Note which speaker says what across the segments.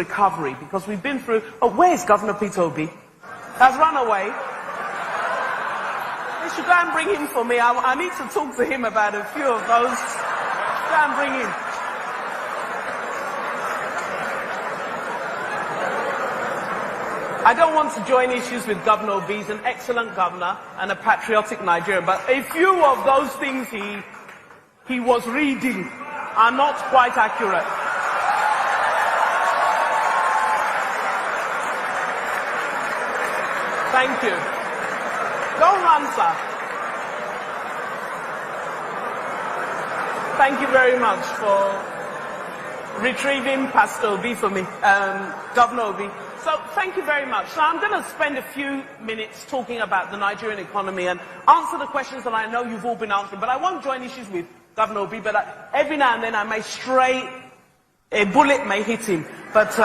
Speaker 1: recovery, because we've been through... Oh, where's Governor Peter Obi? Has run away. You should go and bring him for me. I need to talk to him about a few of those. Go and bring him. I don't want to join issues with Governor Obi. He's an excellent governor and a patriotic Nigerian, but a few of those things he was reading are not quite accurate. Thank you. Don't run, sir. Thank you very much for retrieving Pastor Obi for me, Governor Obi. So thank you very much. So I'm going to spend a few minutes talking about the Nigerian economy and answer the questions that I know you've all been answering. But I won't join issues with Governor Obi, but every now and then I may stray, a bullet may hit him. But...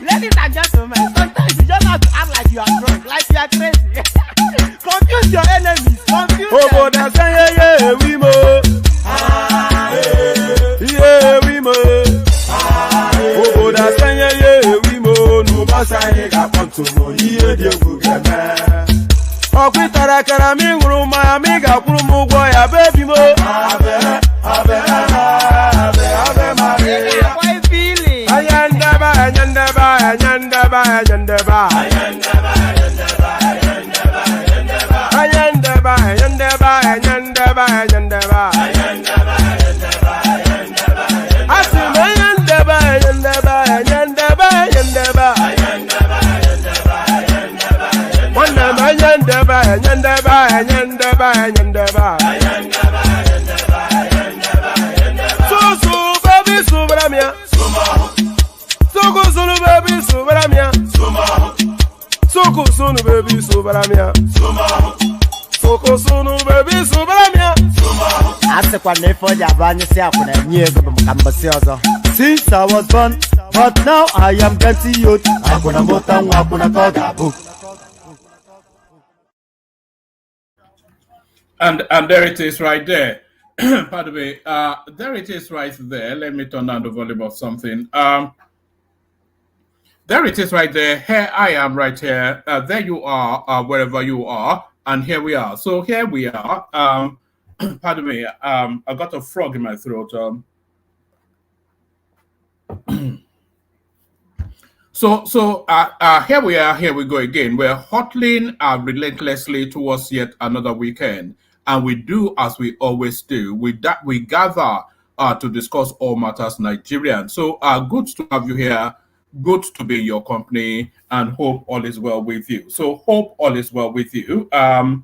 Speaker 2: Ladies and gentlemen, sometimes you just have to act like you are drunk, like you are crazy. Confuse your enemies, confuse them. Susu baby subramia. Suku sunu baby subramia. Suku sunu baby subramia. Suku sunu baby subramia.
Speaker 3: Ase kwa nefo ya banye si akuna nyego bumkambasi ozo. Since I was born, but now I am getting youth. Akuna mota nwa akuna toga book.
Speaker 4: And there it is right there. Pardon me. There it is right there. Let me turn down the volume of something. There it is right there. Here I am right here. There you are, wherever you are. And here we are. So here we are. Pardon me. I got a frog in my throat. So here we are. Here we go again. We're hustling relentlessly towards yet another weekend. And we do as we always do. We gather to discuss all matters Nigerian. So good to have you here. Good to be in your company, and hope all is well with you. So hope all is well with you. The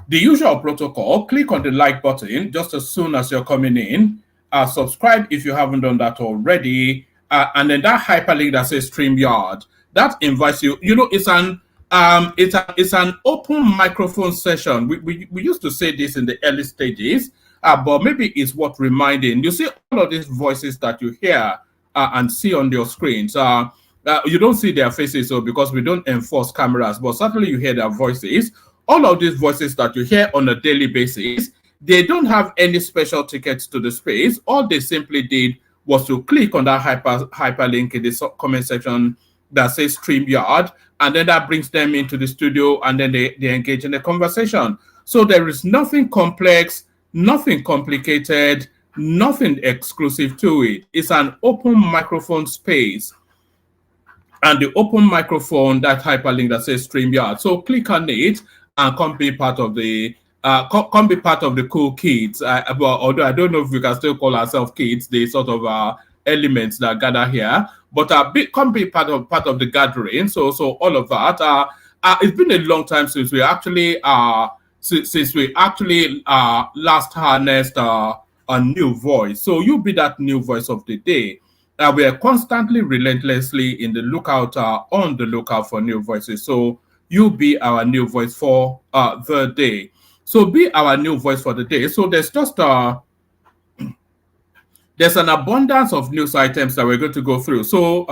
Speaker 4: usual protocol, click on the like button just as soon as you're coming in. Subscribe if you haven't done that already. And then that hyperlink that says StreamYard, that invites you. You know, it's an open microphone session. We used to say this in the early stages, but maybe it's worth reminding. You see all of these voices that you hear and see on your screens. You don't see their faces, so because we don't enforce cameras, but certainly you hear their voices. All of these voices that you hear on a daily basis, they don't have any special tickets to the space. All they simply did was to click on that hyperlink in the comment section that says StreamYard, and then that brings them into the studio, and then they engage in a conversation. So there is nothing complex, nothing complicated, nothing exclusive to it. It's an open microphone space. And the open microphone, that hyperlink that says StreamYard. So click on it and come be part of the cool kids. Well, although I don't know if we can still call ourselves kids, the sort of elements that gather here. But come be part of the gathering. So all of that. It's been a long time since we actually last harnessed a new voice. So you be that new voice of the day. We are constantly, relentlessly on the lookout for new voices. So you be our new voice for the day. So be our new voice for the day. So there's just there's an abundance of news items that we're going to go through. So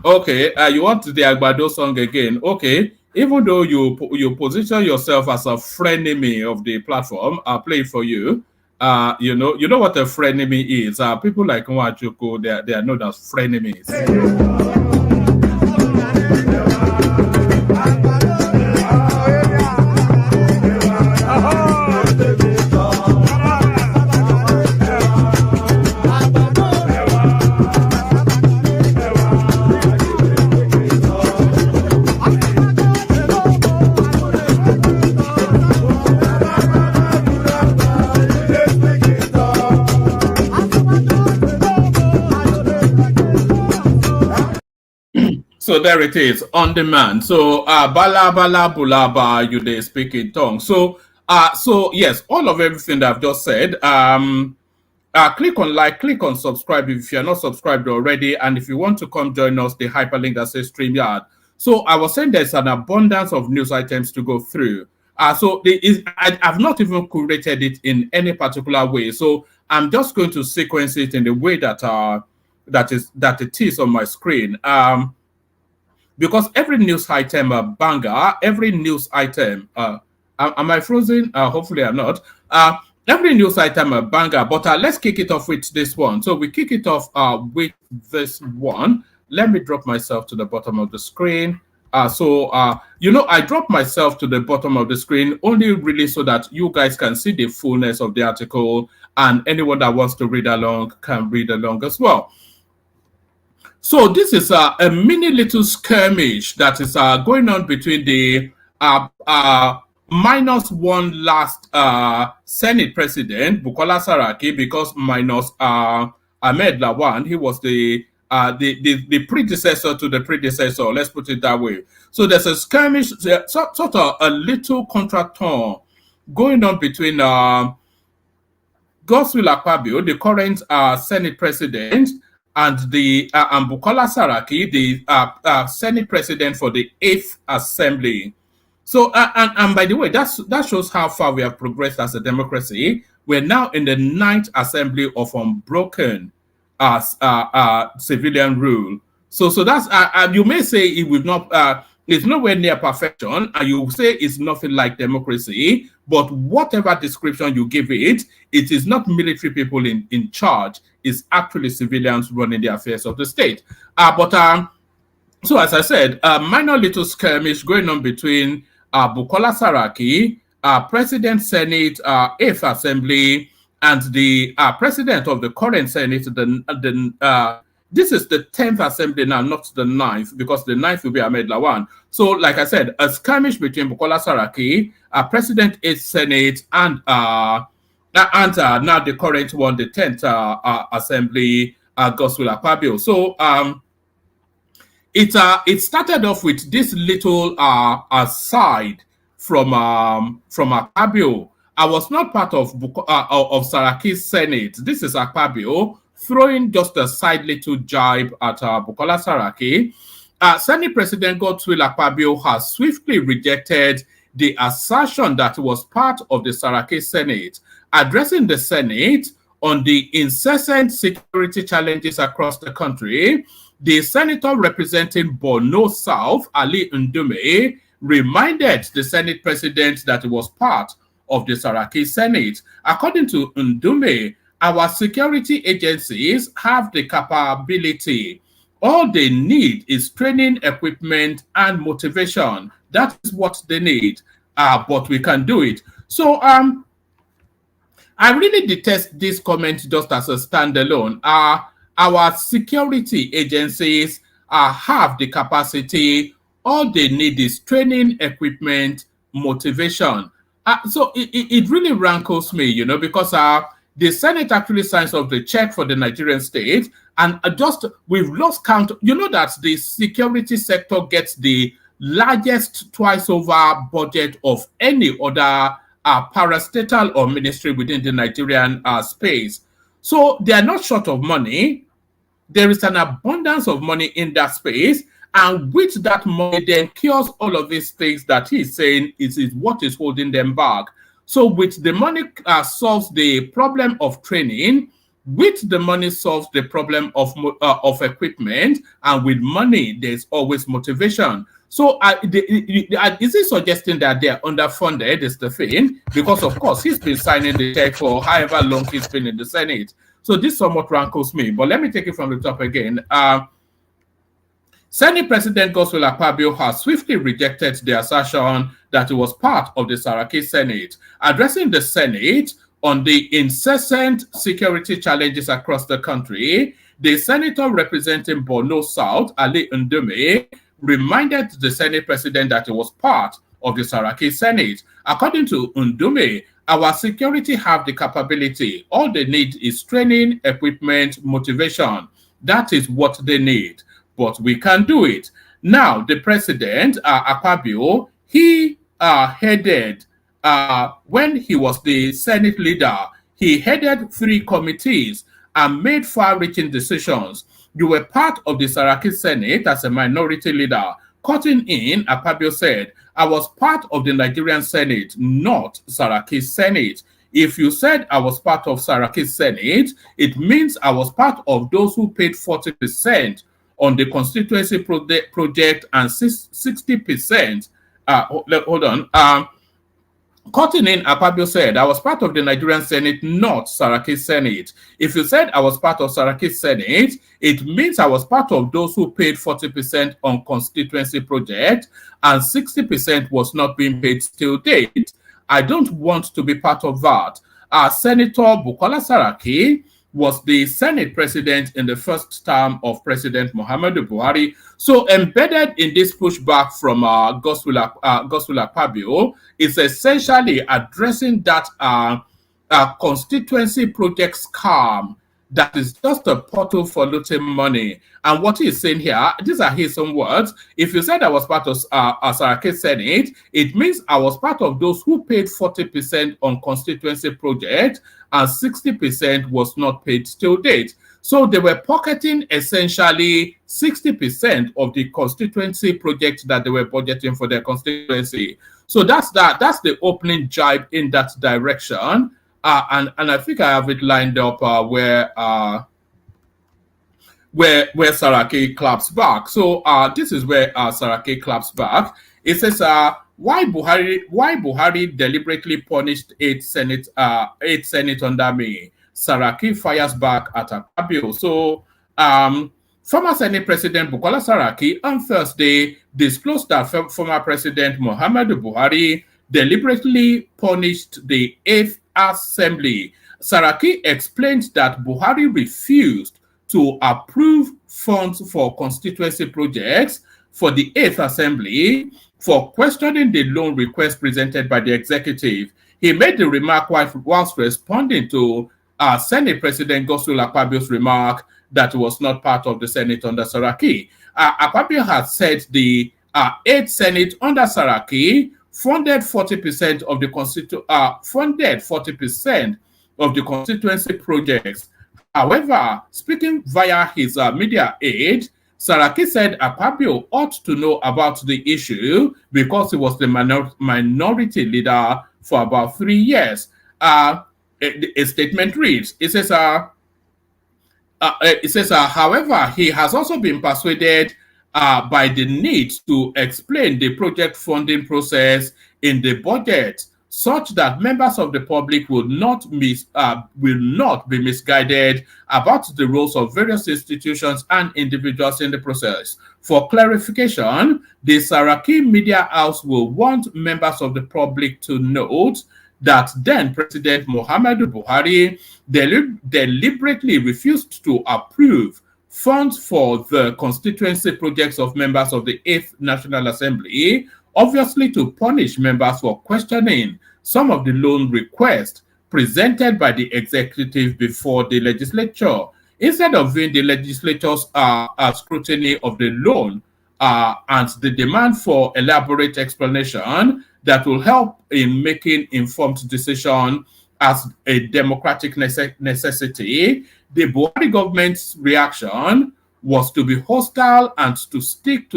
Speaker 4: okay, you want the Agbado song again? Okay, even though you position yourself as a frenemy of the platform, I'll play it for you. You know what a frenemy is. People like Nwachukwu, they are known as frenemies. So there it is, on demand. So bala bala bulaba, you they speak in tongue. So yes, all of everything that I've just said. Click on like, click on subscribe if you're not subscribed already, and if you want to come join us, the hyperlink that says StreamYard. So I was saying there's an abundance of news items to go through. I've not even curated it in any particular way. So I'm just going to sequence it in the way that it is on my screen. Because every news item a banger, every news item, am I frozen? Hopefully I'm not. Every news item a banger, but let's kick it off with this one. So we kick it off with this one. Let me drop myself to the bottom of the screen. I dropped myself to the bottom of the screen only really so that you guys can see the fullness of the article, and anyone that wants to read along can read along as well. So this is a mini little skirmish that is going on between the minus one last Senate president, Bukola Saraki, because minus Ahmed Lawan, he was the the predecessor to the predecessor. Let's put it that way. So there's a skirmish, sort of a little contractor going on between Godswill Akpabio, the current Senate president, and the and Bukola Saraki, the Senate president for the 8th Assembly. So, and by the way, that shows how far we have progressed as a democracy. We're now in the 9th Assembly of unbroken civilian rule. So that's you may say it will not. It's nowhere near perfection, and you say it's nothing like democracy. But whatever description you give it, it is not military people in charge. It's actually civilians running the affairs of the state. So as I said, a minor little skirmish going on between Bukola Saraki, President Senate, 8th Assembly, and the president of the current Senate. This is the 10th Assembly now, not the 9th, because the 9th will be Ahmed Lawan. So, like I said, a skirmish between Bukola Saraki, President 8th Senate, and now the current one, the 10th Assembly, Godswill Akpabio. So, it started off with this little aside from Akpabio. I was not part of Saraki's Senate. This is Akpabio throwing just a side little jibe at Bukola Saraki. Senate President Godswill Akpabio has swiftly rejected the assertion that he was part of the Saraki Senate, addressing the Senate on the incessant security challenges across the country. The senator representing Borno South, Ali Ndume, reminded the Senate President that he was part of the Saraki Senate. According to Ndume, our security agencies have the capability. All they need is training, equipment, and motivation. That is what they need, but we can do it. So I really detest this comment just as a standalone. Our security agencies have the capacity. All they need is training, equipment, motivation. So it really rankles me, because the Senate actually signs off the check for the Nigerian state, and we've lost count. You know that the security sector gets the largest twice over budget of any other parastatal or ministry within the Nigerian space. So they are not short of money. There is an abundance of money in that space, and with that money then cures all of these things that he's saying is what is holding them back. So with the money solves the problem of training, with the money solves the problem of equipment, and with money there's always motivation. So is he suggesting that they're underfunded is the thing? Because of course he's been signing the check for however long he's been in the Senate. So this somewhat rankles me, but let me take it from the top again. Senate President Godswill Akpabio has swiftly rejected the assertion that he was part of the Saraki Senate. Addressing the Senate on the incessant security challenges across the country, the senator representing Borno South, Ali Ndume, reminded the Senate President that he was part of the Saraki Senate. According to Ndume, our security have the capability. All they need is training, equipment, motivation. That is what they need. But we can do it. Now, the president, Akpabio, he headed, when he was the Senate leader, he headed 3 committees and made far-reaching decisions. You were part of the Saraki Senate as a minority leader. Cutting in, Akpabio said, I was part of the Nigerian Senate, not Saraki Senate. If you said I was part of Saraki Senate, it means I was part of those who paid 40% on the constituency project and 60%. Hold on. Cutting in, Akpabio said, I was part of the Nigerian Senate, not Saraki Senate. If you said I was part of Saraki Senate, it means I was part of those who paid 40% on constituency project and 60% was not being paid till date. I don't want to be part of that. Senator Bukola Saraki was the Senate president in the first term of President Muhammadu Buhari. So embedded in this pushback from Godswill Akpabio is essentially addressing that constituency project scam that is just a portal for looting money. And what he's saying here, these are his own words. If you said I was part of Saraki Senate, it means I was part of those who paid 40% on constituency project and 60% was not paid till date. So they were pocketing essentially 60% of the constituency project that they were budgeting for their constituency. So that's that. That's the opening jibe in that direction. And I think I have it lined up where Saraki claps back. So this is where Saraki claps back. It says why Buhari deliberately punished 8 Senate under me. Saraki fires back at Akpabio. So former Senate President Bukola Saraki on Thursday disclosed that former President Muhammadu Buhari deliberately punished the 8th Assembly. Saraki explained that Buhari refused to approve funds for constituency projects for the 8th Assembly for questioning the loan request presented by the executive. He made the remark whilst responding to Senate President Godswill Akpabio's remark that was not part of the Senate under Saraki. Akpabio had said the 8th Senate under Saraki funded 40% of the constituency projects. However, speaking via his media aide, Saraki said Akpabio ought to know about the issue because he was the minority leader for about 3 years. A statement reads, it says, however, he has also been persuaded by the need to explain the project funding process in the budget such that members of the public will not be misguided about the roles of various institutions and individuals in the process. For clarification, the Saraki Media House will want members of the public to note that then President Muhammadu Buhari deliberately refused to approve funds for the constituency projects of members of the 8th National Assembly, obviously to punish members for questioning some of the loan requests presented by the executive before the legislature. Instead of viewing the legislature's scrutiny of the loan and the demand for elaborate explanation that will help in making informed decisions as a democratic necessity, the Buhari government's reaction was to be hostile and to seek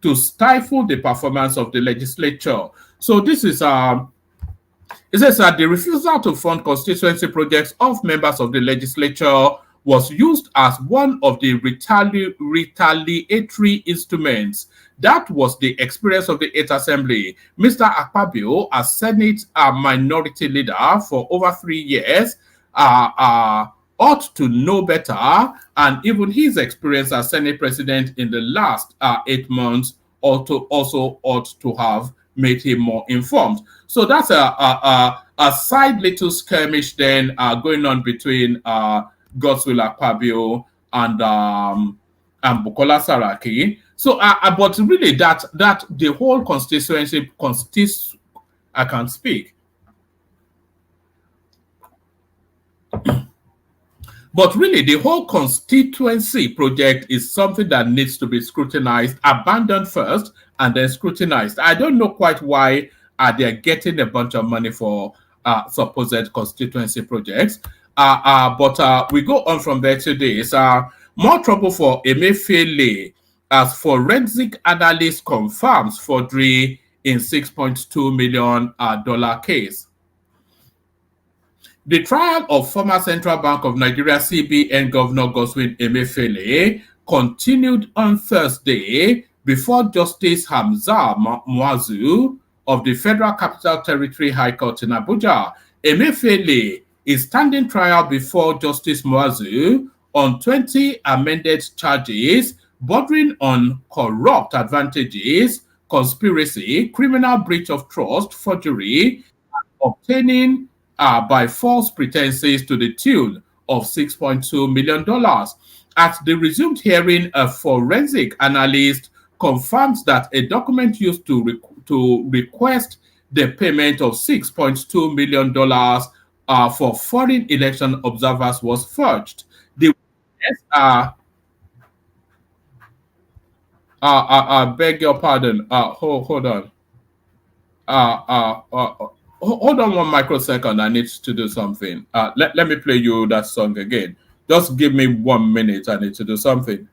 Speaker 4: to stifle the performance of the legislature. So this is it says that the refusal to fund constituency projects of members of the legislature was used as one of the retaliatory instruments. That was the experience of the 8th Assembly. Mr. Akpabio, as Senate minority leader for over 3 years, ought to know better, and even his experience as Senate President in the last 8 months also ought to have made him more informed. So that's a side little skirmish then going on between Godswill Akpabio and Bukola Saraki. So, but really, that the whole constituency I can't speak. But really, the whole constituency project is something that needs to be scrutinized, abandoned first, and then scrutinized. I don't know quite why they're getting a bunch of money for supposed constituency projects. But we go on from there today. It's more trouble for Emefiele as forensic analyst confirms forgery in $6.2 million case. The trial of former Central Bank of Nigeria CBN Governor Godswill Emefiele continued on Thursday before Justice Hamza Muazu of the Federal Capital Territory High Court in Abuja. Emefiele is standing trial before Justice Muazu on 20 amended charges bordering on corrupt advantages, conspiracy, criminal breach of trust, forgery, and obtaining by false pretenses to the tune of $6.2 million. At the resumed hearing, a forensic analyst confirms that a document used to request the payment of $6.2 million for foreign election observers was forged. The witness, beg your pardon. Hold on. Hold on 1 microsecond. I need to do something. Let me play you that song again. Just give me 1 minute. I need to do something.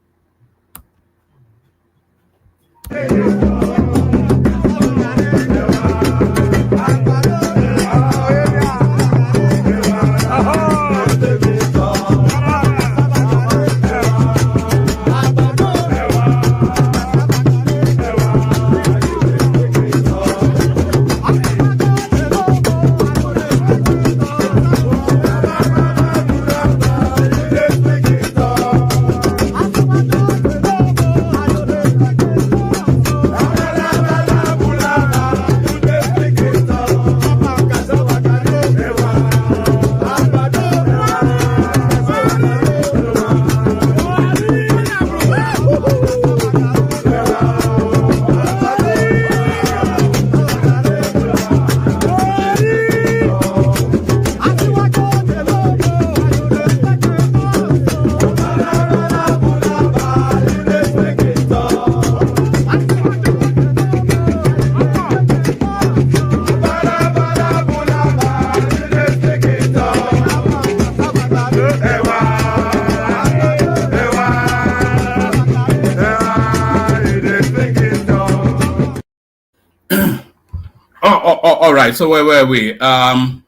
Speaker 4: All right. So where were we? All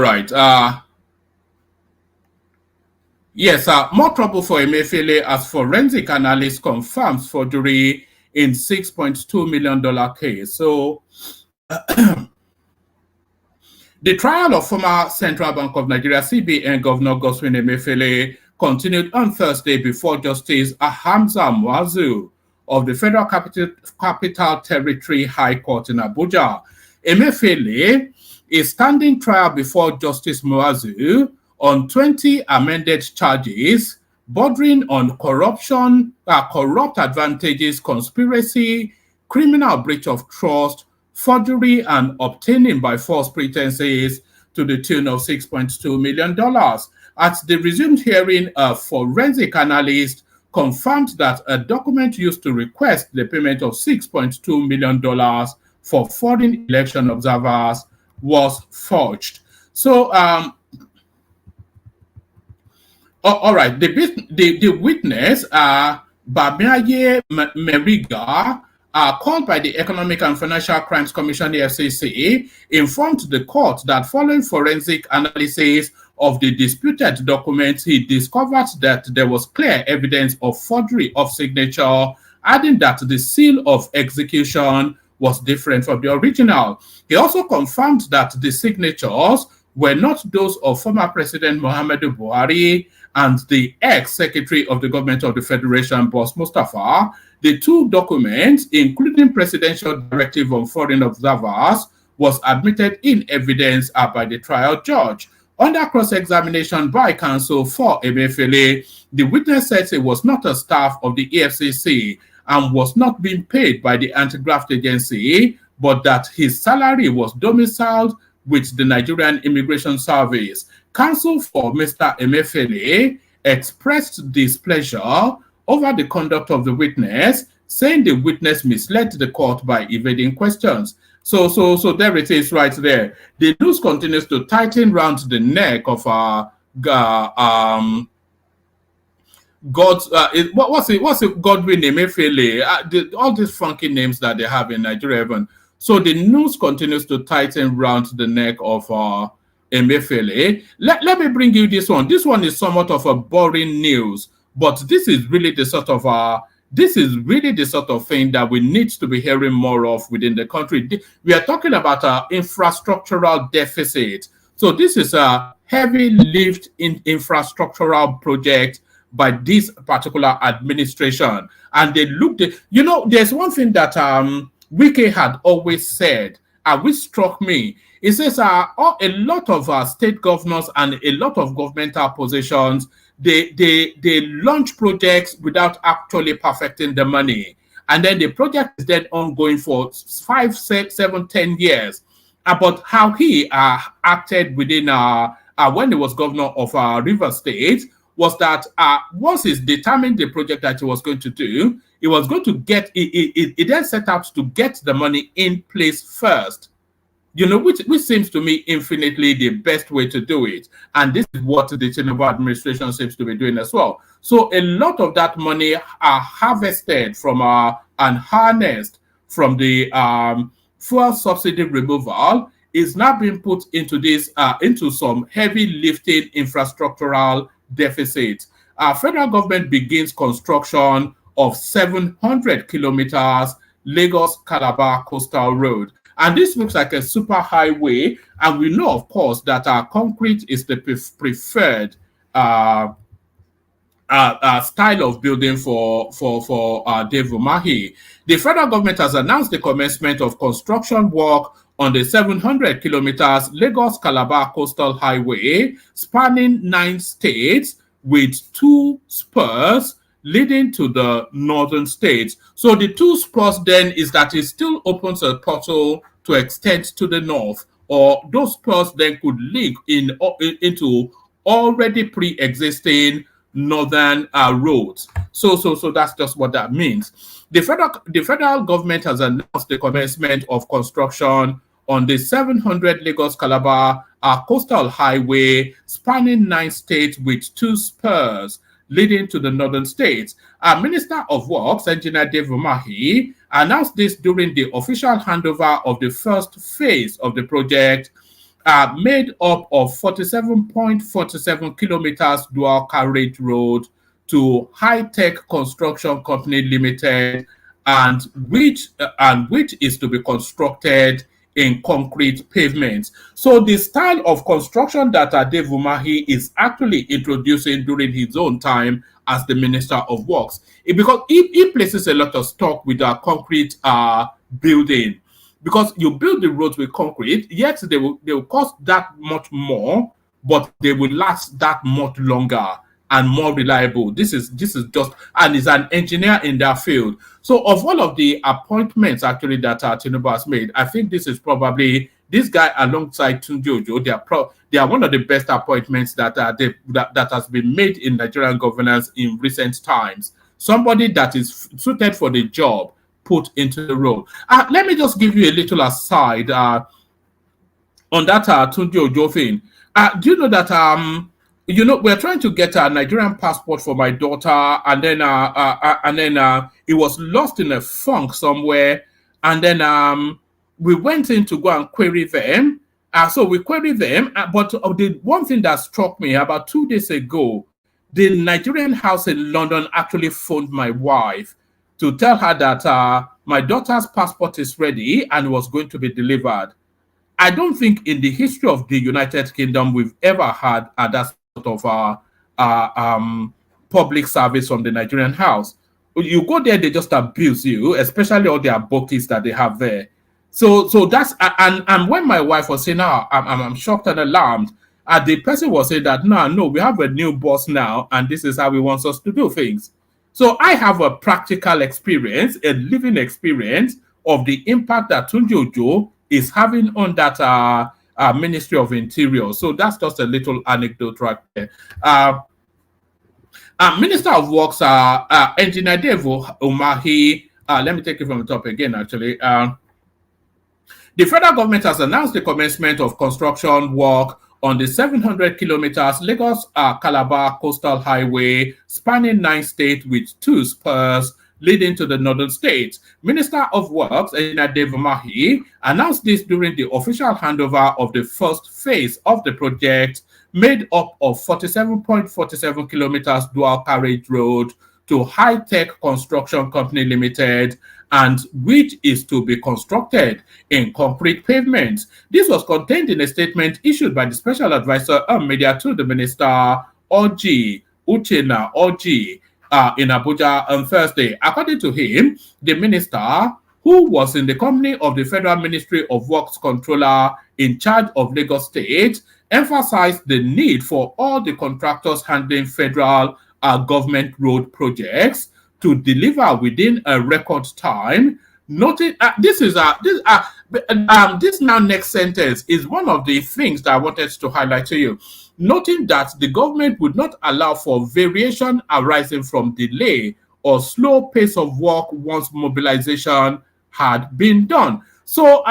Speaker 4: right. Yes. More trouble for Emefiele as forensic analyst confirms forgery in $6.2 million case. So the trial of former Central Bank of Nigeria CBN Governor Godswin Emefiele continued on Thursday before Justice Hamza Muazu of the Federal Capital Territory High Court in Abuja. Emefiele is standing trial before Justice Muazu on 20 amended charges bordering on corruption, corrupt advantages, conspiracy, criminal breach of trust, forgery, and obtaining by false pretenses to the tune of $6.2 million. At the resumed hearing, a forensic analyst confirmed that a document used to request the payment of $6.2 million for foreign election observers was forged. So, all right, the witness, Babiaye Meriga, called by the Economic and Financial Crimes Commission, EFCC, informed the court that following forensic analysis of the disputed documents, he discovered that there was clear evidence of forgery of signature, adding that the seal of execution was different from the original. He also confirmed that the signatures were not those of former President Muhammadu Buhari and the ex-secretary of the government of the Federation, Boss Mustafa. The two documents, including Presidential Directive on Foreign Observers, was admitted in evidence by the trial judge. Under cross-examination by counsel for Emefiele, the witness said he was not a staff of the EFCC and was not being paid by the anti-graft agency, but that his salary was domiciled with the Nigerian Immigration Service. Counsel for Mr. Emefiele expressed displeasure over the conduct of the witness, saying the witness misled the court by evading questions. So there it is right there. The news continues to tighten round the neck of Godwin Emefiele? All these funky names that they have in Nigeria even. So the news continues to tighten round the neck of Emefiele. Let me bring you this one. This one is somewhat of a boring news, but this is really the sort of thing that we need to be hearing more of within the country. We are talking about an infrastructural deficit. So this is a heavy lift in infrastructural project by this particular administration. And they looked at, there's one thing that Wike had always said, which struck me. It says a lot of state governors and a lot of governmental positions, they launch projects without actually perfecting the money. And then the project is then ongoing for 5, 6, 7, 10 years. about how he acted within when he was governor of Rivers State was that once he's determined the project that he was going to do, he was going to get, he then set out to get the money in place first. You know, which seems to me infinitely the best way to do it. And this is what the Tinubu administration seems to be doing as well. So a lot of that money are harvested from and harnessed from the fuel subsidy removal is now being put into this into some heavy lifting infrastructural deficit. Federal government begins construction of 700 kilometers Lagos-Calabar Coastal Road. And this looks like a super highway. And we know, of course, that concrete is the preferred style of building for Dave Umahi. The federal government has announced the commencement of construction work on the 700 kilometers Lagos-Calabar Coastal Highway, spanning 9 states with 2 spurs leading to the northern states. So the 2 spurs then is that it still opens a portal to extend to the north, or those spurs then could link into already pre-existing northern roads. So that's just what that means. The federal government has announced the commencement of construction on the 700 Lagos-Calabar Coastal Highway, spanning 9 states with 2 spurs leading to the northern states. Minister of Works, Engineer Dave Umahi, announced this during the official handover of the first phase of the project, made up of 47.47 kilometers dual carriage road to High-Tech Construction Company Limited, and which is to be constructed in concrete pavements. So the style of construction that Dave Umahi is actually introducing during his own time as the Minister of Works, because he places a lot of stock with concrete building, because you build the roads with concrete, yet they will cost that much more, but they will last that much longer and more reliable. This is just, and he's an engineer in that field. So of all of the appointments actually that Tinubu has made, I think this is probably, this guy alongside Tunji Ojo, they are one of the best appointments that that has been made in Nigerian governance in recent times. Somebody that is suited for the job put into the role. Let me just give you a little aside on that Tunji Ojo thing. Do you know that you know, we're trying to get a Nigerian passport for my daughter, and then it was lost in a funk somewhere, and then we went in to go and query them. So we queried them, but the one thing that struck me about 2 days ago, the Nigerian house in London actually phoned my wife to tell her that my daughter's passport is ready and was going to be delivered. I don't think in the history of the United Kingdom we've ever had that sort of public service from the Nigerian house. You go there, they just abuse you, especially all the bookies that they have there. So that's, and when my wife was saying, I'm shocked and alarmed, the person was saying that, no, we have a new boss now, and this is how he wants us to do things. So I have a practical experience, a living experience of the impact that Tunji Ojo is having on that Ministry of Interior. So that's just a little anecdote right there. Minister of Works, Engineer Dave Umahi, let me take it from the top again, actually. The federal government has announced the commencement of construction work on the 700 kilometers Lagos-Calabar Coastal Highway, spanning 9 states with 2 spurs leading to the northern states. Minister of Works, Engineer Dave Umahi, announced this during the official handover of the first phase of the project, made up of 47.47 kilometers dual carriage road to High-Tech Construction Company Limited, and which is to be constructed in concrete pavements. This was contained in a statement issued by the Special Advisor on Media to the Minister, Uchenna Orji, in Abuja on Thursday. According to him, the minister, who was in the company of the Federal Ministry of Works Controller in charge of Lagos State, emphasized the need for all the contractors handling federal government road projects to deliver within a record time. Noting this is This now next sentence is one of the things that I wanted to highlight to you. Noting that the government would not allow for variation arising from delay or slow pace of work once mobilization had been done. So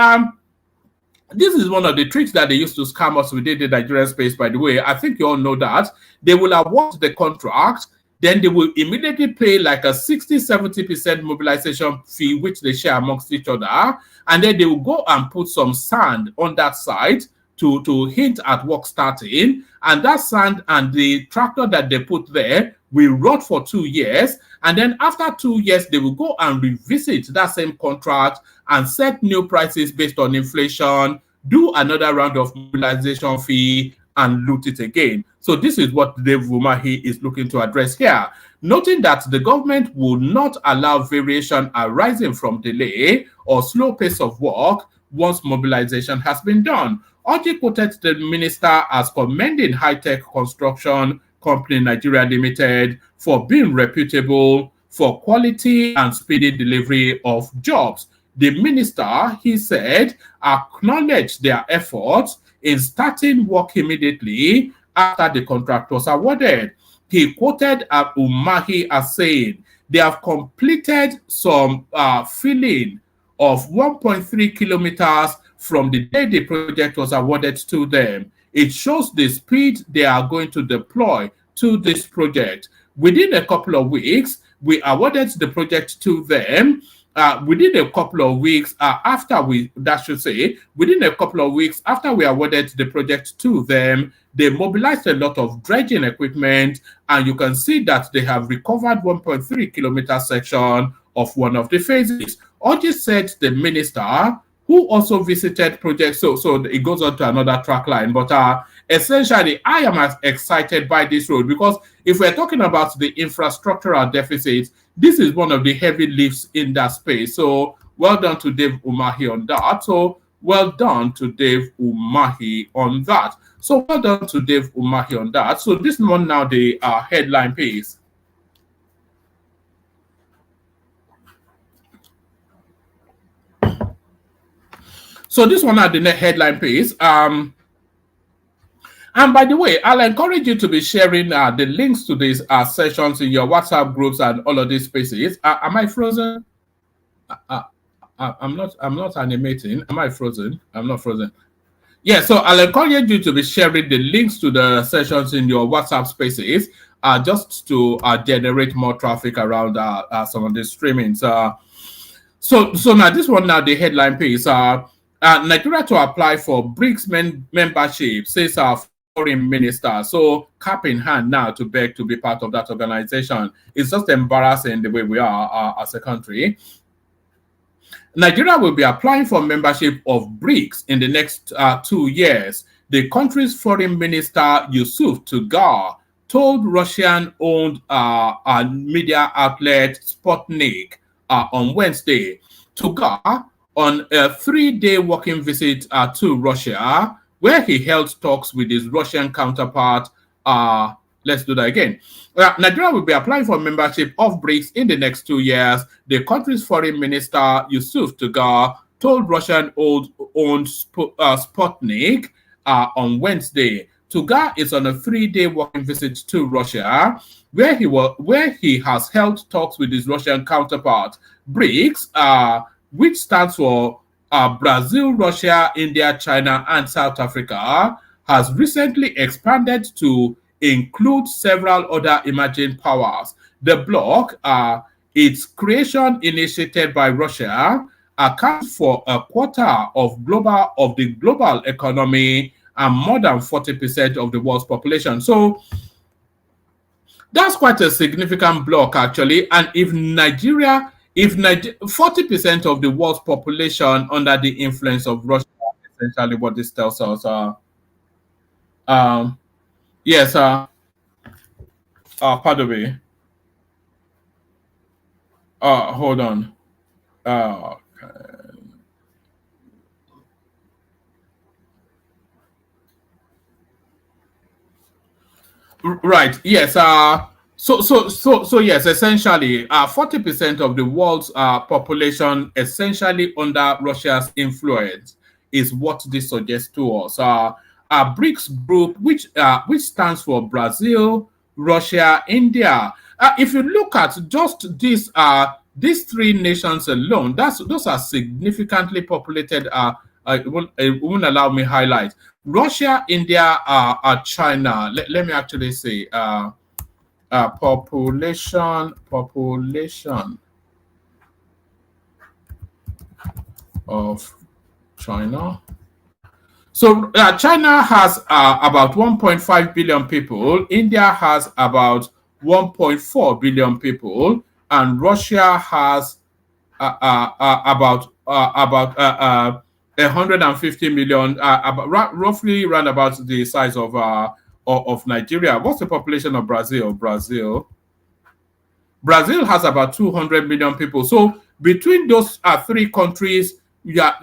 Speaker 4: this is one of the tricks that they used to scam us within the Nigerian space, by the way. I think you all know that. They will award the contract, then they will immediately pay like a 60-70% mobilization fee, which they share amongst each other. And then they will go and put some sand on that site to hint at work starting. And that sand and the tractor that they put there will rot for 2 years. And then after 2 years, they will go and revisit that same contract and set new prices based on inflation, do another round of mobilization fee, and loot it again. So this is what Dave Umahi is looking to address here, noting that the government will not allow variation arising from delay or slow pace of work once mobilization has been done. Oji quoted the minister as commending high-tech construction company Nigeria Limited for being reputable for quality and speedy delivery of jobs. The minister, he said, acknowledged their efforts in starting work immediately after the contract was awarded. He quoted Umahi as saying, they have completed some filling of 1.3 kilometers from the day the project was awarded to them. It shows the speed they are going to deploy to this project. Within a couple of weeks, we awarded the project to them. Within a couple of weeks within a couple of weeks after we awarded the project to them, they mobilized a lot of dredging equipment, and you can see that they have recovered 1.3 kilometer section of one of the phases. Oji said the minister, who also visited projects, so it goes on to another track line, but essentially, I am as excited by this road because if we're talking about the infrastructural deficit, this is one of the heavy lifts in that space. So well done to Dave Umahi on that. So well done to Dave Umahi on that. So well done to Dave Umahi on that. So this one now, the headline piece. So this one had the headline piece. And by the way, I'll encourage you to be sharing the links to these sessions in your WhatsApp groups and all of these spaces. Am I frozen? I'm not animating. Am I frozen? I'm not frozen. Yeah, so I'll encourage you to be sharing the links to the sessions in your WhatsApp spaces just to generate more traffic around some of the streamings. So now this one now, the headline piece. Nigeria to apply for BRICS membership, says our foreign minister. So cap in hand now to beg to be part of that organization. It's just embarrassing the way we are as a country. Nigeria will be applying for membership of BRICS in the next 2 years. The country's foreign minister, Yusuf Tugar, told Russian-owned media outlet Sputnik on Wednesday. Tugar, on a 3-day working visit to Russia, where he held talks with his Russian counterpart. Let's do that again. Nigeria will be applying for membership of BRICS in the next 2 years. The country's foreign minister, Yusuf Tugar, told Russian-owned Sputnik on Wednesday. Tugar is on a 3-day working visit to Russia, where he has held talks with his Russian counterpart. BRICS, which stands for Brazil, Russia, India, China, and South Africa, has recently expanded to include several other emerging powers. The bloc, its creation initiated by Russia, accounts for a quarter of the global economy and more than 40% of the world's population. So that's quite a significant bloc, actually. And if 40% of the world's population under the influence of Russia, essentially what this tells us. Yes, pardon me. Hold on. Right. Yes. So yes, essentially, 40% of the world's population essentially under Russia's influence is what this suggests to us. BRICS group, which stands for Brazil, Russia, India. If you look at just these three nations alone, those are significantly populated. It won't allow me highlight Russia, India, China. Let me actually say. Population of China. So China has about 1.5 billion people. India has about 1.4 billion people, and Russia has about 150 million, roughly around about the size of Nigeria. What's the population of Brazil? Brazil has about 200 million people. So between those three countries, what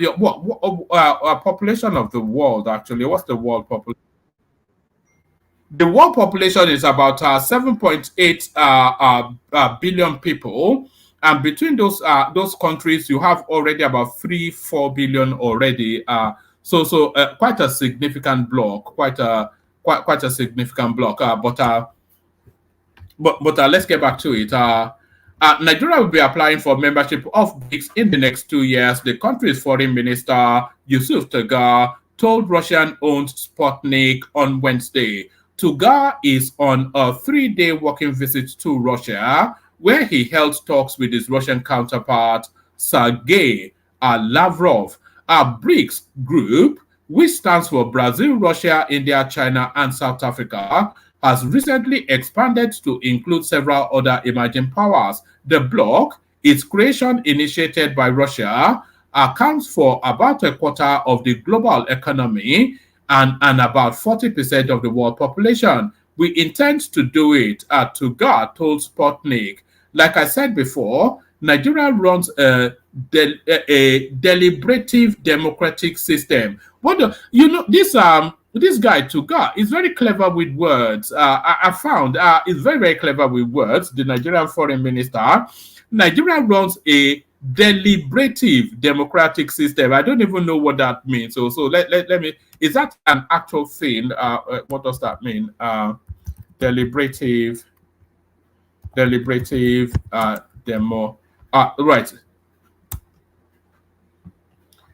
Speaker 4: population of the world actually? What's the world population? The world population is about 7.8 billion people, and between those countries, you have already about 3-4 billion already. So quite a significant block, quite a significant block. But let's get back to it. Nigeria will be applying for membership of BRICS in the next 2 years. The country's foreign minister, Yusuf Tagar, told Russian-owned Sputnik on Wednesday. Tagar is on a 3-day working visit to Russia, where he held talks with his Russian counterpart, Sergei Lavrov. Our BRICS group, which stands for Brazil, Russia, India, China, and South Africa, has recently expanded to include several other emerging powers. The bloc, its creation initiated by Russia, accounts for about a quarter of the global economy and about 40% of the world population. We intend to do it, Tagar told Sputnik. Like I said before, Nigeria runs a deliberative democratic system. This guy Tagar is very clever with words. I found is very, very clever with words. The Nigerian foreign minister. Nigeria runs a deliberative democratic system. I don't even know what that means. So let me. Is that an actual thing? What does that mean? Deliberative demo. Right.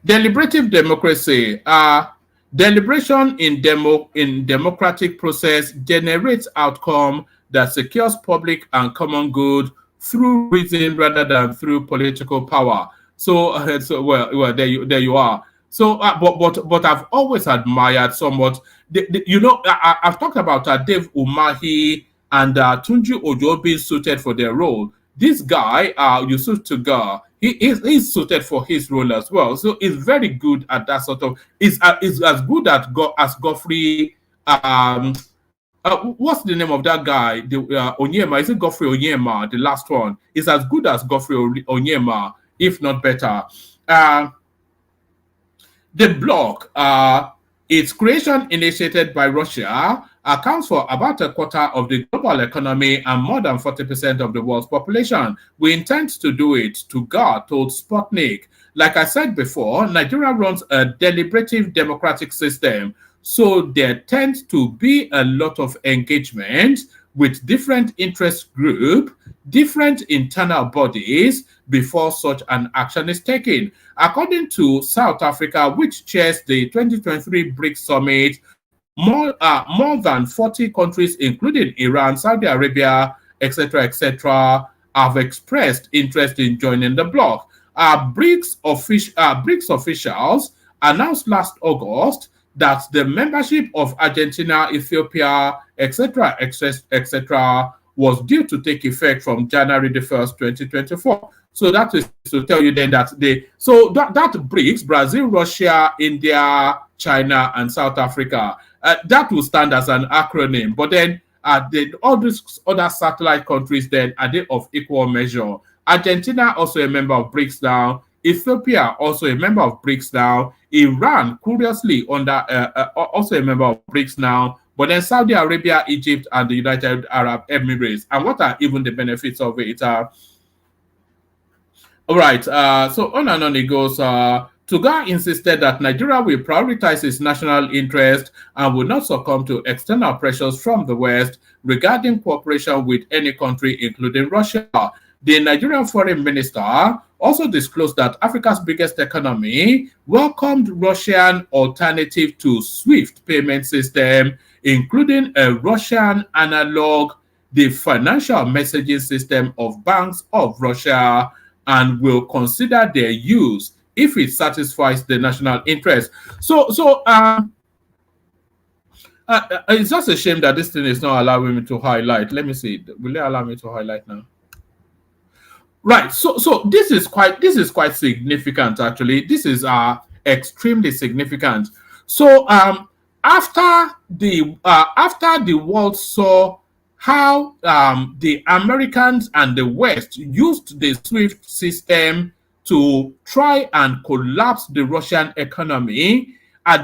Speaker 4: Deliberative democracy. Deliberation in democratic process generates outcome that secures public and common good through reason rather than through political power. So there you are. So, but I've always admired somewhat. I've talked about Dave Umahi and Tunji Ojo being suited for their role. This guy, Yusuf Tagar, he's suited for his role as well. So he's very good at that sort of. Is as good as Godfrey. What's the name of that guy? Onyema. Is it Godfrey Onyema? The last one is as good as Godfrey Onyema, if not better. The bloc, its creation initiated by Russia, accounts for about a quarter of the global economy and more than 40% of the world's population. We intend to do it, Tagar told Sputnik. Like I said before, Nigeria runs a deliberative democratic system, so there tends to be a lot of engagement with different interest groups, different internal bodies before such an action is taken. According to South Africa, which chairs the 2023 BRICS summit, more than 40 countries, including Iran, Saudi Arabia, etc., have expressed interest in joining the bloc. BRICS officials announced last August that the membership of Argentina, Ethiopia, etc., was due to take effect from January the 1st, 2024. So that is to tell you then that that BRICS, Brazil, Russia, India, China, and South Africa, that will stand as an acronym. But then all these other satellite countries then, are they of equal measure? Argentina also a member of BRICS now. Ethiopia also a member of BRICS now. Iran, curiously, also a member of BRICS now. but then Saudi Arabia, Egypt, and the United Arab Emirates. And what are even the benefits of it? All right, so on and on it goes. Tuga insisted that Nigeria will prioritize its national interest and will not succumb to external pressures from the West regarding cooperation with any country, including Russia. The Nigerian foreign minister also disclosed that Africa's biggest economy welcomed Russian alternative to SWIFT payment system, including a Russian analog, the financial messaging system of banks of Russia, and will consider their use if it satisfies the national interest. It's just a shame that this thing is not allowing me to highlight. Let me see. Will it allow me to highlight now? Right. So this is quite significant. Actually, this is extremely significant. So after the world saw how the Americans and the West used the SWIFT system to try and collapse the Russian economy,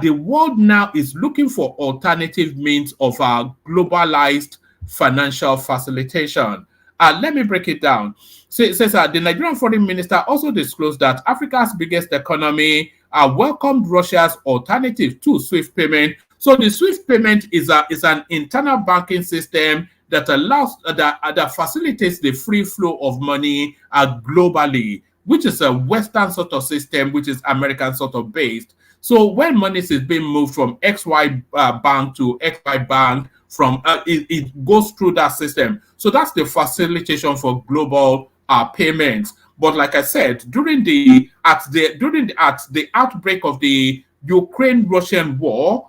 Speaker 4: the world now is looking for alternative means of globalized financial facilitation. Let me break it down. So it says the Nigerian foreign minister also disclosed that Africa's biggest economy welcomed Russia's alternative to SWIFT payment. So the SWIFT payment is an internal banking system that allows that facilitates the free flow of money globally, which is a Western sort of system, which is American sort of based. So when money is being moved from XY bank to XY bank, it goes through that system. So that's the facilitation for global payments. But like I said, during the outbreak of the Ukraine-Russian war,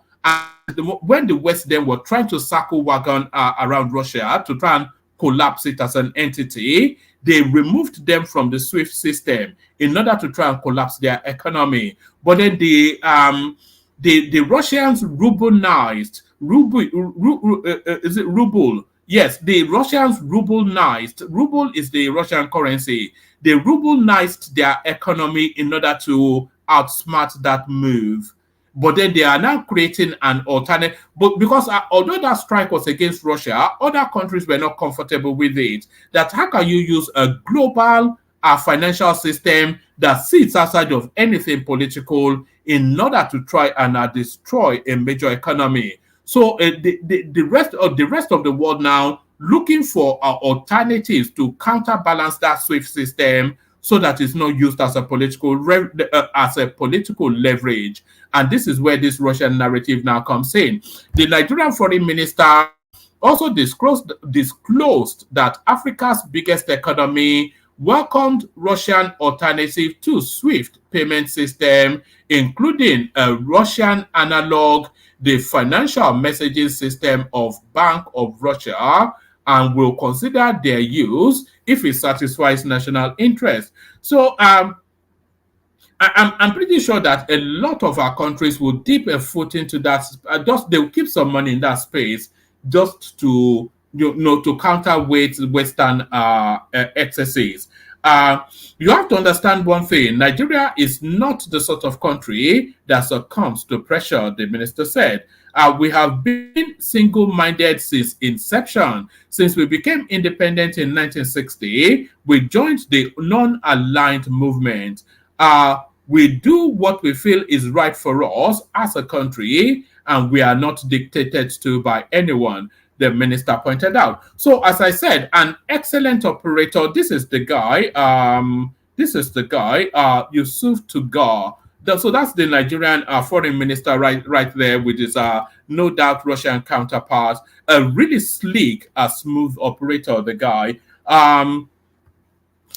Speaker 4: when the West then were trying to circle wagon around Russia to try and collapse it as an entity, they removed them from the SWIFT system in order to try and collapse their economy. But then the Russians ruble-nized. Is it ruble? Yes, the Russians ruble-nized. Ruble is the Russian currency. They ruble-nized their economy in order to outsmart that move. But then they are now creating an alternate. But because although that strike was against Russia, other countries were not comfortable with it. That how can you use a global financial system that sits outside of anything political in order to try and destroy a major economy? So the rest of the world now looking for alternatives to counterbalance that SWIFT system, so that it's not used as a political leverage. And this is where this Russian narrative now comes in. The Nigerian foreign minister also disclosed that Africa's biggest economy welcomed Russian alternative to SWIFT payment system, including a Russian analog, the financial messaging system of Bank of Russia, and will consider their use if it satisfies national interest. So I'm pretty sure that a lot of our countries will dip a foot into that. They'll keep some money in that space just to to counterweight Western excesses. You have to understand one thing: Nigeria is not the sort of country that succumbs to pressure. The minister said, "We have been single-minded since inception. Since we became independent in 1960, we joined the non-aligned movement. We do what we feel is right for us as a country, and we are not dictated to by anyone," the minister pointed out. So, as I said, an excellent operator. This is the guy. Yusuf Tugar. So that's the Nigerian foreign minister right there with his no doubt Russian counterpart. A really sleek, smooth operator, the guy.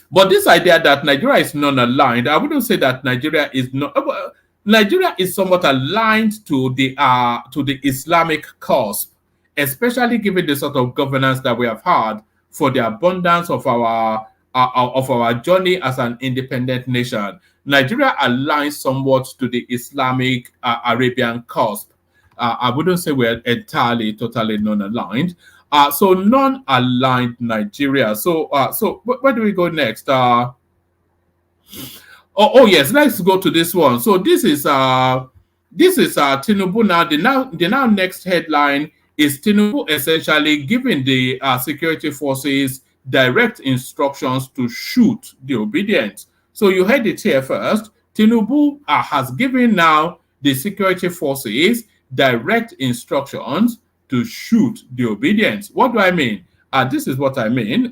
Speaker 4: But this idea that Nigeria is non-aligned, I wouldn't say that Nigeria is not. Nigeria is somewhat aligned to the Islamic cause, especially given the sort of governance that we have had for the abundance of our journey as an independent nation. Nigeria aligns somewhat to the Islamic Arabian cusp. I wouldn't say we're entirely, totally non-aligned. So non-aligned Nigeria. So where do we go next? Oh yes, let's go to this one. So this is Tinubu now. The now next headline is Tinubu essentially giving the security forces direct instructions to shoot the Obidients. So you heard it here first. Tinubu has given now the security forces direct instructions to shoot the Obidients. What do I mean? This is what I mean.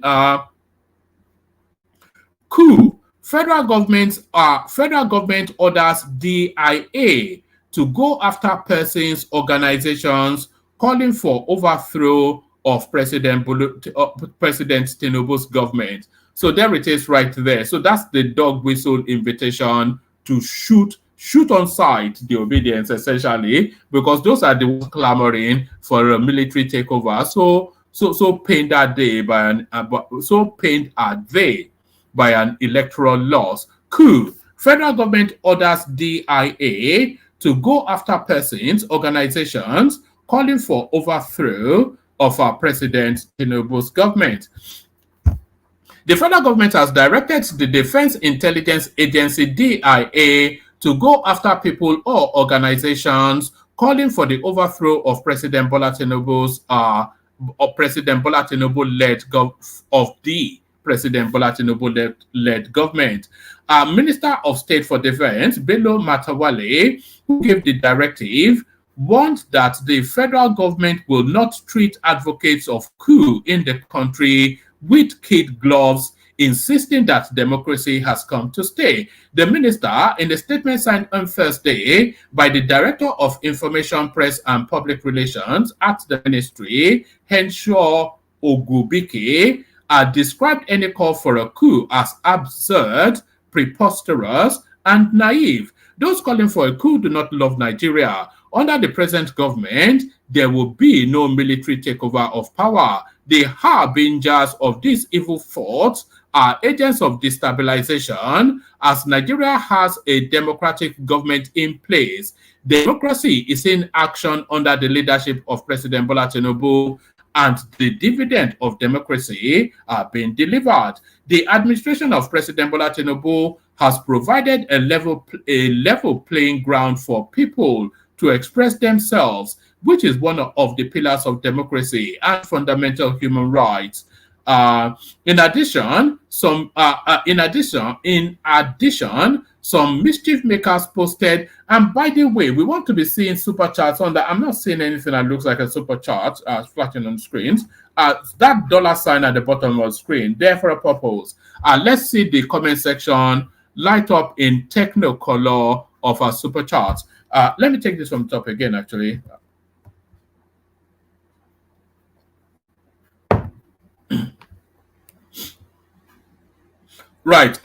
Speaker 4: Coup. Federal government orders DIA to go after persons, organizations calling for overthrow of President Tinubu's government. So there it is right there. So that's the dog whistle invitation to shoot on sight the Obidients, essentially, because those are the ones clamoring for a military takeover. So pained are they by an electoral loss. Coup. Federal government orders DIA to go after persons, organizations calling for overthrow of our President Tinubu's government. The federal government has directed the Defense Intelligence Agency DIA to go after people or organizations calling for the overthrow of President Bola Tinubu's President Bola Tinubu-led government. Minister of State for Defense, Bello Matawalle, who gave the directive, warned that the federal government will not treat advocates of coup in the country with kid gloves, insisting that democracy has come to stay. The minister, in a statement signed on Thursday by the Director of Information, Press and Public Relations at the ministry, Henshaw Ogubike, described any call for a coup as absurd, preposterous, and naive. Those calling for a coup do not love Nigeria. Under the present government, there will be no military takeover of power. The harbingers of these evil thoughts are agents of destabilization, as Nigeria has a democratic government in place. Democracy is in action under the leadership of President Bola Tinubu, and the dividend of democracy are being delivered. The administration of President Bola Tinubu has provided a level playing ground for people to express themselves, which is one of the pillars of democracy and fundamental human rights. In addition, some mischief makers posted, and by the way, we want to be seeing super chats on that. I'm not seeing anything that looks like a super chat flashing on screens. That dollar sign at the bottom of the screen, there for a purpose. Let's see the comment section light up in technicolor of our super charts. Let me take this from the top again, actually. Right.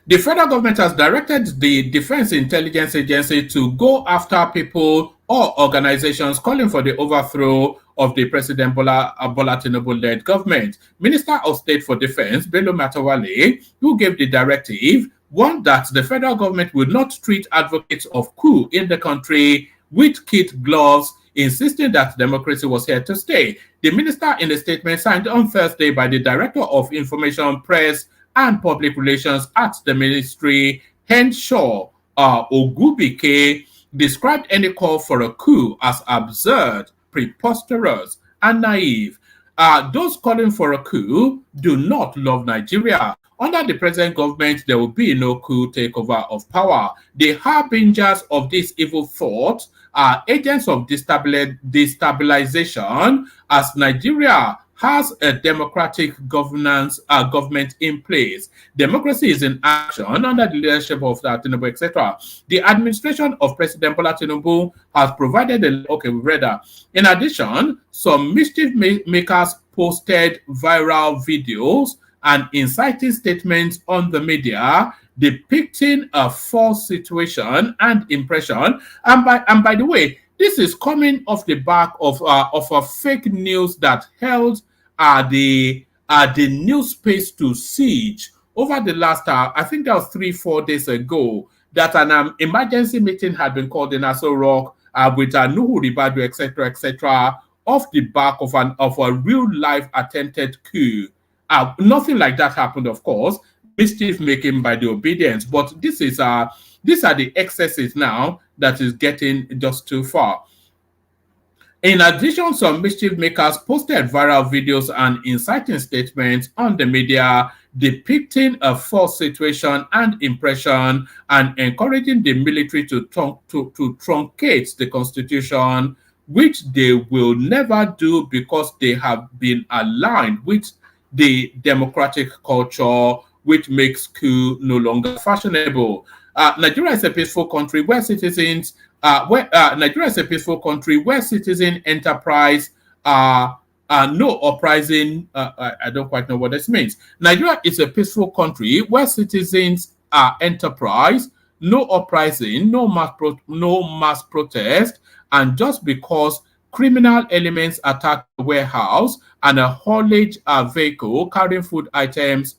Speaker 4: The federal government has directed the Defense Intelligence Agency to go after people or organizations calling for the overthrow of the President Bola Tinubu-led government. Minister of State for Defense, Bello Matawalle, who gave the directive, warned that the federal government will not treat advocates of coup in the country with kid gloves, insisting that democracy was here to stay. The minister, in a statement signed on Thursday by the Director of Information, Press and Public Relations at the ministry, Henshaw Ogubike, described any call for a coup as absurd, preposterous, and naive. Those calling for a coup do not love Nigeria. Under the present government, there will be no coup takeover of power. The harbingers of this evil thought are agents of destabilization, as Nigeria has a democratic government in place. Democracy is in action under the leadership of Tinubu, etc. The administration of President Bola Tinubu has provided we read that. In addition, some mischief makers posted viral videos and inciting statements on the media depicting a false situation and impression. And by the way, this is coming off the back of a fake news that held the news space to siege over the last, I think that was 3-4 days ago, that an emergency meeting had been called in Aso Rock with Nuhu Ribadu, etc., off the back of a real-life attempted coup. Nothing like that happened, of course. Mischief making by the Obidients, but these are the excesses now that is getting just too far. In addition, some mischief makers posted viral videos and inciting statements on the media depicting a false situation and impression and encouraging the military to truncate the constitution, which they will never do because they have been aligned with the democratic culture, which makes coup no longer fashionable. Nigeria is a peaceful country where citizens Nigeria is a peaceful country where citizen enterprise no uprising. I don't quite know what this means. Nigeria is a peaceful country where citizens are enterprise, no uprising, no mass protest, and just because criminal elements attack a warehouse and a haulage vehicle carrying food items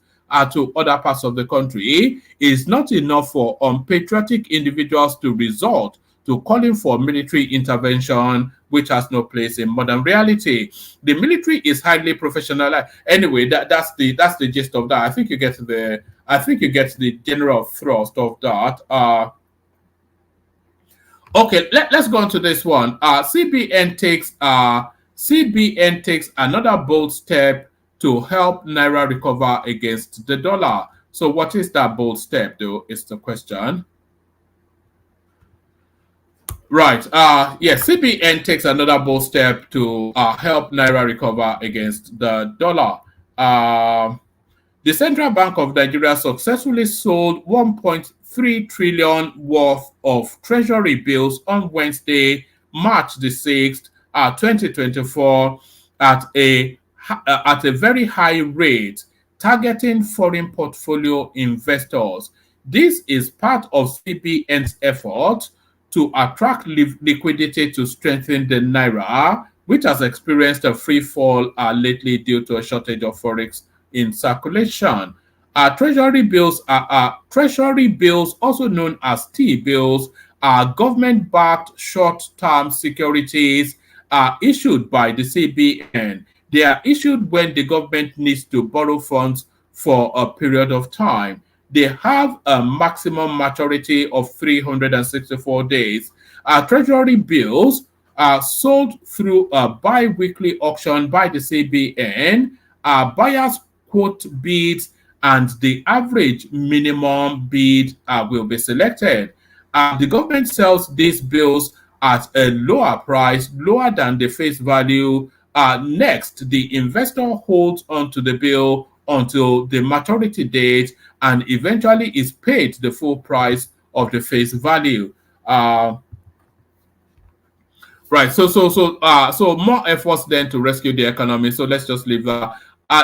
Speaker 4: to other parts of the country is not enough for unpatriotic individuals to resort to calling for military intervention, which has no place in modern reality. The military is highly professional. Anyway, that's the gist of that. I think you get the general thrust of that. Okay, let's go on to this one. CBN takes another bold step to help Naira recover against the dollar. So what is that bold step, though, is the question. Right. Yes, CBN takes another bold step to help Naira recover against the dollar. The Central Bank of Nigeria successfully sold 1.3 trillion worth of Treasury bills on Wednesday, March the 6th, 2024, at a very high rate, targeting foreign portfolio investors. This is part of CBN's effort to attract liquidity to strengthen the Naira, which has experienced a free fall lately due to a shortage of forex in circulation. Treasury bills, also known as T-bills, are government-backed short-term securities issued by the CBN. They are issued when the government needs to borrow funds for a period of time. They have a maximum maturity of 364 days. Treasury bills are sold through a bi-weekly auction by the CBN. Buyers quote bids, and the average minimum bid will be selected. The government sells these bills at a lower price, lower than the face value. Next, the investor holds onto the bill until the maturity date and eventually is paid the full price of the face value. Right. So more efforts then to rescue the economy. So let's just leave that.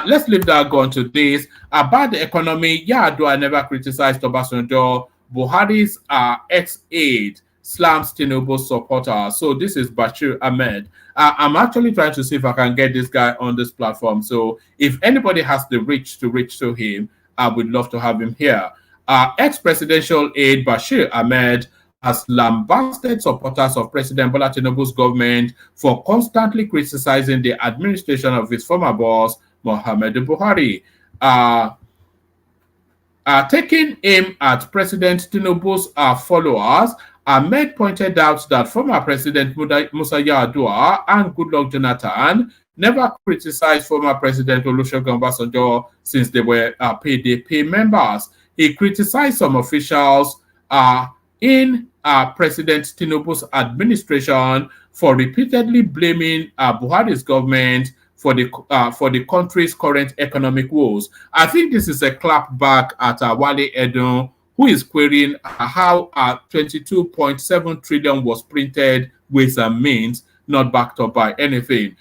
Speaker 4: Let's leave that going to this. About the economy, Yar'Adua never criticized Obasanjo. Buhari's ex-aide slams Tinubu supporter. So this is Bashir Ahmed. I'm actually trying to see if I can get this guy on this platform. So if anybody has the reach to him, I would love to have him here. Ex-presidential aide Bashir Ahmed has lambasted supporters of President Bola Tinubu's government for constantly criticizing the administration of his former boss, Mohamed Buhari. Taking aim at President Tinubu's followers, Ahmed pointed out that former President Musa Yar'Adua and Goodluck Jonathan never criticized former President Olusegun Obasanjo since they were PDP members. He criticized some officials in President Tinubu's administration for repeatedly blaming Buhari's government for the country's current economic woes. I think this is a clap back at Wale Edun, who is querying how 22.7 trillion was printed with means not backed up by anything.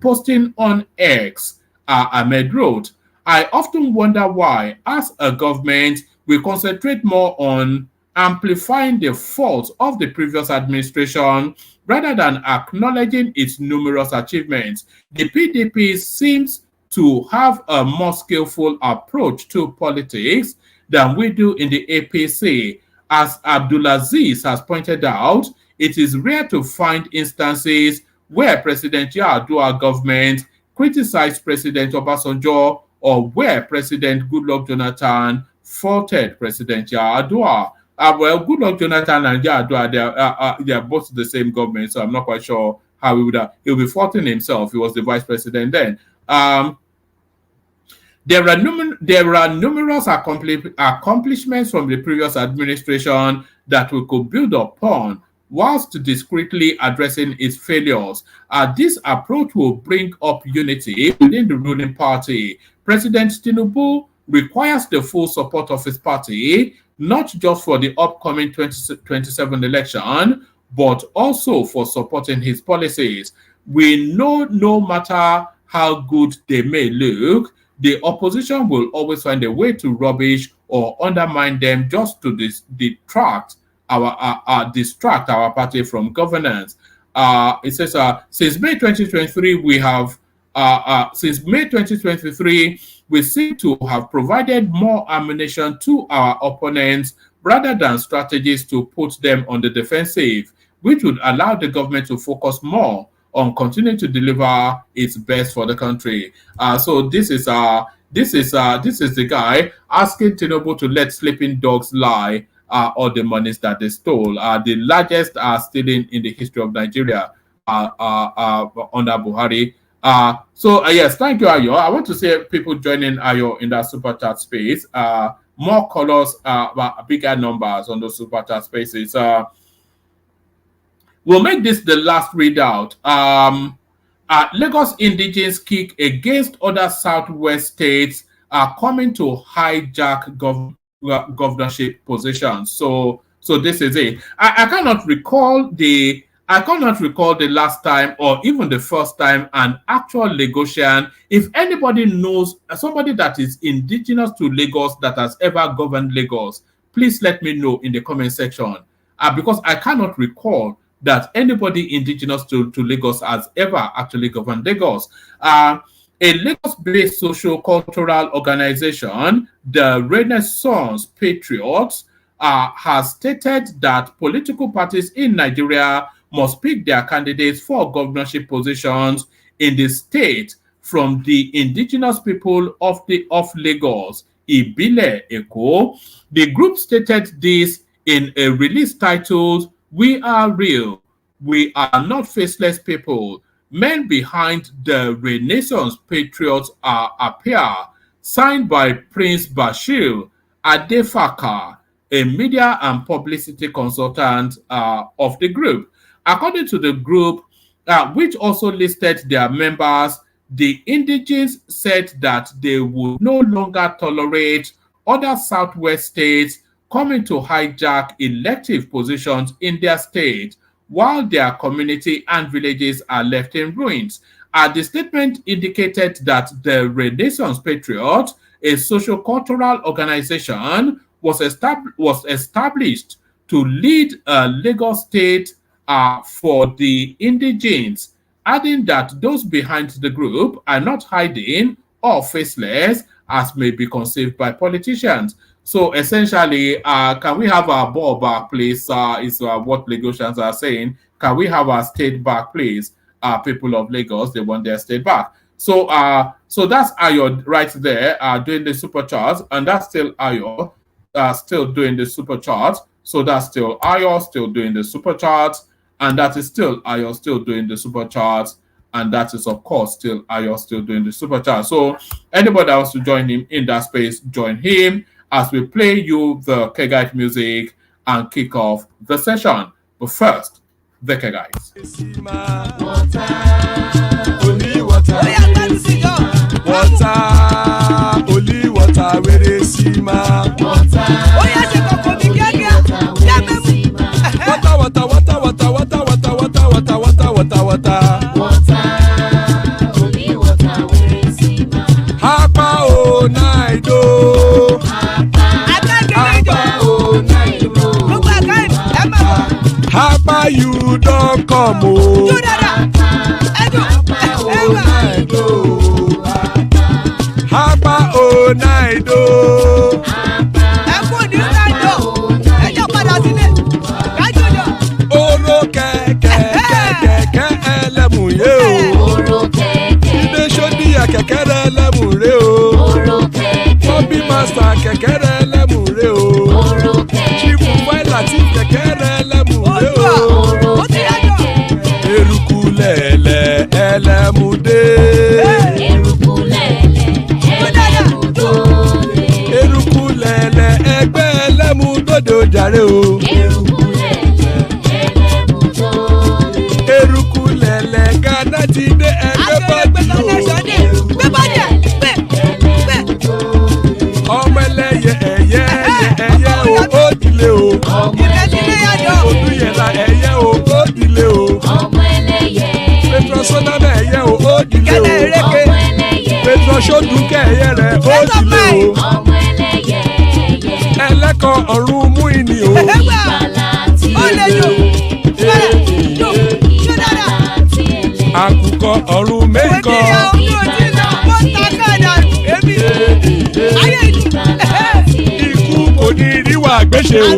Speaker 4: Posting on X, Ahmed wrote, "I often wonder why, as a government, we concentrate more on amplifying the faults of the previous administration rather than acknowledging its numerous achievements. The PDP seems to have a more skillful approach to politics than we do in the APC. As Abdulaziz has pointed out, it is rare to find instances where President Yar'Adua government criticized President Obasanjo or where President Goodluck Jonathan faulted President Yar'Adua." Well, Goodluck Jonathan and Yar'Adua, they are both the same government, so I'm not quite sure how he'll be faulting himself. He was the vice president then. There are numerous accomplishments from the previous administration that we could build upon whilst discreetly addressing its failures. This approach will bring up unity within the ruling party. President Tinubu requires the full support of his party, not just for the upcoming 2027 election, but also for supporting his policies. We know no matter how good they may look, the opposition will always find a way to rubbish or undermine them just to distract our party from governance. It says since May 2023 we seem to have provided more ammunition to our opponents rather than strategies to put them on the defensive, which would allow the government to focus more on continuing to deliver its best for the country. So this is the guy asking Tinubu to let sleeping dogs lie. All the monies that they stole, the largest stealing in the history of Nigeria under Buhari. Yes, thank you, Ayo. I want to see people joining Ayo in that super chat space. More colors, bigger numbers on the super chat spaces. We'll make this the last readout. Lagos indigenes kick against other southwest states coming to hijack governorship positions. So this is it. I cannot recall the last time or even the first time an actual Lagosian, if anybody knows somebody that is indigenous to Lagos that has ever governed Lagos, please let me know in the comment section, because I cannot recall that anybody indigenous to Lagos has ever actually governed Lagos. A Lagos-based socio-cultural organization, the Renaissance Patriots, has stated that political parties in Nigeria must pick their candidates for governorship positions in the state from the indigenous people of Lagos, Ibile Eko. The group stated this in a release titled, "We Are Real. We Are Not Faceless People. Men behind the Renaissance Patriots appear," signed by Prince Bashir Adefaka, a media and publicity consultant of the group. According to the group, which also listed their members, the indigenes said that they would no longer tolerate other southwest states coming to hijack elective positions in their state, while their community and villages are left in ruins. The statement indicated that the Renaissance Patriot, a socio-cultural organization, was established to lead Lagos State for the indigenes, adding that those behind the group are not hiding or faceless as may be conceived by politicians. So essentially, can we have our ball back, please? Is what Lagosians are saying. Can we have our state back, please? People of Lagos, they want their state back. So that's Ayo right there, doing the super chart, and that's still Ayo, still doing the super chart. So that's still Ayo, still doing the super chart, and that is still Ayo, still doing the super chart, and that is of course still Ayo, still doing the super chart. So anybody that wants to join him in that space, join him as we play you the Kegite music and kick off the session. But first, the Kegites.
Speaker 5: Only water, where they see my water. Hapa o naido. Hapa you don't come o. Hapa o naido. Oro kẹ̀kẹ́ ẹlẹ́mù yé o. Ilé sọ́dí àkẹ́kẹ́ rẹ̀ ẹlẹ́mù rẹ̀ o. Bobby Master kẹ̀kẹ́ rẹ̀ ẹlẹ́mù rẹ̀ o. Chief Wáìlà tí kẹ̀kẹ́ rẹ̀ ẹlẹ́mù rẹ̀ o. Eruku lẹ̀lẹ̀ ẹlẹ́múdé.
Speaker 6: Eruku lẹ̀lẹ̀ ẹlẹ́múdóde.
Speaker 5: Eruku lẹ̀lẹ̀ ẹgbẹ́ ẹlẹ́múdóde ó jàre o.
Speaker 6: Eruku lẹ̀lẹ̀ ẹlẹ́múdóde.
Speaker 5: Eruku lẹ̀lẹ̀ Ghana ti dé ẹgbẹ́ bọ́dì o. Ọmọ ẹlẹ́yẹ ẹ̀yẹ o ó dilé o.
Speaker 6: Ọmọ ẹlẹ́yẹ
Speaker 5: Odúyẹ̀lá ẹ̀yẹ o ó dilé o.
Speaker 6: ọmọ ẹlẹ́yẹ
Speaker 5: Petrosonama ẹ̀yẹ o ó dilé o.
Speaker 6: ọmọ ẹlẹ́yẹ
Speaker 5: Petrosodúnkẹ́ ẹ̀yẹ rẹ̀ ó dilé o.
Speaker 6: ọmọ ẹlẹ́yẹ
Speaker 5: Ẹlẹ́kọ̀ ọ̀run mú ìní o.
Speaker 6: ìgbàlà tí
Speaker 5: Àkùkọ ọ̀run méjìkọ. Ikú kò ní ríwà gbéṣe o.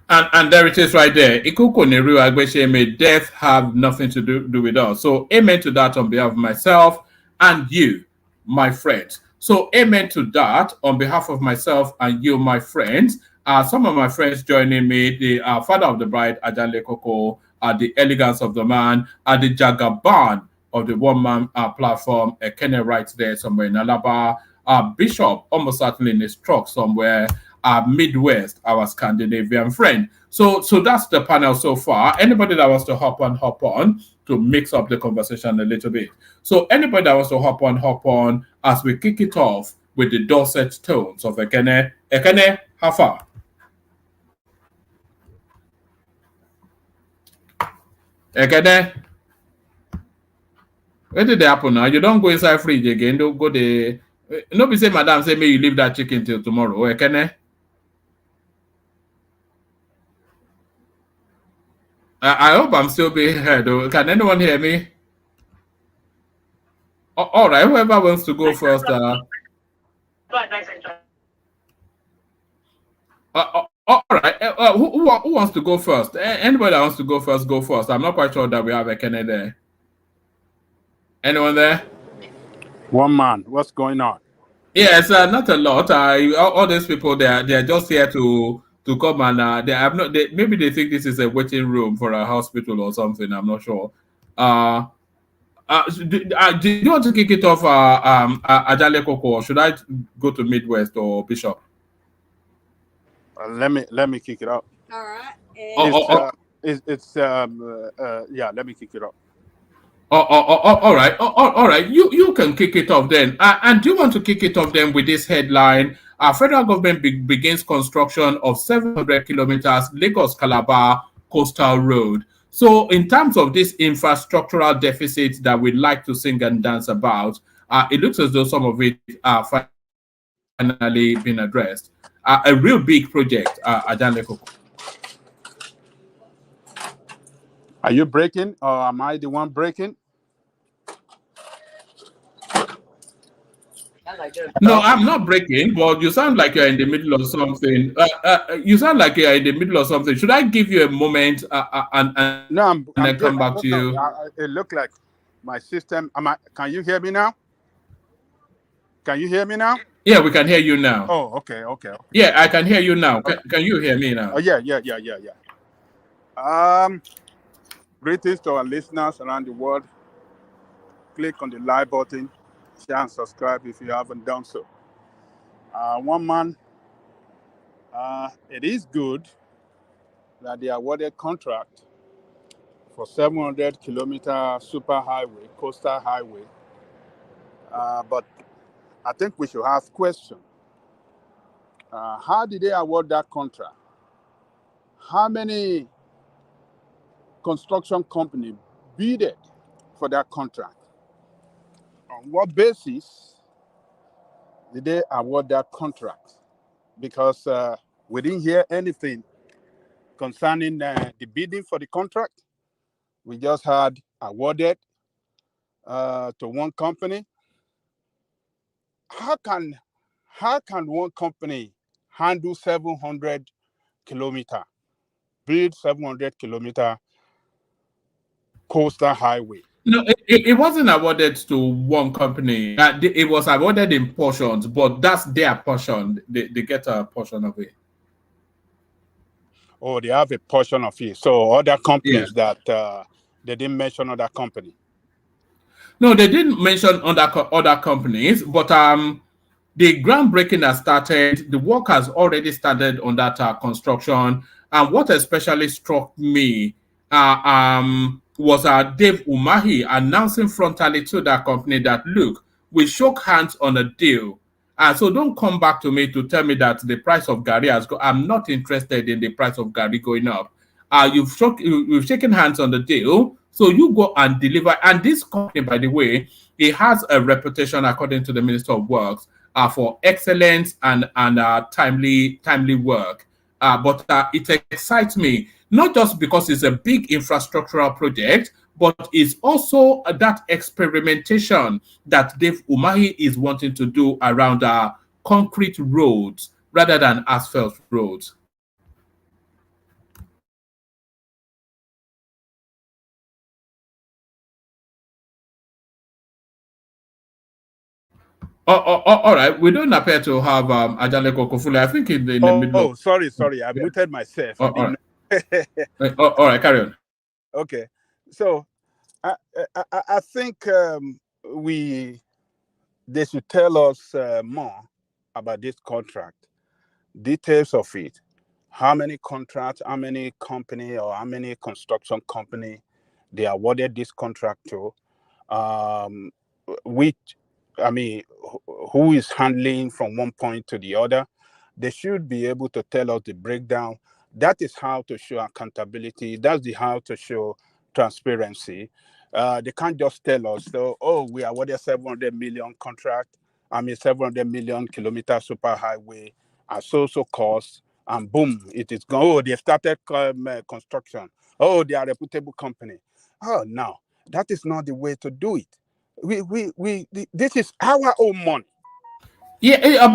Speaker 4: And there it is right there. Ikuko Neru Agbeshe, may death have nothing to do with us. So amen to that on behalf of myself and you, my friends. So amen to that on behalf of myself and you, my friends. Some of my friends joining me, the father of the bride, Ajale Koko, the elegance of the man, the Jagaban of the one-man platform, Kenya right there somewhere in Alaba, Bishop, almost certainly in his truck somewhere, Midwest, our Scandinavian friend. So that's the panel so far. Anybody that wants to hop on to mix up the conversation a little bit. So anybody that wants to hop on as we kick it off with the dulcet tones of Ekene. Ekene, how far? Ekene, what did happen now? You don't go inside fridge again. Don't go there. Nobody say, madam, say, may you leave that chicken till tomorrow. Ekene? I hope I'm still being heard. Can anyone hear me? All right, whoever wants to go first. All right, who wants to go first? Anybody that wants to go first. I'm not quite sure that we have a Kennedy there. Anyone there?
Speaker 7: One man. What's going on?
Speaker 4: Yes, not a lot. All these people, they're just here to come and they have not. Maybe they think this is a waiting room for a hospital or something. I'm not sure. Do you want to kick it off, Ajale Koko, or should I go to Midwest or Bishop?
Speaker 7: Let me kick it off.
Speaker 6: all right.
Speaker 7: Yeah. Let me kick it off.
Speaker 4: All right. You can kick it off then. And do you want to kick it off then with this headline? Our federal government begins construction of 700 kilometers Lagos-Calabar Coastal Road. So in terms of this infrastructural deficit that we'd like to sing and dance about, it looks as though some of it are finally been addressed. A real big project, Ajale Koko.
Speaker 7: Are you breaking or am I the one breaking?
Speaker 4: No, I'm not breaking, but you sound like you're in the middle of something. Should I give you a moment and
Speaker 7: No,
Speaker 4: then come back to you?
Speaker 7: It looked like my system. Can you hear me now? Can you hear me now?
Speaker 4: Yeah, we can hear you now.
Speaker 7: Oh, okay.
Speaker 4: Yeah, I can hear you now. Can you hear me now?
Speaker 7: Oh, yeah. Greetings to our listeners around the world. Click on the like button, share and subscribe if you haven't done so. One man, it is good that they awarded contract for 700 kilometer super highway, coastal highway. But I think we should ask question. How did they award that contract? How many construction company bidded for that contract? On what basis did they award that contract? Because we didn't hear anything concerning the bidding for the contract. We just had awarded to one company. How can one company handle 700 kilometer, build 700 kilometer coastal highway?
Speaker 4: No, it wasn't awarded to one company. It was awarded in portions, but that's their portion. They get a portion of it.
Speaker 7: Oh, they have a portion of it. So other
Speaker 4: Yeah.
Speaker 7: companies that they didn't mention other company.
Speaker 4: No, they didn't mention other companies, but the groundbreaking has started. The work has already started on that construction. And what especially struck me was Dave Umahi announcing frontally to that company that, look, we shook hands on a deal. So don't come back to me to tell me that the price of Gary has gone. I'm not interested in the price of Gary going up. You've shaken hands on the deal, so you go and deliver. And this company, by the way, it has a reputation, according to the Minister of Works, for excellence and timely work. But it excites me, not just because it's a big infrastructural project, but it's also that experimentation that Dave Umahi is wanting to do around concrete roads rather than asphalt roads. All right. We don't appear to have Ajaleko Kofule. I think in the middle.
Speaker 7: Oh, sorry. I muted myself. I didn't
Speaker 4: know. All right, carry on.
Speaker 7: Okay. So I think they should tell us more about this contract, details of it, how many contracts, how many company or how many construction company they awarded this contract to, who is handling from one point to the other. They should be able to tell us the breakdown. That is how to show accountability. That's how to show transparency. They can't just tell us, we awarded 700 million contract, 700 million kilometer superhighway at so cost, and boom, it is gone. Oh, they started construction. Oh, they are a reputable company. Oh, no, that is not the way to do it. This is our own money.
Speaker 4: Yeah.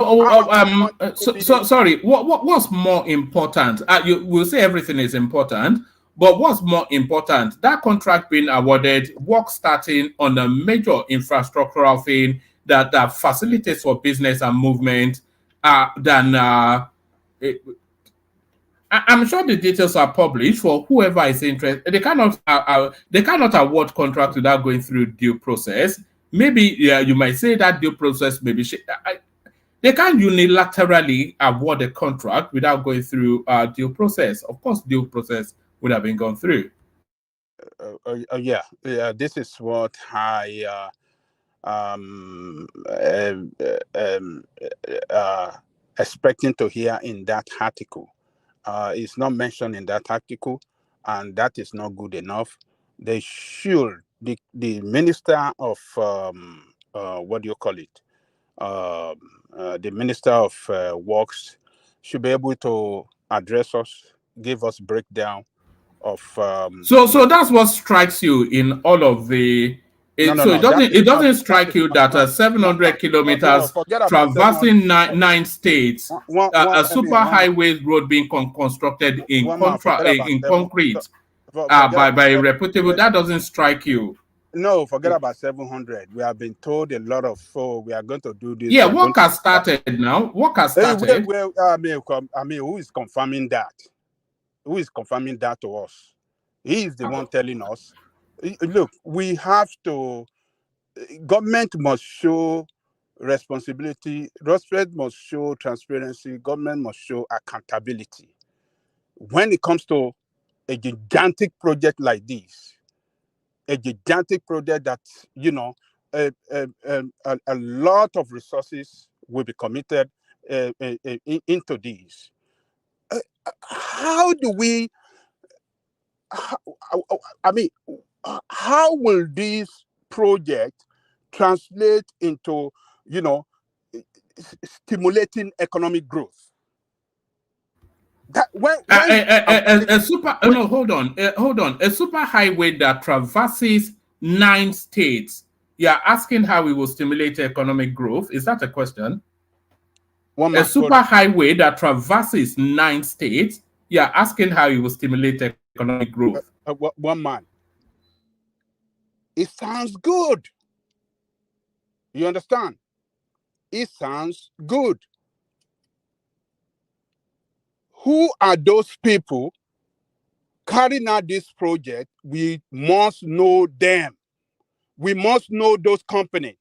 Speaker 4: Sorry. What's more important? You will say everything is important, but what's more important? That contract being awarded, work starting on a major infrastructural thing that facilitates for business and movement. I'm sure the details are published for whoever is interested. They cannot award contract without going through due process. Maybe you might say that due process maybe they can't unilaterally award a contract without going through due process. Of course, due process would have been gone through.
Speaker 7: Yeah. This is what I expecting to hear in that article. It's not mentioned in that article, and that is not good enough. They should, the Minister of what do you call it? The Minister of Works should be able to address us, give us breakdown of.
Speaker 4: So that's what strikes you in all of the. It doesn't strike you that 700 kilometers traversing 9 states, a superhighway road being constructed in concrete by a reputable. That doesn't strike you.
Speaker 7: No, forget about 700. We have been told a lot of, we are going to do this.
Speaker 4: Yeah, work has started now. Work has started.
Speaker 7: Who is confirming that? Who is confirming that to us? He is the one telling us. Look, we have to, government must show responsibility, government must show transparency, government must show accountability. When it comes to a gigantic project like this, a gigantic project that, a lot of resources will be committed into these. How do we, how will this project translate into, stimulating economic growth?
Speaker 4: Hold on. A super highway that traverses 9 states. You're asking how it will stimulate economic growth. Is that a question? A super highway that traverses 9 states. You're asking how it will stimulate economic growth.
Speaker 7: One man. It sounds good. You understand? It sounds good. Who are those people carrying out this project? We must know them. We must know those companies.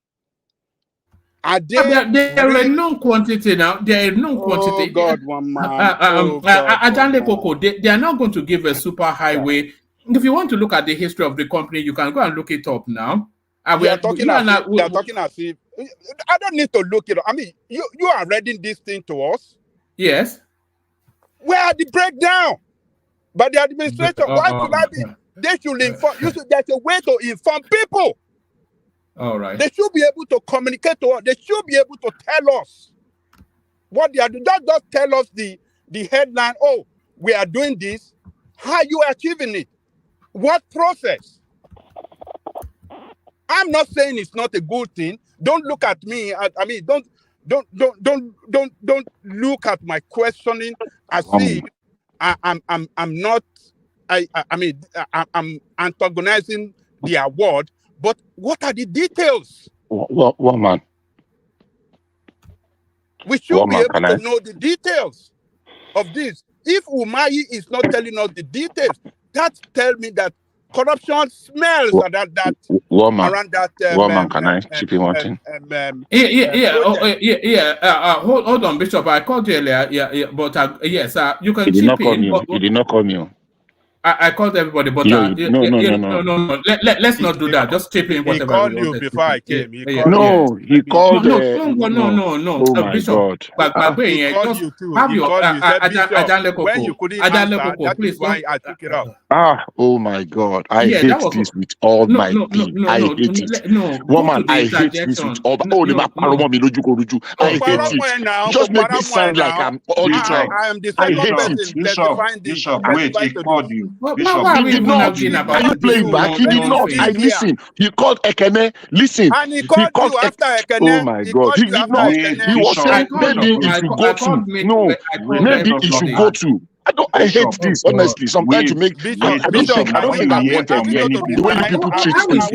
Speaker 7: Are they
Speaker 4: There are
Speaker 7: really?
Speaker 4: known quantity now. There are known quantity.
Speaker 7: Oh God, one man. Oh God,
Speaker 4: Ajande Koko, they are not going to give a super highway. If you want to look at the history of the company, you can go and look it up now.
Speaker 7: They are talking as if I don't need to look it up. I mean, you are reading this thing to us.
Speaker 4: Yes.
Speaker 7: Where are the breakdown? But the administration, why should I be? They should inform. There's a way to inform people.
Speaker 4: All right.
Speaker 7: They should be able to communicate to us. They should be able to tell us what they are doing. Just tell us the headline. Oh, we are doing this. How are you achieving it? What process? I'm not saying it's not a good thing. Don't look at me. I mean, don't look at my questioning as if I'm not. I'm antagonizing the award. But what are the details?
Speaker 8: One man.
Speaker 7: We should be able to know the details of this. If Umahi is not telling us the details, that tells me that corruption smells around that.
Speaker 8: One man, can I chip in one thing?
Speaker 4: Hold on, Bishop. I called you earlier. Yeah, but yes, you can
Speaker 8: chip
Speaker 4: in.
Speaker 8: You did not call me.
Speaker 4: I called everybody, but
Speaker 8: no.
Speaker 4: Let's not do that. Just chip in whatever.
Speaker 7: He called you before I came.
Speaker 8: He called.
Speaker 4: No.
Speaker 8: Oh my
Speaker 4: Bishop,
Speaker 8: God.
Speaker 7: He called you too. When you couldn't answer, that is why I took it up.
Speaker 8: Oh my God. I hate this with all my being. I hate it. Woman, I hate this with all my I hate it. Just make me sound like I'm all the time.
Speaker 7: I am the second person testifying this.
Speaker 5: Bishop, wait, he called you.
Speaker 8: He did not. Are you playing back? He did not. I listen. He called Ekene. Listen.
Speaker 7: And he called you after Ekene.
Speaker 8: Oh my God. He did not. He was saying maybe it should go to. No. Maybe it should go to. I hate this, honestly. Sometimes to make. I don't think I'm wanted. The way people treat things.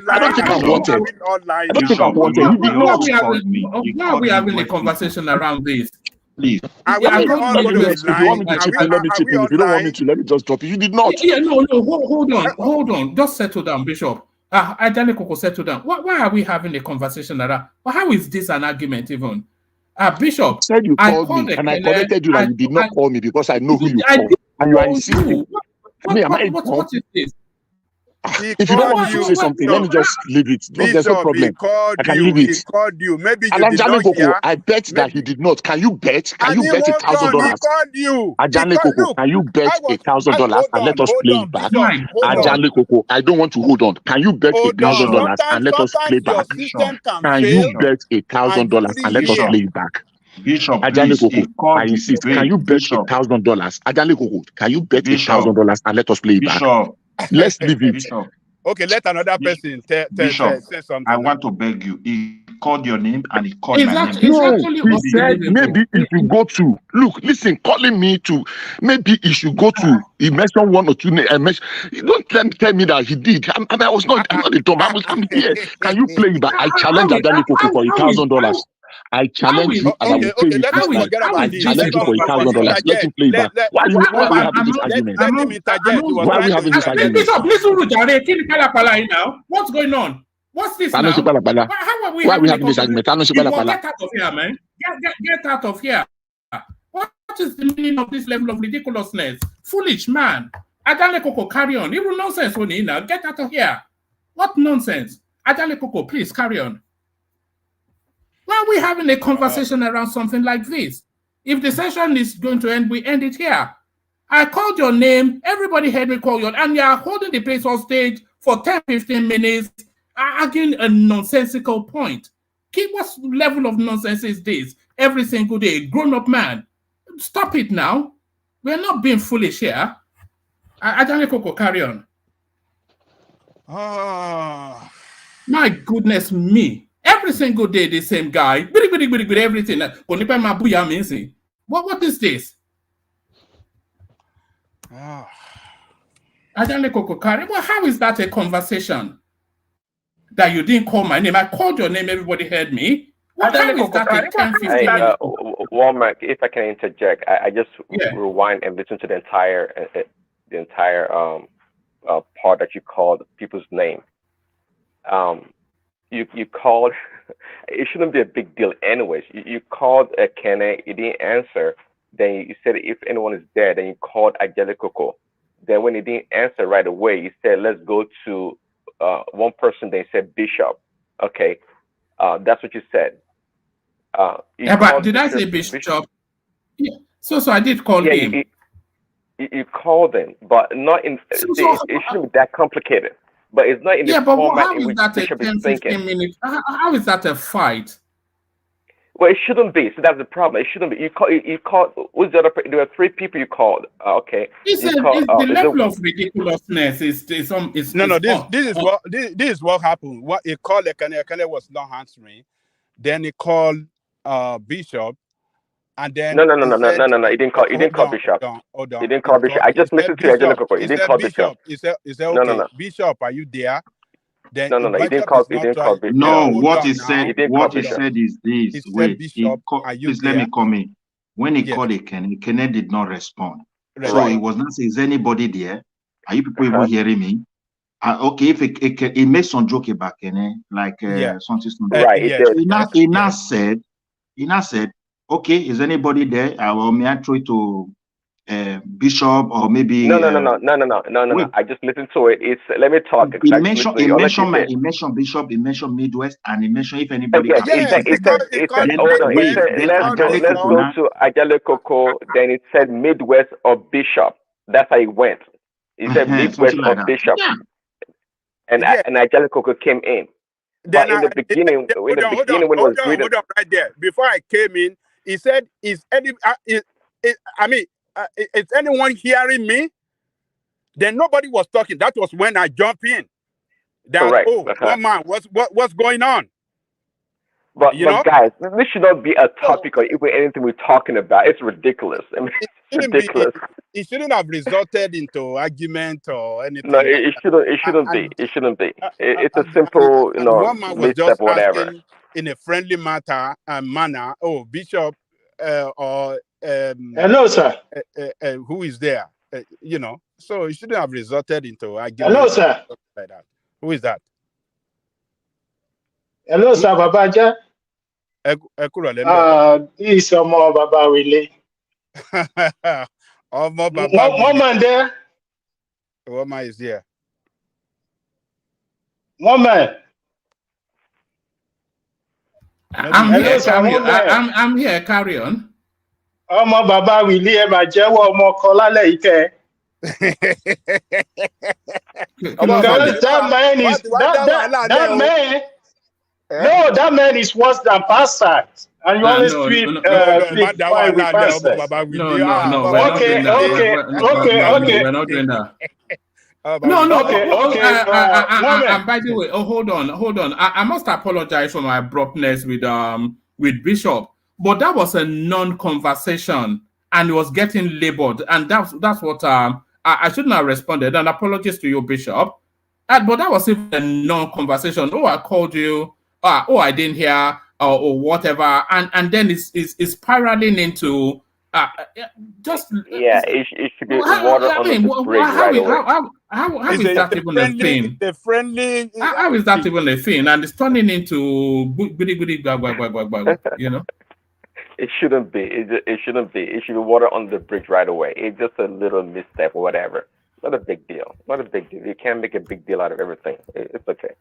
Speaker 8: I don't think I'm wanted. I don't think I'm wanted. He did not.
Speaker 4: Why are we having a conversation around this?
Speaker 5: Please.
Speaker 8: If you want me to chip in, let me chip in. If you don't want me to, let me just drop it. You did not.
Speaker 4: Hold on. Just settle down, Bishop. Ajane Koko, settle down. Why are we having a conversation around? Well, how is this an argument even? Bishop,
Speaker 8: you said you called me, and I corrected you that you did not call me because I know who you call, and you are insisting.
Speaker 4: What is this?
Speaker 8: If you don't want me to say something, let me just leave it. There's no problem. I can leave it.
Speaker 7: He called you. Maybe you
Speaker 8: and
Speaker 7: did not hear.
Speaker 8: I bet that he did not. Can you bet? Can you bet $1,000?
Speaker 7: He called you.
Speaker 8: Ajane Koko, can you bet $1,000 and let us play it back? Ajane Koko, I don't want to hold on. Can you bet $1,000 and let us play back? Can you bet $1,000 and let us play it back?
Speaker 5: Bishop,
Speaker 8: Ajane Koko, I insist. Can you bet $1,000? Ajane Koko, can you bet $1,000 and let us play it back? Let's leave it.
Speaker 5: Bishop.
Speaker 7: Okay, let another person say something.
Speaker 5: I want to beg you. He called your name and he called my name.
Speaker 8: He said maybe it should go to. Look, listen, calling me to. Maybe it should go to. He mentioned one or two names. You don't tell me that he did. I'm not a dumb. I'm here. Can you play it back? I challenge Ajane Koko for $1,000. I challenge you and I will pay you. I challenge you for $1,000. Let him play back. Why are we having this argument? Why are we having this argument?
Speaker 4: Bishop, what's going on? What's this now?
Speaker 8: Why are we having this argument?
Speaker 4: Get out of here, man. Get out of here. What is the meaning of this level of ridiculousness? Foolish man. Ajane Koko, carry on. Even nonsense, now. Get out of here. What nonsense? Ajane Koko, please carry on. Why are we having a conversation around something like this? If the session is going to end, we end it here. I called your name. Everybody heard me call your name. And you are holding the place on stage for 10, 15 minutes, arguing a nonsensical point. What level of nonsense is this? Every single day, grown-up man. Stop it now. We're not being foolish here. Ajane Koko, carry on. My goodness me. Every single day, the same guy. Everything. What is this? Ajane Koko, how is that a conversation? that you didn't call my name. I called your name, everybody heard me. How is that a 10, 15 minutes?
Speaker 9: Walmart, if I can interject, I just rewind and listen to the entire part that you called people's name. You called. It shouldn't be a big deal, anyways. You called Kene, you didn't answer. Then you said if anyone is there, then you called Ajalikoko. Then when he didn't answer right away, you said let's go to one person. Then you said Bishop. Okay, that's what you said.
Speaker 4: But did I say Bishop? Yeah. So I did call him.
Speaker 9: You called him, but not in. It shouldn't be that complicated. But it's not in the format in which Bishop is thinking.
Speaker 4: Minutes? How is that a fight?
Speaker 9: Well, it shouldn't be. So that's the problem. It shouldn't be. You called. Who's the other? There were 3 people you called. Okay.
Speaker 4: The level of ridiculousness is
Speaker 7: no. This is what happened. What he called Kene was not answering. Then he called Bishop. And then
Speaker 9: no. He didn't call. He didn't call Bishop.
Speaker 7: Hold on.
Speaker 9: He didn't call Bishop. I just listened to Ajalikoko. He didn't call Bishop.
Speaker 7: He said okay.
Speaker 9: No.
Speaker 7: Bishop, are you there? Then
Speaker 9: no. He didn't call. He didn't call Bishop.
Speaker 10: No, what he said. What he said is this.
Speaker 7: Bishop,
Speaker 10: please let me come in. When he called Kene did not respond.
Speaker 7: Right.
Speaker 10: So he was not saying, is anybody there? Are you people even hearing me? Okay, if he made some joke about Kene, like something.
Speaker 9: Right.
Speaker 10: He now said, okay, is anybody there? May I throw it to Bishop or maybe?
Speaker 9: No. I just listened to it. Let me talk.
Speaker 10: He mentioned Bishop. He mentioned Midwest, and he mentioned if anybody.
Speaker 9: Let's go to Ajalikoko. Then it said Midwest or Bishop. That's how it went. He said Midwest or Bishop, and Ajalikoko came in. But in the beginning, when it was written,
Speaker 7: hold on right there. Before I came in, he said, "Is anyone hearing me?" Then nobody was talking. That was when I jumped in. One man, what's going on?
Speaker 9: But guys, this should not be a topic or even anything we're talking about. It's ridiculous. I mean, it's ridiculous.
Speaker 7: It shouldn't have resulted into argument or anything.
Speaker 9: No, it shouldn't be. It shouldn't be. It's a simple,
Speaker 7: one man was just
Speaker 9: whatever.
Speaker 7: In a friendly manner. Oh, Bishop, or
Speaker 11: hello, sir.
Speaker 7: Who is there? So it shouldn't have resulted into argument.
Speaker 11: Hello, sir.
Speaker 7: Like that. Who is that?
Speaker 11: Hello, sir, Babaja. This is Omo Baba Wile.
Speaker 7: Omo Baba.
Speaker 11: One man there.
Speaker 7: One man is here.
Speaker 11: One man.
Speaker 4: I'm here. Carry on.
Speaker 11: Omo Baba Wile ma jewo omo kan lale ike. That man is worse than bastard. And you always tweet
Speaker 4: No, we're not doing that. And by the way, hold on. I must apologize for my abruptness with Bishop, but that was a non-conversation, and it was getting labeled, and that's what I shouldn't have responded. And apologies to you, Bishop, but that was even a non-conversation. Oh, I called you. I didn't hear, or whatever, and then it's spiraling into
Speaker 9: it should be water under the bridge right away.
Speaker 4: How is that even a thing? How is that even a thing? And it's turning into
Speaker 9: It shouldn't be. It shouldn't be. It should be water under the bridge right away. It's just a little misstep or whatever. Not a big deal. You can't make a big deal out of everything. It's okay.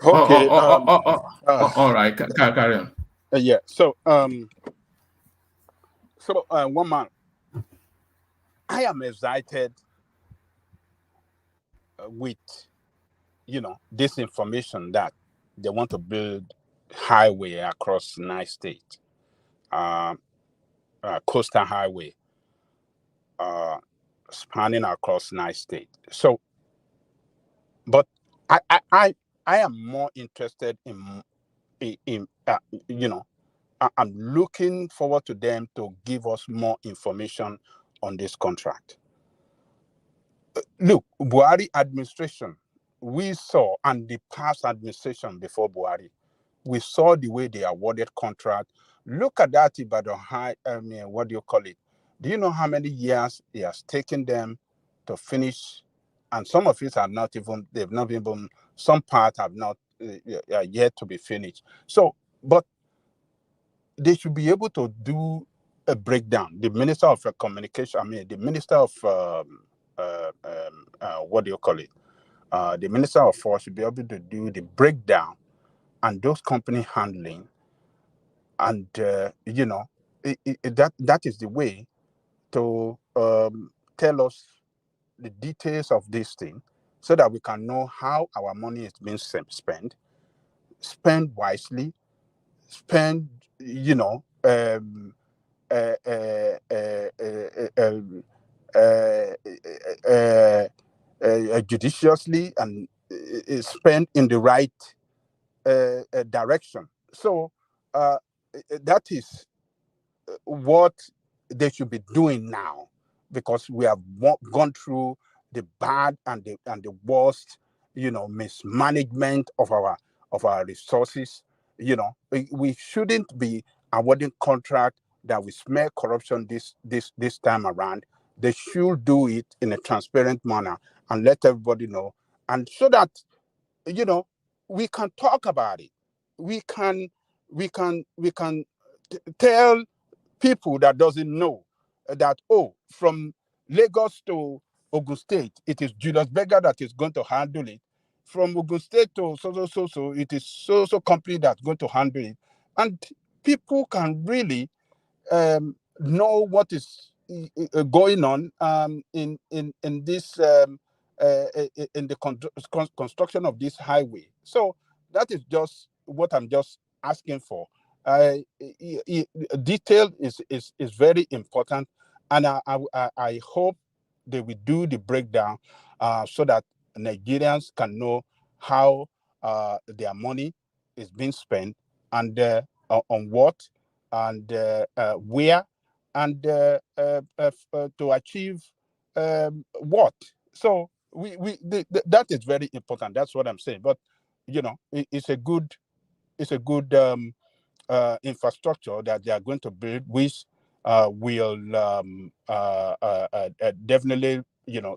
Speaker 7: Okay.
Speaker 4: All right. Carry on.
Speaker 7: So, one man, I am excited with, this information that they want to build highway across Nice State, coastal highway, spanning across Nice State. So, but I am more interested in I'm looking forward to them to give us more information on this contract. Look, Buhari administration we saw, and the past administration before Buhari, we saw the way they awarded contract. Look at that Ibadan High, what do you call it? Do you know how many years it has taken them to finish? And some of it are not even, they've not even, some parts have not yet to be finished. So, but they should be able to do a breakdown. The Minister of Communication, the Minister of, what do you call it? The Minister of Force should be able to do the breakdown and those company handling. And, that is the way to tell us the details of this thing so that we can know how our money is being spent wisely, judiciously, and spent in the right direction. So that is what they should be doing now, because we have gone through the bad and the worst, mismanagement of our resources. We shouldn't be awarding contract that we smell corruption this time around. They should do it in a transparent manner and let everybody know, and so that we can talk about it. We can tell people that doesn't know that, from Lagos to Ogun State, it is Julius Berger that is going to handle it. From Ogun State to so, it is so company that's going to handle it. And people can really know what is going on in this in the construction of this highway. So that is just what I'm just asking for. Detail is very important, and I hope they will do the breakdown so that Nigerians can know how their money is being spent, and on what, and where, and to achieve what. So that is very important. That's what I'm saying. But it's a good infrastructure that they are going to build, which will definitely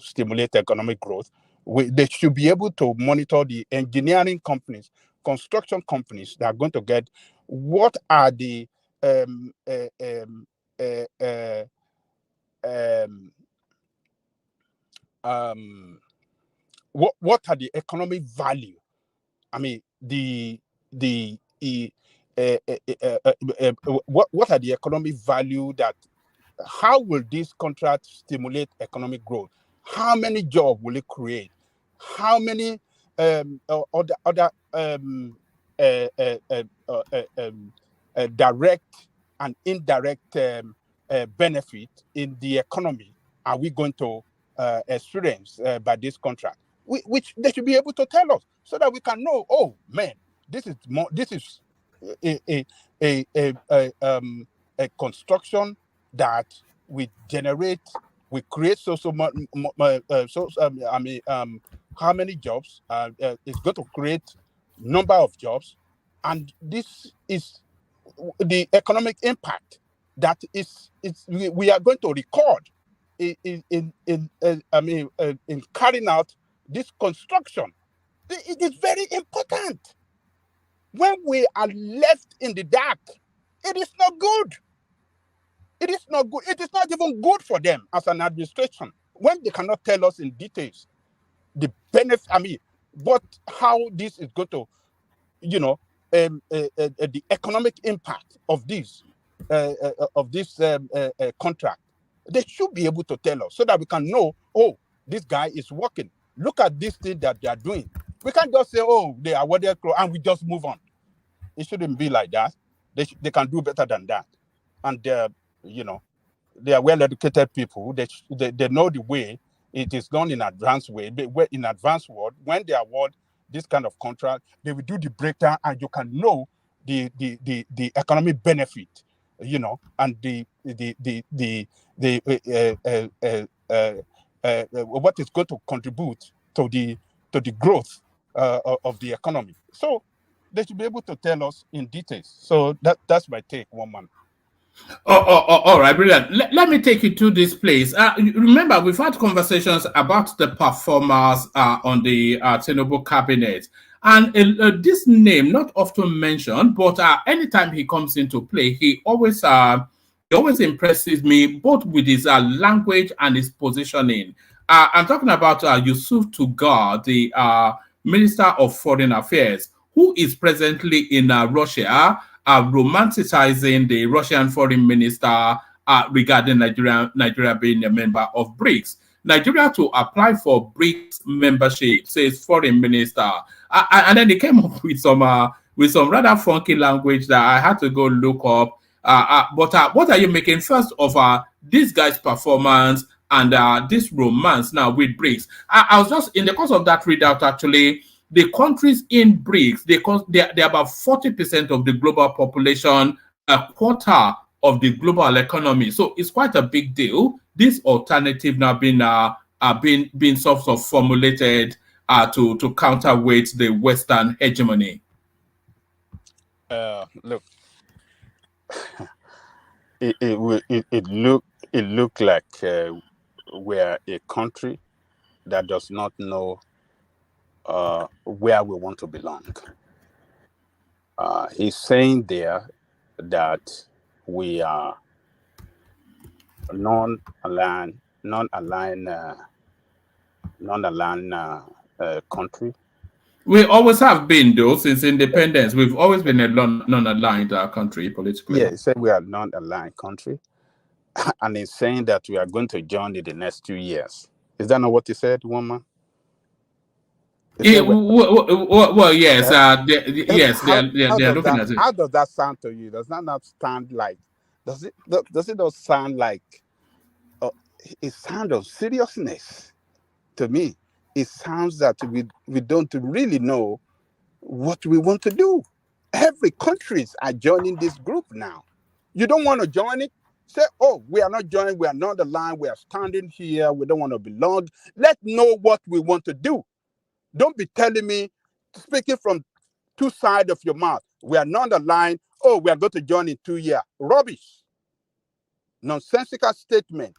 Speaker 7: stimulate economic growth. They should be able to monitor the engineering companies, construction companies that are going to get what are the what are the economic value. What are the economic value that, how will this contract stimulate economic growth? How many jobs will it create? How many other direct and indirect benefit in the economy are we going to experience by this contract? Which they should be able to tell us, so that we can know, oh man, this is a construction that we create how many jobs? It's going to create number of jobs, and this is the economic impact that we are going to record in carrying out this construction. It is very important. When we are left in the dark, it is not good. It is not good. It is not even good for them as an administration when they cannot tell us in details the benefit. How this is going to, the economic impact of this contract. They should be able to tell us so that we can know, oh, this guy is working. Look at this thing that they are doing. We can't just say, oh, they are awarded and we just move on. It shouldn't be like that. They can do better than that. And, they are well-educated people. They know the way it is done in advanced way. In advanced world, when they award this kind of contract, they will do the breakdown, and you can know the economic benefit, and what is going to contribute to the to the growth of the economy. So they should be able to tell us in details. So that's my take, woman.
Speaker 4: All right, brilliant. Let me take you to this place. Remember, we've had conversations about the performers on the Tinubu cabinet. And this name, not often mentioned, but anytime he comes into play, he always impresses me both with his language and his positioning. I'm talking about Yusuf Tugar, the Minister of Foreign Affairs, who is presently in Russia, romanticizing the Russian foreign minister regarding Nigeria being a member of BRICS. Nigeria to apply for BRICS membership, says foreign minister. And then they came up with some rather funky language that I had to go look up. But what are you making first of this guy's performance and this romance now with BRICS? I was just in the course of that readout, actually, the countries in BRICS, they're about 40% of the global population, a quarter of the global economy. So it's quite a big deal. This alternative now being sort of formulated to counterweight the Western hegemony.
Speaker 7: Look, it looked like we're a country that does not know where we want to belong. He's saying there that we are non-aligned country.
Speaker 4: We always have been, though, since independence. We've always been a non-aligned country politically.
Speaker 7: Yeah, he said we are a non-aligned country. And he's saying that we are going to join in the next 2 years. Is that not what he said, woman?
Speaker 4: Well, yes. They're looking at it.
Speaker 7: How does that sound to you? Does that not sound like... Does it not sound like... it sounds of seriousness to me. It sounds that we don't really know what we want to do. Every countries are joining this group now. You don't want to join it? Say, oh, we are not joining, we are not aligned, we are standing here, we don't want to belong. Let's know what we want to do. Don't be telling me, speaking from two sides of your mouth, we are not aligned, oh, we are going to join in 2 years. Rubbish. Nonsensical statement.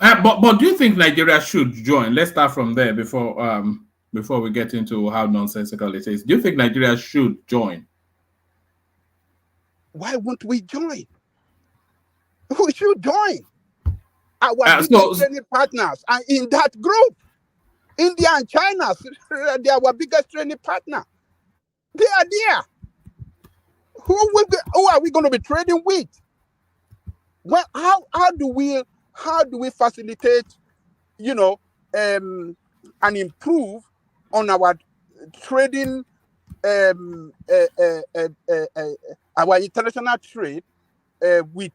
Speaker 4: But do you think Nigeria should join? Let's start from there before we get into how nonsensical it is. Do you think Nigeria should join?
Speaker 7: Why won't we join? We should join. Our biggest trading partners are in that group. India and China, they are our biggest trading partner. They are there. Who are we going to be trading with? Well, how do we facilitate, and improve on our trading, our international trade with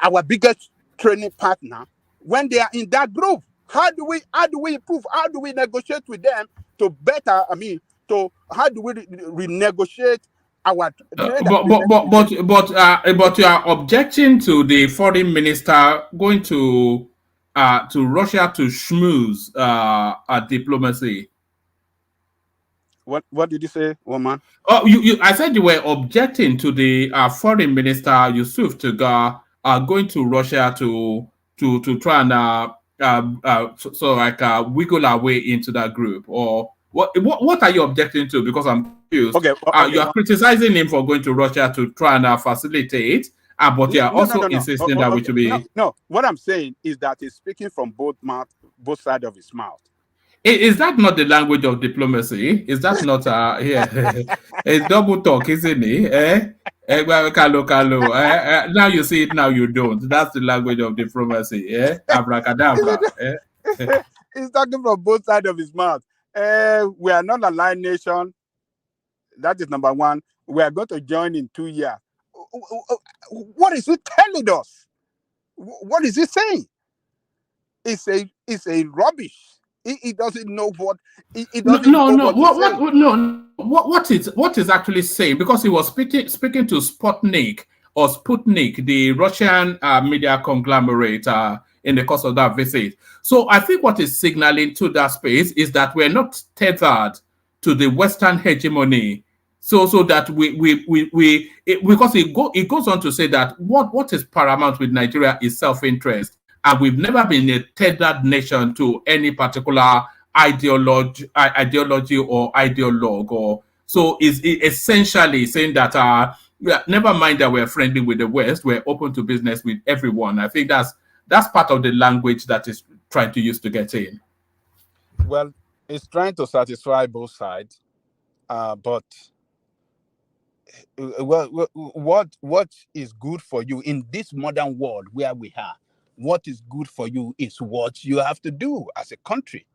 Speaker 7: our biggest trading partner when they are in that group? How do we improve? How do we negotiate with them to better? How do we renegotiate our trade?
Speaker 4: But you are objecting to the foreign minister going to Russia to schmooze diplomacy.
Speaker 7: What did you say, woman?
Speaker 4: Oh, I said you were objecting to the foreign minister Yusuf Tugar going to Russia to try and wiggle our way into that group, or what are you objecting to? Because I'm confused. Okay. You are criticizing him for going to Russia to try and facilitate, but you are also insisting that we should be.
Speaker 7: No, what I'm saying is that he's speaking from both sides of his mouth.
Speaker 4: Is that not the language of diplomacy? Is that not it's double talk, isn't it? Now you see it, now you don't. That's the language of diplomacy. Abracadabra.
Speaker 7: He's talking from both sides of his mouth. We are not a aligned nation. That is number one. We are going to join in 2 years. What is he telling us? What is he saying? It's a rubbish. He doesn't know what. He doesn't know
Speaker 4: what is actually saying, because he was speaking to Sputnik, the Russian media conglomerate, in the course of that visit. So I think what is signaling to that space is that we're not tethered to the Western hegemony. So that because it goes on to say that what is paramount with Nigeria is self-interest, and we've never been a tethered nation to any particular ideology or ideologue. Or so is essentially saying that never mind that we're friendly with the West, we're open to business with everyone. I think that's part of the language that is trying to use to get in.
Speaker 7: Well, it's trying to satisfy both sides, but what is good for you in this modern world where we are? What is good for you is what you have to do as a country.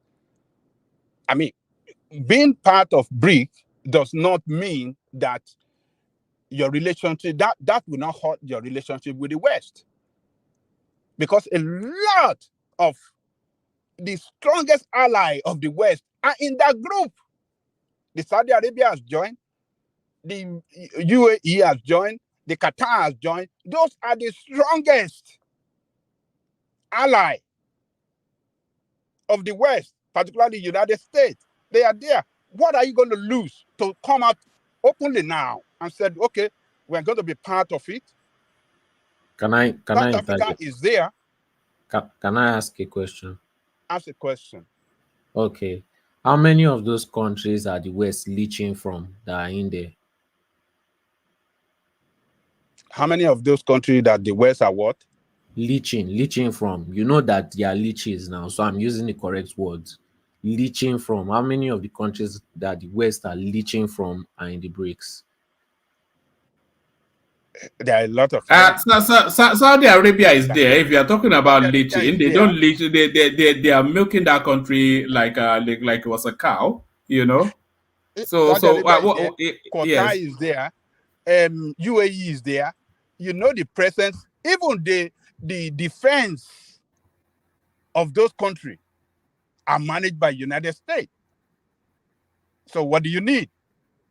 Speaker 7: I mean, being part of BRICS does not mean that your relationship that will not hurt your relationship with the West, because a lot of the strongest ally of the West are in that group. The Saudi Arabia has joined, the UAE has joined, the Qatar has joined. Those are the strongest ally of the West, particularly the United States. They are there. What are you going to lose to come out openly now and said, okay, we're going to be part of it? South Africa is there.
Speaker 12: Can I ask a question?
Speaker 7: Ask a question.
Speaker 12: Okay. How many of those countries are the West leeching from that are in there?
Speaker 7: How many of those countries that the West are what?
Speaker 12: Leeching from. You know that they are leeches now, so I'm using the correct words. Leeching from. How many of the countries that the West are leeching from are in the BRICS?
Speaker 7: There are a lot of
Speaker 4: Saudi Arabia is there. If you are talking about leeching, they don't leech. They are milking that country like it was a cow, you know.
Speaker 7: Qatar
Speaker 4: yes.
Speaker 7: is there, UAE is there. You know the presence, even the defense of those countries are managed by United States. So what do you need?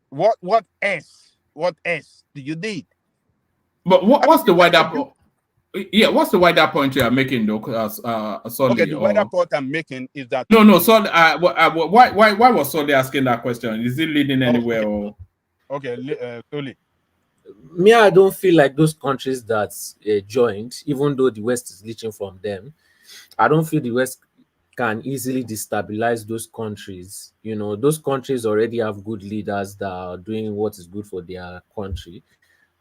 Speaker 7: What else? What else do you need?
Speaker 4: But what's the wider point you are making, though?
Speaker 7: Okay, the wider point I'm making is that
Speaker 4: no. So why was Solly asking that question? Is it leading anywhere?
Speaker 7: Solly.
Speaker 12: Me, I don't feel like those countries that joined, even though the West is leeching from them, I don't feel the West can easily destabilize those countries. You know, those countries already have good leaders that are doing what is good for their country,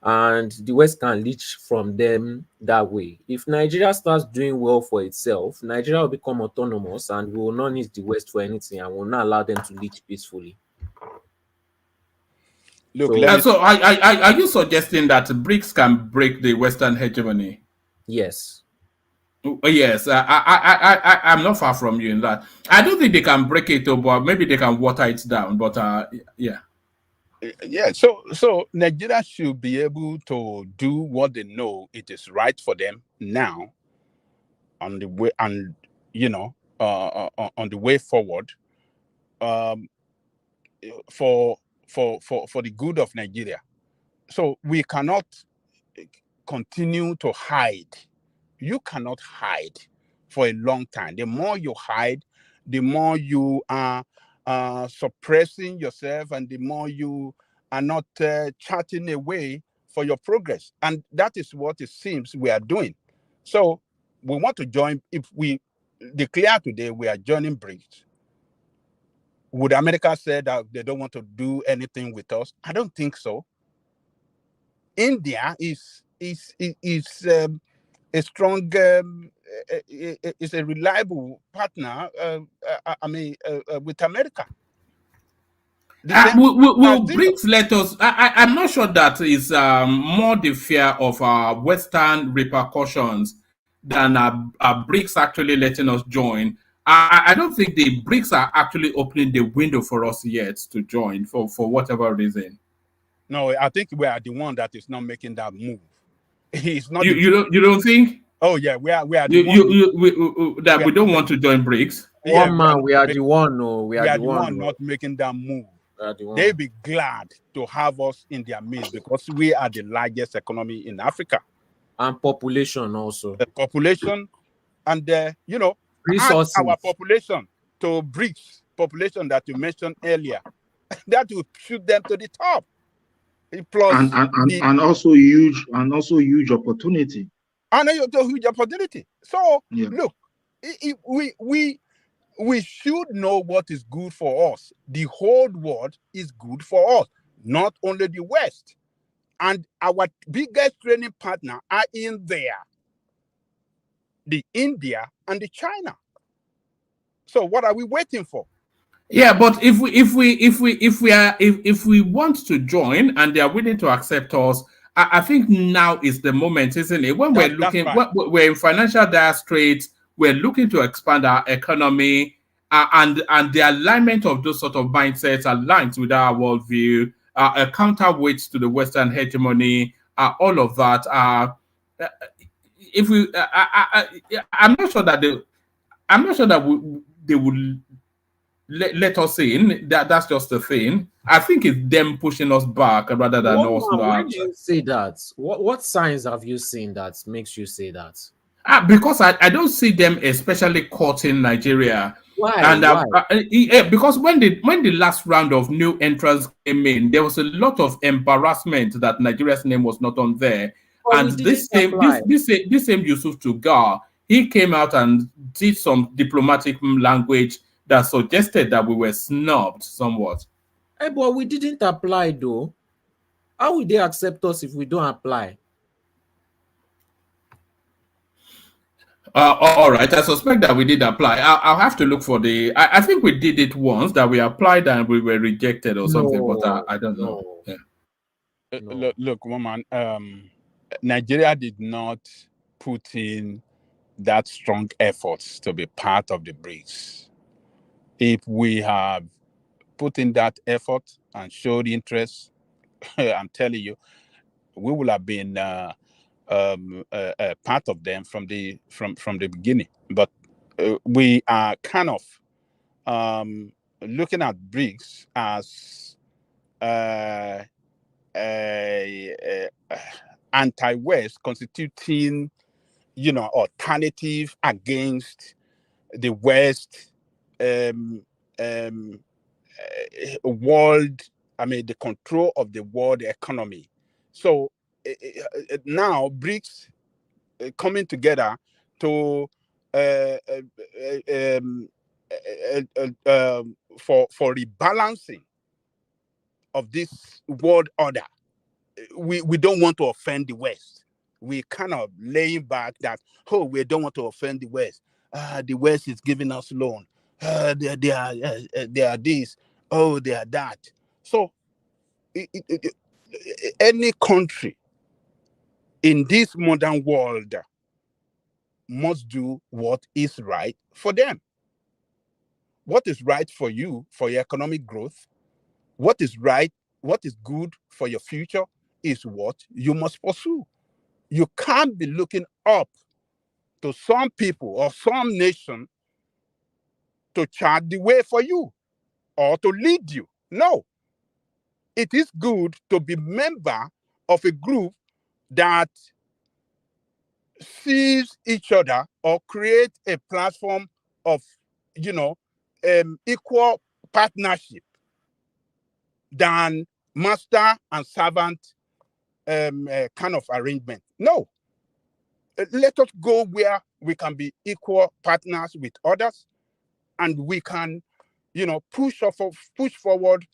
Speaker 12: and the West can leech from them that way. If Nigeria starts doing well for itself, Nigeria will become autonomous and we will not need the West for anything and will not allow them to leech peacefully.
Speaker 4: Look, so are you suggesting that BRICS can break the Western hegemony?
Speaker 12: Yes.
Speaker 4: Yes, I'm not far from you in that. I don't think they can break it, but maybe they can water it down. But yeah.
Speaker 7: Yeah, so Nigeria should be able to do what they know it is right for them now, on the way, and on the way forward, for the good of Nigeria. So we cannot continue to hide. You cannot hide for a long time. The more you hide, the more you are suppressing yourself, and the more you are not charting a way for your progress. And that is what it seems we are doing. So we want to join. If we declare today we are joining BRICS, would America say that they don't want to do anything with us? I don't think so. India is a strong, is a reliable partner. With America.
Speaker 4: Will BRICS let us? I'm not sure that is more the fear of Western repercussions than BRICS actually letting us join. I don't think the BRICS are actually opening the window for us yet to join for whatever reason.
Speaker 7: No, I think we are the one that is not making that move. He's not.
Speaker 4: You don't think?
Speaker 7: Oh yeah, we are.
Speaker 4: We don't want to join BRICS.
Speaker 12: We are the one. No, we are the one
Speaker 7: not making that move. They'll be glad to have us in their midst because we are the largest economy in Africa.
Speaker 12: And population also.
Speaker 7: The population, and add
Speaker 12: resources.
Speaker 7: our population to BRICS population that you mentioned earlier. That will shoot them to the top. Plus
Speaker 10: and also huge opportunity.
Speaker 7: And a huge opportunity. So
Speaker 10: Yeah.
Speaker 7: look, we should know what is good for us. The whole world is good for us, not only the West. And our biggest trading partner are in there, the India and the China. So what are we waiting for?
Speaker 4: Yeah, but if we want to join and they are willing to accept us, I think now is the moment, isn't it? When we're in financial dire straits, we're looking to expand our economy, and the alignment of those sort of mindsets aligns with our worldview, a counterweight to the Western hegemony, all of that. I'm not sure that they would let us in. That's just the thing. I think it's them pushing us back rather than us.
Speaker 12: Why do you say that? What signs have you seen that makes you say that?
Speaker 4: Because I don't see them especially caught in Nigeria.
Speaker 12: Why?
Speaker 4: And
Speaker 12: Why?
Speaker 4: because when the last round of new entrants came in, there was a lot of embarrassment that Nigeria's name was not on there. And this same Yusuf Tugar, he came out and did some diplomatic language that suggested that we were snubbed somewhat.
Speaker 12: Hey, but we didn't apply though. How would they accept us if we don't apply?
Speaker 4: All right, I suspect that we did apply. I'll have to look for the. I think we did it once that we applied and we were rejected or something, but I don't know. Yeah.
Speaker 7: Look, woman. Nigeria did not put in that strong efforts to be part of the BRICS. If we have put in that effort and showed interest, I'm telling you, we will have been part of them from the beginning. But we are kind of looking at BRICS as anti-West, constituting, alternative against the West world. I mean, the control of the world economy. So now BRICS coming together to for rebalancing of this world order. We don't want to offend the West. We kind of laying back that, we don't want to offend the West. The West is giving us loan. They are this. They are that. So any country in this modern world must do what is right for them. What is right for you, for your economic growth, what is right, what is good for your future is what you must pursue. You can't be looking up to some people or some nation to chart the way for you or to lead you. No. It is good to be member of a group that sees each other or create a platform of, equal partnership than master and servant kind of arrangement. No. Let us go where we can be equal partners with others, and we can, push forward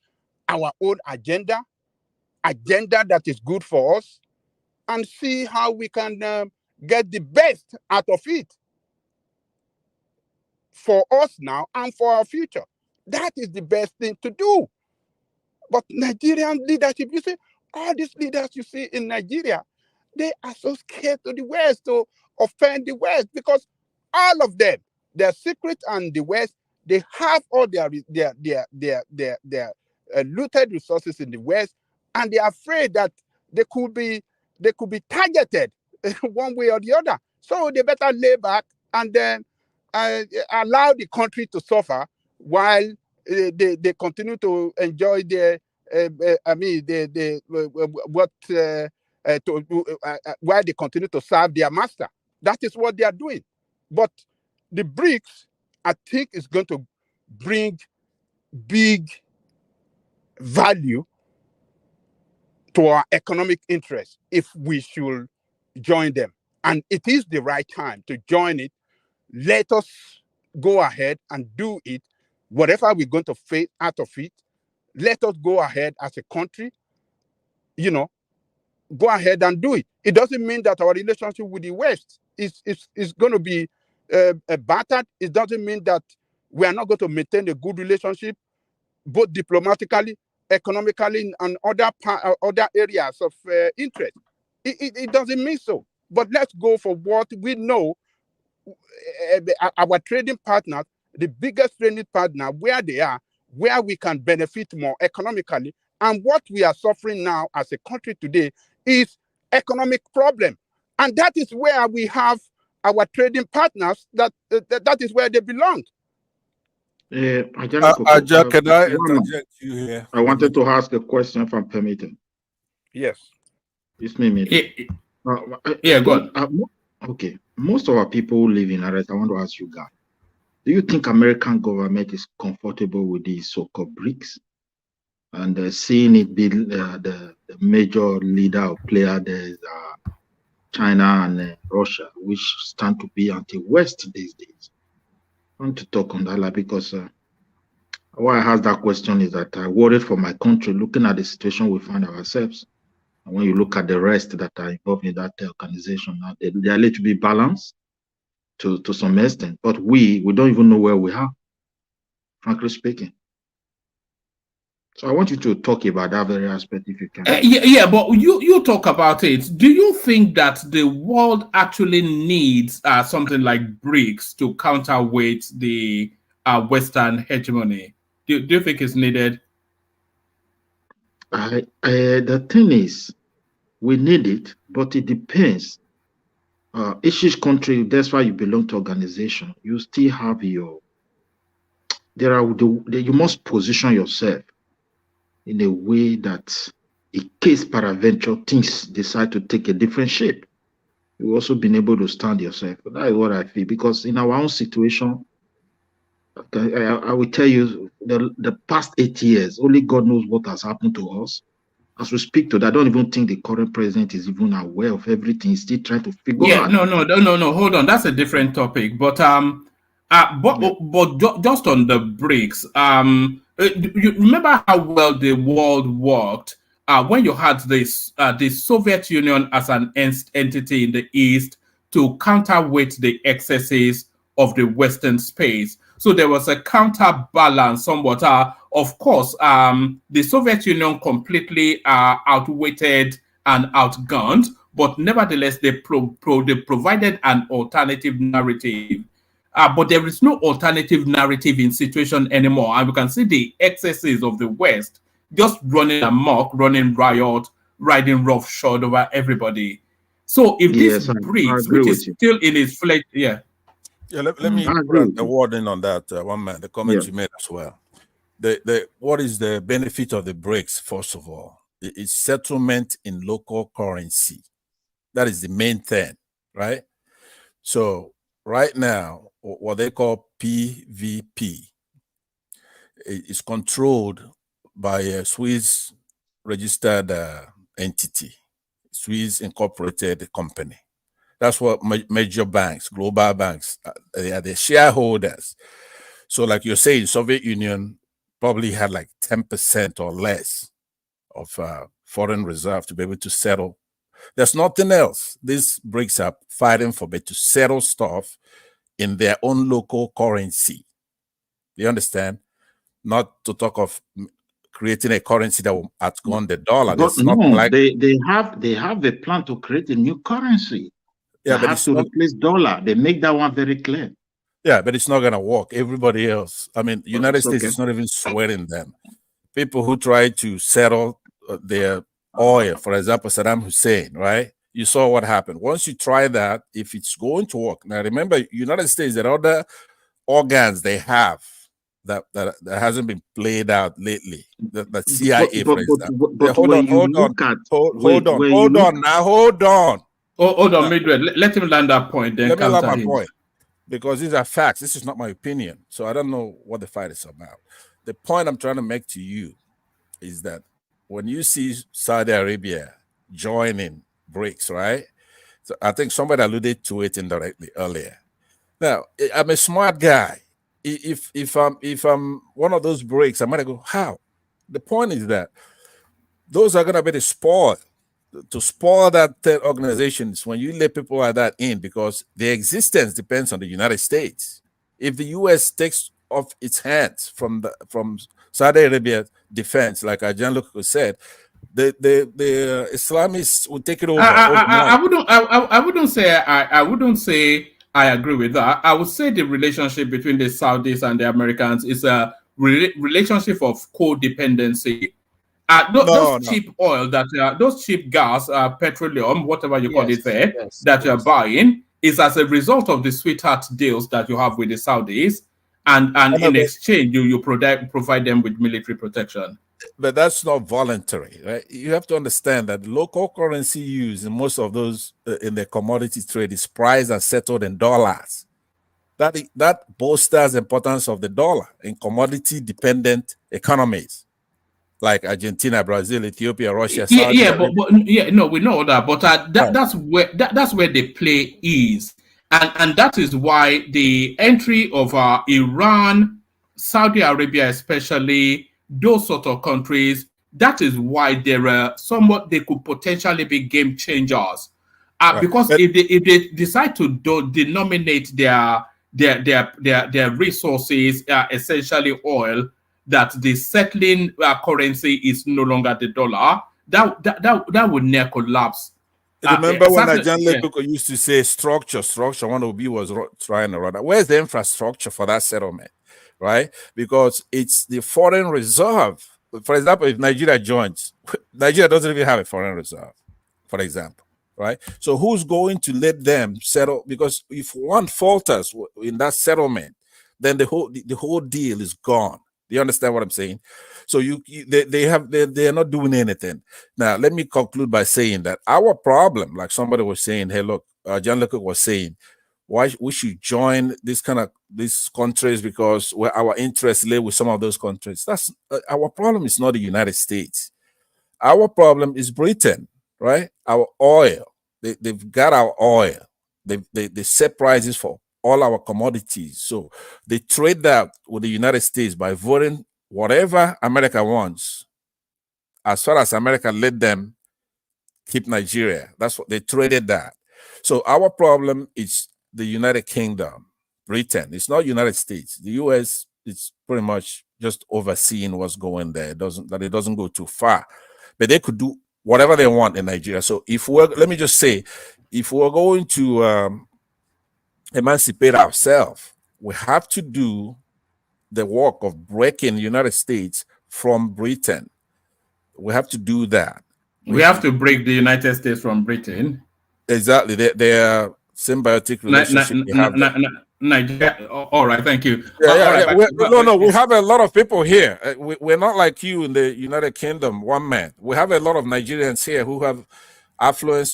Speaker 7: our own agenda that is good for us, and see how we can get the best out of it for us now and for our future. That is the best thing to do. But Nigerian leadership, you see, all these leaders you see in Nigeria, they are so scared to the West, to offend the West, because all of them, their secret and the West, they have all their looted resources in the West, and they are afraid that they could be targeted one way or the other. So they better lay back and then allow the country to suffer while they continue to enjoy their while they continue to serve their master. That is what they are doing. But the BRICS, I think, is going to bring big value to our economic interests if we should join them. And it is the right time to join it. Let us go ahead and do it. Whatever we're going to face out of it, let us go ahead as a country, go ahead and do it. It doesn't mean that our relationship with the West is going to be battered. It doesn't mean that we are not going to maintain a good relationship, both diplomatically, economically, and other areas of interest. It doesn't mean so. But let's go for what we know. Our trading partners, the biggest trading partner, where they are, where we can benefit more economically. And what we are suffering now as a country today is economic problem. And that is where we have our trading partners, that is where they belong.
Speaker 13: Aja, can I interject you here?
Speaker 10: I wanted to ask a question if I'm permitted.
Speaker 7: Yes.
Speaker 10: It's me.
Speaker 4: Yeah, go on.
Speaker 10: Okay. Most of our people who live in Arrest, I want to ask you guys, do you think American government is comfortable with the so-called BRICS? And seeing it be the major leader or player, there's China and Russia, which stand to be anti-West these days. I want to talk on that because why I asked that question is that I worried for my country, looking at the situation we find ourselves. And when you look at the rest that are involved in that organization, now they are a little bit balanced to some extent, but we don't even know where we are, frankly speaking. So I want you to talk about that very aspect if you can.
Speaker 4: Yeah, but you talk about it. Do you think that the world actually needs something like BRICS to counterweight the Western hegemony? Do you think it's needed?
Speaker 10: The thing is, we need it, but it depends. Each country, that's why you belong to organization. You still have you must position yourself in a way that, in case peradventure things decide to take a different shape, you've also been able to stand yourself. That is what I feel, because in our own situation, I will tell you, the past 8 years, only God knows what has happened to us. As we speak to that, I don't even think the current president is even aware of everything. He's still trying to figure out.
Speaker 4: No. Hold on, that's a different topic. But but just on the BRICS, you remember how well the world worked when you had this the Soviet Union as an entity in the East to counterweight the excesses of the Western space. So there was a counterbalance somewhat. Of course, the Soviet Union completely outweighted and outgunned, but nevertheless, they provided an alternative narrative. But there is no alternative narrative in situation anymore. And we can see the excesses of the West just running amok, running riot, riding roughshod over everybody. So if this BRICS, which is still in its flesh,
Speaker 13: Yeah, let me put a word in on that, one man, the comment you made as well. What is the benefit of the BRICS, first of all? It's settlement in local currency. That is the main thing, right? So right now, what they call PVP is controlled by a Swiss registered entity, Swiss incorporated company. That's what major banks, global banks, they are the shareholders. So like you're saying, Soviet Union probably had like 10% or less of foreign reserve to be able to settle. There's nothing else. These BRICS are fighting for to settle stuff in their own local currency. You understand? Not to talk of creating a currency that will outgun the dollar.
Speaker 10: But no, they have a plan to create a new currency.
Speaker 13: Yeah, but
Speaker 10: have to replace dollar. They make that one very clear.
Speaker 13: Yeah, but it's not going to work. Everybody else, I mean, United States is not even sweating them. People who try to settle their oil, for example, Saddam Hussein, right? You saw what happened. Once you try that, if it's going to work. Now, remember, United States, there are other organs they have that hasn't been played out lately. The CIA, for example. Hold on.
Speaker 4: Midway. Let him land that point. Then
Speaker 13: let me land my point. because these are facts. This is not my opinion. So I don't know what the fight is about. The point I'm trying to make to you is that when you see Saudi Arabia joining BRICS, right? So I think somebody alluded to it indirectly earlier. Now, I'm a smart guy. If I'm one of those BRICS, I'm gonna go, how? The point is that those are gonna be the spoil. To spoil that third organizations when you let people like that in, because their existence depends on the United States. If the US takes off its hands from Saudi Arabia defense, like Gianluca said, the Islamists will take it over.
Speaker 4: I wouldn't say I agree with that. I would say the relationship between the Saudis and the Americans is a relationship of codependency. Those cheap oil those cheap gas, petroleum, whatever you call it there, that you're buying is as a result of the sweetheart deals that you have with the Saudis, and in exchange you provide them with military protection.
Speaker 13: But that's not voluntary, right? You have to understand that local currency used in most of those in the commodity trade is priced and settled in dollars. That bolsters the importance of the dollar in commodity-dependent economies like Argentina, Brazil, Ethiopia, Russia, Saudi Arabia.
Speaker 4: No, we know that, but that's where the play is, and that is why the entry of Iran, Saudi Arabia, especially those sort of countries, that is why they could potentially be game changers, because if they decide to denominate their resources, essentially oil, that the settling currency is no longer the dollar, that would near collapse.
Speaker 13: Remember when Gianluca used to say structure, one of you was trying to run that. Where's the infrastructure for that settlement, right? Because it's the foreign reserve. For example, if Nigeria joins, Nigeria doesn't even have a foreign reserve, for example, right? So who's going to let them settle? Because if one falters in that settlement, then the whole deal is gone. Do you understand what I'm saying? So they are not doing anything. Now, let me conclude by saying that our problem, like somebody was saying, hey, look, Gianluca was saying, why we should join these countries because our interests lay with some of those countries. That's our problem is not the United States. Our problem is Britain, right? Our oil. They've got our oil. They set prices for all our commodities. So they trade that with the United States by voting whatever America wants, as far as America let them keep Nigeria. That's what they traded that. So our problem is the United Kingdom, Britain. It's not United States. The US is pretty much just overseeing what's going there. It doesn't go too far. But they could do whatever they want in Nigeria. So if let me just say, if we're going to emancipate ourselves, we have to do the work of breaking the United States from Britain. We have to do that.
Speaker 4: We have to break the United States from Britain.
Speaker 13: Exactly. Their symbiotic relationship.
Speaker 4: Nigeria. All right, thank you.
Speaker 13: We have a lot of people here. We're not like you in the United Kingdom, one man. We have a lot of Nigerians here who have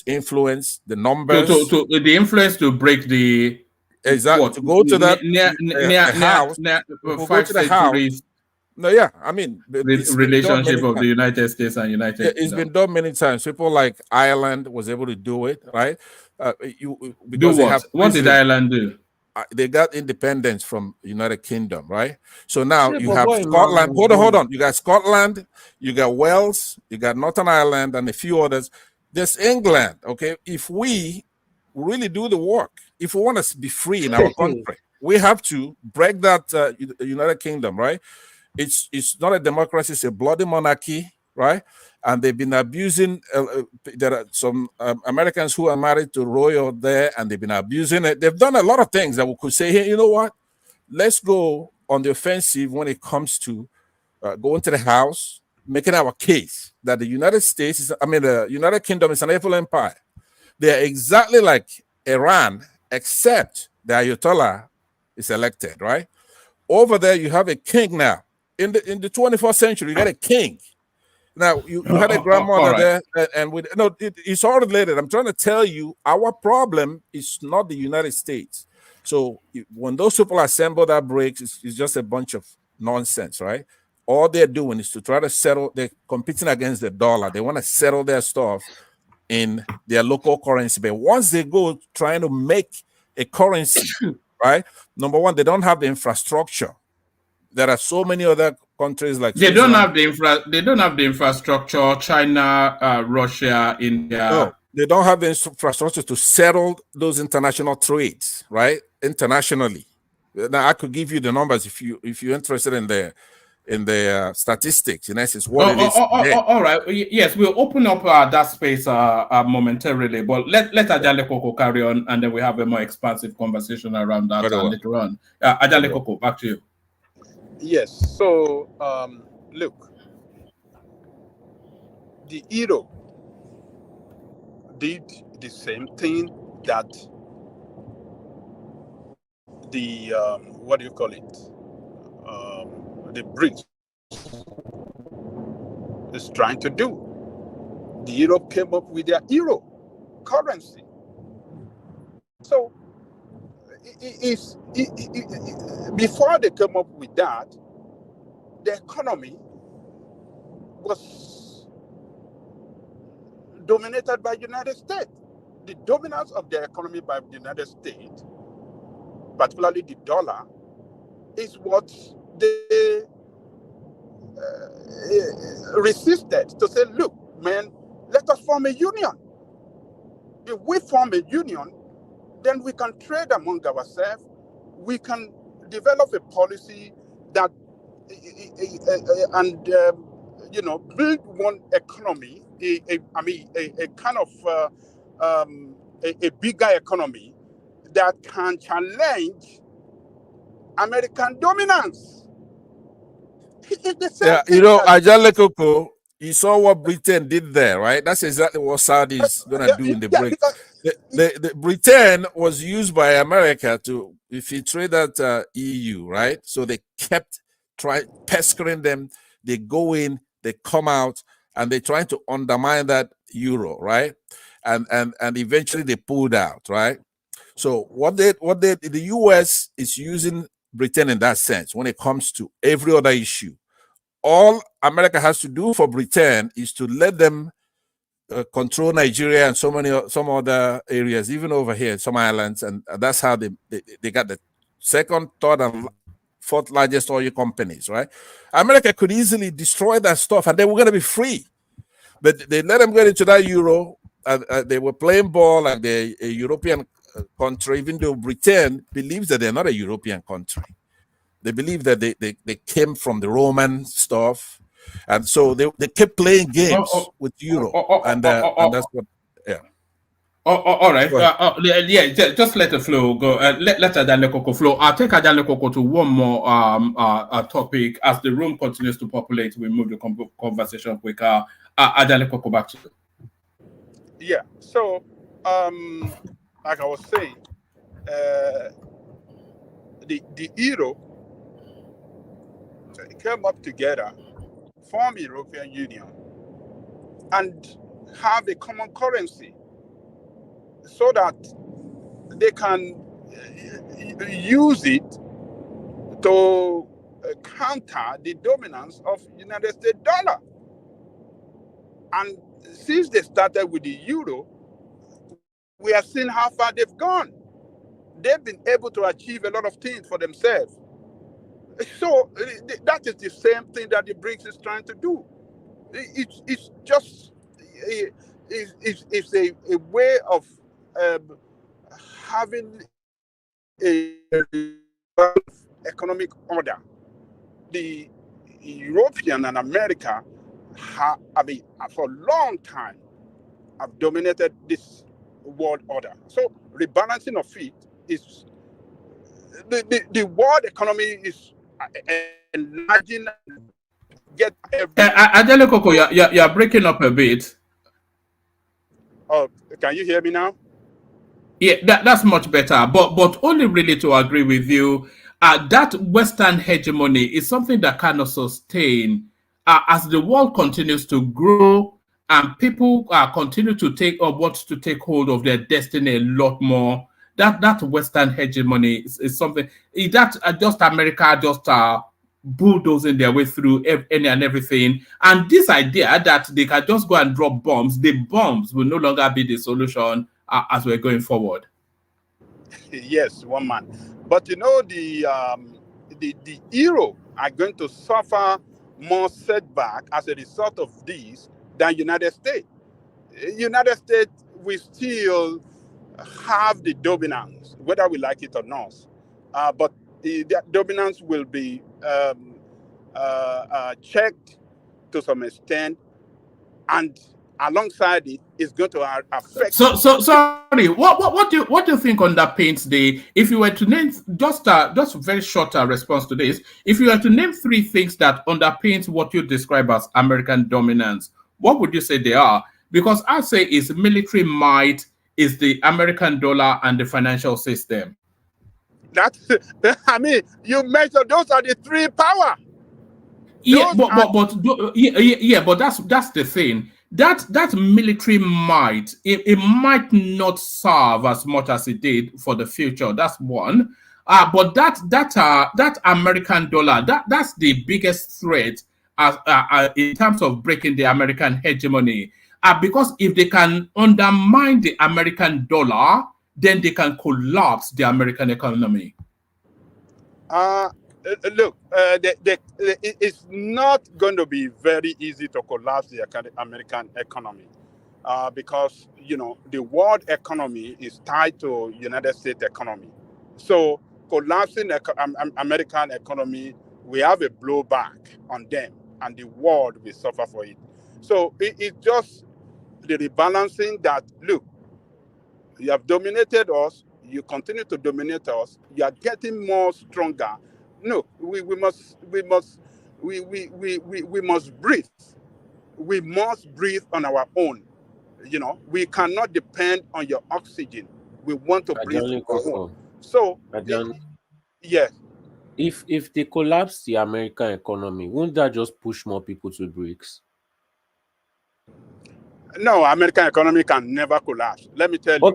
Speaker 13: influence, the numbers.
Speaker 4: To the influence to break the
Speaker 13: to go to that house,
Speaker 4: go to the house.
Speaker 13: No, yeah, I mean
Speaker 4: the relationship of the United States and United Kingdom.
Speaker 13: It's been done many times. People like Ireland was able to do it, right?
Speaker 4: Do what? What did Ireland do?
Speaker 13: They got independence from United Kingdom, right? So now you have Scotland. Hold on. You got Scotland, you got Wales, you got Northern Ireland, and a few others. There's England. Okay, if we really do the work, if we want to be free in our country, we have to break that United Kingdom, right? It's not a democracy; it's a bloody monarchy, right? And they've been abusing. There are some Americans who are married to royal there, and they've been abusing it. They've done a lot of things that we could say, hey, you know what? Let's go on the offensive when it comes to going to the House, making our case that the United States the United Kingdom is an evil empire. They are exactly like Iran, except the Ayatollah is elected, right? Over there, you have a king now. In the 21st century, you got a king. Now you had a grandmother
Speaker 4: right.
Speaker 13: there, and with no, it's all related. I'm trying to tell you, our problem is not the United States. So when those people assemble that BRICS, it's just a bunch of nonsense, right? All they're doing is to try to settle. They're competing against the dollar. They want to settle their stuff in their local currency. But once they go trying to make a currency, right? Number one, they don't have the infrastructure. There are so many other countries like
Speaker 4: they don't have the infrastructure. China, Russia, India.
Speaker 13: No, they don't have the infrastructure to settle those international trades, right? Internationally. Now I could give you the numbers if you're interested in the statistics. In essence, what it is.
Speaker 4: All right. Yes, we'll open up that space momentarily, but let Ajale Koko carry on, and then we have a more expansive conversation around that later on. Ajale Koko, back to you.
Speaker 7: Yes. So, look, the euro did the same thing that the what do you call it? The BRICS is trying to do. The Europe came up with their euro currency. So, before they came up with that, the economy was dominated by the United States. The dominance of the economy by the United States, particularly the dollar, is what they resisted to say, look, man, let us form a union. If we form a union, then we can trade among ourselves. We can develop a policy that build one economy, a kind of a bigger economy that can challenge American dominance.
Speaker 13: Yeah, Ajale Koko, you saw what Britain did there, right? That's exactly what Saudi is going to do in the BRICS. The Britain was used by America to infiltrate that EU, right? So they kept pestering them. They go in, they come out, and they're trying to undermine that euro, right? And eventually they pulled out, right? So the US is using Britain in that sense when it comes to every other issue. All America has to do for Britain is to let them control Nigeria and some other areas, even over here, some islands, and that's how they got the second, third, and fourth largest oil companies, right? America could easily destroy that stuff, and they were going to be free, but they let them get into that euro. They were playing ball like a European country, even though Britain believes that they're not a European country. They believe that they came from the Roman stuff, and so they kept playing games with euro, and that's what. Yeah.
Speaker 4: All right. Just let the flow go. Let Ajale Koko flow. I'll take Ajale Koko to one more topic as the room continues to populate. We move the conversation quicker. Ajale Koko, back to you.
Speaker 7: Yeah. So, like I was saying, the euro came up together, form European Union, and have a common currency so that they can use it to counter the dominance of United States dollar. And since they started with the euro, we have seen how far they've gone. They've been able to achieve a lot of things for themselves. So that is the same thing that the BRICS is trying to do. It's just it's a way of having a economic order. The European and America for a long time have dominated this world order. So rebalancing of it is the world economy is enlarging.
Speaker 4: Ajale Koko, you're breaking up a bit.
Speaker 7: Oh, can you hear me now?
Speaker 4: Yeah, that's much better. But only really to agree with you, that Western hegemony is something that cannot sustain as the world continues to grow and people continue to take hold of their destiny a lot more, that Western hegemony is something that just America just bulldozing their way through any and everything. And this idea that they can just go and drop bombs, the bombs will no longer be the solution as we're going forward.
Speaker 7: Yes, one man. But you know, the euro are going to suffer more setback as a result of this than United States. United States will still have the dominance, whether we like it or not. But the dominance will be checked to some extent, and alongside it is going to affect.
Speaker 4: So sorry. What do you think underpaints the? If you were to name just a very short response to this, if you were to name 3 things that underpaints what you describe as American dominance, what would you say they are? Because I say is military might, is the American dollar, and the financial system.
Speaker 7: That's, I mean, you measure those are the 3 power.
Speaker 4: Yeah, but that's the thing. That military might, it might not serve as much as it did for the future. That's one. But that American dollar, that's the biggest threat in terms of breaking the American hegemony. Because if they can undermine the American dollar, then they can collapse the American economy.
Speaker 7: Look, it's not going to be very easy to collapse the American economy because, you know, the world economy is tied to United States economy. So collapsing American economy, we have a blowback on them and the world will suffer for it. So it's just the rebalancing that, look, you have dominated us, you continue to dominate us, you are getting more stronger. No, we must breathe. We must breathe on our own. You know, we cannot depend on your oxygen. We want to breathe on our own. So, yes.
Speaker 12: If they collapse the American economy, won't that just push more people to BRICS?
Speaker 7: No, American economy can never collapse. Let me tell you.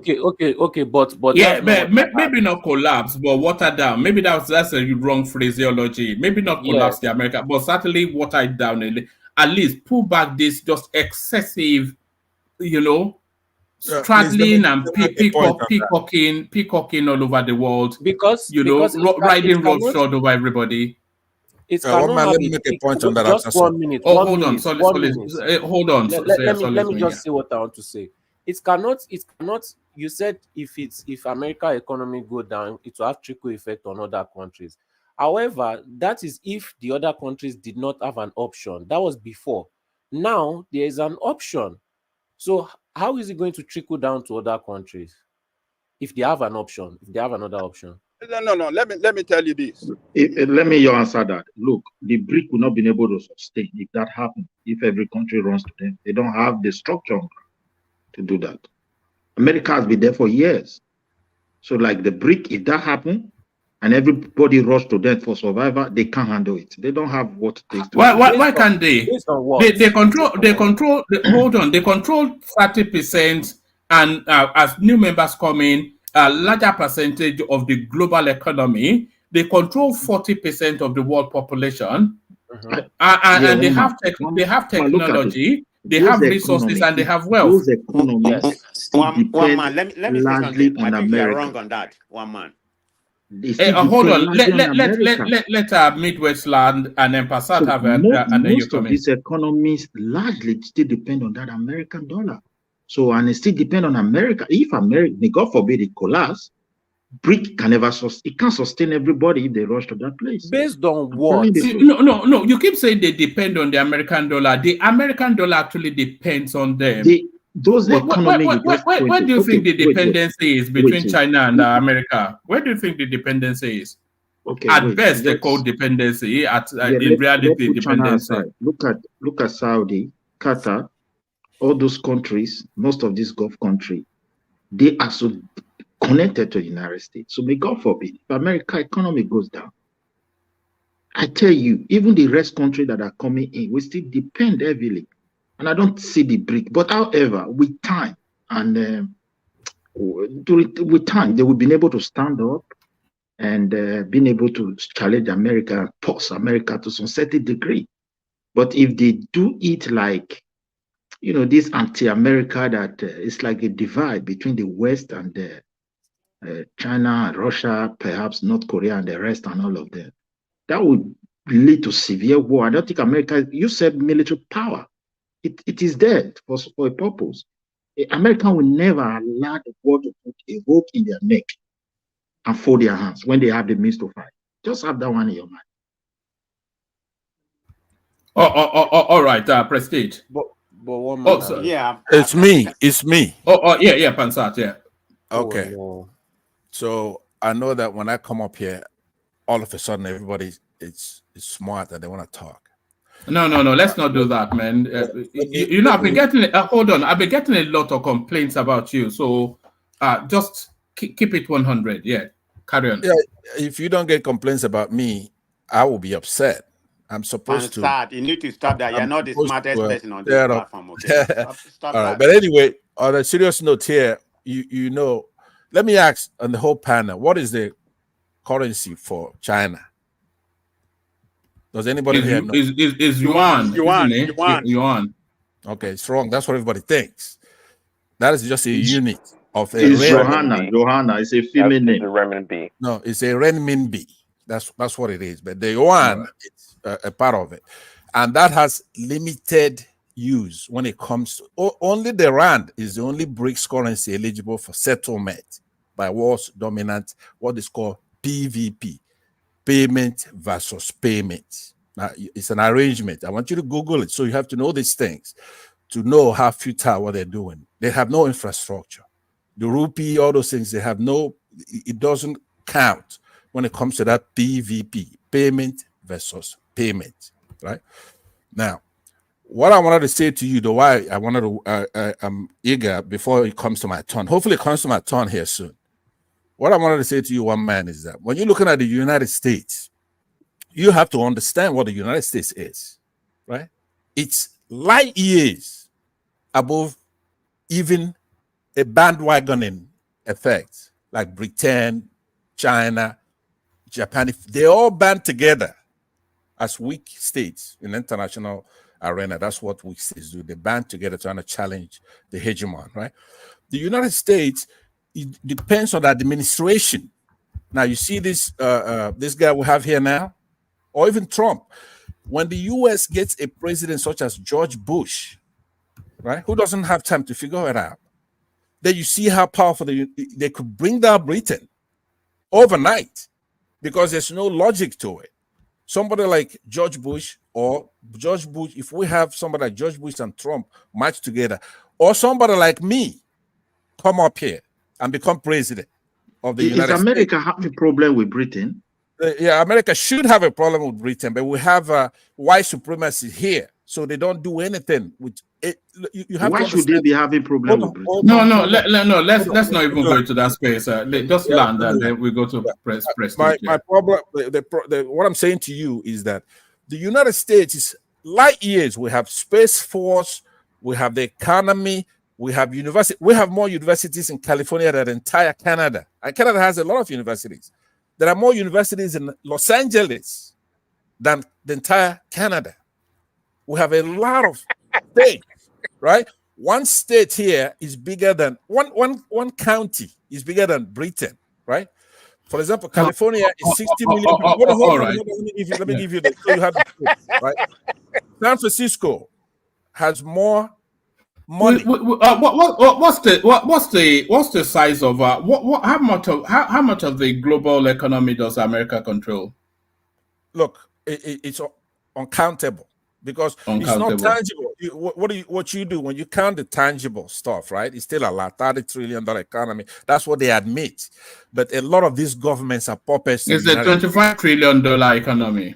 Speaker 12: Okay, but
Speaker 4: yeah, maybe not collapse, but water down. Maybe that's a wrong phraseology. Maybe not collapse the America, but certainly water it down. At least pull back this just excessive, you know, straddling and peacocking all over the world.
Speaker 12: Because
Speaker 4: riding roughshod over everybody.
Speaker 12: It cannot have
Speaker 13: let me make a point on that.
Speaker 12: Just 1 minute.
Speaker 4: Hold on. Hold on.
Speaker 12: Let me just say what I want to say. It cannot. You said if America economy go down, it will have trickle effect on other countries. However, that is if the other countries did not have an option. That was before. Now there is an option. So how is it going to trickle down to other countries if they have an option? If they have another option?
Speaker 7: No. Let me tell you this.
Speaker 10: Let me answer that. Look, the BRIC will not be able to sustain if that happens. If every country runs to them, they don't have the structure to do that. America has been there for years. So, like the BRIC, if that happens and everybody rush to them for survival, they can't handle it. They don't have what it takes.
Speaker 4: Why can't they? They control. Hold on. They control 30%, and as new members come in, a larger percentage of the global economy. They control 40% of the world population, and they have technology, they have resources, and they have wealth.
Speaker 3: Those economies one man. Let me say something. I think you're wrong on that. One man.
Speaker 4: Hold on. Let Midwestland and then Passat have and then you come in.
Speaker 10: Most of these economies largely still depend on that American dollar. So, and it still depends on America. If America, God forbid, it collapse, BRIC can never sustain. It can't sustain everybody if they rush to that place.
Speaker 12: Based on what?
Speaker 4: No. You keep saying they depend on the American dollar. The American dollar actually depends on them.
Speaker 10: Those economies.
Speaker 4: Where do you think the dependency is between China and America? Where do you think the dependency is? At best, they call dependency. In reality, dependency.
Speaker 10: Look at Saudi, Qatar. All those countries, most of these Gulf countries, they are so connected to the United States. So may God forbid, if America economy goes down, I tell you, even the rest country that are coming in, we still depend heavily. And I don't see the BRIC. But however, with time and with time, they will be able to stand up and being able to challenge America and force America to some certain degree. But if they do it like, this anti-America that it's like a divide between the West and China and Russia, perhaps North Korea and the rest and all of them, that would lead to severe war. I don't think America, you said military power. It is there for a purpose. America will never allow the world to put a hook in their neck and fold their hands when they have the means to fight. Just have that one in your mind.
Speaker 4: All right, Prestige.
Speaker 14: But one more.
Speaker 13: Yeah, it's me.
Speaker 4: Yeah, Pansat. Yeah.
Speaker 13: Okay.
Speaker 14: No.
Speaker 13: So I know that when I come up here, all of a sudden everybody is smart and they want to talk.
Speaker 4: No. Let's not do that, man. I've been getting. Hold on. I've been getting a lot of complaints about you. So, just keep it 100. Yeah. Carry on.
Speaker 13: Yeah. If you don't get complaints about me, I will be upset. I'm supposed to
Speaker 14: start. You need to stop that. You're not the smartest person on this platform. Okay. Stop
Speaker 13: all right.
Speaker 14: that.
Speaker 13: But anyway, on a serious note here, you know, let me ask on the whole panel, what is the currency for China? Does anybody here know?
Speaker 4: Is yuan. Yuan.
Speaker 13: Okay, it's wrong. That's what everybody thinks. That is just a unit of a
Speaker 10: It's Johanna. It's a female name.
Speaker 9: The renminbi.
Speaker 13: No, it's a renminbi. That's what it is. But the yuan is a part of it, and that has limited use when it comes to only the rand is the only BRICS currency eligible for settlement by world's dominant what is called PVP. Payment versus payment. Now, it's an arrangement. I want you to Google it. So you have to know these things to know how futile what they're doing. They have no infrastructure. The rupee, all those things, they have no, it doesn't count when it comes to that PVP, payment versus payment, right? Now, what I wanted to say to you, the why I wanted to, I'm eager before it comes to my turn. Hopefully it comes to my turn here soon. What I wanted to say to you, one man, is that when you're looking at the United States, you have to understand what the United States is, right? It's light years above even a bandwagoning effect, like Britain, China, Japan. If they all band together as weak states in the international arena, that's what weak states do. They band together trying to challenge the hegemon, right? The United States, it depends on the administration. Now you see this this guy we have here now, or even Trump. When the U.S. gets a president such as George Bush, right, who doesn't have time to figure it out, then you see how powerful they could bring down Britain overnight because there's no logic to it. Somebody like George Bush or George Bush, if we have somebody like George Bush and Trump match together, or somebody like me come up here and become president of the United States.
Speaker 10: Does America have a problem with Britain?
Speaker 13: Yeah, America should have a problem with Britain, but we have white supremacy here, so they don't do anything with it. You have
Speaker 10: Why should they be having problem with Britain?
Speaker 4: No. Let's not even go into that space. Just land and then we go to press.
Speaker 13: My problem, what I'm saying to you is that the United States is light years. We have Space Force, we have the economy, we have university. We have more universities in California than entire Canada. And Canada has a lot of universities. There are more universities in Los Angeles than the entire Canada. We have a lot of states, right? One state here is bigger than one county is bigger than Britain, right? For example, California is 60 million people.
Speaker 4: All right.
Speaker 13: Let me give you the so you have the state, right? San Francisco has more money.
Speaker 4: What's the size of how much of the global economy does America control?
Speaker 13: Look, it's uncountable because it's not tangible. What you do when you count the tangible stuff, right? It's still a lot, $30 trillion economy. That's what they admit. But a lot of these governments are puppets.
Speaker 4: It's a $25 trillion economy.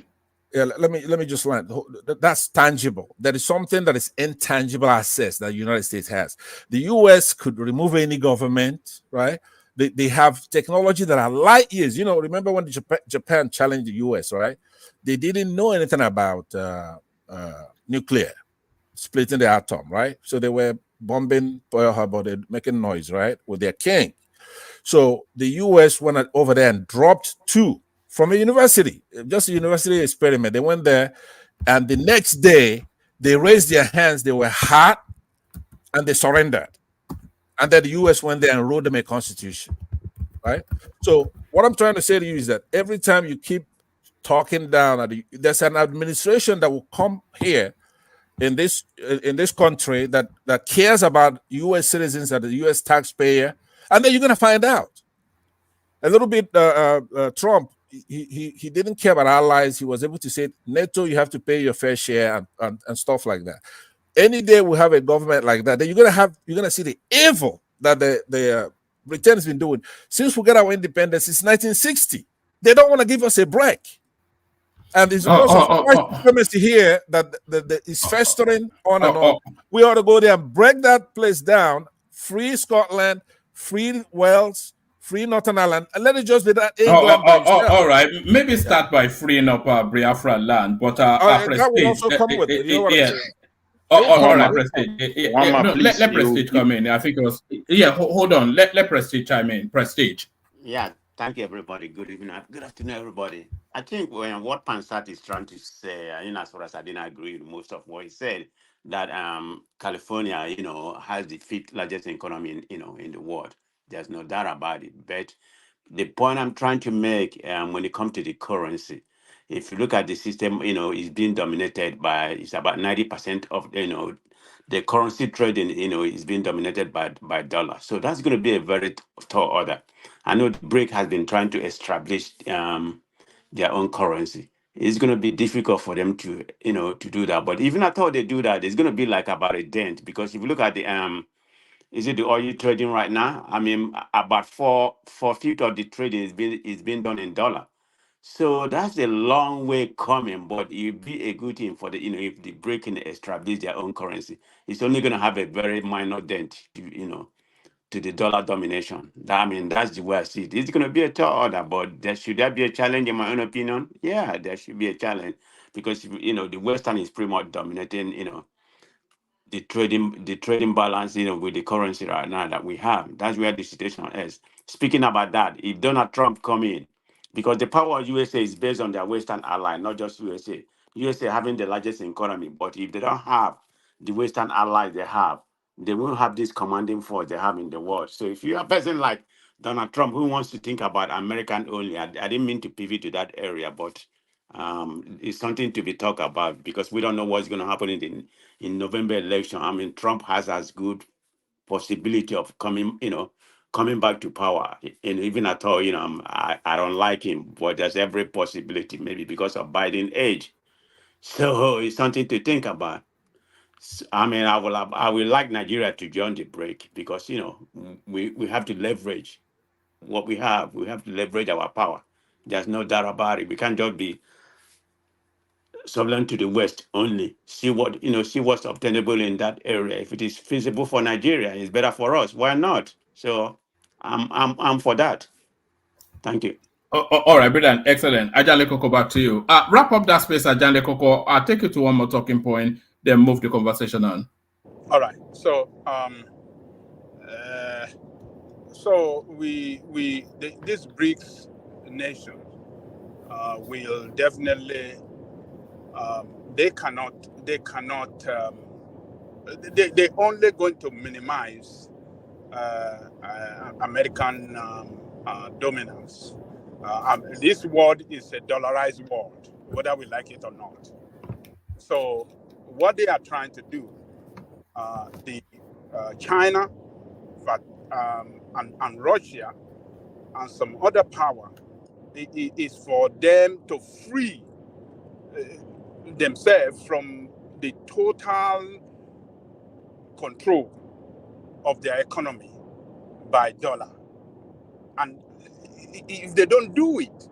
Speaker 13: Yeah, let me just land. That's tangible. There is something that is intangible assets that the United States has. The U.S. could remove any government, right? They have technology that are light years. You know, remember when Japan challenged the US, right? They didn't know anything about nuclear, splitting the atom, right? So they were bombing Pearl Harbor, they're making noise, right, with their king. So the US went over there and dropped 2 from a university, just a university experiment. They went there, and the next day they raised their hands. They were hot, and they surrendered. And then the US went there and wrote them a constitution, right? So what I'm trying to say to you is that every time you keep talking down, there's an administration that will come here in this country that cares about U.S. citizens and the U.S. taxpayer, and then you're going to find out. A little bit, Trump, he didn't care about allies. He was able to say, NATO, you have to pay your fair share and stuff like that. Any day we have a government like that, then you're gonna see the evil that the Britain has been doing since we got our independence since 1960. They don't want to give us a break, and it's because of white supremacy here that is festering on and on. We ought to go there and break that place down, free Scotland, free Wales, free Northern Ireland, and let it just be that England.
Speaker 4: All right, maybe start by freeing up Biafra land, but
Speaker 13: that will also come with it. You know what I'm saying?
Speaker 4: All right, Prestige. Let Prestige come in. I think it was. Hold on. Let Prestige chime in. Prestige.
Speaker 14: Yeah, thank you, everybody. Good evening. Good afternoon, everybody. I think what Pansat is trying to say, as far as I didn't agree with most of what he said, that California, has the 5th largest economy, in the world. There's no doubt about it. But the point I'm trying to make, when it comes to the currency, if you look at the system, it's being dominated by, it's about 90% of, the currency trading, is being dominated by dollar. So that's going to be a very tall order. I know the BRICS has been trying to establish their own currency. It's going to be difficult for them to, to do that. But even after they do that, it's going to be like about a dent, because if you look at the, is it the oil trading right now? I mean, about 4/5 of the trading is being done in dollar. So that's a long way coming, but it'd be a good thing for the, if the BRICS can establish their own currency. It's only going to have a very minor dent, to the dollar domination. That's the way I see it. It's going to be a tall order, but should there be a challenge, in my own opinion? Yeah, there should be a challenge, because the Western is pretty much dominating, the trading balance, with the currency right now that we have. That's where the situation is. Speaking about that, if Donald Trump come in, because the power of USA is based on their Western ally, not just USA. USA having the largest economy, but if they don't have the Western allies they have, they won't have this commanding force they have in the world. So if you're a person like Donald Trump who wants to think about American only, I didn't mean to pivot to that area, but it's something to be talked about, because we don't know what's going to happen in November election. Trump has as good possibility of coming back to power. And even at all, I don't like him, but there's every possibility, maybe because of Biden's age. So it's something to think about. I will like Nigeria to join the break, because we have to leverage what we have. We have to leverage our power. There's no doubt about it. We can't just be sovereign to the West only. See what's obtainable in that area. If it is feasible for Nigeria, it's better for us. Why not? So I'm for that. Thank you.
Speaker 4: All right, brilliant, excellent. Ajale Koko, back to you. Wrap up that space, Ajale Koko. I'll take you to one more talking point, then move the conversation on.
Speaker 7: All right. So this BRICS nation will definitely they're only going to minimize American dominance. This world is a dollarized world, whether we like it or not. So what they are trying to do, China and Russia and some other power, is for them to free themselves from the total control of their economy by dollar. And if they don't do it,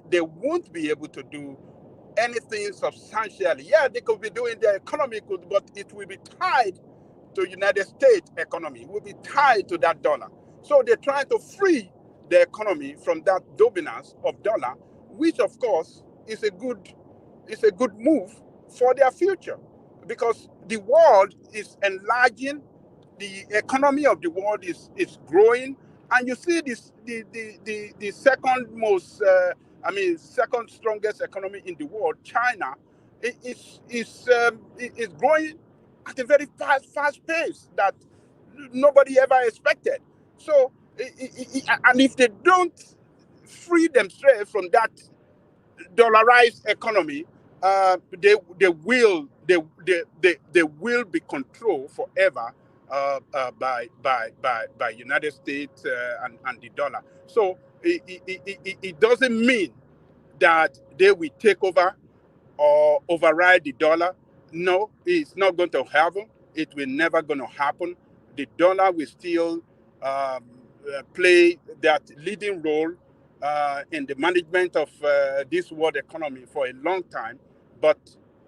Speaker 7: they won't be able to do anything substantially. Yeah, they could be doing their economy, but it will be tied to United States economy, will be tied to that dollar. So they're trying to free the economy from that dominance of dollar, which of course is a good move for their future, because the world is enlarging, the economy of the world is growing, and you see this the second most second strongest economy in the world, China, is growing at a very fast pace that nobody ever expected. So and if they don't free themselves from that dollarized economy, they will be controlled forever by United States and the dollar. So it doesn't mean that they will take over or override the dollar. No, it's not going to happen. It will never going to happen. The dollar will still play that leading role in the management of this world economy for a long time. But,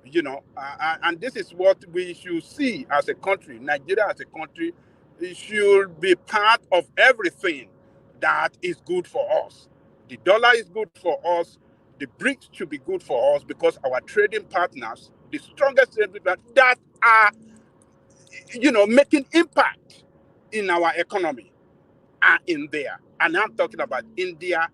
Speaker 7: and this is what we should see as a country. Nigeria as a country, it should be part of everything that is good for us. The dollar is good for us. The BRICS should be good for us, because our trading partners, the strongest trading partners that are, making impact in our economy, are in there. And I'm talking about India,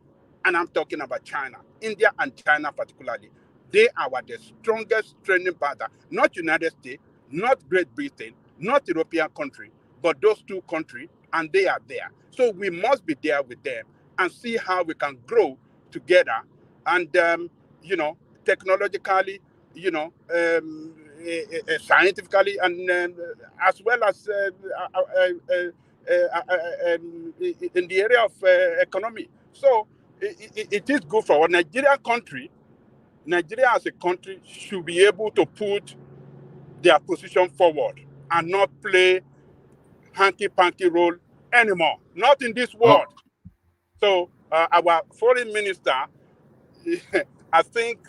Speaker 7: and I'm talking about China. India and China particularly. They are the strongest trading partner, not United States, not Great Britain, not European country, but those two countries, and they are there. So we must be there with them and see how we can grow together. And, technologically, scientifically, and as well as in the area of economy. So it is good for our Nigeria country. Nigeria as a country should be able to put their position forward and not play hanky-panky role anymore. Not in this world. So our foreign minister, I think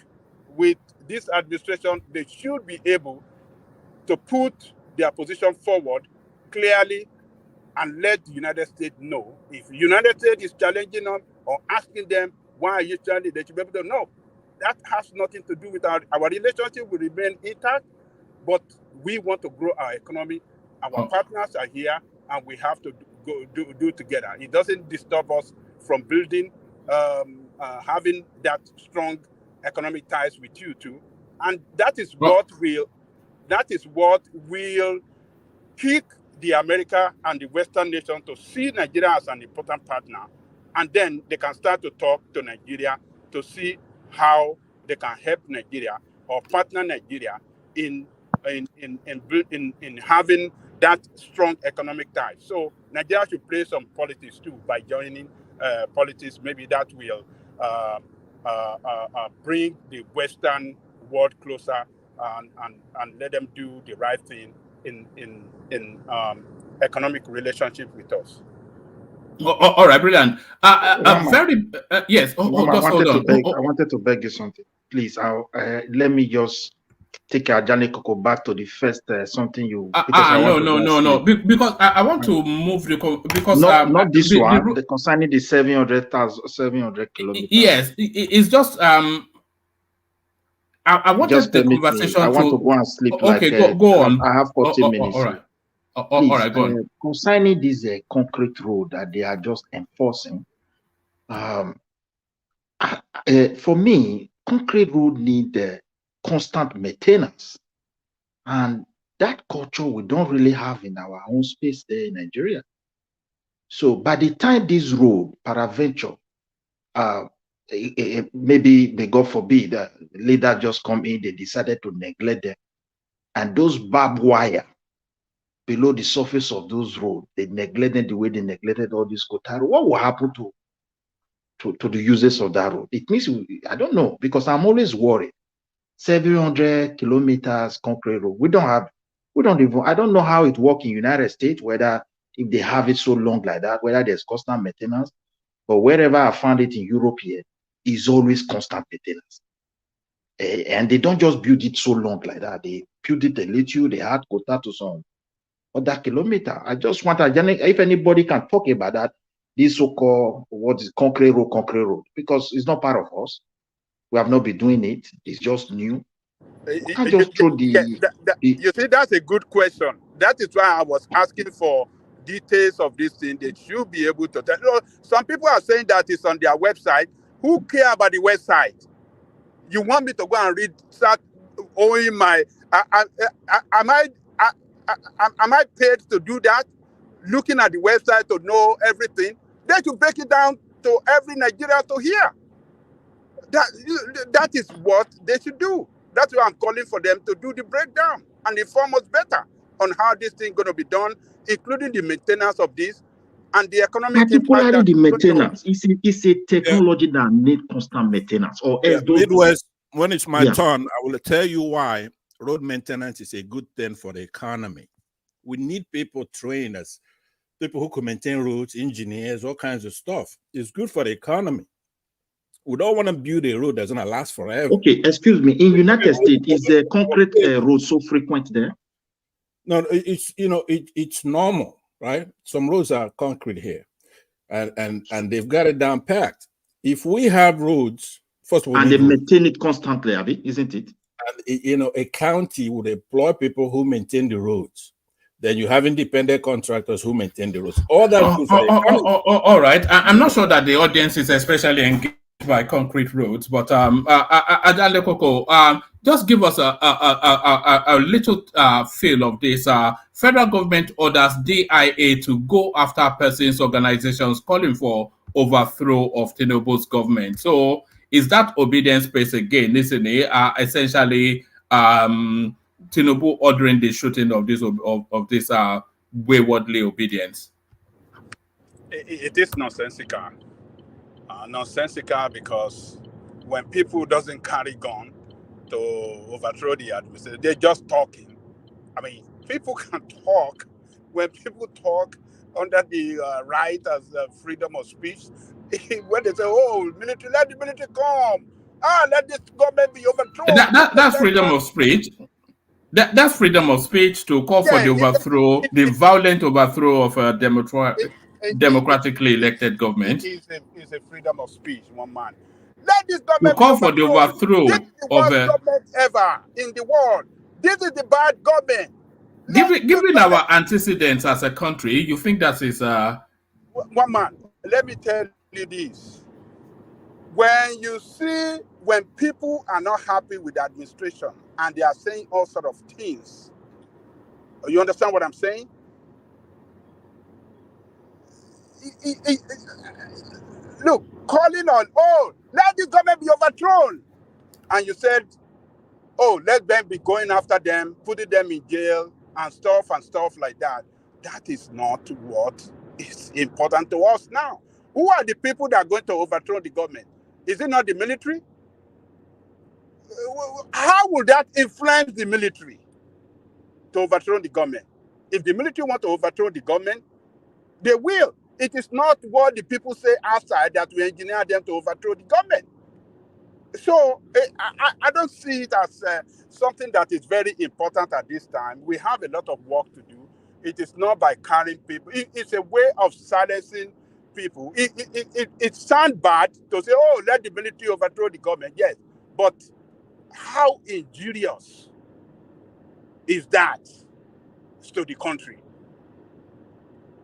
Speaker 7: with this administration, they should be able to put their position forward clearly and let the United States know. If the United States is challenging them or asking them, why are you challenging, they should be able to know. That has nothing to do with our relationship will remain intact, but we want to grow our economy. Our partners are here, and we have to do together. It doesn't disturb us from building, having that strong economic ties with you too. And that is what will kick the America and the Western nation to see Nigeria as an important partner, and then they can start to talk to Nigeria to see how they can help Nigeria or partner Nigeria in having that strong economic tie. So Nigeria should play some politics too by joining politics. Maybe that will bring the Western world closer and let them do the right thing in economic relationship with us.
Speaker 4: All right, brilliant. Yes.
Speaker 10: I wanted to beg you something, please. Let me just take Ajani Koko back to the first something you.
Speaker 4: No. Because I want to move because
Speaker 10: not this one. Concerning the 700 kilometers.
Speaker 4: Yes, it's just I wanted
Speaker 10: just
Speaker 4: the conversation.
Speaker 10: I want to go and sleep.
Speaker 4: Okay, go on.
Speaker 10: I have 40 minutes.
Speaker 4: All right.
Speaker 10: Please,
Speaker 4: all right, go on.
Speaker 10: Concerning this concrete road that they are just enforcing, for me, concrete road need constant maintenance, and that culture we don't really have in our own space there in Nigeria. So by the time this road, peradventure, maybe they, God forbid, the leader just come in, they decided to neglect them, and those barbed wire below the surface of those roads, they neglected the way they neglected all this Kotaro. What will happen to the users of that road? It means, I don't know, because I'm always worried. 700 kilometers concrete road. I don't know how it works in United States, whether if they have it so long like that, whether there's constant maintenance, but wherever I found it in Europe here, is always constant maintenance. And they don't just build it so long like that. They build it a little, they add quota to some other kilometer. I just want if anybody can talk about that, this so-called what is concrete road, because it's not part of us. We have not been doing it. It's just new. We can't just throw
Speaker 7: you see, that's a good question. That is why I was asking for details of this thing. They should be able to tell. Some people are saying that it's on their website. Who care about the website? You want me to go and start owing my? Am I paid to do that? Looking at the website to know everything. They should break it down to every Nigerian to hear. That is what they should do. That's why I'm calling for them to do the breakdown and inform us better on how this thing going to be done, including the maintenance of this and the economic impact.
Speaker 10: Particularly the maintenance. It's a technology that needs constant maintenance. Or else
Speaker 13: Midwest, when it's my turn, I will tell you why road maintenance is a good thing for the economy. We need people trained as people who can maintain roads, engineers, all kinds of stuff. It's good for the economy. We don't want to build a road that's going to last forever.
Speaker 10: Okay, excuse me. In United States, is the concrete road so frequent there?
Speaker 13: No, it's normal, right? Some roads are concrete here, and they've got it down packed. If we have roads, first of all,
Speaker 10: and they maintain it constantly, isn't it?
Speaker 13: And a county would employ people who maintain the roads. Then you have independent contractors who maintain the roads. All that.
Speaker 4: All right. I'm not sure that the audience is especially engaged by concrete roads, but Adale Koko, just give us a little feel of this. Federal government orders DIA to go after persons, organizations calling for overthrow of Tinubu's government. So is that obedience space again, isn't it? Essentially, Tinubu ordering the shooting of this waywardly obedience.
Speaker 7: It is nonsensical. Nonsensical because when people doesn't carry gun to overthrow the administration, they're just talking. I mean, people can talk. When people talk under the right as freedom of speech, when they say, "Oh, military, let the military come. Let this government be overthrown."
Speaker 4: That's freedom of speech. That's freedom of speech to call for the overthrow, the violent overthrow of a democratically elected government.
Speaker 7: It's a freedom of speech, one man. Let this government
Speaker 4: call for the overthrow
Speaker 7: this is the worst government ever in the world. This is the bad government.
Speaker 4: Given our antecedents as a country, you think that is
Speaker 7: one man? Let me tell you this. When people are not happy with the administration and they are saying all sort of things, you understand what I'm saying? Look, calling on, let this government be overthrown. And you said, let them be going after them, putting them in jail and stuff like that. That is not what is important to us now. Who are the people that are going to overthrow the government? Is it not the military? How will that influence the military to overthrow the government? If the military want to overthrow the government, they will. It is not what the people say outside that we engineer them to overthrow the government. So I don't see it as something that is very important at this time. We have a lot of work to do. It is not by carrying people. It's a way of silencing people. It sounds bad to say, let the military overthrow the government. Yes, but how injurious is that to the country?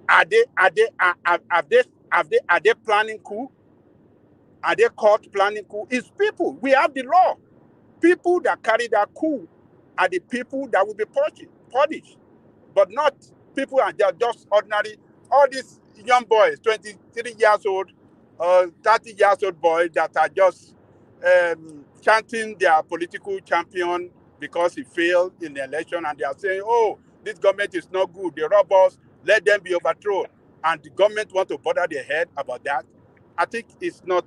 Speaker 7: Are they planning coup? Are they caught planning coup? It's people. We have the law. People that carry that coup are the people that will be punished, but not people and they're just ordinary. All these young boys, 23 years old, 30 years old boys that are just chanting their political champion because he failed in the election, and they are saying, this government is not good. They rob us. Let them be overthrown. And the government want to bother their head about that. I think it's not.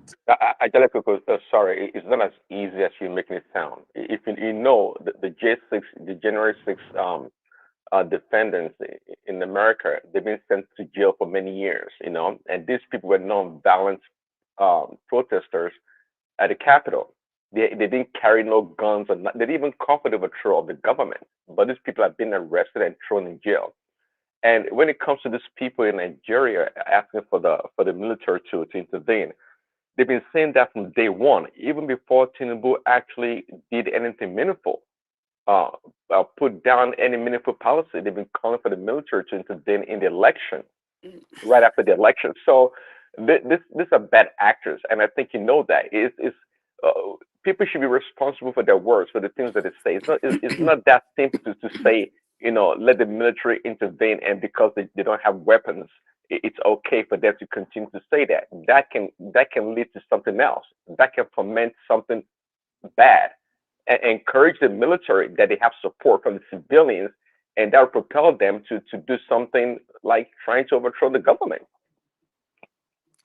Speaker 9: Sorry, it's not as easy as you're making it sound. If you know the J6, the January 6th defendants in America, they've been sent to jail for many years, and these people were non-violent protesters at the Capitol. They didn't carry no guns, or they didn't even call for the overthrow of the government. But these people have been arrested and thrown in jail. And when it comes to these people in Nigeria asking for the military to intervene, they've been saying that from day one, even before Tinubu actually did anything meaningful, put down any meaningful policy. They've been calling for the military to intervene in the election, right after the election. So these are bad actors, and I think you know that. People should be responsible for their words, for the things that they say. It's not that simple to say, let the military intervene, and because they don't have weapons, it's okay for them to continue to say that. That can lead to something else. That can foment something bad, and encourage the military that they have support from the civilians, and that will propel them to do something like trying to overthrow the government.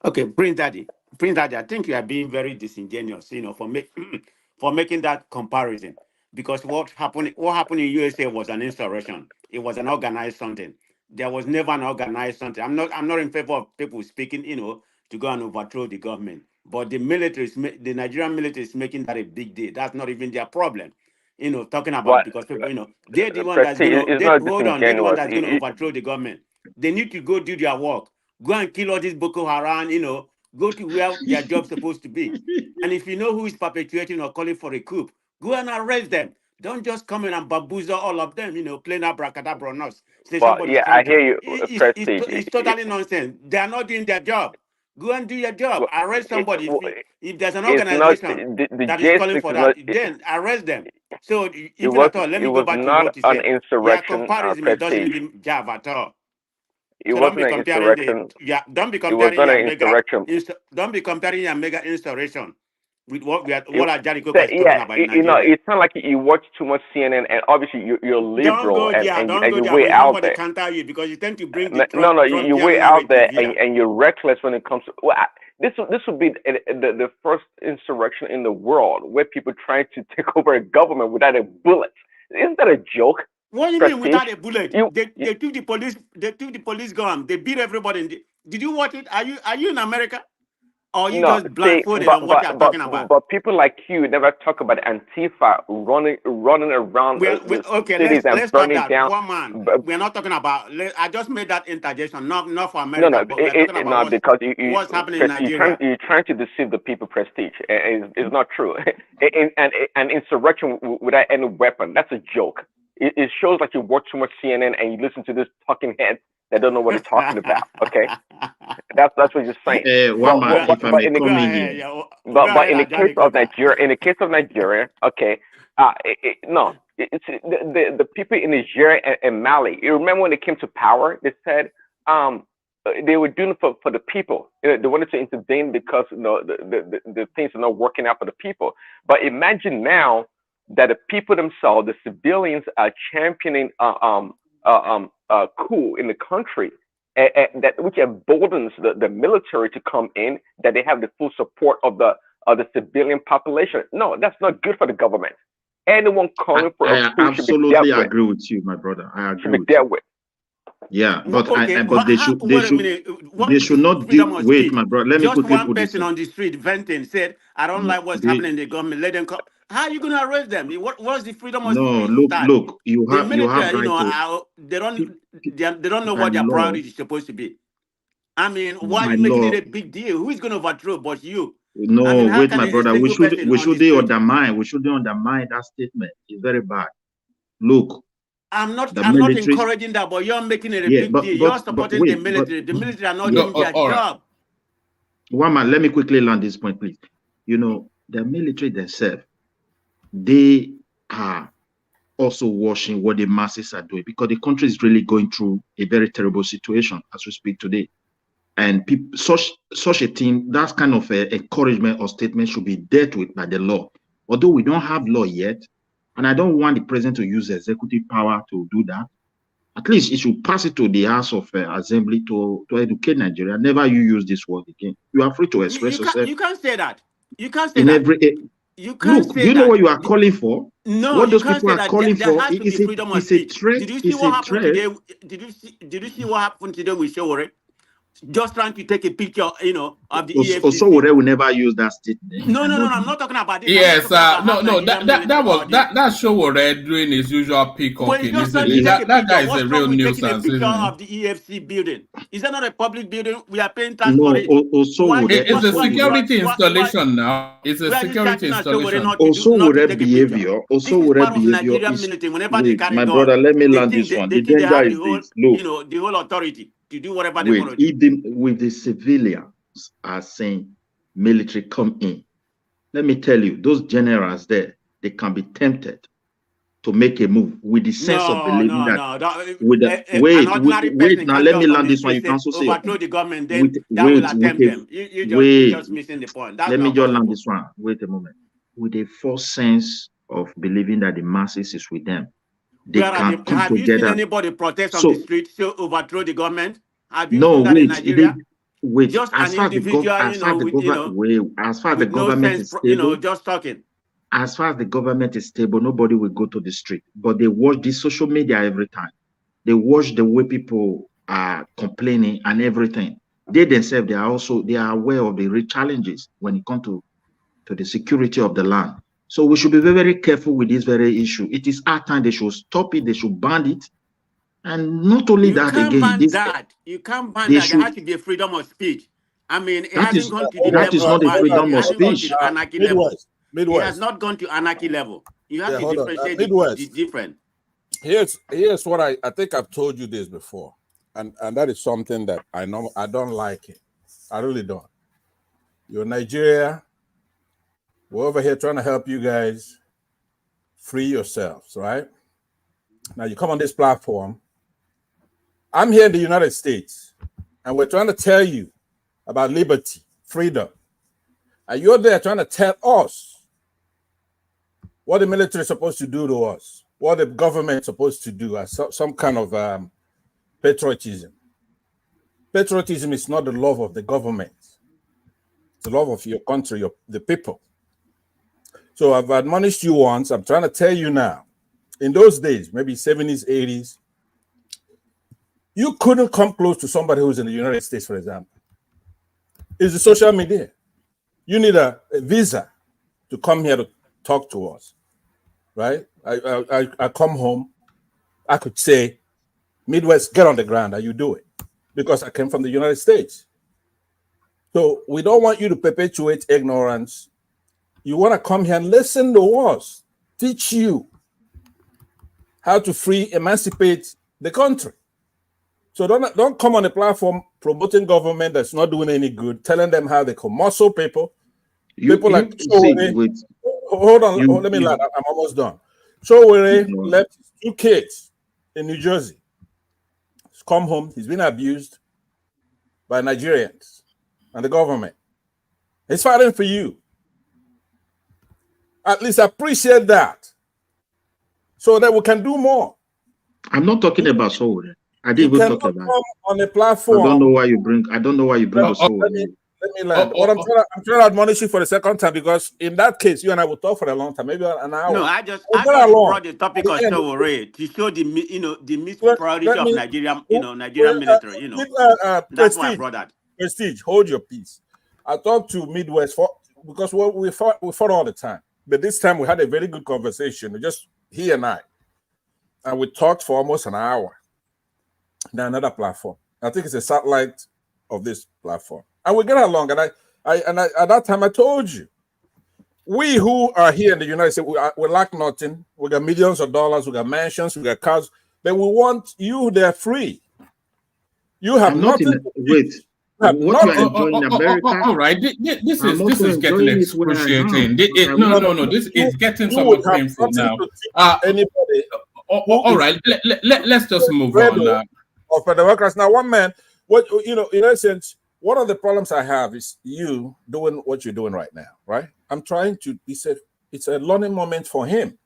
Speaker 14: Okay, Prince Daddy, I think you are being very disingenuous, for making that comparison. Because what happened in USA was an insurrection. It was an organized something. There was never an organized something. I'm not in favor of people speaking, to go and overthrow the government. But the Nigerian military is making that a big deal. That's not even their problem. Talking about because people, they're the one that's going to they're the one that's going to overthrow the government. They need to go do their work. Go and kill all these Boko Haram, go to where their job's supposed to be. And if you know who is perpetuating or calling for a coup, go and arrest them. Don't just come in and bamboozle all of them, playing abracadabra on us.
Speaker 9: Well, yeah, I hear you, Prestige.
Speaker 14: It's totally nonsense. They are not doing their job. Go and do your job. Arrest somebody. If there's an organization that is calling for that, then arrest them. So, even at all, let me go back to what you said. Yeah, comparison doesn't even jive at all.
Speaker 9: It wasn't an insurrection.
Speaker 14: Don't be comparing your mega installation with what Jericho is talking about in Nigeria.
Speaker 9: It's not like you watch too much CNN, and obviously you're liberal and you're way out there.
Speaker 14: Counter you because you tend to bring
Speaker 9: you're way out there and you're reckless when it comes to. Well, this would be the first insurrection in the world where people trying to take over a government without a bullet. Isn't that a joke?
Speaker 14: What do you mean without a bullet? They took the police. They took the police gun. They beat everybody. Did you watch it? Are you in America? Or you just blindfolded on what you're talking about?
Speaker 9: But people like you never talk about Antifa running around cities and burning down.
Speaker 14: One man. We're not talking about. I just made that interjection, not for America.
Speaker 9: No, because
Speaker 14: what's happening in Nigeria.
Speaker 9: You're trying to deceive the people, Prestige. It's not true. An insurrection without any weapon, that's a joke. It shows like you watch too much CNN and you listen to this talking heads that don't know what they're talking about. Okay, that's what you're saying. But in the case of Nigeria, okay, it's the people in Nigeria and Mali. You remember when they came to power, they said they were doing it for the people. They wanted to intervene because the things are not working out for the people. But imagine now that the people themselves, the civilians, are championing coup in the country, which emboldens the military to come in, that they have the full support of the civilian population. No, that's not good for the government. Anyone calling for a coup
Speaker 10: absolutely agree with you, my brother. I agree
Speaker 9: with you.
Speaker 10: Yeah, but they should not do. Wait, my brother. Let me quickly
Speaker 14: put this. Just one person on the street venting said, "I don't like what's happening in the government. Let them come." How are you going to arrest them? What's the freedom of speech?
Speaker 10: Look. You have
Speaker 14: they don't know what their priority is supposed to be. I mean, why are you making it a big deal? Who is going to overthrow but you?
Speaker 10: No, wait, my brother. We shouldn't undermine that statement. It's very bad. Look.
Speaker 14: I'm not encouraging that, but you're making it a big deal. You're supporting the military. The military are not doing their job.
Speaker 10: One man, let me quickly land this point, please. The military themselves, they are also watching what the masses are doing, because the country is really going through a very terrible situation as we speak today. And such a thing, that kind of encouragement or statement should be dealt with by the law. Although we don't have law yet, and I don't want the president to use executive power to do that, at least it should pass it to the House of Assembly to educate Nigeria. Never you use this word again. You are free to express yourself.
Speaker 14: You can't say that. You can't say that.
Speaker 10: You can't say that. Do you know what you are calling for?
Speaker 14: No,
Speaker 10: what those people are calling for is a threat.
Speaker 14: Did you see what happened today? Did you see what happened today with Showore? just trying to take a picture, you know, of the EFCC.
Speaker 10: Osowore will never use that statement.
Speaker 14: No, I'm not talking about this.
Speaker 4: Yes, that was that Sowore doing his usual peacocking, isn't it? That guy is a real nuisance, isn't it?
Speaker 14: Of the EFC building. Is that not a public building? We are paying tax
Speaker 10: No,
Speaker 14: for it.
Speaker 10: it's
Speaker 4: a security installation now. It's a security installation.
Speaker 10: Osowore behavior. My brother, let me land this one. The danger is this. Look,
Speaker 14: you know, the whole authority to do whatever they want to do.
Speaker 10: With the civilians are saying military come in, let me tell you, those generals there, they can be tempted to make a move with the sense of believing wait, now let me land this one. You can also say
Speaker 14: overthrow the government, then that will attempt them. You're just missing the point.
Speaker 10: Let me just land this one. Wait a moment. With a false sense of believing that the masses is with them, they can come
Speaker 14: have
Speaker 10: together.
Speaker 14: You seen anybody protest on the street to overthrow the government? Have you seen that in Nigeria?
Speaker 10: Wait,
Speaker 14: just as an individual, as far
Speaker 10: as the government is stable,
Speaker 14: you know, just talking.
Speaker 10: As far as the government is stable, nobody will go to the street. But they watch the social media every time. They watch the way people are complaining and everything. They themselves, they are aware of the real challenges when it comes to the security of the land. So we should be very, very careful with this very issue. It is our time. They should stop it. They should ban it. And not only that, again,
Speaker 14: you can't ban that. There has to be a freedom of speech. I mean, it hasn't gone to the level.
Speaker 10: That is not a freedom of speech.
Speaker 14: It has not gone to anarchy level. You have to differentiate. It's different.
Speaker 13: Here's what I think I've told you this before, and that is something that I know I don't like it. I really don't. You're in Nigeria. We're over here trying to help you guys free yourselves, right? Now you come on this platform. I'm here in the United States, and we're trying to tell you about liberty, freedom. And you're there trying to tell us what the military is supposed to do to us, what the government is supposed to do as some kind of patriotism. Patriotism is not the love of the government. It's the love of your country, the people. So I've admonished you once. I'm trying to tell you now. In those days, maybe 70s, 80s, you couldn't come close to somebody who's in the United States, for example. It's the social media. You need a visa to come here to talk to us, right? I come home, I could say, Midwest, get on the ground, and you do it, because I came from the United States. So we don't want you to perpetuate ignorance. You want to come here and listen to us, teach you how to emancipate the country. So don't come on a platform promoting government that's not doing any good, telling them how they can muscle people. Hold on, let me land. I'm almost done. Sowore left 2 kids in New Jersey. He's come home. He's been abused by Nigerians and the government. He's fighting for you. At least appreciate that, so that we can do more.
Speaker 10: I'm not talking about Sowore. I didn't even talk about
Speaker 13: on a platform.
Speaker 10: I don't know why you bring Sowore.
Speaker 13: Let me land. What I'm trying to admonish you for the second time, because in that case, you and I will talk for a long time, maybe an hour.
Speaker 14: No, I just brought the topic of Sowore to show the mispriority of Nigerian, Nigerian military. That's why I brought that.
Speaker 13: Prestige, hold your peace. I talked to Midwest because we fought all the time, but this time we had a very good conversation, just he and I, and we talked for almost an hour. Now another platform. I think it's a satellite of this platform. And we get along. And I at that time I told you, we who are here in the United States, we lack nothing. We got millions of dollars, we got mansions, we got cars. But we want you there free. You have nothing.
Speaker 10: What you are enjoying in America?
Speaker 4: All right, this is getting excruciating. No. This is getting somewhat painful now.
Speaker 13: Anybody?
Speaker 4: All right, let's just move on.
Speaker 13: Of the workers. Now, one man, in essence, one of the problems I have is you doing what you're doing right now, right? I'm trying to. It's a learning moment for him.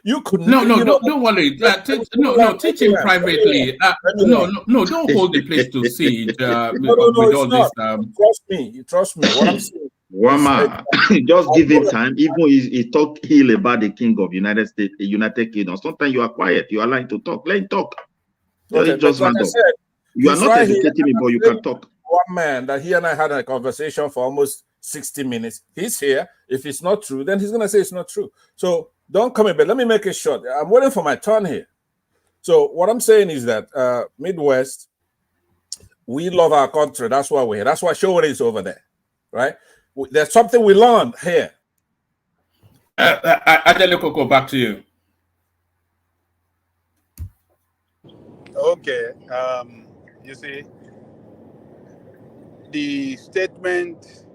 Speaker 13: You could
Speaker 4: don't worry. Teach him privately. Don't hold the place to siege with all this.
Speaker 13: Trust me. What I'm saying.
Speaker 10: Wama, just give him time. Even he talk ill about the king of United States, United Kingdom. Sometimes you are quiet. You are lying to talk. Let him talk.
Speaker 13: Okay,
Speaker 10: just like I said, you are not educating me, but you can talk.
Speaker 13: one man that he and I had a conversation for almost 60 minutes. He's here. If it's not true, then he's going to say it's not true. So don't come in, but let me make it short. I'm waiting for my turn here. So what I'm saying is that Midwest, we love our country. That's why we're here. That's why Showore is over there, right? There's something we learned here.
Speaker 4: Adelekoko, back to you.
Speaker 7: Okay. You see, the statement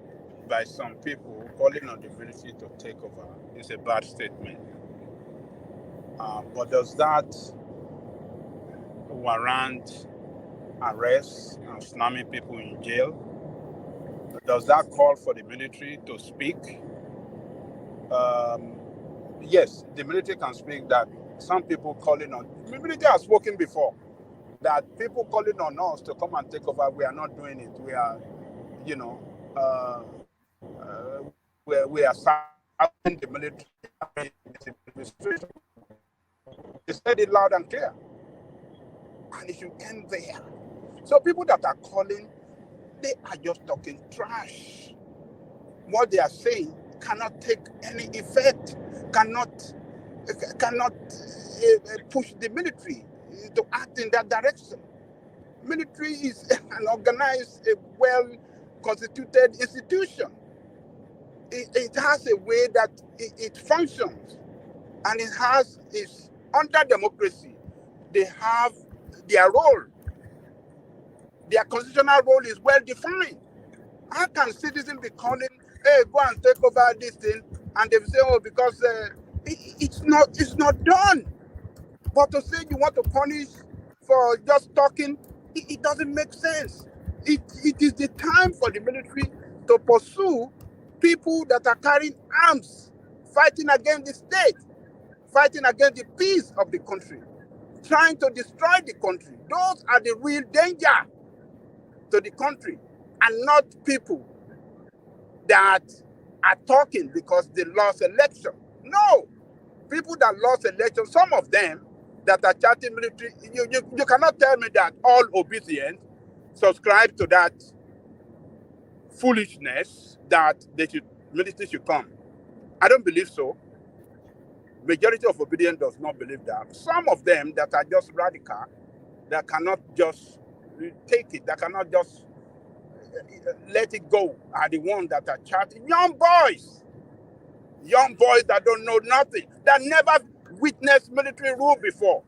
Speaker 7: by some people calling on the military to take over is a bad statement. But does that warrant arrests and slamming people in jail? Does that call for the military to speak? Yes, the military can speak. That some people calling on the military has spoken before that people calling on us to come and take over, we are not doing it. We are, we are serving the military administration. They said it loud and clear, and it should end there. So people that are calling, they are just talking trash. What they are saying cannot take any effect, cannot push the military to act in that direction. Military is an organized, well-constituted institution. It has a way that it functions, and it's under democracy. They have their role. Their constitutional role is well defined. How can citizens be calling, hey, go and take over this thing, and they say, oh, because it's not done. But to say you want to punish for just talking, it doesn't make sense. It is the time for the military to pursue people that are carrying arms, fighting against the state, fighting against the peace of the country, trying to destroy the country. Those are the real danger to the country, and not people that are talking because they lost election. No, people that lost election, some of them that are charting military, you cannot tell me that all Obidients subscribe to that foolishness that military should come. I don't believe so. Majority of Obidients does not believe that. Some of them that are just radical, that cannot just take it, that cannot just let it go, are the ones that are charting. Young boys that don't know nothing, that never witnessed military rule before.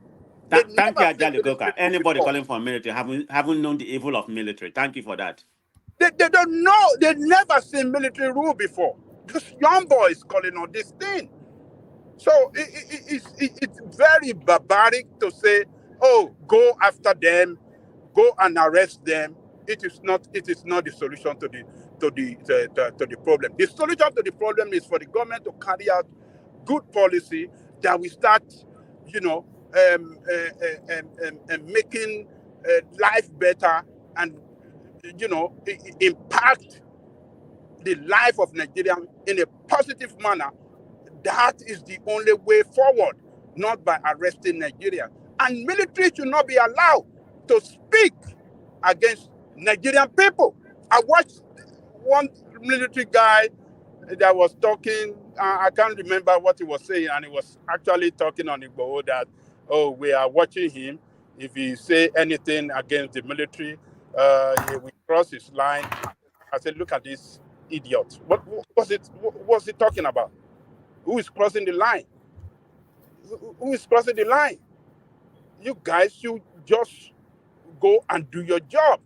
Speaker 14: Thank you, Ajali. Anybody calling for military haven't known the evil of military. Thank you for that.
Speaker 7: They don't know. They've never seen military rule before. Just young boys calling on this thing. So it's very barbaric to say, oh, go after them, go and arrest them. It is not the solution to the problem. The solution to the problem is for the government to carry out good policy that we start, making life better and, impact the life of Nigerians in a positive manner. That is the only way forward, not by arresting Nigerians. And military should not be allowed to speak against Nigerian people. I watched one military guy that was talking, I can't remember what he was saying, and he was actually talking on Igbo that, oh, we are watching him. If he say anything against the military, he will cross his line. I said, look at this idiot. What was he talking about? Who is crossing the line? Who is crossing the line? You guys should just go and do your job.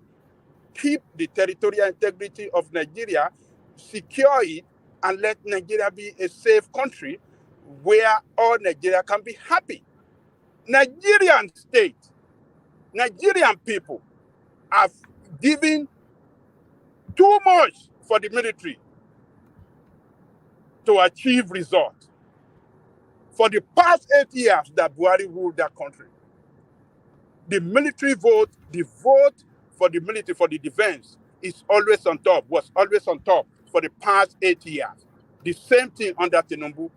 Speaker 7: Keep the territorial integrity of Nigeria, secure it, and let Nigeria be a safe country where all Nigeria can be happy. Nigerian state, Nigerian people have given too much for the military to achieve results. For the past 8 years that Buhari ruled that country, the military vote, the vote for the military, for the defense, is always on top, was always on top for the past 8 years. The same thing under Tinubu.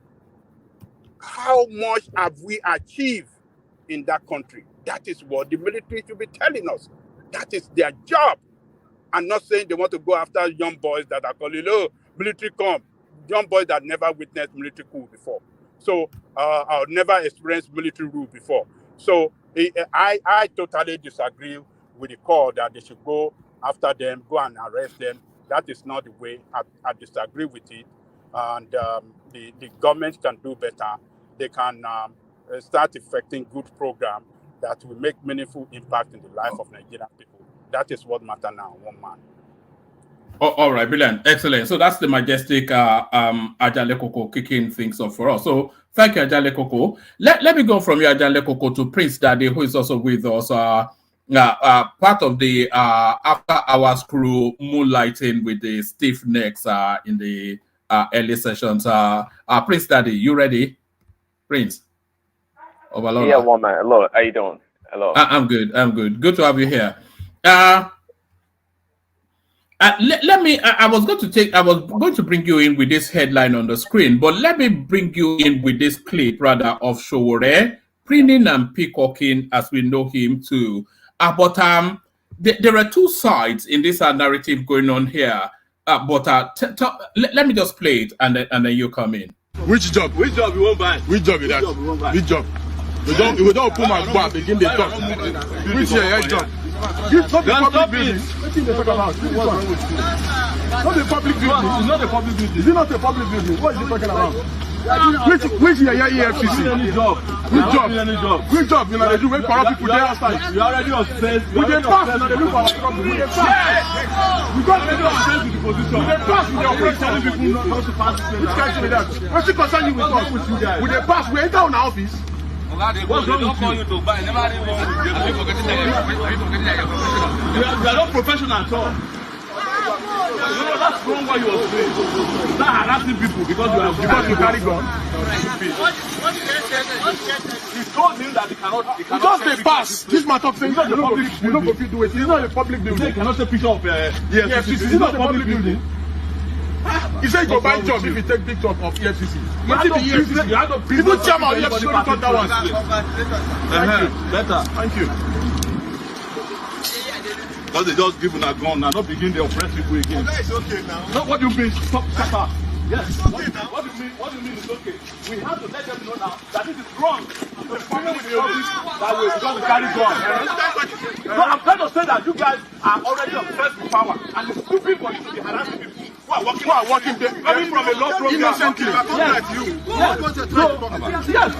Speaker 7: How much have we achieved in that country? That is what the military should be telling us. That is their job. I'm not saying they want to go after young boys that are calling, oh, military come. Young boys that never witnessed military coup before. So, or never experienced military rule before. So, I totally disagree with the call that they should go after them, go and arrest them. That is not the way. I disagree with it. And the government can do better. They can start effecting good program that will make meaningful impact in the life of Nigerian people. That is what matters now, one man.
Speaker 4: Oh, all right, brilliant, excellent. So that's the majestic Ajale Koko kicking things off for us. So thank you, Ajale Koko. Let me go from you, Ajale Koko, to Prince Daddy, who is also with us. Part of the after hours crew moonlighting with the stiff necks in the early sessions. Prince Daddy, you ready? Prince. Overlola.
Speaker 9: Yeah, one man. Hello, how you doing? Hello.
Speaker 4: I'm good. I'm good. Good to have you here. Let me. I was going to bring you in with this headline on the screen, but let me bring you in with this clip rather of Sowore preening and peacocking as we know him too. But there are two sides in this narrative going on here. Let me just play it and then you come in.
Speaker 5: Which job? Which job you won't buy? Which job is that? Which job? We don't put my bar begin the talk. Which job? It's not the public building. What are you talking about? Not the public building. It's not a public building. Is it not a public building? What is he talking about? Which EFCC? Which job? Which job? You know they do wait for people there outside. You already obsessed. We get pass. You know they look for our trouble. We get pass. We got already obsessed with the position. We get pass with the operation. Telling people not to pass. Which guy should be that? What's the concern you with us? With the pass, we enter on our office. What's wrong with you? You are not professional at all. No, that's wrong what you are saying. Start harassing people because you carry gun. He told him that he cannot. Just a pass. This matter saying that you don't go do it. It's not a public building. You cannot take picture of EFCC. It's not a public building. He said you go buy job if you take picture of EFCC. Even chairman of EFCC don't cut that one. Better. Thank you. Because they just give a gun and not begin to oppress people again. That is okay now. No, what do you mean? Stop. Yes. What do you mean it's okay? We have to let them know now that this is wrong. The problem with the office that way because we carry guns. So I'm trying to say that you guys are already obsessed with power and it's stupid for you to be harassing people. Who are working there, coming from a law program. Innocently. Yes,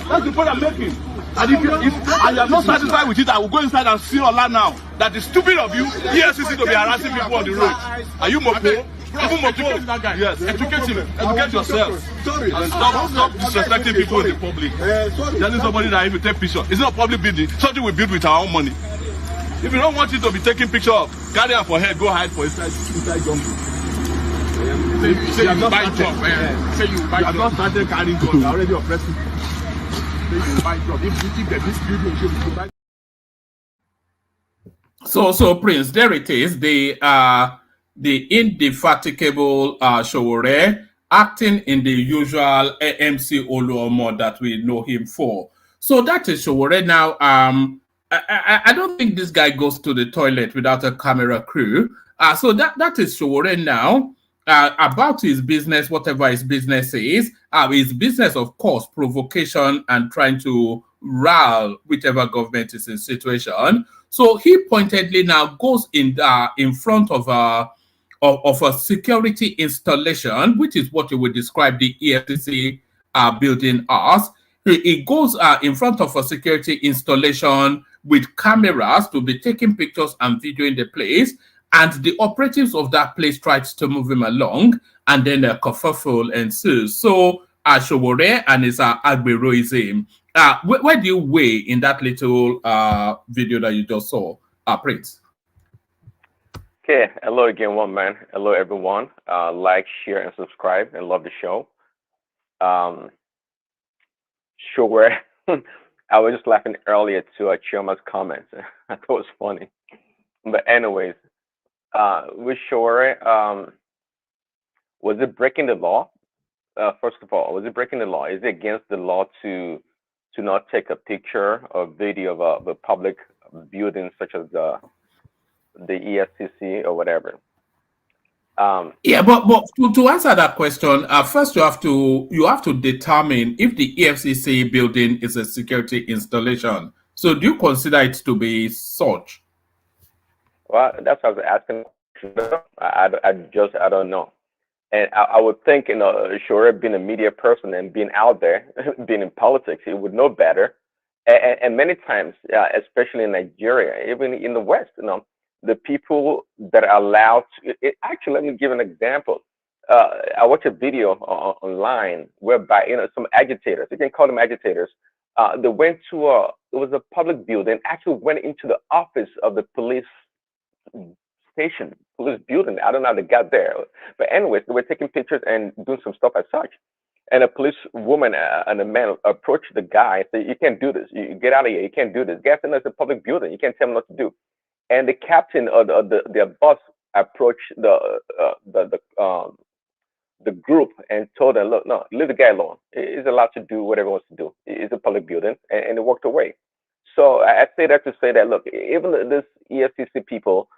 Speaker 5: that's the point I'm making. And if I am not satisfied with it, I will go inside and see Allah now. That is stupid of you, EFCC to be harassing people on the road. Are you Moko? Even Moko? Yes, educate him. Educate yourself. Sorry. And stop disrespecting people in the public. Telling somebody that if you take picture, it's not a public building. Something we build with our own money. If you don't want it to be taking picture of, carry her for head, go hide for inside jungle. Say you buy job. Say you buy job. You have not started carrying guns. You are already oppressing. Say you buy job. If this building should buy.
Speaker 4: So Prince, there it is. The indefatigable Sowore acting in the usual MC Oluomo that we know him for. So that is Sowore now. I don't think this guy goes to the toilet without a camera crew. So that is Sowore now. About his business, whatever his business is, his business, of course, provocation and trying to rile whichever government is in situation. So he pointedly now goes in front of a security installation, which is what you would describe the EFCC building as. He goes in front of a security installation with cameras to be taking pictures and videoing the place. And the operatives of that place tried to move him along, and then a kerfuffle ensues. So, Sowore and his Agberoism. Where do you weigh in that little video that you just saw, Prince?
Speaker 9: Okay, hello again, one man. Hello, everyone. Like, share, and subscribe, and love the show. Sowore, I was just laughing earlier to Chioma's comments. I thought it was funny. But anyways, with Sowore, was it breaking the law? First of all, was it breaking the law? Is it against the law to not take a picture or video of a public building such as the the EFCC or whatever.
Speaker 4: Yeah, but to answer that question, first you have to determine if the EFCC building is a security installation. So do you consider it to be such?
Speaker 9: Well, that's what I was asking. I don't know. And I would think, sure, being a media person and being out there, being in politics, he would know better. And many times, especially in Nigeria, even in the West, the people that are allowed to, actually, let me give an example. I watched a video online whereby, some agitators, you can call them agitators, they went to it was a public building, actually went into the office of the police station, police building. I don't know how they got there. But anyways, they were taking pictures and doing some stuff as such. And a police woman and a man approached the guy and said, "You can't do this. You get out of here. You can't do this. Guys, it's a public building. You can't tell them what to do." And the captain or their boss approached the group and told them, "Look, no, leave the guy alone. He's allowed to do whatever he wants to do. It's a public building," and they walked away. So I say that to say that, look, even this EFCC people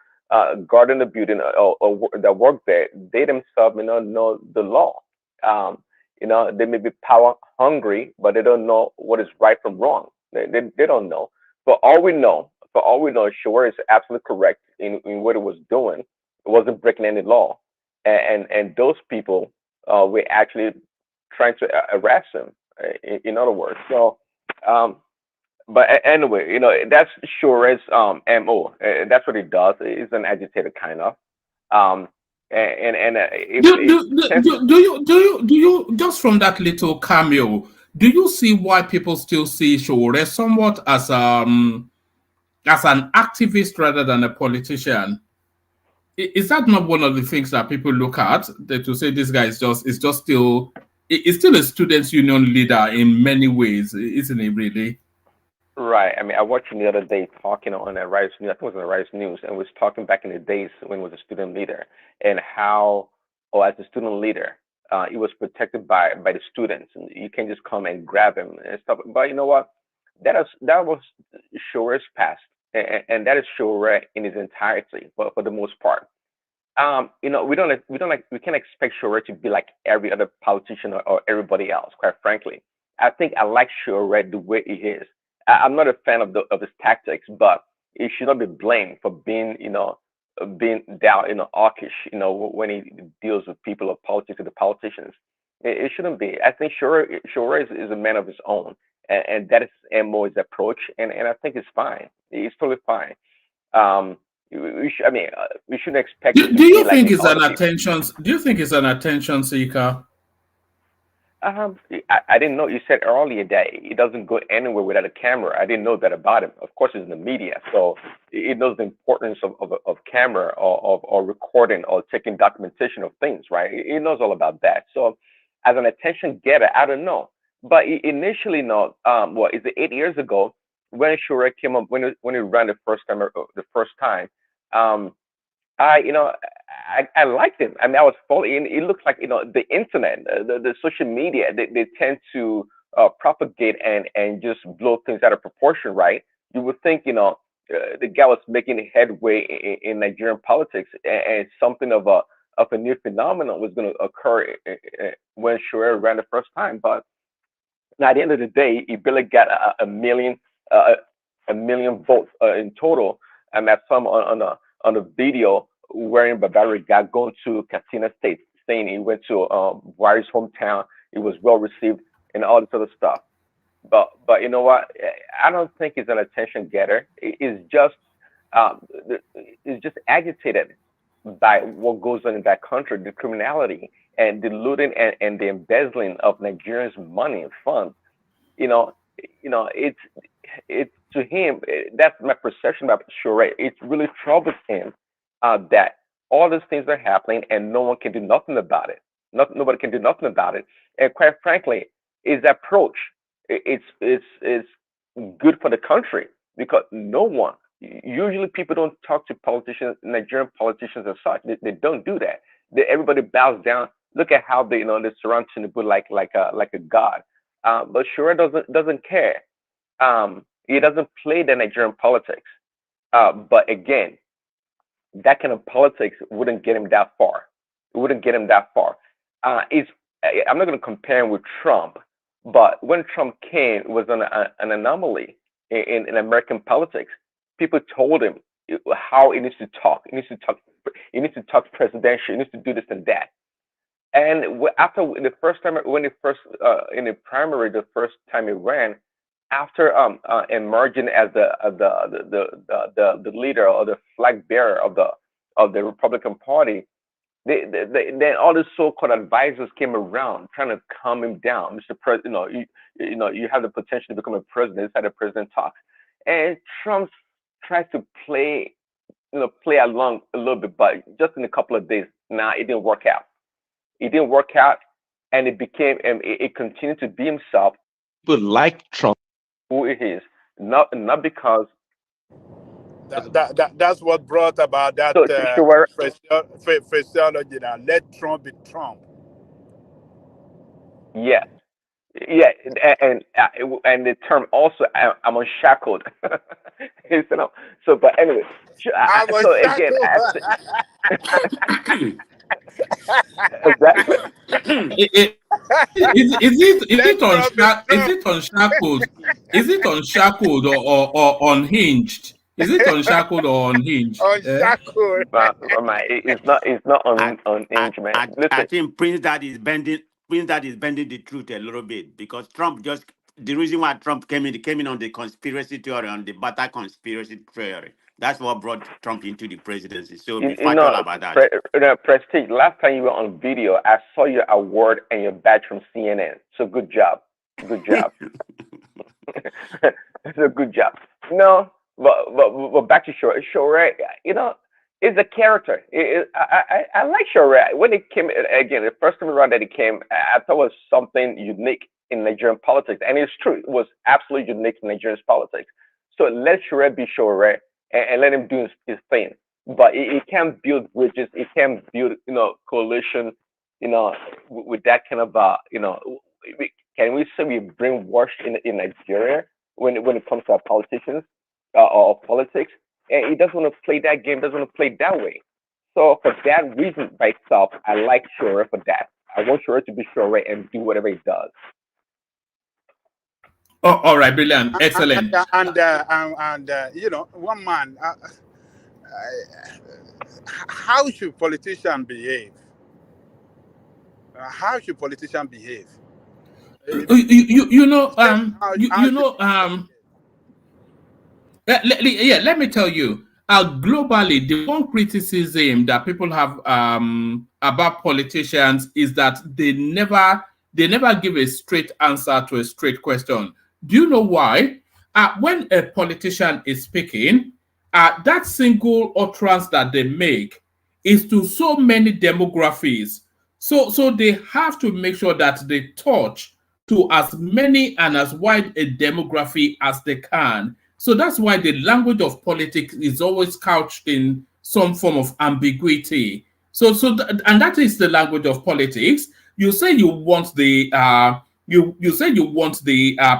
Speaker 9: guarding the building or that work there, they themselves know the law. They may be power hungry, but they don't know what is right from wrong. They don't know. For all we know, Sure is absolutely correct in what it was doing. It wasn't breaking any law, and those people were actually trying to arrest him. In other words, so. But anyway, that's Sure's MO. That's what he does. He's an agitator, kind of.
Speaker 4: Do you just from that little cameo, do you see why people still see Sure somewhat as an activist rather than a politician? Is that not one of the things that people look at to say this guy is still a students' union leader in many ways, isn't he? Really?
Speaker 9: Right. I mean, I watched him the other day talking on a Rise News. I think it was on Rise News, and was talking back in the days when he was a student leader, and how, as a student leader, he was protected by the students, and you can just come and grab him and stuff. But you know what? That was Sure's past, and that is Sure in his entirety, for the most part. We can't expect Sure to be like every other politician or everybody else. Quite frankly, I think I like Sure the way he is. I'm not a fan of his tactics, but he should not be blamed for being down, hawkish, when he deals with people or politics with the politicians. It shouldn't be. I think Sure is a man of his own, and that is MO, his approach, and I think it's fine. It's totally fine. We shouldn't expect.
Speaker 4: Do you think it's an attention? Do you think it's an attention seeker?
Speaker 9: I didn't know. You said earlier that he doesn't go anywhere without a camera. I didn't know that about him. Of course, he's in the media, so he knows the importance of camera or recording or taking documentation of things, right? He knows all about that. So, as an attention getter, I don't know. But initially, is it 8 years ago when Sure came up when he ran the first time? I liked him. I mean, I was following. It looks like the internet, the social media. They tend to propagate and just blow things out of proportion, right? You would think the guy was making headway in Nigerian politics, and something of a new phenomenon was going to occur when Sure ran the first time. But at the end of the day, he barely got a million votes in total. And I saw him on a video wearing Barbaric guy going to Katsina State, saying he went to Buhari's hometown. It was well received and all this other stuff. But you know what? I don't think he's an attention getter. It's just agitated by what goes on in that country, the criminality and the looting and the embezzling of Nigerians' money and funds. It's to him. That's my perception about Sure. It really troubles him that all these things are happening and no one can do nothing about it. Nobody can do nothing about it. And quite frankly, his approach it's good for the country, because no one, usually people don't talk to politicians, Nigerian politicians as such. They don't do that. Everybody bows down. Look at how they surround Tinubu like a god. But Sure doesn't care. He doesn't play the Nigerian politics. But again, that kind of politics wouldn't get him that far. It wouldn't get him that far. I'm not going to compare him with Trump, but when Trump came, it was an anomaly in American politics. People told him how he needs to talk. He needs to talk presidential. He needs to do this and that. And after the first time, when in the primary, the first time he ran, after emerging as the leader or the flag bearer of the Republican Party, then all the so-called advisors came around trying to calm him down. Mr. President, you have the potential to become a president. This is how the president talks, and Trump tries to play along a little bit, but just in a couple of days, it didn't work out. It didn't work out, and it continued to be himself. People like Trump, who he is, not because.
Speaker 7: That's what brought about that phraseology that let Trump be Trump.
Speaker 9: Yeah, and the term also, I'm unshackled. So, but anyway, so again, exactly.
Speaker 4: Is it unshackled or unhinged? Is it unshackled or unhinged?
Speaker 7: Unshackled.
Speaker 9: It's not unhinged, man.
Speaker 14: I think Prince Dad is bending the truth a little bit, because Trump the reason why Trump came in on the conspiracy theory, on the butter conspiracy theory. That's what brought Trump into the presidency. So be factual about that.
Speaker 9: Prestige, last time you were on video, I saw your award and your badge from CNN. So good job. Good job. So good job. No, but back to Shore, is a character. I like Shore. When it came, again, the first time around that it came, I thought it was something unique in Nigerian politics. And it's true. It was absolutely unique in Nigerian politics. So let Shore be Shore and let him do his thing. But it can't build bridges. It can't build, coalition, with that kind of, can we say we're brainwashed in Nigeria when it comes to our politicians or politics? And he doesn't want to play that game, doesn't want to play that way. So for that reason by itself, I like Shore for that. I want Shore to be Shore and do whatever he does.
Speaker 4: Oh, all right, brilliant, excellent.
Speaker 7: And one man. How should politicians behave? How should politicians behave?
Speaker 4: Let me tell you. Globally, the one criticism that people have about politicians is that they never give a straight answer to a straight question. Do you know why? When a politician is speaking, that single utterance that they make is to so many demographies. So they have to make sure that they touch to as many and as wide a demography as they can. So that's why the language of politics is always couched in some form of ambiguity. And that is the language of politics. You say you want the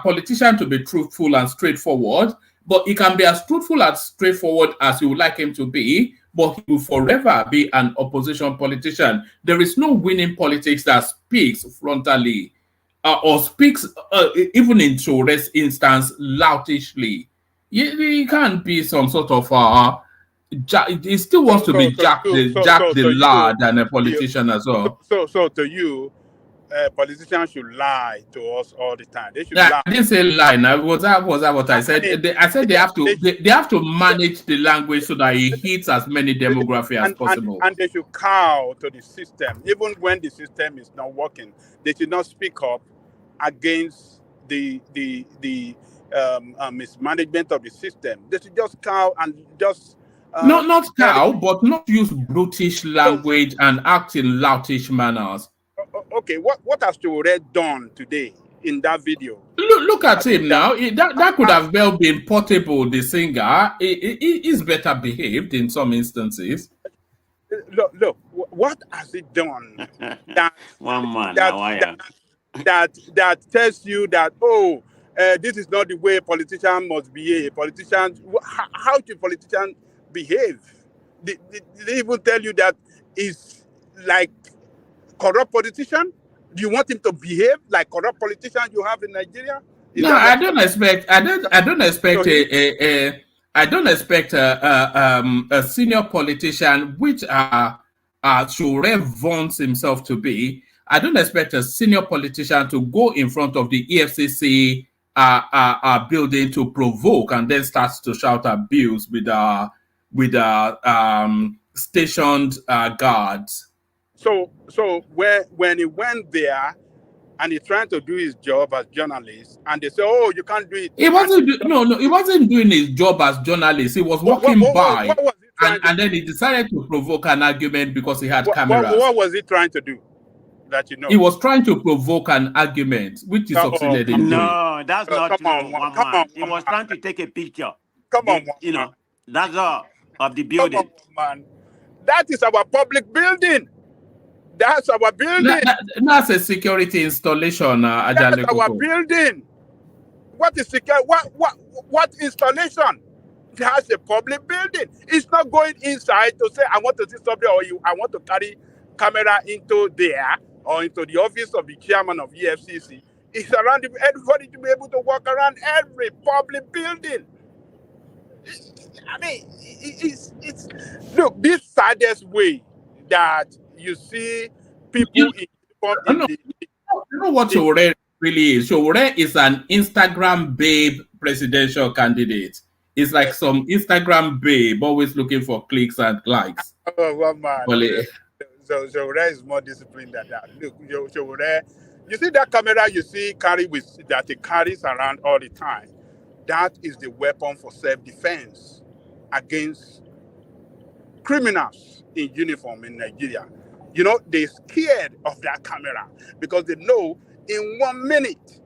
Speaker 4: politician to be truthful and straightforward, but he can be as truthful and straightforward as you would like him to be, but he will forever be an opposition politician. There is no winning politics that speaks frontally or speaks, even in Shore's instance, loudishly. He can't be some sort of he still wants to be Jack the Lad and a politician as well.
Speaker 7: So to you, politicians should lie to us all the time. They should lie.
Speaker 4: I didn't say lie. Now was that what I said? I said they have to manage the language so that it hits as many demographics as possible.
Speaker 7: And they should cow to the system, even when the system is not working. They should not speak up against the mismanagement of the system. They should just cow and just
Speaker 4: not cow, but not use brutish language and act in loutish manners.
Speaker 7: Okay, what has Shore done today in that video?
Speaker 4: Look at him now. That could have well been Portable, the singer. He's better behaved in some instances.
Speaker 7: Look, what has he done that that tells you that this is not the way politicians must behave? How should politicians behave? Did they even tell you that he's like corrupt politician? Do you want him to behave like corrupt politician you have in Nigeria? Is
Speaker 4: No,
Speaker 7: that what
Speaker 4: I don't expect. I don't expect I don't expect a senior politician, which Shure vaunts himself to be. I don't expect a senior politician to go in front of the EFCC building to provoke and then starts to shout abuse with stationed guards.
Speaker 7: So when he went there and he's trying to do his job as journalist, and they say, "Oh, you can't do it."
Speaker 4: He wasn't he wasn't doing his job as journalist. He was walking by,
Speaker 7: what was he trying
Speaker 4: and then he decided to provoke an argument because he had cameras.
Speaker 7: What was he trying to do? That you know,
Speaker 4: he was trying to provoke an argument, which he succeeded in doing.
Speaker 14: No, that's not true. He was trying to take a picture. You know, that's all of the building.
Speaker 7: Man, that is our public building. That's our building.
Speaker 4: That's a security installation.
Speaker 7: That's our building. What is security? What installation? That's a public building. It's not going inside to say I want to see somebody or I want to carry camera into there or into the office of the chairman of EFCC. It's around everybody to be able to walk around every public building. I mean, it's look, this saddest way that you see people
Speaker 4: you know what Shure really is? Shure is an Instagram babe presidential candidate. It's like some Instagram babe always looking for clicks and likes.
Speaker 7: Oh, well, man. So Shure is more disciplined than that. Look, Shure, you see that camera you see that he carries around all the time. That is the weapon for self-defense against criminals in uniform in Nigeria. You know, they're scared of that camera because they know in 1 minute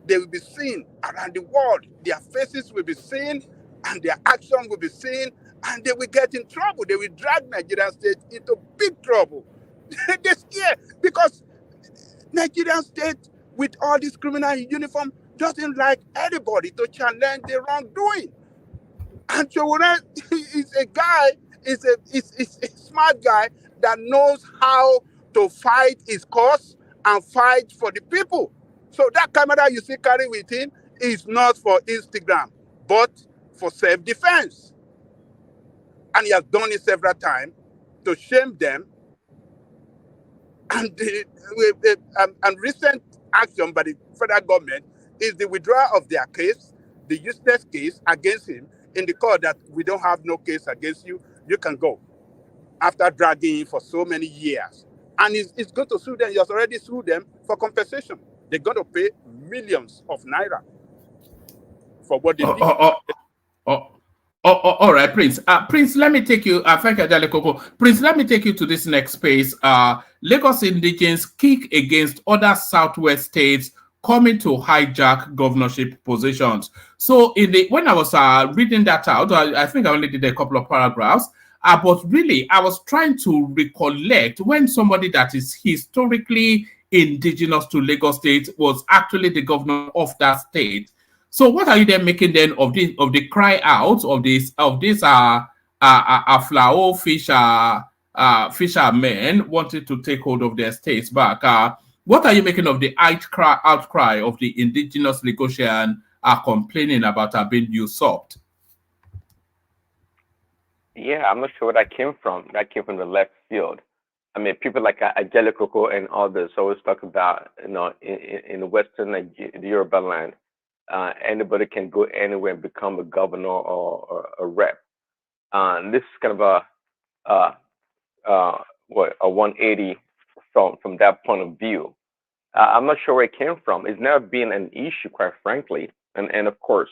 Speaker 7: they will be seen around the world. Their faces will be seen and their action will be seen and they will get in trouble. They will drag Nigerian state into big trouble. They're scared because Nigerian state with all these criminals in uniform doesn't like anybody to challenge the wrongdoing. And Shure is a guy, is a smart guy that knows how to fight his cause and fight for the people. So that camera you see carrying with him is not for Instagram, but for self-defense. And he has done it several times to shame them. And recent action by the federal government is the withdrawal of their case, the useless case against him in the court that we don't have no case against you, you can go. After dragging him for so many years. And he's going to sue them. He has already sued them for compensation. They're going to pay millions of naira for what they did.
Speaker 4: All right, Prince. Prince, let me take you. Thank you, Ajale Koko. Prince, let me take you to this next space. Lagos indigenes kick against other southwest states coming to hijack governorship positions. So, when I was reading that out, I think I only did a couple of paragraphs. But really, I was trying to recollect when somebody that is historically indigenous to Lagos State was actually the governor of that state. So, what are you then making then of the cry out of this Aflao fishermen wanting to take hold of their states back? What are you making of the outcry of the indigenous Lagosian complaining about being usurped?
Speaker 9: Yeah, I'm not sure where that came from. That came from the left field. I mean, people like Angelico and others always talk about, you know, in Western Nigeria, the Yoruba land, anybody can go anywhere and become a governor or a rep. This is kind of a 180 from that point of view. I'm not sure where it came from. It's never been an issue, quite frankly. And of course,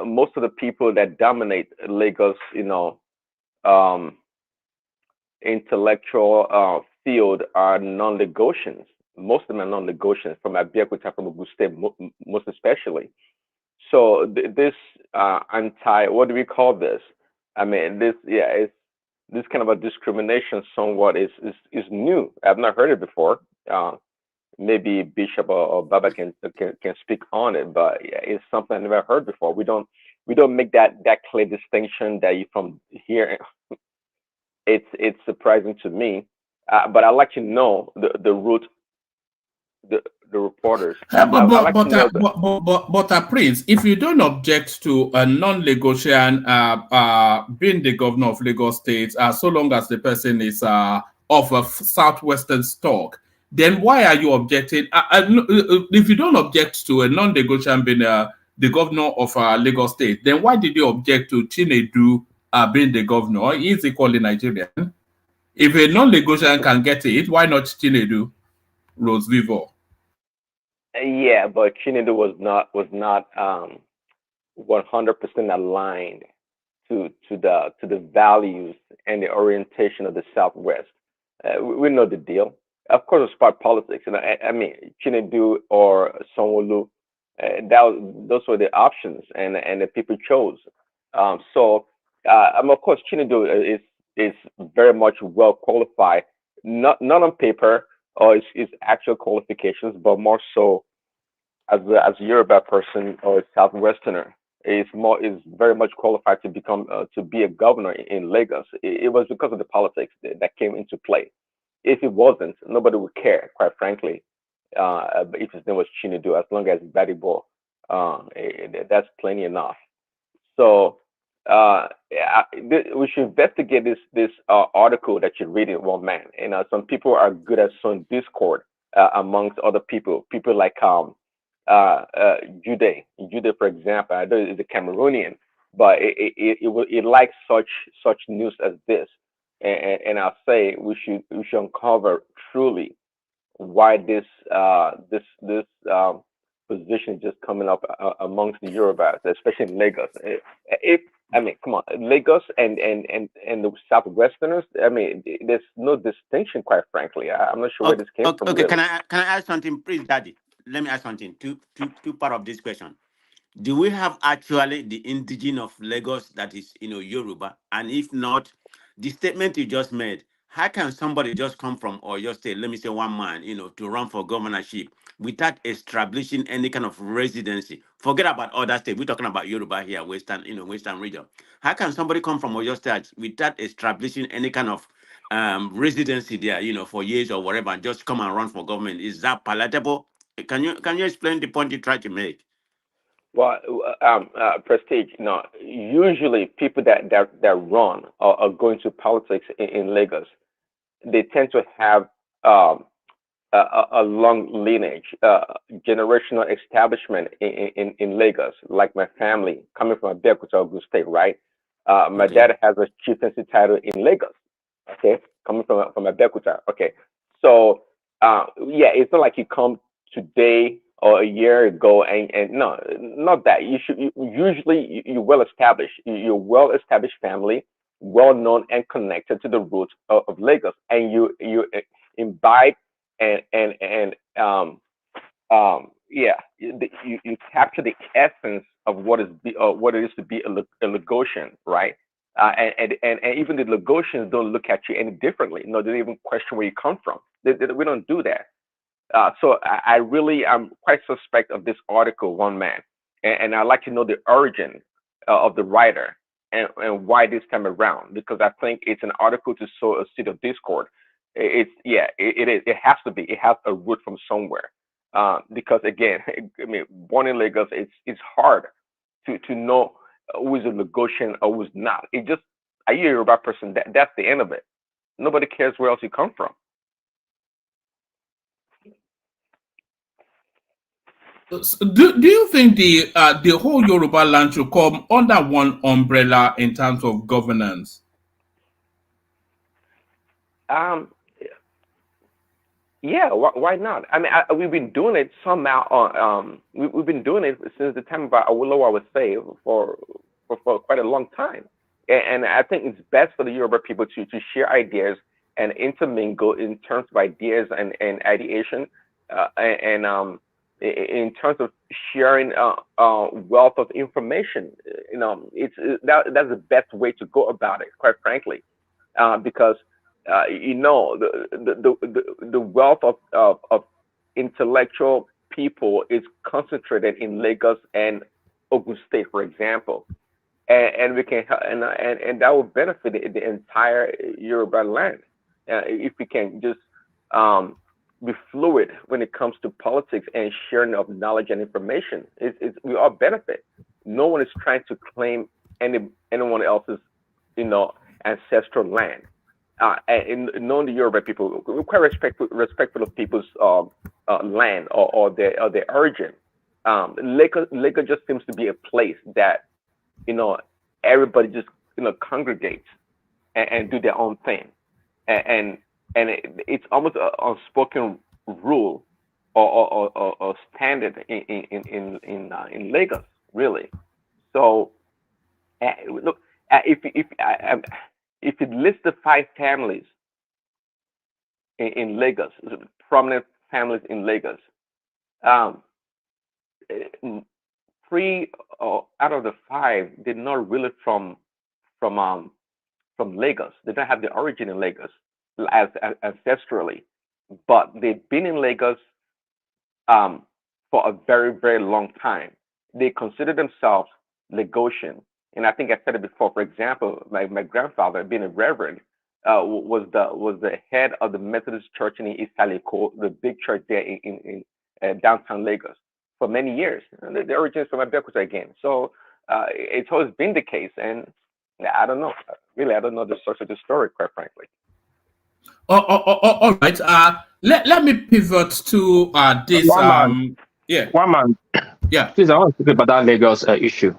Speaker 9: most of the people that dominate Lagos, you know, intellectual field are non-Lagosians. Most of them are non-Lagosians from Abeokuta, from Ogun State, most especially. So this what do we call this? I mean, this kind of a discrimination somewhat is new. I've not heard it before. Maybe Bishop or Baba can speak on it, but yeah, it's something I never heard before. We don't we don't make that clear distinction that you from here. It's surprising to me, but I'd like to know the root, the reporters. I'd like to know
Speaker 4: Prince, if you don't object to a non-Lagosian being the governor of Lagos State, so long as the person is of a southwestern stock, then why are you objecting? If you don't object to a non-Lagosian being the governor of Lagos State, then why did you object to Tinubu being the governor? He is equally Nigerian. If a non-Lagosian can get it, why not Tinubu, Rose Vivo?
Speaker 9: Yeah, but Tinubu was not 100% aligned to the values and the orientation of the Southwest. We know the deal. Of course, it's part politics, and I mean Tinubu or Sanwo-Olu, those were the options, and the people chose. Of course, Tinubu is very much well qualified, not on paper or his actual qualifications, but more so as a Yoruba person or a Southwesterner. Is very much qualified to become to be a governor in Lagos. It was because of the politics that came into play. If it wasn't, nobody would care, quite frankly. If his name was Tinubu, as long as Badibo, that's plenty enough. So we should investigate this article that you're reading, one man. And some people are good at sowing discord amongst other people. People like Jude, for example. I know is a Cameroonian, but it likes such news as this. And I'll say we should uncover truly why this position is just coming up amongst the Yorubas, especially in Lagos. Come on, Lagos and the Southwesterners. I mean, there's no distinction, quite frankly. I'm not sure where this came from.
Speaker 14: Okay,
Speaker 9: really.
Speaker 14: can I add something, please, Daddy? Let me add something. Two part of this question. Do we have actually the indigene of Lagos that is, Yoruba? And if not, the statement you just made, how can somebody just come from Oyo State, let me say one man, to run for governorship without establishing any kind of residency? Forget about other states. We're talking about Yoruba here, Western region. How can somebody come from Oyo State without establishing any kind of residency there, for years or whatever, and just come and run for government? Is that palatable? Can you explain the point you tried to make?
Speaker 9: Well, Prestige, usually people that run or are going to politics in Lagos, they tend to have a long lineage, generational establishment in Lagos. Like my family, coming from Abeokuta, Ogun State, right? My dad has a chieftaincy title in Lagos. Okay, coming from Abeokuta. Okay, so yeah, it's not like you come today or a year ago and no, not that. Usually you're well established. You're well established family, well known and connected to the roots of Lagos, and you imbibe and you capture the essence of what it is to be a Lagosian, right? And even the Lagosians don't look at you any differently. No, they don't even question where you come from. We don't do that. So I'm quite suspect of this article, one man, and I'd like to know the origin of the writer and why this time around, because I think it's an article to sow a seed of discord. It is. It has to be. It has a root from somewhere. Because again, I mean, born in Lagos, it's hard to know who is a Lagosian or who's not. Are you a Yoruba person? That's the end of it. Nobody cares where else you come from.
Speaker 4: Do you think the whole Yoruba land should come under one umbrella in terms of governance?
Speaker 9: Yeah, why not? I mean, we've been doing it somehow. We've been doing it since the time of Awolowo, I would say, for quite a long time. And I think it's best for the Yoruba people to share ideas and intermingle in terms of ideas and ideation, and in terms of sharing wealth of information. That's the best way to go about it, quite frankly, because the wealth of intellectual people is concentrated in Lagos and Ogun State, for example, and we can and that will benefit the entire Yoruba land if we can just be fluid when it comes to politics and sharing of knowledge and information. We all benefit. No one is trying to claim anyone else's, ancestral land. And knowing the Yoruba people, we're quite respectful of people's land or their origin. Lagos just seems to be a place that everybody just congregates and do their own thing, and it's almost an unspoken rule or standard in Lagos, really. So look, if it lists the 5 families in Lagos, prominent families in Lagos, 3 out of the 5 did not really from Lagos. They don't have the origin in Lagos as ancestrally, but they've been in Lagos for a very, very long time. They consider themselves Lagosian. And I think I said it before. For example, my grandfather, being a reverend, was the head of the Methodist Church in East Aliko, the big church there in downtown Lagos, for many years. And the origin is from Abeokuta again. So it's always been the case. And I don't know. Really, I don't know the source of the story, quite frankly.
Speaker 4: All right. Let me pivot to this.
Speaker 15: One man.
Speaker 4: Yeah.
Speaker 15: Please, I want to speak about that Lagos issue.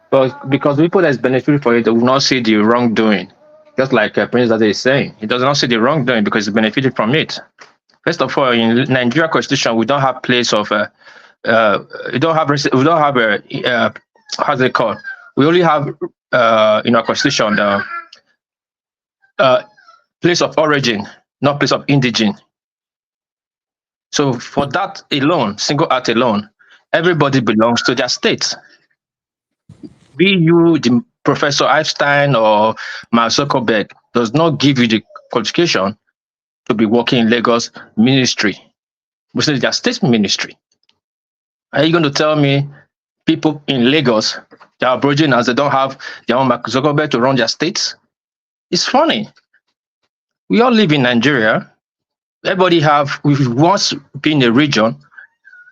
Speaker 15: But because people that's benefited for it will not see the wrongdoing. Just like Prince Dade is saying, he does not see the wrongdoing because he benefited from it. First of all, in Nigeria Constitution, we don't have place of we don't have a how's it called? We only have in our Constitution place of origin, not place of indigene. So for that alone, single act alone, everybody belongs to their state. Be you the Professor Einstein or Mark Zuckerberg does not give you the qualification to be working in Lagos ministry, which is their state ministry. Are you going to tell me people in Lagos, they are Aboriginals, they don't have their own Mark Zuckerberg to run their states? It's funny. We all live in Nigeria. We've once been a region,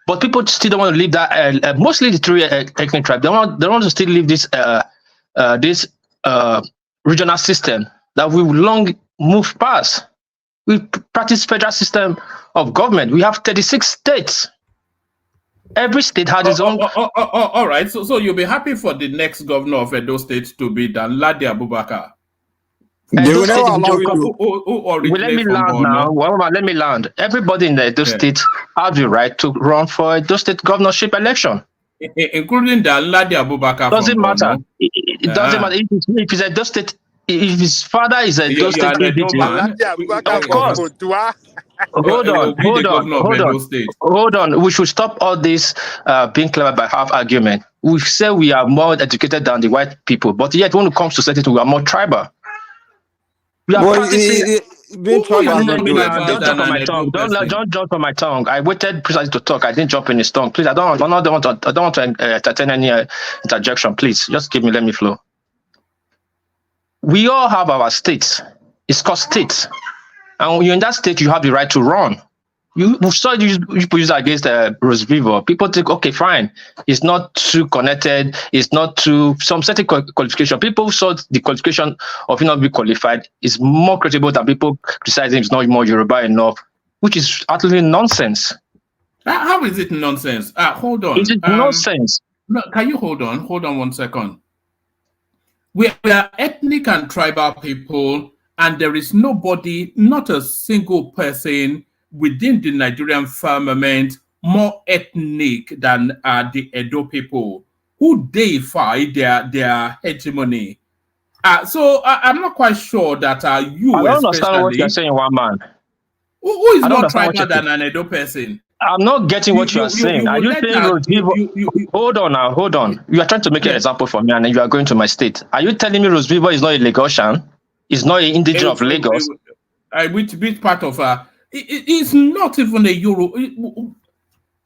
Speaker 15: but people still don't want to leave that. Mostly the 3 ethnic tribes, they want to still leave this regional system that we will long move past. We practice federal system of government. We have 36 states. Every state has its own.
Speaker 4: All right. So you'll be happy for the next governor of Edo State to be Danladi Abubakar.
Speaker 15: Let me land now. Well, let me land. Everybody in the Edo State has the right to run for Edo State governorship election,
Speaker 4: including Danladi Abubakar.
Speaker 15: Doesn't matter. It doesn't matter if he's Edo State. If his father is a Edo State indigene, of course. Hold on. We should stop all this being clever by half argument. We say we are more educated than the white people, but yet when it comes to certain, we are more tribal. We are practicing. Don't jump on my tongue. Don't jump on my tongue. I waited precisely to talk. I didn't jump in his tongue. Please, I don't want to entertain any interjection. Please, just let me flow. We all have our states. It's called states. And when you're in that state, you have the right to run. You saw you use against Rose Vivo. People think, okay, fine. It's not too connected. It's not too some certain qualification. People saw the qualification of him not being qualified is more credible than people criticizing him is not more Yoruba enough, which is utterly nonsense.
Speaker 4: How is it nonsense? Hold on.
Speaker 15: Is it nonsense?
Speaker 4: No, can you hold on? Hold on 1 second. We are ethnic and tribal people, and there is nobody, not a single person within the Nigerian firmament more ethnic than the Edo people who deify their hegemony. So I'm not quite sure that you
Speaker 15: I don't understand what you're saying, one man.
Speaker 4: Who is more tribal than an Edo person?
Speaker 15: I'm not getting what you are saying. Are you saying hold on now, hold on. You are trying to make an example for me and then you are going to my state. Are you telling me Rose Vivo is not a Lagosian? Is not an indigene of Lagos?
Speaker 4: Which part of it's not even a Euro.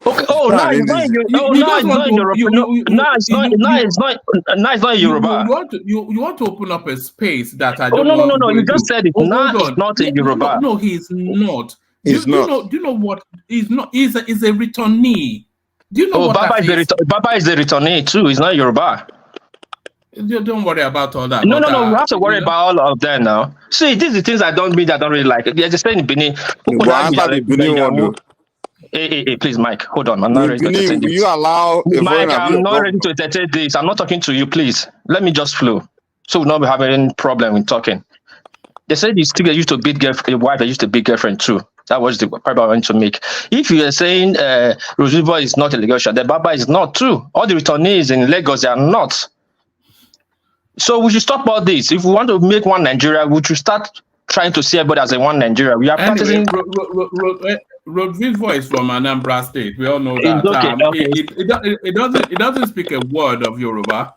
Speaker 15: Okay. Oh, now it's not. Now it's not in Yoruba. Now it's not. Now it's not. Now it's not in Yoruba.
Speaker 4: You want to open up a space that I
Speaker 15: Oh
Speaker 4: don't
Speaker 15: no
Speaker 4: want.
Speaker 15: no! You just said it. Now it's not in Yoruba.
Speaker 4: No, he's not.
Speaker 8: He's not.
Speaker 4: Do you know what? He's not. He's a returnee. Do you know what
Speaker 15: Baba
Speaker 4: that is?
Speaker 15: Baba is the returnee too. It's not Yoruba.
Speaker 4: Don't worry about all that.
Speaker 15: No. We have to worry about all of that now. See, these are the things I don't really like. They're just saying Benin. Hey, please, Mike, hold on. I'm not ready to entertain this.
Speaker 8: You allow
Speaker 15: Mike, I'm not ready to entertain this. I'm not talking to you, please. Let me just flow. So we'll not be having any problem with talking. They said you still used to beat your wife, I used to beat girlfriend too. That was the point I want to make. If you are saying Rosiva is not a Lagosian, then Baba is not too. All the returnees in Lagos, they are not. So we should stop all this. If we want to make one Nigeria, we should start trying to see everybody as a one Nigeria. We are practicing.
Speaker 4: Rodrigo is from Anambra State. We all know that. It doesn't speak a word of Yoruba.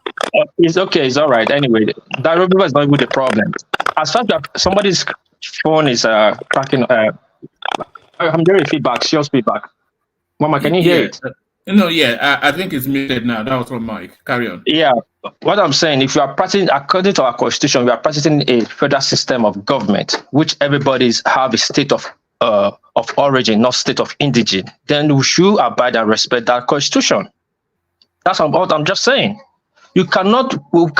Speaker 15: It's okay. It's all right. Anyway, that Rodrigo is not even the problem. As far as somebody's phone is cracking, I'm hearing feedback. Serious feedback. Mama, can you hear it?
Speaker 4: I think it's muted now. That was from Mike. Carry on.
Speaker 15: Yeah. What I'm saying, if you are practicing, according to our constitution, we are practicing a federal system of government, which everybody's have a state of origin, not state of indigene, then we should abide and respect that constitution. That's what I'm just saying. We cannot move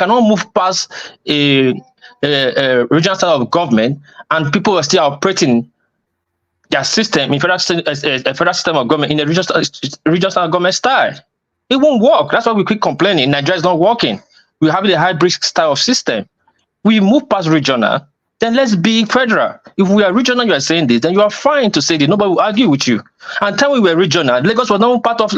Speaker 15: past a regional style of government and people are still operating their system in federal system of government in a regional style government style. It won't work. That's why we keep complaining. Nigeria is not working. We have a hybrid style of system. We move past regional, then let's be federal. If we are regional, you are saying this, then you are fine to say this. Nobody will argue with you. Until we were regional, Lagos was not part of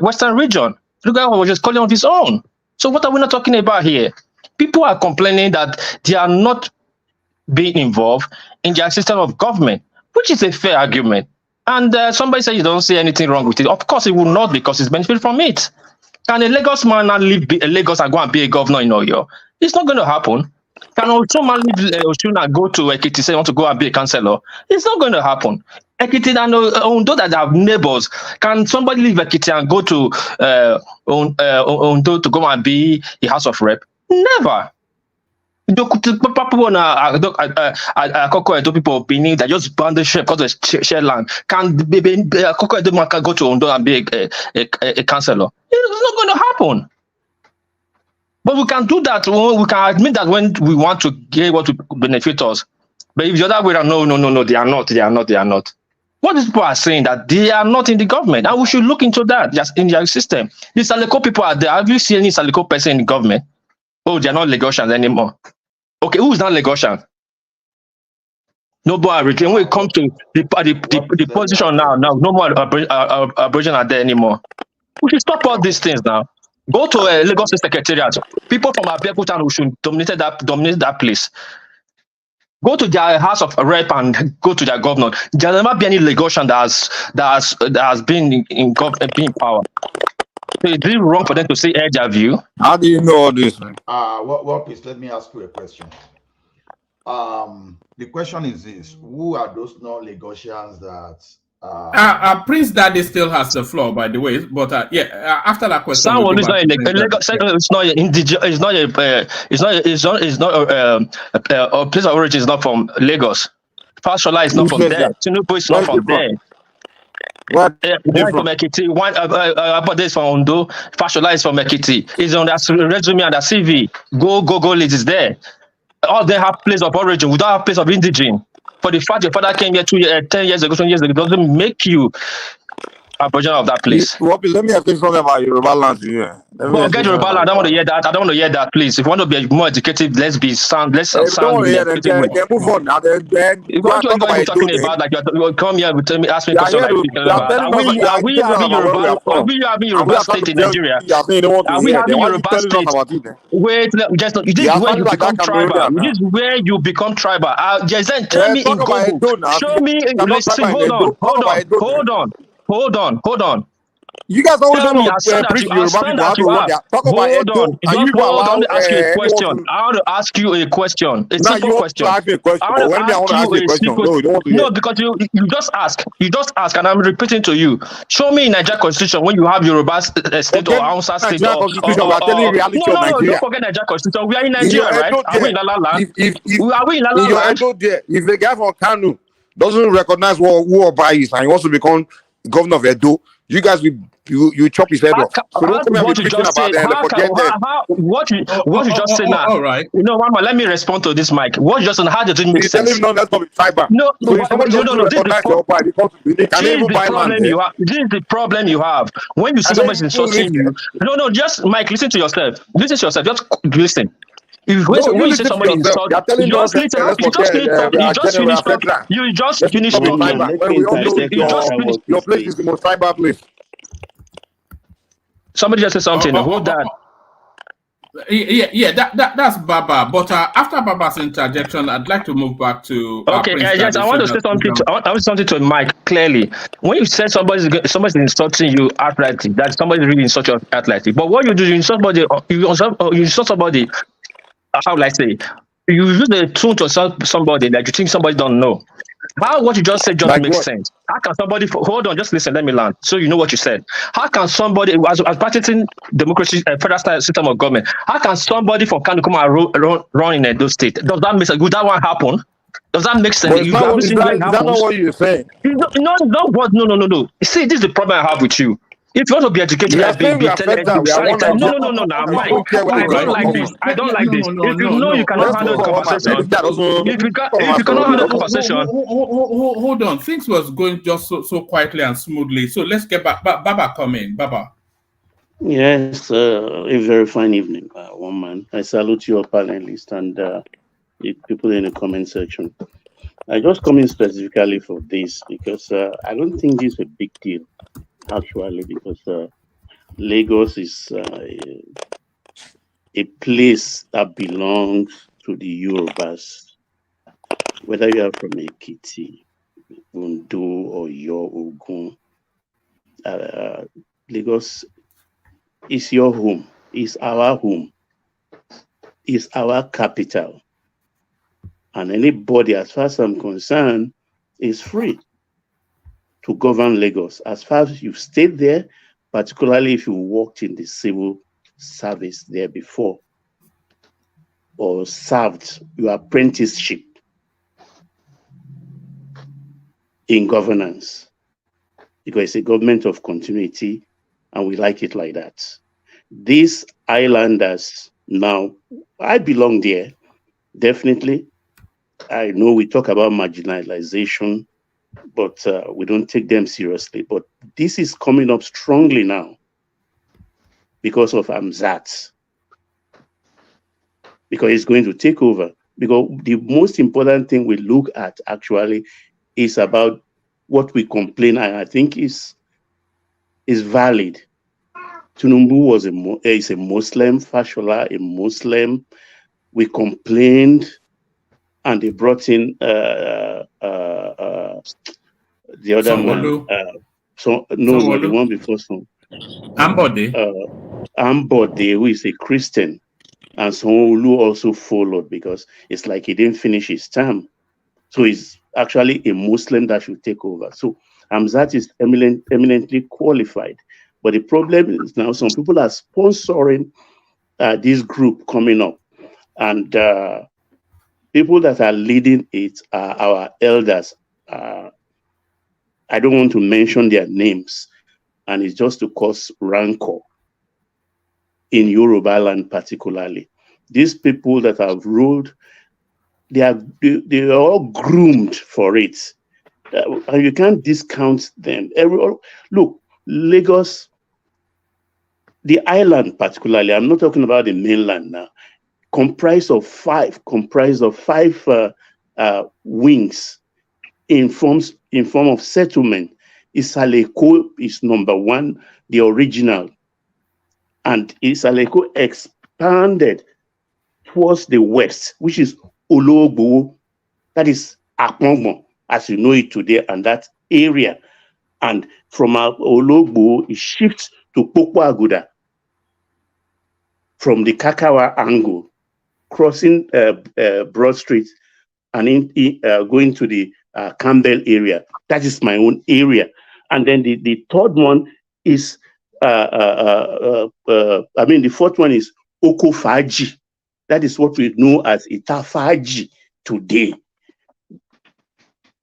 Speaker 15: Western region. Lagos was just calling on its own. So what are we not talking about here? People are complaining that they are not being involved in their system of government, which is a fair argument. And somebody said you don't see anything wrong with it. Of course, it will not, because it's benefit from it. Can a Lagos man not leave Lagos and go and be a governor in Oyo? It's not going to happen. Can Osun man leave Osun and go to Ekiti, say want to go and be a councillor? It's not going to happen. Ekiti and Ondo that have neighbors. Can somebody leave Ekiti and go to Ondo to go and be a House of Rep? Never. People Benin that just burn the ship because of share land. Can go to Ondo and be a councillor? It's not going to happen. But we can do that. We can admit that when we want to get what to benefit us. But if the other way around, no, they are not. What these people are saying that they are not in the government, and we should look into that just in their system. The Saleko people are there. Have you seen any Saleko person in the government? Oh, they are not Lagosians anymore. Okay, who's not Lagosian? Nobody. When it comes to the position now, no more Aboriginal are there anymore. We should stop all these things now. Go to a Lagos Secretariat. People from Abeokuta who should dominate that place. Go to their House of Rep and go to their governor. There will never be any Lagosian that has been in power. So is it wrong for them to say their view?
Speaker 8: How do you know all this?
Speaker 16: Please let me ask you a question. The question is this: who are those non-Lagosians that?
Speaker 4: Prince Daddy still has the floor, by the way. But after that question,
Speaker 15: someone is not it's not indigene. It's not a place of origin is not from Lagos. Fashola is not from there. Tinubu is not from there. One from Ekiti, one is from Ondo. Fashola is from Ekiti. It's on that resume and that CV. Go, it is there. All they have place of origin. We don't have place of indigene. For the fact your father came here 10 years ago, 20 years ago, it doesn't make you Aboriginal of that place.
Speaker 8: Let me ask you something about Yoruba land here.
Speaker 15: Get Yoruba land. I don't want to hear that. I don't want to hear that, please. If you want to be more educative, let's sound. Move on. What are you talking about? Like you come here and tell me, ask me questions like this. Are we having Yoruba state in Nigeria? Are we having Yoruba state? Wait, just this is where you become tribal. This is where you become tribal. Just then tell me in Google. Show me. Listen, hold on.
Speaker 17: You guys always
Speaker 15: Tell
Speaker 17: want
Speaker 15: me, as
Speaker 17: to
Speaker 15: soon as
Speaker 17: preach
Speaker 15: you,
Speaker 17: the Yoruba people how to run their talk about
Speaker 15: hold
Speaker 17: Edo,
Speaker 15: on,
Speaker 17: and
Speaker 15: just
Speaker 17: you people
Speaker 15: hold on.
Speaker 17: allow
Speaker 15: Let me ask you a
Speaker 17: anyone
Speaker 15: question.
Speaker 17: to.
Speaker 15: I want to ask you a question, a
Speaker 17: Now
Speaker 15: simple
Speaker 17: you want to
Speaker 15: question.
Speaker 17: ask me a question,
Speaker 15: I want
Speaker 17: but
Speaker 15: to
Speaker 17: when me, I
Speaker 15: ask
Speaker 17: want to ask
Speaker 15: you
Speaker 17: you a
Speaker 15: a
Speaker 17: question.
Speaker 15: simple.
Speaker 17: No, you don't want to hear.
Speaker 15: No, because you just ask, and I'm repeating to you. Show me in Nigeria constitution when you have Yoruba state or
Speaker 17: Forget
Speaker 15: Hausa state
Speaker 17: Nigerian constitution. We are telling you reality
Speaker 15: no,
Speaker 17: of
Speaker 15: don't
Speaker 17: Nigeria.
Speaker 15: forget Nigeria constitution. We are in
Speaker 17: In your
Speaker 15: Nigeria, right?
Speaker 17: Edo
Speaker 15: Are we
Speaker 17: there,
Speaker 15: in Lala land?
Speaker 17: if
Speaker 15: Are we in
Speaker 17: in
Speaker 15: Lala
Speaker 17: your
Speaker 15: land?
Speaker 17: Edo there, if the guy from Kanu doesn't recognize who Oba is and he wants to become governor of Edo, you guys will you chop his head off. So don't come and be
Speaker 15: What you
Speaker 17: preaching
Speaker 15: just
Speaker 17: about
Speaker 15: said,
Speaker 17: them. Forget them.
Speaker 15: what you just said now.
Speaker 4: All right.
Speaker 15: You know, Mama, let me respond to this, Mike. What you just said, how does it
Speaker 17: So
Speaker 15: make
Speaker 17: you tell
Speaker 15: sense?
Speaker 17: him no, let's not be tribal.
Speaker 15: No,
Speaker 17: So if somebody doesn't
Speaker 15: no.
Speaker 17: recognize your Oba, they come to be, they can
Speaker 15: This is
Speaker 17: even
Speaker 15: the
Speaker 17: buy land
Speaker 15: problem
Speaker 17: there.
Speaker 15: you have. This is the problem you have. When you see
Speaker 17: And then
Speaker 15: somebody
Speaker 17: you still live
Speaker 15: insulting
Speaker 17: there.
Speaker 15: you, no, just Mike, listen to yourself. Listen to yourself. Just listen.
Speaker 17: No, you
Speaker 15: When you say
Speaker 17: listen to
Speaker 15: somebody
Speaker 17: yourself.
Speaker 15: insult,
Speaker 17: You're telling
Speaker 15: just
Speaker 17: nonsense.
Speaker 15: listen.
Speaker 17: Let's
Speaker 15: You just
Speaker 17: forget
Speaker 15: finish talk.
Speaker 17: we
Speaker 15: You
Speaker 17: are
Speaker 15: just
Speaker 17: general, we
Speaker 15: finish
Speaker 17: are
Speaker 15: talk.
Speaker 17: federal.
Speaker 15: You just
Speaker 17: Let's
Speaker 15: finish
Speaker 17: not be
Speaker 15: talking.
Speaker 17: tribal. When we all know
Speaker 15: Listen, you just finish.
Speaker 17: your place is the most tribal place.
Speaker 15: Somebody just said something. Hold that.
Speaker 4: Yeah, that's Baba. But after Baba's interjection, I'd like to move back to
Speaker 15: Okay,
Speaker 4: Prince
Speaker 15: yes, I
Speaker 4: Daddy.
Speaker 15: want to say something. I want to say something to Mike clearly. When you say somebody's insulting you outrightly, that somebody's really insulting you outrightly. But what you do, you insult somebody. You insult somebody. How will I say? You use the tune to insult somebody that you think somebody don't know. How what you just said just
Speaker 17: Like
Speaker 15: makes
Speaker 17: what?
Speaker 15: sense. How can somebody hold on? Just listen. Let me land. So you know what you said. How can somebody, as practicing democracy, federal system of government, how can somebody from Kano come and run in Edo State? Does that make sense? Would that one happen? Does that make sense?
Speaker 17: But it's
Speaker 15: You
Speaker 17: not
Speaker 15: haven't
Speaker 17: what
Speaker 15: seen where it
Speaker 17: is that not
Speaker 15: happens.
Speaker 17: what you're saying?
Speaker 15: No. See, this is the problem I have with you. If you want to be educated,
Speaker 17: We are saying we are federal. We are one Nigeria.
Speaker 15: no.
Speaker 17: We
Speaker 15: Mike,
Speaker 17: don't care where
Speaker 15: I
Speaker 17: we
Speaker 15: don't
Speaker 17: come
Speaker 15: like
Speaker 17: from.
Speaker 15: this. I don't like this. If you know you cannot
Speaker 17: Let's
Speaker 15: handle
Speaker 17: move
Speaker 15: the
Speaker 17: on, man.
Speaker 15: conversation,
Speaker 17: That doesn't.
Speaker 15: if you cannot handle the conversation,
Speaker 4: Hold on. Things was going just so quietly and smoothly. So let's get back. Baba, come in. Baba.
Speaker 18: Yes, a very fine evening, one man. I salute your panelists and the people in the comment section. I just come in specifically for this because I don't think this is a big deal, actually, because Lagos is a place that belongs to the Yorubas. Whether you are from Ekiti, Ondo, or your Ogun, Lagos is your home, is our home, is our capital. And anybody, as far as I'm concerned, is free to govern Lagos. As far as you've stayed there, particularly if you worked in the civil service there before, or served your apprenticeship in governance, because it's a government of continuity, and we like it like that. These islanders now, I belong there, definitely. I know we talk about marginalization, but we don't take them seriously. But this is coming up strongly now because of Amzat, because it's going to take over. Because the most important thing we look at actually is about what we complain, and I think is valid. Tinubu is a Muslim, Fashola a Muslim. We complained, and they brought in the other man. The one before some. Ambode, who is a Christian, and Sanwo-Olu also followed because it's like he didn't finish his term. So he's actually a Muslim that should take over. So Amzat is eminently qualified. But the problem is now some people are sponsoring this group coming up. And people that are leading it are our elders. I don't want to mention their names. And it's just to cause rancor in Yoruba land particularly. These people that have ruled, they are all groomed for it. And you can't discount them. Look, Lagos, the island particularly, I'm not talking about the mainland now, comprised of five wings in form of settlement. Isaleko is number one, the original. And Isaleko expanded towards the west, which is Ologbo, that is Akpongbo, as you know it today, and that area. And from Ologbo, it shifts to Pokwa Aguda. From the Kakawa angle, crossing Broad Street and going to the Campbell area. That is my own area. And then the third one is, the fourth one is Okofaji. That is what we know as Itafaji today,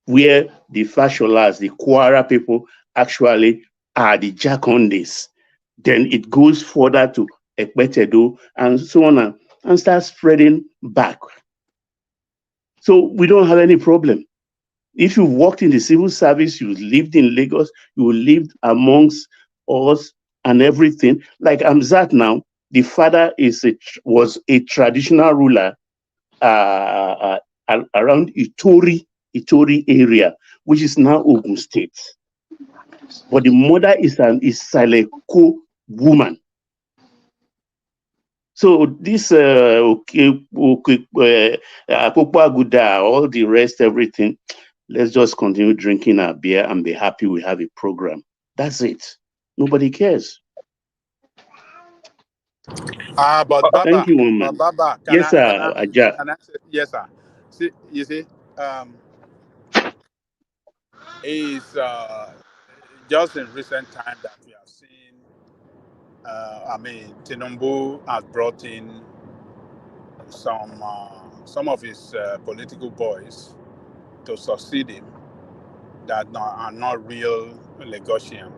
Speaker 18: where the Fasholas, the Kwara people, actually are the Jakondes. Then it goes further to Ekpetedo and so on and start spreading back. So we don't have any problem. If you worked in the civil service, you lived in Lagos, you lived amongst us and everything. Like Amzat now, the father was a traditional ruler around Itori area, which is now Ogun State. But the mother is Saleko woman. So this Aguda, all the rest, everything, let's just continue drinking our beer and be happy we have a program. That's it. Nobody cares.
Speaker 7: But Baba,
Speaker 18: thank you, woman.
Speaker 7: Baba,
Speaker 18: yes, sir, Aja.
Speaker 7: Yes, sir. See, you see, it's just in recent time that we have seen. Tinubu has brought in some of his political boys to succeed him that are not real Lagosian.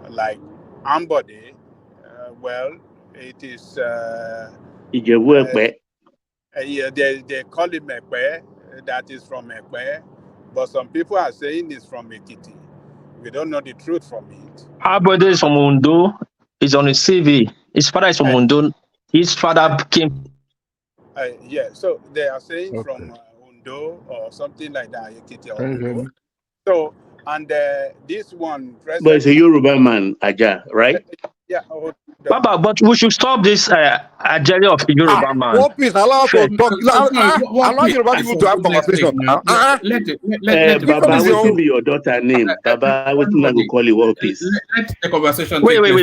Speaker 7: Like Ambode, well, it is. They call him Ekpe, that is from Ekpe, but some people are saying it's from Ekiti. We don't know the truth from it.
Speaker 15: Ambode is from Ondo. It's on his CV. His father is from Ondo. His father came.
Speaker 7: Yeah, so they are saying from Ondo or something like that, Ekiti or Ondo. So, and this one,
Speaker 18: but it's a Yoruba man, Aja, right?
Speaker 7: Yeah.
Speaker 15: Baba, but we should stop this agenda of Yoruba man.
Speaker 17: One piece, allow to talk. Allow Yoruba people to have conversation.
Speaker 18: Baba, what will be your daughter name? Baba, what will I call you? One piece.
Speaker 4: Let the conversation.
Speaker 15: Wait. One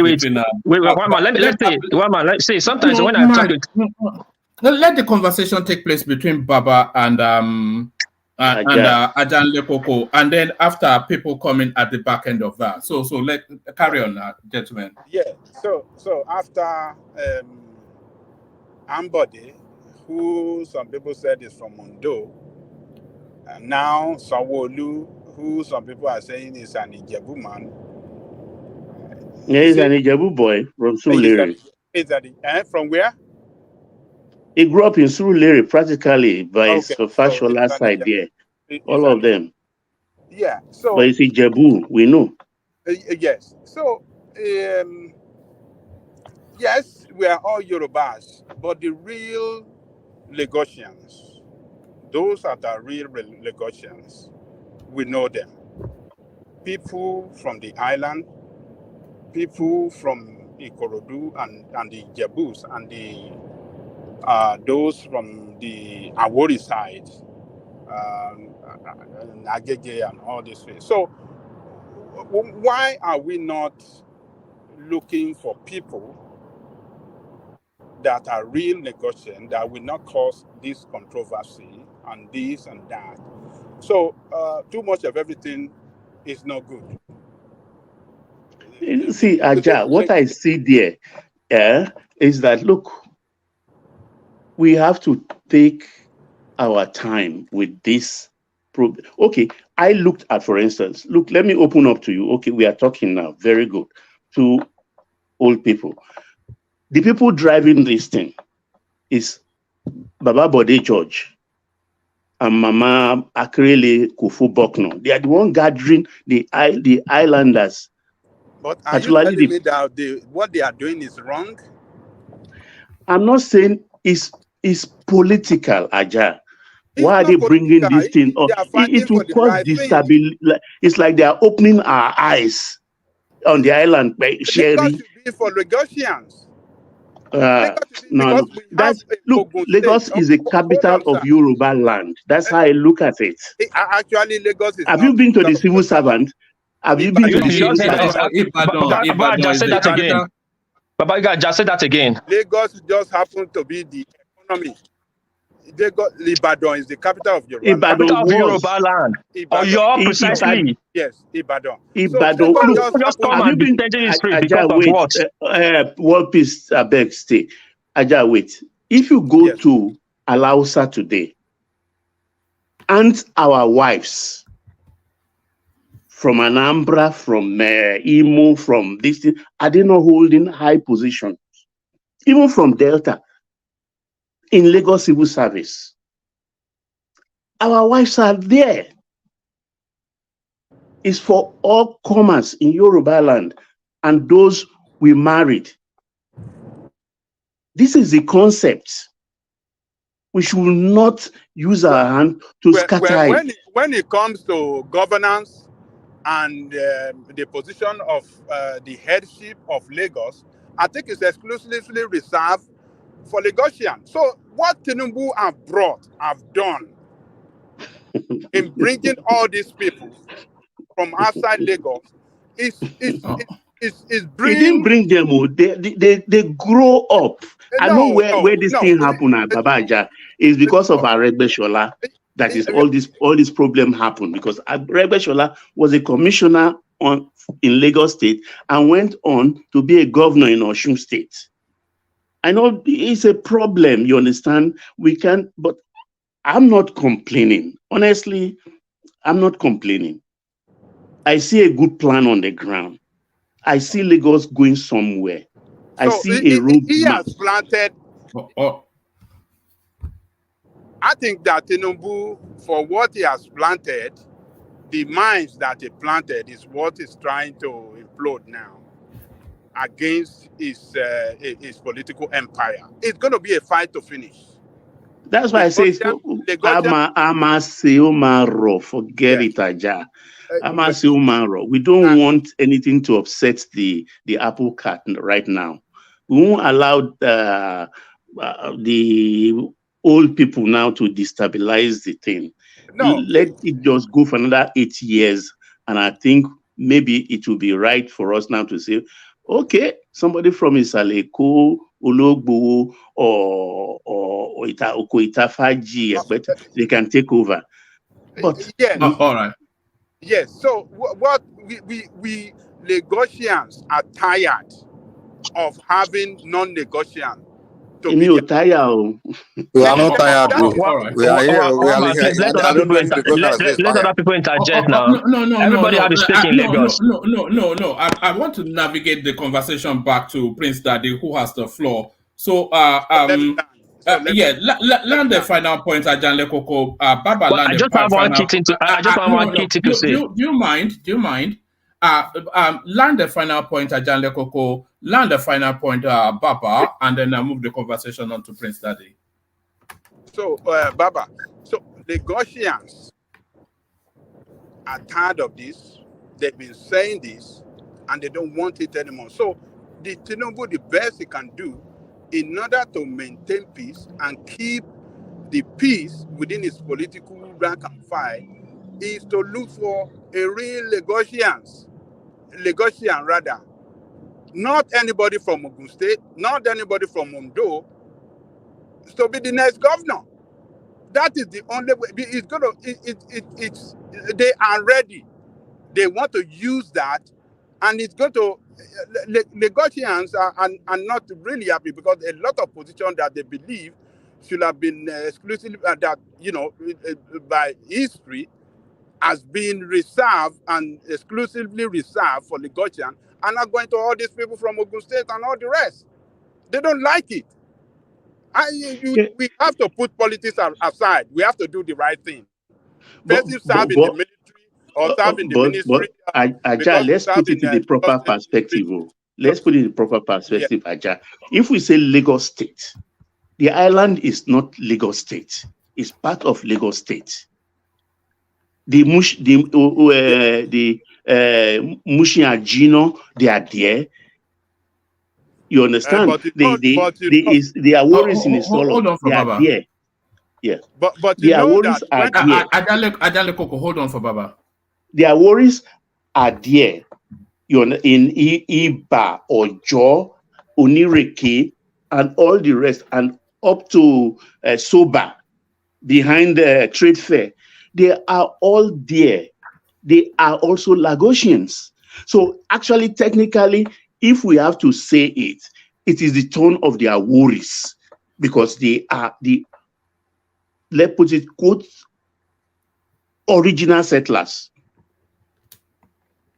Speaker 15: man. Let's say. Sometimes when I'm talking,
Speaker 4: let the conversation take place between Baba and Ajan Lekoko, and then after people coming at the back end of that. So let carry on, gentlemen.
Speaker 7: Yeah. So after Ambode, who some people said is from Ondo, and now Sanwo-Olu, who some people are saying is an Ijebu man.
Speaker 18: Yeah, he's an Ijebu boy from Surulere.
Speaker 7: From where?
Speaker 18: He grew up in Surulere practically by his Fashola side there. All of them.
Speaker 7: Yeah. So.
Speaker 18: But it's Ijebu, we know.
Speaker 7: Yes. So, yes, we are all Yorubas, but the real Lagosians, those are the real Lagosians, we know them. People from the island, people from Ikorodu and the Jebus and the those from the Awori side, Agege and all this way. So why are we not looking for people that are real Lagosian that will not cause this controversy and this and that? So too much of everything is not good.
Speaker 18: See, Aja, what I see there is that, look, we have to take our time with this problem. Okay, I looked at, for instance, look, let me open up to you. Okay, we are talking now. Very good. To old people. The people driving this thing is Baba Bode George and Mama Akrele Kufu Bokno. They are the one gathering the islanders.
Speaker 7: But are you telling me that what they are doing is wrong?
Speaker 18: I'm not saying it's political, Aja. Why are they bringing this thing up? It will cause destability. It's like they are opening our eyes on the island by sharing.
Speaker 7: Lagos should be for Lagosians.
Speaker 18: No. Lagos is the capital of Yoruba land. That's how I look at it.
Speaker 7: Actually, Lagos is.
Speaker 18: Have you been to the civil servant? Have you been to the
Speaker 15: just
Speaker 18: state
Speaker 15: said that. Baba, just say that again. Baba, just say that again.
Speaker 7: Lagos just happened to be the economy. Ibadan is the capital of Yoruba.
Speaker 15: Capital of Yoruba land. Oyo, precisely.
Speaker 7: Yes, Ibadan.
Speaker 18: Ibadan.
Speaker 7: So
Speaker 18: Look,
Speaker 15: just come and be changing history because of what?
Speaker 18: World Peace Abeg stay. Aja, wait. If you go to Alausa today, and our wives from Anambra, from Imo, from this thing, are they not holding high positions? Even from Delta, in Lagos Civil Service. Our wives are there. It's for all comers in Yoruba land and those we married. This is the concept. We should not use our hand to scatter it.
Speaker 7: When it comes to governance and the position of the headship of Lagos, I think it's exclusively reserved for Lagosians. So what Tinubu have done in bringing all these people from outside Lagos is bringing.
Speaker 18: He didn't bring them. They grow up. I know where this thing happened at Babaja is because of Aregbesola. That is all this problem happened because Aregbesola was a commissioner in Lagos State and went on to be a governor in Osun State. I know it's a problem, you understand? We can't, but I'm not complaining. Honestly, I'm not complaining. I see a good plan on the ground. I see Lagos going somewhere. I see a road
Speaker 7: he
Speaker 18: map.
Speaker 7: has planted. I think that Tinubu, for what he has planted, the mines that he planted is what is trying to implode now against his political empire. It's going to be a fight to finish.
Speaker 18: That's why I say Amasiomaro, forget it, Aja. Amasiomaro. We don't want anything to upset the apple cart right now. We won't allow the old people now to destabilize the thing.
Speaker 7: No.
Speaker 18: Let it just go for another 8 years, and I think maybe it will be right for us now to say, okay, somebody from Isaleko, Ologbo, or Itafaji, but they can take over. But
Speaker 7: yes.
Speaker 4: All right.
Speaker 7: Yes. So what we Lagosians are tired of having non-negotiable.
Speaker 18: We are not tired.
Speaker 17: We are here.
Speaker 15: Let other people interject now. Everybody have to speak in Lagos.
Speaker 4: No. I want to navigate the conversation back to Prince Daddy, who has the floor. So, land the final point, Ajan Lekoko. Baba,
Speaker 15: I just have one key thing to say.
Speaker 4: Do you mind? Land the final point, Ajan Lekoko. Land the final point, Baba, and then move the conversation on to Prince Daddy.
Speaker 7: So, Baba, so the Lagosians are tired of this. They've been saying this, and they don't want it anymore. So, the Tinubu, the best he can do in order to maintain peace and keep the peace within his political rank and file is to look for a real Lagosian rather. Not anybody from Ogun State, not anybody from Ondo, to be the next governor. That is the only way. It's gonna. They are ready. They want to use that, and it's going to. Lagosians are not really happy because a lot of positions that they believe should have been exclusively by history has been reserved and exclusively reserved for Lagosian, and not going to all these people from Ogun State and all the rest. They don't like it. We have to put politics aside. We have to do the right thing. Person serve in the military or serve in the ministry.
Speaker 18: Aja, let's put it in the proper perspective. Let's put it in the proper perspective, Aja. If we say Lagos State, the island is not Lagos State. It's part of Lagos State. The Mushiajino, they are there. You understand? Their worries in his soul. They are there. Yeah.
Speaker 7: But their worries
Speaker 4: are there. Adale Koko, hold on for Baba.
Speaker 18: Their worries are there. In Iba, Ojo, Onireke, and all the rest, and up to Soba, behind the trade fair, they are all there. They are also Lagosians. So actually, technically, if we have to say it, it is the tone of their worries, because they are the, let's put it, quote, original settlers.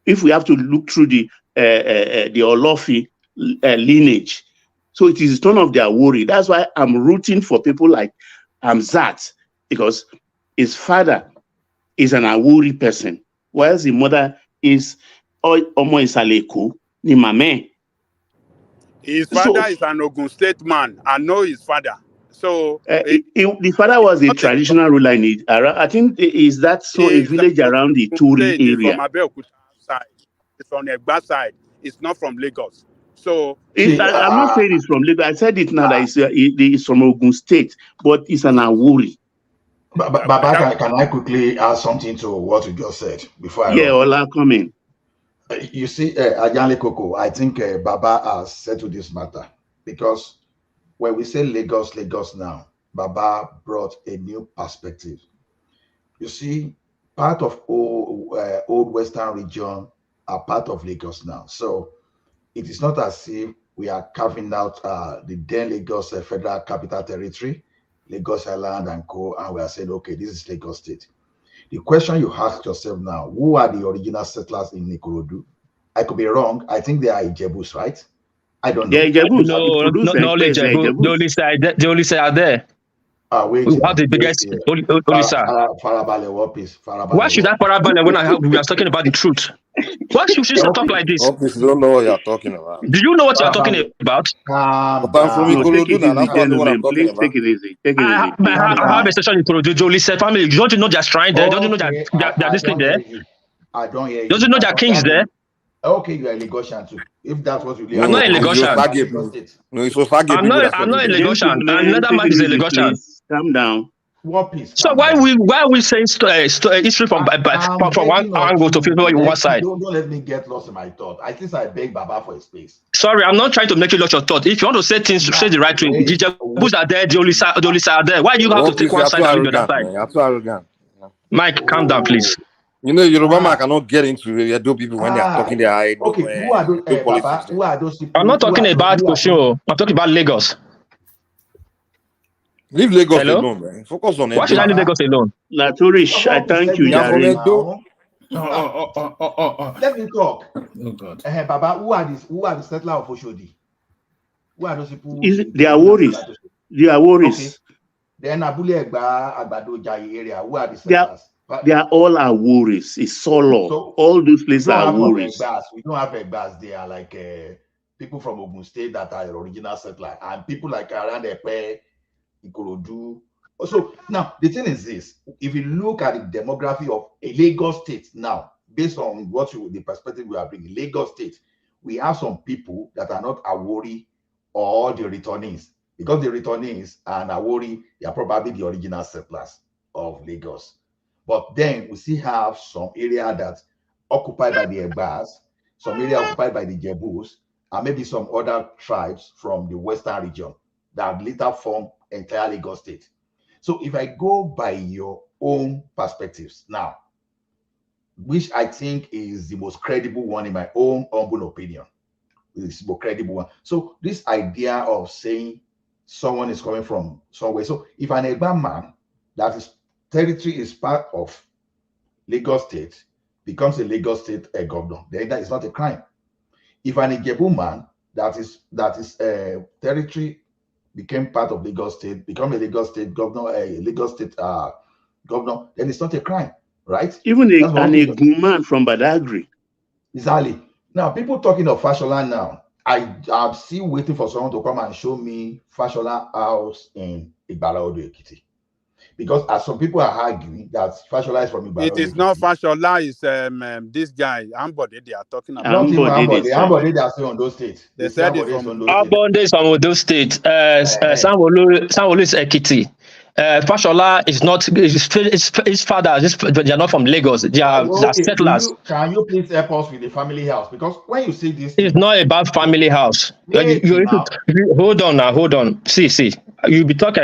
Speaker 18: If we have to look through the Olofi lineage, so it is the tone of their worry. That's why I'm rooting for people like Amzat, because his father is an Awuri person, whilst the mother is Omo Isaleku, ni Mame.
Speaker 7: His father is an Ogun State man. I know his father. So
Speaker 18: the father was a traditional ruler in it. I think is that so a village around the Turi area.
Speaker 7: From Abeokuta side. It's from the Egba side. It's not from Lagos. So
Speaker 18: I'm not saying it's from Lagos. I said it now that it's from Ogun State, but it's an Awuri.
Speaker 16: Baba, can I quickly add something to what you just said before I
Speaker 18: Ola, come in.
Speaker 16: You see, Ajanle Koko, I think Baba has settled this matter, because when we say Lagos now, Baba brought a new perspective. You see, part of old Western region are part of Lagos now. So it is not as if we are carving out the then Lagos Federal Capital Territory, Lagos Island and Co. And we are saying, okay, this is Lagos State. The question you ask yourself now, who are the original settlers in Ikorodu? I could be wrong. I think they are Ijebus, right? I don't know.
Speaker 15: Yeah, Ijebus. No, Ijebus. The only say are there.
Speaker 16: Wait,
Speaker 15: we have the biggest
Speaker 16: Farabale, what is Farabale?
Speaker 15: Why should I Farabale when we are talking about the truth? Why should she talk like this?
Speaker 17: You don't know what you're talking about.
Speaker 15: Do you know what you're talking about?
Speaker 17: But I'm from Ikorodu now. That's what I'm talking about.
Speaker 18: Take it easy.
Speaker 15: I have a station in Ikorodu. Jolly said family. Don't you know they're shrine there? Don't you know they're this thing there?
Speaker 16: I don't hear you.
Speaker 15: Don't you know they're kings there?
Speaker 16: Okay, you are a Lagosian too. If that's what you live,
Speaker 15: I'm not a Lagosian.
Speaker 17: No, it's Osage.
Speaker 15: I'm not a Lagosian. Another man is a Lagosian.
Speaker 18: Calm down.
Speaker 16: One piece.
Speaker 15: So why are we saying history from one angle to people on one side?
Speaker 16: Don't let me get lost in my thought. At least I beg Baba for a space.
Speaker 15: Sorry, I'm not trying to make you lose your thought. If you want to say things, say the right thing. The Jebus are there, the Olisa are there. Why do you have to take one side and the other side?
Speaker 17: You're too arrogant.
Speaker 15: Mike, calm down, please.
Speaker 17: You know, Yoruba man cannot get into Edo people when they are talking their idea.
Speaker 16: Okay, who are those people?
Speaker 15: I'm not talking about Kosho. I'm talking about Lagos.
Speaker 17: Leave Lagos alone, man. Focus on it.
Speaker 15: Why should I leave Lagos alone?
Speaker 18: Laturish, I thank you, Jare.
Speaker 16: Let me talk.
Speaker 4: Oh God.
Speaker 16: Baba, who are the settlers of Oshodi? Who are those people?
Speaker 18: They are worries. They are worries.
Speaker 16: Okay. Then Abule Egba, Agbado Jai area. Who are the settlers?
Speaker 18: They are all our worries. It's Solo. So, all those places are worries.
Speaker 16: We don't have Egbas. They are like people from Ogun State that are original settlers, and people like around Epe, Ikorodu. So now the thing is this: if you look at the demography of a Lagos State now, based on the perspective we are bringing, Lagos State, we have some people that are not Awori or the returnees, because the returnees and Awori, they are probably the original settlers of Lagos. But then we still have some area that's occupied by the Egbas, some area occupied by the Jebus, and maybe some other tribes from the Western region that later form entire Lagos State. So if I go by your own perspectives now, which I think is the most credible one in my own humble opinion, is the most credible one. So this idea of saying someone is coming from somewhere. So if an Egba man that is territory is part of Lagos State becomes a Lagos State governor, then that is not a crime. If an Ijebu man that is territory became part of Lagos State, become a Lagos State governor, governor, then it's not a crime, right?
Speaker 18: Even an Egu man from Badagry.
Speaker 16: Exactly. Now, people talking of Fashola now, I'm still waiting for someone to come and show me Fashola house in Igbala-Odo Ekiti. Because as some people are arguing that Fashola is from Igbala.
Speaker 7: It is not Fashola, it's this guy, Ambode, they are talking about.
Speaker 16: Not even Ambode, they are still on those states.
Speaker 7: They said it's from
Speaker 15: Ambode is from those states. Sanwo-Olu is Ekiti. Fashola is not his father. They are not from Lagos. They are settlers.
Speaker 16: Can you please help us with the family house? Because when you say this,
Speaker 15: It's not about family house. Hold on now. Hold on. See. You be talking.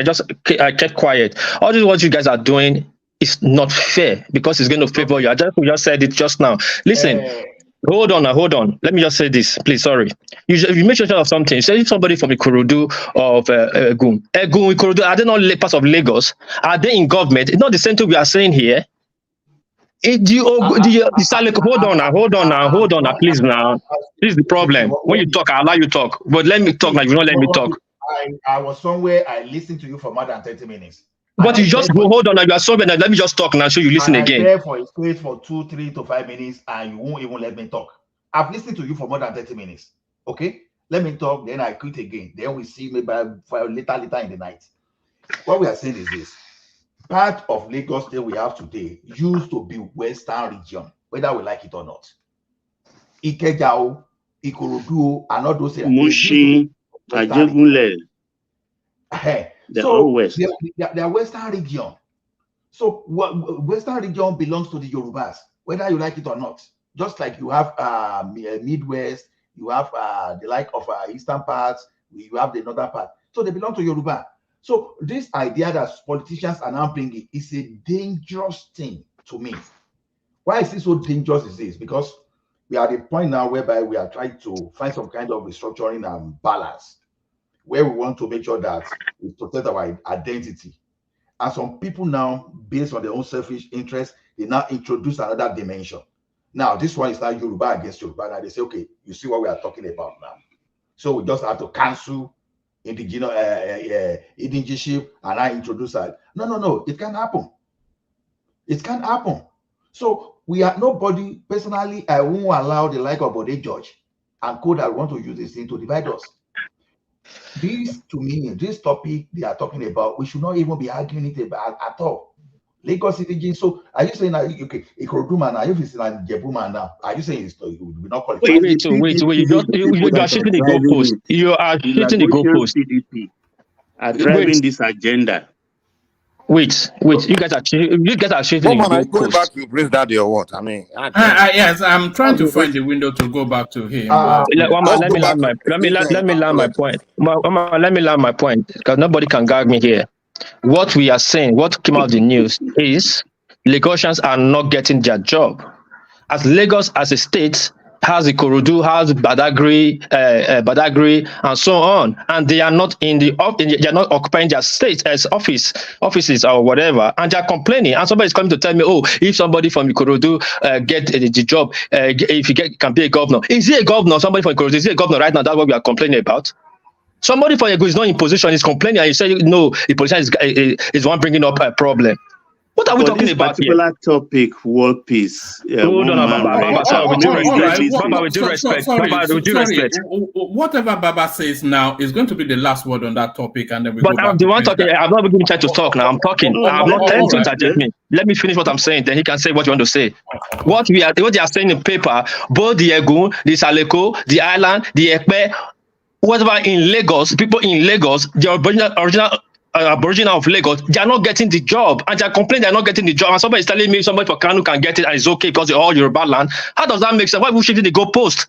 Speaker 15: I kept quiet. All this what you guys are doing is not fair because it's going to favor you. We just said it just now. Listen. Hold on. Let me just say this, please. Sorry. You mentioned of something. You said if somebody from Ikorodu of Egun, Ikorodu, are they not parts of Lagos? Are they in government? It's not the same thing we are saying here. Hold on now, please now. This is the problem. When you talk, I allow you to talk. But let me talk now. You don't let me talk.
Speaker 16: I was somewhere. I listened to you for more than 30 minutes.
Speaker 15: But you just go, hold on. You are somewhere. Let me just talk now so you listen again.
Speaker 16: I'm there for a space for 2, 3 to 5 minutes and you won't even let me talk. I've listened to you for more than 30 minutes. Okay? Let me talk, then I quit again. Then we see maybe later in the night. What we are saying is this. Part of Lagos that we have today used to be Western region, whether we like it or not. Ikejao, Ikorodu, and all those
Speaker 18: Mushi, Ajegule.
Speaker 16: They're all West. They are Western region. So Western region belongs to the Yorubas, whether you like it or not. Just like you have Midwest, you have the like of Eastern parts, you have the northern part. So they belong to Yoruba. So this idea that politicians are now bringing is a dangerous thing to me. Why is it so dangerous is this? Because we are at a point now whereby we are trying to find some kind of restructuring and balance, where we want to make sure that we protect our identity. And some people now, based on their own selfish interest, they now introduce another dimension. Now, this one is now Yoruba against Yoruba. Now they say, okay, you see what we are talking about now. So we just have to cancel indigene, indigenship and I introduce that. No, it can't happen. It can't happen. So we are nobody, personally, I won't allow the like of Bode George and code that want to use this thing to divide us. This, to me, this topic they are talking about, we should not even be arguing it about at all. Lagos City. So are you saying that okay, Ikorodu man, are you saying Jebu man now? Are you saying it's you will not call it?
Speaker 15: Wait, you are shifting the goalpost. You are shifting the goalpost.
Speaker 18: PDP are driving this agenda.
Speaker 15: Wait, you guys are shifting the goalpost.
Speaker 17: Are you going back to Prince Daddy or what? I mean,
Speaker 4: yes, I'm trying to find the window to go back to him.
Speaker 15: Let me land my point. Let me land my point because nobody can gag me here. What we are saying, what came out of the news is Lagosians are not getting their job. As Lagos as a state has Ikorodu, has Badagry, and so on, and they are not they are not occupying their state as offices or whatever, and they are complaining. And somebody is coming to tell me, oh, if somebody from Ikorodu get the job, if he can be a governor, is he a governor? Somebody from Ikorodu, is he a governor right now? That's what we are complaining about. Somebody from Ego is not in position, is complaining, and you say, no, the politician is one bringing up a problem. What are we talking about here?
Speaker 18: Particular topic, world peace.
Speaker 15: Hold on, Baba, with due respect.
Speaker 4: Whatever Baba says now is going to be the last word on that topic, and then we
Speaker 15: But
Speaker 4: go
Speaker 15: I'm the one talking. I'm not giving time to talk now. I'm talking. I'm not telling you to interject me. Let me finish what I'm saying, then he can say what you want to say. What they are saying in paper, both the Egun, the Saleko, the Island, the Ekpe, whatever in Lagos, people in Lagos, the original Aboriginal of Lagos, they are not getting the job, and they are complaining they are not getting the job. And somebody is telling me somebody for Kanu can get it and it's okay because they're all Yoruba land. How does that make sense? Why are we shifting the goalpost?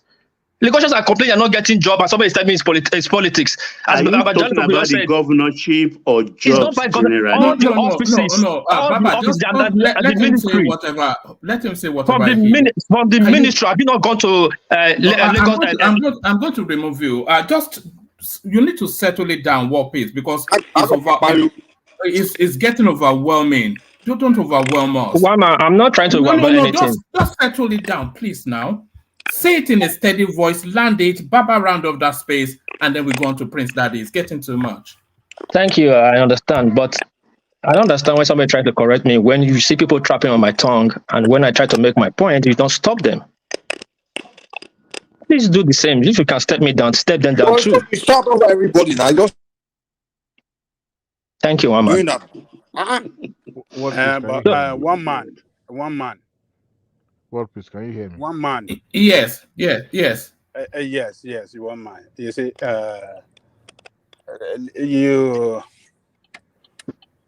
Speaker 15: Lagosians are complaining they are not getting job, and somebody is telling me it's politics.
Speaker 18: Are you talking about the governorship or jobs generally?
Speaker 15: All the offices,
Speaker 4: let him say whatever. Let him say whatever.
Speaker 15: From the ministry, have you not gone to Lagos?
Speaker 4: I'm going to remove you. You need to settle it down, war peace, because it's getting overwhelming. You don't overwhelm us.
Speaker 15: I'm not trying to overwhelm anything.
Speaker 4: Just settle it down, please. Now, say it in a steady voice, land it, Baba round of that space, and then we go on to Prince Daddy. It's getting too much.
Speaker 15: Thank you. I understand, but I don't understand why somebody tries to correct me when you see people trapping on my tongue, and when I try to make my point, you don't stop them. Please do the same. If you can step me down, step them down too.
Speaker 17: Start over everybody now.
Speaker 15: Thank you, Mama.
Speaker 7: One man.
Speaker 19: What, please? Can you hear me?
Speaker 7: One man.
Speaker 4: Yes.
Speaker 7: Yes, one man. You see,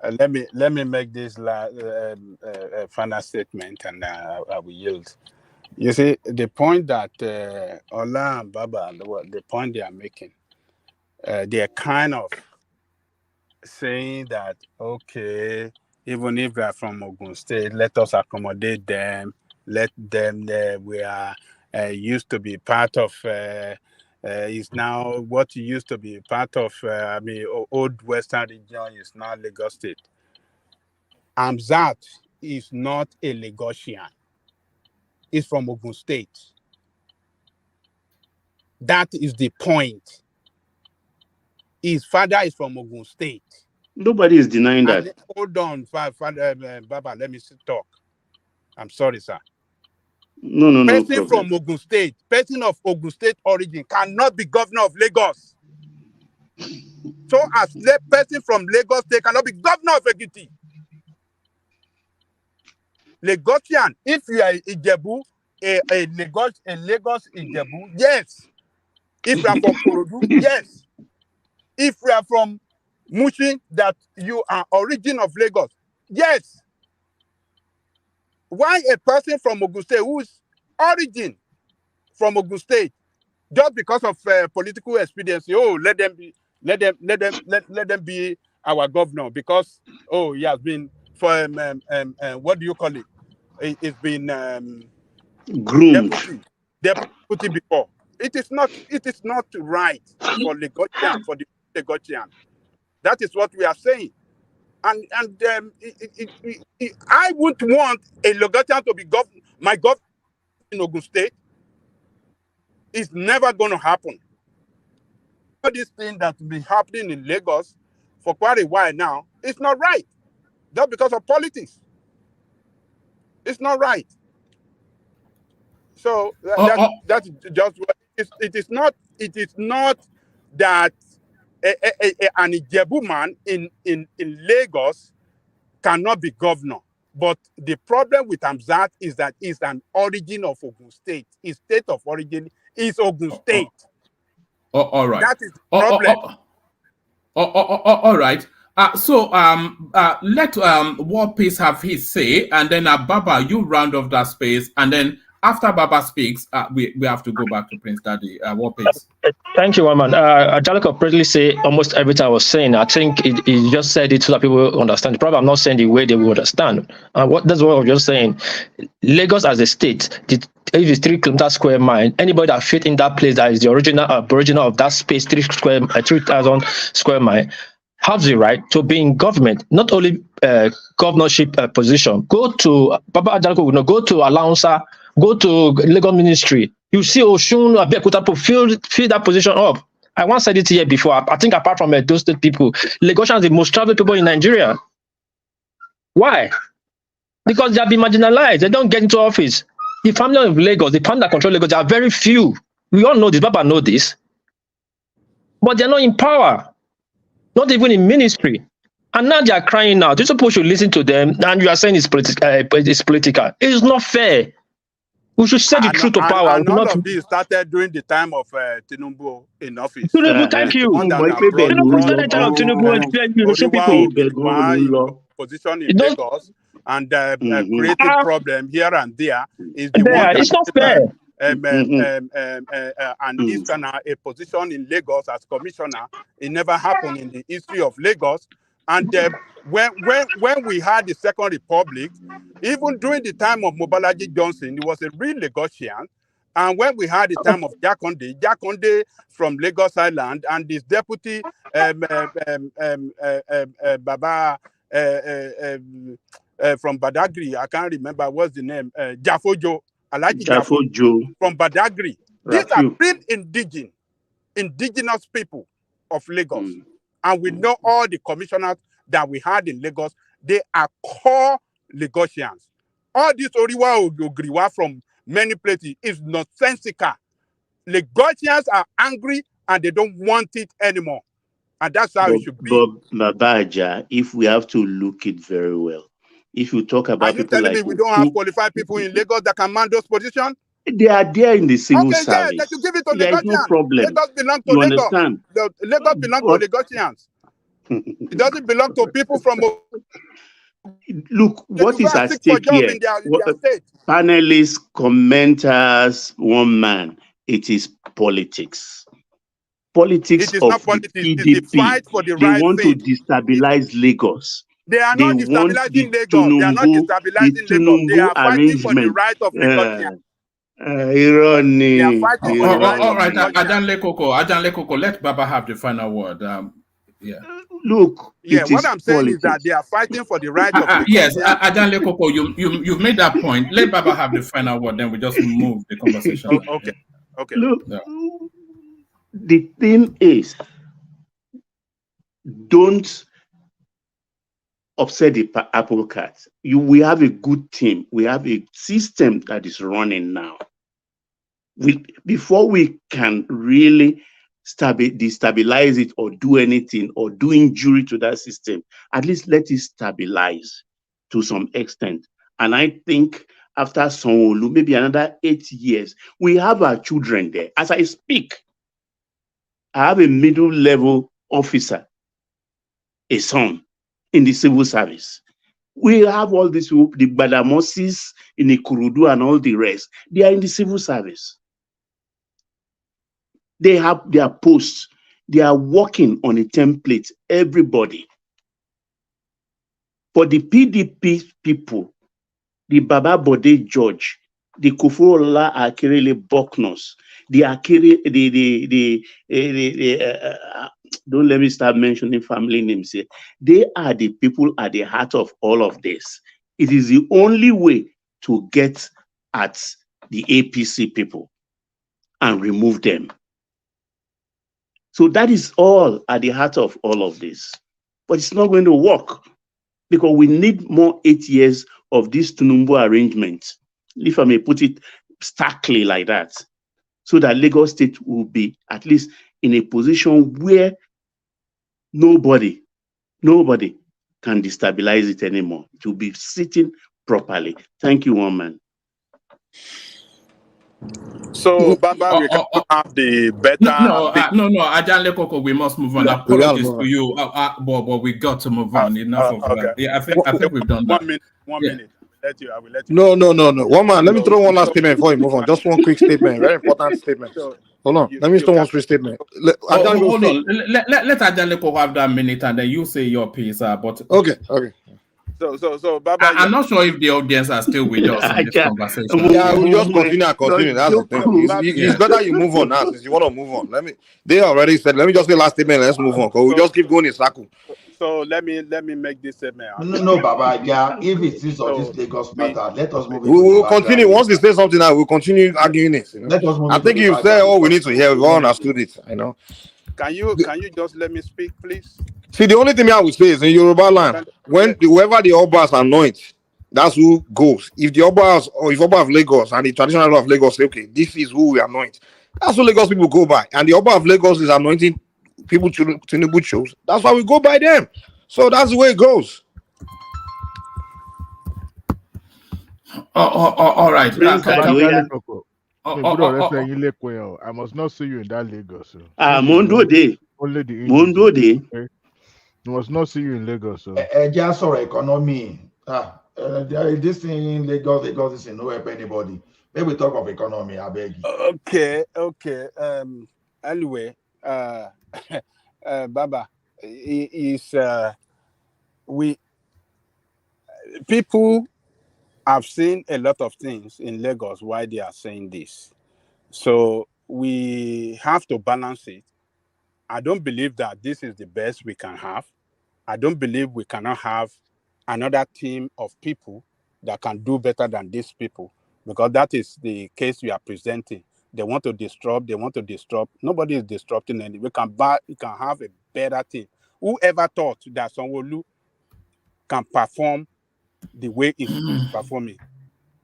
Speaker 7: let me make this final statement, and I will yield. You see, the point that Ola and Baba, the point they are making, they are kind of saying that, okay, even if they are from Ogun State, let us accommodate them. Let them, we are used to be part of, is now what used to be part of, old Western region is now Lagos State. Amzat is not a Lagosian. He's from Ogun State. That is the point. His father is from Ogun State.
Speaker 18: Nobody is denying that.
Speaker 7: Hold on, Father, Baba, let me talk. I'm sorry, sir.
Speaker 18: No
Speaker 7: Person
Speaker 18: problem.
Speaker 7: from Ogun State, person of Ogun State origin cannot be governor of Lagos. So as person from Lagos State cannot be governor of Ekiti. Lagosian, if you are Ijebu, a Lagos Ijebu, yes. If you are from Korodu, yes. If you are from Mushin, that you are origin of Lagos, yes. Why a person from Ogun State whose origin from Ogun State, just because of political expediency, let them be our governor because he has been for what do you call it? It's been
Speaker 18: groomed.
Speaker 7: deputy before. It is not right for Lagosian, for the Lagosian. That is what we are saying. And I wouldn't want a Lagosian to be my governor in Ogun State. It's never going to happen. All these things that have been happening in Lagos for quite a while now, it's not right. Just because of politics. It's not right. So that's just what it is not. It is not that an Ijebu man in Lagos cannot be governor. But the problem with Amzat is that he's an origin of Ogun State. His state of origin is Ogun State.
Speaker 4: All right.
Speaker 7: That is the problem.
Speaker 4: All right. Let War Peace have his say, and then Baba, you round off that space, and then after Baba speaks, we have to go back to Prince Daddy. War Peace.
Speaker 15: Thank you, Waman. Jalika completely say almost everything I was saying. I think he just said it so that people understand. The problem I'm not saying the way they will understand. That's what I was just saying. Lagos as a state, if it's 3 kilometer square mile, anybody that fit in that place that is the original of that space, 3,000 square mile, has the right to be in government, not only governorship position. Go to Baba Jalika, go to Alaunsa, go to Lagos Ministry. You see Oshun Abeokuta fill that position up. I once said it here before. I think apart from those state people, Lagosians are the most traveled people in Nigeria. Why? Because they have been marginalized. They don't get into office. The family of Lagos, the family that control Lagos, there are very few. We all know this. Baba know this. But they're not in power. Not even in ministry. And now they are crying out. These people should listen to them. And you are saying it's political. It's not fair. We should say the truth to power.
Speaker 7: And all of this started during the time of Tinubu in office.
Speaker 15: Tinubu, thank you.
Speaker 7: Tinubu started time of Tinubu position in Lagos and created problem here and there. Is the one
Speaker 15: it's not fair.
Speaker 7: And Easterner a position in Lagos as commissioner. It never happened in the history of Lagos. And when we had the Second Republic, even during the time of Mobalaji Johnson, he was a real Lagosian. And when we had the time of Jakonde from Lagos Island, and his deputy Baba from Badagry, I can't remember what's the name, Jafojo, Alaji Jafojo from Badagry. These are real indigenous people of Lagos. And we know all the commissioners that we had in Lagos, they are core Lagosians. All this Oriwa Ogriwa from many places is nonsensical. Lagosians are angry and they don't want it anymore. And that's how it should be.
Speaker 18: But Babaja, if we have to look it very well, if you talk about
Speaker 7: people telling me we don't have qualified people in Lagos that can man those positions?
Speaker 18: They are there in the civil service.
Speaker 7: Yeah, they should give it to Lagosians.
Speaker 18: No problem.
Speaker 7: Lagos belongs to
Speaker 18: You
Speaker 7: Lagos.
Speaker 18: understand?
Speaker 7: Lagos belongs to Lagosians. It doesn't belong to people from.
Speaker 18: Look, what is at stake here?
Speaker 7: State.
Speaker 18: Panelists, commenters, one man. It is politics. Politics
Speaker 7: It is
Speaker 18: of
Speaker 7: not politics.
Speaker 18: the PDP.
Speaker 7: It's the fight for the
Speaker 18: They
Speaker 7: right
Speaker 18: want
Speaker 7: thing.
Speaker 18: to destabilize Lagos.
Speaker 7: They are
Speaker 18: They
Speaker 7: not
Speaker 18: want
Speaker 7: destabilizing
Speaker 18: the
Speaker 7: Lagos. They are not
Speaker 18: Tinubu,
Speaker 7: destabilizing Lagos. They are fighting for the
Speaker 18: arrangement.
Speaker 7: right of Lagosians.
Speaker 18: Irony.
Speaker 7: They are fighting for the right
Speaker 4: All
Speaker 7: of
Speaker 4: right,
Speaker 7: Lagosians.
Speaker 4: Ajan Lekoko, let Baba have the final word. Yeah.
Speaker 18: Look,
Speaker 7: Yeah,
Speaker 18: it
Speaker 7: what
Speaker 18: is
Speaker 7: I'm saying
Speaker 18: politics.
Speaker 7: is that they are fighting for the right of Lagosians.
Speaker 4: Yes, Ajan Lekoko, you've made that point. Let Baba have the final word, then we just move the conversation.
Speaker 7: Okay. Okay.
Speaker 18: Look, the thing is, don't upset the apple cart. We have a good team. We have a system that is running now. Before we can really destabilize it or do anything or do injury to that system, at least let it stabilize to some extent. And I think after Sanwo-Olu, maybe another 8 years, we have our children there. As I speak, I have a middle-level officer, a son, in the civil service. We have all these people, the Badamosis in Ikurudu and all the rest. They are in the civil service. They have their posts. They are working on a template, everybody. For the PDP people, the Baba Bode George, the Kuforola Akerele Boknos, the Akere, don't let me start mentioning family names here. They are the people at the heart of all of this. It is the only way to get at the APC people and remove them. So that is all at the heart of all of this. But it's not going to work because we need more 8 years of this Tinubu arrangement, if I may put it starkly like that, so that Lagos State will be at least in a position where nobody can destabilize it anymore. It will be sitting properly. Thank you, one man.
Speaker 7: So, Baba, we can have the better.
Speaker 4: No, Ajan Lekoko, we must move on. Apologies to you, but we got to move on. Enough of that. Yeah, I think we've done that.
Speaker 7: 1 minute. I will let you.
Speaker 17: No. One man, let me throw one last statement before you move on. Just one quick statement, very important statement. Hold on, let me throw one quick statement.
Speaker 4: Hold on. Let Ajan Lekoko have that minute, and then you say your piece. But
Speaker 17: okay.
Speaker 7: So, Baba,
Speaker 4: I'm not sure if the audience are still with us in this conversation.
Speaker 17: Yeah, we'll just continue. That's the thing. It's better you move on now since you want to move on. They already said. Let me just say last statement. Let's move on. Cause we just keep going in circle.
Speaker 7: So let me make this statement.
Speaker 16: No, Baba. Yeah, if it is of this Lagos matter, let us move.
Speaker 17: We will continue. Once they say something, now we'll continue arguing it.
Speaker 16: Let us move.
Speaker 17: I think you said all we need to hear. We've all understood it. I know.
Speaker 7: Can you just let me speak, please?
Speaker 17: See, the only thing I would say is in Yoruba land, when whoever the Obas anoint, that's who goes. If the Obas or if Oba of Lagos and the traditional law of Lagos say, okay, this is who we anoint, that's who Lagos people go by. And the Oba of Lagos is anointing people Tinubu chose. That's why we go by them. So that's the way it goes.
Speaker 4: All right.
Speaker 19: I must not see you in that Lagos.
Speaker 18: Mondo Day.
Speaker 19: Only the
Speaker 18: Mondo Day.
Speaker 19: Okay? I must not see you in Lagos.
Speaker 16: Just for economy. This thing in Lagos is nowhere for anybody. Maybe we talk of economy, I beg you.
Speaker 7: Okay. Anyway, Baba, people have seen a lot of things in Lagos why they are saying this. So we have to balance it. I don't believe that this is the best we can have. I don't believe we cannot have another team of people that can do better than these people, because that is the case we are presenting. They want to disrupt. Nobody is disrupting anything. We can have a better team. Whoever thought that Sanwo-Olu can perform the way he's performing?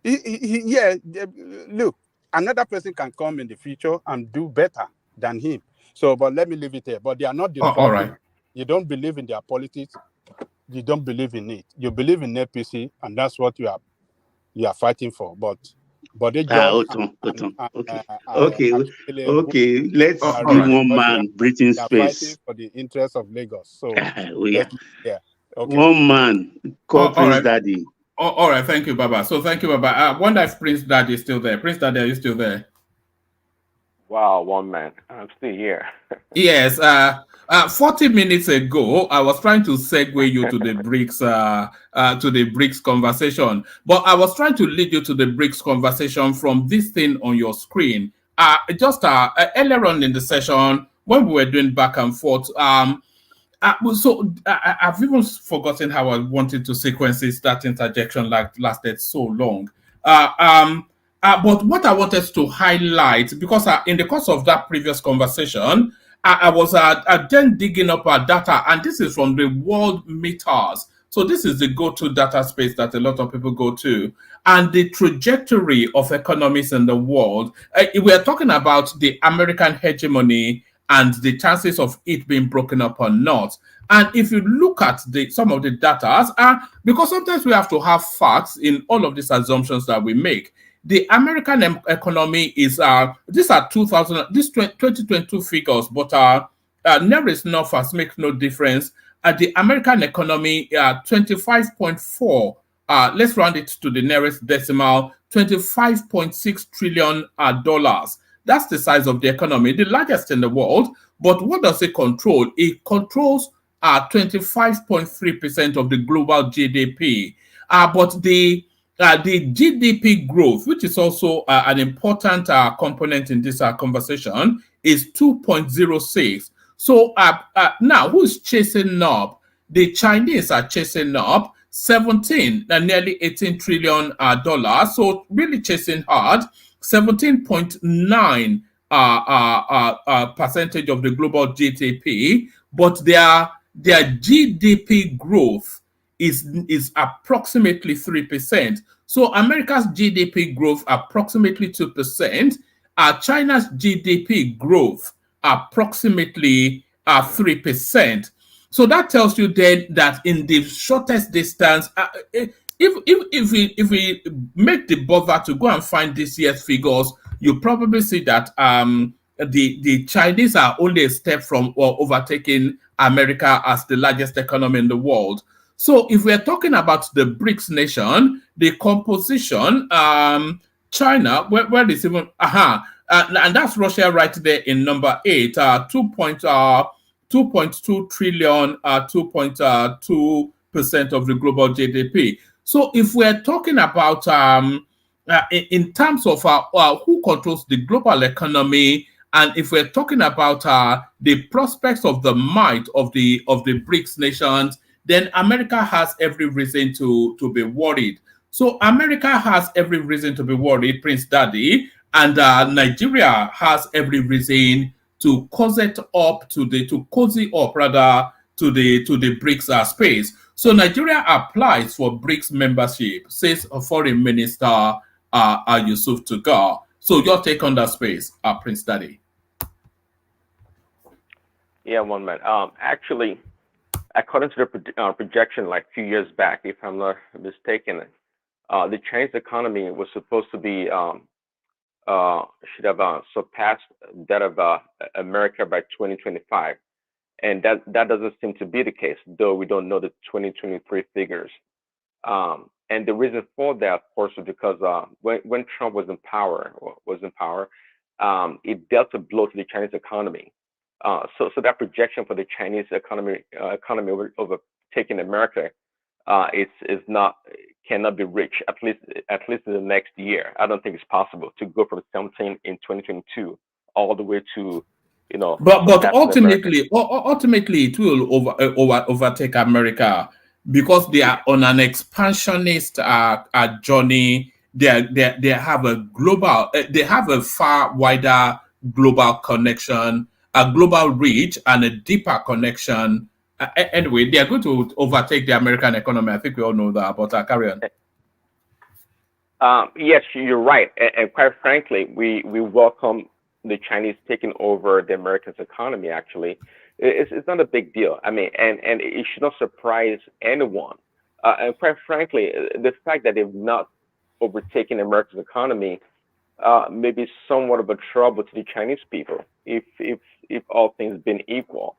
Speaker 7: Look, another person can come in the future and do better than him. So, but let me leave it there. But they are not disrupting.
Speaker 4: All right.
Speaker 7: You don't believe in their politics. You don't believe in it. You believe in APC, and that's what you are fighting for. But Bode George
Speaker 18: Okay. Okay. Let's
Speaker 7: are
Speaker 18: give
Speaker 7: ready,
Speaker 18: one
Speaker 7: but
Speaker 18: man breathing
Speaker 7: they are fighting
Speaker 18: space.
Speaker 7: for the interest of Lagos. So
Speaker 18: Yeah.
Speaker 7: yeah. Okay.
Speaker 18: One man. Call
Speaker 4: All
Speaker 18: Prince
Speaker 4: right.
Speaker 18: Daddy.
Speaker 4: All right. Thank you, Baba. So thank you, Baba. I wonder if Prince Daddy is still there. Prince Daddy, are you still there?
Speaker 9: Wow, one man. I'm still here.
Speaker 4: Yes. 40 minutes ago, I was trying to segue you to the BRICS conversation, but I was trying to lead you to the BRICS conversation from this thing on your screen. Just earlier on in the session when we were doing back and forth, I've even forgotten how I wanted to sequence it. That interjection lasted so long. But what I wanted to highlight, because in the course of that previous conversation, I was then digging up our data, and this is from the world meters. So this is the go-to data space that a lot of people go to, and the trajectory of economies in the world. We're talking about the American hegemony and the chances of it being broken up or not. And if you look at some of the data, because sometimes we have to have facts in all of these assumptions that we make. The American economy is these are 2022 figures, but near enough as make no difference. The American economy 25.4. Let's round it to the nearest decimal. $25.6 trillion dollars. That's the size of the economy, the largest in the world. But what does it control? It controls 25.3% of the global GDP. But the GDP growth, which is also an important component in this conversation, is 2.06. So now, who's chasing up? The Chinese are chasing up 17, nearly $18 trillion dollars. So really chasing hard. 17.9 percentage of the global GDP, but their GDP growth is approximately 3%. So America's GDP growth approximately 2%. China's GDP growth approximately 3%. So that tells you then that in the shortest distance, if we make the bother to go and find this year's figures, you probably see that the Chinese are only a step from overtaking America as the largest economy in the world. So if we're talking about the BRICS nation, the composition, China, where is even, and that's Russia right there in number 8, 2.2 trillion, 2.2% of the global GDP. So if we're talking about in terms of who controls the global economy, and if we're talking about the prospects of the might of the BRICS nations, then America has every reason to be worried. So America has every reason to be worried, Prince Daddy, and Nigeria has every reason to cozy up to the BRICS space. So Nigeria applies for BRICS membership, says Foreign Minister Yusuf Tugar. So your take on that space, Prince Daddy?
Speaker 9: Yeah, one man. Actually, according to the projection, like a few years back, if I'm not mistaken, the Chinese economy was supposed to be should have surpassed that of America by 2025, and that doesn't seem to be the case, though we don't know the 2023 figures. And the reason for that, of course, was because when Trump was in power, it dealt a blow to the Chinese economy. So that projection for the Chinese economy overtaking America cannot be reached, at least in the next year. I don't think it's possible to go from 17 in 2022 all the way to,
Speaker 4: But ultimately it will overtake America, because they are on an expansionist journey. They have a global, they have a far wider global connection, a global reach, and a deeper connection. Anyway, they are going to overtake the American economy. I think we all know that, but carry on.
Speaker 9: Yes, you're right. And quite frankly, we welcome the Chinese taking over the Americans' economy. Actually, it's not a big deal. I mean, and it should not surprise anyone. And quite frankly, the fact that they've not overtaking America's economy may be somewhat of a trouble to the Chinese people if all things been equal.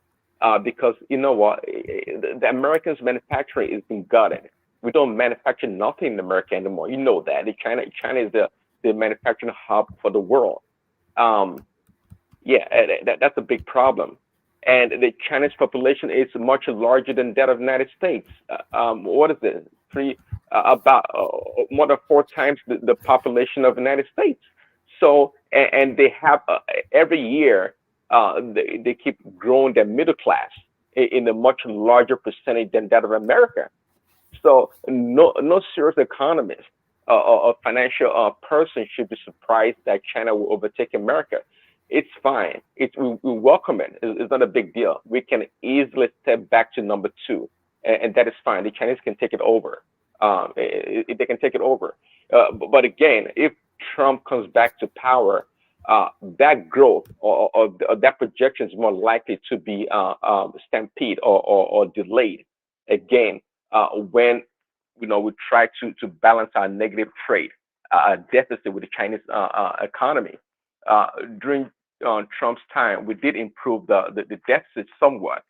Speaker 9: Because you know what, the Americans' manufacturing is being gutted. We don't manufacture nothing in America anymore. You know that. China is the manufacturing hub for the world. That's a big problem. And the Chinese population is much larger than that of the United States. What is it? About more than 4 times the population of the United States. So, and they have every year they keep growing their middle class in a much larger percentage than that of America. So, no serious economist or financial person should be surprised that China will overtake America. It's fine. We welcome it. It's not a big deal. We can easily step back to number 2, and that is fine. The Chinese can take it over. They can take it over. But again, if Trump comes back to power, that growth or that projection is more likely to be stampede or delayed. Again, when we try to balance our negative trade deficit with the Chinese economy. During Trump's time, we did improve the deficit somewhat.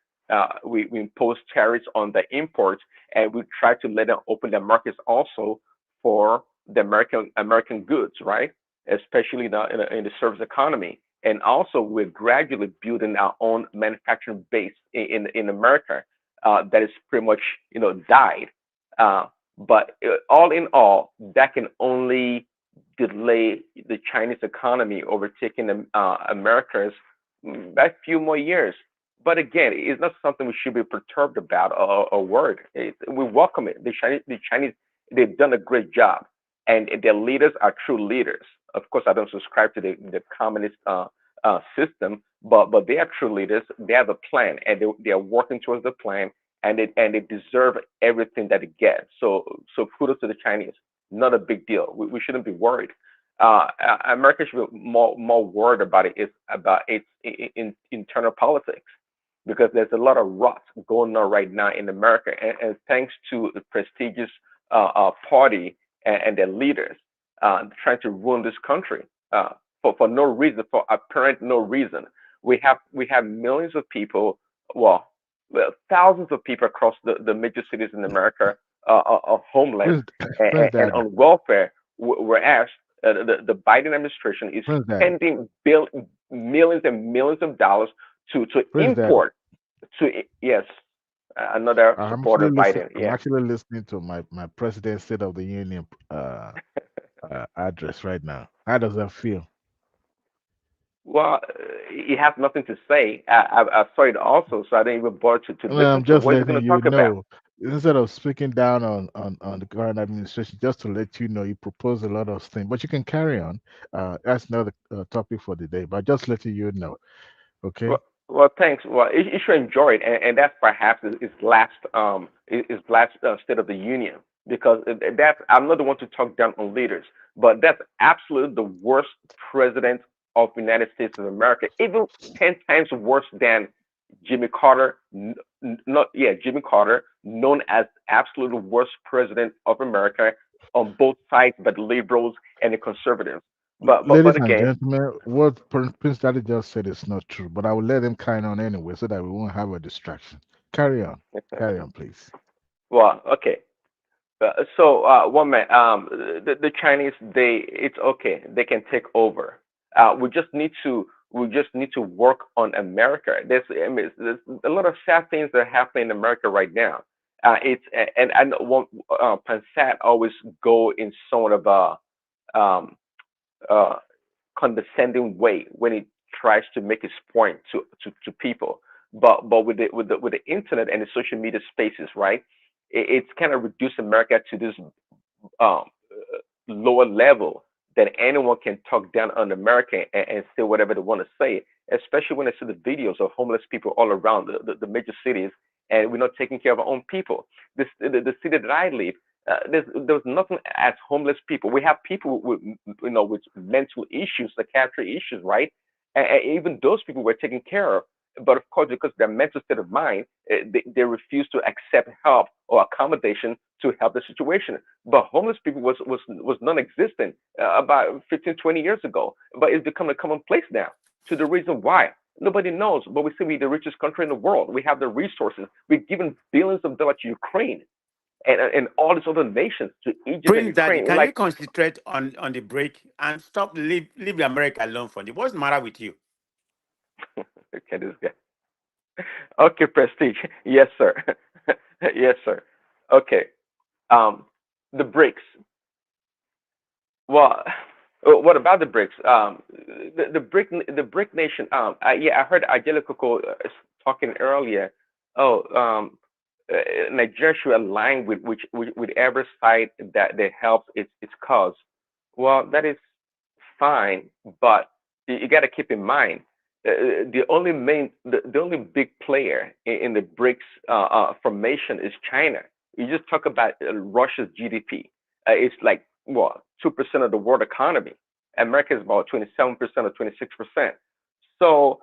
Speaker 9: We imposed tariffs on the imports, and we tried to let them open their markets also for the American goods, right? Especially in the service economy. And also, we're gradually building our own manufacturing base in America that is pretty much died. But all in all, that can only delay the Chinese economy overtaking America's by a few more years. But again, it's not something we should be perturbed about or worried. We welcome it. The Chinese, they've done a great job, and their leaders are true leaders. Of course, I don't subscribe to the communist system, but they are true leaders. They have a plan, and they are working towards the plan, and they deserve everything that they get. So kudos to the Chinese. Not a big deal. We shouldn't be worried. America should be more worried about its internal politics, because there's a lot of rot going on right now in America, and thanks to the prestigious party and their leaders trying to ruin this country for no reason, for apparent no reason. We have millions of people, well, thousands of people across the major cities in America are homeless and on welfare, whereas the Biden administration is spending millions and millions of dollars to import another supporter of Biden.
Speaker 19: I'm actually listening to my President's State of the Union address right now. How does that feel?
Speaker 9: Well, he has nothing to say. I saw it also, so I didn't even bother to listen
Speaker 19: I'm
Speaker 9: to
Speaker 19: just
Speaker 9: what he's
Speaker 19: letting
Speaker 9: going to
Speaker 19: you
Speaker 9: talk about.
Speaker 19: know. Instead of speaking down on the current administration, just to let you know, you propose a lot of things, but you can carry on. That's another topic for the day, but just letting you know. Okay.
Speaker 9: Well, thanks. Well, you should enjoy it, and that's perhaps his last State of the Union, because that's, I'm not the one to talk down on leaders, but that's absolutely the worst president of the United States of America, even 10 times worse than Jimmy Carter. Jimmy Carter, known as absolutely worst president of America on both sides, by the liberals and the conservatives. But
Speaker 19: Ladies and
Speaker 9: again,
Speaker 19: gentlemen, what Prince Daddy just said is not true, but I will let him carry on anyway so that we won't have a distraction. Carry on. Carry on, please.
Speaker 9: Well, okay. One man, the Chinese, it's okay. They can take over. We just need to work on America. There's a lot of sad things that are happening in America right now. And I know Pansat always go in somewhat of a condescending way when he tries to make his point to people. But with the internet and the social media spaces, right? It's kind of reduced America to this lower level that anyone can talk down on America and say whatever they want to say, especially when I see the videos of homeless people all around the major cities, and we're not taking care of our own people. The city that I live, there's nothing as homeless people. We have people with mental issues, psychiatric issues, right? And even those people were taken care of. But of course, because their mental state of mind, they refuse to accept help or accommodation to help the situation. But homeless people was non-existent about 15, 20 years ago. But it's become a commonplace now. To the reason why nobody knows, but we say we're the richest country in the world. We have the resources. We've given billions of dollars to Ukraine and all these other nations, to Egypt and
Speaker 14: Prince Daddy,
Speaker 9: Ukraine.
Speaker 14: can
Speaker 9: Like,
Speaker 14: you concentrate on the break and stop leave America alone for you? What's the matter with you?
Speaker 9: okay, this guy. Okay, Prestige. Yes, sir. Yes, sir. Okay. The BRICS. Well, what about the BRICS? The BRIC nation. Yeah, I heard Angelico talking earlier. Oh, Nigeria should align with every side that helps its cause. Well, that is fine, but you got to keep in mind the only big player in the BRICS formation is China. You just talk about Russia's GDP. It's like what 2% of the world economy. America is about 27% or 26%. So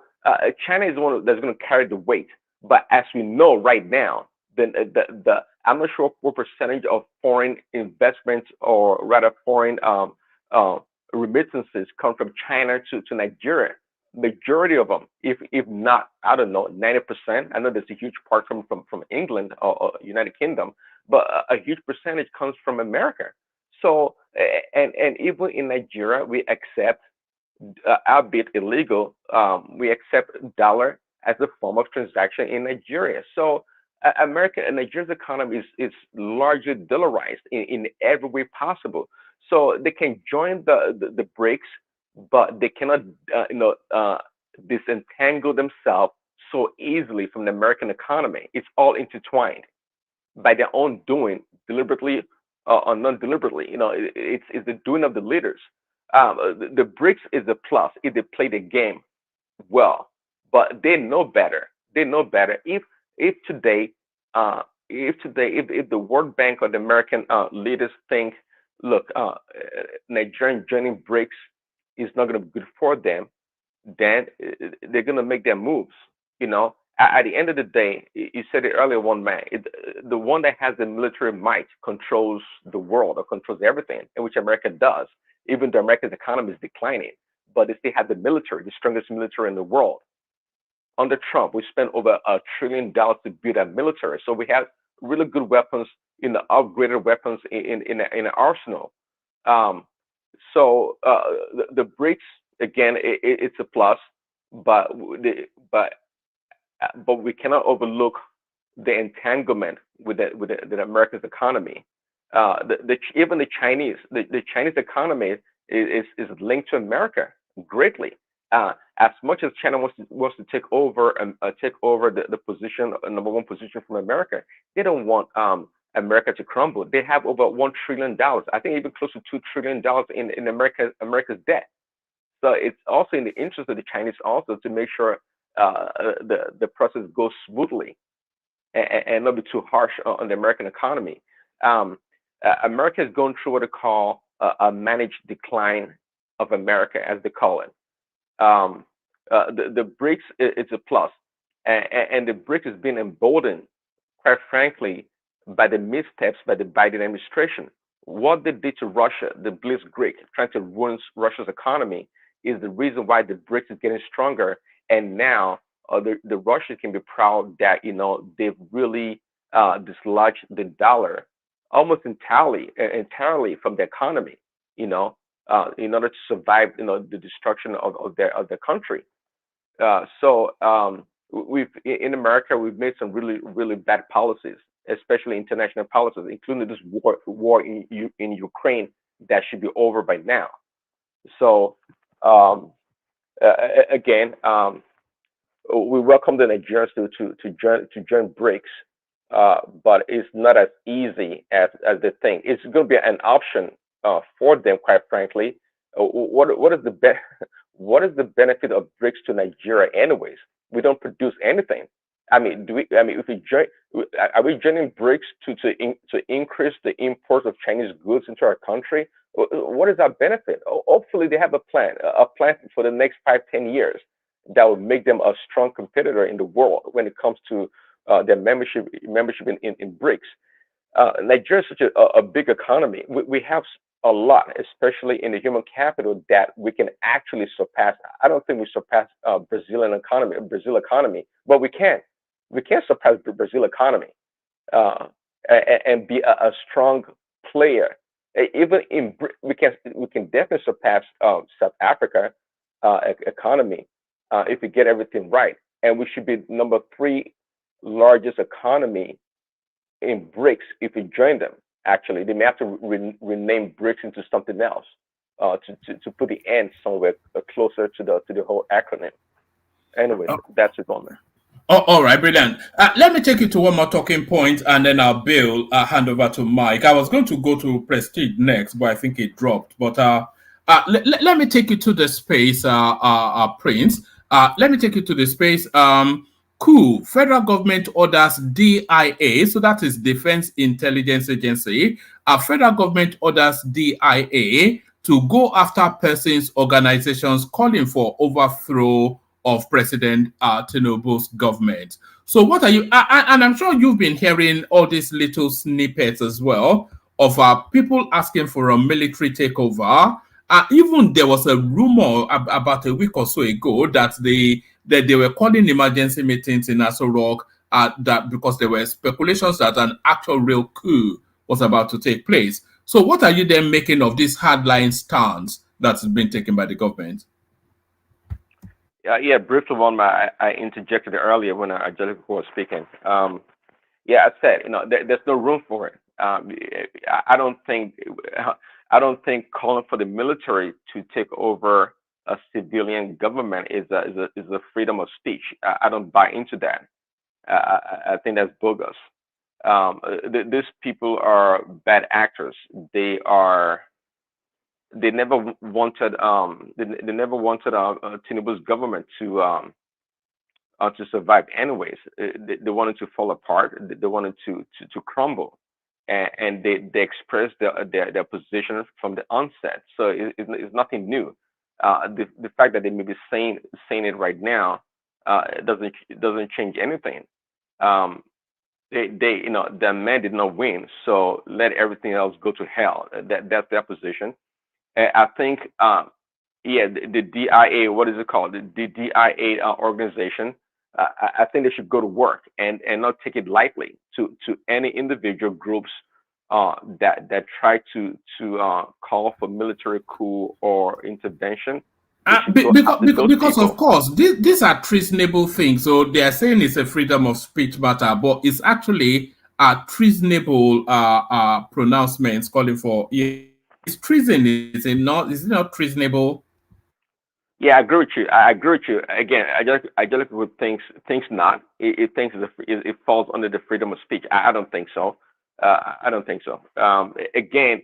Speaker 9: China is the one that's going to carry the weight. But as we know right now, the I'm not sure what percentage of foreign investments or rather foreign remittances come from China to Nigeria. Majority of them, if not, I don't know, 90%. I know there's a huge part from England or United Kingdom, but a huge percentage comes from America. So and even in Nigeria, we accept, albeit illegal, we accept dollar as a form of transaction in Nigeria. So America and Nigeria's economy is largely dollarized in every way possible. So they can join the BRICS, but they cannot disentangle themselves so easily from the American economy. It's all intertwined by their own doing, deliberately or non-deliberately. It's the doing of the leaders. The BRICS is a plus if they play the game well, but they know better. They know better. If today, if the World Bank or the American leaders think, look, Nigeria joining BRICS is not going to be good for them, then they're going to make their moves. At the end of the day, you said it earlier, one man, the one that has the military might controls the world or controls everything, in which America does, even though America's economy is declining, but they still have the military, the strongest military in the world. Under Trump, we spent over $1 trillion to build our military. So we have really good weapons, upgraded weapons in the arsenal. So the BRICS, again, it's a plus, but we cannot overlook the entanglement with the America's economy. Even the Chinese economy is linked to America greatly. As much as China wants to take over the position, number one position from America, they don't want America to crumble. They have over $1 trillion. I think even close to $2 trillion in America's debt. So it's also in the interest of the Chinese also to make sure the process goes smoothly and not be too harsh on the American economy. America is going through what they call a managed decline of America, as they call it. The BRICS, it's a plus, and the BRICS has been emboldened, quite frankly, by the missteps by the Biden administration. What they did to Russia, the Blitzkrieg, trying to ruin Russia's economy, is the reason why the BRICS is getting stronger. And now the Russians can be proud that they've really dislodged the dollar almost entirely from the economy. In order to survive, the destruction of their country. We've in America we've made some really really bad policies, especially international policies, including this war in Ukraine that should be over by now. So again, we welcome the Nigerians to join BRICS, but it's not as easy as they think. It's going to be an option for them, quite frankly. What is the benefit of BRICS to Nigeria, anyways? We don't produce anything. I mean, if we join, are we joining BRICS to increase the imports of Chinese goods into our country? What is our benefit? Hopefully, they have a plan for the next 5-10 years that will make them a strong competitor in the world when it comes to their membership in BRICS. Nigeria is such a big economy. We have a lot, especially in the human capital, that we can actually surpass. I don't think we surpass Brazil economy, but we can. We can surpass Brazil economy and be a strong player. Even in we can definitely surpass South Africa economy if we get everything right, and we should be number 3 largest economy in BRICS if we join them. Actually, they may have to rename BRICS into something else to put the end somewhere closer to the whole acronym. Anyway, that's it on there.
Speaker 4: Oh, all right, brilliant. Let me take you to one more talking point, and then I'll hand over to Mike. I was going to go to Prestige next, but I think it dropped. But let me take you to the space, Prince. Let me take you to the space. Coup, federal government orders DIA, so that is Defense Intelligence Agency. Federal government orders DIA to go after persons, organizations calling for overthrow of President Tinubu's government. So what are you, and I'm sure you've been hearing all these little snippets as well of people asking for a military takeover. Even there was a rumor about a week or so ago that they were calling emergency meetings in Aso Rock that because there were speculations that an actual real coup was about to take place. So what are you then making of this hardline stance that's been taken by the government?
Speaker 9: Yeah, briefly on I interjected earlier when Angelica was speaking. I said, there's no room for it. I don't think calling for the military to take over a civilian government is a freedom of speech. I don't buy into that. I think that's bogus. These people are bad actors. They never wanted Tinubu's government to survive anyways. They wanted to fall apart. They wanted to crumble, and they expressed their position from the onset. So it's nothing new. The fact that they may be saying it right now doesn't change anything. The man did not win, so let everything else go to hell. That's their position. I think, the DIA, what is it called? The DIA organization. I think they should go to work and not take it lightly to any individual groups that try to call for military coup or intervention.
Speaker 4: Because of course, these are treasonable things. So they are saying it's a freedom of speech matter, but it's actually a treasonable pronouncements calling for. Is treason? Is it not treasonable?
Speaker 9: Yeah, I agree with you. I agree with you. Again, Angelica thinks not. It thinks it falls under the freedom of speech. I don't think so. I don't think so. Again,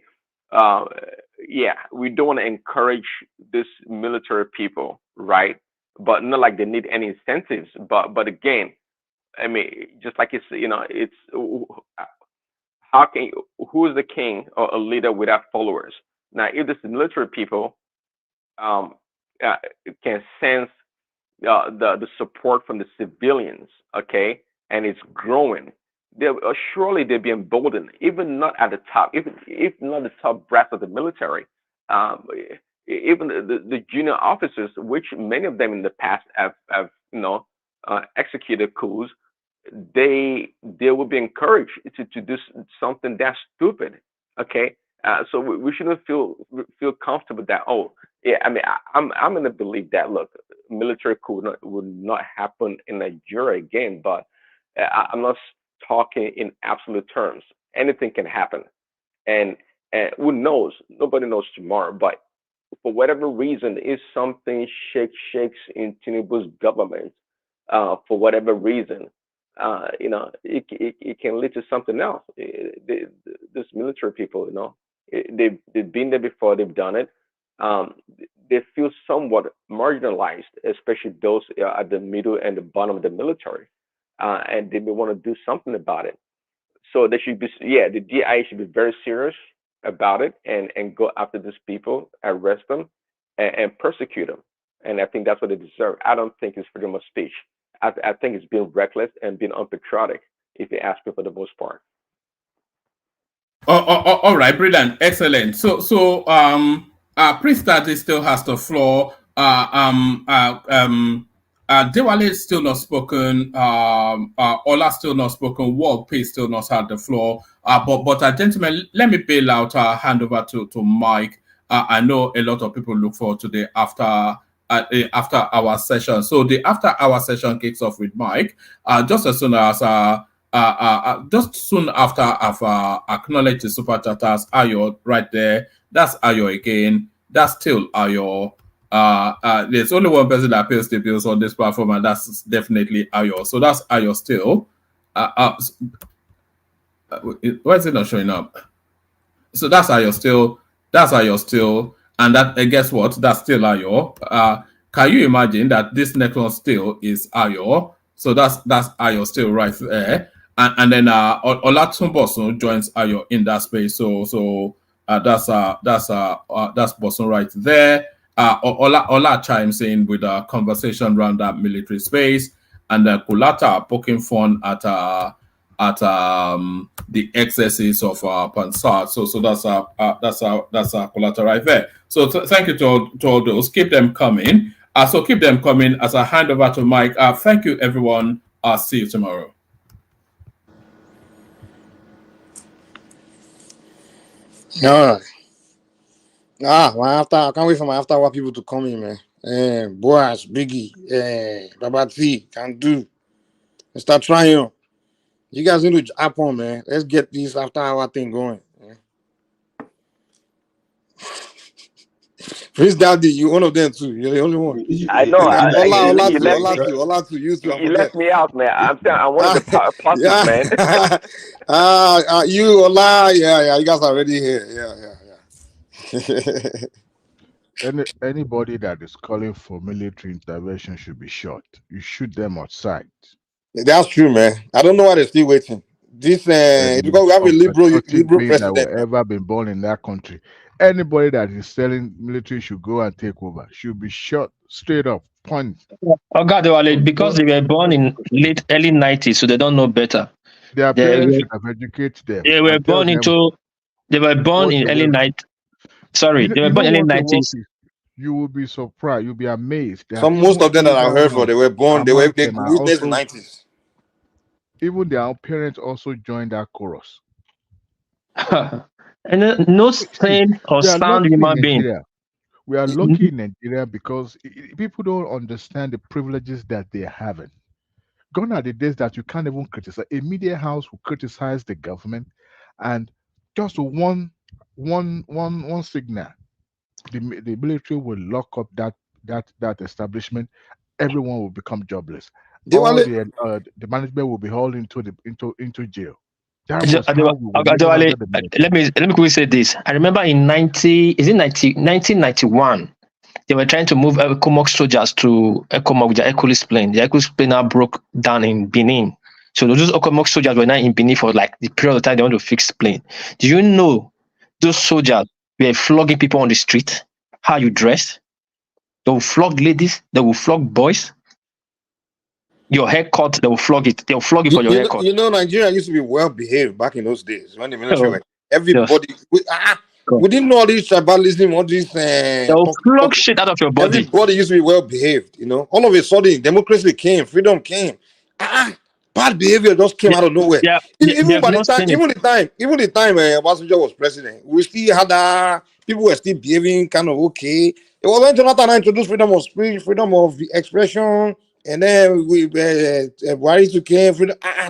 Speaker 9: we don't want to encourage this military people, right? But not like they need any incentives. But again, I mean, just like it's how can who is the king or a leader without followers? Now, if this military people can sense the support from the civilians, okay, and it's growing, surely they'll be emboldened, even not at the top, if not the top brass of the military, even the junior officers, which many of them in the past have executed coups. They will be encouraged to do something that stupid, okay. So we shouldn't feel comfortable that, oh yeah, I mean, I'm gonna believe that, look, military coup would not happen in Nigeria again, but I'm not talking in absolute terms. Anything can happen, and who knows? Nobody knows tomorrow. But for whatever reason, if something shakes in Tinubu's government, for whatever reason, it can lead to something else. This military people, they've been there before. They've done it. They feel somewhat marginalized, especially those at the middle and the bottom of the military, and they may want to do something about it. So they should be, the DIA should be very serious about it and go after these people, arrest them, and persecute them. And I think that's what they deserve. I don't think it's freedom of speech. I think it's being reckless and being unpatriotic, if you ask me, for the most part.
Speaker 4: All right, brilliant, excellent. Prince Daddy still has the floor. Dewale is still not spoken. Ola still not spoken. Walk P still not had the floor. But gentlemen, let me bail out. Hand over to Mike. I know a lot of people look forward to the after our session. So the after our session kicks off with Mike. Just as soon as just soon after I've acknowledged the super chatters, Ayo right there. That's Ayo again. That's still Ayo. There's only one person that pays the bills on this platform, and that's definitely Ayo. So that's Ayo still. Why is it not showing up? So that's Ayo still. That's Ayo still. And that guess what? That's still Ayo. Can you imagine that this next one still is Ayo? So that's Ayo still right there. And then Olatunbosun joins Ayo in that space. So that's Bosun right there. Ola chimes in with a conversation around that military space, and Kulata poking fun at the excesses of Pansat. So that's Kulata right there. So thank you to all those. Keep them coming. So keep them coming as I hand over to Mike. Thank you, everyone. I'll see you tomorrow.
Speaker 17: All right. I can't wait for my after hour people to come in, man. Boaz, Biggie, Baba T, can do. Let's start trying. You guys need to hop on, man. Let's get this after hour thing going. Prince Daddy, you one of them too. You're the only one.
Speaker 9: I know.
Speaker 17: Ola too. You too.
Speaker 9: You left me out, man. I'm one of the apostles, man.
Speaker 17: You, Ola, yeah. You guys are already here. Yeah.
Speaker 19: Anybody that is calling for military intervention should be shot. You shoot them outside.
Speaker 17: That's true, man. I don't know why they're still waiting. This because we have a liberal president
Speaker 19: that will ever been born in that country. Anybody that is selling military should go and take over. Should be shot straight up. Point.
Speaker 15: Oh God, because they were born in early 90s, so they don't know better.
Speaker 19: Their parents should have educated them.
Speaker 15: They were born in early 90s. Sorry, they were born in early 90s.
Speaker 19: You will be surprised. You'll be amazed.
Speaker 17: Most of them that I heard for, they were born. They witnessed in the 90s.
Speaker 19: Even their parents also joined that chorus.
Speaker 15: And no sane or sound human being.
Speaker 19: We are lucky in Nigeria because people don't understand the privileges that they're having. Gone are the days that you can't even criticize. A media house will criticize the government, and just one signal, the military will lock up that establishment. Everyone will become jobless. The management will be hauled into jail.
Speaker 15: Let me quickly say this. I remember in 1991, they were trying to move ECOMOG soldiers to ECOMOG with their Hercules plane. The Hercules plane now broke down in Benin. So those ECOMOG soldiers were now in Benin for like the period of time they want to fix the plane. Do you know those soldiers were flogging people on the street? How you dress? They will flog ladies. They will flog boys. Your haircut, they will flog it. They'll flog you for your haircut.
Speaker 17: You know, Nigeria used to be well behaved back in those days when the military were everybody. We didn't know all this tribalism, all this.
Speaker 15: They'll flog shit out of your body.
Speaker 17: Everybody used to be well behaved. You know, all of a sudden, democracy came, freedom came. Bad behavior just came out of nowhere.
Speaker 15: Yeah,
Speaker 17: even the time Obasanjo was president, we still had people were still behaving kind of okay. It was when Jonathan introduced freedom of speech, freedom of expression. And then Buhari came.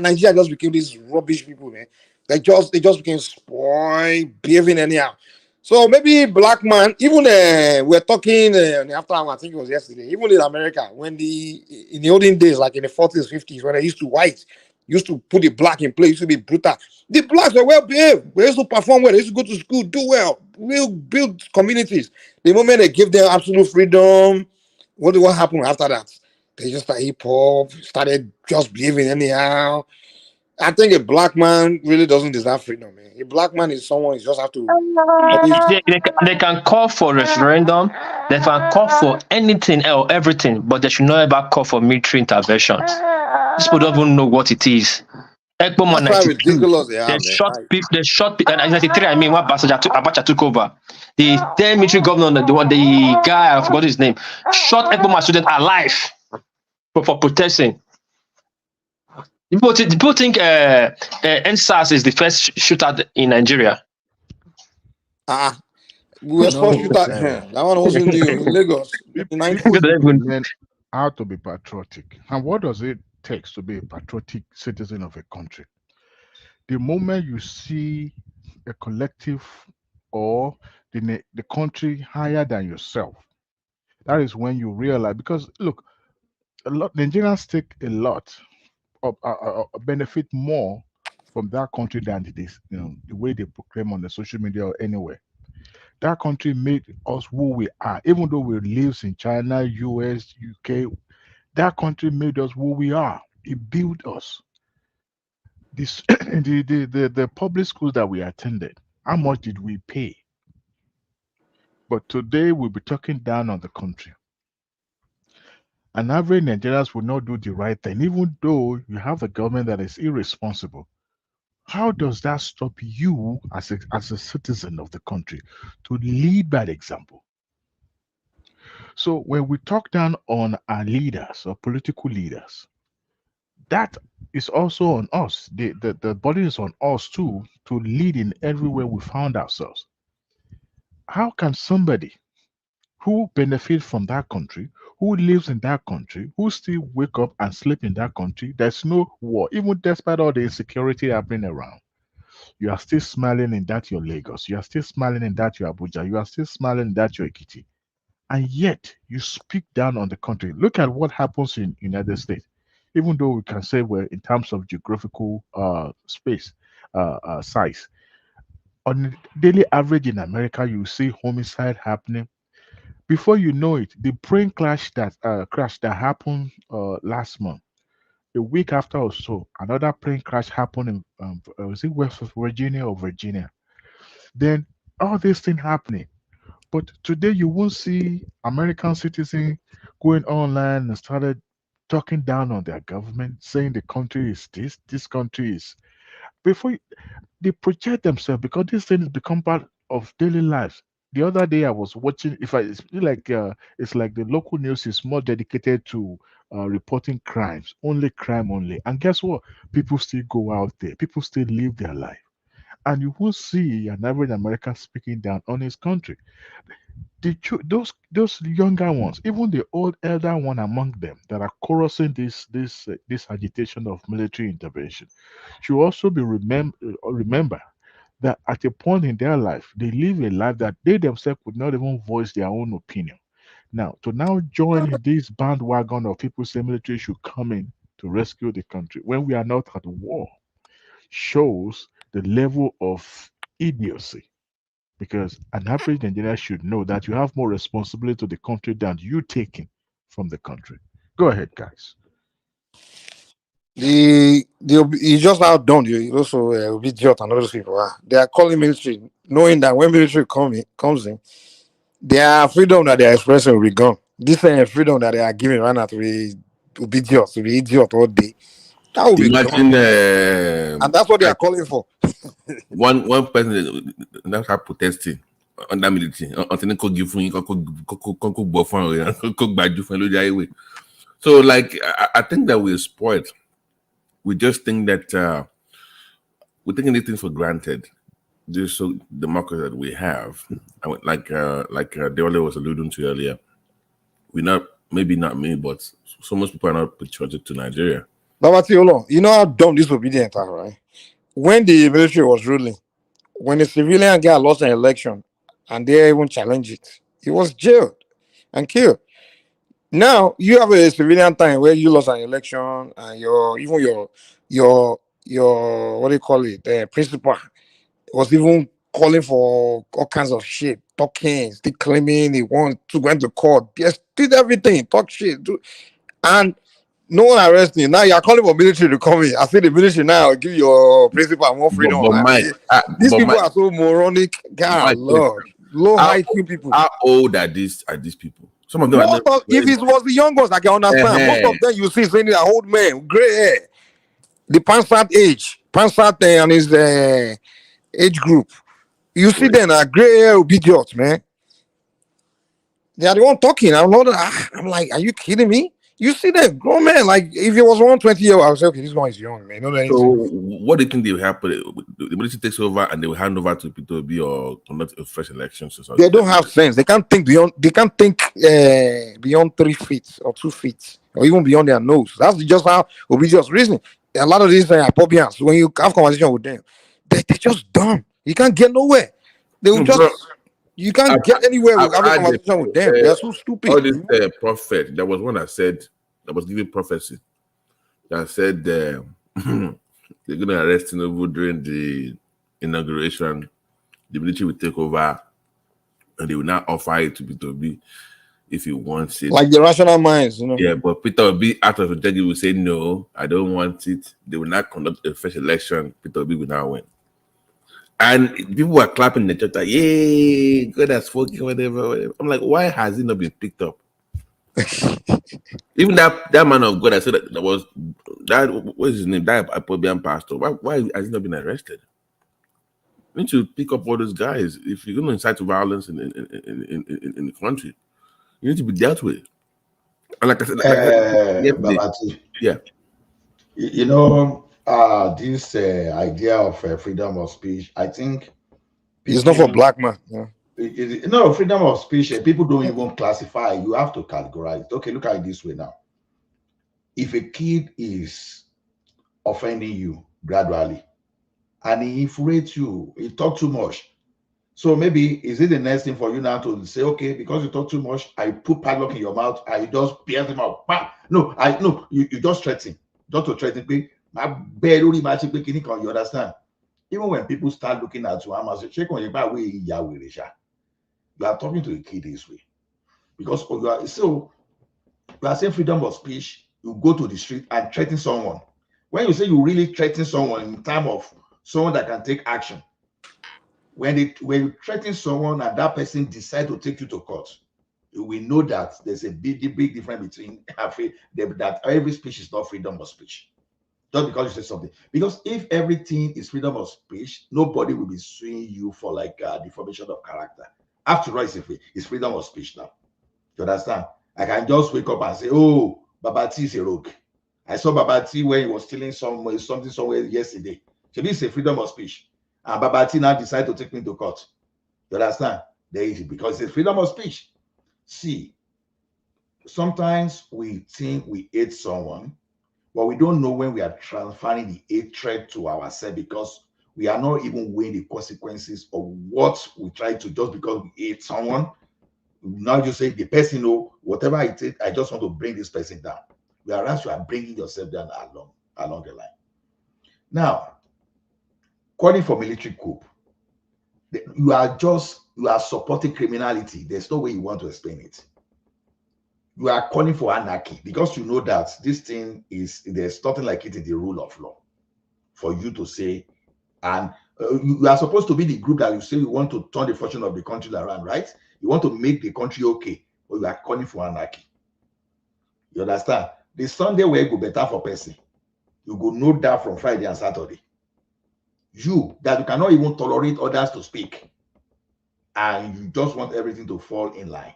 Speaker 17: Nigeria just became these rubbish people, man. They just became spoiled, behaving anyhow. So maybe black man, even we're talking after I think it was yesterday, even in America, when in the olden days, like in the 40s, 50s, when they used to put the black in place, used to be brutal. The blacks were well behaved. They used to perform well. They used to go to school, do well, build communities. The moment they give them absolute freedom, what happened after that? They just started hip hop, started just behaving anyhow. I think a black man really doesn't deserve freedom, man. A black man is someone you just have to.
Speaker 15: They can call for referendum, they can call for anything or everything, but they should not ever call for military intervention. These people don't even know what it is. Ekpom
Speaker 17: That's how
Speaker 15: 92.
Speaker 17: ridiculous they are,
Speaker 15: They
Speaker 17: man.
Speaker 15: shot people. They shot people. And 93. I mean, when Abacha took over, the then military governor, the guy I forgot his name, shot Ekpom student alive for protesting. People think NSAS is the first shooter in Nigeria.
Speaker 17: We were supposed to shoot that. That one wasn't new in Lagos.
Speaker 19: People
Speaker 17: In
Speaker 19: need to
Speaker 17: 90s.
Speaker 19: learn how to be patriotic. And what does it take to be a patriotic citizen of a country? The moment you see a collective or the country higher than yourself, that is when you realize. Because look, a lot Nigerians take a lot of benefit more from that country than it is, the way they proclaim on the social media or anywhere. That country made us who we are, even though we live in China, US, UK. That country made us who we are. It built us. This the public schools that we attended, how much did we pay? But today we'll be talking down on the country. And average Nigerians will not do the right thing, even though you have a government that is irresponsible. How does that stop you as a citizen of the country to lead by example? So when we talk down on our leaders or political leaders, that is also on us. The burden is on us too to lead in everywhere we found ourselves. How can somebody who benefits from that country, who lives in that country, who still wake up and sleep in that country, there's no war, even despite all the insecurity happening around, you are still smiling in that your Lagos, you are still smiling in that your Abuja, you are still smiling in that your Ekiti, and yet you speak down on the country. Look at what happens in United States. Even though we can say we're in terms of geographical space, size, on a daily average in America, you see homicide happening. Before you know it, the plane crash that happened last month, a week after or so, another plane crash happened in was it West Virginia or Virginia? Then all these things happening. But today you won't see American citizens going online and started talking down on their government, saying the country is this country is. Before they project themselves, because these things become part of daily lives. The other day I was watching. It's like the local news is more dedicated to reporting crimes, only crime only. And guess what? People still go out there. People still live their life, and you won't see an average American speaking down on his country. Those younger ones, even the old elder one among them that are chorusing this agitation of military intervention, should also be remember that at a point in their life they live a life that they themselves could not even voice their own opinion. Now to join in this bandwagon of people saying military should come in to rescue the country when we are not at war shows the level of idiocy. Because an average Nigerian should know that you have more responsibility to the country than you taking from the country. Go ahead, guys.
Speaker 17: You just outdone you also Obidients and all those people. They are calling military, knowing that when military comes in, their freedom that they are expressing will be gone. This freedom that they are giving right now to be Obidients, to be idiot all day. That will be gone. And that's what they are calling for.
Speaker 20: one person that's how protesting under military until could give so like I think that we're spoiled. We just think that we're taking these things for granted. This so democracy that we have, like Deole was alluding to earlier. We're not, maybe not me, but so most people are not patriotic to Nigeria.
Speaker 17: Baba Tiolo, you know how dumb this Obidients are, right? When the military was ruling, when a civilian guy lost an election and they even challenged it, he was jailed and killed. Now you have a civilian time where you lost an election and your what do you call it? Principal was even calling for all kinds of shit, talking, still claiming he wants to go into court. Yes, did everything, talk shit, and no one arrested you. Now you're calling for military to come in. I say the military now give your principal more freedom. These people are so moronic. God, Lord, low IQ people.
Speaker 20: How old are these people? Some of them
Speaker 17: if it was the young ones, I can understand. Most of them you see saying they're old men, gray hair. the Pansat age, Pansat and his age group. You see them a gray hair Obidients, man. They are the one talking. I'm like, are you kidding me? You see them grown man. Like if it was 120 years, I would say, okay, this guy is young, man. No,
Speaker 20: So what do you think they will happen? The military takes over and they will hand over to P2B or conduct a fresh elections or something?
Speaker 17: They don't have sense. They can't think beyond. They can't think beyond 3 feet or 2 feet or even beyond their nose. That's just how Obidients reasoning. A lot of these Apobians, when you have conversation with them, they're just dumb. You can't get nowhere. They will just. You can't get anywhere with having conversation with them. They're so stupid.
Speaker 20: All this prophet, there was one that said, that was giving prophecy, that said they're going to arrest Tinubu during the inauguration. The military will take over and they will now offer it to P2B if he wants it.
Speaker 17: Like the rational minds, you know.
Speaker 20: Yeah, but Peter will be out of the judge, will say, no, I don't want it. They will not conduct a fresh election. P2B will now win. And people were clapping in the church like, yay, God has spoken, whatever. I'm like, why has it not been picked up? Even that man of God, I said that was that. What's his name? That Apobian pastor. Why has he not been arrested? You need to pick up all those guys. If you're going to incite violence in the country, you need to be dealt with. And like I said,
Speaker 16: Babati,
Speaker 20: yeah.
Speaker 16: You know, this idea of freedom of speech, I think
Speaker 17: it's not for black man. Yeah.
Speaker 16: No, freedom of speech, people don't even classify. You have to categorize. Okay, look at it this way now. If a kid is offending you gradually and he infuriates you, he talks too much. So maybe is it the next thing for you now to say, okay, because you talk too much, I put padlock in your mouth, I just pierce him out. No, you just threaten. Just to threaten me. You understand? Even when people start looking at you, I'm as a check on your back way, you are talking to a kid this way. Because you are saying freedom of speech, you go to the street and threaten someone. When you say you really threaten someone in time of someone that can take action, when you threaten someone and that person decide to take you to court, we know that there's a big difference between that every speech is not freedom of speech. Just because you say something. Because if everything is freedom of speech, nobody will be suing you for like defamation of character. After all, it's freedom of speech now. You understand? I can just wake up and say, oh, Babati is a rogue. I saw Babati when he was stealing something somewhere yesterday. So this is a freedom of speech. And Babati now decide to take me to court. You understand? There is because it's freedom of speech. See, sometimes we think we hate someone, but we don't know when we are transferring the hatred to ourselves because we are not even weighing the consequences of what we try to just because we hate someone. Now you say the person, whatever it is, I just want to bring this person down. Whereas you are bringing yourself down along the line. Now, calling for military coup, you are supporting criminality. There's no way you want to explain it. You are calling for anarchy because you know that this thing there's nothing like it in the rule of law for you to say, and you are supposed to be the group that you say you want to turn the fortune of the country around, right? You want to make the country okay, but you are calling for anarchy. You understand? The Sunday will go better for person. You go know that from Friday and Saturday. You cannot even tolerate others to speak, and you just want everything to fall in line.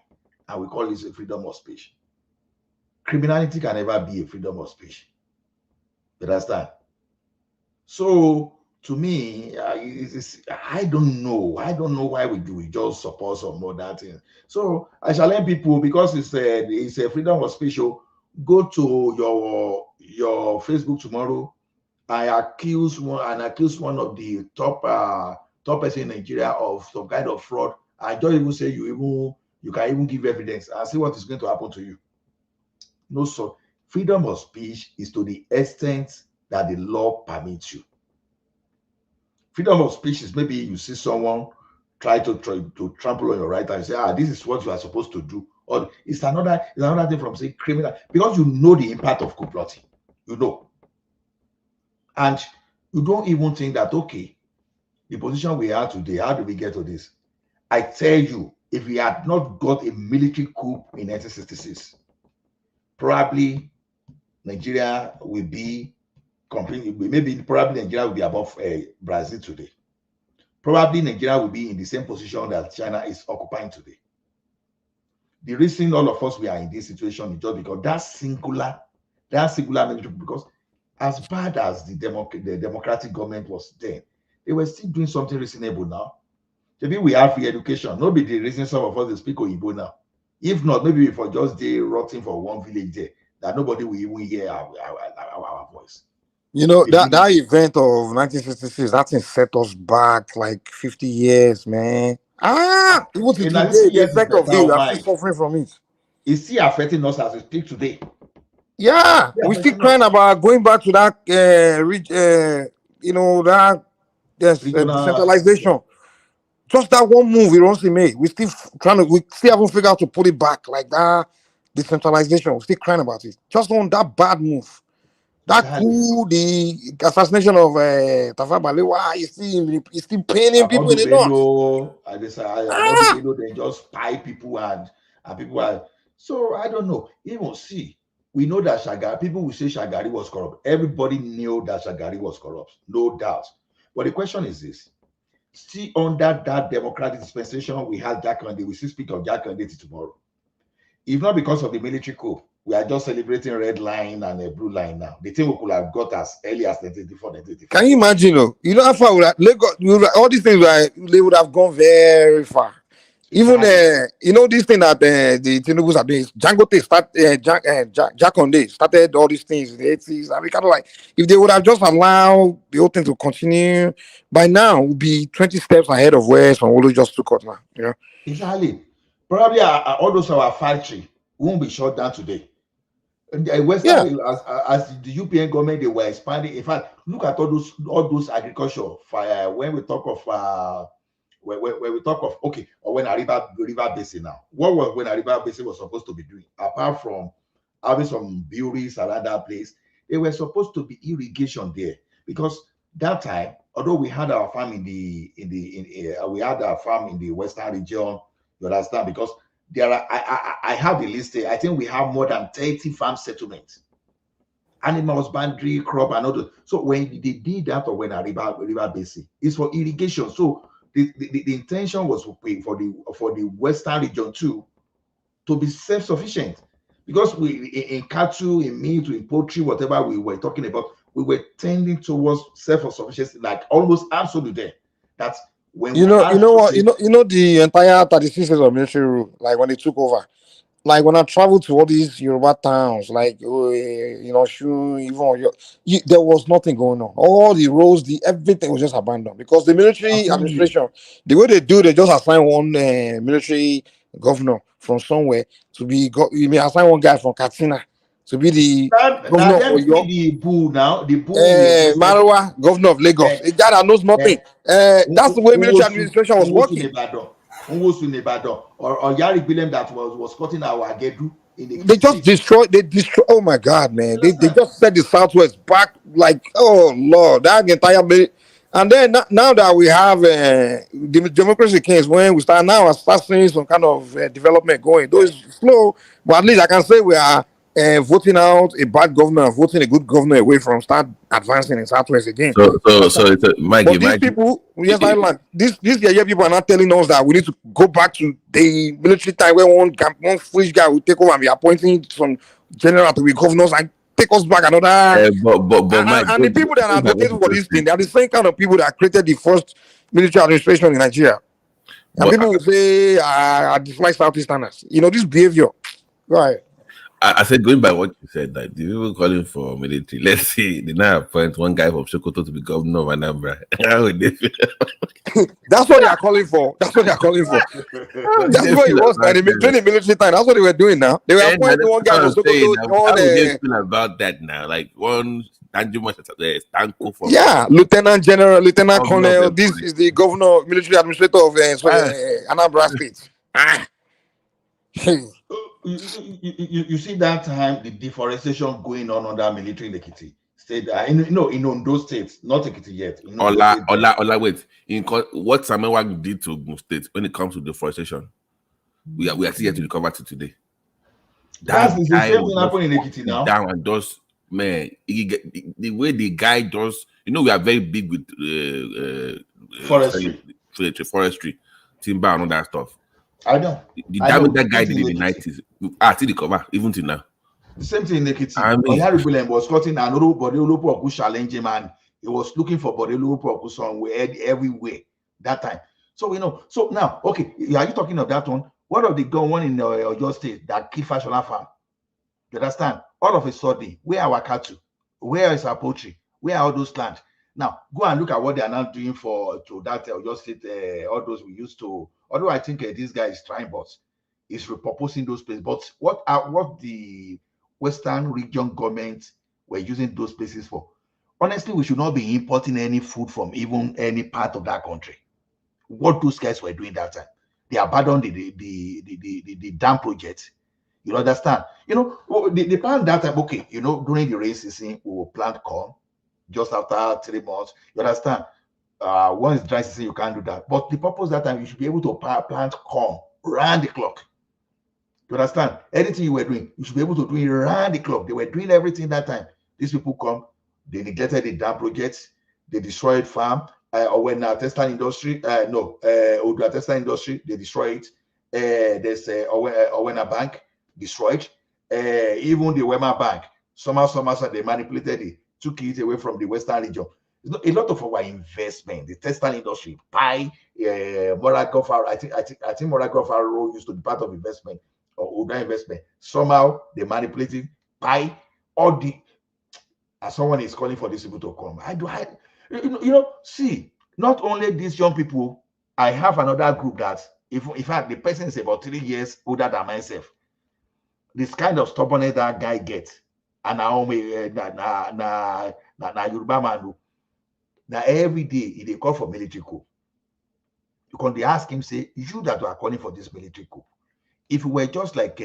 Speaker 16: And we call this a freedom of speech. Criminality can never be a freedom of speech. You understand? So to me, I don't know. Why we just support some other things. So I shall let people, because it's a freedom of speech. Go to your Facebook tomorrow. I accuse one of the top person in Nigeria of some kind of fraud. I don't even say you can even give evidence and see what is going to happen to you. No, so freedom of speech is to the extent that the law permits you. Freedom of speech is maybe you see someone try to trample on your right and say, this is what you are supposed to do. Or it's another thing from saying criminal, because you know the impact of coup plotting. You know. And you don't even think that, okay, the position we are today, how do we get to this? I tell you, if we had not got a military coup in 1966, probably Nigeria will be maybe probably Nigeria will be above Brazil today. Probably Nigeria will be in the same position that China is occupying today. The reason all of us we are in this situation is just because that singular military, because as bad as the democratic government was then, they were still doing something reasonable now. Maybe we have free education. Nobody the reason some of us speak Igbo now. If not, maybe for just day rotting for one village there, that nobody will even hear our voice.
Speaker 17: You know, that event of 1966, that thing set us back like 50 years, man. Even to today, the effect of it, we are still suffering from it.
Speaker 16: It's still affecting us as we speak today.
Speaker 17: Yeah, we still crying about going back to that, decentralization. Just that one move we once made. We still haven't figured out to put it back like that. Decentralization, we still crying about it. Just on that bad move. That coup, the assassination of Tafa Balewa, is still paining people in the north.
Speaker 16: They just spy people and people are. So I don't know. Even see, we know that people will say Shagari was corrupt. Everybody knew that Shagari was corrupt, no doubt. But the question is this: still under that democratic dispensation, we had Jakande. We still speak of Jakande tomorrow. If not because of the military coup, we are just celebrating red line and a blue line now. The thing we could have got as early as 1984.
Speaker 17: Can you imagine? You know how far Lagos, all these things they would have gone very far. Even this thing that the Tinubus are doing, Jakande started all these things in the 80s. I mean, kind of like if they would have just allowed the whole thing to continue, by now we'll be 20 steps ahead of where Sanwo-Olu just took us now. You know?
Speaker 16: Exactly. Probably all those our factory won't be shut down today. Western, as the UPN government, they were expanding. In fact, look at all those agriculture. When we talk of when we talk of when River Basin now, what was when River Basin was supposed to be doing? Apart from having some breweries around that place, they were supposed to be irrigation there, because that time, although we had our farm in the western region, you understand, because there are, I have the list here. I think we have more than 30 farm settlements, animal husbandry, crop, and all those. So when they did that, or when a river basin, it's for irrigation. So the intention was for the western region too to be self-sufficient, because we in cattle, in meat, in poultry, whatever we were talking about, we were tending towards self-sufficiency, like almost absolute there. That's when
Speaker 17: the entire 36 years of military rule, like when they took over, like when I traveled to all these Yoruba towns, like there was nothing going on. All the roads, everything was just abandoned, because the military administration, the way they just assign one military governor from somewhere to be. You may assign one guy from Katsina to be the governor of Oyo. Marwa, governor of Lagos, a guy that knows nothing. That's the way military administration was working.
Speaker 16: Or Yari Bilem that was cutting our Agedu in the
Speaker 17: They destroyed. Oh my God, man! They just set the Southwest back like, oh Lord, that entire. And then now that we have the democracy case, when we start seeing some kind of development going, though it's slow, but at least I can say we are voting out a bad governor, voting a good governor away from start advancing in Southwest again.
Speaker 20: So it's Mikey.
Speaker 17: These people, these people are not telling us that we need to go back to the military time where one foolish guy will take over and be appointing some general to be governors and take us back another. And the people that are advocating for this thing, they are the same kind of people that created the first military administration in Nigeria. And people will say, I dislike Southeasterners. This behavior. Right.
Speaker 20: I said, going by what you said, that the people calling for military, let's see, they now appoint one guy from Sokoto to be governor of Anambra.
Speaker 17: That's what they are calling for. That's what it was during the military time. That's what they were doing now. They were appointing one guy from Sokoto.
Speaker 20: How do you feel about that now? Like one
Speaker 17: Lieutenant General, Lieutenant Colonel. This is the governor, military administrator of Anambra State.
Speaker 16: You see that time the deforestation going on under military in Ekiti state, in Ondo states, not Ekiti yet.
Speaker 20: Wait. What Samewa did to Ogun State when it comes to deforestation, we are still yet to recover to today.
Speaker 16: That's the same thing happening in Ekiti now.
Speaker 20: Down and just man, the way the guy does, we are very big with forestry, timber, and all that stuff.
Speaker 16: I know.
Speaker 20: The damage that guy did in the 90s, till the cover, even till now.
Speaker 16: The same thing in Ekiti.
Speaker 20: I mean,
Speaker 16: Oyaribulen was cutting and Bodolupo challenge him, and he was looking for Bodolupo somewhere everywhere that time. So so now, okay, are you talking of that one? What of the one in your state that killed Fashola farm? You understand? All of a sudden, where are our cattle? Where is our poultry? Where are all those land? Now, go and look at what they are now doing to that your state, all those we used to. Although I think this guy is trying, but he's repurposing those places. But what the Western region government were using those places for? Honestly, we should not be importing any food from even any part of that country. What those guys were doing that time, they abandoned the dam project. You understand? The plan that time, okay, during the rain season, we will plant corn just after 3 months. You understand? Once dry season, you can't do that. But the purpose that time, you should be able to plant corn round the clock. You understand? Anything you were doing, you should be able to do it round the clock. They were doing everything that time. These people come, they neglected the dam projects, they destroyed farm. Or when textile industry, Odua textile industry, they destroy it. There's Owena Bank destroyed. Even the Wema Bank, somehow they manipulated it, took it away from the Western region. A lot of our investment, the textile industry, buy Moragofar. I think Moragofar Road used to be part of investment or Odua investment. Somehow they manipulated, buy all the. As someone is calling for these people to come, see, not only these young people, I have another group that, in fact, the person is about 3 years older than myself. This kind of stubbornness that guy gets, and na Yoruba man, now every day they call for military coup. You can ask him, say, you that are calling for this military coup. If you were just like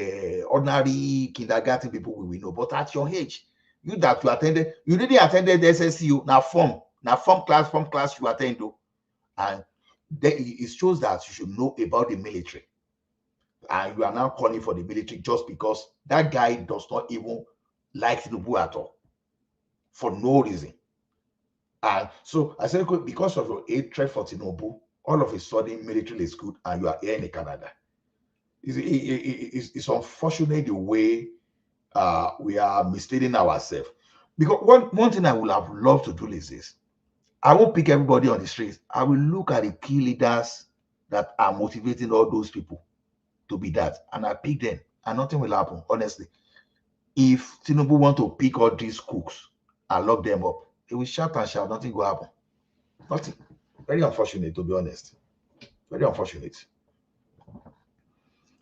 Speaker 16: ordinary kindergarten people, we will know. But at your age, you that you really attended the SSU, now form class you attend to, and it shows that you should know about the military, and you are now calling for the military just because that guy does not even like Tinubu at all, for no reason. And so I said, because of your hatred for Tinubu, all of a sudden military is good, and you are here in Canada. It's unfortunate the way we are misleading ourselves. Because one thing I would have loved to do is this. I won't pick everybody on the streets. I will look at the key leaders that are motivating all those people to be that, and I pick them, and nothing will happen, honestly. If Tinubu want to pick all these cooks and lock them up, he will shout and shout, nothing will happen. Nothing. Very unfortunate, to be honest. Very unfortunate.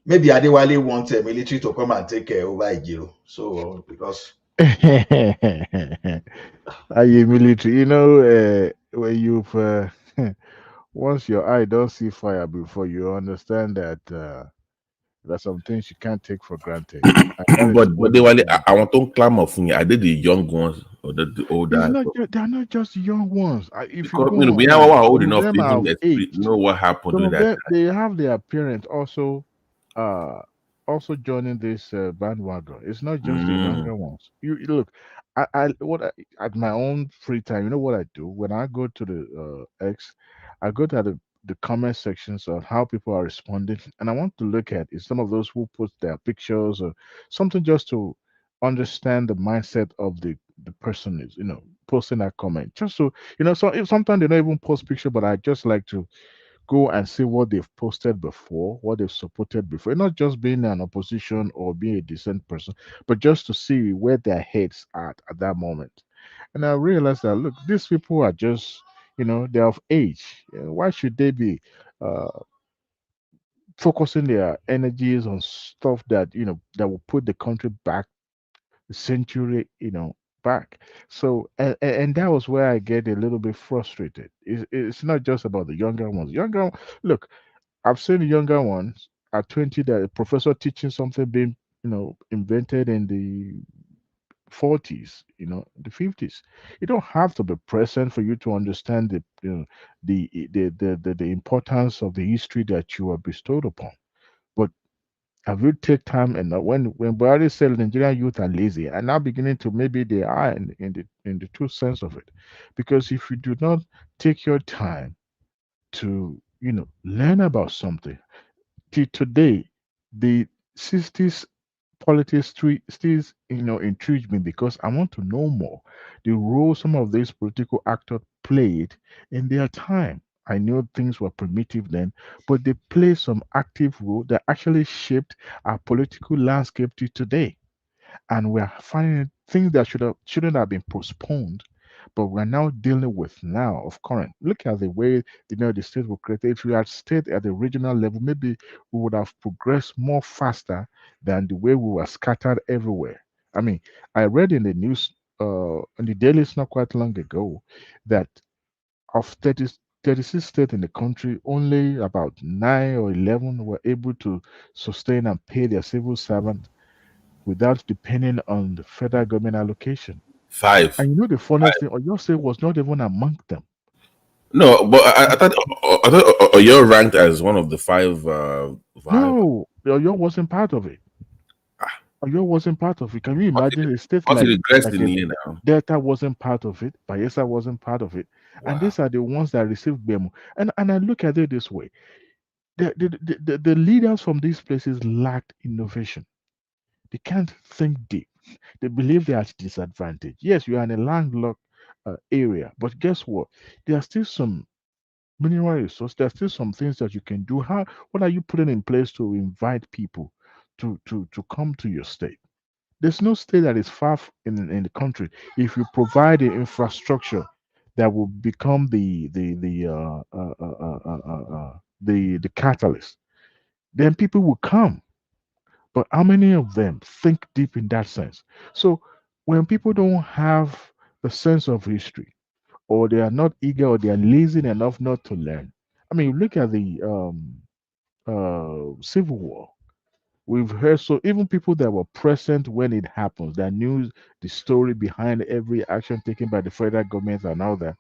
Speaker 16: Maybe Adewale wants a military to come and take over Ijiro. So, because...
Speaker 19: Are you military? When you've... once your eye don't see fire before, you understand that there's some things you can't take for granted.
Speaker 20: But they were, I want to climb off me. I did the young ones or the older.
Speaker 19: They're not just young ones. If
Speaker 20: because,
Speaker 19: you go,
Speaker 20: we are old enough to
Speaker 19: even
Speaker 20: know what happened
Speaker 19: some
Speaker 20: with
Speaker 19: of
Speaker 20: that.
Speaker 19: them, they have their parents also joining this bandwagon. It's not just the younger ones. You look, at my own free time, you know what I do when I go to the X, I go to the comment sections on how people are responding, and I want to look at is some of those who put their pictures or something just to understand the mindset of the person is posting that comment, just so so if sometimes they don't even post picture, but I just like to go and see what they've posted before, what they've supported before, not just being an opposition or being a decent person, but just to see where their heads are at that moment. And I realized that look, these people are just they're of age. Why should they be uh, focusing their energies on stuff that that will put the country back a century back? So and that was where I get a little bit frustrated. It's not just about the younger ones. Look, I've seen the younger ones at 20 that a professor teaching something being invented in the 40s, the 50s. You don't have to be present for you to understand the importance of the history that you are bestowed upon. But Have you take time and when Buhari said Nigerian youth are lazy, and now beginning to maybe they are in the true sense of it, because if you do not take your time to learn about something, till today the 60s politics still intrigue me because I want to know more the role some of these political actors played in their time. I know things were primitive then, but they play some active role that actually shaped our political landscape to today, and we're finding things that shouldn't have been postponed, but we're now dealing with now of current. Look at the way the states were created. If we had stayed at the regional level, maybe we would have progressed more faster than the way we were scattered everywhere. I mean, I read in the news in the daily not quite long ago that of 36 states in the country, only about 9 or 11 were able to sustain and pay their civil servant without depending on the federal government allocation.
Speaker 20: 5.
Speaker 19: And the funniest thing, Oyo State was not even among them.
Speaker 20: No, but I thought you're ranked as one of the 5.
Speaker 19: No, Oyo wasn't part of it. Oyo wasn't part of it. Can you imagine a state
Speaker 20: What's
Speaker 19: like,
Speaker 20: the rest
Speaker 19: like
Speaker 20: in
Speaker 19: a
Speaker 20: here now?
Speaker 19: Delta wasn't part of it, Bayelsa wasn't part of it, and these are the ones that received BEMO. And I look at it this way: the leaders from these places lacked innovation. They can't think deep. They believe they are at disadvantage. Yes, you are in a landlocked area, but guess what? There are still some mineral resources. There are still some things that you can do. What are you putting in place to invite people to come to your state? There's no state that is far in the country. If you provide the infrastructure that will become the catalyst, then people will come. But how many of them think deep in that sense? So when people don't have the sense of history, or they are not eager, or they are lazy enough not to learn. I mean, look at the Civil War. We've heard, so even people that were present when it happens, that knew the story behind every action taken by the federal government and all that.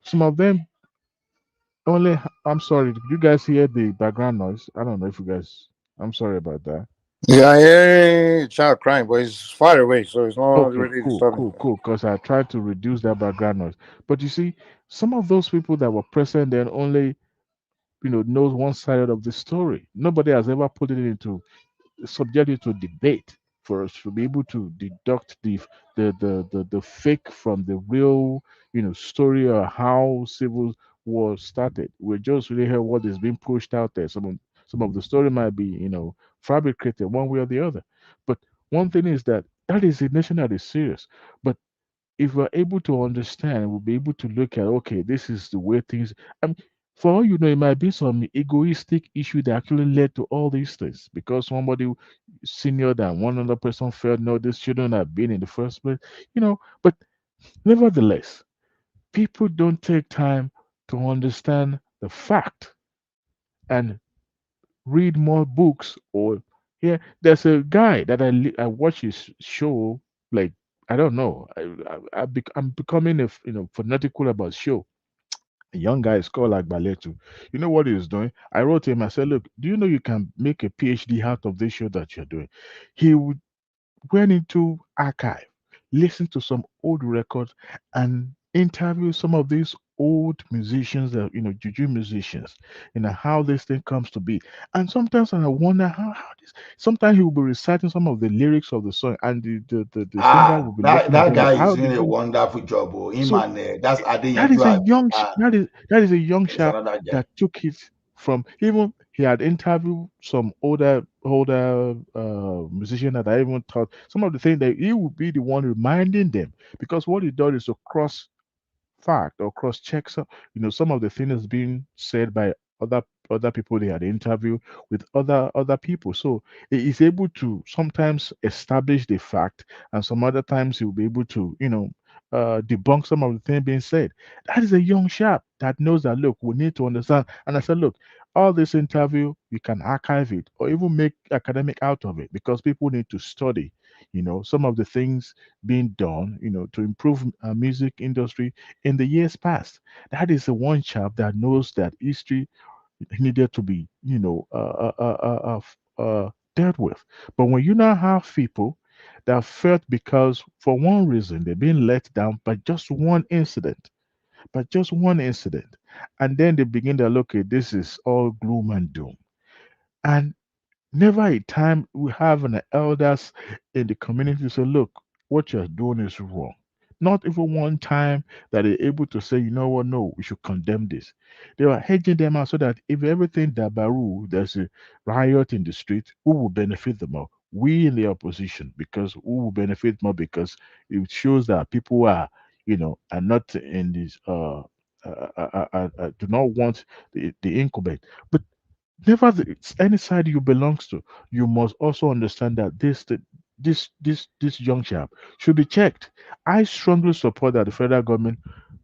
Speaker 19: Some of them only. I'm sorry. Did you guys hear the background noise? I don't know if you guys. I'm sorry about that.
Speaker 17: Yeah, I hear a child crying, but it's far away, so it's not
Speaker 19: Okay,
Speaker 17: really
Speaker 19: cool,
Speaker 17: disturbing.
Speaker 19: cool, cool. Because I tried to reduce that background noise. But you see, some of those people that were present then only, knows one side of the story. Nobody has ever put it into subject to debate for us to be able to deduct the fake from the real story or how civil war started. We just really hear what is being pushed out there. Some of the story might be fabricated one way or the other. But one thing is that is a nation that is serious. But if we're able to understand, we'll be able to look at, okay, this is the way things. I mean, for all you know, it might be some egoistic issue that actually led to all these things because somebody senior than one other person felt, no, this shouldn't have been in the first place. But nevertheless, people don't take time to understand the fact and read more books. Or yeah, there's a guy that I watch his show, like, I don't know, I'm becoming fanatical about show. A young guy is called like Baletu. You know what he was doing? I wrote him, I said, look, do you know you can make a PhD out of this show that you're doing? He would went into archive, listened to some old records, and interviewed some of these old musicians, that juju musicians, how this thing comes to be. And sometimes I wonder how this. Sometimes he will be reciting some of the lyrics of the song, and the singer will be
Speaker 16: That
Speaker 19: looking at
Speaker 16: that
Speaker 19: him like,
Speaker 16: guy
Speaker 19: how
Speaker 16: is doing
Speaker 19: did
Speaker 16: a
Speaker 19: you?
Speaker 16: wonderful job. Oh, him
Speaker 19: So
Speaker 16: and that's
Speaker 19: that is a
Speaker 16: Adeyanju.
Speaker 19: young that is a young
Speaker 16: It's
Speaker 19: chap
Speaker 16: another guy.
Speaker 19: that took it from. Even he had interviewed some older musician that I even thought some of the things that he would be the one reminding them, because what he does is to cross fact or cross check some of the things being said by other people they had interviewed with other people. So he is able to sometimes establish the fact, and some other times he will be able to debunk some of the things being said. That is a young chap that knows that, look, we need to understand. And I said, look, all this interview, you can archive it or even make academic out of it, because people need to study some of the things being done to improve music industry in the years past. That is the one chap that knows that history needed to be dealt with. But when you now have people that felt because for one reason they're being let down by just one incident, and then they begin to look at this is all gloom and doom. And never a time we have an elders in the community say, look, what you're doing is wrong. Not even one time that they're able to say, you know what, no, we should condemn this. They are hedging them out so that if everything Dabaru, there's a riot in the street, who will benefit the more? We in the opposition, because who will benefit more? Because it shows that people are, are not in this do not want the incumbent. But never any side you belongs to, you must also understand that this young chap should be checked. I strongly support that the federal government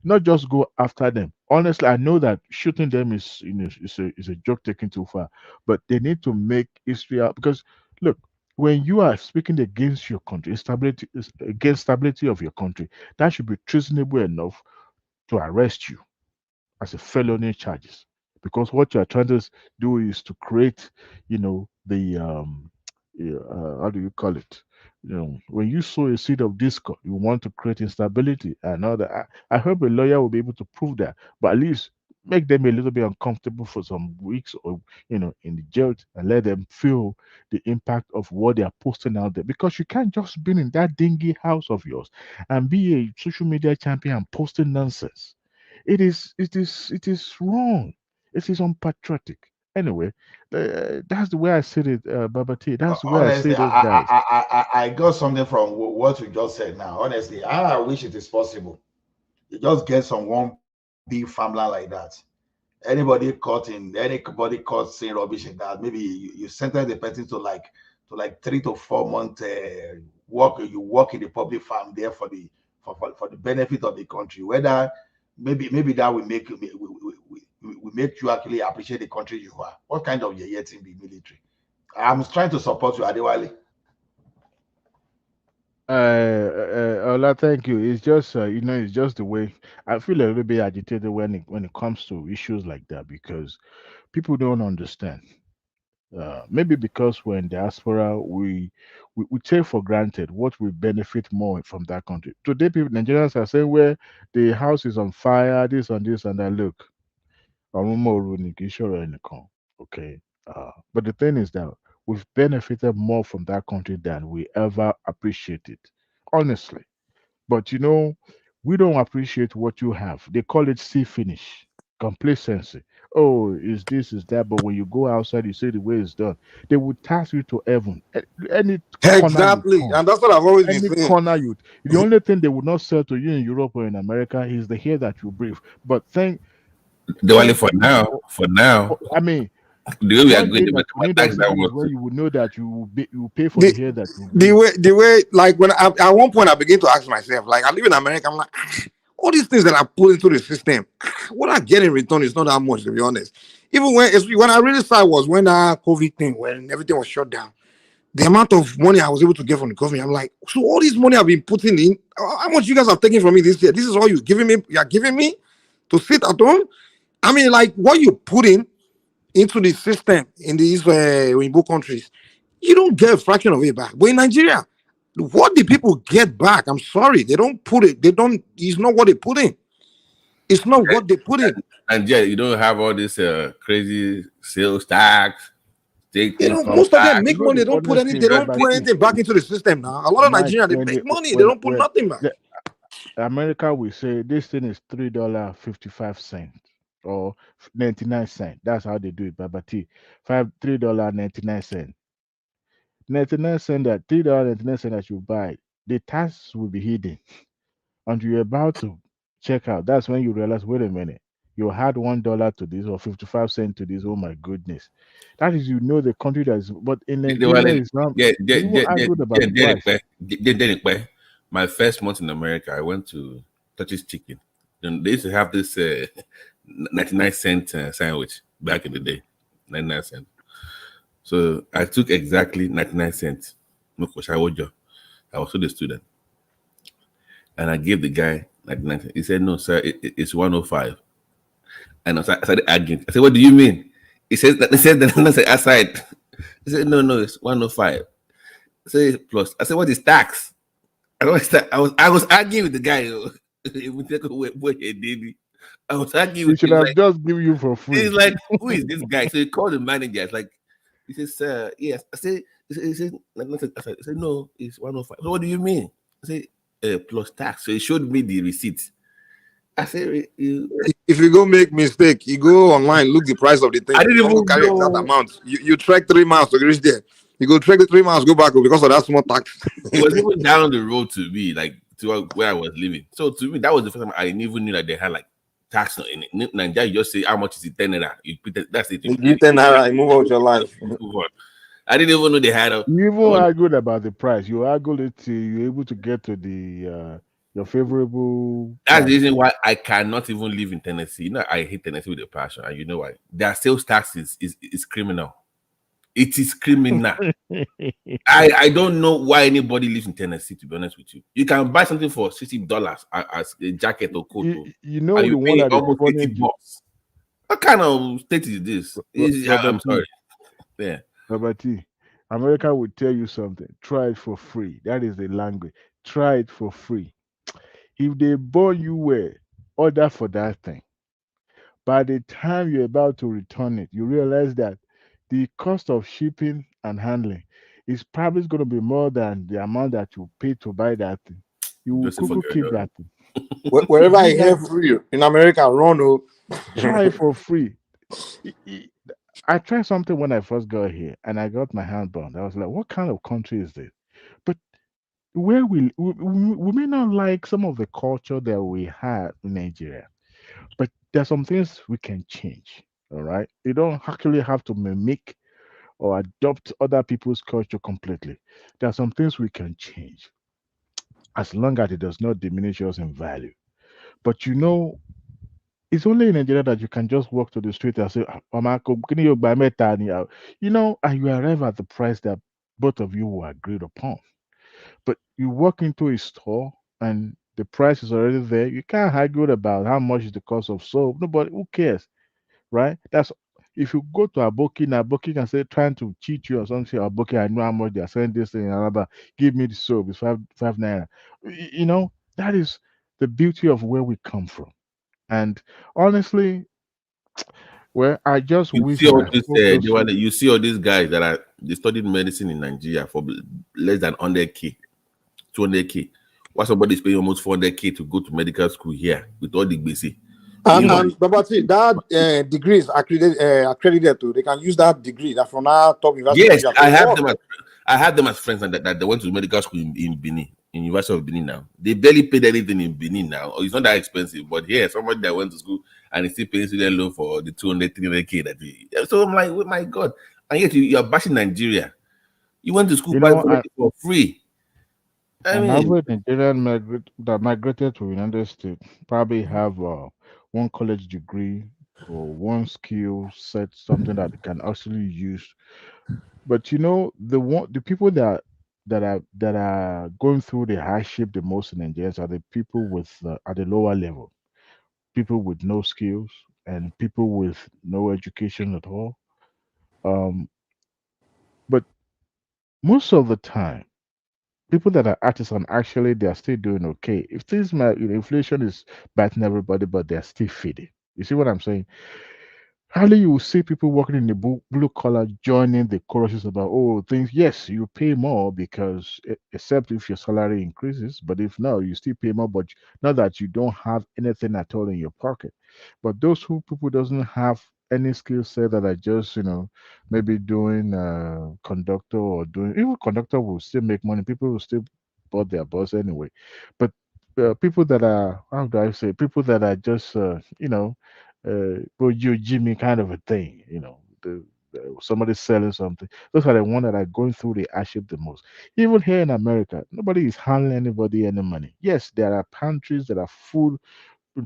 Speaker 19: not just go after them. Honestly, I know that shooting them is a joke taken too far, but they need to make history out because look, when you are speaking against your country, against stability of your country, that should be treasonable enough to arrest you as a felony charges, because what you are trying to do is to create, the yeah, how do you call it? When you sow a seed of discord, you want to create instability and all that. I hope a lawyer will be able to prove that, but at least make them a little bit uncomfortable for some weeks, or in the jail, and let them feel the impact of what they are posting out there, because you can't just be in that dingy house of yours and be a social media champion and posting nonsense. It is wrong. It is unpatriotic. Anyway, that's the way I said it, Baba T. That's the way I
Speaker 16: Honestly,
Speaker 19: say those guys.
Speaker 16: I got something from what you just said now. Honestly, I wish it is possible. You just get one big farmland like that. Anybody caught saying rubbish in that, maybe you sentence the person to like 3 to 4 months work. You work in the public farm there for the benefit of the country. Whether maybe that will make we make you actually appreciate the country you are. What kind of yet in the military? I'm trying to support you, Adewale.
Speaker 19: Ola, thank you. It's just it's just the way I feel a little bit agitated when it comes to issues like that, because people don't understand. Maybe because we're in diaspora, we take for granted what will benefit more from that country. Today, people Nigerians are saying where the house is on fire, this and this and that. Look, okay. But the thing is that we've benefited more from that country than we ever appreciated, honestly. But we don't appreciate what you have. They call it see finish, complacency. Oh, is this, is that? But when you go outside, you see the way it's done. They would task you to heaven. Any corner you
Speaker 17: Exactly,
Speaker 19: turn,
Speaker 17: and that's what I've always been
Speaker 19: any
Speaker 17: saying.
Speaker 19: corner you. The only thing they would not sell to you in Europe or in America is the air that you breathe. But
Speaker 20: only for now.
Speaker 19: I mean,
Speaker 20: the way we are
Speaker 19: one
Speaker 20: going
Speaker 19: day
Speaker 20: to
Speaker 19: that you need
Speaker 20: tax that
Speaker 19: oxygen is
Speaker 20: was
Speaker 19: where you will know that you will pay for the air that you
Speaker 17: The way, like when at one point I begin to ask myself, like I live in America, I'm like, all these things that I put into the system, what I get in return is not that much, to be honest. Even when I really saw was when COVID thing, when everything was shut down, the amount of money I was able to get from the government, I'm like, so all this money I've been putting in, how much you guys have taken from me this year? This is all you are giving me to sit at home. I mean, like what you put into the system in these Rainbow countries, you don't get a fraction of it back. But in Nigeria, what the people get back, I'm sorry, they don't put it. It's not what they put in. It's not what they put in.
Speaker 20: And yeah, you don't have all this crazy sales tax.
Speaker 17: Most of them make money. They don't put anything back into the system now. A lot of Nigerians, they make money. They don't put nothing back.
Speaker 19: America will say this thing is $3.55 or 99 cents. That's how they do it, Baba T. $3.99. 99 cents, that $3.99 that you buy, the tax will be hidden until you're about to check out. That's when you realize, wait a minute, you had $1 to this or 55 cents to this. Oh my goodness. That is, the country that is, but in Nigeria, it's not.
Speaker 20: My first month in America, I went to Touch's Chicken. And they used to have this 99 cent sandwich back in the day, 99 cents. So I took exactly 99 cents. I was still a student. And I gave the guy 99 cents. He said, no, sir, it's 105. And I started arguing. I said, what do you mean? He said that outside. He said, no, it's 105. I said, plus. I said, what is tax? I was arguing with the guy. I was arguing
Speaker 19: He
Speaker 20: with
Speaker 19: should
Speaker 20: him.
Speaker 19: have
Speaker 20: Like,
Speaker 19: just given you for free.
Speaker 20: he's like, who is this guy? So he called the manager. It's like, he says, yes. I said, no, it's 105. So what do you mean? I said, plus tax. So he showed me the receipt. I said,
Speaker 17: if you go make mistake, you go online, look the price of the thing.
Speaker 20: I didn't
Speaker 17: You don't go
Speaker 20: even
Speaker 17: carry
Speaker 20: know.
Speaker 17: that amount. You trek 3 miles to reach there. You go trek the 3 miles, go back because of that small tax.
Speaker 20: It was even down the road to me, like to where I was living. So to me, that was the first time I even knew that they had like tax in Nigeria. You just say how much is it, 10 naira. You put it, that's it.
Speaker 17: You give 10 naira, you move on with your life.
Speaker 20: Move on. I didn't even know they had a.
Speaker 19: You even argued about the price. You argued it till you're able to get to the your favorable.
Speaker 20: That's the reason why I cannot even live in Tennessee. You know, I hate Tennessee with a passion, and you know why? Their sales tax is criminal. It is criminal. I don't know why anybody lives in Tennessee, to be honest with you. You can buy something for $60 as a jacket or coat.
Speaker 19: You know,
Speaker 20: and
Speaker 19: the
Speaker 20: you
Speaker 19: one
Speaker 20: pay
Speaker 19: that is
Speaker 20: almost
Speaker 19: funny.
Speaker 20: $80. What kind of state is this? I'm sorry. Yeah.
Speaker 19: Robert T, America will tell you something. Try it for free. That is the language. Try it for free. If they burn you well, order for that thing. By the time you're about to return it, you realize that the cost of shipping and handling is probably going to be more than the amount that you pay to buy that thing. You will quickly keep that thing.
Speaker 17: Wherever I hear free in America, run.
Speaker 19: Try it for free. I tried something when I first got here and I got my hand burned. I was like, what kind of country is this? But where we may not like some of the culture that we have in Nigeria, but there's some things we can change. All right. You don't actually have to mimic or adopt other people's culture completely. There are some things we can change as long as it does not diminish us in value. But you know, it's only in Nigeria that you can just walk to the street and say, "Ah, Omako, kini yo gba meta ni ah?" You know, and you arrive at the price that both of you will agreed upon. But you walk into a store and the price is already there. You can't argue about how much is the cost of soap. Nobody, who cares, right? That's if you go to Aboki now, Aboki can say trying to cheat you or something. Aboki, I know how much they are selling this thing. Give me the soap. It's five naira. You know, that is the beauty of where we come from. And honestly, well, I just
Speaker 20: You
Speaker 19: wish
Speaker 20: see all
Speaker 19: that
Speaker 20: this,
Speaker 19: all those
Speaker 20: you see all these guys that they studied medicine in Nigeria for less than 100K, 200K. Why somebody's paying almost 400K to go to medical school here with all the basic?
Speaker 17: And Babati, that degree is accredited to. They can use that degree that from our top university.
Speaker 20: Yes, I have them as friends, and that they went to medical school in Benin, in University of Benin now. They barely paid anything in Benin now. It's not that expensive, but yeah, somebody that went to school and is still paying student loan for the 200, 300K that they. So I'm like, oh my God. And yet you are bashing Nigeria. You went to school for free.
Speaker 19: An average Nigerian that migrated to United States probably have one college degree or one skill set, something that they can actually use. But you know, the people that are going through the hardship the most in Nigeria are the people with at the lower level, people with no skills and people with no education at all. Um, but most of the time, people that are artisan actually they are still doing okay. If things inflation is biting everybody, but they're still feeding. You see what I'm saying? Hardly you will see people working in the blue collar joining the choruses about things. Yes, you pay more because except if your salary increases, but if not, you still pay more. But not that you don't have anything at all in your pocket. But those who people doesn't have any skill set that are just maybe doing conductor or doing even conductor will still make money. People will still bought their bus anyway. But people that are how do I say people that are just you Jimmy kind of a thing, somebody selling something. Those are the ones that are going through the hardship the most. Even here in America, nobody is handling anybody any money. Yes, there are pantries that are full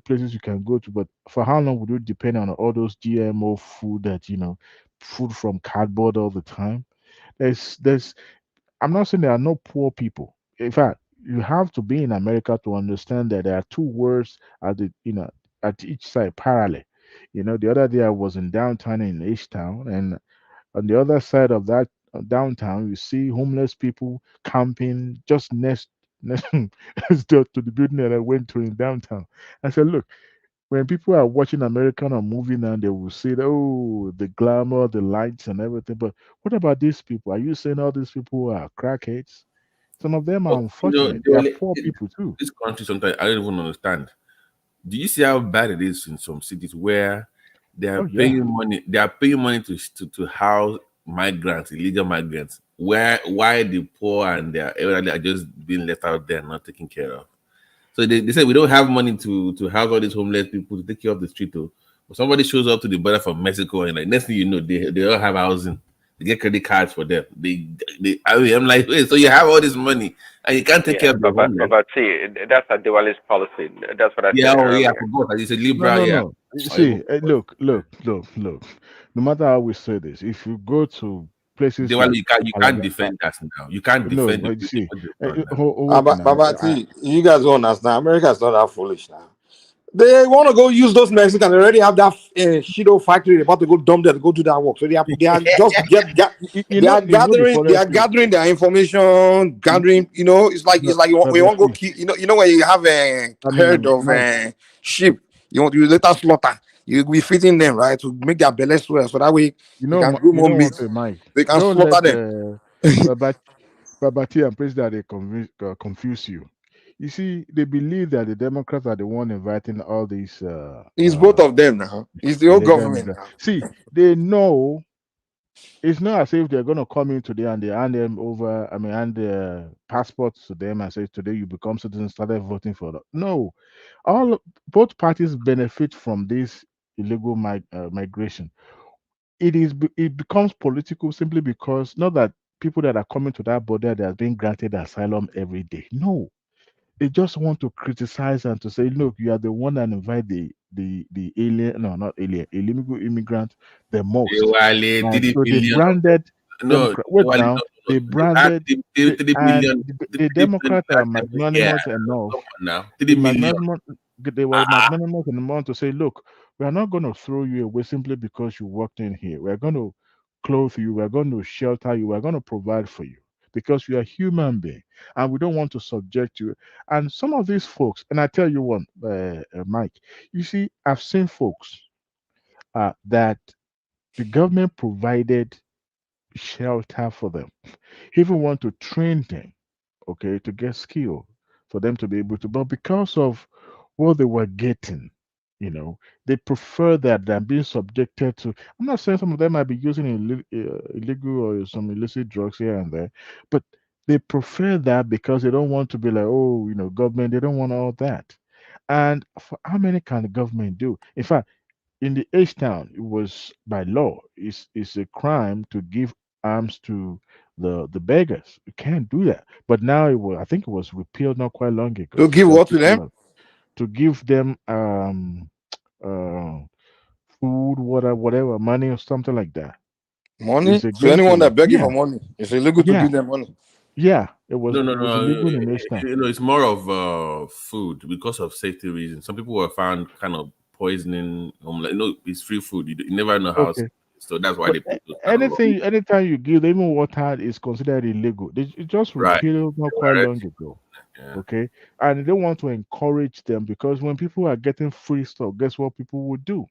Speaker 19: places you can go to, but for how long would you depend on all those GMO food that food from cardboard all the time? There's I'm not saying there are no poor people. In fact, you have to be in America to understand that there are two words at the at each side parallel. The other day I was in downtown in H Town and On the other side of that downtown, you see homeless people camping just next door to the building that I went to in downtown. I said, look, when people are watching American or movie now, they will say, oh, the glamour, the lights, and everything. But what about these people? Are you saying all these people are crackheads? Some of them are
Speaker 20: But,
Speaker 19: unfortunate. They are poor people too.
Speaker 20: this country sometimes I don't even understand. Do you see how bad it is in some cities where they are
Speaker 19: Oh yeah.
Speaker 20: paying money? They are paying money to house migrants, illegal migrants. Why the poor and their elderly are just being left out there and not taken care of? So they say we don't have money to house all these homeless people to take care of the street. Though. But somebody shows up to the border from Mexico and like next thing you know, they all have housing. They get credit cards for them. I'm like, wait, so you have all this money and you can't take care of the homeless.
Speaker 9: But see, that's a Diwali's policy. That's what I
Speaker 20: Yeah,
Speaker 9: said
Speaker 20: oh
Speaker 9: earlier.
Speaker 20: yeah, I forgot. It's a liberal,
Speaker 19: No.
Speaker 20: yeah.
Speaker 19: See, look. No matter how we say this, if you go to places
Speaker 20: Diwali,
Speaker 19: like
Speaker 20: you can't defend that now. You can't
Speaker 19: no,
Speaker 20: defend
Speaker 19: but
Speaker 20: the
Speaker 19: see,
Speaker 20: people.
Speaker 17: Babati, you guys don't understand. America is not that foolish now. They want to go use those Mexicans. They already have that Shido factory. They're about to go dump there to go do that work. So they are just gathering their information, gathering. You know, it's like you want to go kill. You know when you have a herd of sheep, you later slaughter. You be feeding them right to make their belly swell, so that way they can grow more meat. They can
Speaker 19: don't
Speaker 17: slaughter
Speaker 19: let
Speaker 17: them.
Speaker 19: Babati and President they confuse you. You see, they believe that the Democrats are the one inviting all these.
Speaker 17: It's both of them now. It's the whole government now.
Speaker 19: See, they know it's not as if they're going to come in today and they hand them over. I mean, hand their passports to them and say, "Today you become citizens, started voting for them." No, both parties benefit from this illegal migration. It becomes political simply because not that people that are coming to that border they are being granted asylum every day. No, they just want to criticize and to say, look, you are the one that invite the alien, no, not alien, illegal immigrant the most. And so they branded Democrat. Wait now, they branded the Democrats are magnanimous enough. They were magnanimous enough to say, look, we are not going to throw you away simply because you walked in here. We are going to clothe you. We are going to shelter you. We are going to provide for you because you are human being and we don't want to subject you. And some of these folks, and I tell you one, Mike, you see, I've seen folks that the government provided shelter for them. Even want to train them, okay, to get skill for them to be able to, but because of what they were getting, they prefer that than being subjected to. I'm not saying some of them might be using illegal or some illicit drugs here and there, but they prefer that because they don't want to be like, oh, government. They don't want all that. And for how many can the government do? In fact, in the H town, it was by law. It's a crime to give arms to the beggars. You can't do that. But now I think it was repealed not quite long ago.
Speaker 17: To give what to them?
Speaker 19: To give them food, water, whatever, money or something like that.
Speaker 17: Money? So anyone that begging for money, it's illegal to give them money.
Speaker 19: Yeah, it was.
Speaker 20: No.
Speaker 19: It was illegal in H town.
Speaker 20: It's more of food because of safety reasons. Some people were found kind of poisoning. It's free food. You never know how.
Speaker 19: Okay.
Speaker 20: So that's why they put
Speaker 19: anytime you give them even water is considered illegal. It just repealed not quite long ago. Yeah. Okay, and they don't want to encourage them because when people are getting free stuff, guess what people would do?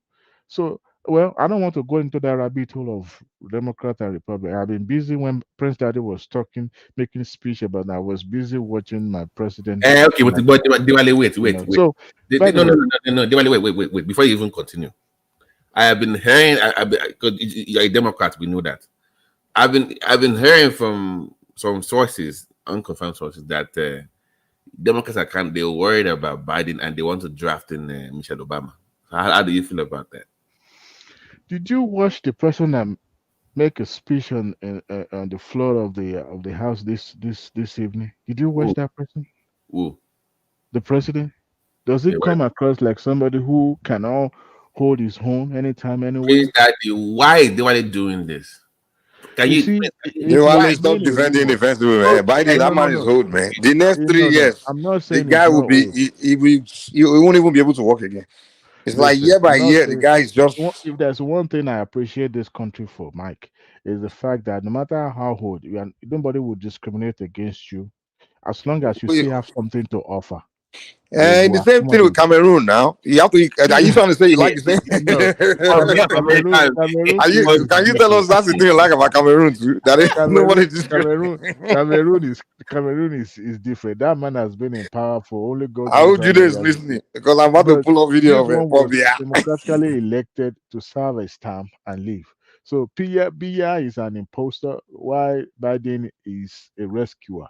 Speaker 19: So, well, I don't want to go into that rabbit hole of Democrat and Republican. I've been busy when Prince Daddy was talking, making speech about that. I was busy watching my president.
Speaker 20: Okay, but Diwali, wait.
Speaker 19: So,
Speaker 20: no, Diwali, wait. Before you even continue, I have been hearing. Because you're a Democrat, we know that. I've been hearing from some sources, unconfirmed sources, that Democrats they're worried about Biden and they want to draft in Michelle Obama. How do you feel about that?
Speaker 19: Did you watch the person that make a speech on the floor of the House this evening? Did you watch that person?
Speaker 20: Who?
Speaker 19: The president. Does it come across like somebody who can hold his own anytime, anywhere?
Speaker 20: Why is Diwali doing this? Can you
Speaker 17: see? Stop defending defensive man. Biden, that man is old, man. The next 3 years,
Speaker 19: I'm not saying
Speaker 17: the guy will be. He won't even be able to walk again. It's like year by year, the guy is just.
Speaker 19: If there's one thing I appreciate this country for, Mike, is the fact that no matter how old you are, nobody will discriminate against you as long as you
Speaker 17: Wait,
Speaker 19: still have something to offer. They
Speaker 17: and the
Speaker 19: will
Speaker 17: same thing with
Speaker 19: accommodate.
Speaker 17: Cameroon now. You have to. Are you trying to say you like the same?
Speaker 19: No, Cameroon
Speaker 17: Are you?
Speaker 19: is
Speaker 17: Can you tell
Speaker 19: different.
Speaker 17: us that's the thing you like about Cameroon too? That nobody
Speaker 19: Cameroon,
Speaker 17: discriminates.
Speaker 19: Cameroon, Cameroon is different. That man has been in power for only God
Speaker 17: I
Speaker 19: knows
Speaker 17: hope
Speaker 19: how
Speaker 17: Jude
Speaker 19: many
Speaker 17: is
Speaker 19: years.
Speaker 17: listening because I'm about to
Speaker 19: But
Speaker 17: pull up video
Speaker 19: this
Speaker 17: of it.
Speaker 19: one was democratically elected to serve a term and leave. So Biya is an imposter, while Biden is a rescuer.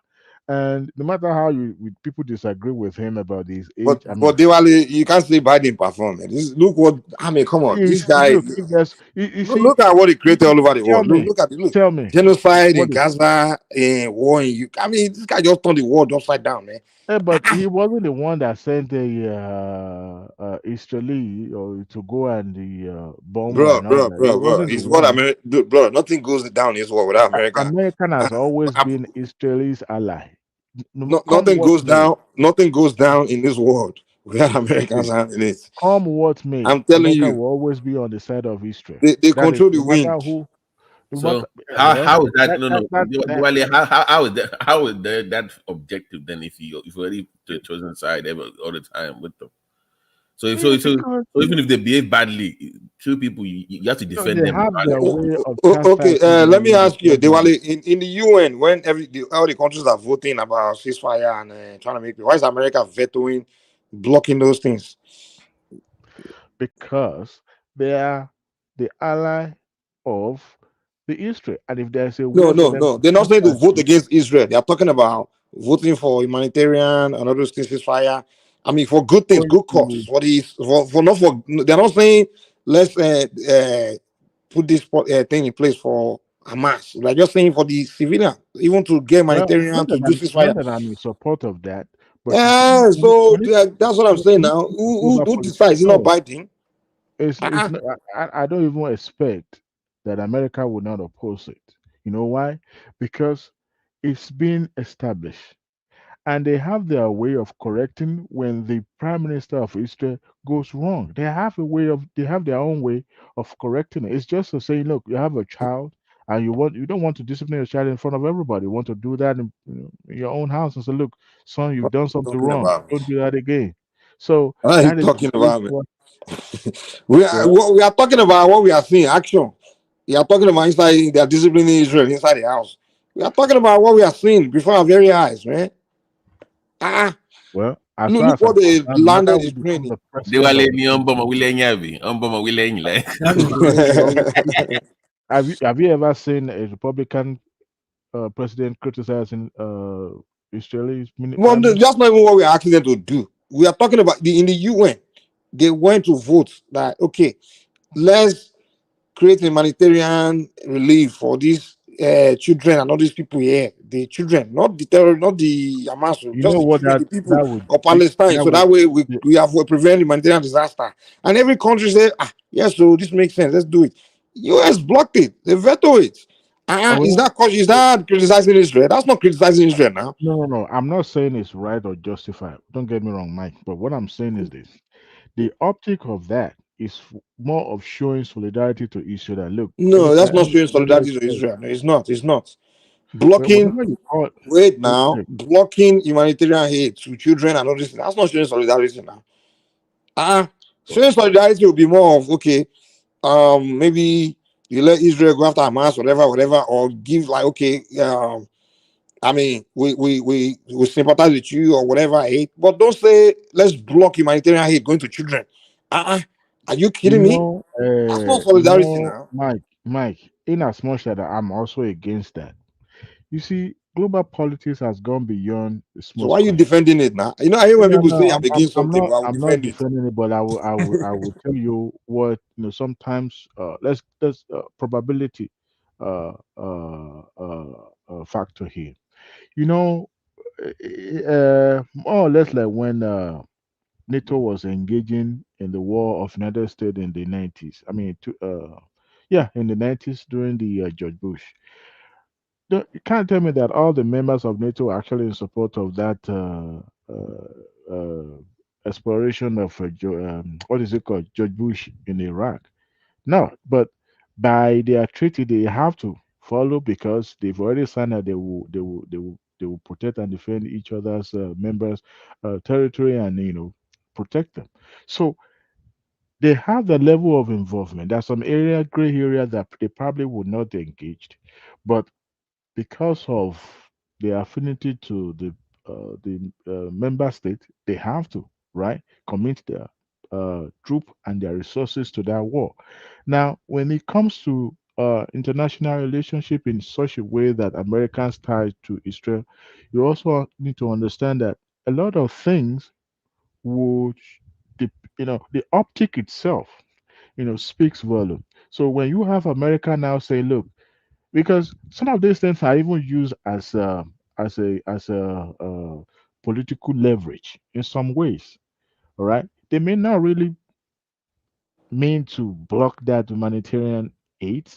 Speaker 19: And no matter how people disagree with him about his age, I mean,
Speaker 17: But Diwali, you can't say Biden performed. Look what I mean. Come on, this guy.
Speaker 19: look, if there's, you see,
Speaker 17: Look at what he created all over the
Speaker 19: tell
Speaker 17: world.
Speaker 19: me,
Speaker 17: Look at it. Look,
Speaker 19: tell me,
Speaker 17: genocide in
Speaker 19: what is
Speaker 17: Gaza, war in UK. I mean, this guy just turned the world upside down, man.
Speaker 19: But he wasn't the one that sent the Israeli or to go and the bomb and all that. He
Speaker 17: Bro.
Speaker 19: wasn't the
Speaker 17: It's what
Speaker 19: one.
Speaker 17: America, bro. Nothing goes down this war without America.
Speaker 19: American has always
Speaker 17: Uh,
Speaker 19: been Israel's ally.
Speaker 17: No,
Speaker 19: Come what may.
Speaker 17: nothing goes down in this world without Americans
Speaker 19: Listen,
Speaker 17: handling it.
Speaker 19: come what may,
Speaker 17: I'm telling
Speaker 19: America
Speaker 17: you,
Speaker 19: will always be on the side of Israel.
Speaker 17: they
Speaker 19: That is,
Speaker 17: control the
Speaker 19: no matter
Speaker 17: wind.
Speaker 19: who, no
Speaker 20: So
Speaker 19: matter well,
Speaker 20: how is that?
Speaker 19: that
Speaker 20: No,
Speaker 19: that
Speaker 20: no,
Speaker 19: that, that
Speaker 20: Diwali, how is that objective then? If you already to the chosen side all the time with them, so
Speaker 19: because
Speaker 20: even if they behave badly, two people you have to defend
Speaker 19: they
Speaker 20: them.
Speaker 19: have their way of
Speaker 17: Okay,
Speaker 19: chastising
Speaker 17: let me
Speaker 19: them
Speaker 17: ask you,
Speaker 19: normally.
Speaker 17: Diwali, in the UN, when all the countries are voting about ceasefire and trying to make it, why is America vetoing, blocking those things?
Speaker 19: Because they are the ally of the Israel. And if there's a
Speaker 17: No,
Speaker 19: way for them to
Speaker 17: They're not saying to
Speaker 19: contact
Speaker 17: vote
Speaker 19: you,
Speaker 17: against Israel. They are talking about voting for humanitarian and other things, ceasefire. I mean, for good things,
Speaker 19: going
Speaker 17: good
Speaker 19: to
Speaker 17: cause. For not for. They're not saying let's put this thing in place for Hamas. They're just saying for the civilian, even to get
Speaker 19: well,
Speaker 17: humanitarian to do
Speaker 19: not
Speaker 17: ceasefire.
Speaker 19: that I'm in support of that, but you see,
Speaker 17: Yeah, so
Speaker 19: when
Speaker 17: that's what I'm saying
Speaker 19: it
Speaker 17: now.
Speaker 19: comes to
Speaker 17: Who
Speaker 19: global politics,
Speaker 17: decides? It's not
Speaker 19: no,
Speaker 17: biting.
Speaker 19: it's not, I don't even expect that America will not oppose it. You know why? Because it's been established. And they have their way of correcting when the prime minister of Israel goes wrong. They have their own way of correcting it. It's just to say, look, you have a child and you don't want to discipline your child in front of everybody. You want to do that in your own house and say, look, son, you've
Speaker 17: What
Speaker 19: done
Speaker 17: are you
Speaker 19: something
Speaker 17: talking
Speaker 19: wrong.
Speaker 17: about?
Speaker 19: Don't do that again. So
Speaker 17: What are you
Speaker 19: that is
Speaker 17: talking
Speaker 19: the
Speaker 17: about, man?
Speaker 19: what well,
Speaker 17: We are talking about what we are seeing, action. We are talking about inside, they are disciplining Israel inside the house. We are talking about what we are seeing before our very eyes, man.
Speaker 19: well, as far
Speaker 17: Look
Speaker 19: as I'm
Speaker 17: what they
Speaker 19: concerned, no matter
Speaker 17: landed
Speaker 19: who becomes
Speaker 17: Ukraine.
Speaker 19: the president
Speaker 20: Diwali
Speaker 19: of the
Speaker 20: ni
Speaker 19: country,
Speaker 20: omboma wile like.
Speaker 19: that is the way we always. Have you ever seen a Republican president criticizing Israeli
Speaker 17: Well,
Speaker 19: prime minister?
Speaker 17: that's not even what we are asking them to do. We are talking about in the UN. They went to vote that okay, let's create humanitarian relief for these children and all these people here. The children, not the terror, not the Hamas,
Speaker 19: You
Speaker 17: just
Speaker 19: know
Speaker 17: the
Speaker 19: what
Speaker 17: children, the people
Speaker 19: that would
Speaker 17: of
Speaker 19: do?
Speaker 17: Palestine.
Speaker 19: That
Speaker 17: So
Speaker 19: would
Speaker 17: that way
Speaker 19: yeah.
Speaker 17: we have we prevent humanitarian disaster. And every country say, yes, so this makes sense. Let's do it. US blocked it. They veto it.
Speaker 19: Well,
Speaker 17: Is that criticizing Israel? That's not criticizing Israel now.
Speaker 19: no. I'm not saying it's right or justified. Don't get me wrong, Mike. But what I'm saying is this: the optic of that is more of showing solidarity to Israel. That look,
Speaker 17: No, that's not showing
Speaker 19: whatever it
Speaker 17: solidarity to
Speaker 19: says,
Speaker 17: Israel. No, it's not. It's not. Blocking,
Speaker 19: whatever you call it.
Speaker 17: wait now,
Speaker 19: Okay,
Speaker 17: blocking humanitarian aid to children and all this. That's not showing solidarity now. Showing solidarity will be more of okay, maybe you let Israel go after Hamas, whatever, or give like okay, I mean, we sympathize with you or whatever aid, but don't say let's block humanitarian aid going to children. Are you kidding me? That's not solidarity now.
Speaker 19: Mike. In as much that I'm also against that. You see, global politics has gone beyond the
Speaker 17: So
Speaker 19: small
Speaker 17: why are you
Speaker 19: square.
Speaker 17: defending it now? You know, I hear when
Speaker 19: No,
Speaker 17: people
Speaker 19: no,
Speaker 17: say I'm against something, but I will
Speaker 19: I'm not
Speaker 17: defend it.
Speaker 19: defending it, but I will tell you what sometimes let's probability factor here. You know, more or less like when NATO was engaging in the war of United States in the 90s. I mean, yeah, in the 90s during the George Bush. You can't tell me that all the members of NATO are actually in support of that exploration of what is it called, George Bush in Iraq. No, but by their treaty they have to follow because they've already signed that they will protect and defend each other's members' territory and protect them. So they have the level of involvement. There's some gray area that they probably would not engage, but because of their affinity to the member state, they have to right commit their troop and their resources to that war. Now, when it comes to international relationship in such a way that Americans tied to Israel, you also need to understand that a lot of things would the optic itself speaks volume. So when you have America now say, look, because some of these things are even used as a political leverage in some ways. All right, they may not really mean to block that humanitarian aid,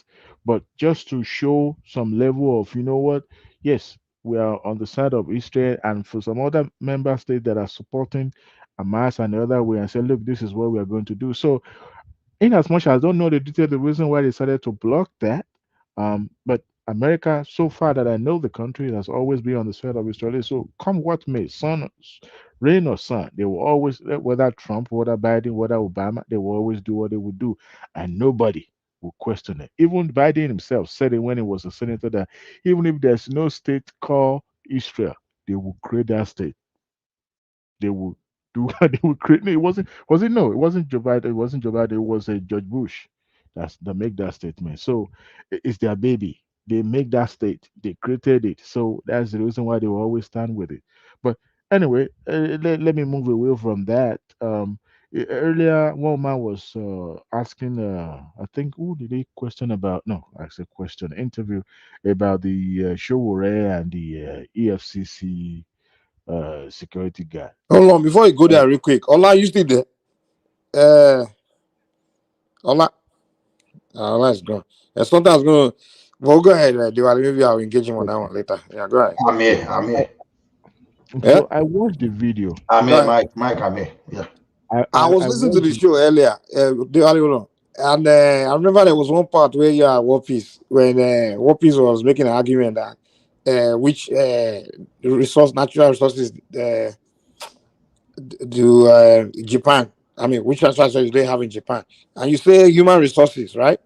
Speaker 19: but just to show some level of, what, yes, we are on the side of Israel, and for some other member states that are supporting Hamas and the other way, and say, look, this is what we are going to do. So in as much as I don't know the detail, the reason why they decided to block that, but America, so far that I know, the country has always been on the side of Israel. So come what may, rain or sun, they will always, whether Trump, whether Biden, whether Obama, they will always do what they would do, and nobody will question it. Even Biden himself said it when he was a senator that even if there's no state called Israel, they will create that state. They will do they will create. No, it wasn't Joe Biden. It wasn't Joe Biden. It was a George Bush that make that statement. So it's their baby. They make that state. They created it. So that's the reason why they will always stand with it. But anyway, let me move away from that. Earlier, one man was asking. I think who did he question about? No, actually, question interview about the Showore and the EFCC security guy.
Speaker 17: Hold on, before you go there, real quick. Ola, you still there? Ola, Ola is gone. Sometimes going. Well, go ahead, Diwali. Maybe I'll engage him on that one later. Yeah, go ahead.
Speaker 16: I'm here. I'm here.
Speaker 17: Yeah?
Speaker 19: So I watched the video.
Speaker 16: I'm
Speaker 17: Go
Speaker 16: here,
Speaker 17: ahead.
Speaker 16: Mike. I'm here. Yeah.
Speaker 17: I was
Speaker 19: I
Speaker 17: listening to
Speaker 19: watched
Speaker 17: the show earlier, Diwali, hold on. And I remember there was one part where you are at War Peace, when War Peace was making an argument that which natural resources do Japan. I mean, which natural resources they have in Japan? And you say human resources, right?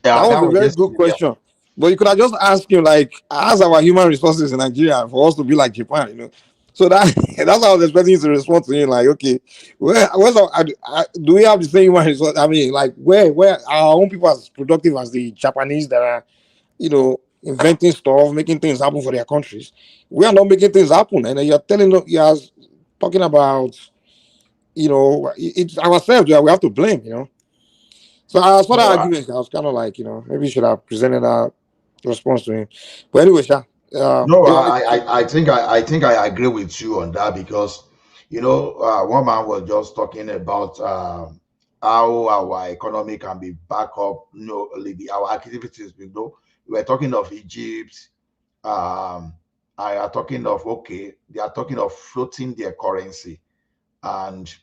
Speaker 16: Yeah,
Speaker 17: That
Speaker 16: that
Speaker 17: was a
Speaker 16: was
Speaker 17: very good
Speaker 16: yesterday. Yeah.
Speaker 17: question. But you could have just asked him, like, as our human resources in Nigeria for us to be like Japan. So that's what I was expecting you to respond to him, like, okay, do we have the same human resource? I mean, like, where our own people as productive as the Japanese that are, inventing stuff, making things happen for their countries. We are not making things happen, and you're talking about, it's ourselves that we have to blame. So as for that
Speaker 16: No,
Speaker 17: argument, I was kind of like, maybe you should have presented that response to him. But anyway,
Speaker 16: no, I think I agree with you on that because one man was just talking about how our economy can be back up, our activities. We were talking of Egypt. I are talking of they are talking of floating their currency, and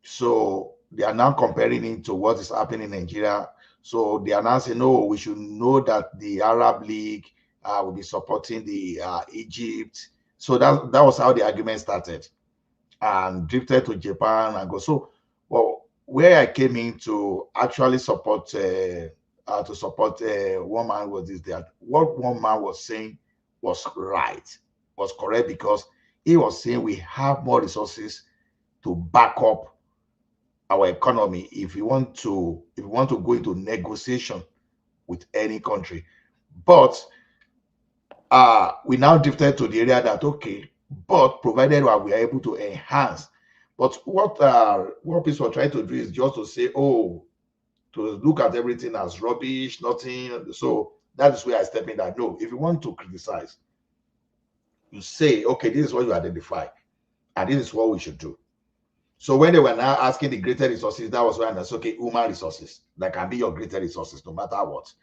Speaker 16: so they are now comparing it to what is happening in Nigeria. So they are now saying, no, we should know that the Arab League will be supporting the Egypt. So that was how the argument started and drifted to Japan and go. So, well, where I came in to actually support one man was this, that what one man was saying was right, was correct, because he was saying we have more resources to back up our economy if we want to go into negotiation with any country. But we now drifted to the area that but provided we are able to enhance. But what people are trying to do is just to say, to look at everything as rubbish, nothing. So that is where I step in. That no, if you want to criticize, you say, okay, this is what you identify, and this is what we should do. So when they were now asking the greater resources, that was when I said, okay, human resources, that can be your greater resources, no matter what.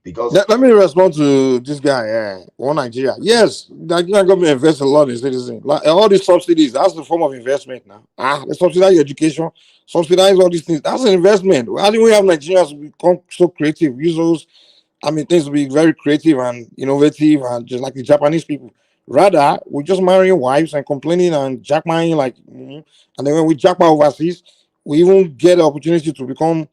Speaker 16: Because
Speaker 17: let me respond to this guy. One Nigeria. Yes, Nigerian government invests a lot in citizens. Like all these subsidies, that's the form of investment now. They subsidize your education, subsidize all these things. That's an investment. How do we have Nigerians become so creative? Use those, things to be very creative and innovative, and just like the Japanese people. Rather, we're just marrying wives and complaining and jackmarring and then when we jackpot overseas, we even get the opportunity to become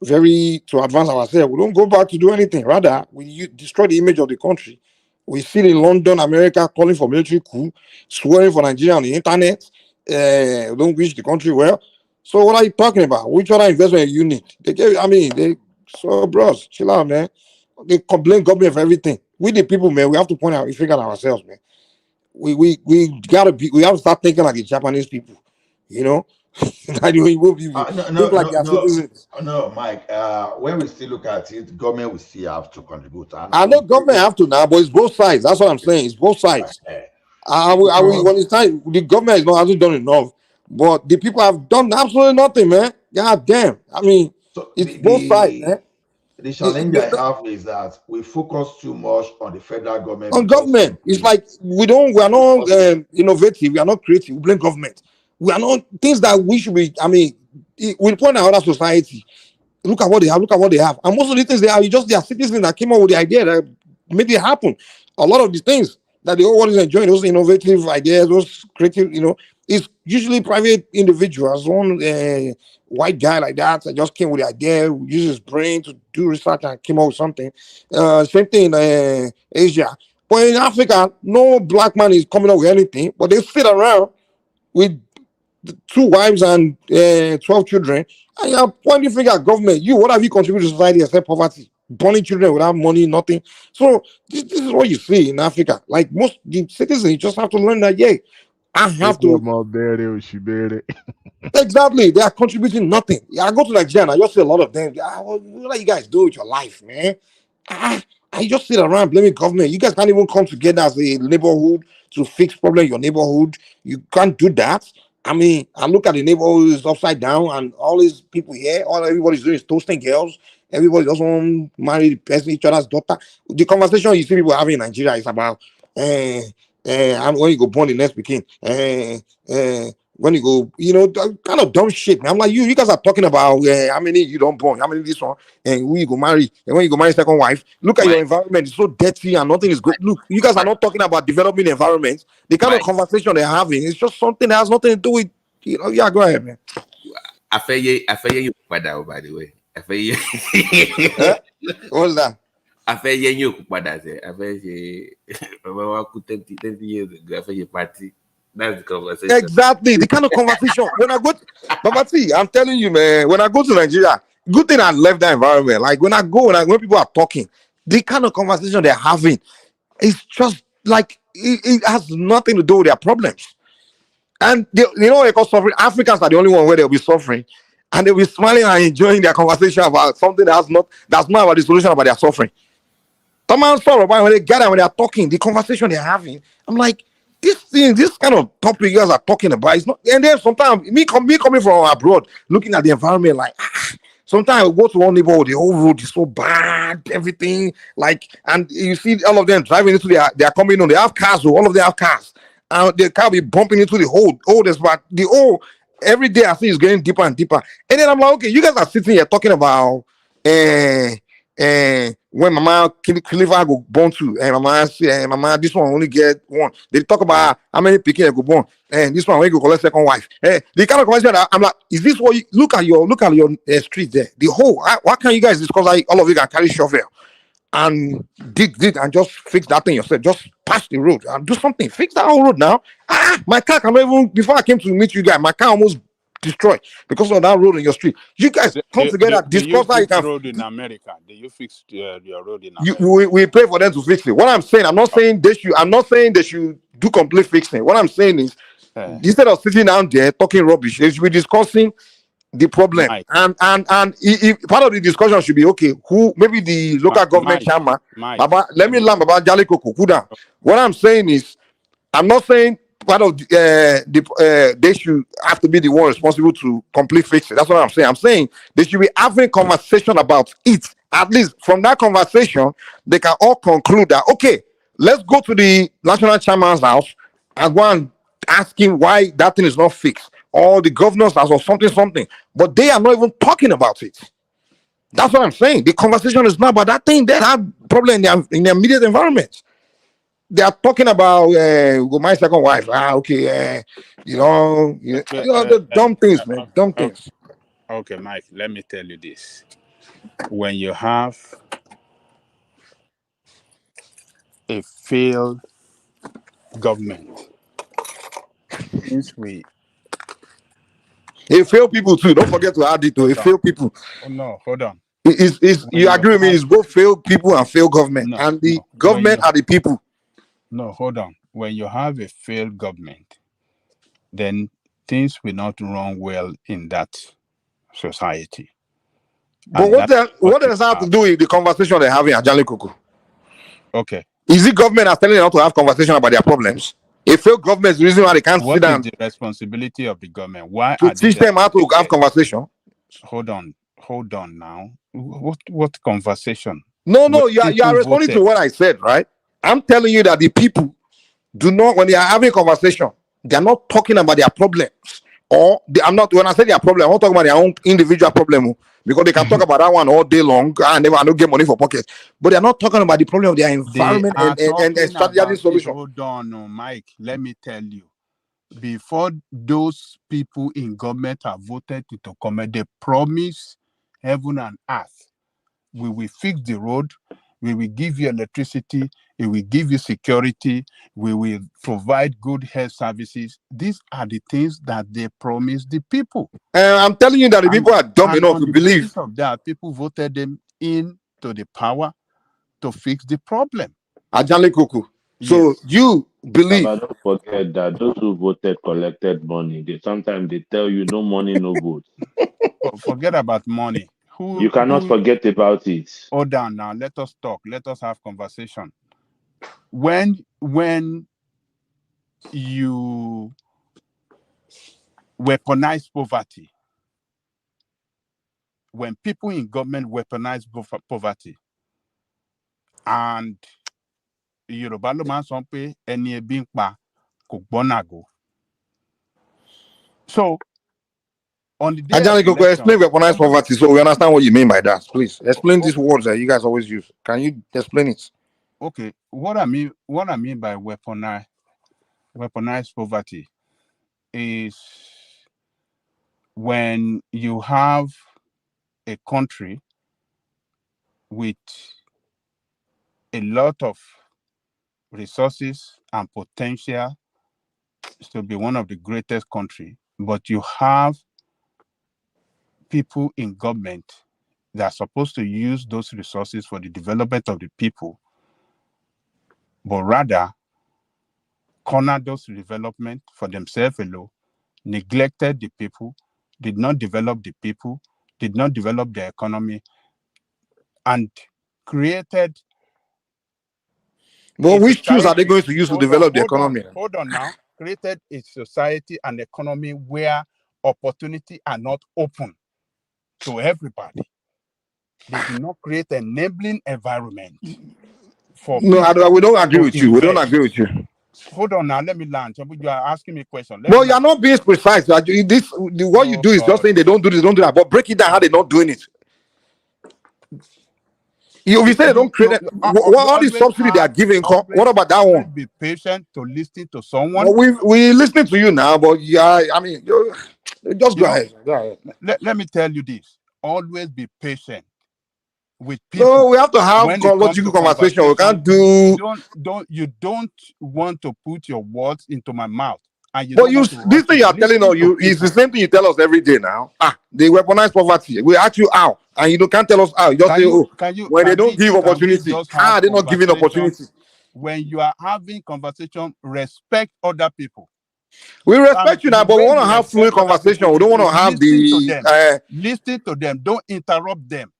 Speaker 17: to advance ourselves. We don't go back to do anything. Rather, we destroy the image of the country. We see in London, America calling for military coup, swearing for Nigeria on the internet. Don't wish the country well. So what are you talking about? Which other investment you need? Bros, chill out, man. They complain government for everything. We the people, man, we have to point out, we figure out ourselves, man. We have to start thinking like the Japanese people, Like the Igbo people. Think like their citizens.
Speaker 16: No, Mike. When we still look at it, government will still have to contribute.
Speaker 17: I know government have to now, but it's both sides. That's what I'm saying. It's both sides. When it's time, the government hasn't done enough, but the people have done absolutely nothing, man. God damn. It's both sides, man.
Speaker 16: The challenge I have is that we focus too much on the federal government.
Speaker 17: On government, it's like we are not innovative, we are not creative. We blame government. We are not things that we should be. We point out other society. Look at what they have. Look at what they have. And most of the things they have, just their citizens that came up with the idea that made it happen. A lot of the things that the whole world is enjoying, those innovative ideas, those creative, it's usually private individuals. One white guy like that just came with the idea, used his brain to do research and came up with something. Same thing in Asia. But in Africa, no black man is coming up with anything, but they sit around with 2 wives and 12 children, and you're pointing finger at government. What have you contributed to society except poverty? Burning children without money, nothing. So this is what you see in Africa. Like most the citizens, you just have to learn that, I have to. Exactly, they are contributing nothing. I go to Nigeria and I just see a lot of them. What are you guys doing with your life, man? I just sit around blaming government. You guys can't even come together as a neighborhood to fix problem in your neighborhood. You can't do that. I look at the neighborhood is upside down, and all these people here, everybody's doing is toasting girls. Everybody just want to marry each other's daughter. The conversation you see people having in Nigeria is about and when you go born the next begin. When you go, kind of dumb shit. Man. I'm like, you guys are talking about how many you don't born, how many this one, and who you go marry, and when you go marry second wife. Look at your environment; it's so dirty and nothing is good. Look, you guys are not talking about developing the environment. The kind of conversation they're having is just something that has nothing to do with, Yeah, go ahead, man.
Speaker 20: I feel you, by the way.
Speaker 17: What's that?
Speaker 20: I feel you, I feel 20 years ago. I feel you party. That's the conversation.
Speaker 17: Exactly, the kind of conversation. When I go, Babati, I'm telling you, man. When I go to Nigeria, good thing I left that environment. Like when people are talking, the kind of conversation they're having, it's just like it has nothing to do with their problems. And they call suffering. Africans are the only one where they'll be suffering, and they'll be smiling and enjoying their conversation about something that's not about the solution, about their suffering. When they gather, when they are talking, the conversation they're having, I'm like, this kind of topic you guys are talking about is not. And then sometimes me coming from abroad, looking at the environment, like sometimes I go to one neighborhood, the whole road is so bad, everything and you see all of them driving into they are coming on. They have cars, all of them have cars, and the car be bumping into the hole. Every day I see it's getting deeper and deeper. And then I'm like, okay, you guys are sitting here talking about when Mama Khalifa go born to, and Mama this one only get one. They talk about how many pikin go born, and this one when you go collect second wife. The kind of conversation I'm like, is this what you look at your street there? The whole why can't you guys discuss all of you can carry shovel and dig and just fix that thing yourself? Just pass the road and do something. Fix that whole road now. My car cannot even. Before I came to meet you guys, my car almost destroyed because of that road in your street. You guys come together, discuss how you can.
Speaker 7: Road in America? Do you fix your road in America?
Speaker 17: We pay for them to fix it. What I'm saying, I'm not saying they should do complete fixing. What I'm saying is, instead of sitting down there talking rubbish, they should be discussing the problem. And part of the discussion should be, okay, who maybe the local government chairman. Let me learn about Jali Koko. What I'm saying is, I'm not saying part of they should have to be the one responsible to complete fix it. That's what I'm saying. I'm saying they should be having conversation about it at least from that conversation, they can all conclude that, okay, let's go to the national chairman's house and go and ask him why that thing is not fixed, or the governor's house or something. But they are not even talking about it. That's what I'm saying. The conversation is not about that thing. They have problem in their immediate environment. They are talking about my second wife. The dumb things, man. Dumb things.
Speaker 7: Okay, Mike, let me tell you this. When you have a failed government, since
Speaker 17: it fail people too. Don't forget to add it to it. Fail people.
Speaker 7: Oh no, hold on.
Speaker 17: You agree with me? It's both failed people and failed government, and the government are the people.
Speaker 7: No, hold on. When you have a failed government, then things will not run well in that society.
Speaker 17: But what does that have to do with the conversation they're having at Jali Kuku?
Speaker 7: Okay.
Speaker 17: Is it government that's telling them not to have conversation about their problems? A failed government is the reason why they can't sit down.
Speaker 7: What is the responsibility of the government? Why
Speaker 17: to teach them how to have conversation?
Speaker 7: Hold on now. What conversation?
Speaker 17: No, you are responding to what I said, right? I'm telling you that the people do not, when they are having a conversation, they are not talking about their problems. When I say their problem, I'm not talking about their own individual problem, because they can talk about that one all day long and I don't get money for pockets. But they're not talking about the problem of their environment and strategic solution.
Speaker 7: Hold on, Mike. Let me tell you. Before those people in government have voted to come, they promise heaven and earth. We will fix the road. We will give you electricity. We will give you security. We will provide good health services. These are the things that they promise the people.
Speaker 17: I'm telling you that the people are dumb enough to believe.
Speaker 7: Because of that, people voted them into the power to fix the problem.
Speaker 17: Ajale Kuku. So you believe?
Speaker 21: But don't forget that those who voted collected money. Sometimes they tell you no money, no vote.
Speaker 7: Forget about money.
Speaker 21: You cannot forget about it.
Speaker 7: Hold on now. Let us talk. Let us have conversation. When you weaponize poverty, when people in government weaponize poverty, and Yoruba lo man son pe eni ebi npa kò gbọ́nàgò. So on the day
Speaker 17: Ajani Koko, explain weaponized poverty so we understand what you mean by that. Please explain these words that you guys always use. Can you explain it?
Speaker 7: Okay, what I mean by weaponized poverty is when you have a country with a lot of resources and potential to be one of the greatest countries, but you have people in government that are supposed to use those resources for the development of the people, but rather corner those development for themselves alone, neglected the people, did not develop the people, did not develop the economy, and created.
Speaker 17: Well, which tools are they going to use to develop the economy?
Speaker 7: Hold on now. Created a society and economy where opportunity are not open to everybody. They do not create an enabling environment for
Speaker 17: we don't agree with you. We don't agree with you.
Speaker 7: Hold on now, let me land. You are asking me a question.
Speaker 17: No, you are not being precise. What you do is just saying they don't do this, don't do that. But break it down how they're not doing it. If you say they don't create all the subsidy they are giving, what about that one?
Speaker 7: Be patient to listen to someone.
Speaker 17: Well, we listening to you now, but yeah, I mean, just go ahead.
Speaker 7: Let me tell you this: always be patient with people.
Speaker 17: No, we have to have logical conversation. We can't do.
Speaker 7: You don't want to put your words into my mouth.
Speaker 17: This thing you are telling us, is the same thing you tell us every day now. They weaponize poverty. We ask you how, and you can't tell us how. You just say, when they don't give opportunity, how are they not giving opportunity?
Speaker 7: When you are having conversation, respect other people.
Speaker 17: We respect you now, but we want to have fluid conversation. We don't want to have
Speaker 7: listen to them. Don't interrupt them.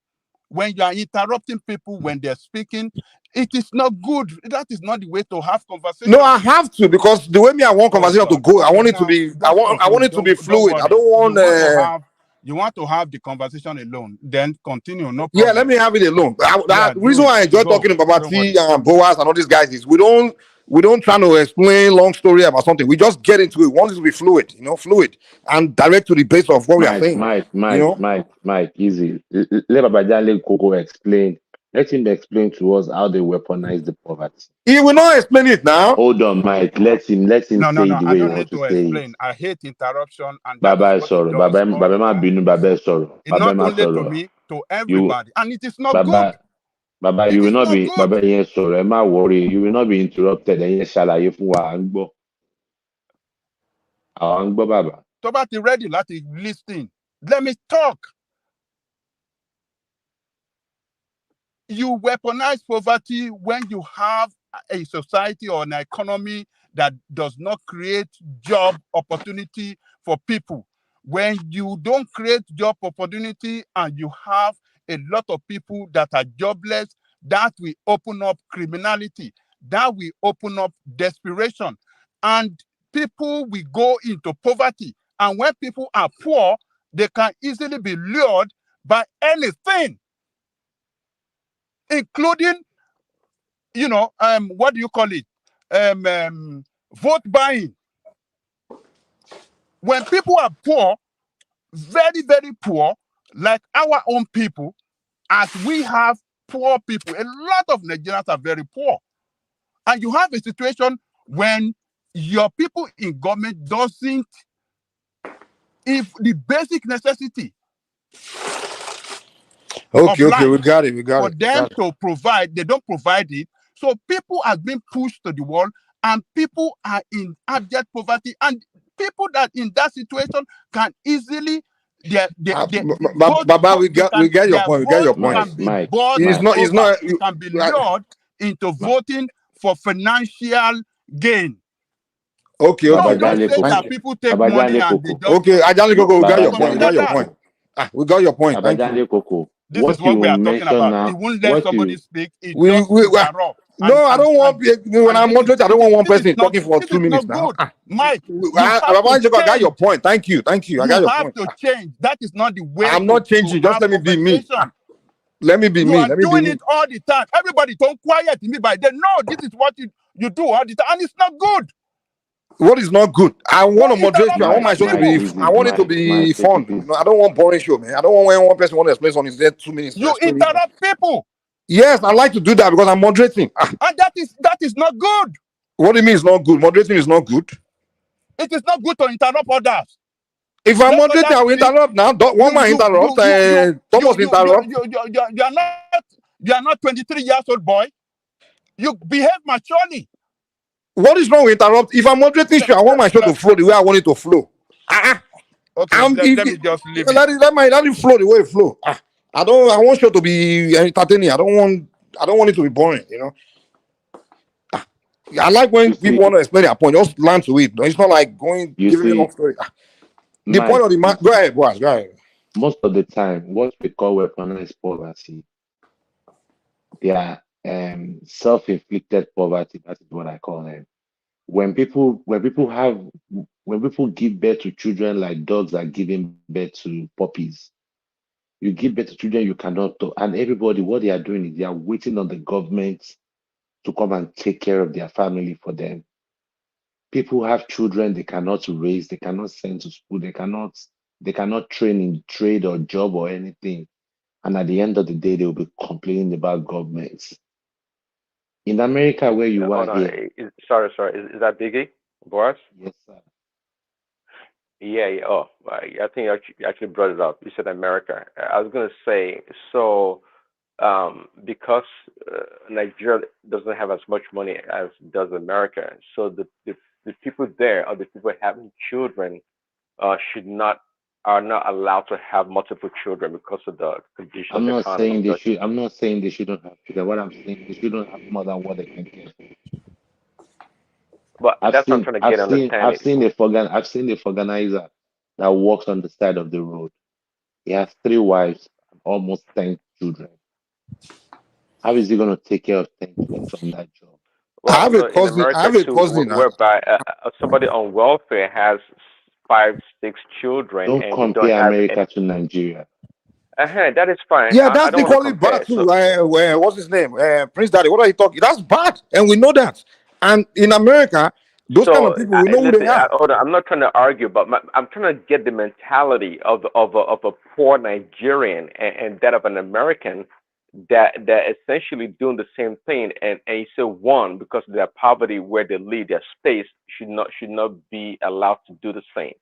Speaker 7: When you are interrupting people when they're speaking, it is not good. That is not the way to have conversation.
Speaker 17: No, I have to, because the way I want conversation to go, I want it to be. I want it to be fluid. I don't want.
Speaker 7: You want to have the conversation alone, then continue. No problem.
Speaker 17: Yeah, let me have it alone. The reason why I enjoy talking about T and Boas and all these guys is we don't try to explain long story about something. We just get into it. We want it to be fluid, fluid and direct to the base of what we are saying.
Speaker 21: Mike, easy. Let Babajale Koko explain. Let him explain to us how they weaponize the poverty.
Speaker 17: He will not explain it now.
Speaker 21: Hold on, Mike. Let him
Speaker 7: No,
Speaker 21: say it the
Speaker 7: I
Speaker 21: way he
Speaker 7: don't
Speaker 21: wants
Speaker 7: need
Speaker 21: to
Speaker 7: to
Speaker 21: say
Speaker 7: explain.
Speaker 21: it.
Speaker 7: I hate interruption, and that
Speaker 21: Baba
Speaker 7: is what
Speaker 21: sorrow.
Speaker 7: it does all
Speaker 21: Baba
Speaker 7: the
Speaker 21: ma
Speaker 7: time.
Speaker 21: binu Baba sorrow.
Speaker 7: It's
Speaker 21: Baba
Speaker 7: not
Speaker 21: ma
Speaker 7: only to
Speaker 21: sorrow.
Speaker 7: me, to everybody, and it is not good.
Speaker 21: Baba,
Speaker 7: It
Speaker 21: you will
Speaker 7: is
Speaker 21: not
Speaker 7: not
Speaker 21: be
Speaker 7: good.
Speaker 21: Baba yen sorrow. Ẹ má worry. You will not be interrupted. Ẹ̀yin ṣàlàyé fún wa à ń gbọ́. Àwa ń gbọ́ bàbá.
Speaker 7: Tó bá ti ready láti listen, let me talk. You weaponize poverty when you have a society or an economy that does not create job opportunity for people. When you don't create job opportunity and you have a lot of people that are jobless, that will open up criminality, that will open up desperation, and people will go into poverty. And when people are poor, they can easily be lured by anything, including, what do you call it? Vote buying. When people are poor, very, very poor, like our own people, as we have poor people, a lot of Nigerians are very poor. And you have a situation when your people in government doesn't, if the basic necessity
Speaker 17: Okay, we got it.
Speaker 7: for them to provide, they don't provide it. So people are being pushed to the wall, and people are in abject poverty, and people that in that situation can easily
Speaker 17: Baba, we get your point. We get your point.
Speaker 7: It can be lured into voting for financial gain.
Speaker 17: Okay.
Speaker 7: Don't say that people take money and they don't.
Speaker 17: Okay, Ajani Koko, we got your point. We got your point. We got your point. Thank you.
Speaker 7: This is what we are talking about. He won't let somebody speak. It just interrupt.
Speaker 17: No, I don't want. When I'm moderating, I don't want one person talking for 2 minutes now.
Speaker 7: Mike,
Speaker 17: I got your point. Thank you. I got your point.
Speaker 7: You have to change. That is not the way.
Speaker 17: I'm not changing. Just let me be me. Let me be me.
Speaker 7: You are doing it all the time. Everybody don't quiet me by then. No, this is what you do all the time, and it's not good.
Speaker 17: What is not good? I want to moderate you. I want my show to be. I want it to be fun. I don't want boring show, man. I don't want when one person want to explain something. There 2 minutes.
Speaker 7: You interrupt people.
Speaker 17: Yes, I like to do that because I'm moderating.
Speaker 7: And that is not good.
Speaker 17: What do you mean it's not good? Moderating is not good.
Speaker 7: It is not good to interrupt others.
Speaker 17: If I'm moderating, I will interrupt now. One man interrupt. Thomas interrupt.
Speaker 7: You are not 23 years old boy. You behave maturely.
Speaker 17: What is wrong with interrupt? If I'm moderating show, I want my show to flow the way I want it to flow.
Speaker 7: Okay, let me just leave it.
Speaker 17: Let it flow the way it flow. I want show to be entertaining. I don't want it to be boring. I like when people want to explain their point. Just learn to it. It's not like giving a long story. The point of the man. Go ahead, boys. Go ahead.
Speaker 21: Most of the time, what we call weaponized poverty, they are self-inflicted poverty. That is what I call them. When people give birth to children like dogs are giving birth to puppies, you give birth to children you cannot talk, and everybody, what they are doing is they are waiting on the government to come and take care of their family for them. People have children they cannot raise, they cannot send to school, they cannot train in trade or job or anything. And at the end of the day, they will be complaining about governments. In America, where you are here.
Speaker 9: Sorry. Is that Biggie? Boris?
Speaker 21: Yes, sir.
Speaker 9: Yeah. Oh, I think you actually brought it up. You said America. I was going to say, so because Nigeria doesn't have as much money as does America, so the people there, or the people having children, are not allowed to have multiple children because of the conditions.
Speaker 21: I'm not saying they should. I'm not saying they shouldn't have children. What I'm saying, they shouldn't have more than what they can get.
Speaker 9: But that's what I'm trying to get understanding.
Speaker 21: I've seen the organizer that walks on the side of the road. He has 3 wives, almost 10 children. How is he going to take care of 10 children from that job?
Speaker 17: Well, I have a cousin.
Speaker 9: Whereby somebody on welfare has 5, 6 children,
Speaker 21: Don't
Speaker 9: and we don't
Speaker 21: compare
Speaker 9: have
Speaker 21: America to Nigeria.
Speaker 9: that is fine.
Speaker 17: Yeah,
Speaker 9: I
Speaker 17: that's
Speaker 9: don't want to
Speaker 17: equally bad
Speaker 9: compare.
Speaker 17: too.
Speaker 9: So,
Speaker 17: What's his name? Prince Daddy. What are you talking? That's bad, and we know that. And in America, those kind of people, we know who they are.
Speaker 9: hold on, I'm not trying to argue, but I'm trying to get the mentality of a poor Nigerian and that of an American that essentially doing the same thing, and you say one, because of their poverty where they live, their space should not be allowed to do the same.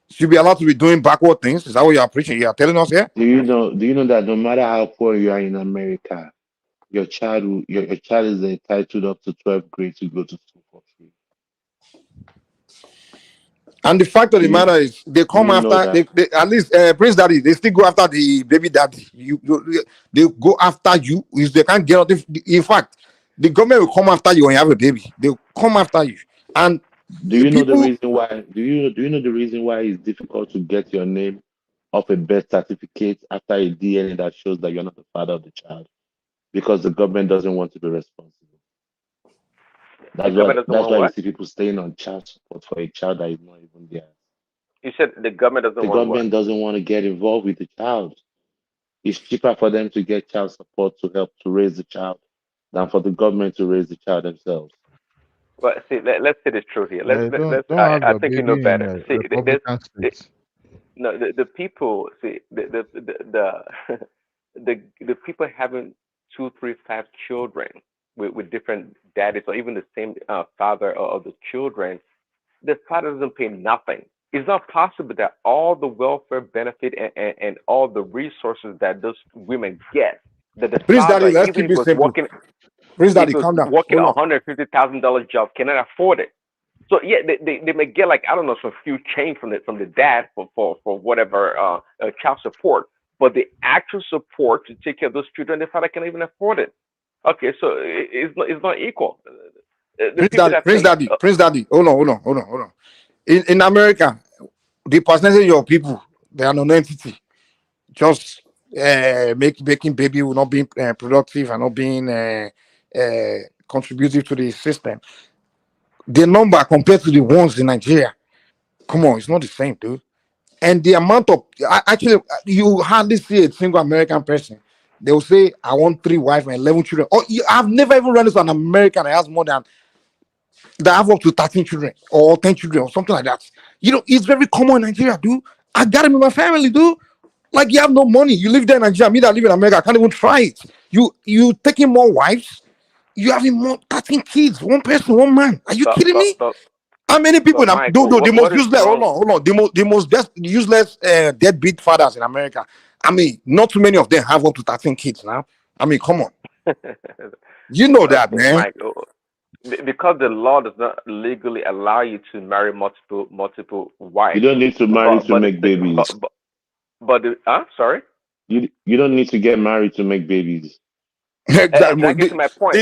Speaker 17: Should be allowed to be doing backward things. Is that what you are preaching? You are telling us here?
Speaker 21: Do you know that no matter how poor you are in America, your child is entitled up to 12th grade to go to school for free.
Speaker 17: And the fact of the matter is, they come after. They at least Prince Daddy. They still go after the baby daddy. They go after you if they can't get nothing. In fact, the government will come after you when you have a baby. They'll come after you. And
Speaker 21: do you know the reason why? Do you know the reason why it's difficult to get your name off a birth certificate after a DNA that shows that you're not the father of the child? Because the government doesn't want to be responsible. That's why you see people staying on child support for a child that is not even there.
Speaker 9: You said the government doesn't want.
Speaker 21: The government doesn't want to get involved with the child. It's cheaper for them to get child support to help to raise the child than for the government to raise the child themselves.
Speaker 9: Well, see, let's say the truth here. I think you know better. See, the people. See, the people having 2, 3, 5 children with different daddies, or even the same father of the children, the father doesn't pay nothing. It's not possible that all the welfare benefit and all the resources that those women get, that the
Speaker 17: Prince
Speaker 9: father,
Speaker 17: Daddy, let's
Speaker 9: even
Speaker 17: keep
Speaker 9: if
Speaker 17: it simple.
Speaker 9: working,
Speaker 17: Prince Daddy, calm down.
Speaker 9: Working $150,000 job, cannot afford it. So yeah, they may get like, I don't know, some few change from the dad for whatever child support, but the actual support to take care of those children, the father can't even afford it. Okay, so it's not equal.
Speaker 17: Prince Daddy, hold on. In America, the percentage of people, they are non-entity. Just making baby will not be productive and not being contributive to the system. The number compared to the ones in Nigeria, come on, it's not the same, dude. And the amount of actually, you hardly see a single American person. They will say, "I want 3 wives and 11 children." Or I've never even run into an American that has more than that have up to 13 children or 10 children or something like that. You know, it's very common in Nigeria, dude. I got him in my family, dude. Like, you have no money. You live there in Nigeria. Me that live in America, I can't even try it. You taking more wives. You having more 13 kids. One person, one man. Are you kidding me? How many people?
Speaker 9: Mike,
Speaker 17: the most useless. Hold on. The most useless deadbeat fathers in America. I mean, not too many of them have up to 13 kids now. I mean, come on. You know that, man.
Speaker 9: Mike, because the law does not legally allow you to marry multiple wives.
Speaker 21: You don't need to marry to make babies.
Speaker 9: Sorry?
Speaker 21: You don't need to get married to make babies.
Speaker 9: Exactly to my point.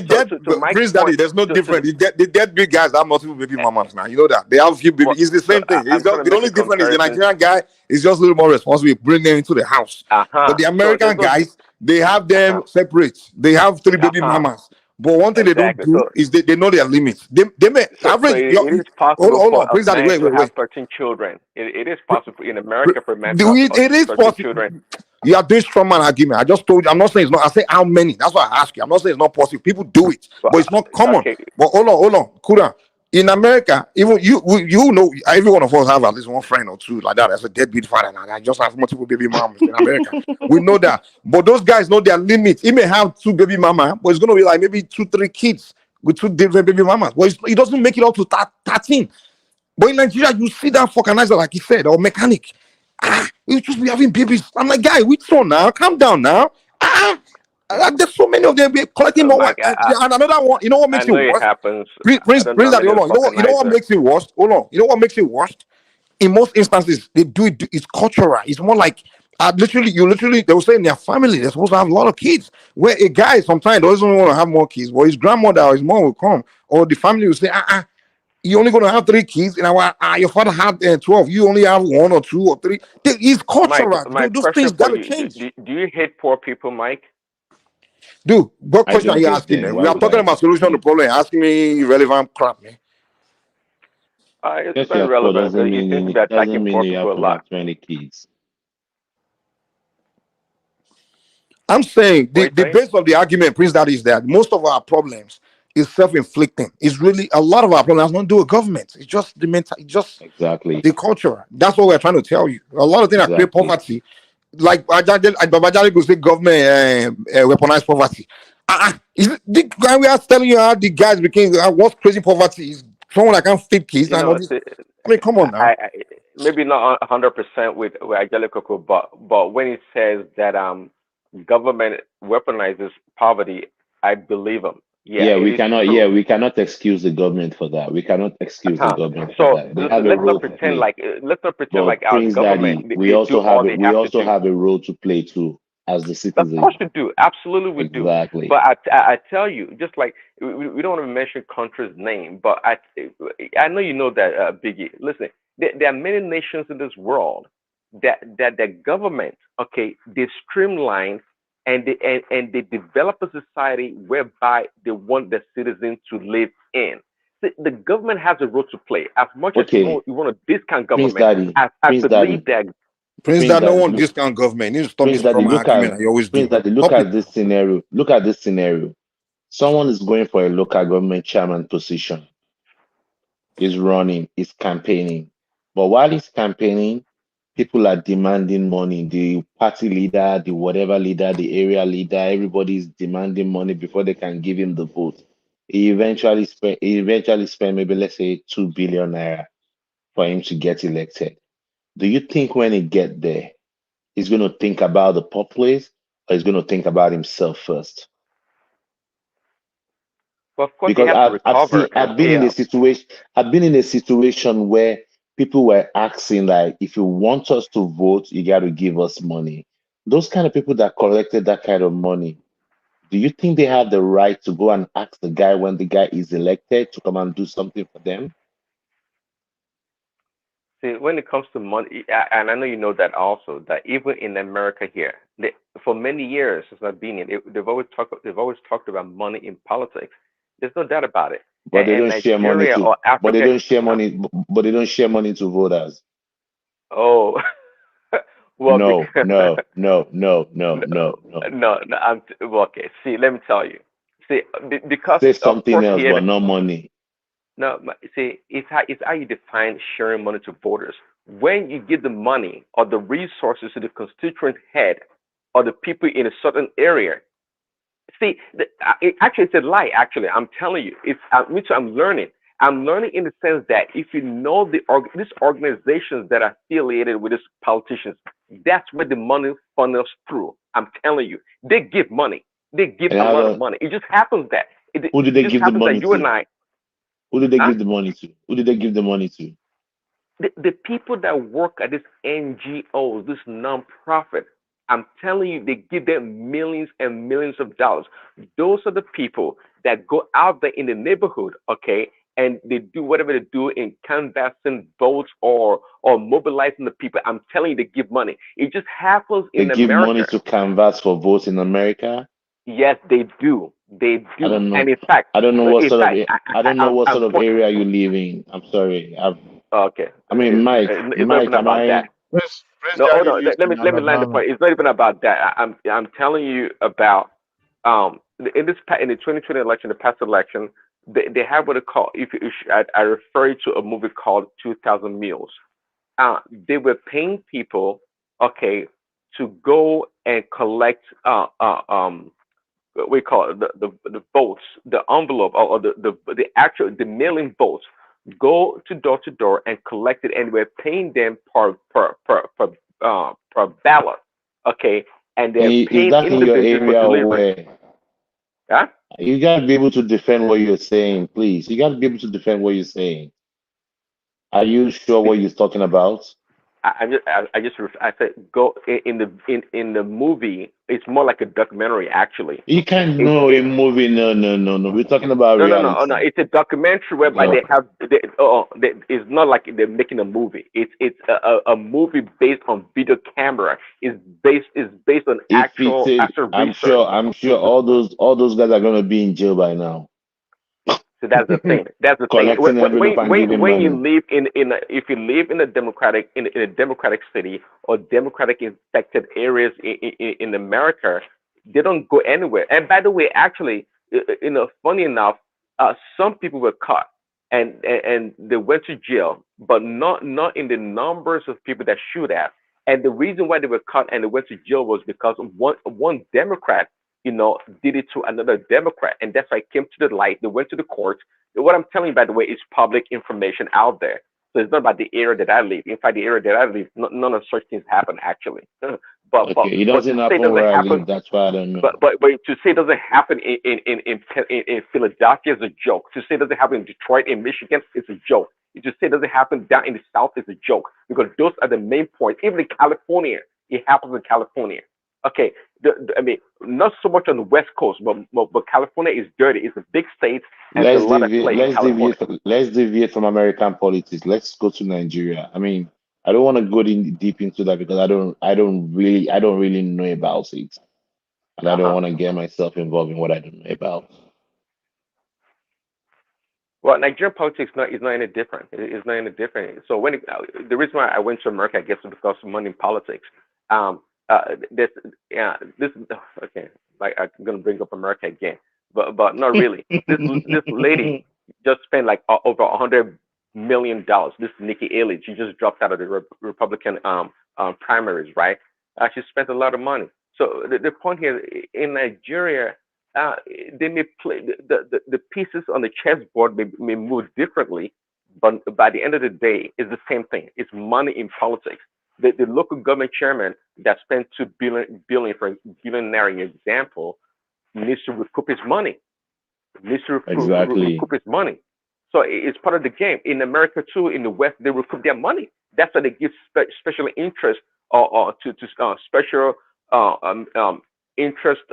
Speaker 17: Prince Daddy, there's no difference. The deadbeat guys have multiple baby mamas now. You know that. They have a few babies. It's the same thing. The only difference is the Nigerian guy is just a little more responsible. Bring them into the house. But the American guys, they have them separate. They have 3 baby mamas. But one thing they don't do is they know their limits. They may average.
Speaker 9: It is possible
Speaker 17: hold on. Prince Daddy, wait.
Speaker 9: have 13 children. It is possible in America for a man to have
Speaker 17: it is
Speaker 9: 13
Speaker 17: possible.
Speaker 9: children.
Speaker 17: You are doing strongman argument. I just told you. I'm not saying it's not. I say how many. That's why I ask you. I'm not saying it's not possible. People do it, but it's not common.
Speaker 9: Okay.
Speaker 17: But hold on. Cool down. In America, even you know, every one of us have at least one friend or two like that. That's a deadbeat father, and I just have multiple baby mamas in America. We know that. But those guys know their limits. He may have 2 baby mamas, but it's gonna be like maybe 2, 3 kids with 2 different baby mamas. But it doesn't make it up to 13. But in Nigeria, you see that vulcanizer, like he said, or mechanic. You just be having babies. I'm like, guy, which one now? Calm down now. There's so many of them collecting more. And another one, you know what makes it worse?
Speaker 9: Happens.
Speaker 17: Prince Daddy, hold on. You know what makes it worse? Hold on. You know what makes it worse? In most instances, they do it. It's cultural. It's more like literally, they will say in their family they're supposed to have a lot of kids. Where a guy sometimes doesn't want to have more kids, but his grandmother or his mom will come, or the family will say, you're only going to have 3 kids, and your father had 12. You only have 1 or 2 or 3. It's cultural.
Speaker 9: Mike,
Speaker 17: those things gotta change.
Speaker 9: Do you hate poor people, Mike?
Speaker 17: Dude, what question are you asking me? We are talking about solution to the problem. Asking me irrelevant crap, man.
Speaker 9: It's
Speaker 21: Just
Speaker 9: very
Speaker 21: you have 4
Speaker 9: relevant.
Speaker 21: doesn't
Speaker 9: You
Speaker 21: mean
Speaker 9: seem to be
Speaker 21: doesn't
Speaker 9: attacking
Speaker 21: mean
Speaker 9: poor
Speaker 21: you have
Speaker 9: people a
Speaker 21: to
Speaker 9: lot.
Speaker 21: have 20 kids.
Speaker 17: I'm saying
Speaker 9: What are
Speaker 17: the,
Speaker 9: you
Speaker 17: the
Speaker 9: saying?
Speaker 17: base of the argument, Prince, that is that most of our problems is self-inflicting. It's really a lot of our problems don't do with government. It's just the mental, it's just
Speaker 21: Exactly.
Speaker 17: the culture. That's what we're trying to tell you. A lot of things that create
Speaker 21: Exactly.
Speaker 17: poverty, like Babajali could say government weaponized poverty. Is it, the guy we are telling you how the guys became what's crazy poverty is someone that can't feed kids
Speaker 9: You
Speaker 17: and all
Speaker 9: know,
Speaker 17: this. I mean, come on now.
Speaker 9: I maybe not 100% with Angelico, but when it says that government weaponizes poverty, I believe him. Yeah,
Speaker 21: Yeah,
Speaker 9: it
Speaker 21: we
Speaker 9: is
Speaker 21: cannot.
Speaker 9: true.
Speaker 21: Yeah, we cannot excuse the government for that. We cannot excuse the
Speaker 9: Uh-huh.
Speaker 21: government for
Speaker 9: So
Speaker 21: that. They have a
Speaker 9: let's not
Speaker 21: role to
Speaker 9: pretend
Speaker 21: play.
Speaker 9: like our
Speaker 21: But
Speaker 9: government
Speaker 21: Prince Daddy, we
Speaker 9: they do
Speaker 21: also
Speaker 9: all
Speaker 21: have
Speaker 9: they have to do.
Speaker 21: a role to play too as the
Speaker 9: Of
Speaker 21: citizen.
Speaker 9: course we do. Absolutely we do.
Speaker 21: Exactly.
Speaker 9: But I tell you, just like we don't want to mention country's name, but I know you know that Biggie. Listen, there are many nations in this world that the government, okay, they streamline and they develop a society whereby they want the citizens to live in. The government has a role to play. As much as
Speaker 21: Okay,
Speaker 9: you want to discount
Speaker 21: Prince
Speaker 9: government,
Speaker 21: Daddy,
Speaker 9: I
Speaker 21: Prince Daddy,
Speaker 9: believe that.
Speaker 17: Prince,
Speaker 21: Prince
Speaker 17: that no
Speaker 21: Daddy,
Speaker 17: one
Speaker 21: look,
Speaker 17: discount government. You need to stop
Speaker 21: Prince
Speaker 17: this
Speaker 21: Daddy,
Speaker 17: from argument that you always
Speaker 21: Prince
Speaker 17: do.
Speaker 21: Daddy, look
Speaker 17: Stop it.
Speaker 21: at this scenario. Look at this scenario. Someone is going for a local government chairman position. He's running, he's campaigning. But while he's campaigning, people are demanding money. The party leader, the whatever leader, the area leader, everybody is demanding money before they can give him the vote. He eventually spent maybe let's say 2 billion naira for him to get elected. Do you think when he get there, he's going to think about the populace or he's going to think about himself first?
Speaker 9: Well, of course, you
Speaker 21: Because
Speaker 9: have to recover and
Speaker 21: I've been
Speaker 9: pay
Speaker 21: in a
Speaker 9: up.
Speaker 21: situation where people were asking like, if you want us to vote, you got to give us money. Those kind of people that collected that kind of money, do you think they have the right to go and ask the guy when the guy is elected to come and do something for them?
Speaker 9: See, when it comes to money, and I know you know that also, that even in America here, for many years since I've been in, they've always talked about money in politics. There's no doubt about it.
Speaker 21: But they
Speaker 9: And
Speaker 21: don't share money
Speaker 9: Nigeria
Speaker 21: to,
Speaker 9: or
Speaker 21: but they
Speaker 9: Africa,
Speaker 21: don't share money, but they don't share money to voters.
Speaker 9: oh, well,
Speaker 21: No,
Speaker 9: because
Speaker 21: no, no, no, no,
Speaker 9: no,
Speaker 21: no, no.
Speaker 9: no, well, okay. See, let me tell you. See, because
Speaker 21: Say
Speaker 9: of
Speaker 21: something
Speaker 9: course
Speaker 21: else,
Speaker 9: here,
Speaker 21: but no money.
Speaker 9: no, see, it's how you define sharing money to voters. When you give the money or the resources to the constituent head or the people in a certain area, see, actually, it's a lie. Actually, I'm telling you, it's me too. I'm learning. I'm learning in the sense that if you know these organizations that are affiliated with these politicians, that's where the money funnels through. I'm telling you, they give money. They give
Speaker 21: And
Speaker 9: a lot of
Speaker 21: how,
Speaker 9: money. It just happens that
Speaker 21: who did
Speaker 9: it
Speaker 21: they
Speaker 9: just
Speaker 21: give the
Speaker 9: happens that
Speaker 21: money
Speaker 9: you and
Speaker 21: to?
Speaker 9: I,
Speaker 21: Who did they
Speaker 9: huh?
Speaker 21: give the money to? Who did they give the money to?
Speaker 9: The people that work at these NGOs, this nonprofit, I'm telling you, they give them millions and millions of dollars. Those are the people that go out there in the neighborhood, okay, and they do whatever they do in canvassing votes or mobilizing the people. I'm telling you, they give money. It just happens
Speaker 21: They
Speaker 9: in
Speaker 21: give money
Speaker 9: America.
Speaker 21: to canvass for votes in America.
Speaker 9: Yes, they do. They
Speaker 21: I
Speaker 9: do.
Speaker 21: don't know.
Speaker 9: And in fact,
Speaker 21: I don't know what
Speaker 9: in
Speaker 21: sort of
Speaker 9: fact,
Speaker 21: I don't know what
Speaker 9: I'm
Speaker 21: sort of area you live in. I'm sorry.
Speaker 9: okay.
Speaker 21: I mean,
Speaker 9: It's not even
Speaker 21: Am
Speaker 9: about
Speaker 21: I?
Speaker 9: that.
Speaker 19: Prince
Speaker 9: No, hold
Speaker 19: Daddy
Speaker 9: on.
Speaker 19: lives
Speaker 9: Let me
Speaker 19: in
Speaker 9: land the
Speaker 19: Alabama.
Speaker 9: point. It's not even about that. I'm telling you about in the 2020 election, the past election, they have what they call I refer you to a movie called 2000 Meals. They were paying people, okay, to go and collect what we call it, the votes, the envelope or the actual the mailing votes, go to door and collect it, and we're paying them per ballot, okay, and they're
Speaker 21: Is
Speaker 9: paying
Speaker 21: that in your
Speaker 9: individuals for
Speaker 21: area or
Speaker 9: delivering.
Speaker 21: where?
Speaker 9: Yeah,
Speaker 21: You gotta be able to defend what you're saying, please. You gotta be able to defend what you're saying. Are you sure what you're talking about?
Speaker 9: I said go in the movie. It's more like a documentary, actually.
Speaker 21: You can't
Speaker 9: It,
Speaker 21: know a
Speaker 9: it
Speaker 21: movie. No, no, no, no. We're talking about
Speaker 9: no.
Speaker 21: reality.
Speaker 9: It's a documentary whereby
Speaker 21: No.
Speaker 9: it's not like they're making a movie. It's a movie based on video camera. It's based on
Speaker 21: If it's
Speaker 9: actual
Speaker 21: a,
Speaker 9: research.
Speaker 21: I'm sure all those guys are gonna be in jail by now.
Speaker 9: So that's the thing. That's the thing.
Speaker 21: Collecting envelope and giving
Speaker 9: When you
Speaker 21: money.
Speaker 9: live if you live in a democratic city or democratic infected areas in America, they don't go anywhere. And by the way, actually, funny enough, some people were caught and they went to jail, but not in the numbers of people that should have. And the reason why they were caught and they went to jail was because one Democrat, did it to another Democrat, and that's why it came to the light. They went to the court. What I'm telling you, by the way, is public information out there. So it's not about the area that I live. In fact, the area that I live, none of such things happen actually.
Speaker 21: Okay, it doesn't happen where I live. That's why I don't know.
Speaker 9: But to say it doesn't happen in Philadelphia is a joke. To say it doesn't happen in Detroit, in Michigan, it's a joke. To say it doesn't happen down in the South is a joke, because those are the main points. Even in California, it happens in California. Okay, I mean, not so much on the West Coast, but California is dirty. It's a big state, and there's a lot of clay in California.
Speaker 21: Let's deviate from American politics. Let's go to Nigeria. I mean, I don't want to go deep into that because I don't really know about it, and I don't want to get myself involved in what I don't know about.
Speaker 9: Well, Nigerian politics is not any different. It's not any different. So the reason why I went to America, I guess, is because of money in politics. This okay. Like, I'm gonna bring up America again, but not really. This lady just spent like over $100 million. This Nikki Haley, she just dropped out of the Republican primaries, right? She spent a lot of money. So the point here in Nigeria, they may play the pieces on the chessboard may move differently, but by the end of the day, it's the same thing. It's money in politics. The local government chairman that spent $2 billion for billionaire example needs to recoup his money. Recoup his money. So it's part of the game. In America too, in the West, they recoup their money. That's why they give special interest or to special interest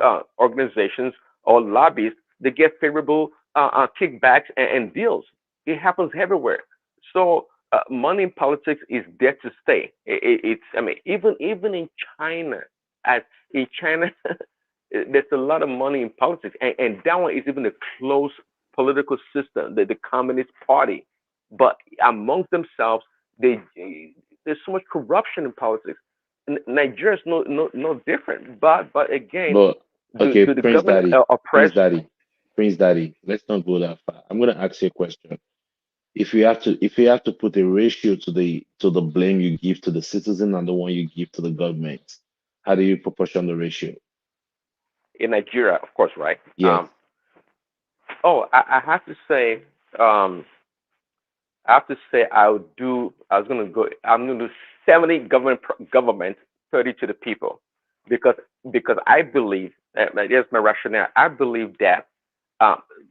Speaker 9: organizations or lobbies. They get favorable kickbacks and deals. It happens everywhere. So money in politics is there to stay. Even in China, in China, there's a lot of money in politics, and that one is even a closed political system, the Communist Party. But amongst themselves, there's so much corruption in politics. Nigeria is no different. But again,
Speaker 21: okay,
Speaker 9: do the government oppress?
Speaker 21: Prince Daddy, let's not go that far. I'm gonna ask you a question. If you have to put a ratio to the blame you give to the citizen and the one you give to the government, how do you proportion the ratio?
Speaker 9: In Nigeria, of course, right?
Speaker 21: Yes.
Speaker 9: I have to say, I'm gonna do 70 government, 30 to the people, because I believe, here's my rationale. I believe that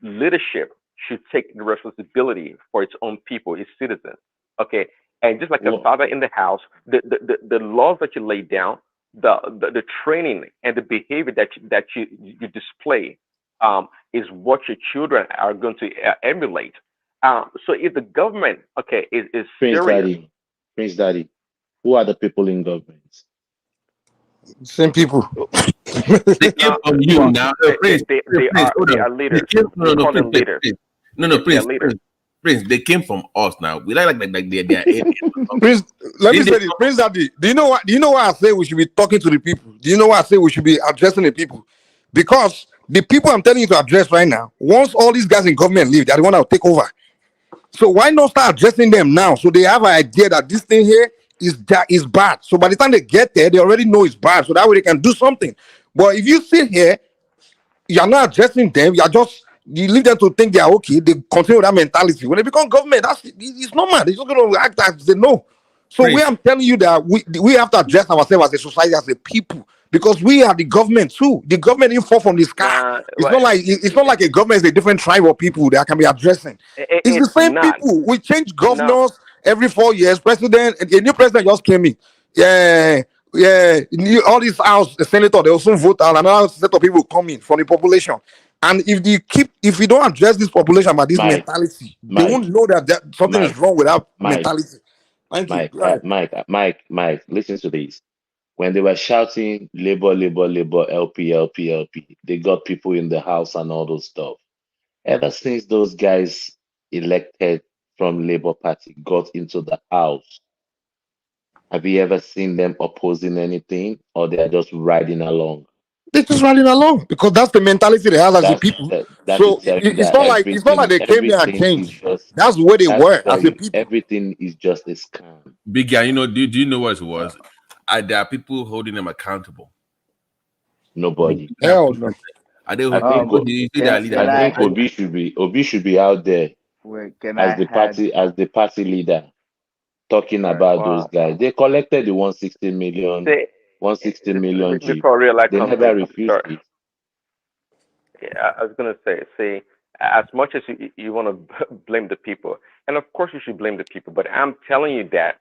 Speaker 9: leadership should take the responsibility for its own people, its citizens. Okay, and just like a father in the house, the laws that you lay down, the training and the behavior that you display is what your children are going to emulate. So if the government, okay, is serious.
Speaker 21: Prince Daddy, who are the people in government?
Speaker 17: Same people.
Speaker 20: They came from you now. Prince,
Speaker 9: they are leaders.
Speaker 20: Prince, they came from us now. We like they're aliens.
Speaker 17: Prince, let me say this. Prince Daddy, do you know why I say we should be talking to the people? Do you know why I say we should be addressing the people? Because the people I'm telling you to address right now, once all these guys in government leave, they're the one that will take over. So why not start addressing them now, so they have an idea that this thing here is bad. So by the time they get there, they already know it's bad. So that way they can do something. But if you sit here, you're not addressing them, you leave them to think they are okay, they continue with that mentality. When they become government, it's normal. They're just going to act as they know. So I'm telling you that we have to address ourselves as a society, as a people, because we are the government too. The government didn't fall from the sky. It's not like a government is a different tribe of people that can be addressing. It's the same people. We change governors every 4 years. A new president just came in. All these house, the senator, they will soon vote out. Another set of people come in from the population. And if we don't address this population by this mentality, they won't know that something is wrong with that mentality. Thank you.
Speaker 21: Mike, listen to this. When they were shouting labor, LP, they got people in the house and all those stuff. Ever since those guys elected from Labour Party got into the house, have you ever seen them opposing anything, or they are just riding along?
Speaker 17: They're just running along because that's the mentality they have as a
Speaker 21: That's
Speaker 17: people.
Speaker 21: that to
Speaker 17: So
Speaker 21: tell you
Speaker 17: it's
Speaker 21: that
Speaker 17: not like they came here and
Speaker 21: everything is
Speaker 17: changed.
Speaker 21: just
Speaker 17: That's the way they
Speaker 21: that to
Speaker 17: were
Speaker 21: tell
Speaker 17: as a
Speaker 21: you
Speaker 17: people.
Speaker 21: everything is just a scam.
Speaker 20: Big guy, you know, do you know what it was? There are people holding them accountable.
Speaker 21: Nobody.
Speaker 17: Hell no.
Speaker 20: Are they?
Speaker 21: I think
Speaker 20: You see their leader?
Speaker 21: I think Obi should be out there
Speaker 1: Wait, can
Speaker 21: as
Speaker 1: I
Speaker 21: the
Speaker 1: had
Speaker 21: party leader talking
Speaker 1: right?
Speaker 21: about those guys. They collected the 160 million G.
Speaker 9: Before I realize
Speaker 21: They
Speaker 9: something,
Speaker 21: never
Speaker 9: I'm
Speaker 21: refused
Speaker 9: sorry.
Speaker 21: it.
Speaker 9: Yeah, I was gonna say, see, as much as you want to blame the people, and of course you should blame the people, but I'm telling you that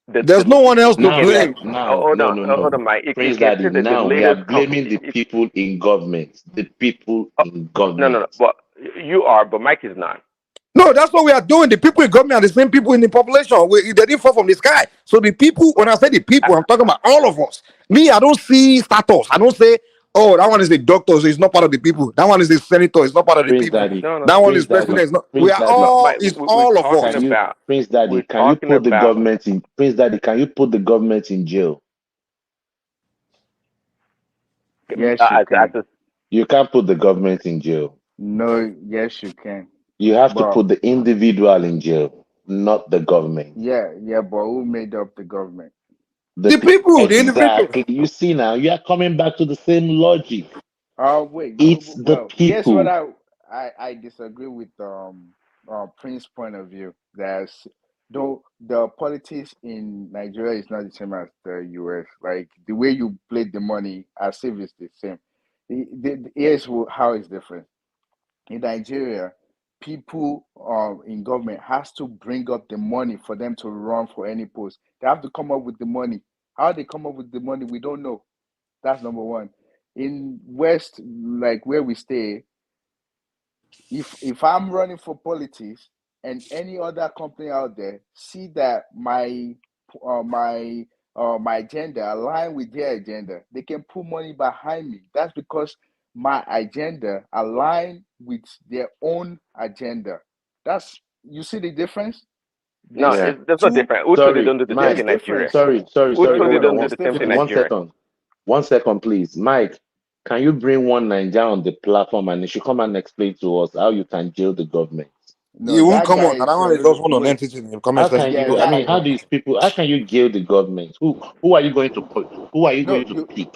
Speaker 17: There's no one else to blame.
Speaker 9: hold on, Mike. You
Speaker 21: Praise
Speaker 9: can
Speaker 21: Daddy.
Speaker 9: say that the
Speaker 21: Now we are
Speaker 9: latest
Speaker 21: blaming the people in government. The people in government.
Speaker 9: no. Well, you are, but Mike is not.
Speaker 17: No, that's what we are doing. The people in government are the same people in the population. They didn't fall from the sky. So the people, when I say the people, I'm talking about all of us. Me, I don't see status. I don't say, oh, that one is the doctor, so he's not part of the people. That one is the senator, he's not part of the
Speaker 21: Praise
Speaker 17: people.
Speaker 21: Daddy.
Speaker 17: That one is president. It's not. We are all. It's all of us.
Speaker 21: Prince Daddy, can you put the government in? Prince Daddy, can you put the government in jail?
Speaker 1: Yes, you can.
Speaker 21: You can't put the government in jail.
Speaker 1: No, yes, you can.
Speaker 21: You have to
Speaker 1: But
Speaker 21: put the individual in jail, not the government.
Speaker 1: yeah, but who made up the government?
Speaker 17: The people, the individuals.
Speaker 21: Exactly. You see now, you are coming back to the same logic.
Speaker 1: Oh wait,
Speaker 21: It's the
Speaker 1: guess what?
Speaker 21: people.
Speaker 1: I disagree with Prince's point of view. That's though the politics in Nigeria is not the same as the US. Like the way you play the money, as if it's the same. Here's how it's different. In Nigeria, people in government has to bring up the money for them to run for any post. They have to come up with the money. How they come up with the money, we don't know. That's number one. In West, like where we stay, if I'm running for politics and any other company out there see that my agenda align with their agenda, they can put money behind me. That's because my agenda align with their own agenda. That's, you see the difference?
Speaker 9: No, that's not different. Who told you don't do the same thing in Nigeria?
Speaker 21: Sorry.
Speaker 9: Who told you don't do the same thing in Nigeria?
Speaker 21: 1 second, please. Mike, can you bring one Niger on the platform and he should come and explain to us how you can jail the government?
Speaker 17: He won't come on. That one is just one on entity in the comment
Speaker 21: How can
Speaker 17: section.
Speaker 21: you? I mean, how can you jail the government? Who are you going to put? Who are you going to pick?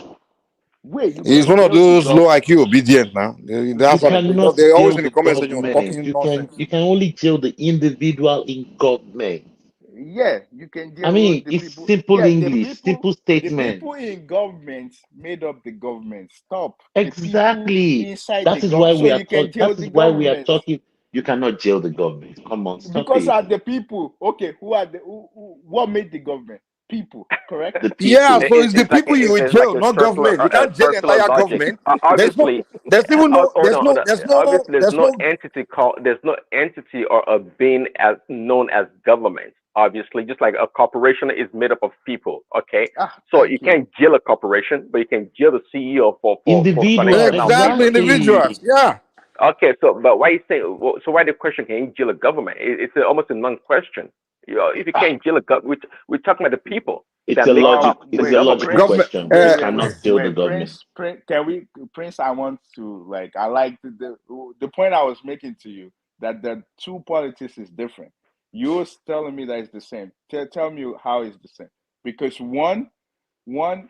Speaker 17: He's one of those low IQ obedient now. That's what, because they're always in the comment section talking nonsense.
Speaker 21: You can only jail the individual in government.
Speaker 1: Yeah, you can jail.
Speaker 21: I mean, it's
Speaker 1: people.
Speaker 21: simple English, simple statement.
Speaker 1: The people in government made up the government. Stop.
Speaker 21: Exactly. That is why we are talking. That is why we are talking. You cannot jail the government. Come on, stop
Speaker 1: because
Speaker 21: it.
Speaker 1: are the people. Okay, who are what made the government? People, correct?
Speaker 21: The people.
Speaker 17: Yeah, so it's the people you in jail, not government. You can't jail the entire government.
Speaker 9: Obviously,
Speaker 21: there's
Speaker 9: no entity called, there's no entity or a being as known as government. Obviously, just like a corporation is made up of people. Okay, so you can't jail a corporation, but you can jail the CEO for
Speaker 21: individuals.
Speaker 17: Exactly, individuals. Yeah.
Speaker 9: Okay, so but why you saying? So why the question? Can you jail a government? It's almost a non-question. You know, if you can't jail a government, we're talking about the people.
Speaker 21: It's a logical question. You cannot jail the government.
Speaker 1: Prince, I want to I like the point I was making to you that the two politics is different. You're telling me that it's the same. Tell me how it's the same. Because one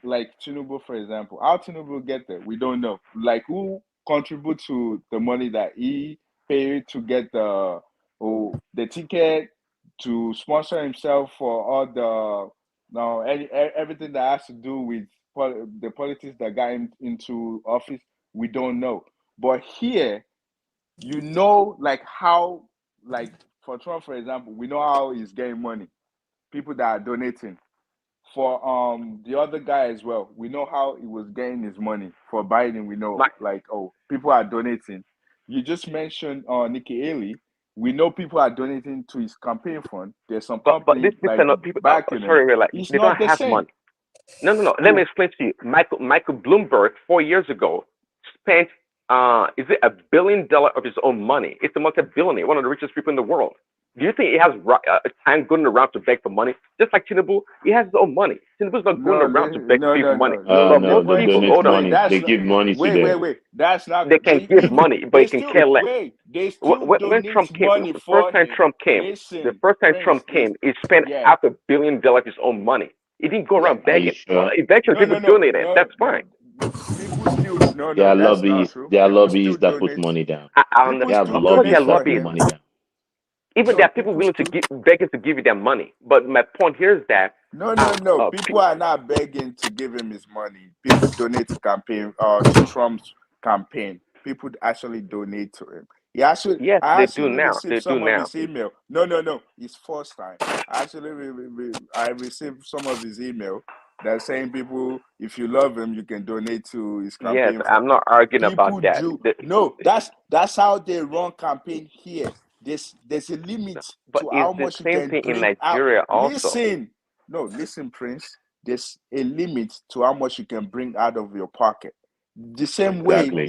Speaker 1: like Tinubu, for example, how Tinubu get there, we don't know. Like who contribute to the money that he paid to get the ticket, to sponsor himself for all everything that has to do with the politics that got him into office, we don't know. But here, how, for Trump, for example, we know how he's getting money. People that are donating. For the other guy as well, we know how he was getting his money. For Biden, we know people are donating. You just mentioned Nikki Haley. We know people are donating to his campaign fund. There's some companies
Speaker 9: are not people.
Speaker 1: backing him.
Speaker 9: They don't have money. No. Let me explain to you. Michael Bloomberg 4 years ago spent is it $1 billion of his own money? It's a multi-billionaire, one of the richest people in the world. Do you think he has time going around to beg for money? Just like Tinubu, he has his own money. Tinubu's not going around to beg people for money. But
Speaker 21: No,
Speaker 9: most
Speaker 21: they
Speaker 9: people,
Speaker 21: donate
Speaker 9: hold on.
Speaker 21: money. They give money to them.
Speaker 1: Wait. That's not.
Speaker 9: They can give money, but
Speaker 1: They
Speaker 9: he can
Speaker 1: still
Speaker 9: care less.
Speaker 1: They still
Speaker 9: When Trump
Speaker 1: donate
Speaker 9: came,
Speaker 1: money
Speaker 9: the
Speaker 1: for
Speaker 9: first time
Speaker 1: him.
Speaker 9: Trump came,
Speaker 1: Listen,
Speaker 9: he spent
Speaker 1: yeah.
Speaker 9: $500 million of his own money. He didn't go around
Speaker 21: Are you
Speaker 9: begging.
Speaker 21: sure?
Speaker 9: Eventually, people donated. That's fine.
Speaker 1: People still
Speaker 21: There are
Speaker 1: that's not
Speaker 21: lobbyists.
Speaker 1: true.
Speaker 21: There are
Speaker 1: People still
Speaker 21: lobbyists that put
Speaker 1: donate.
Speaker 21: money down.
Speaker 9: I
Speaker 1: People
Speaker 21: They have
Speaker 1: still
Speaker 9: of course, there
Speaker 1: donate
Speaker 9: are
Speaker 21: lobbyists that
Speaker 1: for
Speaker 21: put
Speaker 1: him.
Speaker 21: money down.
Speaker 9: Even there are people willing to give, begging to give you their money. But my point here is that
Speaker 1: No. People are not begging to give him his money. People donate to campaign to Trump's campaign. People actually donate to him.
Speaker 9: yes,
Speaker 1: I
Speaker 9: they do
Speaker 1: actually
Speaker 9: now.
Speaker 1: received
Speaker 9: They do
Speaker 1: some of
Speaker 9: now.
Speaker 1: his email. No. It's first time. Actually, I received some of his email that saying people, if you love him, you can donate to his
Speaker 9: Yes,
Speaker 1: campaign
Speaker 9: I'm
Speaker 1: fund.
Speaker 9: not arguing
Speaker 1: People
Speaker 9: about that.
Speaker 1: do. No, that's how they run campaign here. There's a limit
Speaker 9: But
Speaker 1: to how
Speaker 9: it's the
Speaker 1: much you
Speaker 9: same
Speaker 1: can
Speaker 9: thing in
Speaker 1: bring out.
Speaker 9: Nigeria also.
Speaker 1: Listen, Prince. There's a limit to how much you can bring out of your pocket. The same way,
Speaker 21: Exactly.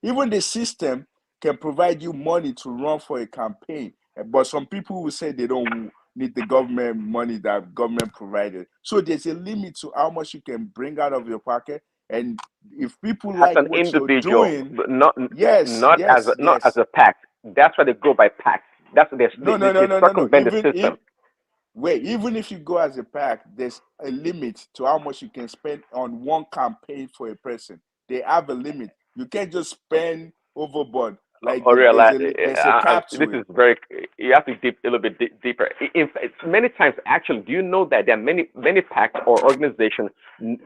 Speaker 1: even the system can provide you money to run for a campaign, but some people will say they don't need the government money that government provided. So there's a limit to how much you can bring out of your pocket, and if people
Speaker 9: As
Speaker 1: like
Speaker 9: an
Speaker 1: what you're
Speaker 9: individual,
Speaker 1: doing,
Speaker 9: but
Speaker 1: yes,
Speaker 9: not as a pact. That's why they go by pact. That's what
Speaker 1: no,
Speaker 9: they circumvent the
Speaker 1: even if
Speaker 9: system.
Speaker 1: even if you go as a pack, there's a limit to how much you can spend on one campaign for a person. They have a limit. You can't just spend overboard. Like
Speaker 9: Or realize
Speaker 1: there's a cap
Speaker 9: this
Speaker 1: to
Speaker 9: is
Speaker 1: it.
Speaker 9: very. You have to dig a little bit deeper. In fact, many times, actually, do you know that there are many pacts or organizations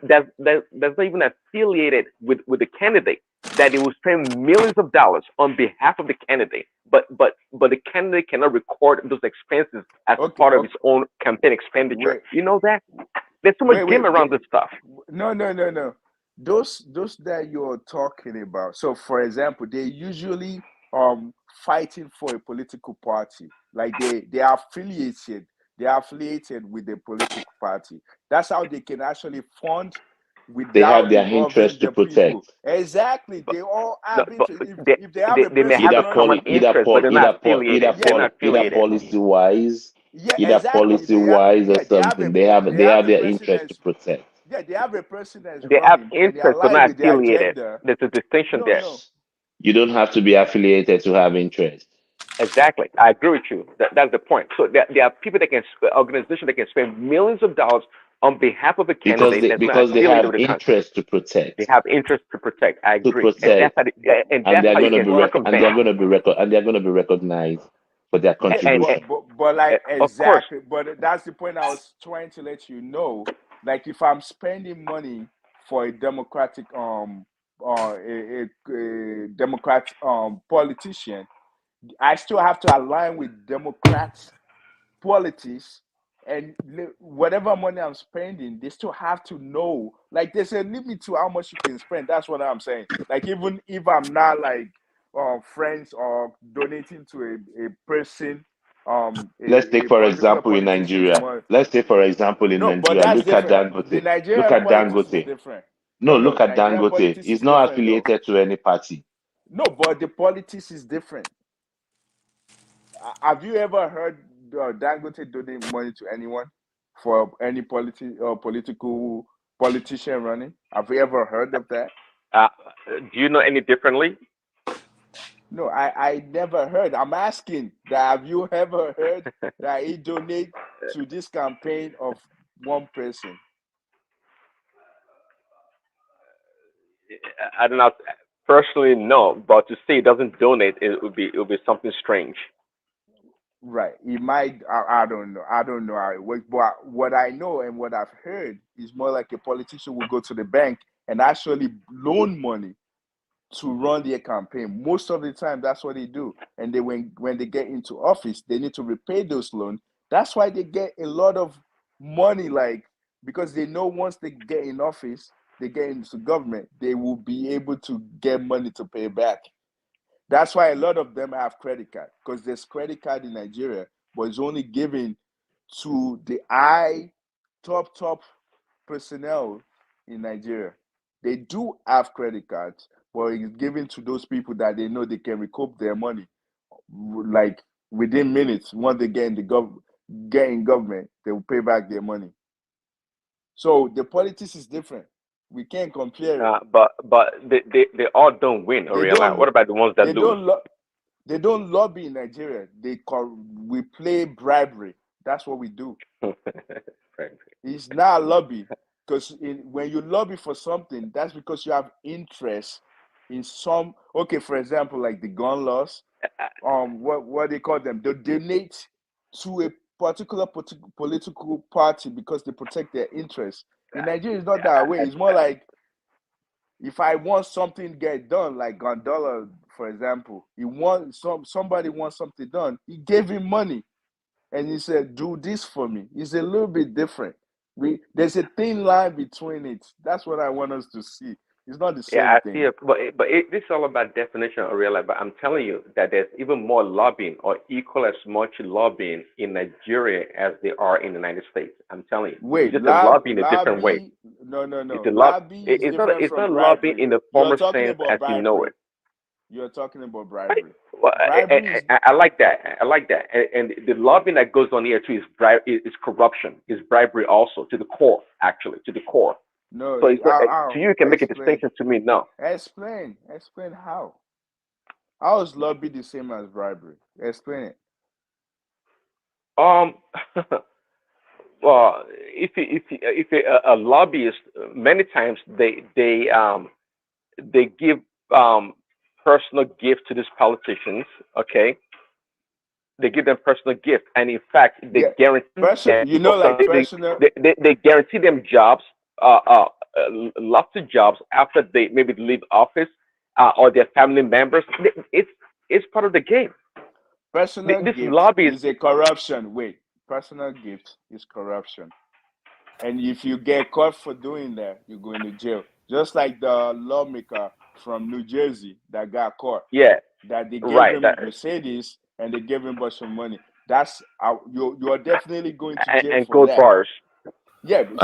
Speaker 9: that's not even affiliated with the candidate, that they will spend millions of dollars on behalf of the candidate, but the candidate cannot record those expenses as part of his own campaign expenditure. You know that? There's so much game around this stuff.
Speaker 1: No. Those that you're talking about. So, for example, they usually fighting for a political party. Like they are affiliated. They are affiliated with a political party. That's how they can actually fund
Speaker 21: They have
Speaker 1: without
Speaker 21: their
Speaker 1: involving
Speaker 21: interest to
Speaker 1: the people.
Speaker 21: protect.
Speaker 1: Exactly. They all
Speaker 9: No,
Speaker 1: have
Speaker 9: but
Speaker 1: interest. If they have a
Speaker 9: they may
Speaker 1: person
Speaker 9: have a
Speaker 21: Either
Speaker 9: common
Speaker 1: running,
Speaker 9: interest, but they're not affiliated. They're not affiliated.
Speaker 21: policy wise,
Speaker 1: yeah,
Speaker 21: either
Speaker 1: exactly.
Speaker 21: policy wise or something. They have their
Speaker 1: Person
Speaker 21: interest to
Speaker 1: that's
Speaker 21: protect.
Speaker 1: they have a person that's
Speaker 9: They have
Speaker 1: running and they
Speaker 9: interest, but
Speaker 1: align
Speaker 9: not
Speaker 1: with their
Speaker 9: affiliated.
Speaker 1: agenda.
Speaker 9: There's a distinction there.
Speaker 21: You don't have to be affiliated to have interest.
Speaker 9: Exactly. I agree with you. That's the point. So there are people that can, organizations that can spend millions of dollars on behalf of a candidate that's not
Speaker 21: Because they
Speaker 9: affiliated
Speaker 21: have
Speaker 9: with the country.
Speaker 21: interest to protect.
Speaker 9: They have interest to protect. I
Speaker 21: To
Speaker 9: agree. And that's
Speaker 21: protect.
Speaker 9: how,
Speaker 21: They're
Speaker 9: how you
Speaker 21: gonna
Speaker 9: can
Speaker 21: be
Speaker 9: circumvent.
Speaker 21: and they're gonna be recognized for their contribution.
Speaker 1: But like
Speaker 9: of course,
Speaker 1: exactly. But that's the point I was trying to let you know. Like if I'm spending money for a democratic a Democrat politician, I still have to align with Democrats politics, and whatever money I'm spending, they still have to know. Like there's a limit to how much you can spend. That's what I'm saying. Like even if I'm not like friends or donating to a person,
Speaker 21: Let's take
Speaker 1: a
Speaker 21: for
Speaker 1: particular
Speaker 21: example in
Speaker 1: politician's
Speaker 21: Nigeria.
Speaker 1: money.
Speaker 21: Let's say for example in
Speaker 1: No, but
Speaker 21: Nigeria.
Speaker 1: that's
Speaker 21: Look at
Speaker 1: different. The
Speaker 21: Dangote. Look
Speaker 1: Nigerian
Speaker 21: at
Speaker 1: politics is
Speaker 21: Dangote.
Speaker 1: different.
Speaker 21: No,
Speaker 1: No,
Speaker 21: look at
Speaker 1: Nigerian
Speaker 21: Dangote.
Speaker 1: politics is
Speaker 21: He's not
Speaker 1: different though.
Speaker 21: affiliated to any party.
Speaker 1: No, but the politics is different. Have you ever heard Dangote donate money to anyone for any political politician running? Have you ever heard of that?
Speaker 9: do you know any differently?
Speaker 1: No, I never heard. I'm asking that. Have you ever heard that he donate to this campaign of one person?
Speaker 9: I don't know. Personally, no. But to say it doesn't donate, it would be something strange.
Speaker 1: Right. He might. I don't know. I don't know how it works. But what I know and what I've heard is more like a politician will go to the bank and actually loan money to run their campaign. Most of the time, that's what they do. And they when they get into office, they need to repay those loans. That's why they get a lot of money, like because they know once they get in office, they get into government, they will be able to get money to pay back. That's why a lot of them have credit card because there's credit card in Nigeria, but it's only given to the top personnel in Nigeria. They do have credit cards, but it's given to those people that they know they can recoup their money, like within minutes. Once they get in government, they will pay back their money. So the politics is different. We can't compare it.
Speaker 9: But they all don't win. What about the ones that lose?
Speaker 1: They don't lobby in Nigeria. We play bribery. That's what we do. It's not a lobby, because when you lobby for something, that's because you have interest in some. Okay, for example, like the gun laws. What they call them? They donate to a particular political party because they protect their interests. In Nigeria, it's not that way. It's more like, if I want something get done, like Gondola, for example, somebody wants something done. He gave him money, and he said, "Do this for me." It's a little bit different. There's a thin line between it. That's what I want us to see. It's not the same
Speaker 9: Yeah, I
Speaker 1: thing.
Speaker 9: see it, but this is all about definition of real life. But I'm telling you that there's even more lobbying, or equal as much lobbying in Nigeria as there are in the United States. I'm telling you.
Speaker 1: Wait,
Speaker 9: it's just a lobbying in a different way.
Speaker 1: lobby? No.
Speaker 9: It's a
Speaker 1: Lobby is
Speaker 9: it's not
Speaker 1: different
Speaker 9: it's
Speaker 1: from
Speaker 9: not lobbying
Speaker 1: bribery.
Speaker 9: in the
Speaker 1: You're
Speaker 9: former
Speaker 1: talking
Speaker 9: sense
Speaker 1: about
Speaker 9: as you know
Speaker 1: bribery.
Speaker 9: it.
Speaker 1: You're talking about bribery.
Speaker 9: Well,
Speaker 1: Bribery is
Speaker 9: I like that. I like that. And the lobbying that goes on here too is corruption. Is bribery also, to the core, actually, to the core.
Speaker 1: no.
Speaker 9: So it's not, to you, you can make a
Speaker 1: Explain.
Speaker 9: distinction. To me, no.
Speaker 1: Explain how. How is lobby the same as bribery? Explain it.
Speaker 9: Um, well, if a lobbyist, many times they give personal gift to these politicians. Okay, they give them personal gift, and in fact, they guarantee them, they guarantee them jobs, lots of jobs after they maybe leave office, or their family members. It's part of the game.
Speaker 1: Personal
Speaker 9: This
Speaker 1: gift
Speaker 9: lobby
Speaker 1: is a corruption. Wait, personal gift is corruption. And if you get caught for doing that, you go into jail. Just like the lawmaker from New Jersey that got caught.
Speaker 9: Yeah.
Speaker 1: That they gave
Speaker 9: Right.
Speaker 1: him Mercedes and they gave him a bunch of money. That's you're definitely going to jail
Speaker 9: and
Speaker 1: for
Speaker 9: gold
Speaker 1: that.
Speaker 9: bars.
Speaker 1: Yeah, so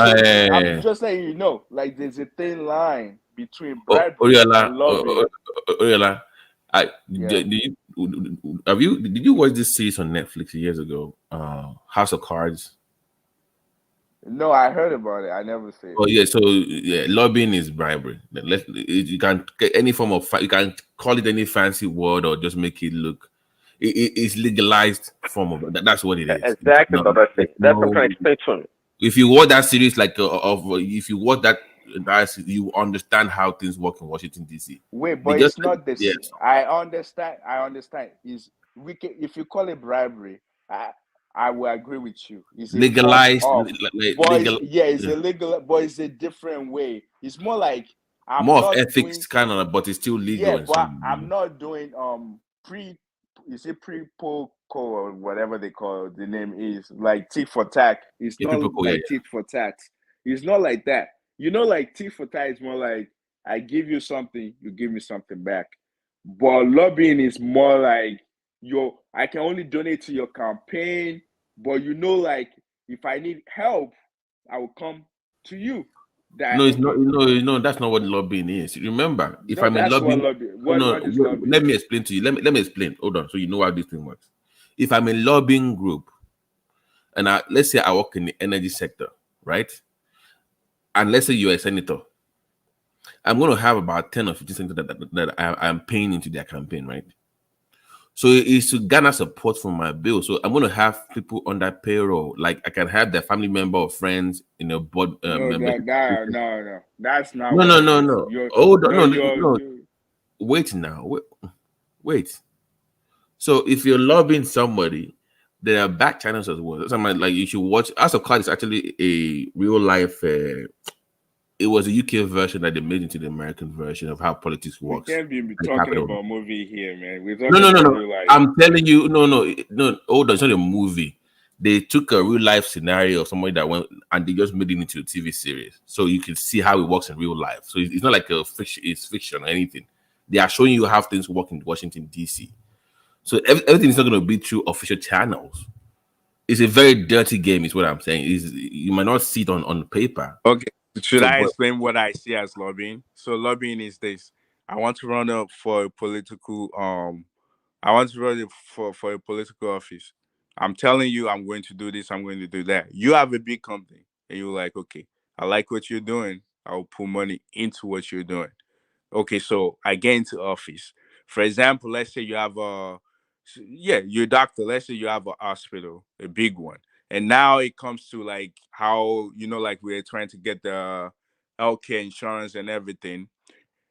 Speaker 1: I'm just letting you know, like there's a thin line between bribery and lobbying.
Speaker 20: Oriola,
Speaker 1: Yeah.
Speaker 20: did you watch this series on Netflix years ago? House of Cards.
Speaker 1: No, I heard about it. I never said it.
Speaker 20: Oh yeah, so yeah, lobbying is bribery. You can get any form of you can call it any fancy word or just make it look. It's legalized form of that. That's what it is.
Speaker 9: Exactly, that's what I'm trying to explain to you.
Speaker 20: If you watch that series, if you watch that, you understand how things work in Washington D.C.
Speaker 1: Wait, but it's not the same. I understand. Is if you call it bribery, I will agree with you. It's
Speaker 20: legalized.
Speaker 1: It's illegal, but it's a different way. It's more like
Speaker 20: more of ethics, kind of, but it's still legal.
Speaker 1: Yeah, but I'm not doing pre-poll or whatever they call it, the name is, like tit for tat. It's not like tit for tat. It's not like that. You know, like tit for tat is more like I give you something, you give me something back. But lobbying is more like I can only donate to your campaign, but you know, like if I need help, I will come to you.
Speaker 20: No, it's not. No, that's not what lobbying is. Remember, if I'm in lobbying, let me explain to you. Let me explain. Hold on, so you know how this thing works. If I'm in lobbying group, and let's say I work in the energy sector, right? And let's say you're a senator, I'm going to have about 10 or 15 senators that I'm paying into their campaign, right? So it's to garner support for my bill. So I'm going to have people on that payroll. Like I can have their family member or friends in a board member.
Speaker 1: No. That's not.
Speaker 20: No. Hold on. No. Wait now. Wait. So if you're lobbying somebody, there are back channels as well. Something like you should watch. House of Cards is actually a real life. It was a UK version that they made into the American version of how politics works.
Speaker 1: We can't be talking about movie here, man. We're talking
Speaker 20: No.
Speaker 1: real life.
Speaker 20: I'm telling you, no. Hold on, it's not a movie. They took a real life scenario of somebody that went and they just made it into a TV series, so you can see how it works in real life. So it's not like it's fiction or anything. They are showing you how things work in Washington D.C. So everything is not going to be through official channels. It's a very dirty game, is what I'm saying. You might not see it on paper.
Speaker 17: Okay.
Speaker 2: Should
Speaker 20: So,
Speaker 2: I
Speaker 20: but
Speaker 2: explain what I see as lobbying? So lobbying is this: I want to run up for a political I want to run for a political office. I'm telling you, I'm going to do this. I'm going to do that. You have a big company, and you're like, okay, I like what you're doing. I'll put money into what you're doing. Okay, so I get into office. For example, let's say you have yeah, you're a doctor. Let's say you have a hospital, a big one, and now it comes to like how like we're trying to get the healthcare insurance and everything.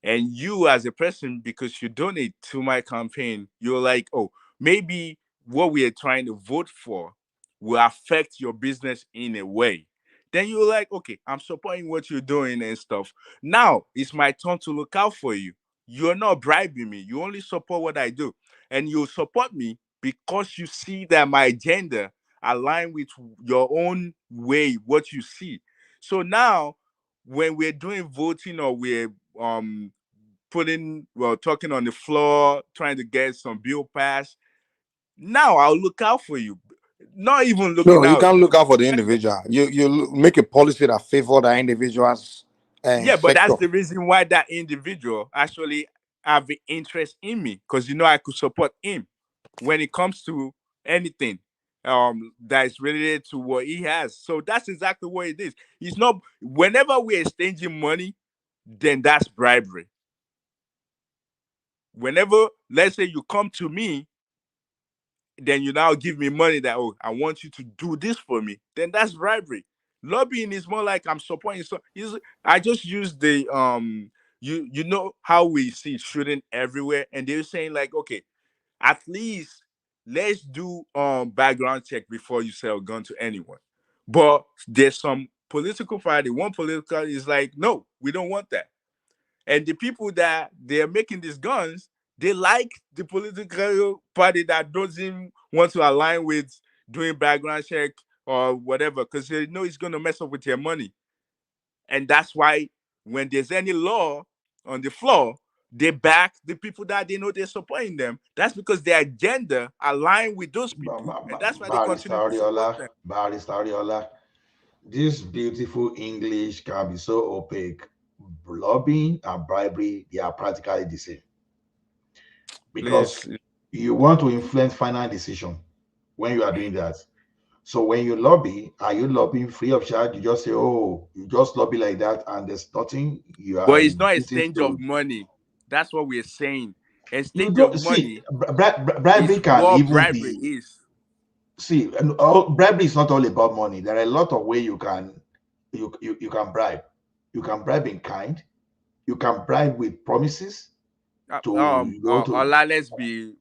Speaker 2: And you as a person, because you donate to my campaign, you're like, oh, maybe what we are trying to vote for will affect your business in a way. Then you're like, okay, I'm supporting what you're doing and stuff. Now it's my turn to look out for you. You're not bribing me, you only support what I do. And you support me because you see that my agenda align with your own way, what you see. So now when we're doing voting, or we're talking on the floor, trying to get some bill passed, now I'll look out for you. Not even
Speaker 17: No,
Speaker 2: looking
Speaker 17: you
Speaker 2: out.
Speaker 17: can't look out for the individual. Make a policy that favor the individual's
Speaker 2: Yeah, but
Speaker 17: sector.
Speaker 2: that's the reason why that individual actually have an interest in me, because I could support him when it comes to anything that is related to what he has. So that's exactly what it is. It's not, whenever we're exchanging money, then that's bribery. Whenever, let's say, you come to me, then you now give me money that, oh, I want you to do this for me, then that's bribery. Lobbying is more like I'm supporting. So I just use the you know how we see shooting everywhere, and they're saying like, okay, at least let's do background check before you sell a gun to anyone. But there's some political party, one political is like, no, we don't want that. And the people that they're making these guns, they like the political party that doesn't want to align with doing background check or whatever, because they know it's going to mess up with their money. And that's why when there's any law on the floor, they back the people that they know they're supporting them. That's because their agenda align with those people, and that's why they
Speaker 16: Barrister
Speaker 2: continue to support
Speaker 16: Ariola,
Speaker 2: them.
Speaker 16: Barrister Ariola, this beautiful English can be so opaque. Lobbying and bribery, they are practically the same. Because
Speaker 2: Please.
Speaker 16: you want to influence final decision when you are doing that. So when you lobby, are you lobbying free of charge? You just say, oh, you just lobby like that, and there's nothing you are
Speaker 2: But it's not
Speaker 16: getting
Speaker 2: exchange of
Speaker 16: to.
Speaker 2: money. That's what we're saying.
Speaker 16: You
Speaker 2: Exchange of
Speaker 16: don't see
Speaker 2: money is
Speaker 16: bribery can
Speaker 2: what
Speaker 16: even
Speaker 2: bribery
Speaker 16: be.
Speaker 2: is.
Speaker 16: See, bribery is not all about money. There are a lot of ways you can you can bribe. You can bribe in kind. You can bribe with promises to to.
Speaker 2: Ola, let's
Speaker 16: No,
Speaker 2: be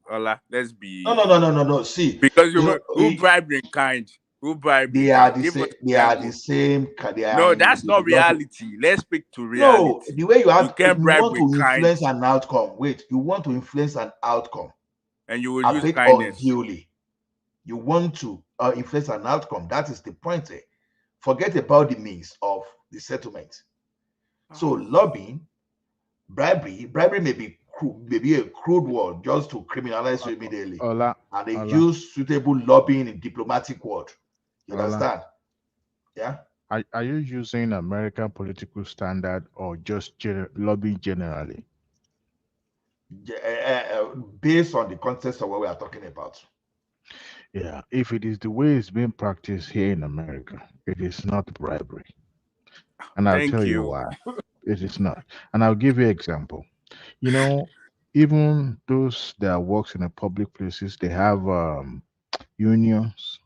Speaker 16: no, no, no, no, no. See,
Speaker 2: because
Speaker 16: you know,
Speaker 2: who bribe in kind? Who bribe in
Speaker 16: they are
Speaker 2: kind?
Speaker 16: the
Speaker 2: Give us
Speaker 16: same. They are the
Speaker 2: example.
Speaker 16: same. They are
Speaker 2: No,
Speaker 16: in
Speaker 2: that's not
Speaker 16: the lot of.
Speaker 2: reality. Let's speak to
Speaker 16: No,
Speaker 2: reality.
Speaker 16: the way you
Speaker 2: You
Speaker 16: have,
Speaker 2: can't
Speaker 16: you
Speaker 2: bribe
Speaker 16: want
Speaker 2: with
Speaker 16: to
Speaker 2: kind,
Speaker 16: influence an outcome. Wait, you want to influence an outcome,
Speaker 2: and you will use
Speaker 16: albeit
Speaker 2: kindness.
Speaker 16: unduly. You want to influence an outcome. That is the point. Forget about the means of the settlement. So lobbying, bribery may be a crude word just to criminalize you immediately,
Speaker 19: Ola,
Speaker 16: and they
Speaker 19: Ola,
Speaker 16: use suitable lobbying in diplomatic word. You
Speaker 19: Ola.
Speaker 16: understand? Yeah.
Speaker 19: Are you using American political standard or just lobby generally?
Speaker 16: Based on the context of what we are talking about.
Speaker 19: Yeah, if it is the way it's being practiced here in America, it is not bribery. And I'll
Speaker 2: Thank
Speaker 19: tell you
Speaker 2: you.
Speaker 19: why. It is not. And I'll give you an example. You know, even those that works in the public places, they have unions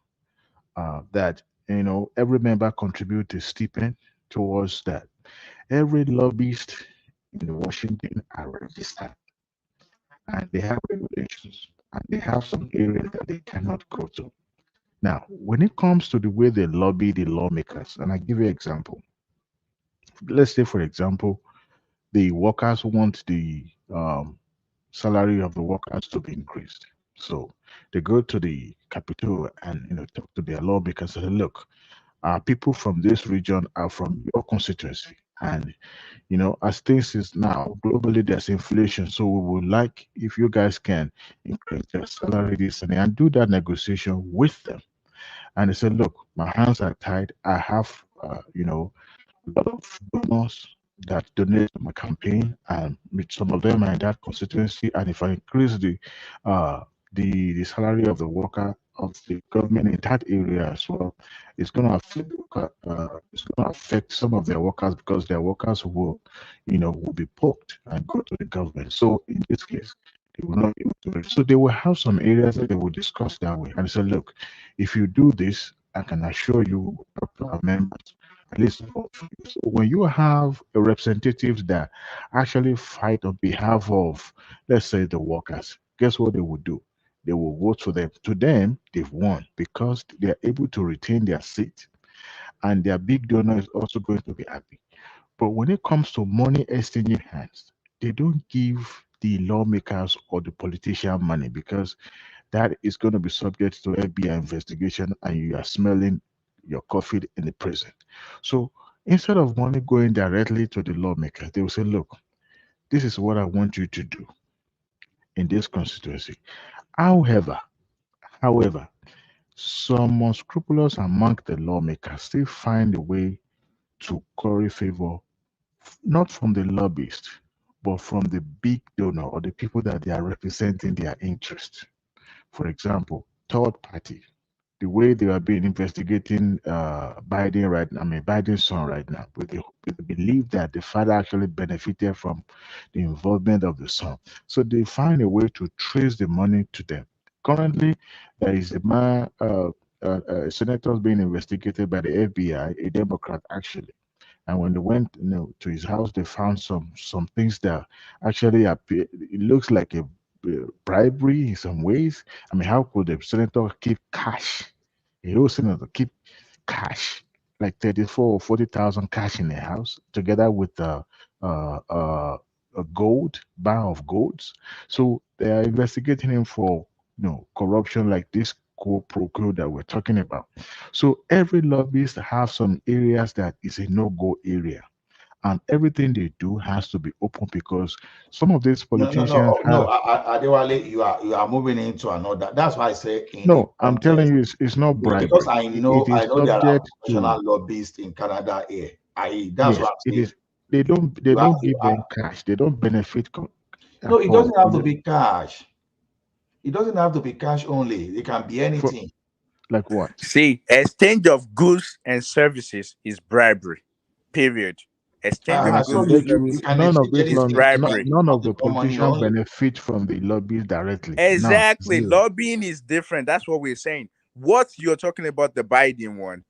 Speaker 19: that, every member contribute a stipend towards that. Every lobbyist in Washington are registered and they have regulations and they have some areas that they cannot go to. Now, when it comes to the way they lobby the lawmakers, and I give you an example. Let's say, for example, the workers want the salary of the workers to be increased. So they go to the Capitol and talk to their lawmakers and say, look, people from this region are from your constituency. And as things is now, globally there's inflation. So we would like if you guys can increase their salary this and do that negotiation with them. And they said, look, my hands are tied. I have a lot of donors that donate to my campaign, and with some of them are in that constituency. And if I increase the salary of the worker of the government in that area as well, it's going to affect it's going to affect some of their workers, because their workers will, will be poked and go to the government. So in this case, they will not be able to do it. So they will have some areas that they will discuss that way and say, look, if you do this, I can assure you, our members, at least vote for you. So when you have representatives that actually fight on behalf of, let's say, the workers, guess what they will do? They will vote for them. To them, they've won because they are able to retain their seat, and their big donor is also going to be happy. But when it comes to money exchanging hands, they don't give the lawmakers or the politician money, because that is going to be subject to FBI investigation, and you are smelling your coffee in the prison. So instead of money going directly to the lawmakers, they will say, look, this is what I want you to do in this constituency. However, however, some unscrupulous among the lawmakers still find a way to curry favor, not from the lobbyists, but from the big donor or the people that they are representing their interests. For example, third party, the way they are being investigating Biden right now, I mean Biden's son right now, with the belief that the father actually benefited from the involvement of the son. So they find a way to trace the money to them. Currently, there is a man, a senator being investigated by the FBI, a Democrat actually. And when they went, to his house, they found some things that actually appear. It looks like a bribery in some ways. I mean, how could the senator keep cash? A whole senator keep cash, like 34 or 40,000 cash in the house, together with uh, uh, a gold bar of golds. So they are investigating him for corruption, like this pro quo that we're talking about. So every lobbyist have some areas that is a no-go area, and everything they do has to be open, because some of these politicians have.
Speaker 16: Adewale, you are moving into another. That's why I say in the
Speaker 19: No, I'm telling
Speaker 16: context,
Speaker 19: you, it's not
Speaker 16: because
Speaker 19: bribery.
Speaker 16: I
Speaker 19: It
Speaker 16: know
Speaker 19: is
Speaker 16: there are
Speaker 19: subject to.
Speaker 16: professional lobbyists in Canada here. That's
Speaker 19: Yes,
Speaker 16: what I'm
Speaker 19: it
Speaker 16: saying.
Speaker 19: is. They
Speaker 16: You have
Speaker 19: don't give them cash. They don't benefit
Speaker 16: no,
Speaker 19: at
Speaker 16: it
Speaker 19: all.
Speaker 16: doesn't have to be cash. It doesn't have to be cash only. It can be
Speaker 19: For
Speaker 16: anything.
Speaker 19: like what?
Speaker 2: See, exchange of goods and services is bribery. Period. Exchange of
Speaker 16: So
Speaker 2: goods
Speaker 19: They
Speaker 2: and
Speaker 19: give
Speaker 16: you
Speaker 19: you
Speaker 16: can
Speaker 2: services
Speaker 19: none of
Speaker 16: exchange
Speaker 19: these
Speaker 2: is
Speaker 16: anything.
Speaker 2: bribery.
Speaker 19: none of the
Speaker 16: For money
Speaker 19: politicians
Speaker 16: only.
Speaker 19: benefit from the lobbies directly. None,
Speaker 2: Exactly.
Speaker 19: zero.
Speaker 2: Lobbying is different. That's what we're saying. What you're talking about, the Biden one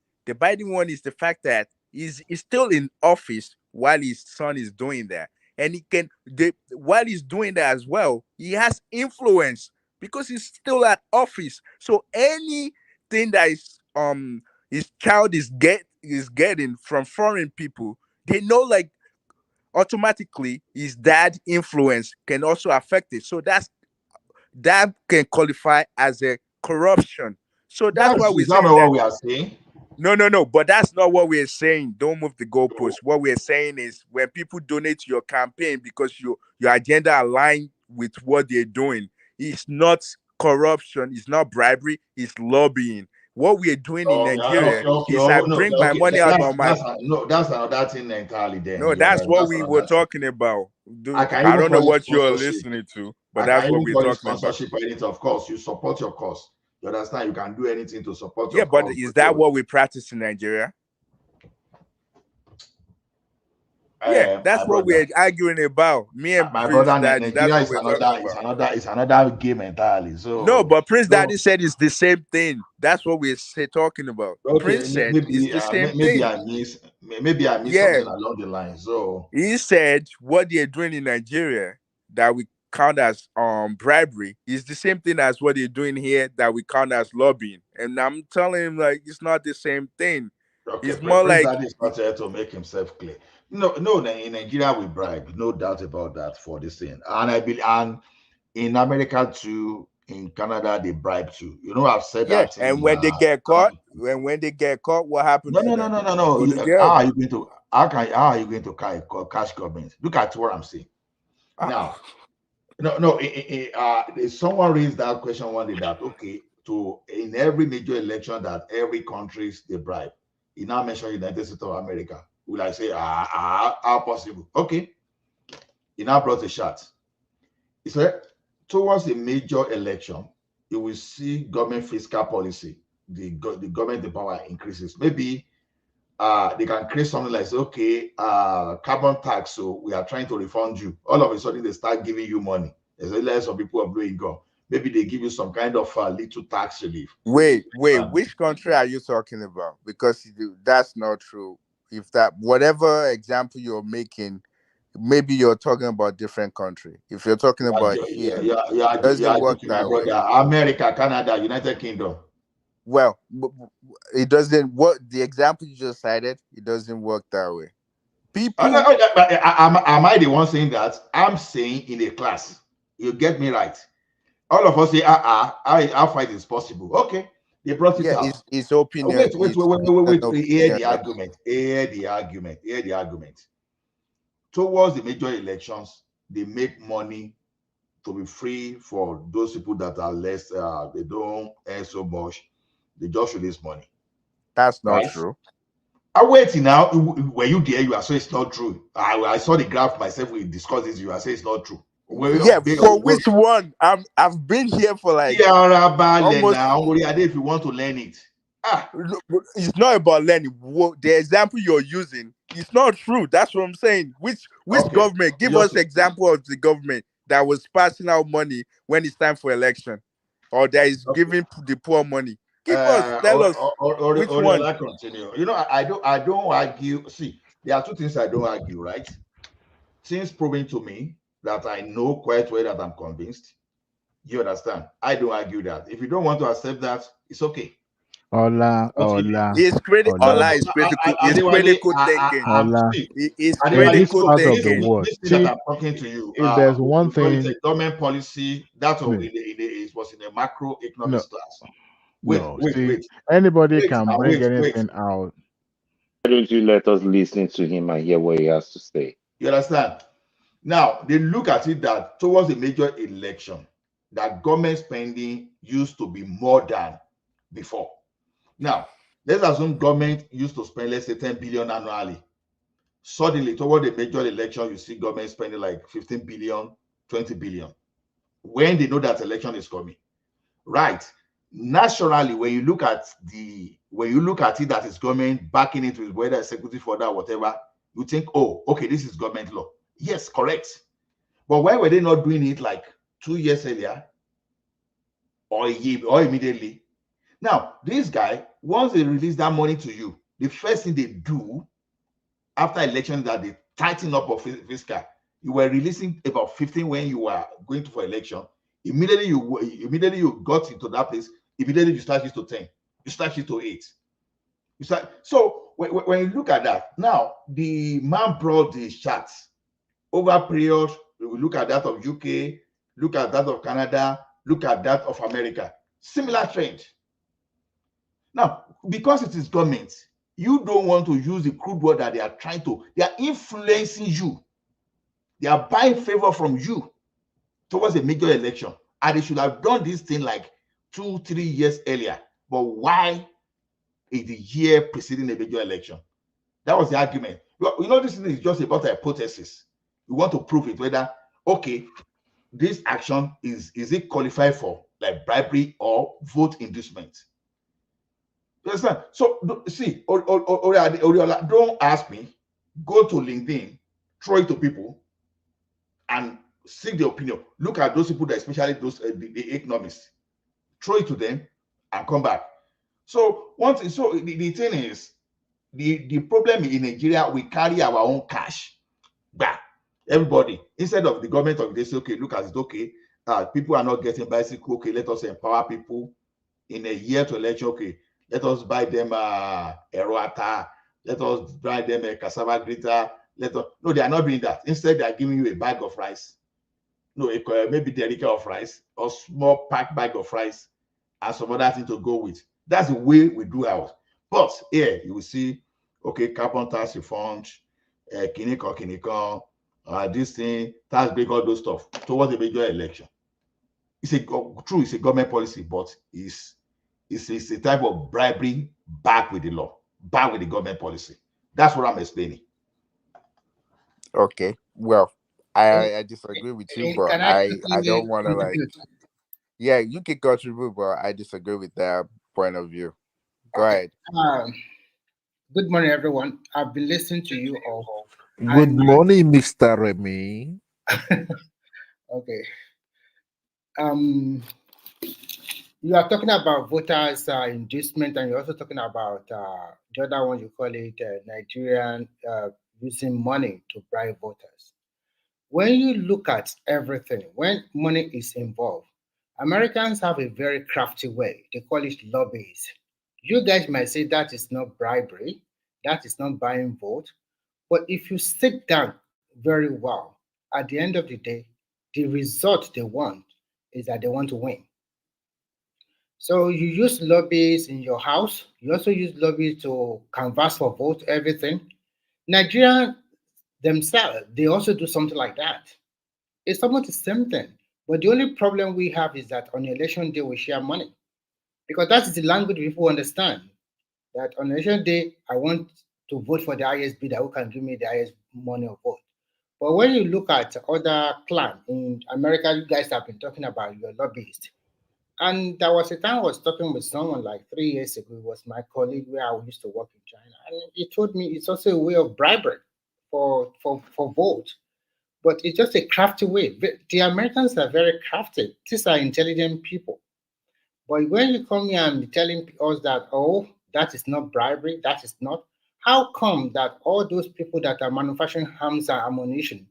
Speaker 2: is the fact that he's still in office while his son is doing that. And while he's doing that as well, he has influence because he's still at office. So anything that his child is getting from foreign people, they know like automatically his dad influence can also affect it. So that can qualify as a corruption. So that's why we're
Speaker 16: Is that
Speaker 2: saying
Speaker 16: what
Speaker 2: that
Speaker 16: we are saying?
Speaker 2: no, but that's not what we're saying. Don't move the goalposts. What we're saying is when people donate to your campaign because your agenda align with what they're doing, it's not corruption, it's not bribery, it's lobbying. What we're doing in Nigeria is I
Speaker 16: No,
Speaker 2: bring my
Speaker 16: okay.
Speaker 2: money out of my
Speaker 16: That's another thing entirely. Then
Speaker 2: no,
Speaker 16: you
Speaker 2: that's
Speaker 16: understand?
Speaker 2: what
Speaker 16: That's
Speaker 2: we were
Speaker 16: another thing.
Speaker 2: talking about.
Speaker 16: I can
Speaker 2: I
Speaker 16: even
Speaker 2: don't know
Speaker 16: call it
Speaker 2: what you're
Speaker 16: sponsorship.
Speaker 2: listening to, but
Speaker 16: I can
Speaker 2: that's what
Speaker 16: even
Speaker 2: we're
Speaker 16: call it
Speaker 2: talking about.
Speaker 16: sponsorship or anything. Of course, you support your cause. You understand? You can do anything to support
Speaker 2: Yeah,
Speaker 16: your
Speaker 2: but
Speaker 16: cause.
Speaker 2: is that what we practice in Nigeria? Yeah,
Speaker 16: My
Speaker 2: that's what
Speaker 16: brother,
Speaker 2: we're arguing about. Me and
Speaker 16: my
Speaker 2: Prince
Speaker 16: brother,
Speaker 2: Daddy, that's
Speaker 16: Nigeria
Speaker 2: what
Speaker 16: is
Speaker 2: we're talking
Speaker 16: another.
Speaker 2: about.
Speaker 16: It's another game entirely.
Speaker 2: No,
Speaker 16: So
Speaker 2: but Prince
Speaker 16: no.
Speaker 2: Daddy said it's the same thing. That's what we're talking about.
Speaker 16: Okay,
Speaker 2: Prince said it's
Speaker 16: maybe
Speaker 2: the same
Speaker 16: maybe
Speaker 2: thing.
Speaker 16: I missed
Speaker 2: Yeah,
Speaker 16: something along the line. So
Speaker 2: he said what they're doing in Nigeria that we count as bribery is the same thing as what they're doing here that we count as lobbying. And I'm telling him like it's not the same thing.
Speaker 16: okay,
Speaker 2: It's more
Speaker 16: Prince
Speaker 2: like
Speaker 16: Daddy is not here to make himself clear. No, in Nigeria we bribe, no doubt about that for this thing. And I believe, and in America too, in Canada they bribe too. I've said
Speaker 2: yeah.
Speaker 16: that
Speaker 2: And
Speaker 16: in
Speaker 2: when they get caught, what happened to them? They
Speaker 16: no.
Speaker 2: go to jail.
Speaker 16: How are you going to cash government? Look at what I'm saying now. No. Someone raised that question one day that okay, to in every major election that every countries they bribe. He now mentioned United States of America. Will I say, how possible? Okay. He now brought a shot. He said, towards a major election, you will see government fiscal policy. The government, the power increases. Maybe they can create something like, okay, carbon tax, so we are trying to refund you. All of a sudden, they start giving you money. There's a lot of people of low income. Maybe they give you some kind of little tax relief.
Speaker 2: Wait, which country are you talking about? Because that's not true. If that, whatever example you're making, maybe you're talking about different country. If you're talking about here, it doesn't work that way.
Speaker 16: America, Canada, United Kingdom.
Speaker 2: Well, it doesn't. What the example you just cited, it doesn't work that way. People,
Speaker 16: am I the one saying that? I'm saying in a class. You get me right. All of us say, how far it is possible. Okay, they brought it out.
Speaker 2: It's opinion.
Speaker 16: Wait. Hear the argument. Hear the argument. Towards the major elections, they make money to be free for those people that are less. They don't earn so much. They just release money.
Speaker 2: That's not true.
Speaker 16: I wait now. Were you there? You are saying it's not true. I saw the graph myself. We discussed this. You are saying it's not true.
Speaker 2: For which one? I've been here for like
Speaker 16: almost now. If you want to learn it,
Speaker 2: it's not about learning. The example you're using, it's not true. That's what I'm saying. Which government? Give us example of the government that was passing out money when it's time for election, or that is giving the poor money. Give us, tell us which one.
Speaker 16: Continue. You know, I don't argue. See, there are two things I don't argue, right? Since proving to me that I know quite well that I'm convinced, you understand? I don't argue that. If you don't want to accept that, it's okay.
Speaker 2: It's critical. It's critical thinking. It's critical thinking.
Speaker 16: That I'm talking to you.
Speaker 19: If there's one thing,
Speaker 16: government policy that was in a macroeconomics class. Wait.
Speaker 19: Anybody can bring anything out.
Speaker 21: Why don't you let us listen to him and hear what he has to say?
Speaker 16: You understand? Now, they look at it that towards a major election, that government spending used to be more than before. Now, let's assume government used to spend, let's say, 10 billion annually. Suddenly, toward a major election, you see government spending like 15 billion, 20 billion. When they know that election is coming. Right. Naturally, when you look at it that is government backing it with whether executive order or whatever, you think, oh, okay, this is government law. Yes, correct. But why were they not doing it like 2 years earlier or a year or immediately? Now, this guy, once they release that money to you, the first thing they do after election that they tighten up of fiscal. You were releasing about 15 when you were going for election. Immediately you got into that place. Immediately you start to 10. You start to 8. So when you look at that, now the man brought the charts over period. We look at that of UK, look at that of Canada, look at that of America. Similar trend. Now, because it is government, you don't want to use the crude word that they are influencing you. They are buying favor from you towards a major election. And they should have done this thing like 2-3 years earlier. But why in the year preceding a major election? That was the argument. You know, this thing is just about a hypothesis. You want to prove it, whether, okay, this action is it qualified for like bribery or vote inducement? You understand? So see, don't ask me. Go to LinkedIn, throw it to people, and seek the opinion. Look at those people, that especially those the economists. Throw it to them and come back. So the thing is, the problem in Nigeria, we carry our own cash. Bah. Everybody, instead of the government of this, okay, look at it, okay, people are not getting bicycle, okay, let us empower people in a year to election, okay, let us buy them Eroata, let us buy them a cassava grater, no, they are not doing that. Instead, they are giving you a bag of rice, maybe the derrick of rice, or small packed bag of rice, and some other thing to go with. That's the way we do ours. But here, you will see, okay, carbon tax refund, Kinikon, this thing, tax break, all those stuff towards the major election. It's a government policy, but it's a type of bribery back with the law, back with the government policy. That's what I'm explaining.
Speaker 1: Okay, well, I disagree with you, but
Speaker 6: Can I
Speaker 1: I don't
Speaker 6: quickly
Speaker 1: want to like.
Speaker 6: contribute?
Speaker 1: Yeah, you can contribute, but I disagree with that point of view. Go
Speaker 6: Okay.
Speaker 1: ahead.
Speaker 6: Good morning, everyone. I've been listening to you all.
Speaker 19: Good morning, Mr. Remy.
Speaker 6: Okay. You are talking about voters' inducement, and you're also talking about the other one you call it Nigerian using money to bribe voters. When you look at everything, when money is involved, Americans have a very crafty way. They call it lobbies. You guys might say that is not bribery, that is not buying vote, but if you sit down very well, at the end of the day, the result they want is that they want to win. So you use lobbies in your house. You also use lobbies to canvass for vote, everything. Nigerians themselves, they also do something like that. It's almost the same thing. But the only problem we have is that on election day we share money. Because that is the language people understand. That on election day, I want to vote for the highest bidder who can give me the highest money of vote. But when you look at other clans in America, you guys have been talking about your lobbyists. And there was a time I was talking with someone like 3 years ago. It was my colleague where I used to work in China. And he told me it's also a way of bribery for vote. But it's just a crafty way. The Americans are very crafty. These are intelligent people. But when you come here and be telling us that, oh, that is not bribery, that is not, how come that all those people that are manufacturing arms and ammunition,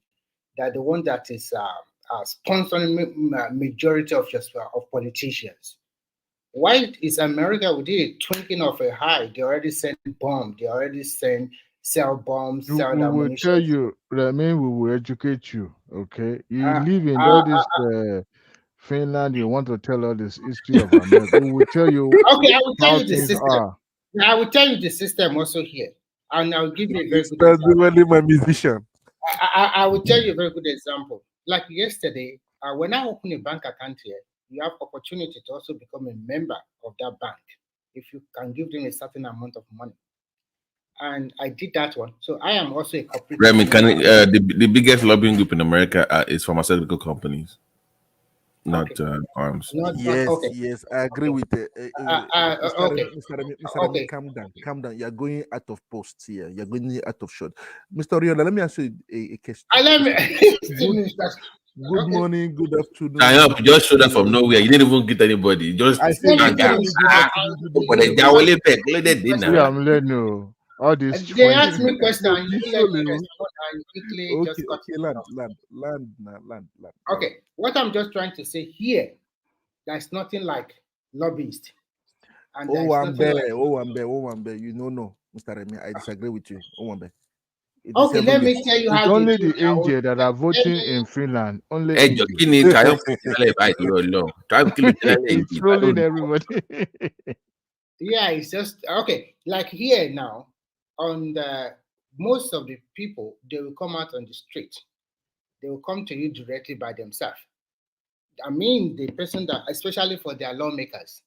Speaker 6: that the one that is sponsoring majority of of politicians? Why is America within a twinkling of a eye? They already send bombs, they already send sell bombs,
Speaker 19: We
Speaker 6: sell
Speaker 19: will
Speaker 6: ammunition.
Speaker 19: tell you, Remy, we will educate you. Okay, you live in all this Finland. You want to tell all this history of America? We will tell you
Speaker 6: Okay, I will tell
Speaker 19: how
Speaker 6: you the
Speaker 19: things
Speaker 6: system.
Speaker 19: are.
Speaker 6: I will tell you the system also here, and I'll give you a very good
Speaker 19: Mr.
Speaker 6: example.
Speaker 19: Duwele, my musician.
Speaker 6: I will tell you a very good example. Like yesterday, when I open a bank account here, you have opportunity to also become a member of that bank if you can give them a certain amount of money. And I did that one. So I am also a corporate.
Speaker 20: Remy, the biggest lobbying group in America is pharmaceutical companies, not arms.
Speaker 19: Yes,
Speaker 6: okay.
Speaker 19: yes, I agree with it.
Speaker 6: Okay.
Speaker 19: Mr. Remy, calm down, calm down. You're going out of post here. You're going out of shot. Mr. Oriola, let me ask you a question. Good morning, good afternoon.
Speaker 20: I hope you just showed up from nowhere. You didn't even get anybody. You just stand there.
Speaker 19: I'm learning all this.
Speaker 6: They asked me question. You let me respond and quickly just cut it off.
Speaker 19: Land.
Speaker 6: Okay, what I'm just trying to say here, there's nothing like lobbyist. And
Speaker 19: I'm there. You know, no, Mr. Remy, I disagree with you.
Speaker 6: Okay, let me tell you how
Speaker 19: it's only
Speaker 6: they do
Speaker 19: the angel that are voting in Finland. Only angel. It's trolling everybody.
Speaker 6: Yeah, it's just okay. Like here now, on the most of the people, they will come out on the street. They will come to you directly by themselves. I mean, the person that, especially for their lawmakers,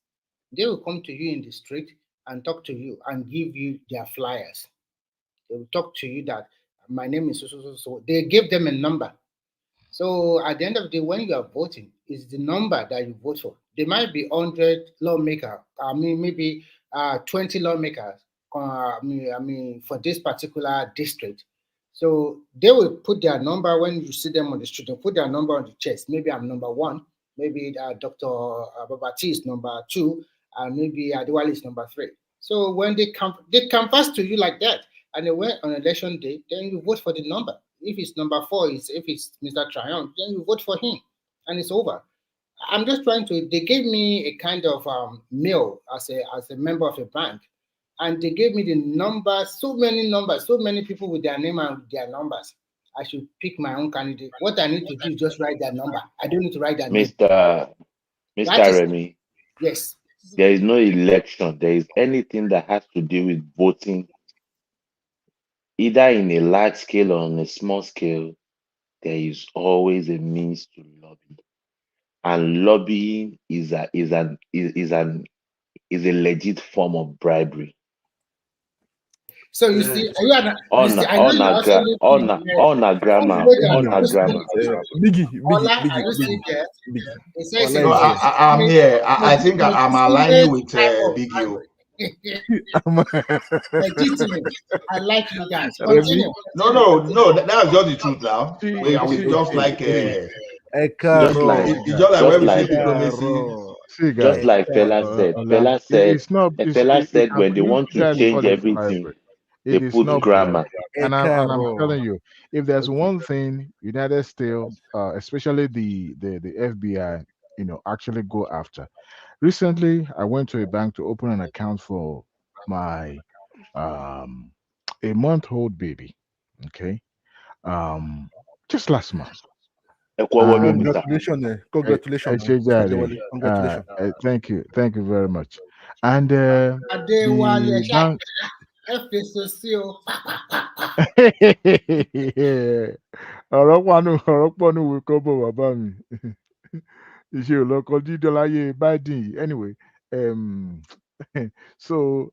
Speaker 6: they will come to you in the street and talk to you and give you their flyers. They will talk to you that my name is so. They give them a number. So at the end of the day, when you are voting, it's the number that you vote for. There might be 100 lawmakers. I mean, maybe 20 lawmakers. For this particular district. So they will put their number when you see them on the street. They put their number on the chest. Maybe I'm number 1. Maybe Dr. Babati is number 2. And maybe Adewale is number 3. So when they canvass to you like that, and they went on election day, then you vote for the number. If it's number 4, if it's Mr. Triumph, then you vote for him, and it's over. I'm just trying to. They gave me a kind of mail as a member of a bank, and they gave me the numbers, so many people with their name and their numbers. I should pick my own candidate. What I need to do is just write their number. I don't need to write their name.
Speaker 21: Mr. Remy.
Speaker 6: Yes.
Speaker 21: There is no election. There is anything that has to do with voting, either in a large scale or on a small scale. There is always a means to lobby, and lobbying is a legit form of bribery.
Speaker 6: So you see, you are not, you see, I know you're also living in the
Speaker 21: grammar, grammar.
Speaker 19: Biggie,
Speaker 6: Ola,
Speaker 19: Biggie,
Speaker 6: are you still there?
Speaker 19: Biggie.
Speaker 6: He says
Speaker 19: Ola
Speaker 16: No,
Speaker 19: is here.
Speaker 16: I'm here. I think I'm aligning
Speaker 6: legitimate
Speaker 16: with
Speaker 6: type of
Speaker 16: Big U.
Speaker 6: legitimate. I like you guys.
Speaker 19: Remy,
Speaker 6: Continue.
Speaker 16: No. That's just the truth now. We just like it's just like when we say diplomacy.
Speaker 19: See,
Speaker 21: Just
Speaker 19: guys,
Speaker 21: like Fela said.
Speaker 19: Ola,
Speaker 21: Fela said,
Speaker 19: it's not.
Speaker 21: Fela said when they
Speaker 19: You
Speaker 21: want to
Speaker 19: guys
Speaker 21: change
Speaker 19: call it
Speaker 21: everything,
Speaker 19: bribery.
Speaker 21: they
Speaker 19: It is
Speaker 21: put
Speaker 19: not
Speaker 21: grammar.
Speaker 19: bribery. And I'm telling you, if there's one thing United States, especially the FBI, actually go after. Recently, I went to a bank to open an account for my um a month-old baby. Okay, um, just last month. And thank you very much. And
Speaker 6: Adewale,
Speaker 19: the bank ọ̀rọ̀ pọ̀ ní òwe kọ́ bọ̀ bàbá mi. Ìṣe ò lọ́kọ dídọ́ láyé Biden. Anyway, um, so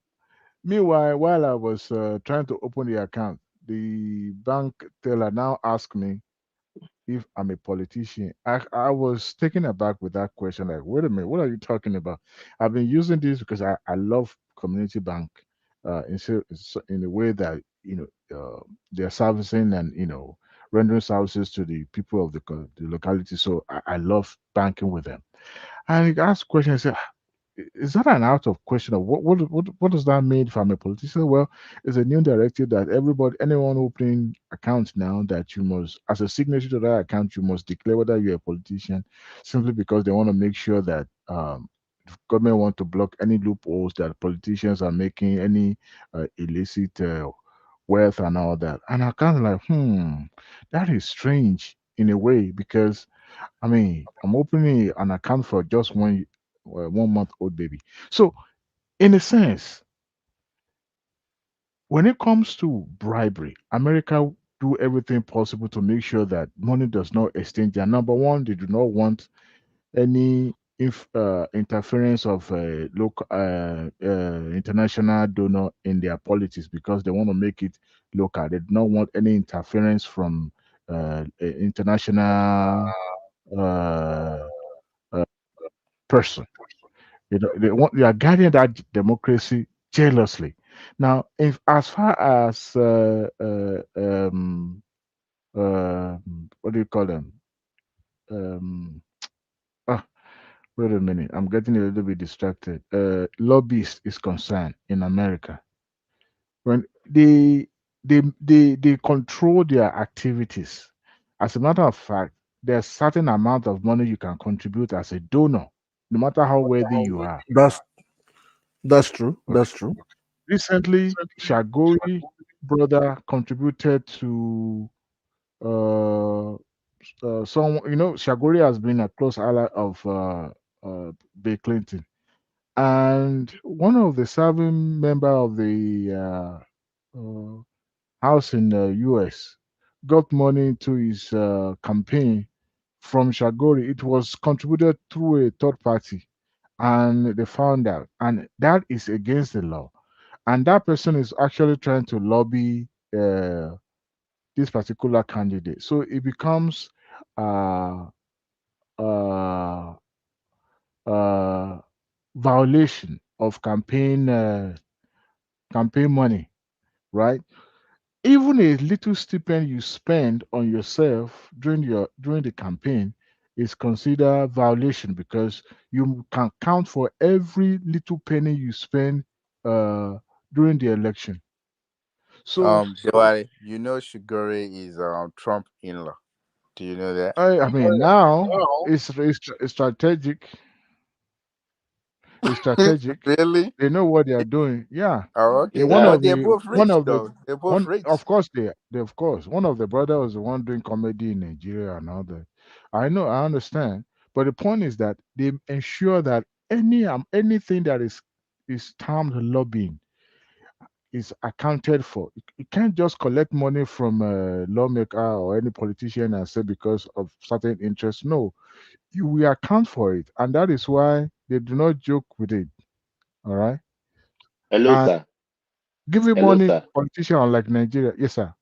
Speaker 19: meanwhile, while I was trying to open the account, the bank teller now asked me if I'm a politician. I was taken aback with that question. Like, wait a minute, what are you talking about? I've been using this because I love community bank in a way that they're servicing and rendering services to the people of the locality. So I love banking with them. And he asked question. I said, is that an out of question of what does that mean if I'm a politician? Well, it's a new directive that anyone opening accounts now, that you must, as a signature to that account, you must declare whether you're a politician, simply because they want to make sure that government want to block any loopholes that politicians are making, any illicit wealth and all that. And I kind of like, that is strange in a way, because I mean, I'm opening an account for just 1 month old baby. So, in a sense, when it comes to bribery, America do everything possible to make sure that money does not exchange. Their number one, they do not want any interference of local international donor in their politics, because they want to make it local. They do not want any interference from international uh, person. They are guarding that democracy jealously. Now, if as far as what do you call them? Um, ah, wait a minute, I'm getting a little bit distracted. Lobbyist is concerned in America, when they control their activities. As a matter of fact, there's certain amount of money you can contribute as a donor, no matter how wealthy you are.
Speaker 11: That's true.
Speaker 19: Okay.
Speaker 11: That's true.
Speaker 19: Recently, Shagori brother contributed to some. Shagori has been a close ally of Bill Clinton, and one of the serving member of the House in the U.S. got money to his campaign from Shagori. It was contributed through a third party, and they found out, and that is against the law. And that person is actually trying to lobby this particular candidate. So it becomes uh, uh, uh, violation of campaign money, right? Even a little stipend you spend on yourself during the campaign is considered violation, because you can count for every little penny you spend during the election. So
Speaker 1: Joey, you know Shigori is Trump in-law. Do you know that?
Speaker 19: I mean, now it's strategic. It's strategic.
Speaker 1: Really?
Speaker 19: They know what they are doing. Yeah.
Speaker 1: Oh, okay.
Speaker 19: One
Speaker 1: But
Speaker 19: of
Speaker 1: they're
Speaker 19: the
Speaker 1: both
Speaker 19: one
Speaker 1: rich,
Speaker 19: of the
Speaker 1: though. They're both
Speaker 19: one
Speaker 1: rich.
Speaker 19: of course they of course one of the brother was the one doing comedy in Nigeria and all that. I know, I understand. But the point is that they ensure that anything that is termed lobbying is accounted for. You can't just collect money from a lawmaker or any politician and say because of certain interests. No, you will account for it, and that is why they do not joke with it. All right.
Speaker 21: Hello,
Speaker 19: And
Speaker 21: sir.
Speaker 19: Give you
Speaker 21: Hello,
Speaker 19: money,
Speaker 21: sir.
Speaker 19: politician unlike Nigeria. Yes, sir.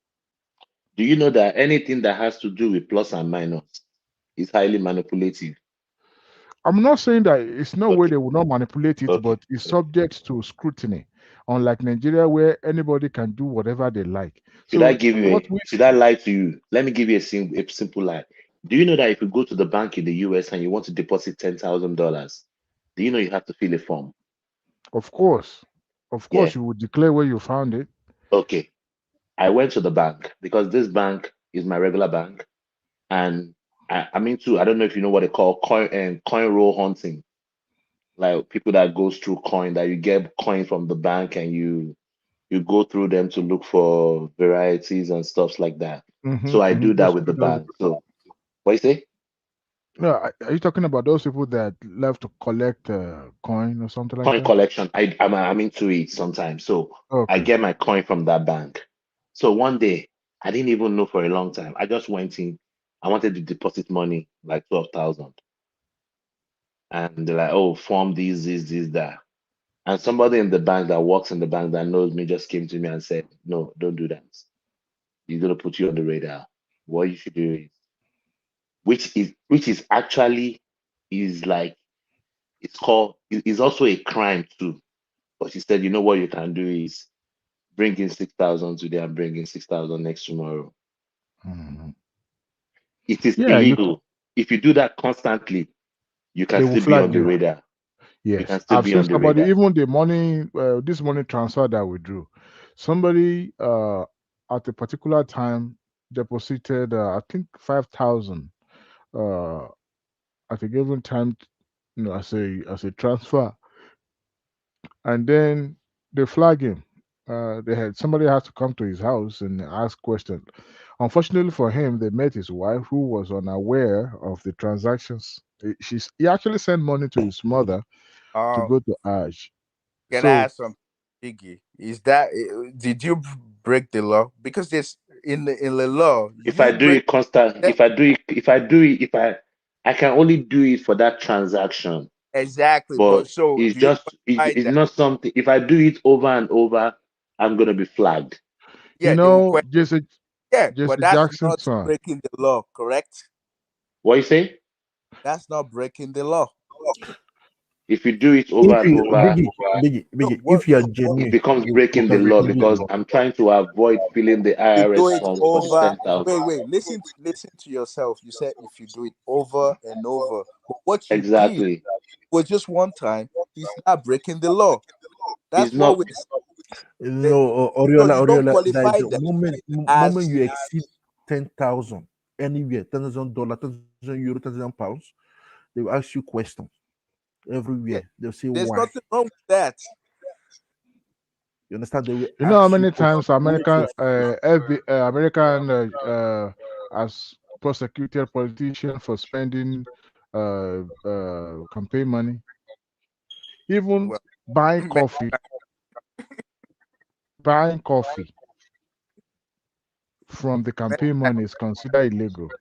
Speaker 21: Do you know that anything that has to do with plus and minus is highly manipulative?
Speaker 19: I'm not saying that it's no way
Speaker 21: Okay.
Speaker 19: they will not manipulate it,
Speaker 21: Okay.
Speaker 19: but it's subject to scrutiny. Unlike Nigeria, where anybody can do whatever they like.
Speaker 21: Should I
Speaker 19: So
Speaker 21: give you
Speaker 19: what
Speaker 21: a,
Speaker 19: we
Speaker 21: should I lie to you? Let me give you a simple lie. Do you know that if you go to the bank in the US and you want to deposit $10,000, do you know you have to fill a form?
Speaker 19: of course,
Speaker 21: Yeah.
Speaker 19: you would declare where you found it.
Speaker 21: Okay. I went to the bank because this bank is my regular bank. And I'm into, I don't know if you know what they call coin roll hunting. Like people that goes through coin, that you get coin from the bank and you go through them to look for varieties and stuff like that. So I do that
Speaker 19: Those
Speaker 21: with the
Speaker 19: people that
Speaker 21: bank. So what you say?
Speaker 19: no, are you talking about those people that love to collect coin or something like
Speaker 21: Coin
Speaker 19: that?
Speaker 21: collection. I'm into it sometimes. So I
Speaker 19: Okay.
Speaker 21: get my coin from that bank. So one day I didn't even know for a long time. I just went in. I wanted to deposit money like 12,000. And they're like, oh, form this, that. And somebody in the bank that works in the bank that knows me just came to me and said, no, don't do that. He's gonna put you on the radar. What you should do is, which is actually is like it's called is also a crime too. But she said, you know what you can do is bring in 6,000 today and bring in 6,000 next tomorrow.
Speaker 19: Mhm.
Speaker 21: It is
Speaker 19: Yeah,
Speaker 21: illegal. If you do that constantly, you can
Speaker 19: they will
Speaker 21: still be on
Speaker 19: flag
Speaker 21: the
Speaker 19: you.
Speaker 21: radar. You
Speaker 19: Yes,
Speaker 21: can still
Speaker 19: I've
Speaker 21: be
Speaker 19: seen
Speaker 21: on the
Speaker 19: somebody,
Speaker 21: radar.
Speaker 19: even the money, this money transfer that we drew, somebody at a particular time deposited, I think 5,000 uh, at a given time, as a transfer, and then they flag him. They had somebody had to come to his house and ask questions. Unfortunately for him, they met his wife, who was unaware of the transactions. He actually sent money to his mother to
Speaker 2: Um,
Speaker 19: go to Hajj.
Speaker 2: can I
Speaker 19: So
Speaker 2: ask something, Iggy? Is that did you break the law? Because there's in the law,
Speaker 21: If I
Speaker 2: you
Speaker 21: do
Speaker 2: break
Speaker 21: it constant,
Speaker 2: that
Speaker 21: I can only do it for that transaction.
Speaker 2: exactly.
Speaker 21: But
Speaker 2: But so
Speaker 21: it's
Speaker 2: do you
Speaker 21: just
Speaker 2: qualify
Speaker 21: it's
Speaker 2: that?
Speaker 21: not something. If I do it over and over, I'm gonna be flagged.
Speaker 2: Yeah, they will question.
Speaker 19: Jesse
Speaker 2: Yeah, but
Speaker 19: Jesse
Speaker 2: that's
Speaker 19: Jackson's
Speaker 2: not
Speaker 19: son.
Speaker 2: breaking the law, correct?
Speaker 21: What you say?
Speaker 2: That's not breaking the law.
Speaker 21: If you do it over
Speaker 11: If
Speaker 21: and
Speaker 11: you
Speaker 21: over,
Speaker 2: No,
Speaker 11: Biggie,
Speaker 2: what?
Speaker 11: if you are
Speaker 21: it
Speaker 11: genuine,
Speaker 21: becomes
Speaker 11: you
Speaker 21: breaking the
Speaker 11: can
Speaker 21: law
Speaker 11: reduce the
Speaker 21: because
Speaker 11: law.
Speaker 21: I'm trying to avoid filling the
Speaker 2: You do
Speaker 21: IRS
Speaker 2: it
Speaker 21: forms for the
Speaker 2: over.
Speaker 21: 10,000.
Speaker 2: Wait. Listen to yourself. You said if you do it over and over, but what you did
Speaker 21: Exactly.
Speaker 2: was just one time. It's not breaking the law.
Speaker 21: It's
Speaker 2: That's what
Speaker 21: not.
Speaker 2: we.
Speaker 11: No,
Speaker 2: So
Speaker 11: Oriola,
Speaker 2: you don't
Speaker 11: Oriola, there is
Speaker 2: qualify
Speaker 11: a
Speaker 2: that
Speaker 11: moment
Speaker 2: as
Speaker 11: you exceed 10,000 anywhere, $10,000, 10,000 euro, 10,000 pounds, they will ask you questions
Speaker 2: yeah.
Speaker 11: everywhere. They'll say
Speaker 2: There's
Speaker 11: why.
Speaker 2: nothing wrong with that.
Speaker 11: You understand? They will
Speaker 19: You know how
Speaker 11: ask you
Speaker 19: many
Speaker 11: questions.
Speaker 19: times American has prosecuted politicians for spending campaign money, even
Speaker 2: Well,
Speaker 19: buying coffee, from the campaign money is considered illegal,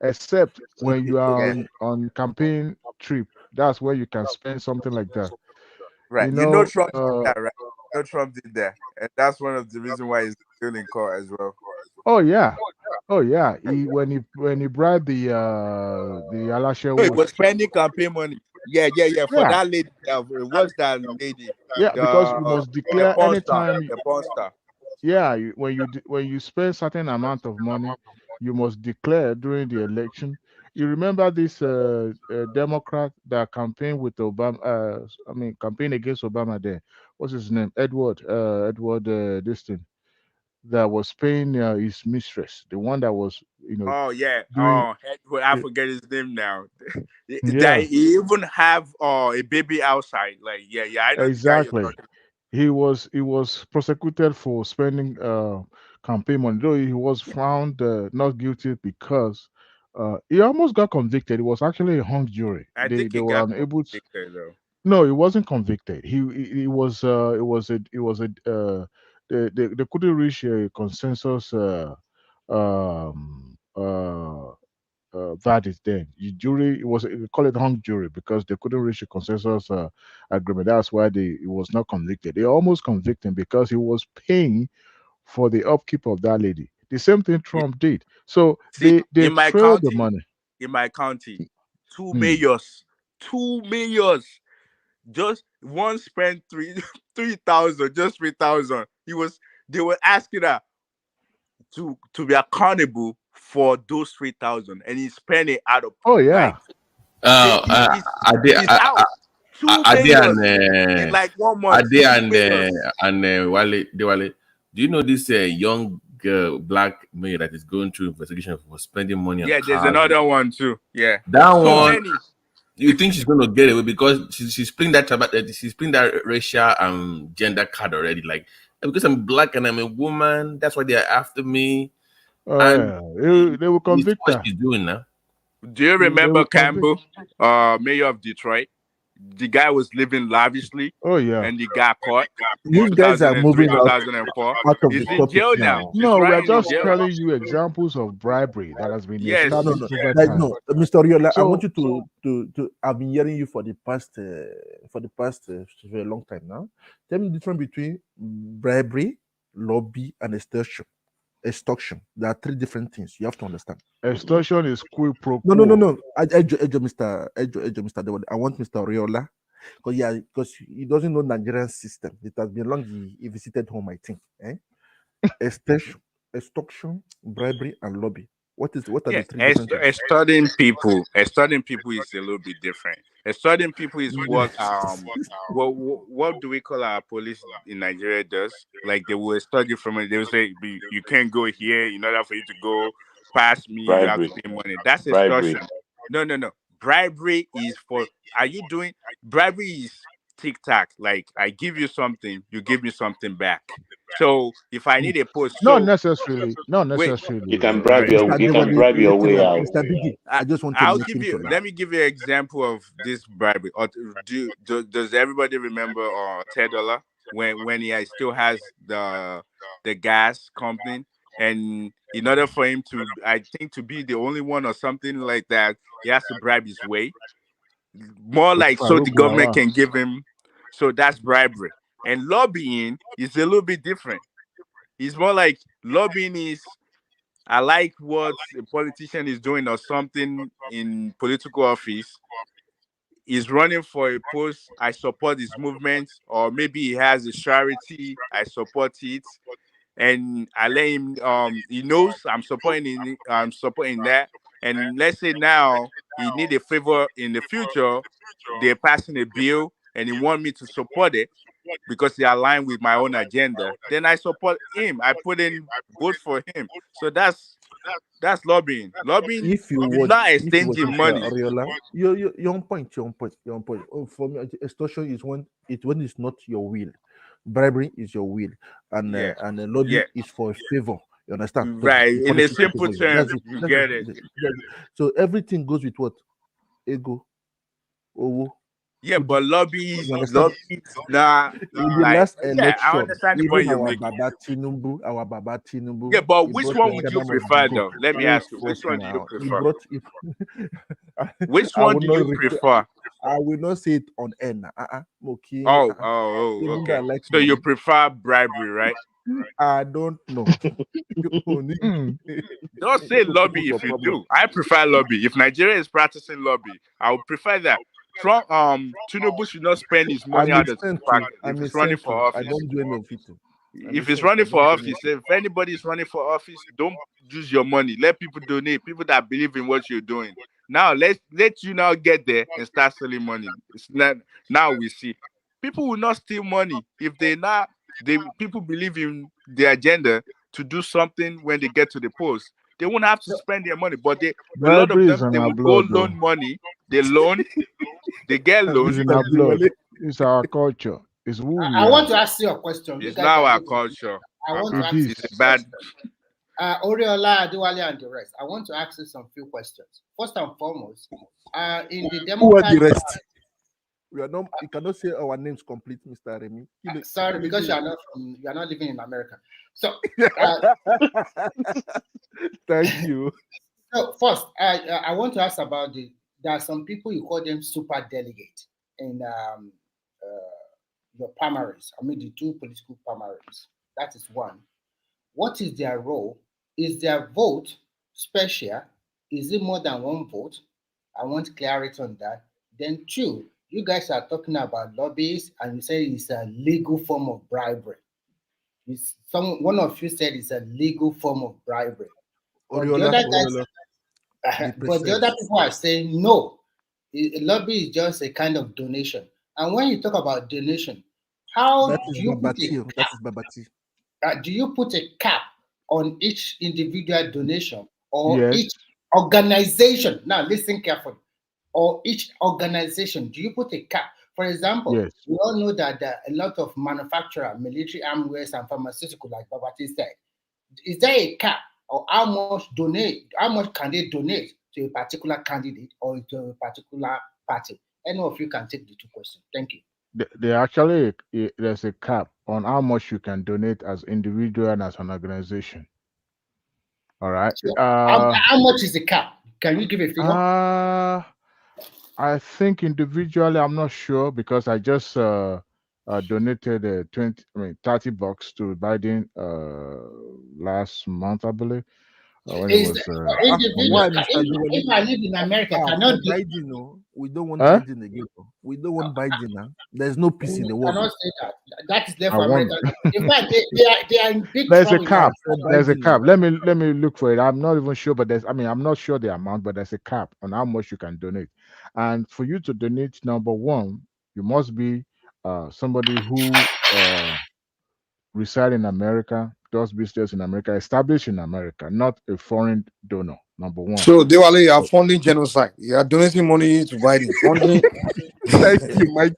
Speaker 19: except when you are
Speaker 2: yeah,
Speaker 19: on campaign trip. That's where you can spend something like that.
Speaker 2: right.
Speaker 19: You
Speaker 2: You know
Speaker 19: know,
Speaker 2: Trump did that, right? You know Trump did that, and that's one of the reasons why he's still in court as well.
Speaker 19: oh yeah, oh yeah. When he bribed the
Speaker 2: No, he
Speaker 19: Alashawo,
Speaker 2: was spending campaign money. Yeah. For
Speaker 19: yeah,
Speaker 2: that lady, what's that lady?
Speaker 19: yeah, because you
Speaker 2: The
Speaker 19: must declare
Speaker 2: porn star,
Speaker 19: anytime.
Speaker 2: the porn star.
Speaker 19: Yeah, when you spend certain amount of money, you must declare during the election. You remember this Democrat that campaigned with Obama? Campaign against Obama. There, what's his name? Edward. This thing that was paying his mistress, the one that was
Speaker 2: Oh yeah.
Speaker 19: doing.
Speaker 2: I forget his name now. That
Speaker 19: Yeah,
Speaker 2: he even have a baby outside. Like yeah. I know the guy you're
Speaker 19: exactly.
Speaker 2: talking.
Speaker 19: He was prosecuted for spending campaign money. Though he was found not guilty because he almost got convicted. It was actually a hung jury.
Speaker 2: I
Speaker 19: They
Speaker 2: think
Speaker 19: they
Speaker 2: he
Speaker 19: were
Speaker 2: got
Speaker 19: unable to.
Speaker 2: convicted though.
Speaker 19: No, he wasn't convicted. He was they couldn't reach a consensus um, uh, verdict then. The jury, they call it hung jury because they couldn't reach a consensus agreement. That's why he was not convicted. They almost convicted him because he was paying for the upkeep of that lady. The same thing Trump did. So
Speaker 2: See,
Speaker 19: they
Speaker 2: in my
Speaker 19: trailed the
Speaker 2: county,
Speaker 19: money.
Speaker 2: two
Speaker 19: Hmm.
Speaker 2: mayors, just one spent 3,000, just 3,000. They were asking her to be accountable for those 3,000, and he spent it out of
Speaker 19: Oh yeah.
Speaker 2: his house. Two mayors in like 1 month.
Speaker 20: Ade and Wale, Dewale. Do you know this young black mayor that is going through investigation for spending money on
Speaker 2: Yeah, there's
Speaker 20: cars?
Speaker 2: another one too. Yeah,
Speaker 20: That
Speaker 2: so
Speaker 20: one.
Speaker 2: many.
Speaker 20: You think she's going to get away because she's playing that racial and gender card already? Like, because I'm black and I'm a woman, that's why they are after me.
Speaker 19: And they will convict
Speaker 20: what
Speaker 19: her.
Speaker 20: she's doing now.
Speaker 2: Do you remember Campbell, mayor of Detroit? The guy was living lavishly.
Speaker 19: Oh yeah.
Speaker 2: And he got caught.
Speaker 11: You guys are
Speaker 2: 2003,
Speaker 11: moving out
Speaker 2: 2004.
Speaker 11: of the
Speaker 2: He's in
Speaker 11: topic
Speaker 2: jail
Speaker 11: now.
Speaker 2: now.
Speaker 19: No, we are
Speaker 2: He's in
Speaker 19: just
Speaker 2: jail.
Speaker 19: telling you examples of bribery that has been
Speaker 2: Yes.
Speaker 19: established over
Speaker 11: Like,
Speaker 19: time.
Speaker 11: no, Mr. Oriola, I
Speaker 19: So-
Speaker 11: want you to. I've been hearing you for the past for a long time now. Tell me the difference between bribery, lobby, and extortion. There are three different things you have to understand.
Speaker 19: Extortion is quid pro quo.
Speaker 11: No. Mr. Dewale. I want Mr. Oriola because he doesn't know Nigerian system. It has been long he visited home, I think. Extortion, bribery, and lobby. What are the three different things?
Speaker 2: Extorting people is a little bit different. Extorting people is what what do we call our police in Nigeria does? Like they will extort you from it. They will say you can't go here. In order for you to go past me, you have to pay money. That's extortion. No. Bribery is for. Are you doing bribery? Is tic-tac. Like I give you something, you give me something back. So if I need a post,
Speaker 19: Not necessarily.
Speaker 21: You can bribe your way out.
Speaker 11: Mr. Biggie, I just want to
Speaker 2: I'll
Speaker 11: make
Speaker 2: give
Speaker 11: him
Speaker 2: you.
Speaker 11: to laugh.
Speaker 2: Let me give you an example of this bribery. Or does everybody remember $10 when he still has the gas company, and in order for him to, I think, to be the only one or something like that, he has to bribe his way. More like so the government can give him. So that's bribery. And lobbying is a little bit different. It's more like lobbying is I like what a politician is doing or something in political office. He's running for a post. I support his movement, or maybe he has a charity. I support it, and I let him. He knows I'm supporting. I'm supporting that. And let's say now he need a favor in the future. They're passing a bill, and he want me to support it because they align with my own agenda. Then I support him. I put in vote for him. So that's lobbying. Lobbying
Speaker 11: If you
Speaker 2: is
Speaker 11: watch,
Speaker 2: not
Speaker 11: if you watch
Speaker 2: exchanging
Speaker 11: Mr.
Speaker 2: money.
Speaker 11: Oriola, you're on point. Oh, for me, extortion is when it's not your will. Bribery is your will, and
Speaker 2: Yeah.
Speaker 11: lobby is for a favor. You understand?
Speaker 2: Right.
Speaker 11: The
Speaker 2: In a
Speaker 11: policy
Speaker 2: simple
Speaker 11: favor you.
Speaker 2: term,
Speaker 11: That's it.
Speaker 2: you
Speaker 11: That's
Speaker 2: get
Speaker 11: it.
Speaker 2: it.
Speaker 11: So everything goes with what? Ego. Owo.
Speaker 2: Yeah, but lobbies,
Speaker 11: You understand?
Speaker 2: nah.
Speaker 11: In the
Speaker 2: Like,
Speaker 11: last
Speaker 2: yeah, I
Speaker 11: election,
Speaker 2: understand the point
Speaker 11: even
Speaker 2: you're
Speaker 11: our
Speaker 2: making.
Speaker 11: Baba Tinubu.
Speaker 2: Yeah, but
Speaker 11: he
Speaker 2: which
Speaker 11: brought
Speaker 2: one
Speaker 11: a
Speaker 2: would you
Speaker 11: chairman of
Speaker 2: prefer,
Speaker 11: the
Speaker 2: though? Let me
Speaker 11: Wait
Speaker 2: ask you, which
Speaker 11: first
Speaker 2: one do you
Speaker 11: now. He
Speaker 2: prefer?
Speaker 11: brought.
Speaker 2: Which
Speaker 11: I
Speaker 2: one
Speaker 11: will
Speaker 2: do
Speaker 11: not
Speaker 2: you prefer?
Speaker 11: I will not say it on air now. Okay. Even
Speaker 2: Okay.
Speaker 11: though I like
Speaker 2: So you
Speaker 11: money,
Speaker 2: prefer bribery, right?
Speaker 11: I don't know.
Speaker 2: Don't say lobby if you do. I prefer lobby. If Nigeria is practicing lobby, I would prefer that. Trump, Tinubu should not spend his money
Speaker 11: I'm
Speaker 2: out
Speaker 11: a
Speaker 2: of his
Speaker 11: saint
Speaker 2: pocket
Speaker 11: too.
Speaker 2: if
Speaker 11: I'm a
Speaker 2: he's running
Speaker 11: saint
Speaker 2: for
Speaker 11: too. I
Speaker 2: office.
Speaker 11: don't do any of it too.
Speaker 2: If he's running for office, if anybody is running for office, don't use your money. Let people donate. People that believe in what you're doing. Now let you now get there and start selling money. It's not now we see. People will not steal money if people believe in the agenda to do something when they get to the post. They won't have to spend their money, but a lot of
Speaker 19: Bribery is
Speaker 2: them
Speaker 19: in
Speaker 2: they
Speaker 19: our
Speaker 2: will go
Speaker 19: blood,
Speaker 2: loan
Speaker 19: though.
Speaker 2: money. They loan, they get loan.
Speaker 19: It's in our blood. It's our culture. It's who we
Speaker 6: I
Speaker 19: are.
Speaker 6: want to ask you a question. You
Speaker 2: It's
Speaker 6: guys
Speaker 2: now
Speaker 6: are
Speaker 2: our
Speaker 6: giving-
Speaker 2: culture.
Speaker 6: I want to ask
Speaker 19: It
Speaker 6: you
Speaker 19: is.
Speaker 2: It's a bad.
Speaker 6: Oriola, Adewale, and the rest. I want to ask you some few questions. First and foremost, in the
Speaker 11: Who are the
Speaker 6: Democratic
Speaker 11: rest? We are not. You cannot say our names complete, Mr. Remy.
Speaker 6: sorry, because you are not living in America. So
Speaker 11: Thank you.
Speaker 6: So first, I want to ask about there are some people you call them super delegate in your primaries. I mean the two political primaries. That is one. What is their role? Is their vote special? Is it more than one vote? I want clarity on that. Then two, you guys are talking about lobbies and you say it's a legal form of bribery. One of you said it's a legal form of bribery. But the other guys,
Speaker 11: be
Speaker 6: but the other
Speaker 11: precise.
Speaker 6: people are saying no. A lobby is just a kind of donation. And when you talk about donation, how
Speaker 11: That
Speaker 6: do
Speaker 11: is
Speaker 6: you put
Speaker 11: Babati. That is Babati.
Speaker 6: do you put a cap on each individual donation or
Speaker 19: Yes,
Speaker 6: each organization? Now, listen carefully. Or each organization, do you put a cap? For example,
Speaker 19: yes,
Speaker 6: we all know that a lot of manufacturer, military armwares, and pharmaceutical, like Babati said, is there a cap or how much donate? How much can they donate to a particular candidate or to a particular party? Any of you can take the two questions. Thank you.
Speaker 19: they actually there's a cap on how much you can donate as individual and as an organization. All right.
Speaker 6: So, how much is the cap? Can you give a figure?
Speaker 19: I think individually, I'm not sure because I just donated 30 bucks to Biden last month, I believe, when it
Speaker 6: Is
Speaker 19: was.
Speaker 6: individual?
Speaker 11: Why, Mr. Dewale?
Speaker 6: If I live in America, cannot
Speaker 11: For
Speaker 6: do.
Speaker 11: Biden, no, we don't want
Speaker 19: Huh?
Speaker 11: Biden again. No. We don't want Biden now. There's no peace in the
Speaker 6: You
Speaker 11: world.
Speaker 6: cannot say that. That is left
Speaker 19: I
Speaker 6: for
Speaker 19: want.
Speaker 6: America. In fact, they are in big
Speaker 19: There's a
Speaker 6: trouble.
Speaker 19: cap.
Speaker 11: For
Speaker 19: There's a
Speaker 11: Biden,
Speaker 19: cap.
Speaker 11: no.
Speaker 19: Let me look for it. I'm not even sure, but I'm not sure the amount, but there's a cap on how much you can donate. And for you to donate, number one, you must be somebody who reside in America, does business in America, established in America, not a foreign donor. Number one.
Speaker 17: So Dewale, you are funding genocide. You are donating money to Biden. Funding.
Speaker 19: Thank you, Mike.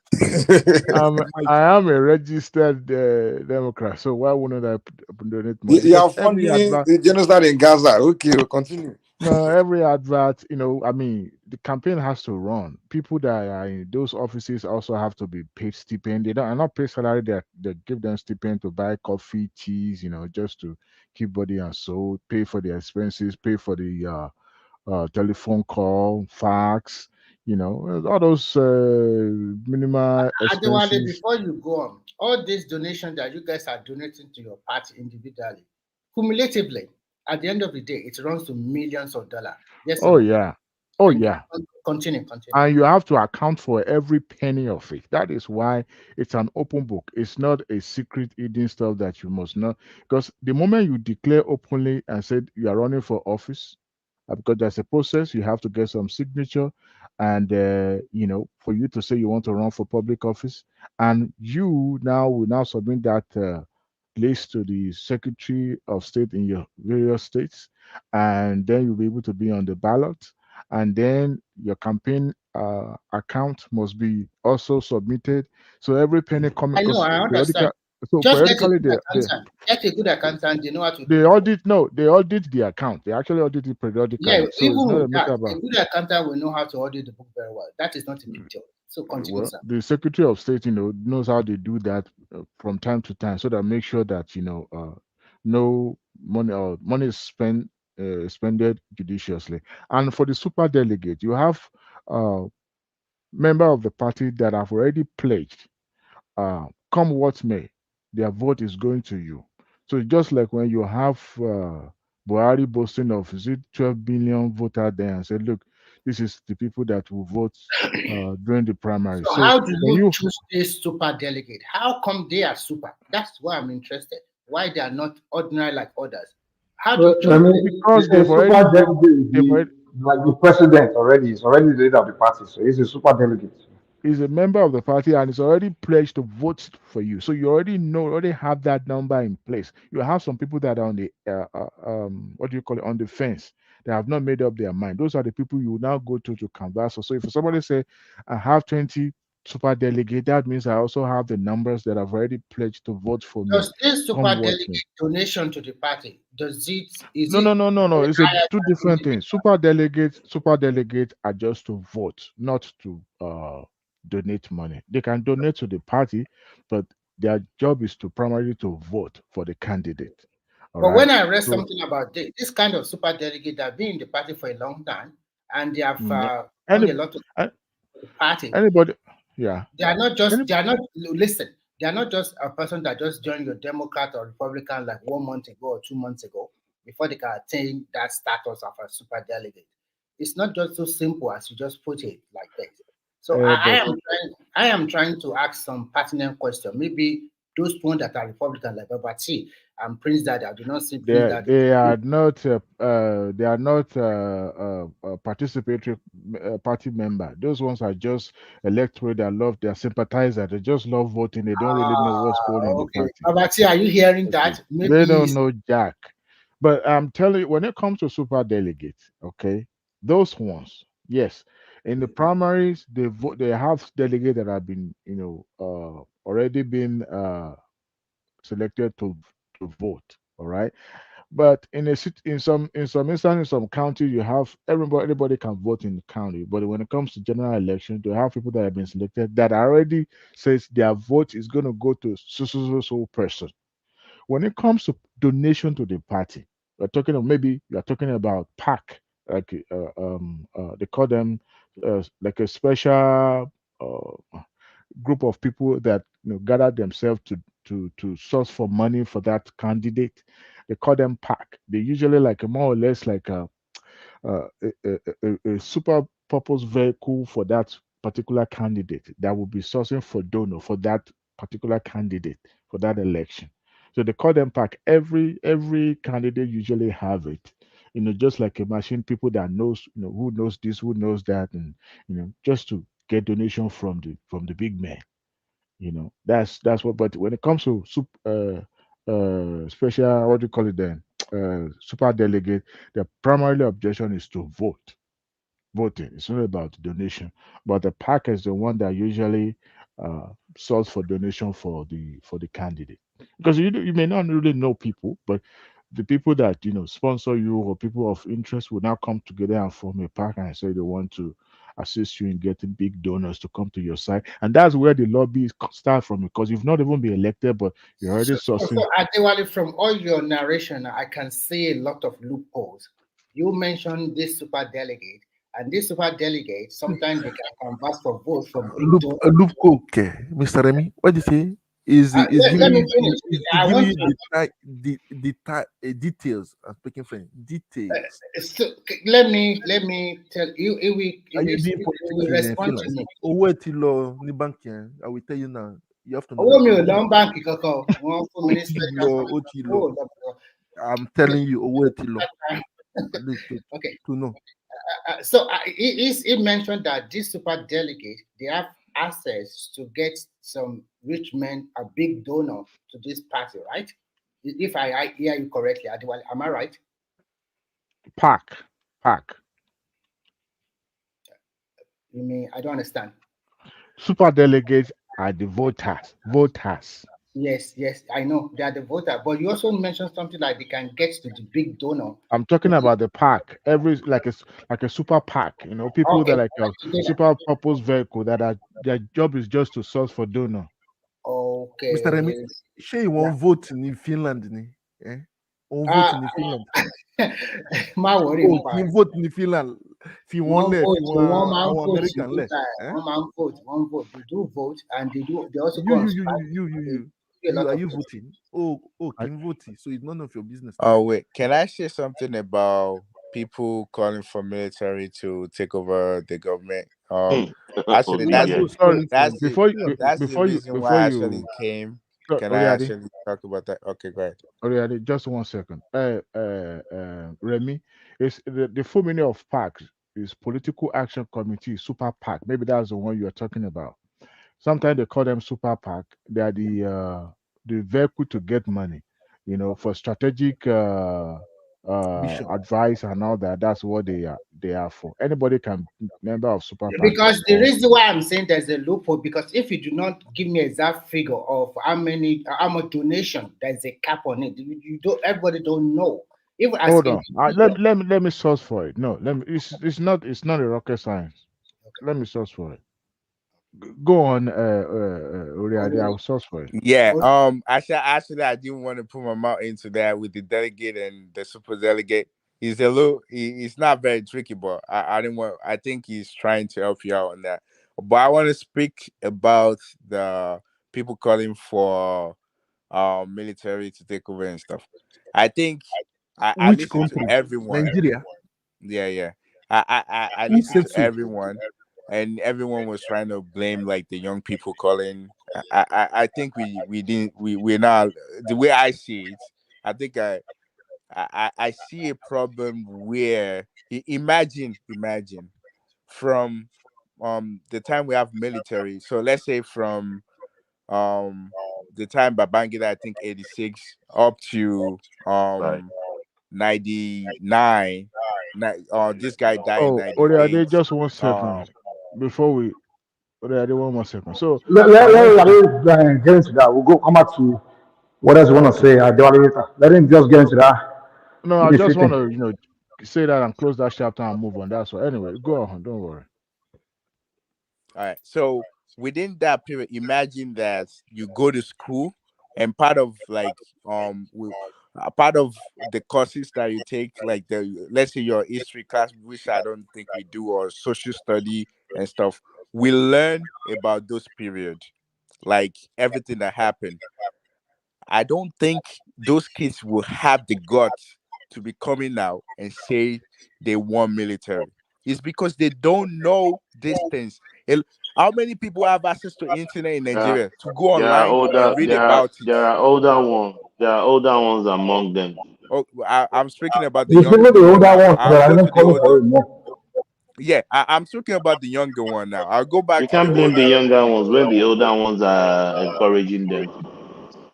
Speaker 19: I am a registered Democrat, so why wouldn't I donate money?
Speaker 17: You are
Speaker 19: Because every
Speaker 17: funding
Speaker 19: advert,
Speaker 17: the genocide in Gaza. Okay, we'll continue.
Speaker 19: no, every advert, I mean, the campaign has to run. People that are in those offices also have to be paid stipend. They are not paid salary. They give them stipend to buy coffee, cheese, just to keep body and soul, pay for the expenses, pay for the telephone call, fax, all those minimal
Speaker 6: Adewale,
Speaker 19: expenses.
Speaker 6: before you go on, all these donations that you guys are donating to your party individually, cumulatively, at the end of the day, it runs to millions of dollars. Yes or
Speaker 19: Oh
Speaker 6: no?
Speaker 19: yeah, oh
Speaker 6: Thank you.
Speaker 19: yeah.
Speaker 6: Continue.
Speaker 19: And you have to account for every penny of it. That is why it's an open book. It's not a secret hidden stuff that you must know. Because the moment you declare openly and said you are running for office, because there's a process, you have to get some signature, and for you to say you want to run for public office, and you now will now submit that list to the Secretary of State in your various states, and then you'll be able to be on the ballot, and then your campaign account must be also submitted. So every penny coming,
Speaker 6: I know,
Speaker 19: because
Speaker 6: I understand. Just get a
Speaker 19: periodically
Speaker 6: good accountant. Get a good accountant. They know how to do
Speaker 19: they
Speaker 6: the.
Speaker 19: audit. No, they audit the account. They actually audit it
Speaker 6: Yeah,
Speaker 19: periodically. So it's
Speaker 6: even
Speaker 19: not a
Speaker 6: with
Speaker 19: matter
Speaker 6: that,
Speaker 19: about.
Speaker 6: a good accountant will know how to audit the book very well. That is not a big deal. So continue,
Speaker 19: Well,
Speaker 6: sir.
Speaker 19: the Secretary of State, knows how they do that from time to time, so that make sure that no money is spended judiciously. And for the super delegate, you have uh member of the party that have already pledged, come what may, their vote is going to you. So just like when you have Buhari boasting of, is it 12 billion voter there, and said, look, this is the people that will vote during the primary.
Speaker 6: So
Speaker 19: So
Speaker 6: how do
Speaker 19: when
Speaker 6: you
Speaker 19: you
Speaker 6: choose this super delegate? How come they are super? That's why I'm interested. Why they are not ordinary like others? How do you
Speaker 17: I
Speaker 6: choose?
Speaker 17: mean,
Speaker 19: because
Speaker 17: a super delegate
Speaker 19: they've
Speaker 17: is
Speaker 19: already
Speaker 17: like the president already. He's already the leader of the party, so he's a super delegate.
Speaker 19: is a member of the party and is already pledged to vote for you. So you already have that number in place. You have some people that are on the what do you call it, on the fence. They have not made up their mind. Those are the people you now go to canvass. So if somebody say, I have 20 super delegate, that means I also have the numbers that have already pledged to vote for me.
Speaker 6: Does this super
Speaker 19: Come what
Speaker 6: delegate
Speaker 19: may.
Speaker 6: donation to the party? Is
Speaker 19: No,
Speaker 6: it
Speaker 19: no, no, no, no. It's a
Speaker 6: higher
Speaker 19: two
Speaker 6: than
Speaker 19: different
Speaker 6: individual?
Speaker 19: things. Super delegate are just to vote, not to donate money. They can donate to the party, but their job is to primarily to vote for the candidate.
Speaker 6: But right? When I read something about this kind of super delegate that have been in the party for a long time, and they have done a lot of party.
Speaker 19: Anybody, yeah.
Speaker 6: They are not just. They are not. Listen. They are not just a person that just joined your Democrat or Republican like 1 month ago or 2 months ago before they can attain that status of a super delegate. It's not just so simple as you just put it like that. So I am trying to ask some pertinent question. Maybe those ones that are Republican like Babati and Prince Daddy, I do not see Prince Daddy.
Speaker 19: They are not participatory party member. Those ones are just electorate that love their sympathizer. They just love voting. They don't really know what's going on in the party.
Speaker 6: Babati, are you hearing that?
Speaker 19: Maybe they don't know Jack. But I'm telling you, when it comes to super delegates, okay, those ones, yes, in the primaries, they vote. They have delegates that have been, already been selected to vote. All right, but in some instances, in some county, you have everybody can vote in the county. But when it comes to general election, they have people that have been selected that already says their vote is going to go to so person. When it comes to donation to the party, we're talking of maybe you're talking about PAC, like they call them like a special group of people that gather themselves to source for money for that candidate. They call them PAC. They usually like more or less like a super purpose vehicle for that particular candidate that will be sourcing for donor for that particular candidate for that election. So they call them PAC. Every candidate usually have it. Just like a machine, people that knows, who knows this, who knows that, and just to get donation from the big man. That's what. But when it comes to special, what do you call it then? Super delegate, the primary objection is to voting. It's not about donation, but the PAC is the one that usually source for donation for the candidate, because you may not really know people, but the people that sponsor you or people of interest will now come together and form a PAC and say they want to assist you in getting big donors to come to your side, and that's where the lobby start from, because you've not even been elected, but you're already sourcing.
Speaker 6: So Adewale, from all your narration, I can see a lot of loopholes. You mentioned this super delegate, and this super delegate sometimes they can convert for votes from big donors.
Speaker 11: Loophole, okay, Mr. Remy, what do you say?
Speaker 6: Let me finish. I want
Speaker 11: the details. I'm speaking French. Details.
Speaker 6: So, let me tell you.
Speaker 11: Are you doing politics in Finland? Wait till bank. I will tell you now. You have to know. I'm telling you, wait till.
Speaker 6: Okay.
Speaker 11: To know.
Speaker 6: So it mentioned that this super delegate, they have access to get some rich men, a big donor to this party, right? If I hear you correctly, Adewale, am I right?
Speaker 19: PAC.
Speaker 6: You mean I don't understand?
Speaker 19: Super delegates are the voters.
Speaker 6: Yes, I know they are the voter, but you also mentioned something like they can get to the big donor.
Speaker 19: I'm talking about the PAC. Like a super PAC. People that like a super purpose vehicle that their job is just to source for donor.
Speaker 6: Okay.
Speaker 11: Mr. Remy, sure you won't vote in Finland, eh? Won't vote in Finland. You vote in Finland. If you want left, you want American left.
Speaker 6: One vote. They do vote, and they also
Speaker 11: go. Are you voting? Can voting. So it's none of your business.
Speaker 2: Oh wait, can I say something about people calling for military to take over the government? Actually, that's the reason why I actually came. Can I actually talk about that? Okay, go ahead.
Speaker 19: Just 1 second. Remy, is the full meaning of PAC is Political Action Committee, Super PAC. Maybe that's the one you are talking about. Sometimes they call them Super PAC. They are the vehicle to get money, for strategic advice and all that. That's what they are for. Anybody can member of Super PAC.
Speaker 6: Because the reason why I'm saying there's a loophole, because if you do not give me exact figure of how much donation, there's a cap on it. Everybody don't know.
Speaker 19: Hold on. Let me source for it. No, it's not a rocket science. Okay. Let me source for it. Go on, Oriade, I will source for it.
Speaker 2: Yeah. Actually, I didn't want to put my mouth into that with the delegate and the super delegate. He's a little. He's not very tricky, but I didn't want. I think he's trying to help you out on that. But I want to speak about the people calling for military to take over and stuff. I think I
Speaker 11: Which
Speaker 2: listen to
Speaker 11: country?
Speaker 2: everyone.
Speaker 11: Nigeria.
Speaker 2: Yeah, yeah. I
Speaker 11: Who
Speaker 2: listened
Speaker 11: said
Speaker 2: to
Speaker 11: so?
Speaker 2: everyone, and everyone was trying to blame like the young people calling. I think we didn't we're not the way I see it. I think I see a problem where imagine from the time we have military. So let's say from um the time Babangida, I think 86 up to
Speaker 21: Right.
Speaker 2: 99. This guy died in
Speaker 19: Oh, Oriade,
Speaker 2: 98.
Speaker 19: just 1 second
Speaker 2: um
Speaker 19: before we. Oriade, 1 more second. So
Speaker 3: Let
Speaker 19: I want to.
Speaker 3: get into that. We'll go come back to what else you want to say. Later. Let him just get into that.
Speaker 19: No, I
Speaker 3: Finish
Speaker 19: just want
Speaker 3: fitting.
Speaker 19: to, say that and close that chapter and move on. That's all. Anyway, go on. Don't worry.
Speaker 2: all right, so within that period, imagine that you go to school, and part of like part of the courses that you take, like the let's say your history class, which I don't think we do, or social study and stuff, we learn about those period, like everything that happened. I don't think those kids will have the guts to be coming out and say they want military. It's because they don't know these things. How many people have access to internet in
Speaker 21: There are,
Speaker 2: Nigeria to go
Speaker 21: there are
Speaker 2: online
Speaker 21: older
Speaker 2: and read
Speaker 21: there are
Speaker 2: about it?
Speaker 21: there are older ones. There are older ones among them.
Speaker 2: Oh, I'm speaking about the
Speaker 3: It's even
Speaker 2: younger
Speaker 3: the
Speaker 2: one
Speaker 3: older
Speaker 2: now.
Speaker 3: ones
Speaker 2: I'll
Speaker 3: that are
Speaker 2: go
Speaker 3: even
Speaker 2: to the
Speaker 3: calling for
Speaker 2: older.
Speaker 3: it more.
Speaker 2: Yeah, I'm speaking about the younger one now. I'll go
Speaker 21: You
Speaker 2: back to the
Speaker 21: can't blame the
Speaker 2: older.
Speaker 21: younger ones when the older ones are encouraging them.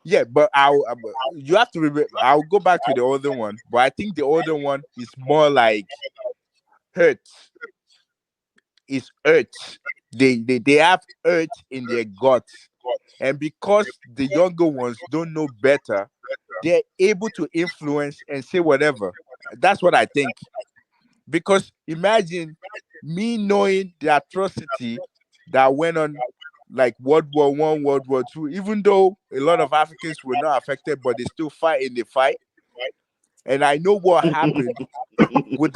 Speaker 2: Yeah, but you have to remember. I'll go back to the older one, but I think the older one is more like hurt. Is hurt. They have hurt in their guts, and because the younger ones don't know better, they're able to influence and say whatever. That's what I think. Because imagine me knowing the atrocity that went on, like World War I, World War II. Even though a lot of Africans were not affected, but they still fight in the fight, and I know what happened. Would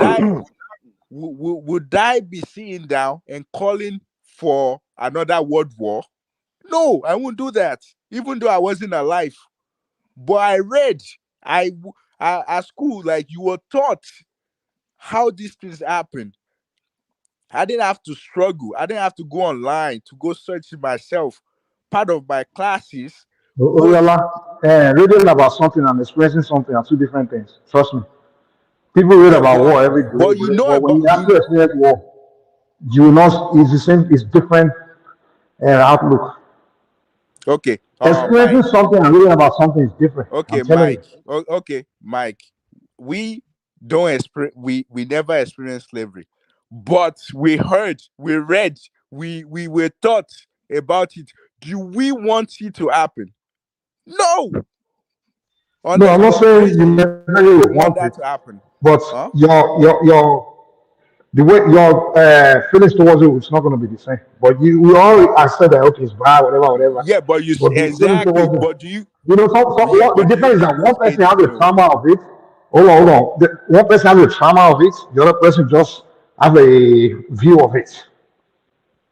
Speaker 2: would I be sitting down and calling for another world war? No, I won't do that. Even though I wasn't alive, but I read. At school, like you were taught how these things happen. I didn't have to struggle. I didn't have to go online to go search it myself. Part of my classes was
Speaker 3: Oriola, reading about something and experiencing something are two different things. Trust me. People read
Speaker 2: yeah,
Speaker 3: about war every day,
Speaker 2: but you know
Speaker 3: but when
Speaker 2: about
Speaker 3: you actually experience war, you will not. It's the same. It's different outlook.
Speaker 2: okay,
Speaker 3: Experiencing
Speaker 2: Mike.
Speaker 3: something and reading about something is different. I'm
Speaker 2: Okay,
Speaker 3: telling you.
Speaker 2: Mike. Okay, Mike. We don't experience. We never experienced slavery, but we heard, we read, we were taught about it. Do we want it to happen? No,
Speaker 3: No,
Speaker 2: unless
Speaker 3: I'm not
Speaker 2: there's a
Speaker 3: saying you
Speaker 2: reason
Speaker 3: necessarily
Speaker 2: we want
Speaker 3: want it,
Speaker 2: that to happen.
Speaker 3: but
Speaker 2: Huh?
Speaker 3: your the way your feelings towards it is not going to be the same. But you all accept that okay, it's bad, whatever, whatever.
Speaker 2: Yeah, but
Speaker 3: But the feelings
Speaker 2: exactly.
Speaker 3: towards it,
Speaker 2: But do you? Yeah,
Speaker 3: the
Speaker 2: but do you
Speaker 3: difference is
Speaker 2: think
Speaker 3: that one
Speaker 2: those
Speaker 3: person
Speaker 2: kids
Speaker 3: has a
Speaker 2: know?
Speaker 3: trauma of it. Hold on. One person has a trauma of it. The other person just have a view of it.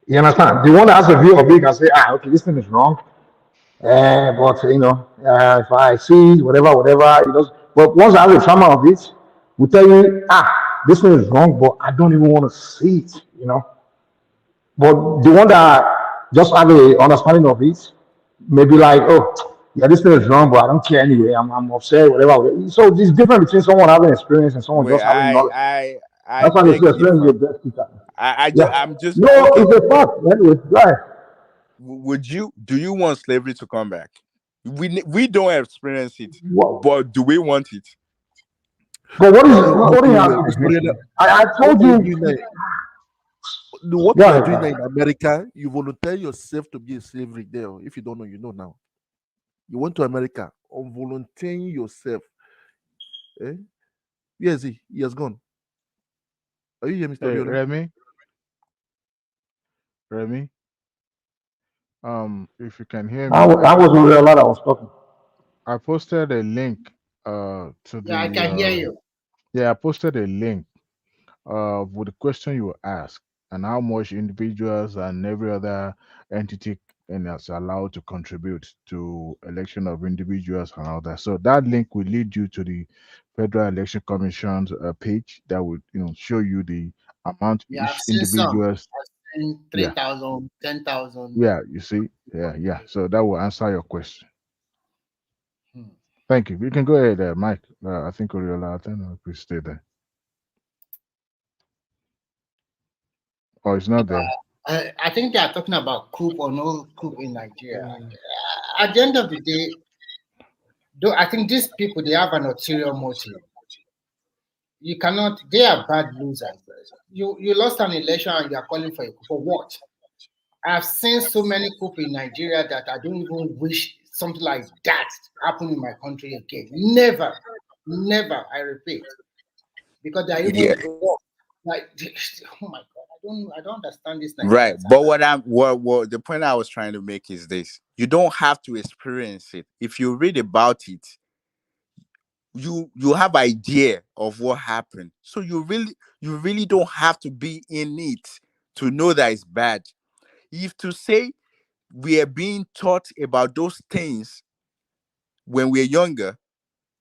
Speaker 3: You understand? The one that has a view of it can say, okay, this thing is wrong. But if I see whatever, whatever, it does. But once I have a trauma of it, we tell you, this thing is wrong, but I don't even want to see it. But the one that just have a understanding of it, maybe like, oh, yeah, this thing is wrong, but I don't care anyway. I'm upset, whatever, whatever. So it's different between someone having experience and someone
Speaker 2: Wait,
Speaker 3: just having knowledge.
Speaker 2: I
Speaker 3: That's why they say
Speaker 2: beg
Speaker 3: experience is
Speaker 2: differ.
Speaker 3: the best teacher.
Speaker 2: I
Speaker 3: Yeah.
Speaker 2: I'm just
Speaker 3: No,
Speaker 2: okay.
Speaker 3: it's a fact. Anyway, right.
Speaker 2: Do you want slavery to come back? We don't experience it,
Speaker 3: What?
Speaker 2: but do we want it?
Speaker 3: But
Speaker 11: No,
Speaker 3: what do you ask
Speaker 11: wait,
Speaker 3: me this
Speaker 11: Mr. Oriana,
Speaker 3: question? I
Speaker 11: what
Speaker 3: told
Speaker 11: are you
Speaker 3: you.
Speaker 11: doing now? What
Speaker 3: Go
Speaker 11: you are
Speaker 3: ahead,
Speaker 11: doing now
Speaker 3: sir.
Speaker 11: in America, you volunteer yourself to be a slavery there. If you don't know, you know now. You went to America on volunteering yourself. Eh? Where is he? He has gone. Are you here, Mr.
Speaker 19: Hey,
Speaker 11: Oriola?
Speaker 19: Remy. If you can hear
Speaker 3: I
Speaker 19: me,
Speaker 3: was, I was real lot I was talking.
Speaker 19: I posted a link to
Speaker 6: Yeah, I can hear you.
Speaker 19: I posted a link with the question you asked and how much individuals and every other entity is allowed to contribute to election of individuals and all that. So that link will lead you to the Federal Election Commission's page that will show you the amount
Speaker 6: Yeah, I've
Speaker 19: each
Speaker 6: seen some.
Speaker 19: individuals.
Speaker 6: I've seen
Speaker 19: Yeah,
Speaker 6: 3,000, 10,000.
Speaker 19: yeah. You see, yeah. So that will answer your question.
Speaker 6: Hmm.
Speaker 19: Thank you. You can go ahead, Mike. I think Oriola, I think we stay there. Oh, it's not there.
Speaker 6: I think they are talking about coup or no coup in Nigeria. At the end of the day, though, I think these people they have an ulterior motive. You cannot. They are bad losers. You lost an election and you are calling for a coup for what? I've seen so many coups in Nigeria that I don't even wish something like that happen in my country again. Never, never. I repeat, because they are
Speaker 2: Yeah.
Speaker 6: even worse. Like, oh my God, I don't understand this
Speaker 2: Right.
Speaker 6: Nigerians.
Speaker 2: But what the point I was trying to make is this. You don't have to experience it. If you read about it, you have idea of what happened. So you really don't have to be in it to know that it's bad. If to say we are being taught about those things when we're younger,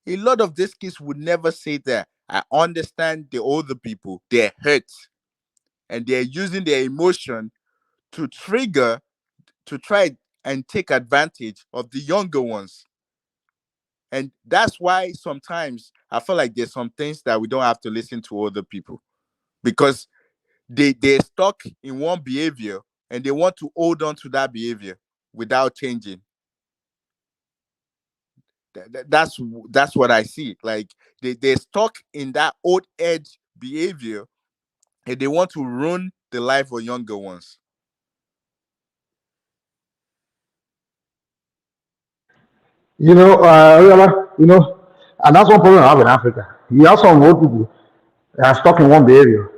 Speaker 2: a lot of these kids would never say that. I understand the older people, they're hurt and they're using their emotion to trigger to try and take advantage of the younger ones. And that's why sometimes I feel like there's some things that we don't have to listen to other people because they're stuck in one behavior and they want to hold on to that behavior without changing. That's what I see. Like they're stuck in that old edge behavior and they want to ruin the life of younger ones.
Speaker 3: And that's one problem I have in Africa. You have some old people that are stuck in one behavior,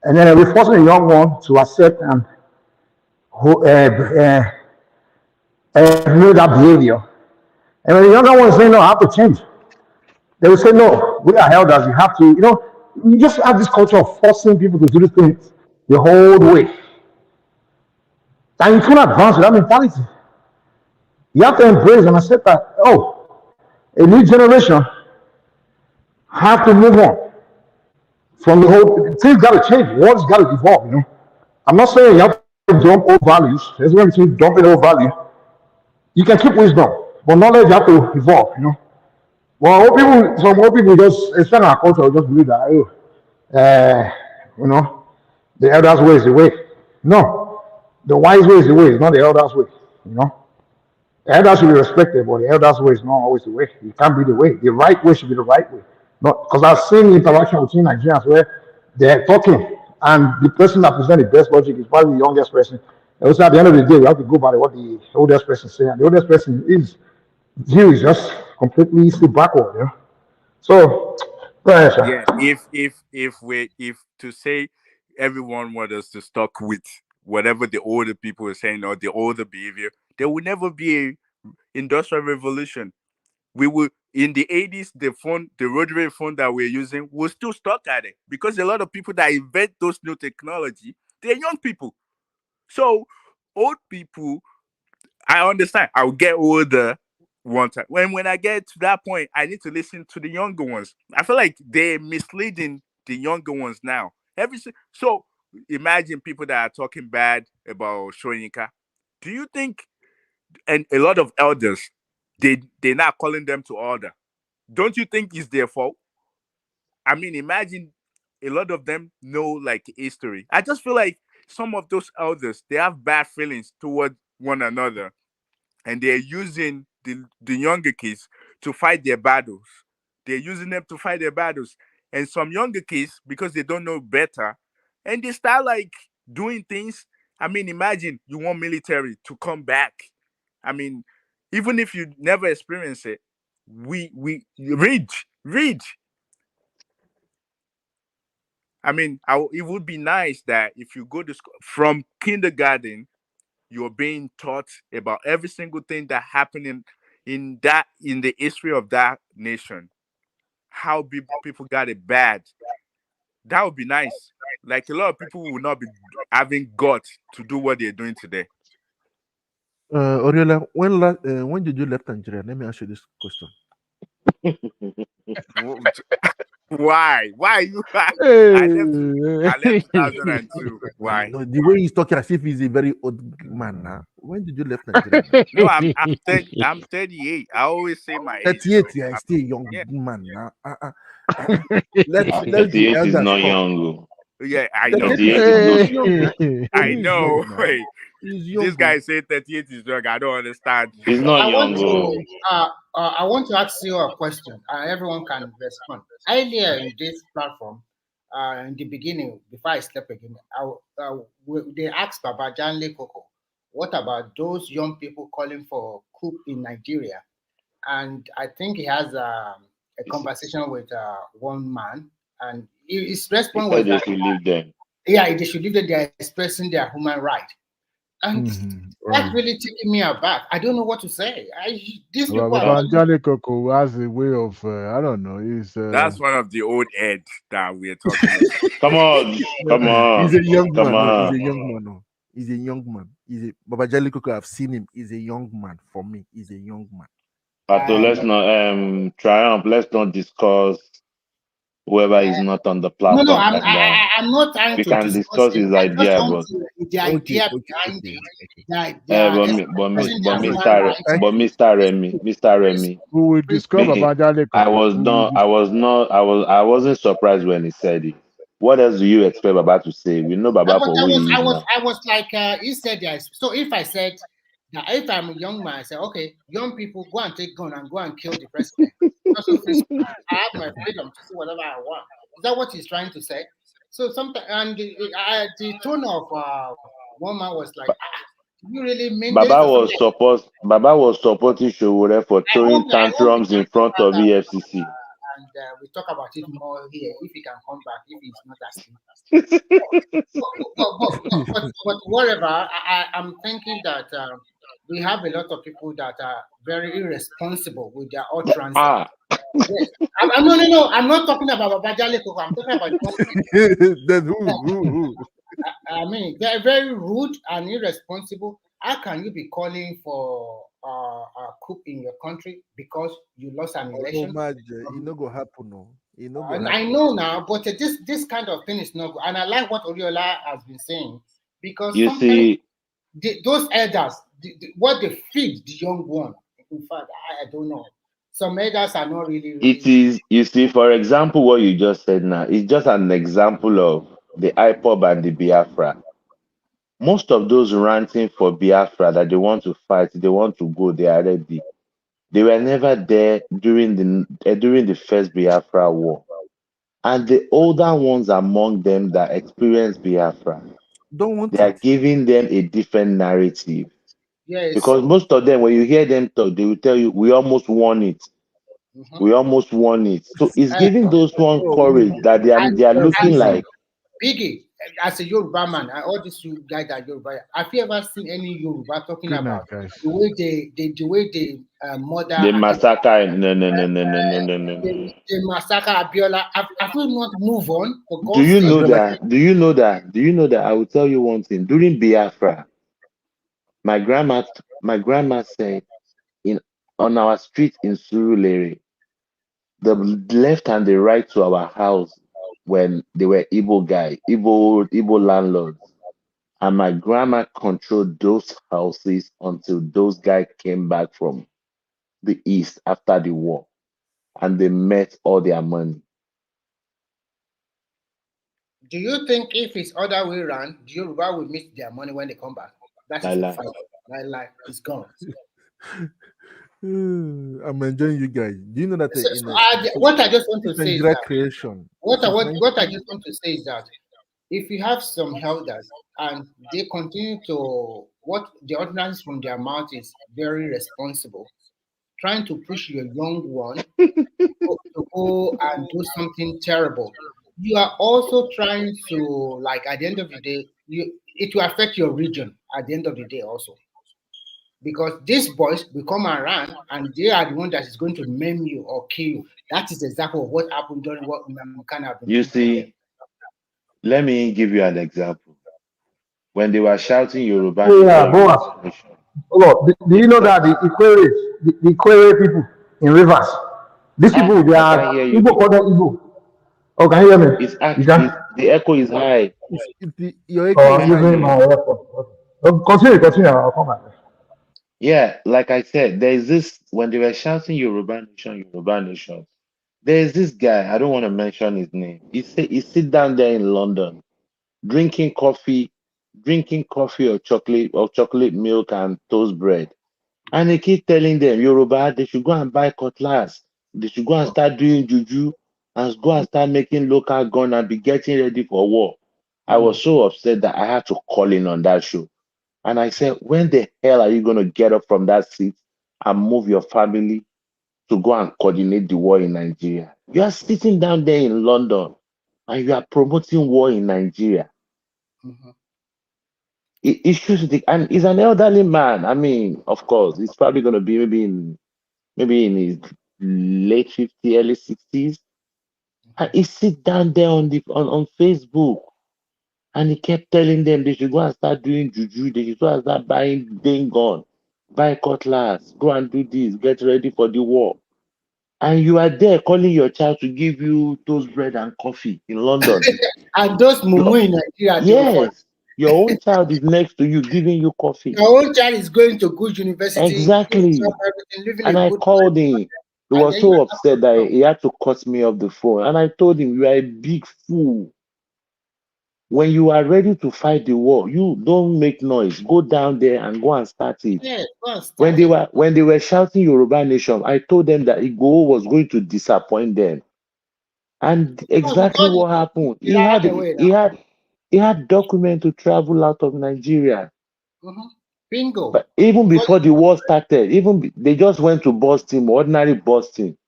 Speaker 3: and then we're forcing a young one to accept and know that behavior. And when the younger one is saying, no, I have to change, they will say, no, we are elders, you have to, you just have this culture of forcing people to do these things the whole way. And you can't advance with that mentality. You have to embrace and accept that, a new generation have to move on from the whole things got to change. World's got to evolve. I'm not saying you have to dump old values. There's a difference between dumping old value. You can keep wisdom, but knowledge have to evolve. Well, some old people just, especially in our culture, just believe that, you know, the elders' way is the way. No, the wise way is the way. It's not the elders' way. You know, the elders should be respected, but the elders' way is not always the way. It can't be the way. The right way should be the right way. Not because I've seen interaction between Nigerians where they're talking, and the person that presents the best logic is probably the youngest person. And also, at the end of the day, we have to go by what the oldest person is saying. And the oldest person is view is just completely still backward. So, go ahead, sir.
Speaker 2: Yeah, if to say everyone wants us to stuck with whatever the older people are saying or the older behavior, there will never be a industrial revolution. We will in the 80s, the rotary phone that we're using, we're still stuck at it because a lot of people that invent those new technology, they're young people. So old people, I understand. I'll get older one time. When I get to that point, I need to listen to the younger ones. I feel like they're misleading the younger ones now. So imagine people that are talking bad about Shoyinka. Do you think and a lot of elders they're not calling them to order? Don't you think it's their fault? I mean, imagine a lot of them know like history. I just feel like some of those elders they have bad feelings toward one another and they're using the younger kids to fight their battles. They're using them to fight their battles. And some younger kids, because they don't know better, and they start like doing things. I mean, imagine you want military to come back. I mean, even if you never experience it, we read. I mean, it would be nice that if you go to school from kindergarten, you're being taught about every single thing that happened in the history of that nation, how people got it bad. That would be nice. Like a lot of people will not be having guts to do what they're doing today.
Speaker 11: Oriola, when did you left Nigeria? Let me ask you this question.
Speaker 2: Why? Why you? I left 2002. Why?
Speaker 11: No, the way he's talking as if he's a very old man now. When did you left Nigeria?
Speaker 2: No, I'm 38. I always say my age.
Speaker 11: 38, yeah, still a young man now. Let's the
Speaker 21: 38 is
Speaker 11: elders
Speaker 21: not
Speaker 11: talk.
Speaker 21: young.
Speaker 2: Yeah, I know.
Speaker 21: 38 is not.
Speaker 2: I know.
Speaker 11: Young,
Speaker 2: Wait,
Speaker 11: young,
Speaker 2: this guy said 38 is young. I don't understand.
Speaker 21: He's not
Speaker 6: I
Speaker 21: young.
Speaker 6: want to ask you a question. Everyone can respond. Earlier in this platform, in the beginning, before I slept again, they asked Baba Janle Koko, what about those young people calling for coup in Nigeria? And I think he has a conversation with one man, and his response was
Speaker 21: They
Speaker 6: that,
Speaker 21: should leave them.
Speaker 6: yeah, they should leave that they are expressing their human right. And that's really taking me aback. I don't know what to say. These people are
Speaker 19: Banjani Koko has a way of, I don't know.
Speaker 2: That's one of the old heads that we're talking about.
Speaker 21: Come on.
Speaker 11: He's a young
Speaker 21: Come
Speaker 11: man.
Speaker 21: on.
Speaker 11: No, he's a young man. No. He's a young man. Baba Jali Koko, I've seen him. He's a young man. For me, he's a young man.
Speaker 21: Pato, let's not Triumph. Let's not discuss whoever is not on the platform.
Speaker 6: No, I'm not trying
Speaker 21: we
Speaker 6: to
Speaker 21: can discuss his idea, but
Speaker 6: the idea behind it.
Speaker 21: But Mr. Remy,
Speaker 19: we will discuss Banjani Koko.
Speaker 21: I wasn't surprised when he said it. What else do you expect Baba to say? We know Baba for who he is now.
Speaker 6: I was like, he said that. So if I said, now if I'm a young man, I say, okay, young people, go and take gun and go and kill the president. I have my freedom to do whatever I want. Is that what he's trying to say? So sometimes, and the tone of one man was like, you really mean
Speaker 21: Baba was supporting Showore for throwing tantrums in front of EFCC.
Speaker 6: And we talk about it more here if he can come back, if he's not asleep. but whatever, I'm thinking that we have a lot of people that are very irresponsible with their utterance. Yes. No, I'm not talking about Babajale Koko. I'm talking about
Speaker 11: who?
Speaker 6: I mean, they're very rude and irresponsible. How can you be calling for a coup in your country because you lost an election?
Speaker 11: It no go happen, no.
Speaker 6: I know now, but this kind of thing is not good. And I like what Oriola has been saying, because
Speaker 21: you see,
Speaker 6: those elders, what they feed the young one. In fact, I don't know. Some elders are not really.
Speaker 21: It is, you see, for example, what you just said now is just an example of the IPOB and the Biafra. Most of those ranting for Biafra that they want to fight, they want to go, they are ready. They were never there during the first Biafra war. And the older ones among them that experienced Biafra, they are giving them a different narrative.
Speaker 6: Yes.
Speaker 21: Because most of them, when you hear them talk, they will tell you, we almost won it. We almost won it. So it's giving those one courage that they are looking like.
Speaker 6: Biggie, as a Yoruba man, all these guys are Yoruba. Have you ever seen any Yoruba talking about the way they murder?
Speaker 21: The massacre, no.
Speaker 6: The massacre Abiola. Have you not move on?
Speaker 21: Do you know that? I will tell you one thing. During Biafra, my grandma said, on our street in Surulere, the left and the right to our house, when they were Igbo landlords, and my grandma controlled those houses until those guys came back from the east after the war, and they met all their money.
Speaker 6: Do you think if it's other way around, the Yoruba will miss their money when they come back? That's just a fact. Like it's gone.
Speaker 11: I'm enjoying you guys. Do you know that
Speaker 6: what I just want to say is that
Speaker 11: creation?
Speaker 6: What I just want to say is that if you have some elders and they continue to what the utterance from their mouth is very responsible, trying to push your young one to go and do something terrible, you are also trying to, like, at the end of the day, it will affect your region at the end of the day also. Because these boys will come around and they are the one that is going to maim you or kill you. That is exactly what happened during what Mamukana have been
Speaker 21: You
Speaker 6: doing to them.
Speaker 21: see, let me give you an example. When they were shouting Yoruba
Speaker 3: Yeah,
Speaker 21: Nation,
Speaker 3: Boaz. Hold on. Do you know that the Ikwere people in rivers, these people, they
Speaker 21: I can't
Speaker 3: are
Speaker 21: hear you.
Speaker 3: Igbo, call them Igbo. Oh, can you hear me?
Speaker 21: It's
Speaker 3: You can?
Speaker 21: the echo is high.
Speaker 11: Your
Speaker 21: I
Speaker 11: echo
Speaker 3: Oh,
Speaker 11: is
Speaker 3: I'm
Speaker 21: can't
Speaker 11: high.
Speaker 3: using
Speaker 21: hear
Speaker 3: my
Speaker 21: you.
Speaker 3: earphone. Continue. I'll come back.
Speaker 21: Yeah, like I said, there is this when they were shouting Yoruba Nation. There is this guy, I don't want to mention his name. He sit down there in London, drinking coffee or chocolate milk and toast bread. And they keep telling them Yoruba they should go and buy cutlass. They should go and start doing juju and go and start making local gun and be getting ready for war. I was so upset that I had to call in on that show. And I said, when the hell are you going to get up from that seat and move your family to go and coordinate the war in Nigeria? You are sitting down there in London and you are promoting war in Nigeria. It should be, and he's an elderly man. I mean, of course, he's probably going to be maybe in his late 50s, early 60s. And he sit down there on Facebook and he kept telling them they should go and start doing juju, they should go and start buying gun, buy cutlass, go and do this, get ready for the war. And you are there calling your child to give you toast bread and coffee in London.
Speaker 6: And those mumu in Nigeria,
Speaker 21: Yes, your own child is next to you giving you coffee.
Speaker 6: your own child is going to good university,
Speaker 21: Exactly.
Speaker 6: living
Speaker 21: And
Speaker 6: a
Speaker 21: I
Speaker 6: good
Speaker 21: called
Speaker 6: life.
Speaker 21: him. He
Speaker 6: And
Speaker 21: was
Speaker 6: then
Speaker 21: so upset that he had to cut me off the phone. And I told him, you are a big fool. When you are ready to fight the war, you don't make noise. Go down there and go and start it.
Speaker 6: yeah,
Speaker 21: When they were shouting Yoruba Nation, I told them that Igbo was going to disappoint them. And exactly what happened. He had document to travel out of Nigeria.
Speaker 6: Bingo.
Speaker 21: But even before the war started, they just went to Boston, ordinary Boston.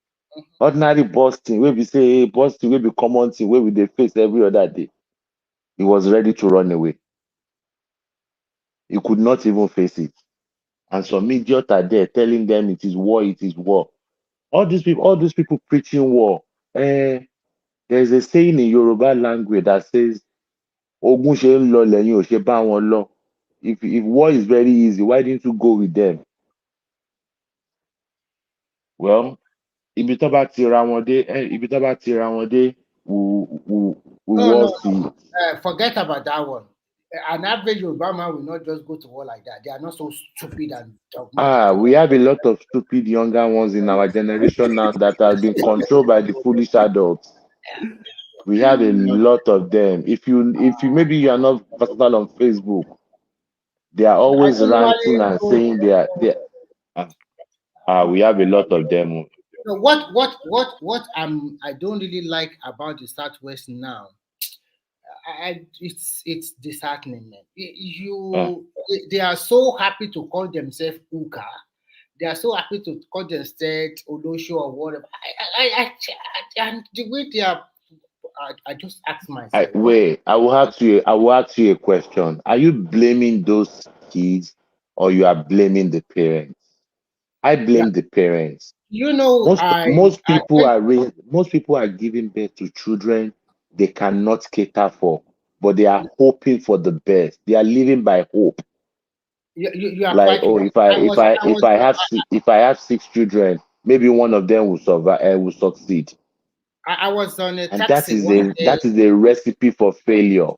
Speaker 21: Ordinary Boston, where we say hey, Boston will be common thing, where we they face every other day. He was ready to run away. He could not even face it. And some idiots are there telling them it is war, it is war. All these people preaching war. There's a saying in Yoruba language that says, Ogun ṣe ń lọ lẹ́yìn ò ṣe bá wọn lọ. If war is very easy, why didn't you go with them? Well, ibi tó bá ti ra wọn dé, we all see.
Speaker 6: Forget about that one. An average Yoruba man will not just go to war like that. They are not so stupid and dogmatic.
Speaker 21: We have a lot of stupid younger ones in our generation now that have been controlled by the foolish adults. We have a lot of them. If you maybe you are not versatile on Facebook, they are always ranting and saying we have a lot of them.
Speaker 6: So what I don't really like about the Southwest now, it's disheartening, man. They are so happy to call themselves Uka. They are so happy to call themselves Odosho or whatever. And the way they are, I just ask myself.
Speaker 21: I will ask you a question. Are you blaming those kids or you are blaming the parents? I blame the parents.
Speaker 6: You know,
Speaker 21: most people are giving birth to children they cannot cater for, but they are hoping for the best. They are living by hope.
Speaker 6: You are
Speaker 21: like,
Speaker 6: quite right.
Speaker 21: If I have 6 children, maybe one of them will survive and will succeed.
Speaker 6: I was on a
Speaker 21: And
Speaker 6: taxi.
Speaker 21: that is a recipe for failure.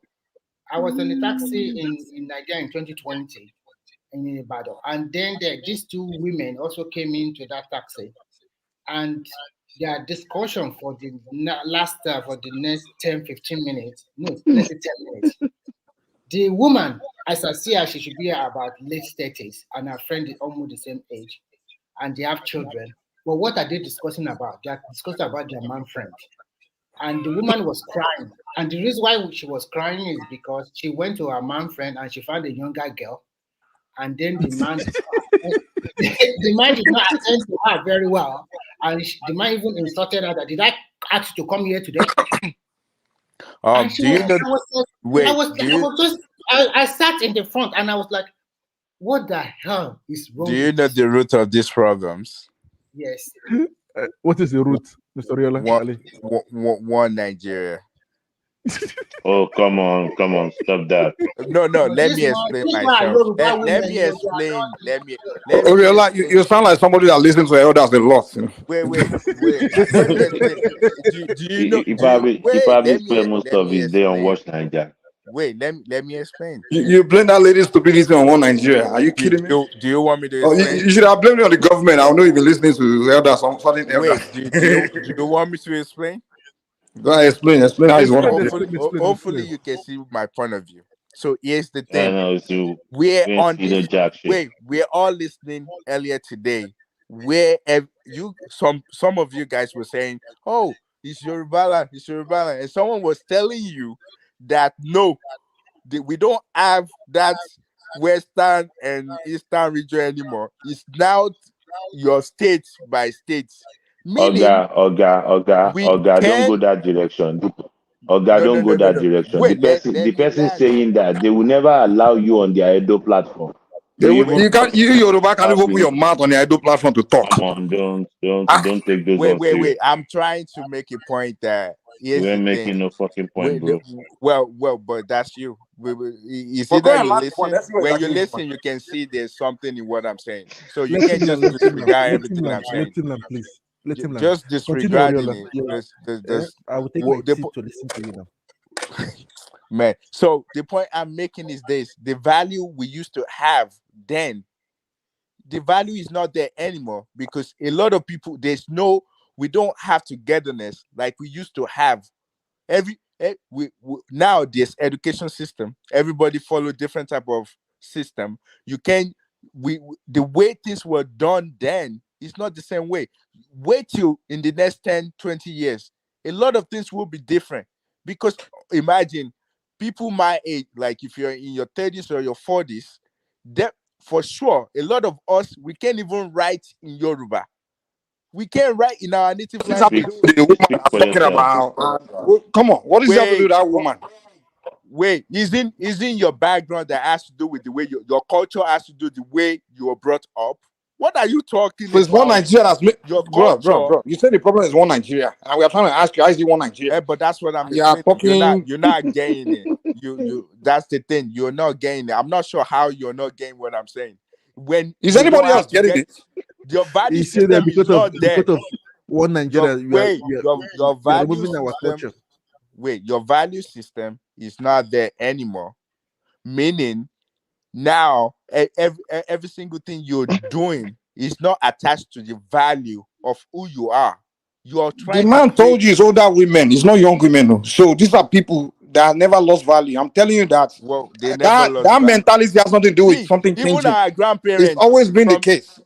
Speaker 6: I was on a taxi in Nigeria in 2020 in Ibadan, and then these 2 women also came into that taxi, and their discussion for the next 10-15 minutes, no, let's say 10 minutes. The woman, as I see her, she should be about late 30s, and her friend is almost the same age, and they have children. But what are they discussing about? They are discussing about their man friend. And the woman was crying. And the reason why she was crying is because she went to her man friend and she found a younger girl. And then the man did not attend to her very well. And the man even insulted her that, did I ask you to come here today?
Speaker 2: Do you know? Wait,
Speaker 6: I sat in the front and I was like, what the hell is wrong
Speaker 2: Do you
Speaker 6: with
Speaker 2: know
Speaker 6: this?
Speaker 2: the root of these problems?
Speaker 6: Yes.
Speaker 11: What is the root, Mr. Riola? Ali?
Speaker 2: One Nigeria.
Speaker 21: Oh, come on, stop that.
Speaker 2: No, let
Speaker 6: This
Speaker 2: me
Speaker 6: one,
Speaker 2: explain
Speaker 6: this one,
Speaker 2: myself.
Speaker 6: Yoruba
Speaker 2: Let
Speaker 6: women,
Speaker 2: me
Speaker 6: they are
Speaker 2: explain.
Speaker 6: not.
Speaker 2: Let me
Speaker 17: Okay, like
Speaker 2: explain.
Speaker 17: you sound like somebody that listens to elders a lot. You know?
Speaker 2: Wait. Let me explain. Do you know?
Speaker 21: He
Speaker 2: Do you wait?
Speaker 21: probably spend most
Speaker 2: Let
Speaker 21: of
Speaker 2: me
Speaker 21: his day on
Speaker 2: explain.
Speaker 21: Watch Nigeria.
Speaker 2: Wait, let me explain.
Speaker 17: You blame that lady's stupidity on one Nigeria. Are you kidding me?
Speaker 2: Do you want me to
Speaker 17: Oh,
Speaker 2: explain?
Speaker 17: you should have blamed it on the government. I know you've been listening to elders, something elders.
Speaker 2: Wait, do you want me to explain?
Speaker 17: Go ahead, explain how it's one of them.
Speaker 2: Hopefully you can see my point of view. So here's the
Speaker 21: I
Speaker 2: thing.
Speaker 21: know, so
Speaker 2: We're
Speaker 21: we ain't
Speaker 2: on
Speaker 21: see no
Speaker 2: this.
Speaker 21: jack shit.
Speaker 2: Wait, we're all listening earlier today. Where some of you guys were saying, "Oh, it's Yoruba, and someone was telling you that no, we don't have that Western and Eastern region anymore. It's now your state by state, meaning
Speaker 21: Oga, don't go that direction. Oga, don't go that
Speaker 2: no.
Speaker 21: direction.
Speaker 2: Wait,
Speaker 21: The
Speaker 2: let me
Speaker 21: person
Speaker 2: land.
Speaker 21: saying that they will never allow you on their Edo platform to even
Speaker 17: You can't.
Speaker 21: talk
Speaker 17: You Yoruba can't even open
Speaker 21: about
Speaker 17: your mouth on the Edo platform to talk.
Speaker 21: Come on, don't take those ones serious.
Speaker 2: Wait. I'm trying to make a point that
Speaker 21: You
Speaker 2: here's the
Speaker 21: ain't
Speaker 2: thing.
Speaker 21: making no fucking point, bro.
Speaker 2: Well, but that's you. It's
Speaker 17: But go
Speaker 2: either
Speaker 17: ahead,
Speaker 2: you
Speaker 17: last one.
Speaker 2: listen.
Speaker 17: Let's see what
Speaker 2: When you
Speaker 17: exactly is
Speaker 2: listen, you can see there's something in what I'm saying. So you
Speaker 11: Let
Speaker 2: can't
Speaker 11: him land.
Speaker 2: just disregard
Speaker 11: Let him
Speaker 2: everything
Speaker 11: land.
Speaker 2: I'm saying.
Speaker 11: Please. Let him land.
Speaker 2: Just
Speaker 11: Continue,
Speaker 2: disregarding
Speaker 11: Oriola.
Speaker 2: it.
Speaker 11: I will take my seat to listen to you now.
Speaker 2: Man. So the point I'm making is this: the value we used to have then, the value is not there anymore because a lot of people we don't have togetherness like we used to have. We now this education system, everybody follow different type of system. You can the way things were done then is not the same way. Wait till in the next 10-20 years, a lot of things will be different because imagine people my age, like if you're in your 30s or your 40s, that for sure a lot of us we can't even write in Yoruba. We can't write in our native
Speaker 17: What does that have to
Speaker 2: language.
Speaker 17: do with the woman I'm talking about? Come on, what does that have to do with that woman?
Speaker 2: Wait, isn't your background that has to do with the way your culture has to do with the way you were brought up? What are you talking
Speaker 17: So it's one
Speaker 2: about?
Speaker 17: Nigeria that's
Speaker 2: Your
Speaker 17: bro.
Speaker 2: culture.
Speaker 17: You said the problem is one Nigeria, and we are trying to ask you, how is it one Nigeria?
Speaker 2: But that's what I'm
Speaker 17: You are
Speaker 2: explaining.
Speaker 17: talking.
Speaker 2: You're not getting it. You that's the thing. You're not getting it. I'm not sure how you're not getting what I'm saying. When
Speaker 17: Is
Speaker 2: you don't
Speaker 17: anybody
Speaker 2: have
Speaker 17: else
Speaker 2: to
Speaker 17: getting
Speaker 2: get
Speaker 17: it?
Speaker 2: your value
Speaker 11: He said that
Speaker 2: system is not there.
Speaker 11: because of one Nigeria,
Speaker 2: Your
Speaker 11: we are
Speaker 2: value
Speaker 11: removing our
Speaker 2: system.
Speaker 11: culture.
Speaker 2: Wait, your value system is not there anymore. Meaning now every single thing you're doing is not attached to the value of who you are. You are
Speaker 17: The
Speaker 2: trying to
Speaker 17: man
Speaker 2: create.
Speaker 17: told you it's older women. It's not young women. No. So these are people that never lost value. I'm telling you that
Speaker 2: Well, they never lost
Speaker 17: that
Speaker 2: value.
Speaker 17: mentality has nothing to do with
Speaker 2: See,
Speaker 17: something
Speaker 2: even
Speaker 17: changing.
Speaker 2: our
Speaker 17: It's
Speaker 2: grandparents
Speaker 17: always been the case.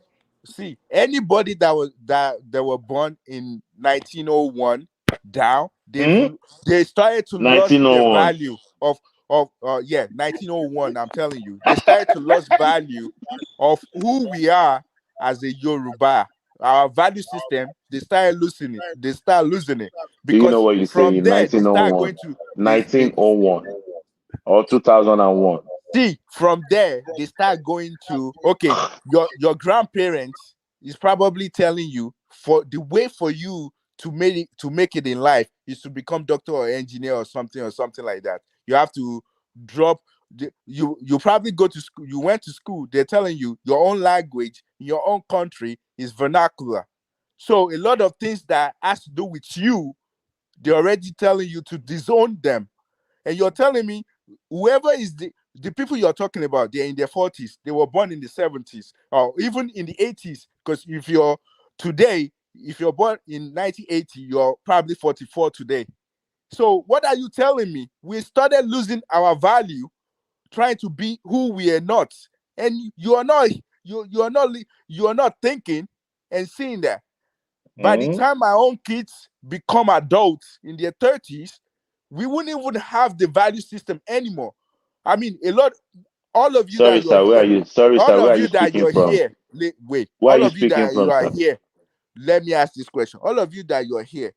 Speaker 2: anybody that were born in 1901 down, they started to lose the
Speaker 21: 1901.
Speaker 2: value of 1901. I'm telling you, they started to lose value of who we are as a Yoruba. Our value system, they start losing it
Speaker 21: Do you know
Speaker 2: because
Speaker 21: what you say
Speaker 2: from
Speaker 21: in
Speaker 2: there they start
Speaker 21: 1901?
Speaker 2: going to
Speaker 21: 1901 or 2001?
Speaker 2: see, from there they start going to your grandparents is probably telling you for the way for you to make it in life is to become doctor or engineer or something like that. You have to drop you probably go to school, you went to school, they're telling you your own language in your own country is vernacular. So a lot of things that has to do with you, they're already telling you to disown them. And you're telling me whoever is the people you're talking about, they're in their 40s, they were born in the 70s or even in the 80s. Because if you're born in 1980, you're probably 44 today. So what are you telling me? We started losing our value trying to be who we are not. And you are not thinking and seeing that. By the time my own kids become adults in their 30s, we wouldn't even have the value system anymore. I mean, all of you
Speaker 21: Sorry,
Speaker 2: that you're
Speaker 21: sir. Where are
Speaker 2: here,
Speaker 21: you? Sorry,
Speaker 2: all
Speaker 21: sir. Where
Speaker 2: of
Speaker 21: are you
Speaker 2: you that
Speaker 21: speaking
Speaker 2: you're
Speaker 21: from?
Speaker 2: here, wait,
Speaker 21: Where are
Speaker 2: all
Speaker 21: you
Speaker 2: of you
Speaker 21: speaking
Speaker 2: that you
Speaker 21: from,
Speaker 2: are
Speaker 21: sir?
Speaker 2: here, let me ask this question. All of you that you're here,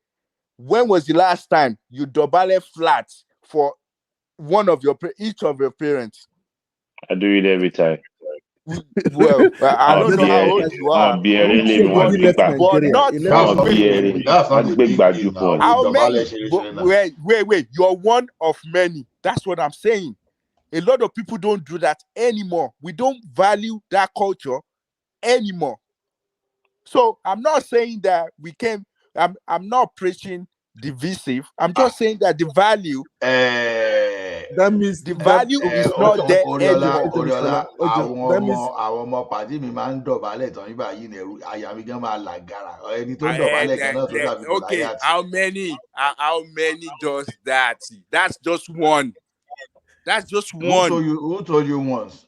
Speaker 2: when was the last time you dobale flat for
Speaker 1: each of your parents.
Speaker 21: I do it every time.
Speaker 1: Well, I don't know how old you are,
Speaker 11: Buhari left
Speaker 1: but
Speaker 11: Nigeria.
Speaker 1: not
Speaker 11: He left Nigeria.
Speaker 16: That's not a big deal now.
Speaker 1: How many? Wait, you're one of many. That's what I'm saying. A lot of people don't do that anymore. We don't value that culture anymore. So I'm not saying that we can. I'm not preaching divisive. I'm just saying that the value.
Speaker 11: That means
Speaker 1: the value is not there anymore.
Speaker 16: Oriola, àwọn ọmọ pàdé mi máa ń dọ̀bálẹ̀ tán nígbà yìí ní ẹ̀rù àyà mi gan máa làgàrà. Ẹni tó ń dọ̀bálẹ̀ kan náà tó dàbí
Speaker 1: Okay, how many does that? That's just one. That's just one.
Speaker 16: Who told you once?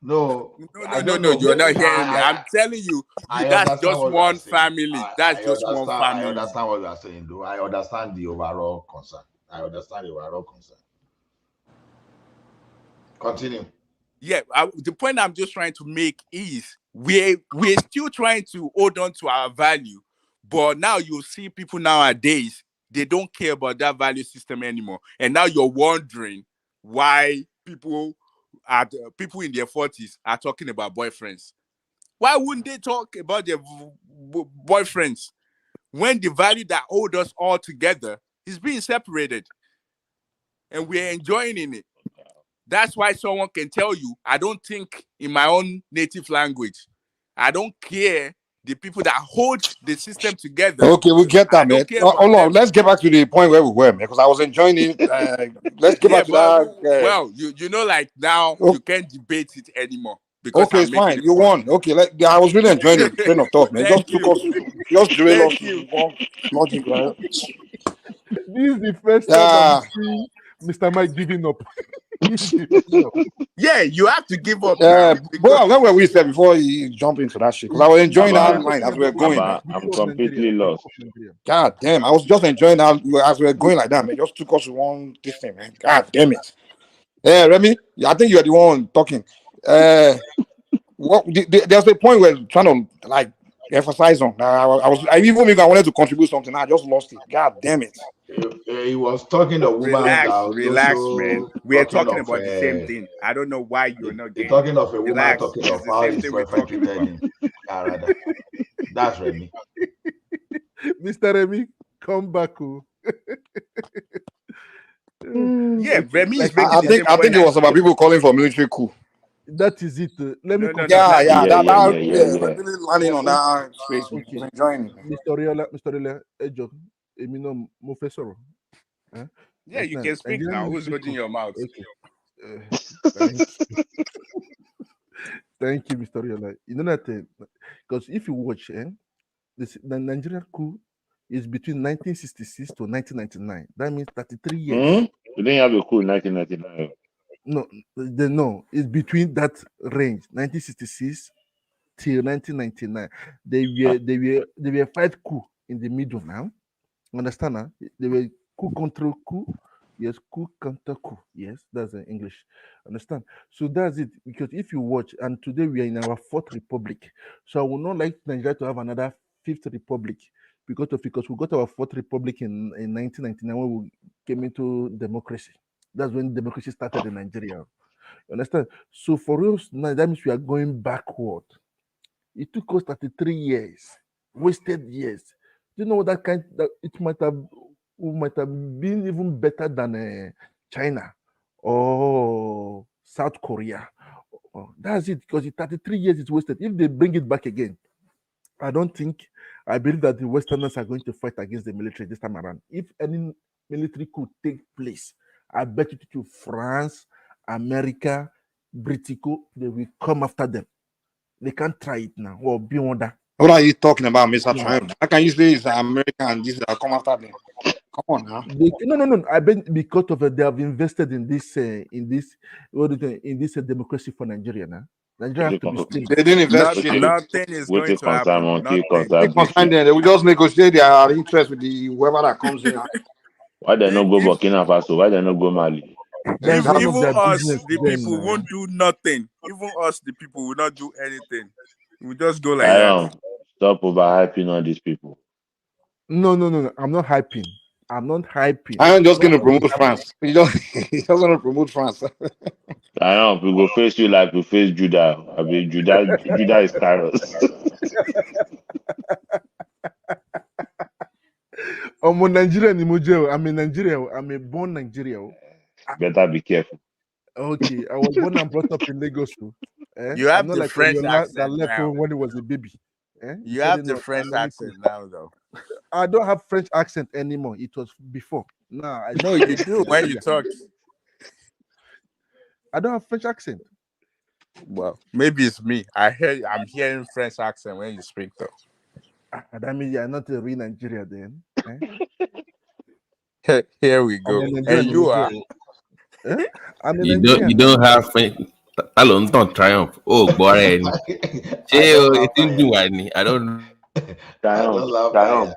Speaker 16: No.
Speaker 1: You're not hearing me. I'm telling you, that's just one family. That's just one family.
Speaker 16: I understand what you are saying, though. I understand the overall concern. Continue.
Speaker 1: Yeah, the point I'm just trying to make is we're still trying to hold on to our value, but now you see people nowadays, they don't care about that value system anymore. And now you're wondering why people in their 40s are talking about boyfriends. Why wouldn't they talk about their boyfriends when the value that holds us all together is being separated and we're enjoying in it? That's why someone can tell you, I don't think in my own native language. I don't care the people that hold the system together.
Speaker 17: Okay, we get that, man. Hold on, let's get back to the point where we were, man, because I was enjoying it. Let's get back to that.
Speaker 1: Well, you know, like now you can't debate it anymore. Because
Speaker 17: okay, it's fine. You won. Okay, I was really enjoying the train of thought, man. Just drill us to one logic, right?
Speaker 11: This is the first time I'm seeing Mr. Mike giving up.
Speaker 1: Yeah, you have to give up.
Speaker 17: Well, that's what we said before you jump into that shit. Because I was enjoying that line as we were going.
Speaker 21: I'm completely lost.
Speaker 17: God damn, I was just enjoying that as we were going like that, man. Just took us to one this thing, man. God damn it. Yeah, Remy, I think you're the one talking. There's a point where trying to like emphasize on. I wanted to contribute something. I just lost it. God damn it.
Speaker 16: He was talking to woman.
Speaker 1: Relax, man. We are talking about the same thing. I don't know why you're not getting.
Speaker 16: Talking of a woman, talking of how his boyfriend treated him. That's Remy.
Speaker 11: Mr. Remy, come back.
Speaker 1: Yeah, Remy is
Speaker 17: I think it was about people calling for military coup.
Speaker 11: That is it. Let me
Speaker 17: landing on that space.
Speaker 11: Okay.
Speaker 17: Enjoying it.
Speaker 11: Mr. Riola, Ejo, Emino Mofessor.
Speaker 1: Yeah, you can speak now. Who's holding your mouth?
Speaker 11: Okay. Thank you, Mr. Riola. You know that because if you watch, the Nigerian coup is between 1966 to 1999. That means 33 years.
Speaker 21: You didn't have a coup in 1999.
Speaker 11: No, it's between that range, 1966 till 1999. There were 5 coups in the middle now. Understand now? There were coup control coup. Yes, coup counter coup. Yes, that's English. Understand? So that's it. Because if you watch, and today we are in our 4th republic. So I would not like Nigeria to have another 5th republic because we got our 4th republic in 1999 when we came into democracy. That's when democracy started in Nigeria. You understand? So for us now, that means we are going backward. It took us 33 years, wasted years. Do you know that it might have been even better than China or South Korea. That's it, because 33 years is wasted. If they bring it back again, I believe that the Westerners are going to fight against the military this time around. If any military coup take place, I bet you to France, America, Britico, they will come after them. They can't try it now. Or beyond that.
Speaker 17: What are you talking about, Mr. Trump? How can you say it's America and this that come after them? Come on now.
Speaker 11: No. I bet because of they have invested in this democracy for Nigeria now. Nigeria have to be stable.
Speaker 17: They didn't invest.
Speaker 1: Nothing is going to happen.
Speaker 17: Nothing. They will just negotiate their interest with whoever that comes in.
Speaker 21: Why they not go Burkina Faso? Why they not go Mali?
Speaker 1: Even us, the people, won't do nothing. Even us, the people, will not do anything. We just go like that.
Speaker 21: Stop overhyping all these people.
Speaker 11: No. I'm not hyping. I'm not hyping.
Speaker 17: I am just
Speaker 11: Not
Speaker 17: going to
Speaker 11: on
Speaker 17: promote France. He just want to promote France.
Speaker 21: I know we go face you like we face Judah. I mean, Judah is Cyrus.
Speaker 11: I'm a Nigerian emoji. I'm in Nigeria. I'm a born Nigerian.
Speaker 21: Better be careful.
Speaker 11: Okay, I was born and brought up in Lagos.
Speaker 2: You
Speaker 11: I'm
Speaker 2: have
Speaker 11: not
Speaker 2: the
Speaker 11: like
Speaker 2: French
Speaker 11: Oyola that
Speaker 2: accent
Speaker 11: left
Speaker 2: now.
Speaker 11: home when he was a baby.
Speaker 2: You have the French accent now, though.
Speaker 11: I don't have French accent anymore. It was before. Now I
Speaker 2: No,
Speaker 11: speak
Speaker 2: you
Speaker 11: it
Speaker 2: do when you talk.
Speaker 11: I don't have French accent.
Speaker 2: Well, maybe it's me. I'm hearing French accent when you speak, though.
Speaker 11: That means you're not a real Nigeria then.
Speaker 2: Here we go. And you are.
Speaker 11: I'm a
Speaker 20: You
Speaker 11: Nigerian.
Speaker 20: don't have French. Alone don't triumph. Oh, boy. I don't know.
Speaker 21: Triumph.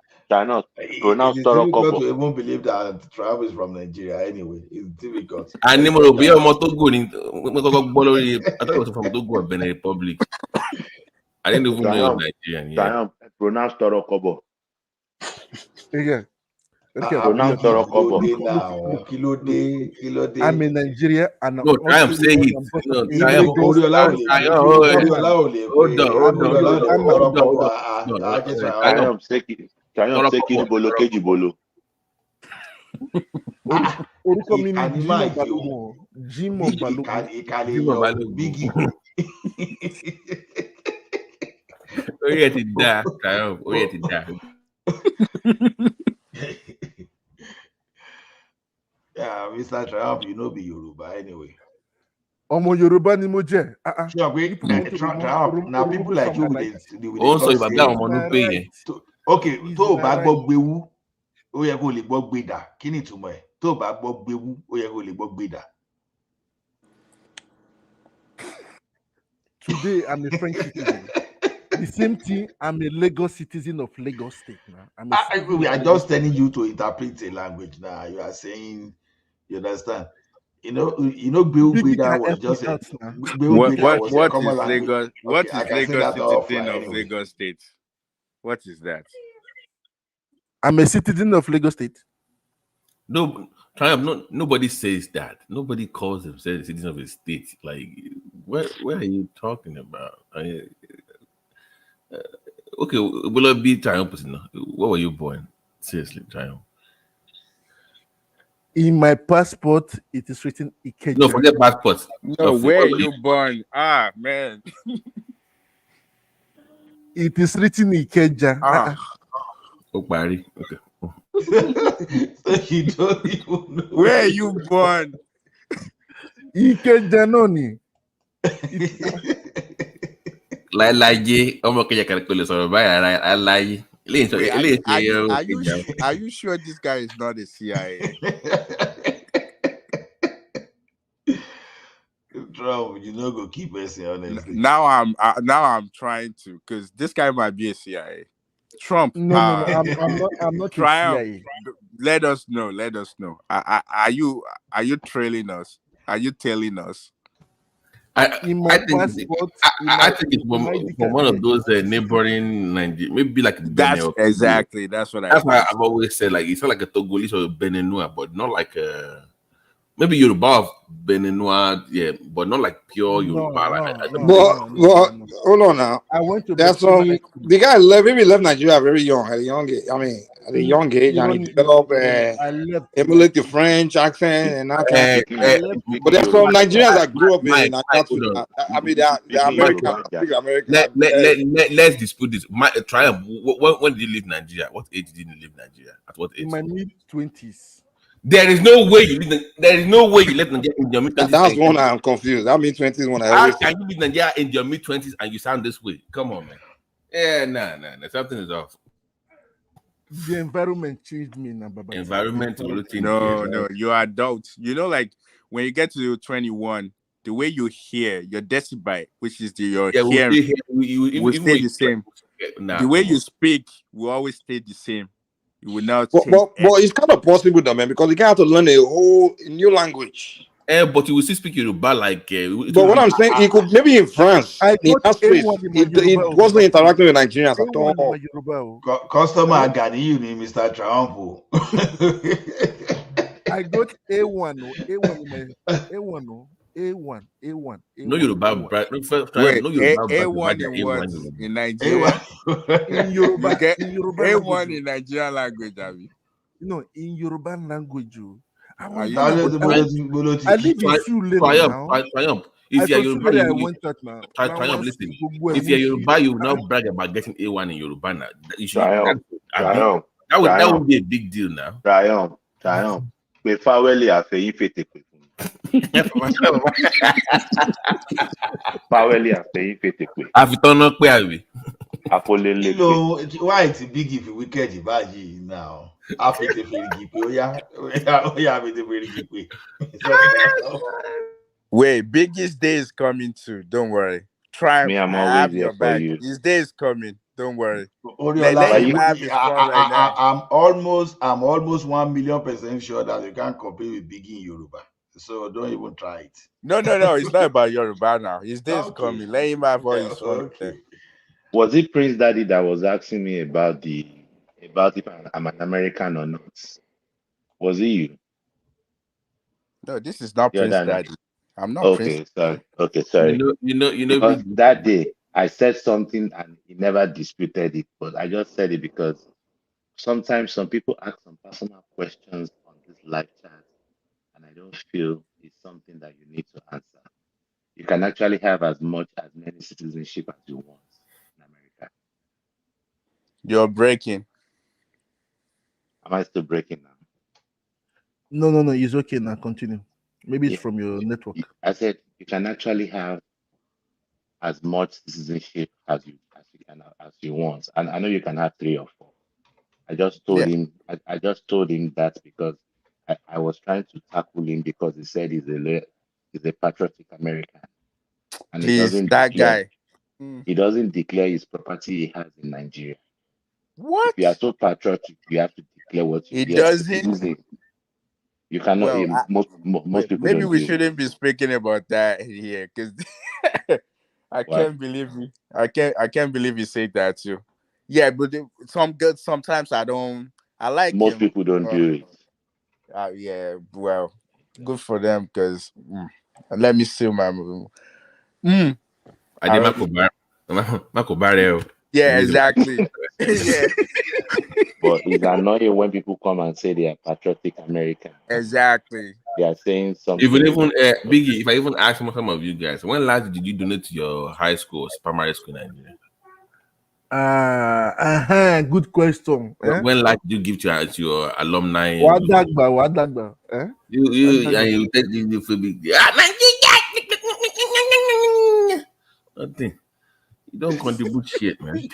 Speaker 16: It
Speaker 21: Pronounce
Speaker 16: is difficult
Speaker 21: Torokobo.
Speaker 16: to even believe that Trump is from Nigeria anyway. It's difficult.
Speaker 20: Animal will be almost to go in. I thought it was from Togo or Benin Republic. I didn't even know it was Nigerian. Yeah.
Speaker 21: Triumph. Pronounce Torokobo.
Speaker 11: Yeah.
Speaker 21: Pronounce Torokobo.
Speaker 11: I'm in Nigeria and
Speaker 20: No, Triumph say it. No, Triumph. Hold on.
Speaker 21: Triumph say Kijibolo, Kijibolo.
Speaker 11: Orúkọ mi ni Jimoh Balogun. Jimoh Balogun.
Speaker 16: Biggie.
Speaker 20: Oye ti da, Triumph. Oye ti da.
Speaker 16: Yeah, Mr. Trump, you know be Yoruba anyway.
Speaker 11: Ọmọ Yorùbá ni mo jẹ́.
Speaker 16: Now people like you with
Speaker 20: Also, if I got on no pay.
Speaker 16: Okay, tó o bá gbọ́ gbéwú, ó yẹ kó lè gbọ́ gbédà. Kí ni ìtumọ̀ ẹ̀? Tó o bá gbọ́ gbéwú, ó yẹ kó lè gbọ́ gbédà.
Speaker 11: Today, I'm a French citizen. The same thing, I'm a Lagos citizen of Lagos State now.
Speaker 16: We are just telling you to interpret a language now. You are saying, you understand? You know, Gbéwú was just a common language.
Speaker 2: What is Lagos citizen of Lagos State? What is that?
Speaker 11: I'm a citizen of Lagos State.
Speaker 20: No, Triumph. Nobody says that. Nobody calls themselves a citizen of a state. Like, where are you talking about? Okay, will it be Triumph? Where were you born? Seriously, Triumph.
Speaker 11: In my passport, it is written Ikeja.
Speaker 20: No, forget passport.
Speaker 2: No, where are you born? Ah, man.
Speaker 11: It is written Ikeja.
Speaker 20: Oh, Barry. Okay.
Speaker 16: So you don't even know
Speaker 2: where are you born?
Speaker 11: Ikeja noni.
Speaker 20: Láyé ọmọ kẹjà kan kò lè sọ̀rọ̀ báyìí aláyé.
Speaker 2: Are you sure this guy is not a CIA?
Speaker 16: Trump, you know, go keep us honestly.
Speaker 2: Now I'm trying to, because this guy might be a CIA. Trump.
Speaker 11: No, I'm not
Speaker 2: Triumph.
Speaker 11: CIA.
Speaker 2: Let us know. Are you trailing us? Are you telling us?
Speaker 20: I think it's from one of those neighboring Nigeria, maybe like Benin.
Speaker 2: That's what
Speaker 20: I've always said. Like it's not like a Togolese or a Beninois, but not like a maybe Yoruba of Beninois, yeah, but not like pure Yoruba.
Speaker 17: Hold on now.
Speaker 11: I went to.
Speaker 17: There's some the guy maybe left Nigeria very young, at a young age. I mean, at a young age, and he developed emulate the French accent and that kind of thing. But there's some Nigerians that grew up in Nigeria. I mean, they're American.
Speaker 20: Let's dispute this. Triumph. When did you leave Nigeria? What age did you leave Nigeria? At what age?
Speaker 11: In my mid-20s.
Speaker 20: There is no way you left Nigeria in your mid-20s.
Speaker 17: That's one I'm confused. That mid-20s one.
Speaker 20: How can you leave Nigeria in your mid-20s and you sound this way? Come on, man. Yeah, nah. Something is off.
Speaker 11: The environment changed me now, Baba.
Speaker 20: Environment will change.
Speaker 2: No, you're adults. You know, like when you get to 21, the way you hear your decibel, which is your hearing, will stay the same. The way you speak will always stay the same. You will not.
Speaker 17: But it's kind of possible, though, man, because you have to learn a whole new language.
Speaker 20: But you will still speak Yoruba like.
Speaker 17: But what I'm saying, he could maybe in France, in that space, it wasn't interacting with Nigerians at all.
Speaker 16: Customer Ganiyu ni Mr. Trump.
Speaker 11: I got A1 in my A1.
Speaker 20: No Yoruba.
Speaker 1: Wait,
Speaker 20: No Yoruba.
Speaker 1: A1 in what? In Nigeria?
Speaker 11: In Yoruba.
Speaker 1: You get
Speaker 11: in Yoruba
Speaker 1: A1
Speaker 11: language.
Speaker 1: in Nigerian language, have you?
Speaker 11: No, in Yoruba language. I
Speaker 1: Are
Speaker 11: was
Speaker 1: you
Speaker 11: I live in few lane now.
Speaker 20: Triumph. If you're Yoruba,
Speaker 11: I went out now.
Speaker 20: Triumph, listen. If you're Yoruba, you will not brag about getting A1 in Yoruba now. You should,
Speaker 21: Triumph.
Speaker 20: That would be a big deal now.
Speaker 21: Triumph. Pé Fáwẹ́lì àfẹ́yí fètè pè fún mi. Fáwẹ́lì àfẹ́yí fètè pè.
Speaker 20: Àfitọ́nà pé àwì.
Speaker 21: Àfọlélé pé.
Speaker 16: Why it's big if you wicked báyìí now? Afẹ́tẹ̀ fèrègì pé ó yá afẹ́tẹ̀ fèrègì pé.
Speaker 1: Wait, Biggie's day is coming too. Don't worry. Try.
Speaker 21: I'm
Speaker 1: I
Speaker 21: always
Speaker 1: have
Speaker 21: here
Speaker 1: your
Speaker 21: for
Speaker 1: back.
Speaker 21: you.
Speaker 1: His day is coming. Don't worry.
Speaker 16: Oriola,
Speaker 1: Let him have his fun right now.
Speaker 16: I'm almost 1,000,000% sure that you can't compete with Biggie in Yoruba. So don't even try it.
Speaker 1: No. It's not about Yoruba now. His day is coming. Let him have all his fun.
Speaker 16: Okay.
Speaker 21: Was it Prince Daddy that was asking me about if I'm an American or not? Was it you?
Speaker 1: No, this is not Prince Daddy. I'm not
Speaker 21: Okay,
Speaker 1: Prince.
Speaker 21: Okay, sorry.
Speaker 20: You know.
Speaker 21: Because that day I said something and he never disputed it, but I just said it because sometimes some people ask some personal questions on this live chat, and I don't feel it's something that you need to answer. You can actually have as many citizenship as you want in America.
Speaker 1: You're breaking.
Speaker 21: Am I still breaking now?
Speaker 11: No. It's okay now. Continue. Maybe it's from your network.
Speaker 21: I said you can actually have as much citizenship as you want, and I know you can have 3 or 4. I just told him. I just told him that because I was trying to tackle him because he said he's a patriotic American, and he doesn't declare his property he has in Nigeria.
Speaker 1: What?
Speaker 21: If you are so patriotic, you have to declare what you get.
Speaker 1: Doesn't.
Speaker 21: You cannot. Most people
Speaker 1: maybe
Speaker 21: don't
Speaker 1: we
Speaker 21: do
Speaker 1: shouldn't be speaking about that here because I can't believe me. I can't believe you said that too. Yeah, but sometimes I don't. I like
Speaker 21: most
Speaker 1: him.
Speaker 21: people don't do it.
Speaker 1: Yeah, well, good for them because let me see my Yeah, exactly. Yeah.
Speaker 21: But it's annoying when people come and say they are patriotic American.
Speaker 1: Exactly.
Speaker 21: They are saying something.
Speaker 20: Biggie, if I even ask some of you guys, when last did you donate to your high school or primary school in
Speaker 11: Nigeria? Good question.
Speaker 20: When last did you give to your alumni?
Speaker 11: Wadagba.
Speaker 20: You take the big. Nothing. You don't contribute shit, man.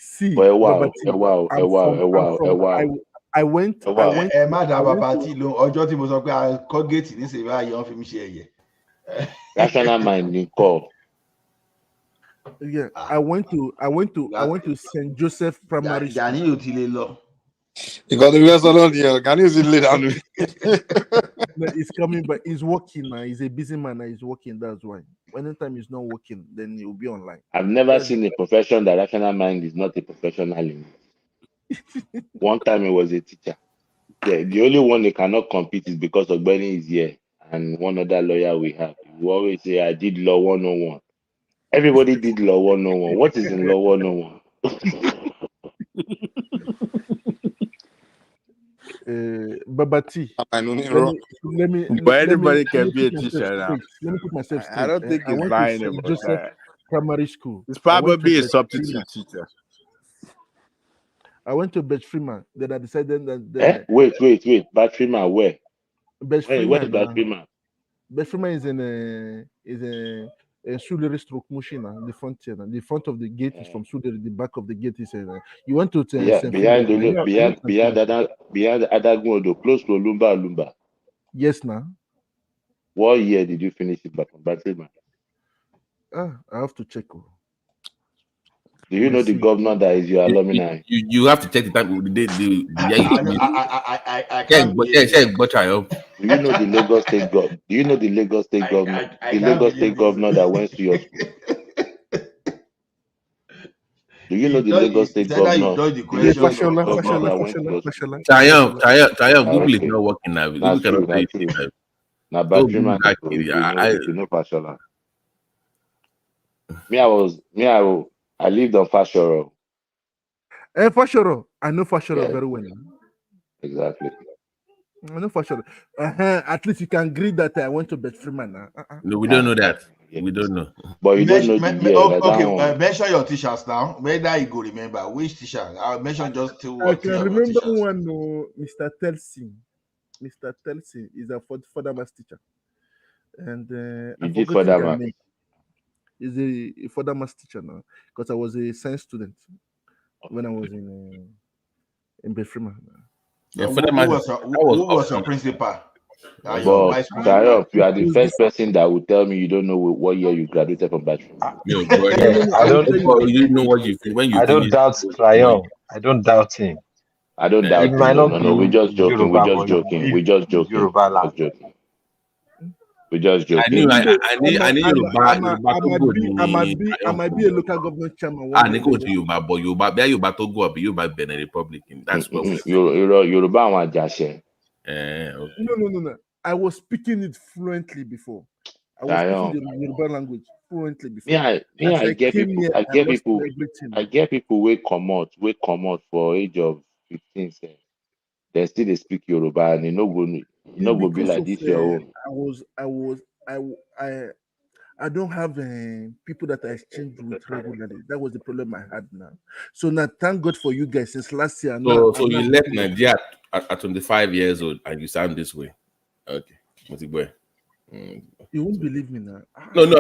Speaker 11: See,
Speaker 21: wow.
Speaker 11: I went.
Speaker 16: ọjọ́ tí mo sọ pé a kọ́ géètì nísìnyí báyìí wọ́n fi mí ṣe ẹ̀yẹ.
Speaker 21: Rational mind in call.
Speaker 11: Yeah, I went to St. Joseph Primary School.
Speaker 16: Gani ò ti lè lọ.
Speaker 17: You got the rest on here. Can you see lay down?
Speaker 11: No, it's coming, but he's working now. He's a busy man now. He's working. That's why. Anytime he's not working, then he'll be online.
Speaker 21: I've never seen a profession that rational mind is not a professional in. One time he was a teacher. Yeah, the only one they cannot compete is because Ogbeni is here and one other lawyer we have. We always say, I did law 101. Everybody did law 101. What is in law 101?
Speaker 11: Babati. Let me.
Speaker 1: But anybody can be a teacher now.
Speaker 11: Let me put myself straight.
Speaker 1: I don't think he's lying about
Speaker 11: Joseph
Speaker 1: that.
Speaker 11: Primary School.
Speaker 1: It's probably a substitute teacher.
Speaker 11: I went to Beth Freeman. Then I decided that.
Speaker 21: Wait. Beth Freeman, where?
Speaker 11: Beth Freeman.
Speaker 21: Where is Beth Freeman?
Speaker 11: Beth Freeman is a Sulere stroke machine. The front here. The front of the gate is from Sulere. The back of the gate is. You went to
Speaker 21: behind Adagunodo, close to Olumba.
Speaker 11: Yes, now.
Speaker 21: What year did you finish it from Beth Freeman?
Speaker 11: I have to check.
Speaker 21: Do you know the governor that is your alumni?
Speaker 20: You have to check the time. The
Speaker 16: I can't believe
Speaker 20: check Triumph.
Speaker 21: Do you know the Lagos State governor? Do you know the Lagos State governor?
Speaker 16: I
Speaker 21: The
Speaker 16: can't
Speaker 21: Lagos
Speaker 16: believe
Speaker 21: State governor that went to your school. Do you know the Lagos State governor?
Speaker 16: the
Speaker 21: The Lagos State
Speaker 11: Fashola,
Speaker 21: governor
Speaker 11: Fashola,
Speaker 21: that went to
Speaker 11: Fashola,
Speaker 21: your
Speaker 11: Fashola,
Speaker 20: Triumph,
Speaker 21: Ah,
Speaker 20: Google is
Speaker 21: okay.
Speaker 20: not working now. Google
Speaker 21: That's
Speaker 20: cannot
Speaker 21: true.
Speaker 20: tell you
Speaker 21: That's true.
Speaker 20: time.
Speaker 21: Now,
Speaker 20: Go
Speaker 21: battery man,
Speaker 20: Google
Speaker 21: if you know Fashola. I lived on Fashoro.
Speaker 11: Fashoro. I know Fashoro
Speaker 21: Yeah,
Speaker 11: very well.
Speaker 21: exactly.
Speaker 11: I know Fashoro. At least you can agree that I went to Bet Freeman.
Speaker 20: No, we don't know that.
Speaker 21: Yeah.
Speaker 20: We don't know.
Speaker 21: But you don't know the year. Like that one.
Speaker 16: mention your teachers now. Whether you go remember which teacher. I'll mention just two
Speaker 11: I
Speaker 16: or three
Speaker 11: can
Speaker 16: of your
Speaker 11: remember
Speaker 16: teachers.
Speaker 11: one, Mr. Telsin. Mr. Telsin is a further math teacher. And
Speaker 21: You
Speaker 11: I've
Speaker 21: did
Speaker 11: forgotten
Speaker 21: further
Speaker 11: their
Speaker 21: math.
Speaker 11: name. He's a further math teacher now because I was a science student when I was in Befrima.
Speaker 20: Yeah,
Speaker 16: who was your principal? Your vice
Speaker 21: But
Speaker 16: principal?
Speaker 21: Tayo, you are the first person that will tell me you don't know what year you graduated from battery.
Speaker 20: Yo, boy,
Speaker 12: I don't.
Speaker 20: you know what you when you
Speaker 12: I don't
Speaker 20: finish.
Speaker 12: doubt Triumph. I don't doubt him.
Speaker 21: I don't
Speaker 12: It
Speaker 21: doubt
Speaker 12: might
Speaker 21: him. No,
Speaker 12: not
Speaker 21: no, no. We're
Speaker 12: be
Speaker 21: just joking. We're
Speaker 12: Yoruba,
Speaker 21: just
Speaker 12: but
Speaker 21: joking.
Speaker 12: he
Speaker 21: We're just
Speaker 12: lives
Speaker 21: joking.
Speaker 12: Yoruba
Speaker 21: We're
Speaker 12: land.
Speaker 21: just joking. We're just joking.
Speaker 20: I knew Yoruba to go
Speaker 11: I might be a local government chairman.
Speaker 20: They go to Yoruba, but Yoruba to go up, Yoruba Benin Republic. That's what we
Speaker 21: Yoruba and Jashe.
Speaker 20: Okay.
Speaker 11: No. I was speaking it fluently before. I was speaking the Yoruba language fluently before.
Speaker 21: I get people.
Speaker 11: Here,
Speaker 21: I get
Speaker 11: lost
Speaker 21: people.
Speaker 11: everything.
Speaker 21: I get people who come out for age of 15. They still they speak Yoruba and no go be
Speaker 11: Because
Speaker 21: like
Speaker 11: of
Speaker 21: this your own.
Speaker 11: I don't have people that I exchange with regularly. That was the problem I had now. So now, thank God for you guys. Since last year,
Speaker 20: So you left Nigeria at 25 years old and you sound this way. Okay.
Speaker 11: You won't believe me now.
Speaker 20: No, me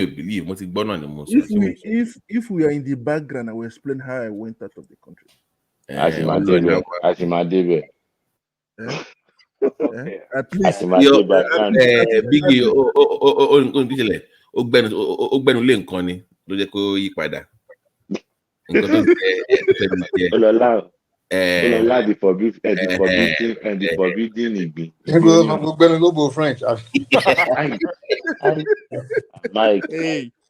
Speaker 20: believe.
Speaker 11: If we are in the background, I will explain how I went out of the country.
Speaker 21: Asimadebe.
Speaker 11: At least
Speaker 20: Biggie Ogbenu lé nǹkan ni ló jẹ́ kó yí padà. Nǹkan tó jẹ́
Speaker 21: Olola the forbidden ìgbín.
Speaker 17: Ogbenu French.
Speaker 21: Mike.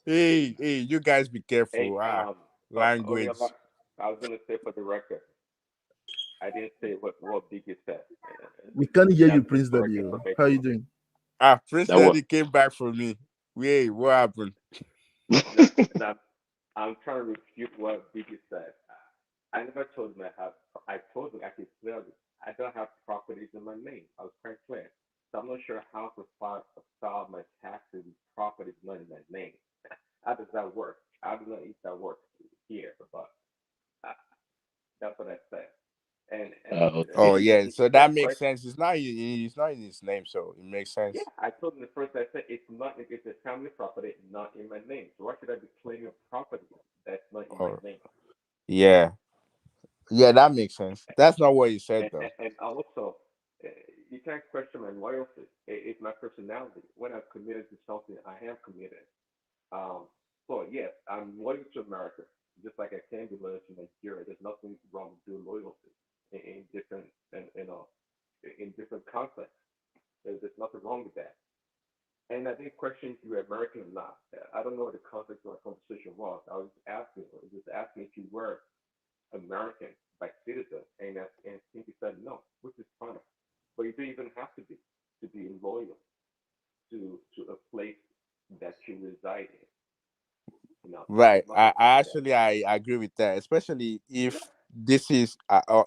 Speaker 2: Hey, you guys be careful. Language.
Speaker 9: I was gonna say for the record, I didn't say what Biggie said.
Speaker 11: We can't hear you, Prince Daddy. How are you doing?
Speaker 2: Prince Daddy came back for me. Wait, what happened?
Speaker 9: I'm trying to refute what Biggie said. I never told him I told him actually clearly, I don't have properties in my name. I was quite clear. So I'm not sure how to file my taxes and properties not in my name. How does that work? I don't know if that works here, but that's what I said.
Speaker 2: So that makes sense. It's not in his name, so it makes sense.
Speaker 9: Yeah, I told him the first I said it's a family property, not in my name. So why should I be claiming a property that's not in my name?
Speaker 2: Yeah, that makes sense. That's not what he said though.
Speaker 9: And also, you can't question my loyalty. It's my personality. When I'm committed to something, I am committed. So yes, I'm loyal to America, just like I can be loyal to Nigeria. There's nothing wrong with doing loyalty in different in different contexts. There's nothing wrong with that. And I didn't question if you were American or not. I don't know what the context of our conversation was. I was just asking if you were American by citizen, and Pinky said no, which is fine. But you don't even have to be loyal to a place that you reside in.
Speaker 2: Right. I agree with that, especially if this is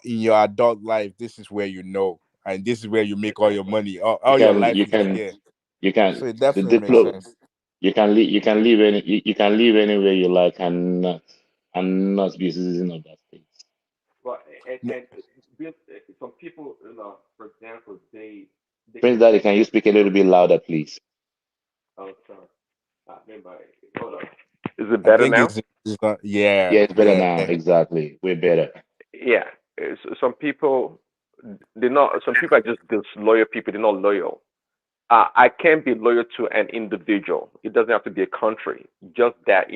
Speaker 2: in your adult life. This is where you know, and this is where you make all your money. All your life is here.
Speaker 21: You can.
Speaker 2: So it definitely makes sense.
Speaker 21: You can live anywhere you like and not be a citizen of that state.
Speaker 9: Well, and some people, for example, they
Speaker 21: Prince Daddy, can you speak a little bit louder, please?
Speaker 9: Oh, sorry. Hold on. Is it better now?
Speaker 2: Yeah,
Speaker 21: it's better now. Exactly, way better.
Speaker 9: Yeah. Some people, some people are just disloyal people. They're not loyal. I can be loyal to an individual. It doesn't have to be a country. Just that,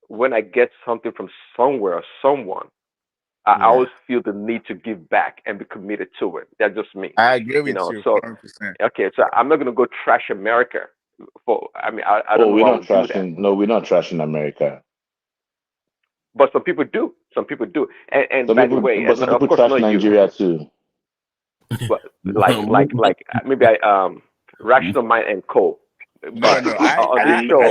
Speaker 9: when I get something from somewhere or someone, I always feel the need to give back and be committed to it. That's just me.
Speaker 2: I agree with
Speaker 9: So
Speaker 2: you 100%.
Speaker 9: okay, so I'm not gonna go trash America. I don't know
Speaker 21: we're
Speaker 9: why I
Speaker 21: not
Speaker 9: would do that.
Speaker 21: trashing. No, we're not trashing America.
Speaker 9: But some people do. Some people do. And by the way,
Speaker 21: But some
Speaker 9: of
Speaker 21: people
Speaker 9: course
Speaker 21: trash
Speaker 9: not you.
Speaker 21: Nigeria too.
Speaker 9: But maybe Rational Mind and Co. But
Speaker 2: No,
Speaker 9: on the show,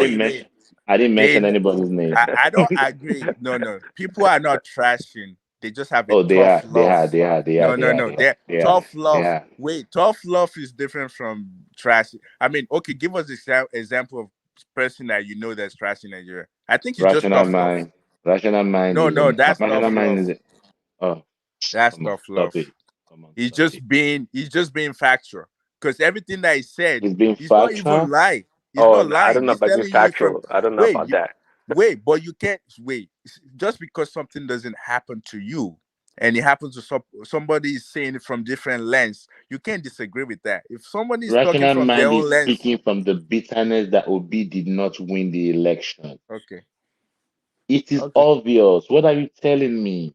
Speaker 21: I didn't mention
Speaker 2: they,
Speaker 21: anybody's name.
Speaker 2: I don't agree. No. People are not trashing. They just have a
Speaker 21: Oh, they
Speaker 2: tough
Speaker 21: are.
Speaker 2: love. No. Tough love.
Speaker 21: They are.
Speaker 2: Wait, tough love is different from trash. I mean, okay, give us an example of person that you know that's trashing Nigeria. I think it's just
Speaker 21: Rational
Speaker 2: tough love.
Speaker 21: Mind. Rational Mind
Speaker 2: No,
Speaker 21: is
Speaker 2: that's
Speaker 21: Rational
Speaker 2: tough
Speaker 21: Mind
Speaker 2: love.
Speaker 21: is oh,
Speaker 2: That's
Speaker 21: come on,
Speaker 2: tough
Speaker 21: stop
Speaker 2: love.
Speaker 21: it. Come on,
Speaker 2: He's just being factual. Because everything that he said,
Speaker 21: he's being
Speaker 2: he's not
Speaker 21: factual.
Speaker 2: even lying. He's not
Speaker 9: I
Speaker 2: lying.
Speaker 9: don't know
Speaker 2: He's
Speaker 9: about
Speaker 2: telling
Speaker 9: being
Speaker 2: you from
Speaker 9: factual. I don't know about that.
Speaker 2: Wait, but you can't wait. Just because something doesn't happen to you and it happens to somebody is saying it from different lens, you can't disagree with that. If somebody is talking
Speaker 21: Rational
Speaker 2: from their
Speaker 21: Mind
Speaker 2: own
Speaker 21: is
Speaker 2: lens,
Speaker 21: speaking from the bitterness that Obi did not win the election.
Speaker 2: okay.
Speaker 21: It is obvious. What are you telling me?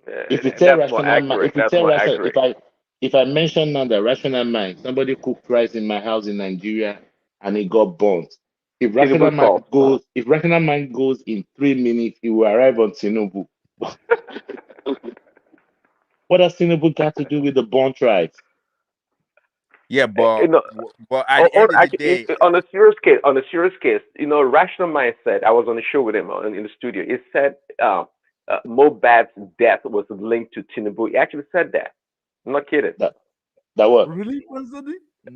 Speaker 21: If you tell
Speaker 9: That's more
Speaker 21: Rational Mind,
Speaker 9: accurate. That's more accurate.
Speaker 21: if I mention now that Rational Mind, somebody cooked rice in my house in Nigeria and it got burnt. If Rational Mind goes in 3 minutes, he will arrive on Tinubu. What has Tinubu got to do with the burnt rice?
Speaker 2: Yeah, but at the end of the day,
Speaker 9: on a serious case, Rational Mind said, I was on the show with him in the studio. He said Mohbad's death was linked to Tinubu. He actually said that. I'm not kidding.
Speaker 21: That what?
Speaker 11: Really?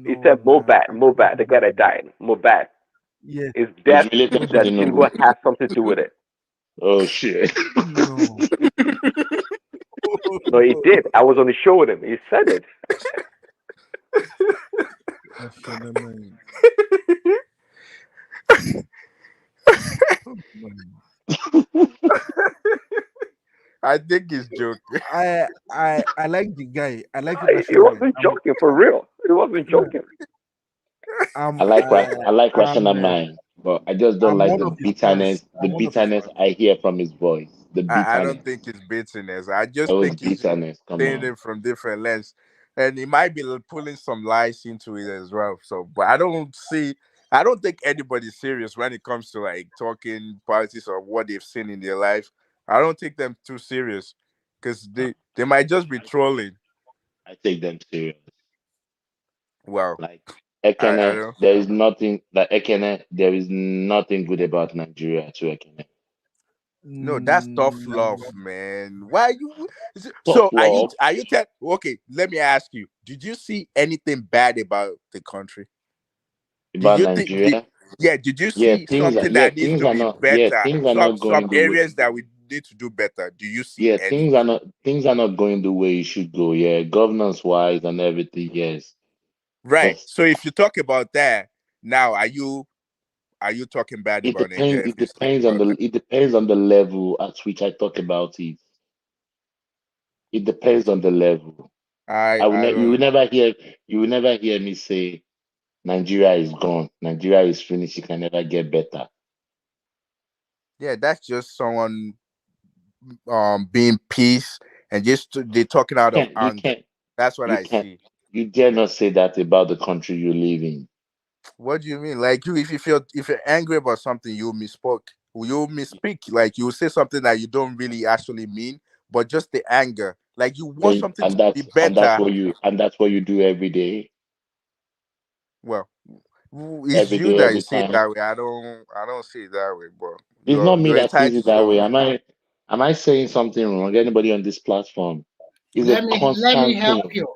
Speaker 9: He said Mohbad, the guy that died, Mohbad.
Speaker 11: Yeah.
Speaker 9: His death,
Speaker 21: related to
Speaker 9: that
Speaker 21: Tinubu.
Speaker 9: Tinubu has something to do with it.
Speaker 21: Oh shit.
Speaker 9: No, he did. I was on the show with him. He said it.
Speaker 2: I think he's joking.
Speaker 11: I like the guy. I like
Speaker 9: He wasn't joking for real. He wasn't joking.
Speaker 21: I like Rational Mind, but I just don't like the bitterness. The bitterness I hear from his voice. The bitterness.
Speaker 2: I don't think it's bitterness. I just
Speaker 21: That was
Speaker 2: think he's
Speaker 21: bitterness. Come
Speaker 2: saying
Speaker 21: on.
Speaker 2: it from different lens, and he might be pulling some lies into it as well. So, but I don't think anybody's serious when it comes to like talking politics or what they've seen in their life. I don't take them too serious because they might just be trolling.
Speaker 21: I take them serious.
Speaker 2: Well,
Speaker 21: like Ekene, there is nothing like Ekene. There is nothing good about Nigeria to Ekene.
Speaker 2: No, that's tough love, man. Why you? So are you? Okay, let me ask you. Did you see anything bad about the country?
Speaker 21: About Nigeria?
Speaker 2: Did you see something that needs to be better? Some areas that we need to do better. Do you see?
Speaker 21: Yeah, things are not going the way it should go. Yeah, governance wise and everything. Yes.
Speaker 2: Right. So if you talk about that now, are you talking bad about Nigeria?
Speaker 21: It depends on the level at which I talk about it. It depends on the level. You will never hear me say Nigeria is gone. Nigeria is finished. It can never get better.
Speaker 2: Yeah, that's just someone being peace and just they're talking out of anger. That's what I see.
Speaker 21: You dare not say that about the country you live in.
Speaker 2: What do you mean? Like if you're angry about something, you misspoke. You misspeak. Like you say something that you don't really actually mean, but just the anger. Like you want something to be better.
Speaker 21: And that's what you do every day.
Speaker 2: Well, it's you that you see it that way. I don't see it that way, bro.
Speaker 21: It's not me that sees it that way. Am I saying something wrong? Anybody on this platform?
Speaker 6: Let me help you.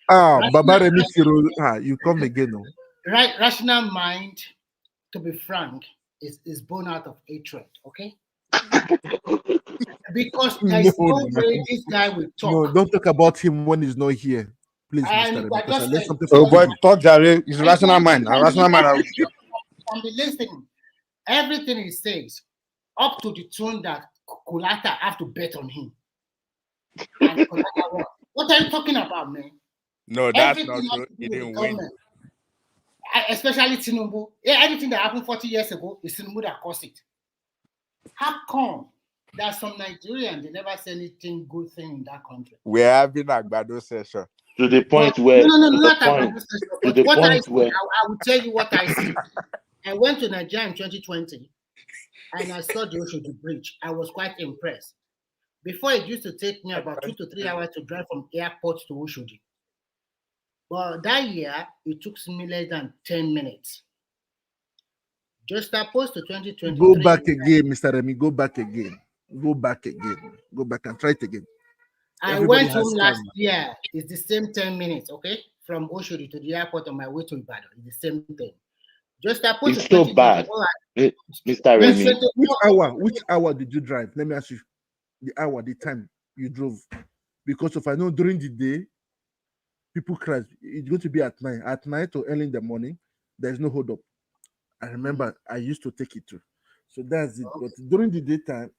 Speaker 11: Baba Remi Siro, you come again. No?
Speaker 6: Right, Rational Mind, to be frank, is born out of hatred, okay? Because there's no way this guy will talk.
Speaker 11: No, don't talk about him when he's not here. Please, Mr. Remi.
Speaker 17: Oh boy, talk Jare. It's Rational Mind. Rational Mind.
Speaker 6: From the listening, everything he says, up to the tune that Kulata have to bet on him. And what are you talking about, man?
Speaker 2: No, that's not true. He didn't win.
Speaker 6: Especially Tinubu. Anything that happened 40 years ago is Tinubu that caused it. How come that some Nigerians, they never say anything good thing in that country?
Speaker 2: We're having a Gbado session.
Speaker 21: To the point
Speaker 6: But,
Speaker 21: where,
Speaker 6: no,
Speaker 21: to the
Speaker 6: not
Speaker 21: point,
Speaker 6: about this.
Speaker 21: to
Speaker 6: But
Speaker 21: the
Speaker 6: what I
Speaker 21: point
Speaker 6: see,
Speaker 21: where,
Speaker 6: I will tell you what I see. I went to Nigeria in 2020 and I saw the Oshodi Bridge. I was quite impressed. Before, it used to take me about 2 to 3 hours to drive from airport to Oshodi. But that year, it took me less than 10 minutes. Just opposed to 2023.
Speaker 11: Go back again, Mr. Remy. Go back again. Go back again. Go back and try it again.
Speaker 6: I
Speaker 11: Everybody
Speaker 6: went
Speaker 11: has
Speaker 6: home last
Speaker 11: time.
Speaker 6: year. It's the same 10 minutes, okay? From Oshodi to the airport on my way to Ibadan. It's the same thing. Just opposed
Speaker 21: it's
Speaker 6: to
Speaker 21: so
Speaker 6: 2024.
Speaker 21: bad, Mr. Remy.
Speaker 11: Which hour did you drive? Let me ask you the hour, the time you drove. Because if I know during the day, people crash. It's going to be at night. At night or early in the morning, there's no hold up. I remember I used to take it too. So that's it. But during the daytime,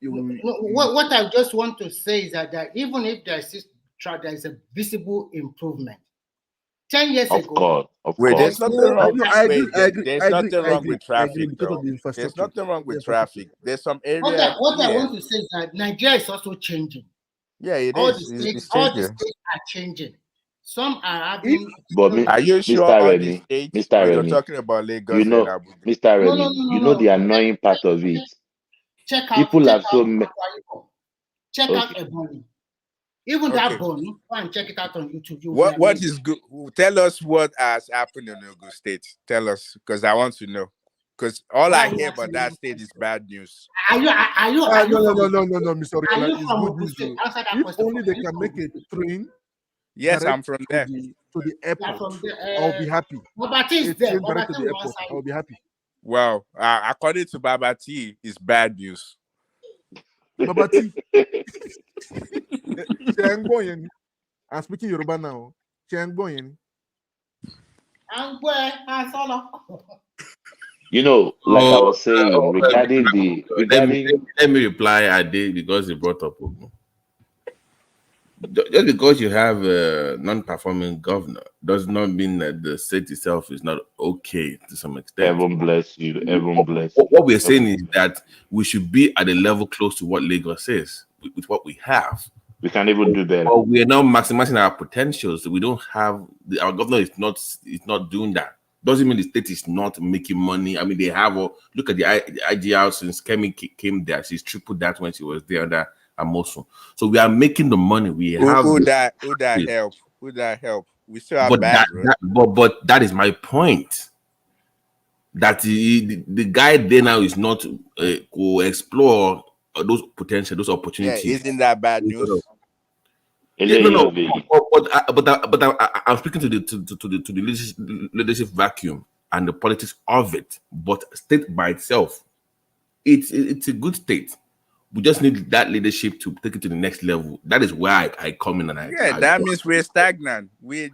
Speaker 6: What I just want to say is that even if there's a visible improvement, 10 years ago,
Speaker 2: Wait, there's nothing wrong.
Speaker 11: I
Speaker 2: Wait,
Speaker 11: agree.
Speaker 2: there's nothing wrong with
Speaker 11: I agree
Speaker 2: traffic,
Speaker 11: because
Speaker 2: though.
Speaker 11: of the
Speaker 2: There's
Speaker 11: infrastructure.
Speaker 2: nothing wrong with traffic. There's some
Speaker 6: what
Speaker 2: areas.
Speaker 6: I want to say is that Nigeria is also changing.
Speaker 2: Yeah, it
Speaker 6: all
Speaker 2: is.
Speaker 6: The
Speaker 2: It's
Speaker 6: states, all the
Speaker 2: changing.
Speaker 6: states are changing. Some are having.
Speaker 2: Are you sure
Speaker 21: Mr.
Speaker 2: all the
Speaker 21: Remy,
Speaker 2: states,
Speaker 21: Mr.
Speaker 2: or you're
Speaker 21: Remy,
Speaker 2: talking about
Speaker 21: you
Speaker 2: Lagos and
Speaker 21: know,
Speaker 2: Abuja?
Speaker 21: Mr.
Speaker 6: No,
Speaker 21: Remy, you know the annoying part of it.
Speaker 6: Check out.
Speaker 21: People
Speaker 6: Check
Speaker 21: have so
Speaker 6: out.
Speaker 21: many.
Speaker 6: Check out Ebony. Even
Speaker 2: Okay.
Speaker 6: that bone, go and check it out on YouTube. You
Speaker 2: What
Speaker 6: will be
Speaker 2: is good? Tell us what has happened in Ogun State. Tell us, because I want to know. Because all I hear about that state is bad news.
Speaker 6: Are you
Speaker 11: No, Mr.
Speaker 6: Are
Speaker 11: Original,
Speaker 6: you
Speaker 11: it's
Speaker 6: from
Speaker 11: good
Speaker 6: Ogun
Speaker 11: news.
Speaker 6: State?
Speaker 11: Though.
Speaker 6: Answer that
Speaker 11: If
Speaker 6: question.
Speaker 11: only they can make a train
Speaker 2: Yes, I'm
Speaker 11: direct
Speaker 2: from there.
Speaker 11: to the airport,
Speaker 6: from the,
Speaker 11: I'll be happy.
Speaker 6: Babati is
Speaker 11: A
Speaker 6: there.
Speaker 11: train direct to
Speaker 6: Babati
Speaker 11: the
Speaker 6: will
Speaker 11: airport,
Speaker 6: answer
Speaker 11: I'll be happy.
Speaker 2: Well, according to Baba T, it's bad news.
Speaker 11: Baba T. I'm speaking Yoruba now.
Speaker 21: You know, like I was saying, regarding
Speaker 20: let me reply I did because you brought up Ogun. Just because you have a non-performing governor does not mean that the state itself is not okay to some extent.
Speaker 21: Heaven bless you. Heaven bless you.
Speaker 20: What we're saying is that we should be at a level close to what Lagos is with what we have.
Speaker 21: We can't even do that.
Speaker 20: But we are now maximizing our potentials. We don't have our governor is not doing that. Doesn't mean the state is not making money. I mean, they have look at the IGR since Kemi came there. She's tripled that when she was there under Amosu. So we are making the money. We have
Speaker 2: Who that help? Who that help? We still have
Speaker 20: but that is my point. That the guy there now is not to explore those potential, those opportunities.
Speaker 2: Yeah, isn't that bad news?
Speaker 20: No. But I'm speaking to the leadership vacuum and the politics of it. But state by itself, it's a good state. We just need that leadership to take it to the next level. That is where I come in and
Speaker 2: that means we're stagnant.
Speaker 20: But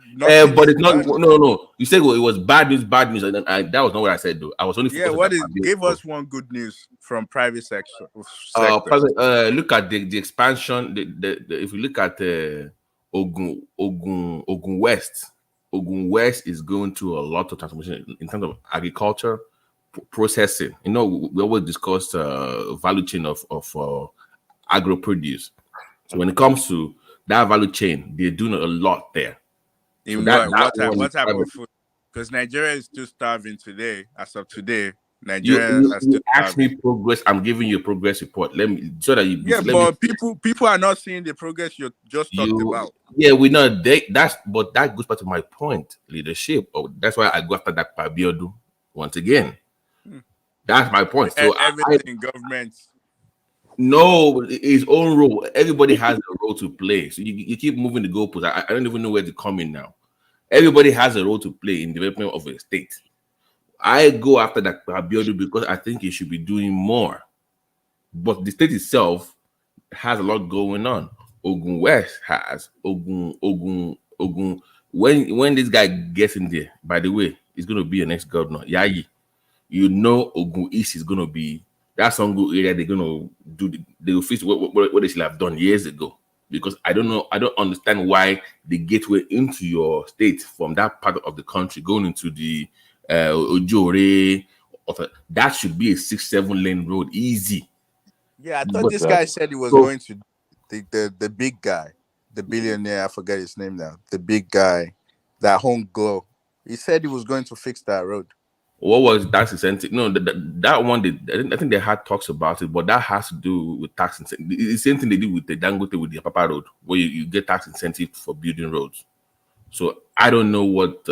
Speaker 20: it's not. No. You said it was bad news, and that was not what I said though. I was only
Speaker 2: give us one good news from private sector.
Speaker 20: Look at the expansion. If you look at Ogun West is going through a lot of transformation in terms of agriculture, processing. You know, we always discuss value chain of agro produce. So when it comes to that value chain, they're doing a lot there.
Speaker 2: So what type of food? Because Nigeria is still starving today. As of today, Nigerians are still
Speaker 20: ask me progress. I'm giving you a progress report. Let me so that you.
Speaker 2: Yeah, but people are not seeing the progress you just talked about.
Speaker 20: Yeah, we know but that goes back to my point. Leadership. That's why I go after that Pabiodu once again. That's my point. So
Speaker 2: everything government.
Speaker 20: No, his own role. Everybody has a role to play. So you keep moving the goalposts. I don't even know where to come in now. Everybody has a role to play in development of a state. I go after that Abiodun because I think he should be doing more. But the state itself has a lot going on. Ogun West has Ogun. When this guy gets in there, by the way, he's going to be a next governor. Yayi. You know Ogun East is going to be that Songo area. They're going to do. They will fix what they should have done years ago. Because I don't understand why the gateway into your state from that part of the country going into the Ojore, that should be a 6-7 lane road, easy.
Speaker 2: Yeah, I thought
Speaker 21: But
Speaker 2: this guy said he was
Speaker 21: so
Speaker 2: going to the big guy, the billionaire. I forget his name now. The big guy, that home glow. He said he was going to fix that road.
Speaker 20: What was tax incentive? No, that one. I think they had talks about it, but that has to do with tax incentive. It's the same thing they did with the Dangote with the Papa Road, where you get tax incentive for building roads. So I don't know what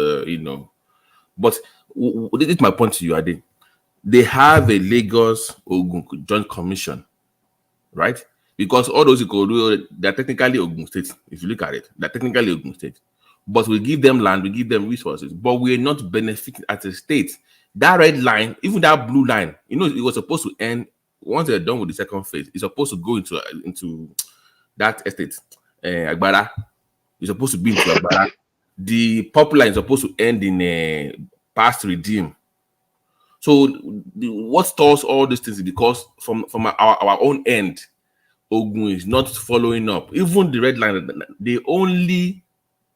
Speaker 20: but this is my point to you, Ade. They have a Lagos Ogun Joint Commission, right? Because all those Ikorodu, they're technically Ogun State. If you look at it, they're technically Ogun State. But we give them land, we give them resources, but we're not benefiting as a state. That red line, even that blue line, it was supposed to end once they're done with the second phase. It's supposed to go into that estate, Agbara. It's supposed to be into Agbara. The purple line is supposed to end in past redeem. So what stores all these things is because from our own end, Ogun is not following up. Even the red line, the only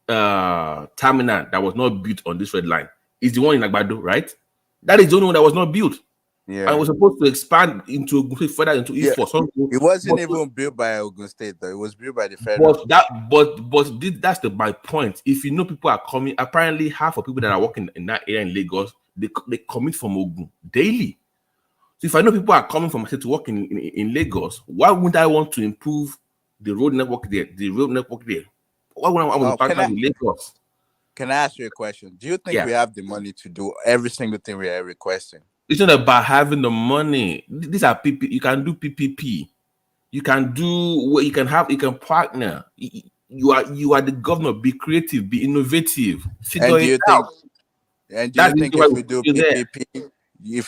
Speaker 20: terminal that was not built on this red line is the one in Agbado, right? That is the only one that was not built.
Speaker 2: Yeah.
Speaker 20: And it was supposed to expand into Ogun, further into East for something.
Speaker 2: It wasn't even built by Ogun State though. It was built by the federal.
Speaker 20: That's my point. If you know people are coming, apparently half of people that are working in that area in Lagos, they commute from Ogun daily. So if I know people are coming from to work in Lagos, why wouldn't I want to improve the road network there? Why would I want to partner with Lagos?
Speaker 2: Can I ask you a question? Do you think we have the money to do every single thing we are requesting?
Speaker 20: It's not about having the money. These are PP. You can do PPP. You can do what you can partner. You are the governor. Be creative. Be innovative. Figure it out.
Speaker 2: And do you think if we do PPP, you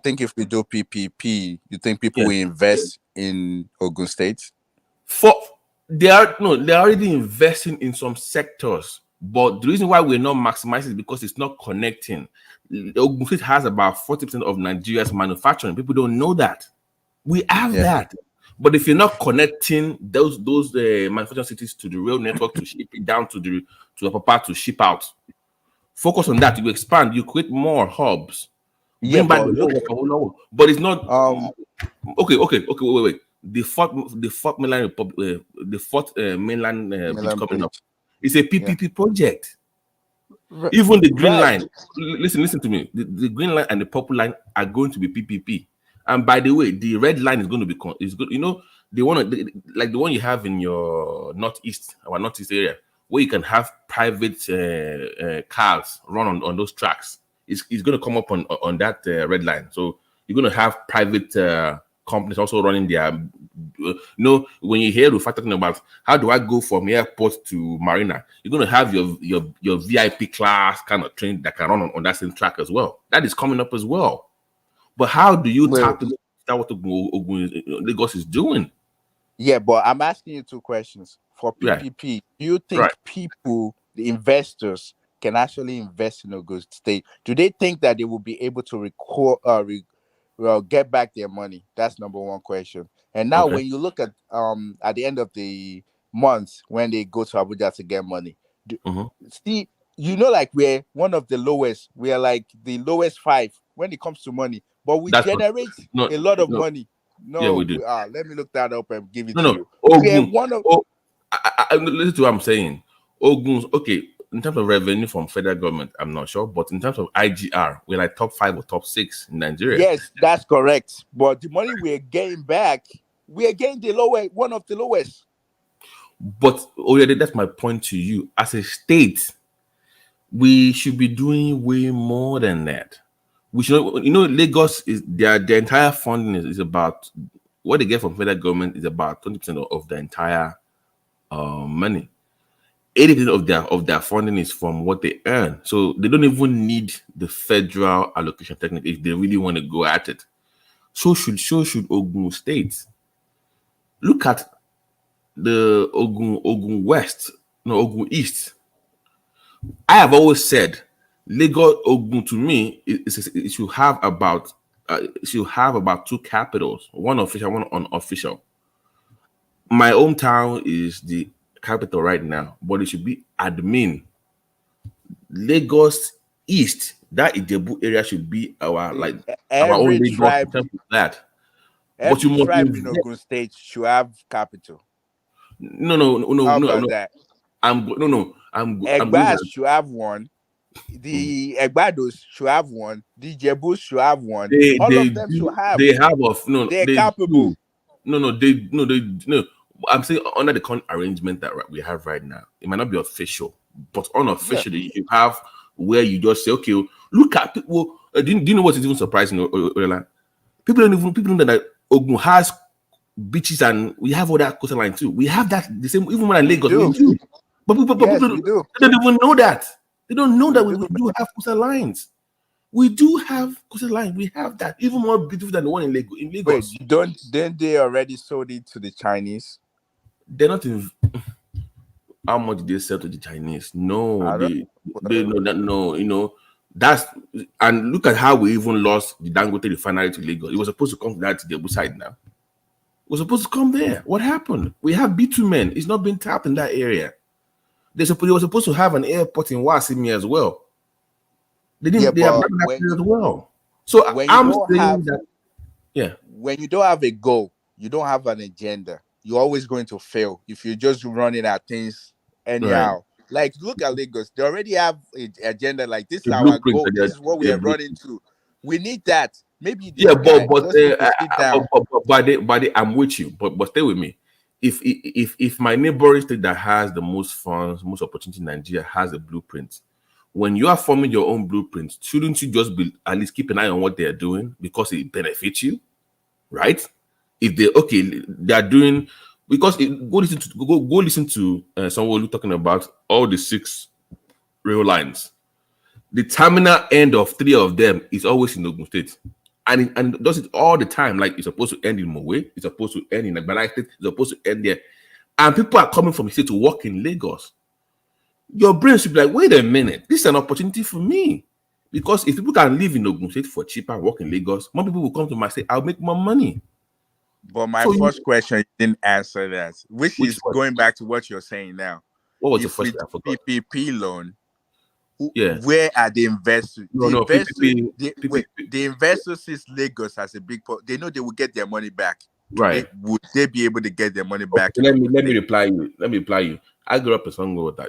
Speaker 2: think if we do PPP, you think people will invest in Ogun State?
Speaker 20: They're already investing in some sectors, but the reason why we're not maximizing is because it's not connecting. Ogun State has about 40% of Nigeria's manufacturing. People don't know that. We have that. But if you're not connecting those manufacturing cities to the rail network to ship it down to the Papa to ship out, focus on that. You expand. You create more hubs.
Speaker 2: Yeah,
Speaker 20: but it's not. Wait. The fourth mainland republic, mainland coming up. It's a PPP project. Even the green line. Listen to me. The green line and the purple line are going to be PPP. And by the way, the red line is going to be is good. They want to like the one you have in your our northeast area, where you can have private cars run on those tracks. It's going to come up on that red line. So you're going to have private companies also running their. When you hear Rufat talking about how do I go from airport to marina, you're going to have your VIP class kind of train that can run on that same track as well. That is coming up as well. But how do you tap into what Lagos is doing?
Speaker 2: Yeah, but I'm asking you two questions. For PPP, do you think people, the investors, can actually invest in Ogun State? Do they think that they will be able to get back their money? That's number one question. And now when you look at the end of the month when they go to Abuja to get money, see, like we're one of the lowest. We are like the lowest 5 when it comes to money, but we generate a lot of money.
Speaker 20: Yeah, we do.
Speaker 2: Let me look that up and give it
Speaker 20: to
Speaker 2: you.
Speaker 20: Ogun, listen to what I'm saying. Ogun's in terms of revenue from federal government, I'm not sure, but in terms of IGR, we're like top 5 or top 6 in Nigeria.
Speaker 2: Yes, that's correct. But the money we're getting back, we are getting one of the lowest.
Speaker 20: But that's my point to you. As a state, we should be doing way more than that. We should, Lagos is their entire funding is about what they get from federal government is about 20% of the entire money. 80% of their funding is from what they earn, so they don't even need the federal allocation technique if they really want to go at it. So should Ogun State. Look at the Ogun West, Ogun East. I have always said Lagos Ogun to me it should have about 2 capitals, one official, one unofficial. My hometown is the capital right now, but it should be admin. Lagos East, that Ijebu area should be our own Lagos. That But you
Speaker 1: Every
Speaker 20: must
Speaker 1: tribe in
Speaker 20: invest.
Speaker 1: Ogun State should have capital.
Speaker 20: No.
Speaker 1: How about that?
Speaker 20: I'm going
Speaker 1: Egbas
Speaker 20: to.
Speaker 1: should have one. The Egbados should have one. The Jebus should have one.
Speaker 20: They
Speaker 1: All
Speaker 20: they
Speaker 1: of them should
Speaker 20: do
Speaker 1: have.
Speaker 20: they have of no
Speaker 1: They're
Speaker 20: they
Speaker 1: capable.
Speaker 20: do no. I'm saying under the current arrangement that we have right now, it might not be official, but unofficially you have where you just say, okay, look at people. Do you know what is even surprising, Ola? People don't know that Ogun has beaches and we have all that coastline too. We have that the same even when in Lagos we do. But people
Speaker 1: we do.
Speaker 20: they don't even know that. They don't know that we
Speaker 1: do.
Speaker 20: do have coastal lines. We do have coastal line. We have that even more beautiful than the one in Lagos.
Speaker 1: Wait, didn't they already sold it to the Chinese?
Speaker 20: They're not in. How much did they sell to the Chinese? No, they know that. No, that's and look at how we even lost the Dangote refinery to Lagos. It was supposed to come to that to the other side now. It was supposed to come there. What happened? We have bitumen. It's not been tapped in that area. They were supposed to have an airport in Wasimi as well. They didn't. They have done that as well. So I'm saying that. Yeah.
Speaker 1: When you don't have a goal, you don't have an agenda. You're always going to fail if you're just running at things anyhow.
Speaker 20: Right.
Speaker 1: Like look at Lagos. They already have an agenda. Like this
Speaker 20: The
Speaker 1: is our
Speaker 20: blueprint,
Speaker 1: goal. This is what we are running to. We need that. Maybe this
Speaker 20: but I'm with you. But stay with me. If my neighboring state that has the most funds, most opportunity in Nigeria has a blueprint, when you are forming your own blueprint, shouldn't you just be at least keep an eye on what they are doing because it benefits you, right? If they are doing because go listen to someone talking about all the 6 rail lines. The terminal end of 3 of them is always in Ogun State, and it does it all the time. Like it's supposed to end in Mowe, it's supposed to end in Agbala State, it's supposed to end there, and people are coming from the state to work in Lagos. Your brain should be like, wait a minute, this is an opportunity for me. Because if people can live in Ogun State for cheaper, work in Lagos, more people will come to my state, I'll make more money.
Speaker 1: But my first question didn't answer that, which is going back to what you're saying now.
Speaker 20: What was the first thing I forgot?
Speaker 1: PPP loan,
Speaker 20: where
Speaker 1: are the investors?
Speaker 20: PPP.
Speaker 1: The investors sees Lagos as a big pot. They know they will get their money back.
Speaker 20: Right.
Speaker 1: Would they be able to get their money back?
Speaker 20: Let me reply you. I grew up in Songota.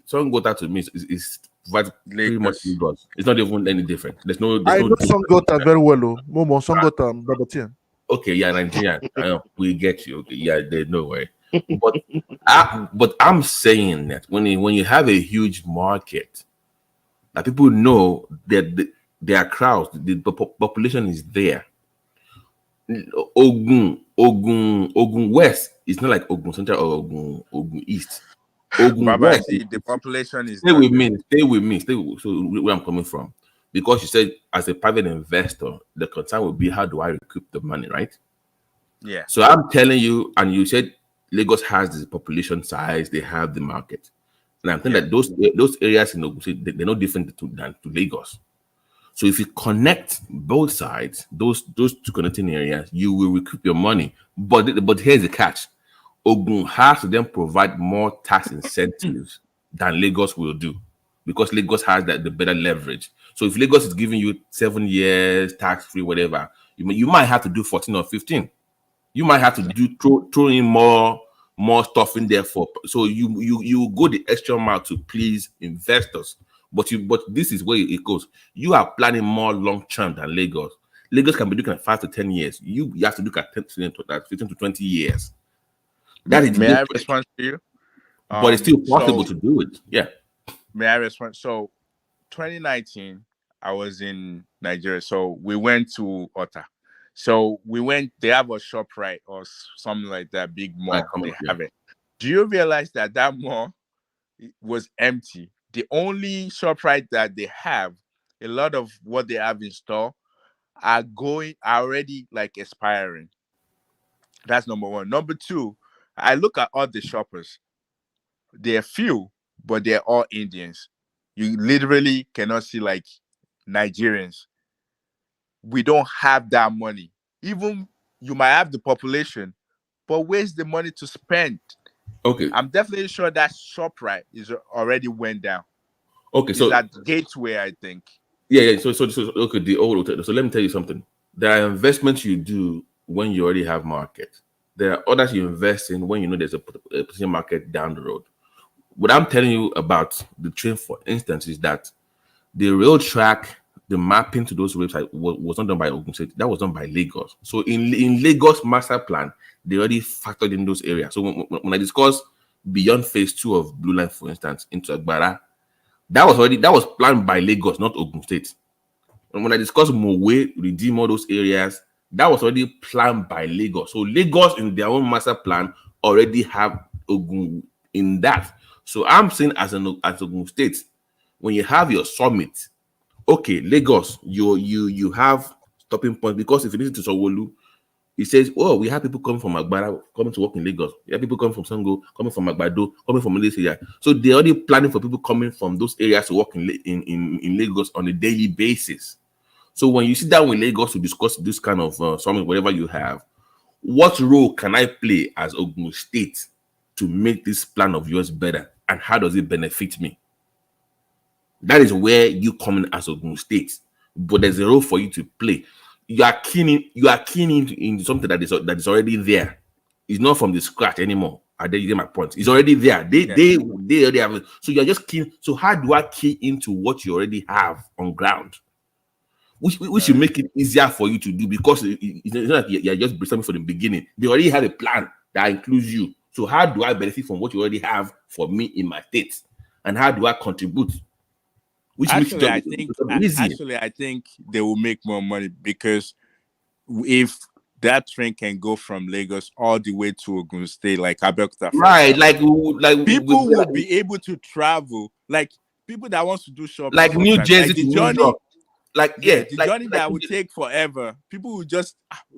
Speaker 20: Songota to me is pretty much Lagos. It's not even any different. There's no
Speaker 11: I know Songota very well. Momo Songota, Babatian.
Speaker 20: Okay, yeah, Nigerian. I know, we get you. Okay, yeah, there's no way. But I'm saying that when you have a huge market, that people know that there are crowds, the population is there. Ogun West is not like Ogun Central or Ogun East. Ogun West.
Speaker 1: The population is.
Speaker 20: Stay with me. So where I'm coming from. Because you said as a private investor, the concern will be how do I recoup the money, right?
Speaker 1: Yeah.
Speaker 20: So I'm telling you, and you said Lagos has the population size, they have the market. And I'm thinking that those areas in Ogun State, they're no different than to Lagos. So if you connect both sides, those 2 connecting areas, you will recoup your money. But here's the catch. Ogun has to then provide more tax incentives than Lagos will do, because Lagos has the better leverage. So if Lagos is giving you 7 years tax-free, whatever, you might have to do 14 or 15. You might have to throw in more stuff in there so you go the extra mile to please investors. But this is where it goes. You are planning more long term than Lagos. Lagos can be looking at 5 to 10 years. You have to look at 15 to 20 years. That is
Speaker 1: May I respond to you?
Speaker 20: But it's still possible to do it. Yeah.
Speaker 1: May I respond? So 2019, I was in Nigeria. So we went to Ota. So they have a shop right or something like that, big mall. They have it. Do you realize that mall was empty? The only shop right that they have, a lot of what they have in store are already like expiring. That's number one. Number two, I look at all the shoppers. They're few, but they're all Indians. You literally cannot see like Nigerians. We don't have that money. Even you might have the population, but where's the money to spend?
Speaker 20: Okay.
Speaker 1: I'm definitely sure that ShopRite is already went down.
Speaker 20: Okay,
Speaker 1: so at Gateway, I think.
Speaker 20: Yeah. So okay, the old hotel. So let me tell you something. There are investments you do when you already have market. There are others you invest in when you know there's a potential market down the road. What I'm telling you about the train, for instance, is that the rail track, the mapping to those websites was not done by Ogun State. That was done by Lagos. So in Lagos master plan, they already factored in those areas. So when I discuss beyond phase 2 of Blue Line, for instance, into Agbara, that was planned by Lagos, not Ogun State. And when I discuss Mowe, Redeem, all those areas, that was already planned by Lagos. So Lagos in their own master plan already have Ogun in that. So I'm saying as Ogun State, when you have your summit, okay, Lagos, you have stopping points, because if you listen to Sowolu, he says, oh, we have people coming from Agbara coming to work in Lagos. We have people coming from Sango, coming from Agbado, coming from this area. So they're already planning for people coming from those areas to work in Lagos on a daily basis. So when you sit down with Lagos to discuss this kind of summit, whatever you have, what role can I play as Ogun State to make this plan of yours better? And how does it benefit me? That is where you come in as Ogun State. But there's a role for you to play. You are keen in something that is already there. It's not from the scratch anymore. I dare you get my point. It's already there. They already have it. So you're just keen. So how do I key into what you already have on ground? We should make it easier for you to do, because it's not like you're just brainstorming from the beginning. They already have a plan that includes you. So how do I benefit from what you already have for me in my state? And how do I contribute? Which
Speaker 2: Actually,
Speaker 20: I
Speaker 2: think they will make more money, because if that train can go from Lagos all the way to Ogun State, like Abeokuta,
Speaker 20: right? Like
Speaker 2: people will be able to travel. Like people that wants to do shopping,
Speaker 20: like New Jersey to New York.
Speaker 2: The journey that would take forever. People will just,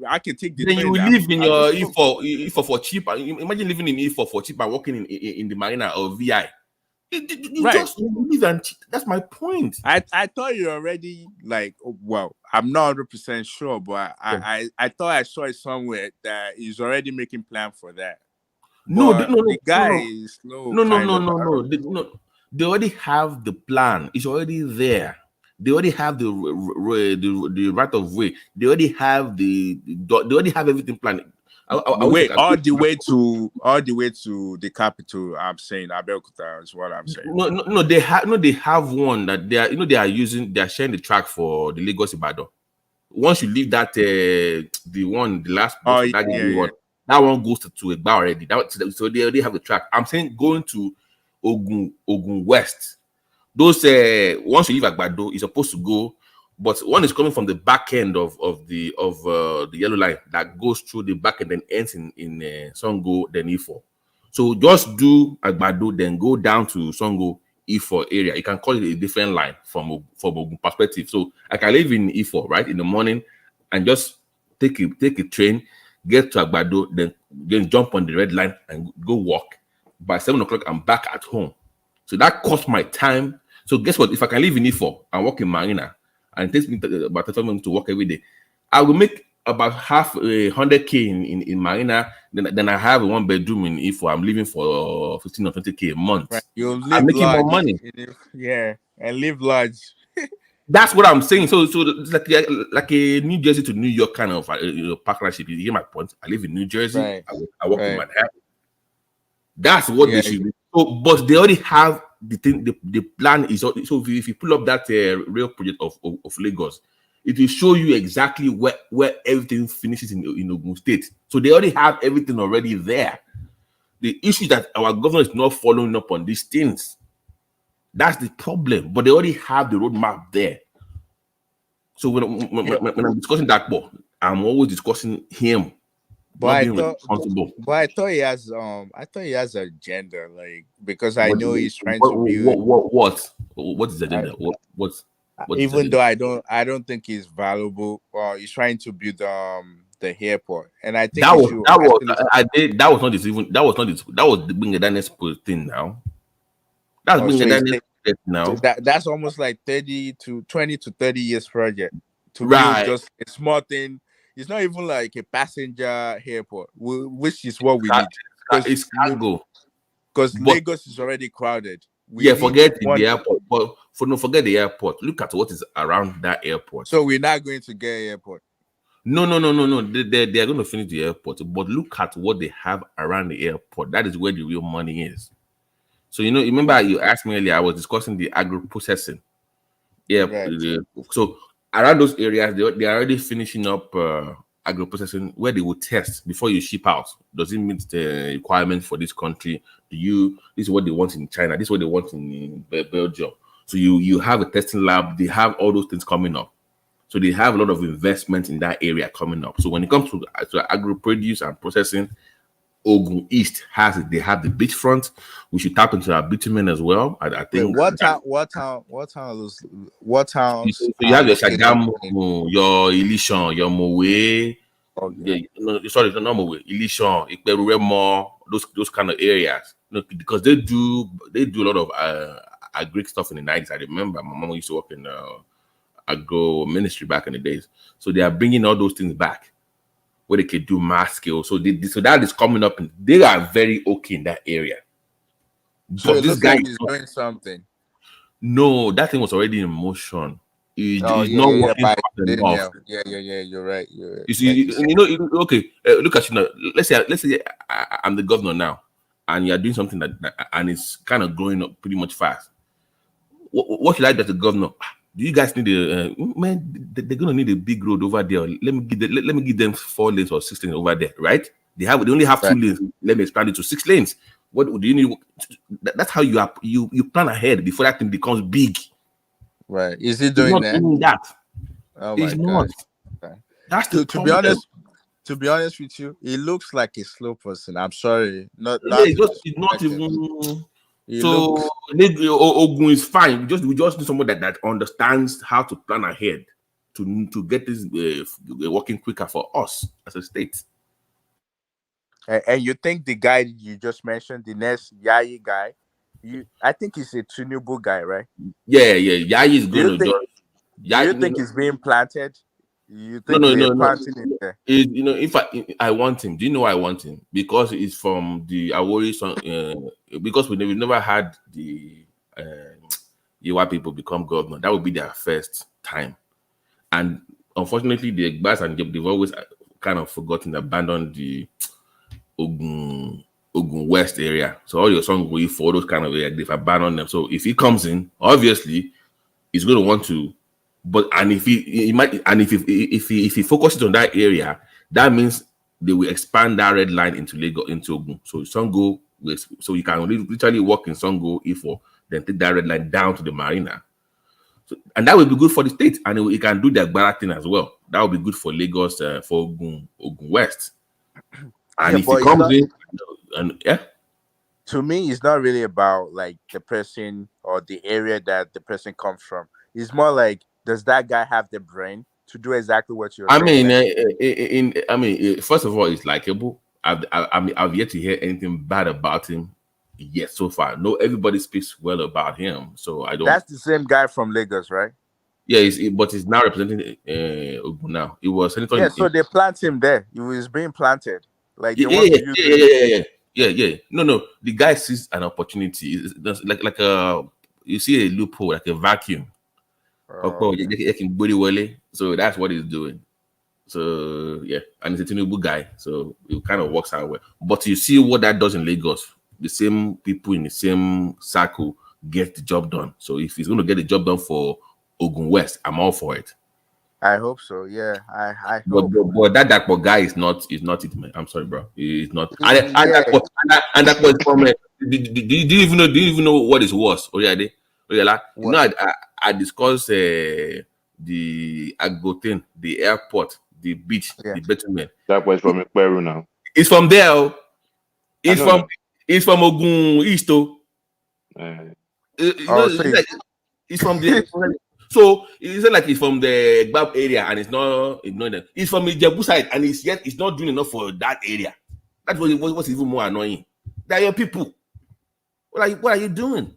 Speaker 2: I can take the
Speaker 20: then
Speaker 2: train.
Speaker 20: You live in your E4 for cheap. Imagine living in E4 for cheap and working in the marina or VI. Just live and cheat. That's my point.
Speaker 2: I thought you already, like, well, I'm not 100% sure, but I thought I saw it somewhere that he's already making plan for that. The guy is slow.
Speaker 20: No. They already have the plan. It's already there. They already have the right of way. They already have they already have everything planned.
Speaker 2: All the way to the capital. I'm saying Abeokuta is what I'm saying.
Speaker 20: No, they have one that they are, they are using. They are sharing the track for the Lagos-Ibadan. Once you leave that, the last one, that one goes to Egba already. So they already have the track. I'm saying going to Ogun West. Those once you leave Agbado, you're supposed to go, but one is coming from the back end of the yellow line that goes through the back end and ends in Songo, then E4. So just do Agbado, then go down to Songo E4 area. You can call it a different line from Ogun perspective. So I can live in E4 right in the morning and just take a train, get to Agbado, then jump on the red line and go walk. By 7 o'clock, I'm back at home. So that costs my time. So guess what? If I can live in E4 and work in Marina, and it takes me about 30 minutes to work every day, I will make about half 100K in Marina. Then I have a 1 bedroom in E4. I'm living for 15 or 20K a month.
Speaker 2: Right. You'll live
Speaker 20: I'm making more money.
Speaker 2: And live large.
Speaker 20: That's what I'm saying. So it's like a New Jersey to New York kind of partnership. You get my point? I live in New Jersey.
Speaker 2: Right.
Speaker 20: I work in Manhattan. That's what they should do. So, but they already have the thing. The plan is so. If you pull up that rail project of Lagos, it will show you exactly where everything finishes in Ogun State. So they already have everything already there. The issue is that our government is not following up on these things. That's the problem. But they already have the roadmap there. So when I'm discussing that, I'm always discussing him.
Speaker 2: But I thought he has a agenda, like, because I know he's trying to build
Speaker 20: what is the agenda? What's
Speaker 2: even though I don't think he's valuable. He's trying to build the airport, and I think that was the Bingadanes thing now. That's Bingadanes now. That's almost like 20 to 30 years project to build just a small thing. It's not even like a passenger airport, which is what we need.
Speaker 20: It's cargo.
Speaker 2: Because Lagos is already crowded.
Speaker 20: Forget the airport. But forget the airport. Look at what is around that airport.
Speaker 2: So we're not going to get an airport.
Speaker 20: No. They are going to finish the airport, but look at what they have around the airport. That is where the real money is. So remember you asked me earlier. I was discussing the agro processing. Yeah.
Speaker 1: Right.
Speaker 20: So around those areas, they are already finishing up agro processing where they will test before you ship out. Does it meet the requirement for this country? This is what they want in China. This is what they want in Belgium. So you have a testing lab. They have all those things coming up. So they have a lot of investment in that area coming up. So when it comes to agro produce and processing, Ogun East has it. They have the beachfront. We should tap into our bitumen as well. I think.
Speaker 2: Wait, what towns
Speaker 20: So you have your
Speaker 2: located
Speaker 20: Shagamu, your Ilishon, your Mowe.
Speaker 2: Okay.
Speaker 20: Sorry, not Mowe. Ilishon, Ikperuremo, those kind of areas. Because they do a lot of agri stuff in the 90s. I remember my mom used to work in agro ministry back in the days. So they are bringing all those things back where they can do mass scale. So that is coming up, and they are very okay in that area.
Speaker 2: So
Speaker 20: But this guy
Speaker 2: is doing something.
Speaker 20: No, that thing was already in motion. It's not working
Speaker 2: By
Speaker 20: fast enough.
Speaker 2: yeah. You're right.
Speaker 20: You see, okay. Look at you now. Let's say I'm the governor now, and you're doing something and it's kind of growing up pretty much fast. What should I do as the governor? Do you guys need man? They're gonna need a big road over there. Let me give them 4 lanes or 6 lanes over there, right? They only have 2 lanes. Let me expand it to 6 lanes. What do you need? That's how you plan ahead before that thing becomes big.
Speaker 2: Right? Is he doing
Speaker 20: that?
Speaker 2: Oh
Speaker 20: He's
Speaker 2: my
Speaker 20: not.
Speaker 2: God.
Speaker 20: That's
Speaker 2: to be honest with you, he looks like a slow person. I'm sorry, not
Speaker 20: it's not even. So Ogun is fine. We just need someone that understands how to plan ahead to get this working quicker for us as a state.
Speaker 2: And you think the guy you just mentioned, the next Yayi guy, I think he's a Tinubu guy, right?
Speaker 20: Yeah. Yayi is going to
Speaker 2: do you think he's being planted? You think planting it there?
Speaker 20: If I want him, do you know why I want him? Because it's from the Awori son. Because we've never had the Yewa people become governor. That would be their first time, and unfortunately, the Egbas and they've always kind of forgotten, abandoned the Ogun West area. So all your sons go for those kind of areas, they've abandoned them. So if he comes in, obviously, he's going to want to. But if he focuses on that area, that means they will expand that red line into Lagos, into Ogun. So Sango, so you can literally walk in Sango Ifo, then take that red line down to the marina. So, and that will be good for the state, and he can do the Agbara thing as well. That will be good for Lagos, for Ogun West. And if he comes in,
Speaker 2: to me, it's not really about like the person or the area that the person comes from. It's more like, does that guy have the brain to do exactly what you're saying?
Speaker 20: First of all, it's likable. I've yet to hear anything bad about him yet so far. No, everybody speaks well about him, so I don't.
Speaker 2: That's the same guy from Lagos, right?
Speaker 20: Yeah, but he's now representing Ogun now. It was Senator.
Speaker 2: Yeah, so they plant him there. He was being planted. Like
Speaker 20: Yeah. No. The guy sees an opportunity. It's like you see a loophole, like a vacuum. So that's what he's doing. So yeah, and he's a Tinubu guy, so it kind of works out well. But you see what that does in Lagos. The same people in the same circle get the job done. So if he's going to get the job done for Ogun West, I'm all for it.
Speaker 2: I hope so. Yeah, I hope.
Speaker 20: But that guy is not it, man. I'm sorry, bro. He's not. And that was from. Do you even know what is worse? I discussed the Agotin, the airport, the beach, the bitumen.
Speaker 21: That was from Peru now.
Speaker 20: It's from there. It's from Ogun East. It's from there. So it's not like it's from the Gbab area and it's not ignoring. It's from the Jebu side and it's not doing enough for that area. That's what's even more annoying. They're your people. What are you doing?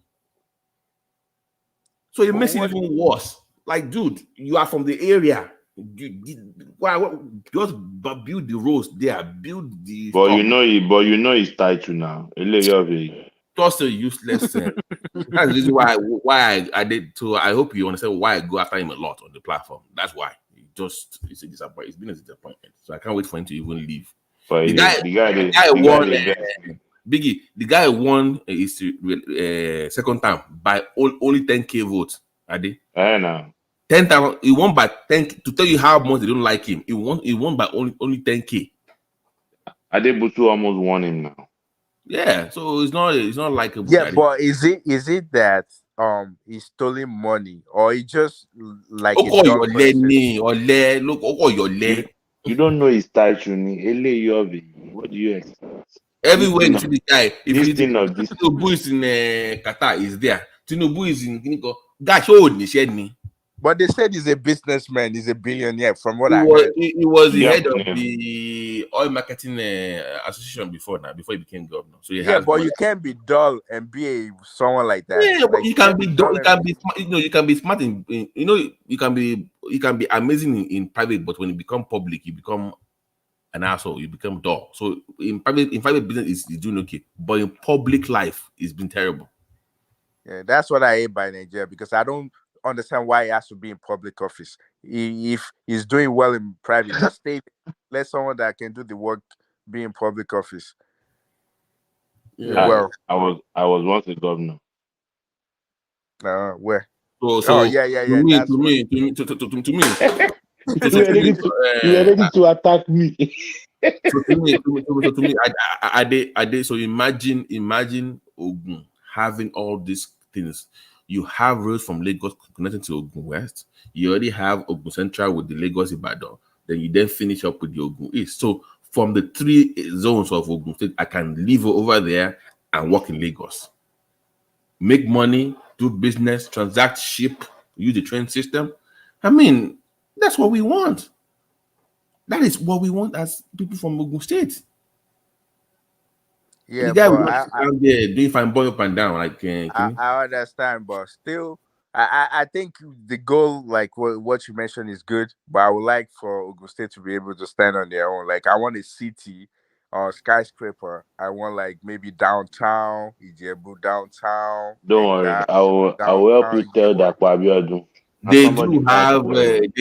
Speaker 20: So it makes it even worse. Like, dude, you are from the area. Just build the roads there. Build the.
Speaker 21: But you know his title now.
Speaker 20: Just a useless thing. That's the reason why I did. So I hope you understand why I go after him a lot on the platform. That's why. it's a disappointment. It's been a disappointment. So I can't wait for him to even leave.
Speaker 21: But
Speaker 20: The guy won. Biggie, the guy won his second term by only 10K votes. Are they?
Speaker 21: I know.
Speaker 20: 10,000. He won by 10. To tell you how much they don't like him, he won by only 10K.
Speaker 21: Adebutu almost won him now.
Speaker 20: Yeah, so it's not likable.
Speaker 1: Yeah, but is it that he's stealing money or he just like a dumb person?
Speaker 21: You don't know his title. What do you expect?
Speaker 20: Everywhere you see the guy, if
Speaker 21: this
Speaker 20: you
Speaker 21: thing of this
Speaker 20: Tinubu is in Qatar, is there. Tinubu is in gosh,
Speaker 1: but they said he's a businessman, he's a billionaire from what
Speaker 20: he
Speaker 1: I
Speaker 20: was,
Speaker 1: heard.
Speaker 20: he was the head of the oil marketing association before he became governor. So
Speaker 1: yeah, but you can't be dull and be someone like that.
Speaker 20: Yeah, but
Speaker 1: like,
Speaker 20: you can be dull, you can be you can be smart in you can be amazing in private, but when you become public, you become an asshole, you become dull. So in private business is doing okay, but in public life it's been terrible.
Speaker 1: Yeah, that's what I hate by Nigeria, because I don't understand why he has to be in public office. If he's doing well in private, just stay. Let someone that can do the work be in public office.
Speaker 21: Yeah, well, I was once a governor.
Speaker 1: Where?
Speaker 20: So
Speaker 1: yeah.
Speaker 20: To me.
Speaker 21: You were ready to attack me.
Speaker 20: So to me, I did. So imagine Ogun having all these things. You have roads from Lagos connecting to Ogun West. You already have Ogun Central with the Lagos Ibadan. Then you finish up with the Ogun East. So from the 3 zones of Ogun State, I can live over there and work in Lagos. Make money, do business, transact, ship, use the train system. I mean, that's what we want. That is what we want as people from Ogun State.
Speaker 1: Yeah,
Speaker 20: the guy
Speaker 1: but
Speaker 20: was down there doing fine boy up and down. Like,
Speaker 1: I understand, but still, I think the goal, like what you mentioned, is good. But I would like for Ogun State to be able to stand on their own. Like, I want a city or skyscraper. I want like maybe downtown, Ijebu downtown.
Speaker 21: Don't worry, I will help you tell that Kwabiodun.
Speaker 20: They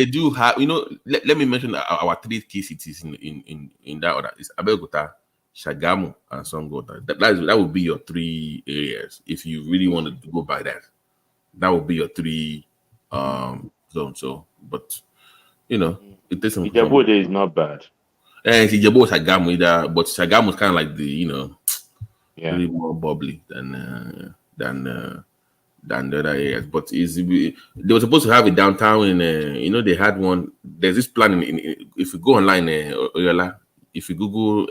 Speaker 20: do have, let me mention our 3 key cities in that order. It's Abeokuta, Shagamu, and Songota. That would be your 3 areas. If you really wanted to go by that would be your 3 zones. So, but it takes some.
Speaker 21: Ijebu is not bad.
Speaker 20: And Ijebu, Shagamu either, but Shagamu is kind of like the really more bubbly than the other areas. But they were supposed to have a downtown in they had one. There's this plan if you go online, if you Google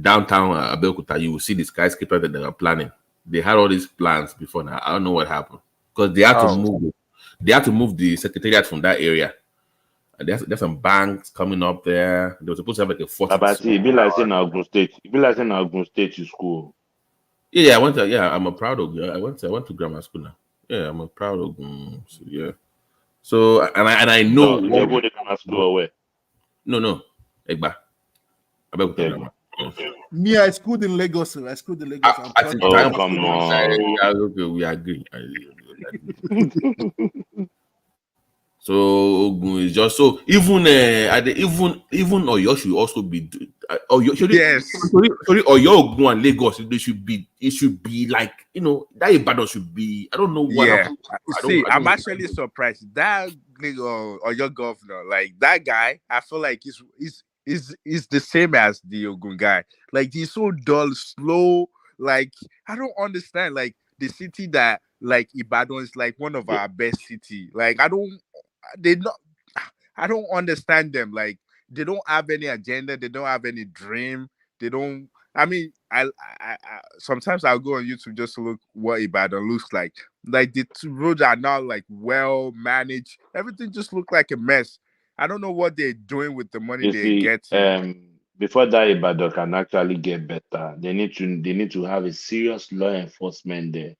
Speaker 20: downtown Abeokuta, you will see the skyscraper that they are planning. They had all these plans before now. I don't know what happened, because they had to move it. They had to move the secretariat from that area. And there's some banks coming up there. They were supposed to have like a 40.
Speaker 21: It be like saying Ogun State. It be like saying Ogun State to school.
Speaker 20: Yeah, I'm a proud of. I went to grammar school now. Yeah, I'm a proud of. So yeah. So and I know.
Speaker 21: You go to grammar school or where?
Speaker 20: No, Egba.
Speaker 11: Me, I schooled in Lagos.
Speaker 21: Come on.
Speaker 20: Okay, we agree. So Ogun is just so even even Oyo should also be
Speaker 1: yes.
Speaker 20: Sorry, Oyo, Ogun and Lagos, it should be like that Ibadan should be. I don't know what.
Speaker 1: Yeah, I'm actually surprised that Oyo governor, like that guy. I feel like he's the same as the Ogun guy. Like, he's so dull, slow. Like, I don't understand. Like, the city that like Ibadan is like one of our best city. Like, I don't understand them. Like, they don't have any agenda. They don't have any dream. They don't. I mean, I sometimes I'll go on YouTube just to look what Ibadan looks like. Like, the roads are now like well managed. Everything just looks like a mess. I don't know what they're doing with the money they get.
Speaker 21: Before that Ibadan can actually get better, they need to have a serious law enforcement there.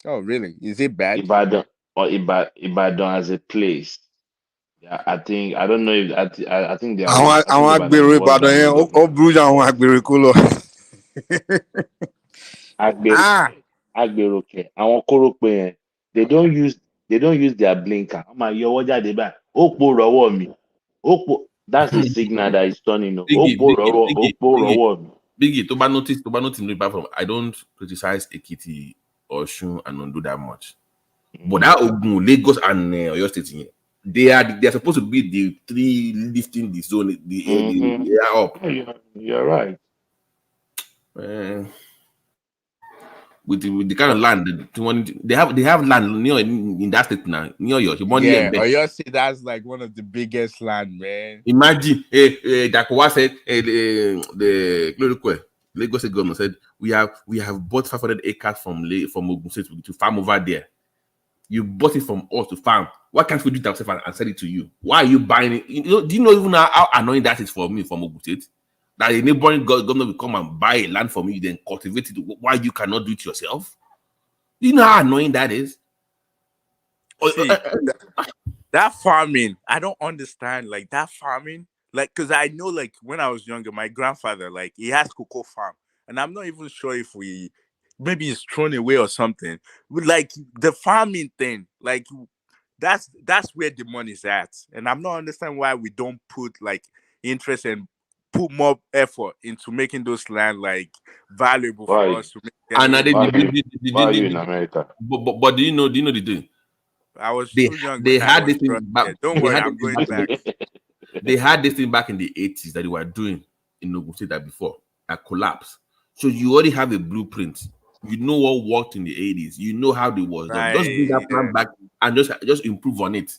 Speaker 1: Oh, really? Is it bad?
Speaker 21: Ibadan as a place. Yeah, I don't know if I think they are.
Speaker 17: I want Ibadan here. Oh, Bruges, I want Agbirikulo.
Speaker 21: Agberoke. Àwọn Korope. They don't use They don't use their blinker. That's a signal that is turning.
Speaker 20: Biggie, to notice from I don't criticize Ekiti or Shun and Ondo that much. But that Ogun, Lagos, and Oyo State, they're supposed to be the three lifting the zone, the air up.
Speaker 21: You're right.
Speaker 20: With the kind of land they have land near in that state now, near your money.
Speaker 2: Yeah, Oyo State, that's like one of the biggest land, man.
Speaker 20: Imagine, Dakowa said, the Lagos State government said we have bought 500 acres from Ogun State to farm over there. You bought it from us to farm. Why can't we do it ourselves and sell it to you? Why are you buying it? Do you know even how annoying that is for me from Ogun State? That a neighboring government will come and buy a land from you, then cultivate it. Why you cannot do it yourself? You know how annoying that is?
Speaker 2: See, that farming, I don't understand. Like that farming, like, because I know, like, when I was younger, my grandfather, like, he has cocoa farm, and I'm not even sure if maybe it's thrown away or something. But like the farming thing, like that's where the money's at, and I'm not understanding why we don't put like interest and put more effort into making those land like valuable for us to make.
Speaker 20: And
Speaker 21: why are you in America?
Speaker 20: But do you know the thing?
Speaker 2: I was too young.
Speaker 20: They had this thing back.
Speaker 2: Don't worry, I'm going back.
Speaker 20: They had this thing back in the 80s that they were doing in Ogun State that before that collapsed. So you already have a blueprint. You know what worked in the 80s. You know how it was done. Just bring that plan back and just improve on it.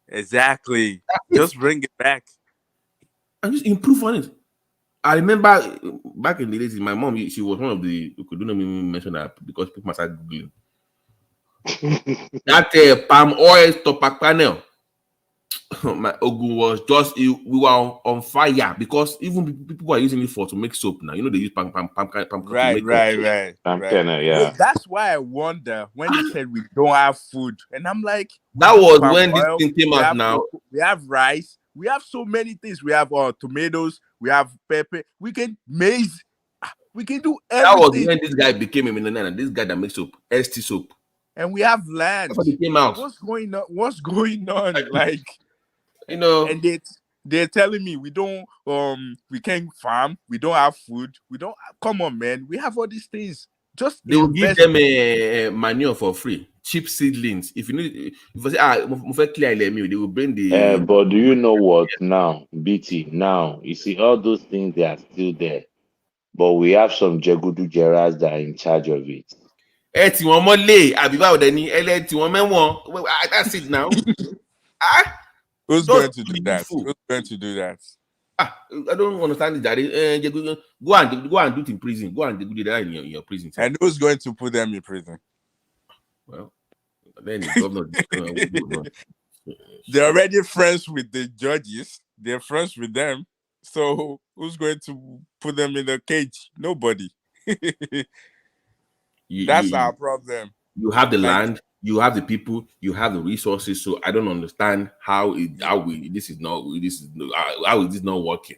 Speaker 2: Exactly. Just bring it back.
Speaker 20: And just improve on it. I remember back in the 80s, my mom, she was one of the, you could not even mention that because people must have Googling. That palm oil stopper panel. My Ogun was just, we were on fire because even people are using it to make soap now. You know, they use palm
Speaker 2: right.
Speaker 21: Yeah.
Speaker 2: That's why I wonder when he said we don't have food, and I'm like,
Speaker 20: that was when this thing came out. Now
Speaker 2: we have rice, we have so many things. We have tomatoes, we have pepper, we can maize, we can do everything.
Speaker 20: That was when this guy became a millionaire. This guy that makes soap, ST soap,
Speaker 2: and we have land.
Speaker 20: That's what it came out.
Speaker 2: What's going on? Like,
Speaker 20: you know,
Speaker 2: and they're telling me we don't we can't farm, we don't have food, we don't. Come on, man, we have all these things. Just
Speaker 20: they will give them a manure for free, cheap seedlings. If you need, if I say they will bring the.
Speaker 21: But do you know what now, BT? Now you see all those things, they are still there, but we have some Jegudu Gerards that are in charge of it.
Speaker 20: That's it now.
Speaker 2: Who's going to do that? Who's going to do that?
Speaker 20: I don't understand that. Go and do it in prison. Go and do that in your prison.
Speaker 2: And who's going to put them in prison?
Speaker 20: Well, then the governor.
Speaker 2: They're already friends with the judges. They're friends with them. So who's going to put them in a cage? Nobody. That's our problem.
Speaker 20: You have the land. You have the people, you have the resources, so I don't understand how is this not working.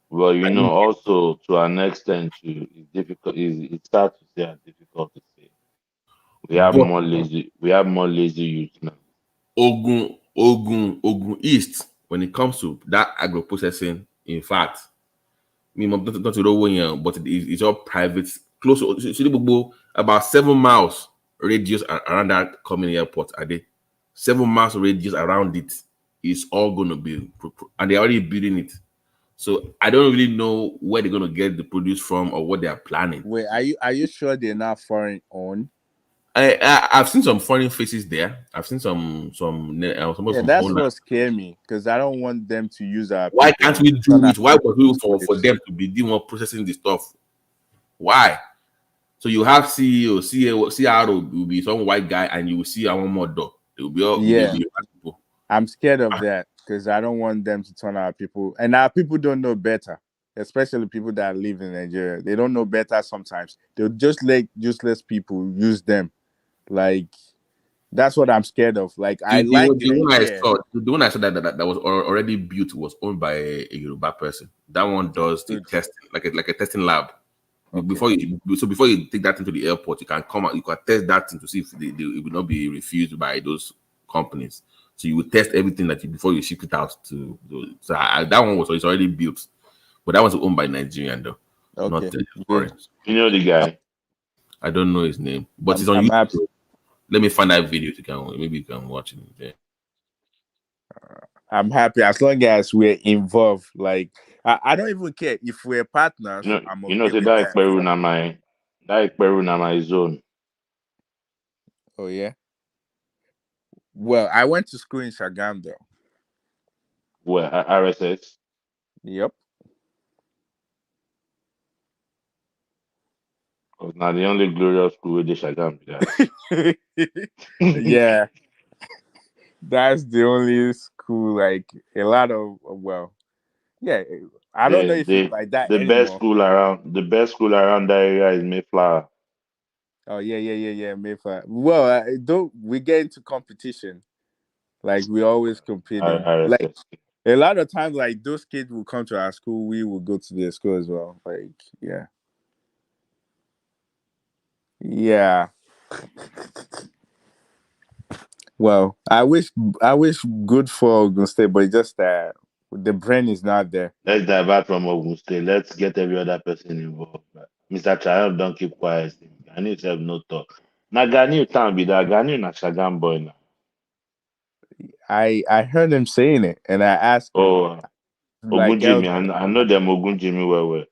Speaker 21: Well, you know, also to an extent, it's difficult. It starts to say difficult to say. We have more lazy youth now.
Speaker 20: Ogun East, when it comes to that agro processing, in fact, not to know but it's all private. Close to about 7 miles. Radius around that common airport, are they 7 miles radius around it is all going to be, and they're already building it. So I don't really know where they're going to get the produce from or what they are planning.
Speaker 2: Wait, are you sure they're not foreign owned?
Speaker 20: I've seen some foreign faces there. I've seen some
Speaker 2: that's what scares me, because I don't want them to use our.
Speaker 20: Why can't we do it? Why was it for them to be the one processing the stuff? Why? So you have CEO, CRO will be some white guy, and you will see one more door. It will be all people.
Speaker 2: I'm scared of that because I don't want them to turn our people, and our people don't know better, especially people that live in Nigeria. They don't know better sometimes. They'll just let useless people use them. Like, that's what I'm scared of. Like, the
Speaker 20: one I saw that was already built was owned by a Yoruba person. That one does the testing, like a testing lab. Before you take that into the airport, you can come out, you can test that thing to see if it will not be refused by those companies. So you will test everything before you ship it out to. So that one it's already built, but that was owned by Nigerian though, not foreign.
Speaker 21: You know the guy?
Speaker 20: I don't know his name, but it's on
Speaker 1: I'm
Speaker 20: YouTube.
Speaker 1: happy.
Speaker 20: Let me find that video. Maybe you can watch it. Yeah.
Speaker 1: I'm happy as long as we're involved. Like I don't even care if we're partners. I'm
Speaker 21: You know,
Speaker 1: okay
Speaker 21: say
Speaker 1: with
Speaker 21: that
Speaker 1: that.
Speaker 21: Peru na my zone.
Speaker 1: Oh yeah. Well, I went to school in Sagam though.
Speaker 21: Well, RSS.
Speaker 1: Yep.
Speaker 21: Because now the only glorious school with the Shagam.
Speaker 1: Yeah. That's the only school, like a lot of yeah. I don't know if it's like that
Speaker 21: the
Speaker 1: anymore.
Speaker 21: the best school around that area is Mayflower.
Speaker 1: Oh yeah. Mayfair. Well, don't we get into competition? Like we always competing. Like
Speaker 21: RSS.
Speaker 1: a lot of times, like those kids will come to our school, we will go to their school as well. Like yeah. Well, I wish good for Ogun State, but it's just that the brain is not there.
Speaker 21: Let's divert from Ogun State. Let's get every other person involved. Mr. Triumph, don't keep quiet. Gani have no talk. Now Gani town be that Gani na Shagam boy now.
Speaker 1: I heard him saying it, and I asked him.
Speaker 21: Oh,
Speaker 1: Like
Speaker 21: Ogun Jimmy, I know them Ogun Jimmy well.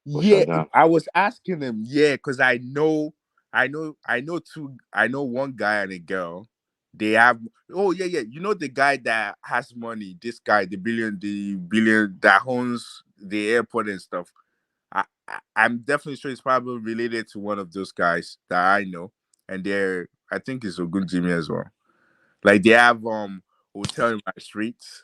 Speaker 1: Yeah,
Speaker 21: Shagam.
Speaker 1: I was asking him. Yeah, because I know one guy and a girl. They have. Oh yeah. You know the guy that has money. This guy, the billion that owns the airport and stuff. I'm definitely sure it's probably related to one of those guys that I know, and I think it's Ogun Jimmy as well. Like they have hotel in my streets.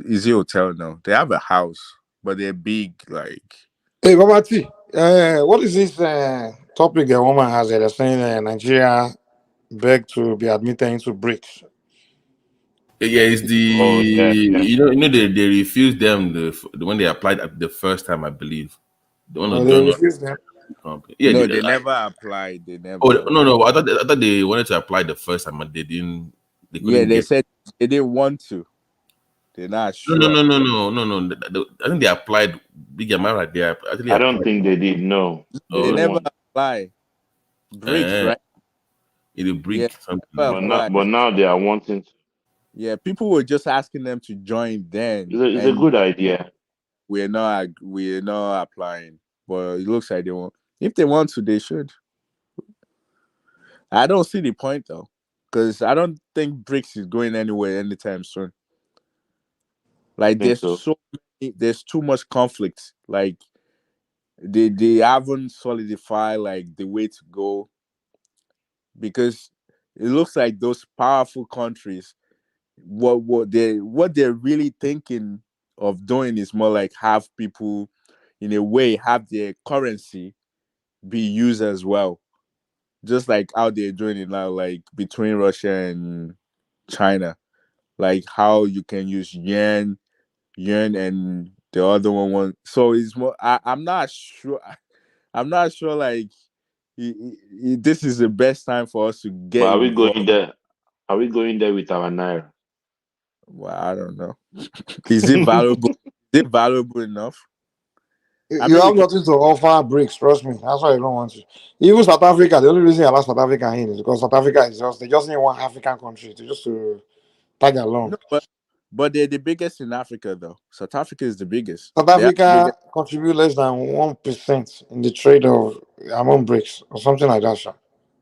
Speaker 1: Is it hotel? No, they have a house, but they're big. Like
Speaker 17: Hey, Baba T, what is this topic the woman has? They're saying Nigeria beg to be admitted into BRICS.
Speaker 20: Yeah, it's they refused them when they applied the first time, I believe. They want to
Speaker 17: They
Speaker 20: join
Speaker 17: refused them.
Speaker 20: Yeah,
Speaker 1: no, they never applied. They never.
Speaker 20: Oh no! I thought they wanted to apply the first time, but they didn't. They couldn't
Speaker 1: They
Speaker 20: get.
Speaker 1: said they didn't want to. They're not sure.
Speaker 20: No. I think they applied. Big am I right? They actually
Speaker 21: I
Speaker 20: applied.
Speaker 21: don't think they did. No,
Speaker 1: They never apply. BRICS, right?
Speaker 20: It BRICS
Speaker 1: Yeah,
Speaker 20: something.
Speaker 21: But now they are wanting to.
Speaker 1: Yeah, people were just asking them to join then.
Speaker 21: It's a good idea.
Speaker 1: We're not applying, but it looks like they won't. If they want to, they should. I don't see the point though, because I don't think BRICS is going anywhere anytime soon. Like there's there's too much conflict. Like they haven't solidified like the way to go, because it looks like those powerful countries, what they're really thinking of doing is more like have people, in a way, have their currency be used as well, just like how they're doing it now, like between Russia and China, like how you can use yen and the other one. So it's more. I'm not sure. I'm not sure. Like this is the best time for us to
Speaker 21: But
Speaker 1: get
Speaker 21: are we
Speaker 1: involved.
Speaker 21: going there? Are we going there with our naira?
Speaker 1: Well, I don't know. Is it valuable? Is it valuable enough?
Speaker 17: You have nothing to offer BRICS, trust me. That's why you don't want to. Even South Africa, the only reason I allow South Africa in is because South Africa is they just need one African country to tag along.
Speaker 1: No, but they're the biggest in Africa, though. South Africa is the biggest.
Speaker 17: South Africa contribute less than 1% in the trade of among BRICS or something like that, sir.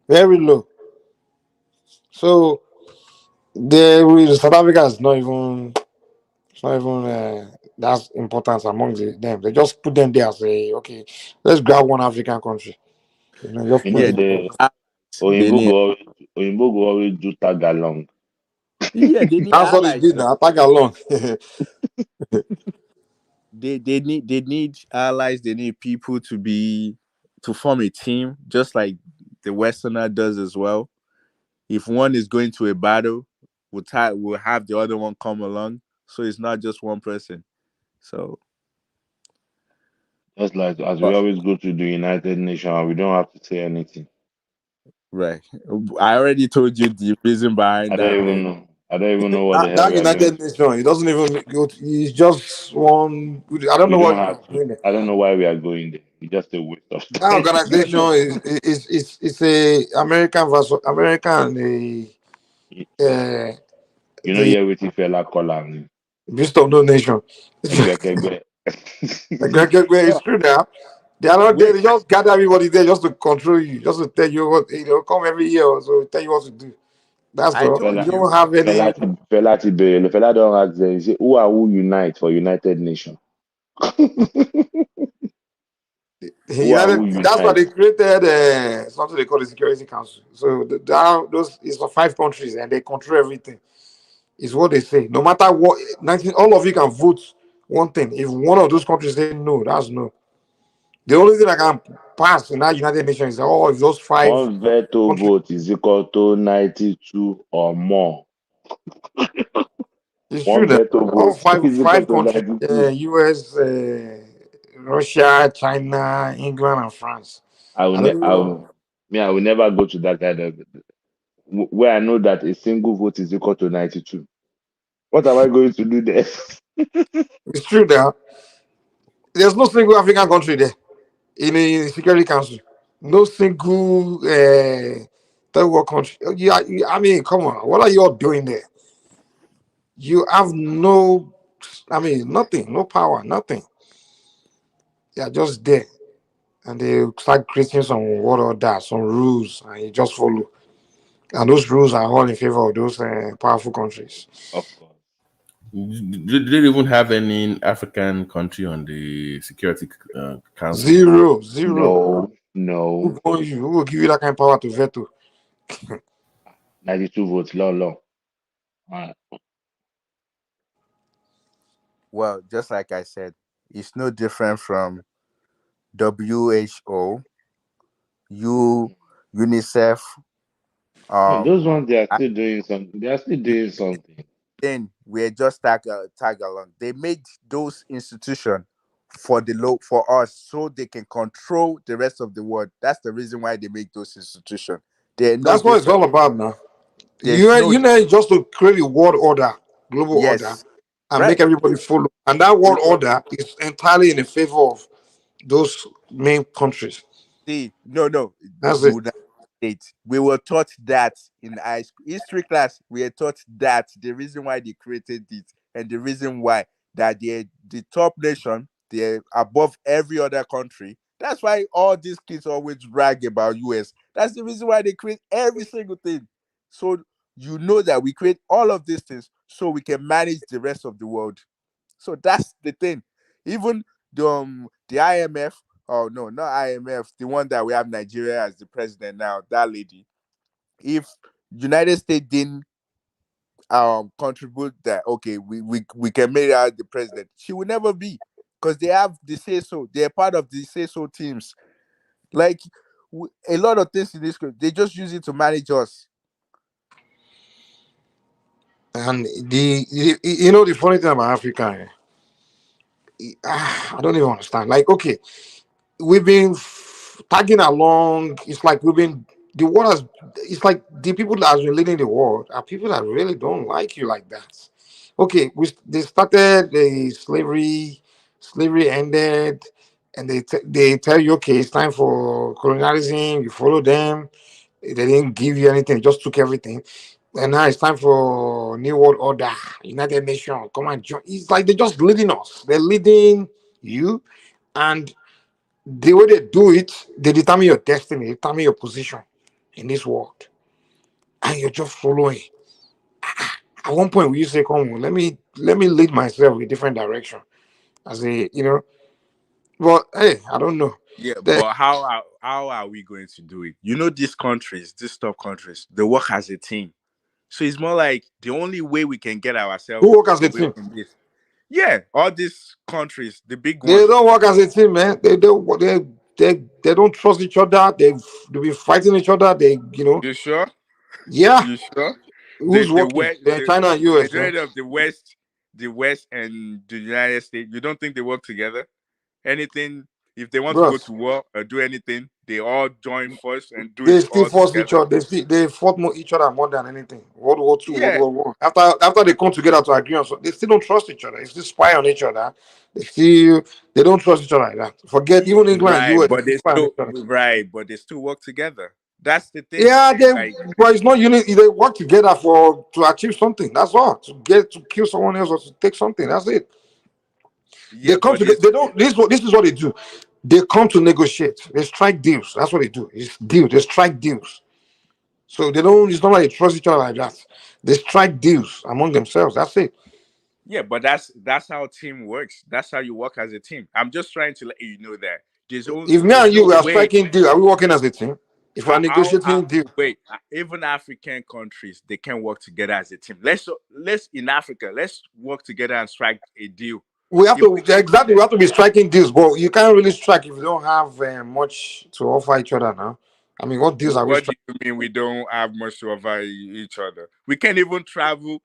Speaker 17: Very low. So South Africa is not even that's important among them. They just put them there and say, okay, let's grab one African country. Just put them.
Speaker 21: Oyinbo go always do tag along.
Speaker 1: Yeah, they need
Speaker 17: that's what they did now. Tag along.
Speaker 1: they need allies. They need people to form a team, just like the Westerner does as well. If one is going to a battle, we'll have the other one come along. So it's not just one person. So
Speaker 21: Just like as we always go to the United Nations, we don't have to say anything.
Speaker 2: Right. I already told you the reason behind
Speaker 21: I don't
Speaker 2: that,
Speaker 21: even
Speaker 2: man.
Speaker 21: know. I don't even know what the
Speaker 17: That,
Speaker 21: hell
Speaker 17: that
Speaker 21: we are going
Speaker 17: United
Speaker 21: to.
Speaker 17: Nations, it doesn't even. It's just one. I don't
Speaker 21: We
Speaker 17: know
Speaker 21: don't
Speaker 17: what
Speaker 21: have
Speaker 17: you're
Speaker 21: to.
Speaker 17: doing there.
Speaker 21: I don't know why we are going there. It's just a waste of
Speaker 17: That
Speaker 21: time.
Speaker 17: organization is a American versus American
Speaker 21: You know,
Speaker 17: the
Speaker 21: here with Fela Kolam.
Speaker 17: beast of no nation.
Speaker 21: Egbe.
Speaker 17: It's true now. They are not there.
Speaker 2: Wait,
Speaker 17: They just gather everybody there just to control you, just to tell you what come every year or so tell you what to do. That's
Speaker 2: I
Speaker 17: all.
Speaker 2: told
Speaker 17: You
Speaker 21: Fela,
Speaker 2: you.
Speaker 17: don't have any.
Speaker 21: Fela don't ask them. He say, who are who unite for United Nations? Who are who
Speaker 17: That's why
Speaker 21: unite?
Speaker 17: they created something they call the Security Council. So those is for 5 countries and they control everything. Is what they say. No matter what, 19, all of you can vote one thing. If one of those countries say no, that's no. The only thing that can pass in that United Nations is all of those 5
Speaker 21: One veto
Speaker 17: countries.
Speaker 21: vote is equal to 92 or more.
Speaker 17: It's true
Speaker 21: One
Speaker 17: that
Speaker 21: veto
Speaker 17: all
Speaker 21: vote
Speaker 17: five
Speaker 21: is equal
Speaker 17: five
Speaker 21: to
Speaker 17: countries,
Speaker 21: 92.
Speaker 17: US, Russia, China, England, and France.
Speaker 21: I will,
Speaker 17: I don't know.
Speaker 21: I will never go to that kind of where I know that a single vote is equal to 92. What am I going to do there?
Speaker 17: It's true that there's no single African country there in the Security Council. No single third world country. I mean, come on. What are you all doing there? You have no, I mean, nothing, no power, nothing. They are just there. And they start creating some what or that, some rules, and you just follow. And those rules are all in favor of those powerful countries.
Speaker 21: Of course.
Speaker 20: Do they even have any African country on the Security Council?
Speaker 17: Zero.
Speaker 21: No.
Speaker 17: Who will give you that kind of power to veto?
Speaker 21: 92 votes, low.
Speaker 2: Well, just like I said, it's no different from WHO, UNICEF.
Speaker 21: Those ones they are still doing something. They are still doing something.
Speaker 2: Then we're just tag along. They made those institutions for for us so they can control the rest of the world. That's the reason why they make those institutions. They're no
Speaker 17: That's what it's
Speaker 2: different.
Speaker 17: all about now.
Speaker 2: There's no
Speaker 17: You know, just to create a world order, global order,
Speaker 2: yes,
Speaker 17: and make
Speaker 2: right.
Speaker 17: everybody follow. And that
Speaker 2: We
Speaker 17: world
Speaker 2: were
Speaker 17: order is entirely in the favor of those main countries.
Speaker 2: see no
Speaker 17: That's it.
Speaker 2: United States. We were taught that in high school history class. We were taught that the reason why they created it and the reason why that they're the top nation, they're above every other country. That's why all these kids always brag about US. That's the reason why they create every single thing. So you know that we create all of these things so we can manage the rest of the world. So that's the thing. Even the IMF, oh no, not IMF, the one that we have Nigeria as the president now, that lady. If United States didn't contribute that, okay, we can make her the president, she will never be, because they have the say so. They're part of the say so teams. Like a lot of things in this country, they just use it to manage us.
Speaker 17: And you know the funny thing about Africa, I don't even understand. Like, okay, we've been tagging along. It's like we've been the world has. It's like the people that have been leading the world are people that really don't like you like that. Okay, they started the slavery. Slavery ended, and they tell you, okay, it's time for colonialism. You follow them. They didn't give you anything; they just took everything. And now it's time for New World Order, United Nations. Come on, join. It's like they're just leading us. They're leading you, and the way they do it, they determine your destiny, determine your position in this world, and you're just following. At one point, we used to say, "Come on, let me lead myself in a different direction." As a but hey, I don't know.
Speaker 2: Yeah,
Speaker 17: The,
Speaker 2: but how are we going to do it? You know, these countries, these top countries, they work as a team. So it's more like the only way we can get ourselves
Speaker 17: who work as a
Speaker 2: away
Speaker 17: team?
Speaker 2: from this. Yeah, all these countries, the big
Speaker 17: They
Speaker 2: ones.
Speaker 17: don't work as a team, man. They don't trust each other. They've been fighting each other.
Speaker 2: You sure?
Speaker 17: Yeah.
Speaker 2: You sure?
Speaker 17: Who's
Speaker 2: The
Speaker 17: working?
Speaker 2: West,
Speaker 17: They're China and
Speaker 2: the
Speaker 17: US, man.
Speaker 2: majority of the West and the United States. You don't think they work together? Anything? If they want to go
Speaker 3: Bros,
Speaker 2: to war or do anything, they all join force and do
Speaker 3: they
Speaker 2: it
Speaker 3: still
Speaker 2: all
Speaker 3: force each
Speaker 2: together.
Speaker 3: other. They fought more each other more than anything. World War II, World
Speaker 2: Yeah,
Speaker 3: War One. After they come together to agree on something, they still don't trust each other. They still spy on each other. They don't trust each other like that. Forget even England and
Speaker 2: right.
Speaker 3: US, they
Speaker 2: But
Speaker 3: still
Speaker 2: they
Speaker 3: spy on each
Speaker 2: still
Speaker 3: other.
Speaker 2: work together. That's the thing.
Speaker 3: Yeah,
Speaker 2: Like,
Speaker 3: but it's not unity. They work together to achieve something. That's all. To kill someone else or to take something. That's it.
Speaker 2: yeah,
Speaker 3: They come
Speaker 2: but
Speaker 3: to they don't. This is what they do. They come to negotiate. They strike deals. That's what they do. It's deal. They strike deals. So they don't. It's not like they trust each other like that. They strike deals among themselves. That's it.
Speaker 2: yeah, but that's how team works. That's how you work as a team. I'm just trying to let you know that
Speaker 3: If me
Speaker 2: there's
Speaker 3: and
Speaker 2: no
Speaker 3: you are
Speaker 2: way.
Speaker 3: striking deal, are we working as a team? If we are
Speaker 2: I
Speaker 3: negotiating deal,
Speaker 2: wait. Even African countries, they can work together as a team. Let's in Africa, let's work together and strike a deal.
Speaker 3: we have
Speaker 2: If
Speaker 3: to
Speaker 2: we can do
Speaker 3: exactly.
Speaker 2: that,
Speaker 3: We have to be striking deals, but you can't really strike if you don't have much to offer each other now. I mean, what deals are we
Speaker 2: what do
Speaker 3: striking?
Speaker 2: you mean we don't have much to offer each other? We can't even travel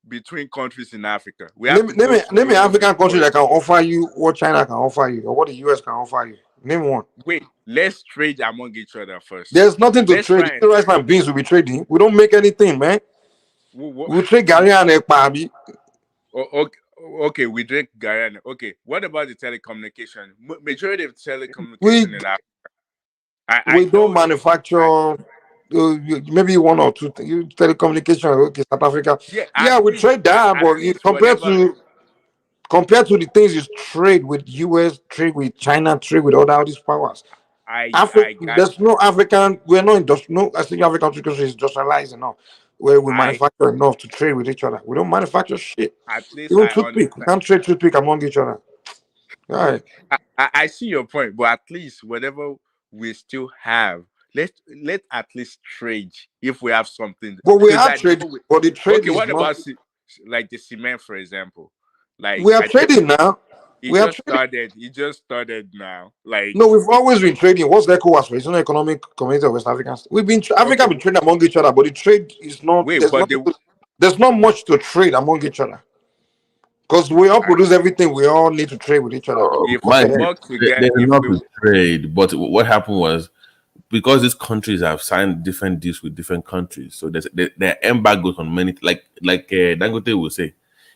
Speaker 2: between countries in Africa. We have to go to
Speaker 3: Name me
Speaker 2: one of the
Speaker 3: African country that
Speaker 2: ports.
Speaker 3: can offer you what China can offer you or what the US can offer you. Name one.
Speaker 2: Wait, let's trade among each other first.
Speaker 3: There's nothing to
Speaker 2: Let's
Speaker 3: trade.
Speaker 2: try and
Speaker 3: The rice and beans will be trading. We don't make anything, man. We trade Gary and Ekpabi.
Speaker 2: okay, okay, we drink Guyana. Okay, what about the telecommunication? Majority of
Speaker 3: We
Speaker 2: telecommunication in Africa. I
Speaker 3: we don't
Speaker 2: know it.
Speaker 3: manufacture maybe one or two telecommunication. Okay, South Africa.
Speaker 2: Yeah,
Speaker 3: Yeah, we trade that,
Speaker 2: at
Speaker 3: but
Speaker 2: least whatever.
Speaker 3: compared to the things you trade with US, trade with China, trade with all these powers. Africa,
Speaker 2: I got
Speaker 3: there's no African. We're not industrial. No, I think African countries is industrialized enough where we
Speaker 2: I
Speaker 3: manufacture enough to trade with each other. We don't manufacture shit.
Speaker 2: at least
Speaker 3: Even
Speaker 2: I
Speaker 3: toothpick, we
Speaker 2: understand.
Speaker 3: can't trade toothpick among each other. All right.
Speaker 2: I see your point, but at least whatever we still have, let at least trade if we have something.
Speaker 3: But we
Speaker 2: Because
Speaker 3: have
Speaker 2: I
Speaker 3: trade,
Speaker 2: know.
Speaker 3: but the trade
Speaker 2: Okay,
Speaker 3: is
Speaker 2: what
Speaker 3: not.
Speaker 2: about like the cement, for example? Like
Speaker 3: We are
Speaker 2: I tell
Speaker 3: trading now.
Speaker 2: it
Speaker 3: We are
Speaker 2: just
Speaker 3: trading.
Speaker 2: started. It just started now. Like
Speaker 3: No, we've always been trading. What's the ECOWAS for? It's not economic community of West Africans. Africa
Speaker 2: okay,
Speaker 3: been trading among each other, but the trade is not.
Speaker 2: wait, but
Speaker 3: There's not much to trade among each other because we all produce everything. We all need to trade with each other.
Speaker 2: if we
Speaker 20: Mike,
Speaker 2: work together,
Speaker 20: there's
Speaker 2: if
Speaker 20: enough
Speaker 2: we
Speaker 20: to trade, but what happened was because these countries have signed different deals with different countries, so there are embargoes on many. Like Dangote will say,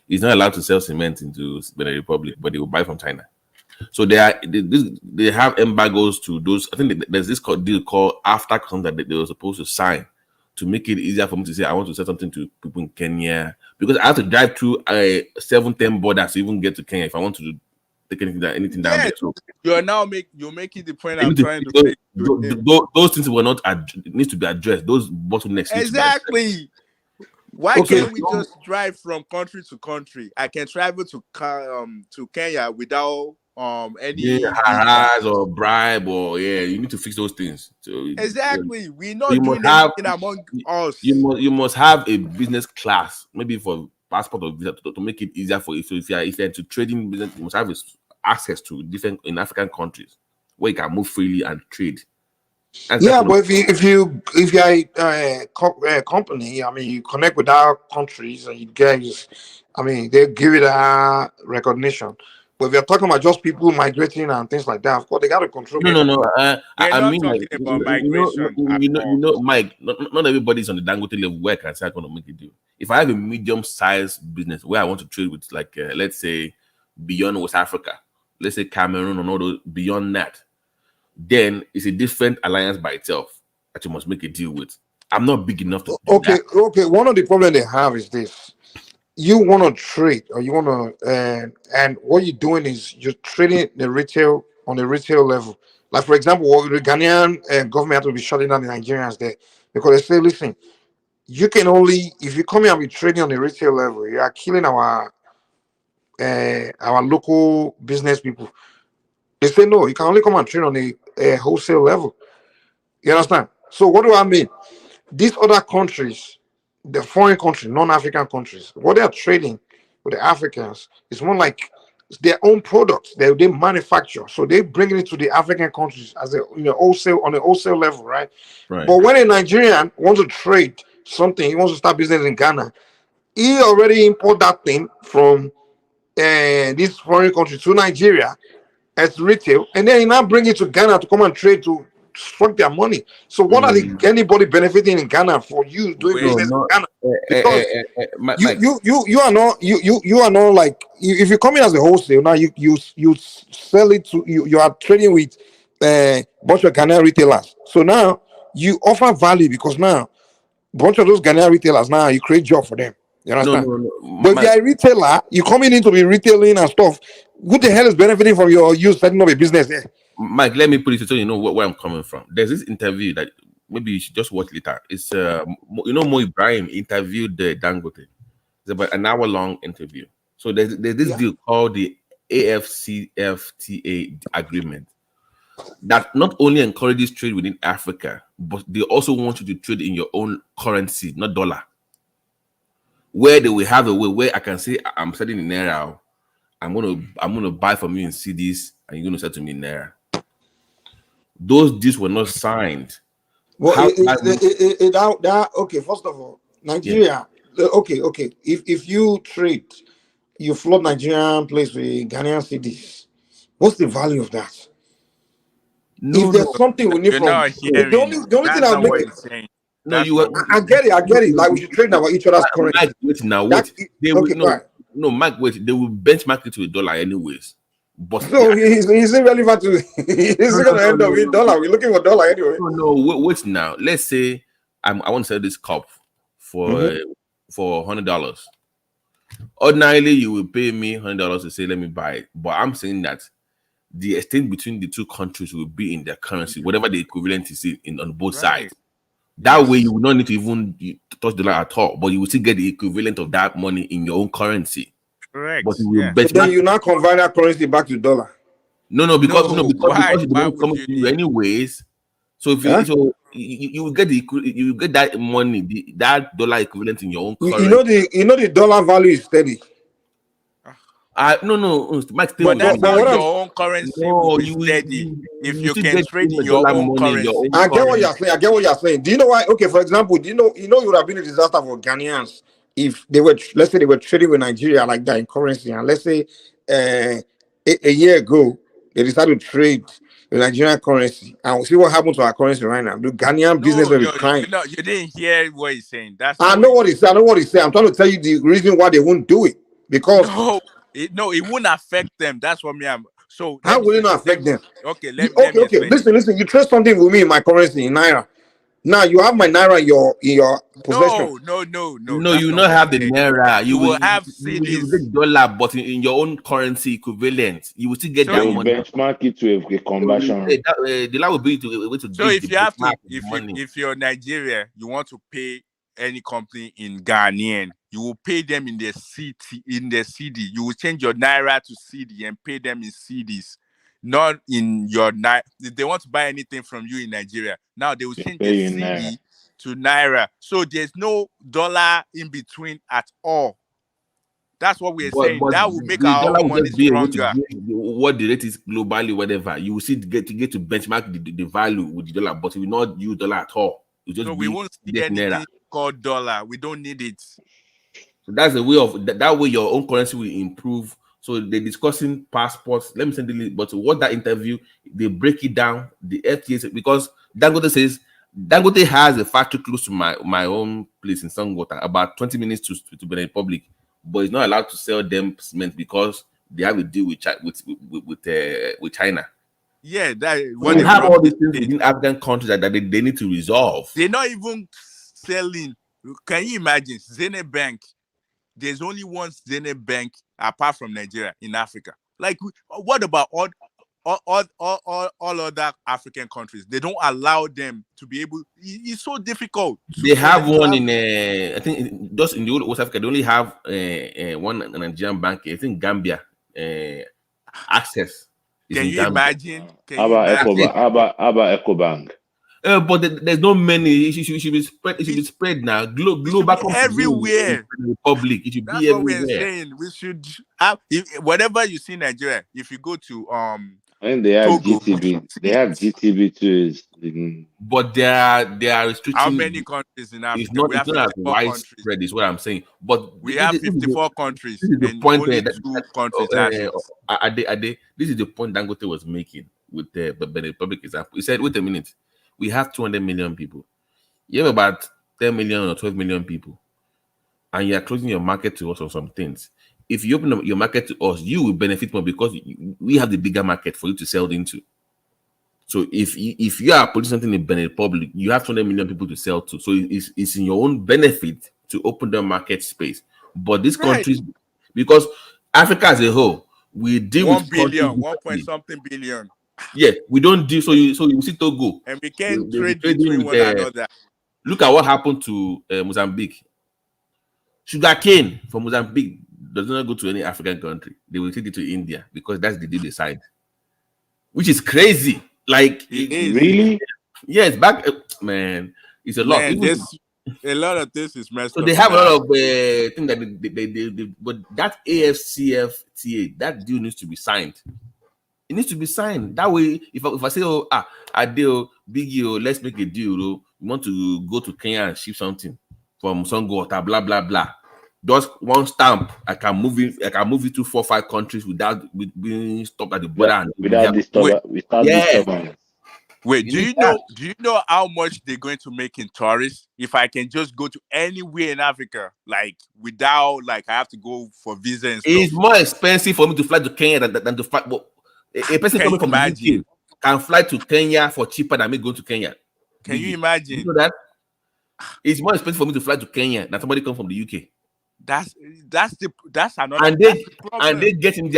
Speaker 20: he's not allowed to sell cement into Benin Republic, but he will buy from China. So they have embargoes to those. I think there's this deal called after that they were supposed to sign to make it easier for me to say I want to sell something to people in Kenya because I have to drive through a 7-10 border to even get to Kenya if I want to take anything down
Speaker 2: yes,
Speaker 20: there. So
Speaker 2: you're making the point
Speaker 20: I
Speaker 2: I'm
Speaker 20: need to
Speaker 2: trying to
Speaker 20: those,
Speaker 2: make.
Speaker 20: those things were not need to be addressed. Those bottlenecks need to be addressed.
Speaker 2: Exactly. Why
Speaker 3: Okay.
Speaker 2: can't we just drive from country to country? I can travel to Kenya without any visa.
Speaker 20: Harass or bribe or you need to fix those things. So
Speaker 2: Exactly. We're
Speaker 20: you
Speaker 2: not
Speaker 20: must
Speaker 2: doing
Speaker 20: have
Speaker 2: anything among us.
Speaker 20: you must have a business class, maybe for passport or visa to make it easier for you. So if you're into trading business, you must have access to different in African countries where you can move freely and trade. And
Speaker 3: Yeah, but if you're a company, I mean, you connect with our countries and you guys, I mean, they give it a recognition. But if you're talking about just people migrating and things like that, of course, they got to control.
Speaker 20: No.
Speaker 2: We're
Speaker 20: I
Speaker 2: not
Speaker 20: mean, like,
Speaker 2: talking about migration at all.
Speaker 20: Mike. Not everybody's on the Dangote level where I can say I'm going to make a deal. If I have a medium-sized business where I want to trade with, like, let's say, beyond West Africa, let's say Cameroon or all those beyond that, then it's a different alliance by itself that you must make a deal with. I'm not big enough to do that.
Speaker 3: Okay. One of the problems they have is this: you want to trade, or you want to, and what you're doing is you're trading the retail on the retail level. Like for example, what the Ghanaian government had to be shutting down the Nigerians there because they say, listen, you can only if you come here and be trading on the retail level, you are killing our local business people. They say no, you can only come and trade on the wholesale level. You understand? So what do I mean? These other countries, the foreign countries, non-African countries, what they are trading with the Africans is more like their own products. They manufacture, so they bring it to the African countries as a wholesale on a wholesale level, right?
Speaker 20: Right.
Speaker 3: But when a Nigerian wants to trade something, he wants to start business in Ghana, he already import that thing from this foreign country to Nigeria,
Speaker 17: as retail, and then you now bring it to Ghana to come and trade to struck their money. So what are anybody benefiting in Ghana for you doing business in Ghana? Because you are not you are not like if you come in as a wholesale now you sell it to you are trading with bunch of Ghanaian retailers. So now you offer value because now bunch of those Ghanaian retailers now you create job for them. You understand? But if you're a retailer, you coming in to be retailing and stuff. Who the hell is benefiting from you setting up a business there?
Speaker 20: Mike, let me put it so you know where I'm coming from. There's this interview that maybe you should just watch later. It's Mo Ibrahim interviewed Dangote. It's about an hour-long interview. So there's this deal called the AFCFTA agreement that not only encourages trade within Africa, but they also want you to trade in your own currency, not dollar. Where they will have a way where I can say I'm selling in naira, I'm gonna buy from you in CDs, and you're gonna sell to me in naira. Those deals were not signed.
Speaker 17: Well, okay. First of all, Nigeria. Yeah. Okay. If you trade, you flood Nigerian place with Ghanaian cedis. What's the value of that? If there's something we need from the only thing I'll make it.
Speaker 20: No,
Speaker 17: I get it. Like we should trade about each other's currency.
Speaker 20: Mike, wait now. Wait. Mike, wait. They will benchmark it to $1 anyways. But
Speaker 17: so he's irrelevant to. He's gonna end up in dollar. We're looking for dollar anyway.
Speaker 20: No. Wait now. Let's say I want to sell this cup for $100. Ordinarily, you will pay me $100 to say let me buy it. But I'm saying that the exchange between the two countries will be in their currency, whatever the equivalent is on both sides. That way, you will not need to even touch the dollar at all, but you will still get the equivalent of that money in your own currency.
Speaker 2: Correct.
Speaker 20: But you
Speaker 17: so then you now convert that currency back to dollar.
Speaker 20: Because the money comes to you anyways. So if you will get that money, that dollar equivalent in your own currency.
Speaker 17: You know the dollar value is steady.
Speaker 20: No, Mike.
Speaker 2: But that's not your own currency. Will be steady if you can trade in your own currency.
Speaker 17: I get what you're saying. Do you know why? Okay, for example, do you know it would have been a disaster for Ghanaians if they were, let's say, they were trading with Nigeria like that in currency, and let's say a year ago they decided to trade with Nigerian currency, and we'll see what happens to our currency right now. The Ghanaian business will be crying.
Speaker 2: No, you didn't hear what he's saying.
Speaker 17: I know what he's saying. I'm trying to tell you the reason why they won't do it because.
Speaker 2: It won't affect them. That's what I'm. So
Speaker 17: how will it not affect them?
Speaker 2: Okay,
Speaker 17: okay. Listen. You trade something with me in my currency in naira. Now you have my naira in your possession.
Speaker 2: No.
Speaker 20: No, you not have the naira. You will have cedis. You will get dollar, but in your own currency equivalent, you will still get that money.
Speaker 21: Benchmark it to a conversion.
Speaker 20: The dollar will be to.
Speaker 2: So if you have to, if you're Nigeria, you want to pay any company in Ghanaian, you will pay them in their CD. You will change your naira to CD and pay them in CDs, not in your naira. If they want to buy anything from you in Nigeria, now they will change their CD to naira. So there's no dollar in between at all. That's what we're saying. That will make our own money stronger.
Speaker 20: What the rate is globally, whatever, you will see get to benchmark the value with the dollar, but we will not use dollar at all.
Speaker 2: We won't see anything called dollar. We don't need it.
Speaker 20: So that's the way of that way your own currency will improve. So they're discussing passports. Let me send the but what that interview they break it down the FTA because Dangote says Dangote has a factory close to my own place in Sangota, about 20 minutes to Benin Republic, but it's not allowed to sell them cement because they have a deal with China.
Speaker 2: Yeah, that
Speaker 20: what they have all these things within African countries that they need to resolve.
Speaker 2: They're not even selling. Can you imagine Zenith Bank? There's only one Zenith Bank apart from Nigeria in Africa. Like, what about all other African countries? They don't allow them to be able. It's so difficult.
Speaker 20: They have one in I think just in the old West Africa. They only have one Nigerian bank. I think Gambia. Access.
Speaker 2: Can you imagine?
Speaker 21: How about EcoBank?
Speaker 20: But there's no many. It should be spread. It should be spread now. Global
Speaker 2: everywhere.
Speaker 20: Public. It should be everywhere.
Speaker 2: We're saying. We should have whatever you see in Nigeria. If you go to
Speaker 21: And they have
Speaker 2: Togo.
Speaker 21: GTB. They have GTB too.
Speaker 20: But they are
Speaker 2: How
Speaker 20: restricting.
Speaker 2: many countries in
Speaker 20: It's
Speaker 2: Africa?
Speaker 20: not
Speaker 2: We have
Speaker 20: as
Speaker 2: 54 countries.
Speaker 20: widespread, is what I'm saying. But
Speaker 2: We have 54 countries
Speaker 20: this is the
Speaker 2: and
Speaker 20: point
Speaker 2: only
Speaker 20: that,
Speaker 2: two countries has it.
Speaker 20: this is the point Dangote was making with the Republic example. He said, wait a minute, we have 200 million people. You have about 10 million or 12 million people, and you are closing your market to us on some things. If you open up your market to us, you will benefit more because we have the bigger market for you to sell into. So if you are putting something in Benin Republic, you have 200 million people to sell to. So it's in your own benefit to open the market space. But these countries, because Africa as a whole, we deal
Speaker 2: 1
Speaker 20: with
Speaker 2: billion,
Speaker 20: countries
Speaker 2: 1 point
Speaker 20: differently.
Speaker 2: something billion.
Speaker 20: Yeah, we don't deal. So you see Togo,
Speaker 2: And we can
Speaker 20: they
Speaker 2: trade
Speaker 20: trading
Speaker 2: between
Speaker 20: with
Speaker 2: one another.
Speaker 20: look at what happened to Mozambique. Sugarcane from Mozambique does not go to any African country. They will take it to India because that's the deal they signed, which is crazy. Like
Speaker 2: It is.
Speaker 21: Really?
Speaker 20: Yes, back man, it's a lot.
Speaker 2: Man,
Speaker 20: Even
Speaker 2: a lot of this is messed
Speaker 20: so
Speaker 2: up.
Speaker 20: they have a lot of things that they but that AFCFTA, that deal needs to be signed. It needs to be signed. That way, if I say, I deal, Biggie, let's make a deal. We want to go to Kenya and ship something from Songwater, blah blah blah. Just one stamp, I can move it to 4 or 5 countries without being stopped at the border.
Speaker 21: Without disturbance.
Speaker 2: Wait, do you know how much they're going to make in tourists if I can just go to anywhere in Africa, like without I have to go for visa and stuff?
Speaker 20: It's more expensive for me to fly to Kenya than to fly. Well, a person coming from the UK can fly to Kenya for cheaper than me going to Kenya.
Speaker 2: Can you imagine?
Speaker 20: You know that? It's more expensive for me to fly to Kenya than somebody come from the UK.
Speaker 2: That's another.
Speaker 20: And they get in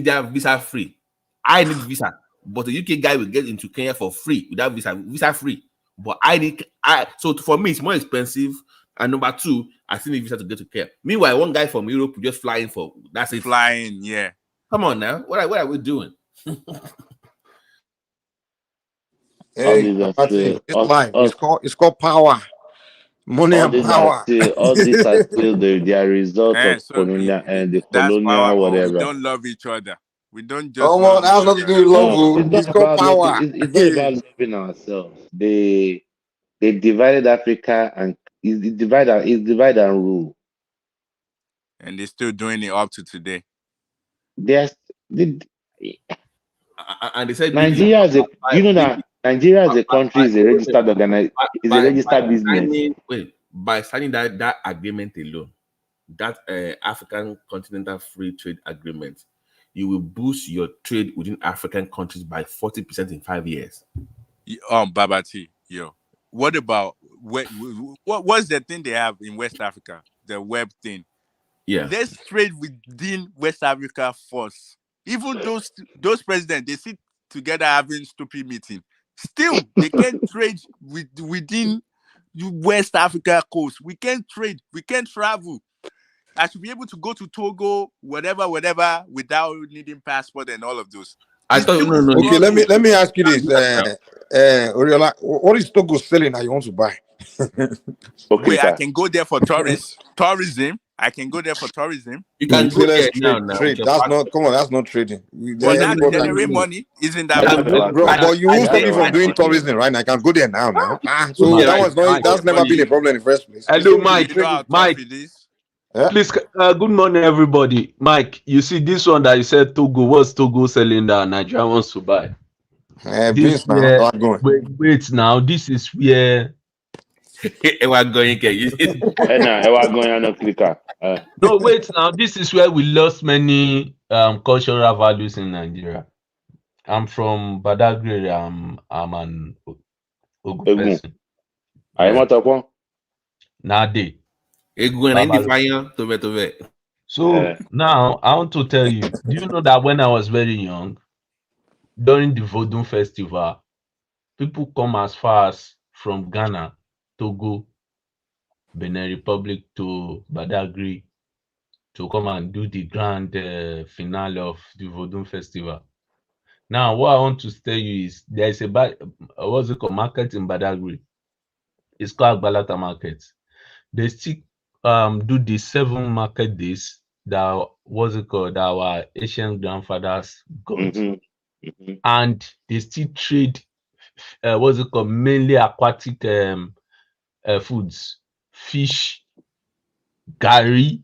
Speaker 20: their visa free. I need visa, but the UK guy will get into Kenya for free without visa free. But so for me it's more expensive. And number 2, I still need visa to get to Kenya. Meanwhile, one guy from Europe will just fly in for that's it.
Speaker 2: Flying, yeah.
Speaker 20: Come on now, what are we doing?
Speaker 17: Hey, it's life. It's called power. Money and power.
Speaker 21: All these are still the result of colonial and the colonial whatever.
Speaker 2: We don't love each other. We don't just.
Speaker 17: Oh, well, that's nothing to do with love. It's called power.
Speaker 21: It's not about loving ourselves. They divided Africa and it's divide and rule.
Speaker 2: And they're still doing it up to today.
Speaker 20: And they said
Speaker 21: Nigeria as a country is a registered registered business.
Speaker 20: By signing that agreement alone, that African Continental Free Trade Agreement, you will boost your trade within African countries by 40% in 5 years.
Speaker 2: Babati, what about what's the thing they have in West Africa? The web thing.
Speaker 20: Yeah.
Speaker 2: Let's trade within West Africa first. Even those presidents, they sit together having stupid meeting. Still, they can't trade within West Africa coast. We can't trade. We can't travel. I should be able to go to Togo, whatever, without needing passport and all of those.
Speaker 20: I thought no.
Speaker 17: Okay, let me ask you this, Oriola, what is Togo selling that you want to buy?
Speaker 2: Wait, I can go there for tourism. I can go there for tourism.
Speaker 20: You can go there now.
Speaker 17: Trade. That's not trading.
Speaker 2: But that generate money, isn't that?
Speaker 17: But you won't stop me from doing tourism, right? I can go there now. So that's never been a problem in the first place.
Speaker 10: Hello, Mike. Please, good morning, everybody. Mike, you see this one that you said Togo. What's Togo selling that Nigeria wants to buy? Wait now. This is where.
Speaker 21: No,
Speaker 10: wait now. This is where we lost many cultural values in Nigeria. I'm from Badagry. I'm an Ogun person. Nade. So now I want to tell you, do you know that when I was very young, during the Vodun festival, people come as far as from Ghana, Togo, Benin Republic to Badagry to come and do the grand finale of the Vodun festival. Now, what I want to tell you is there's a market in Badagry. It's called Balata Market. They still do the 7 market days that our Asian grandfathers got. and they still trade what's it called, mainly aquatic foods, fish, gari.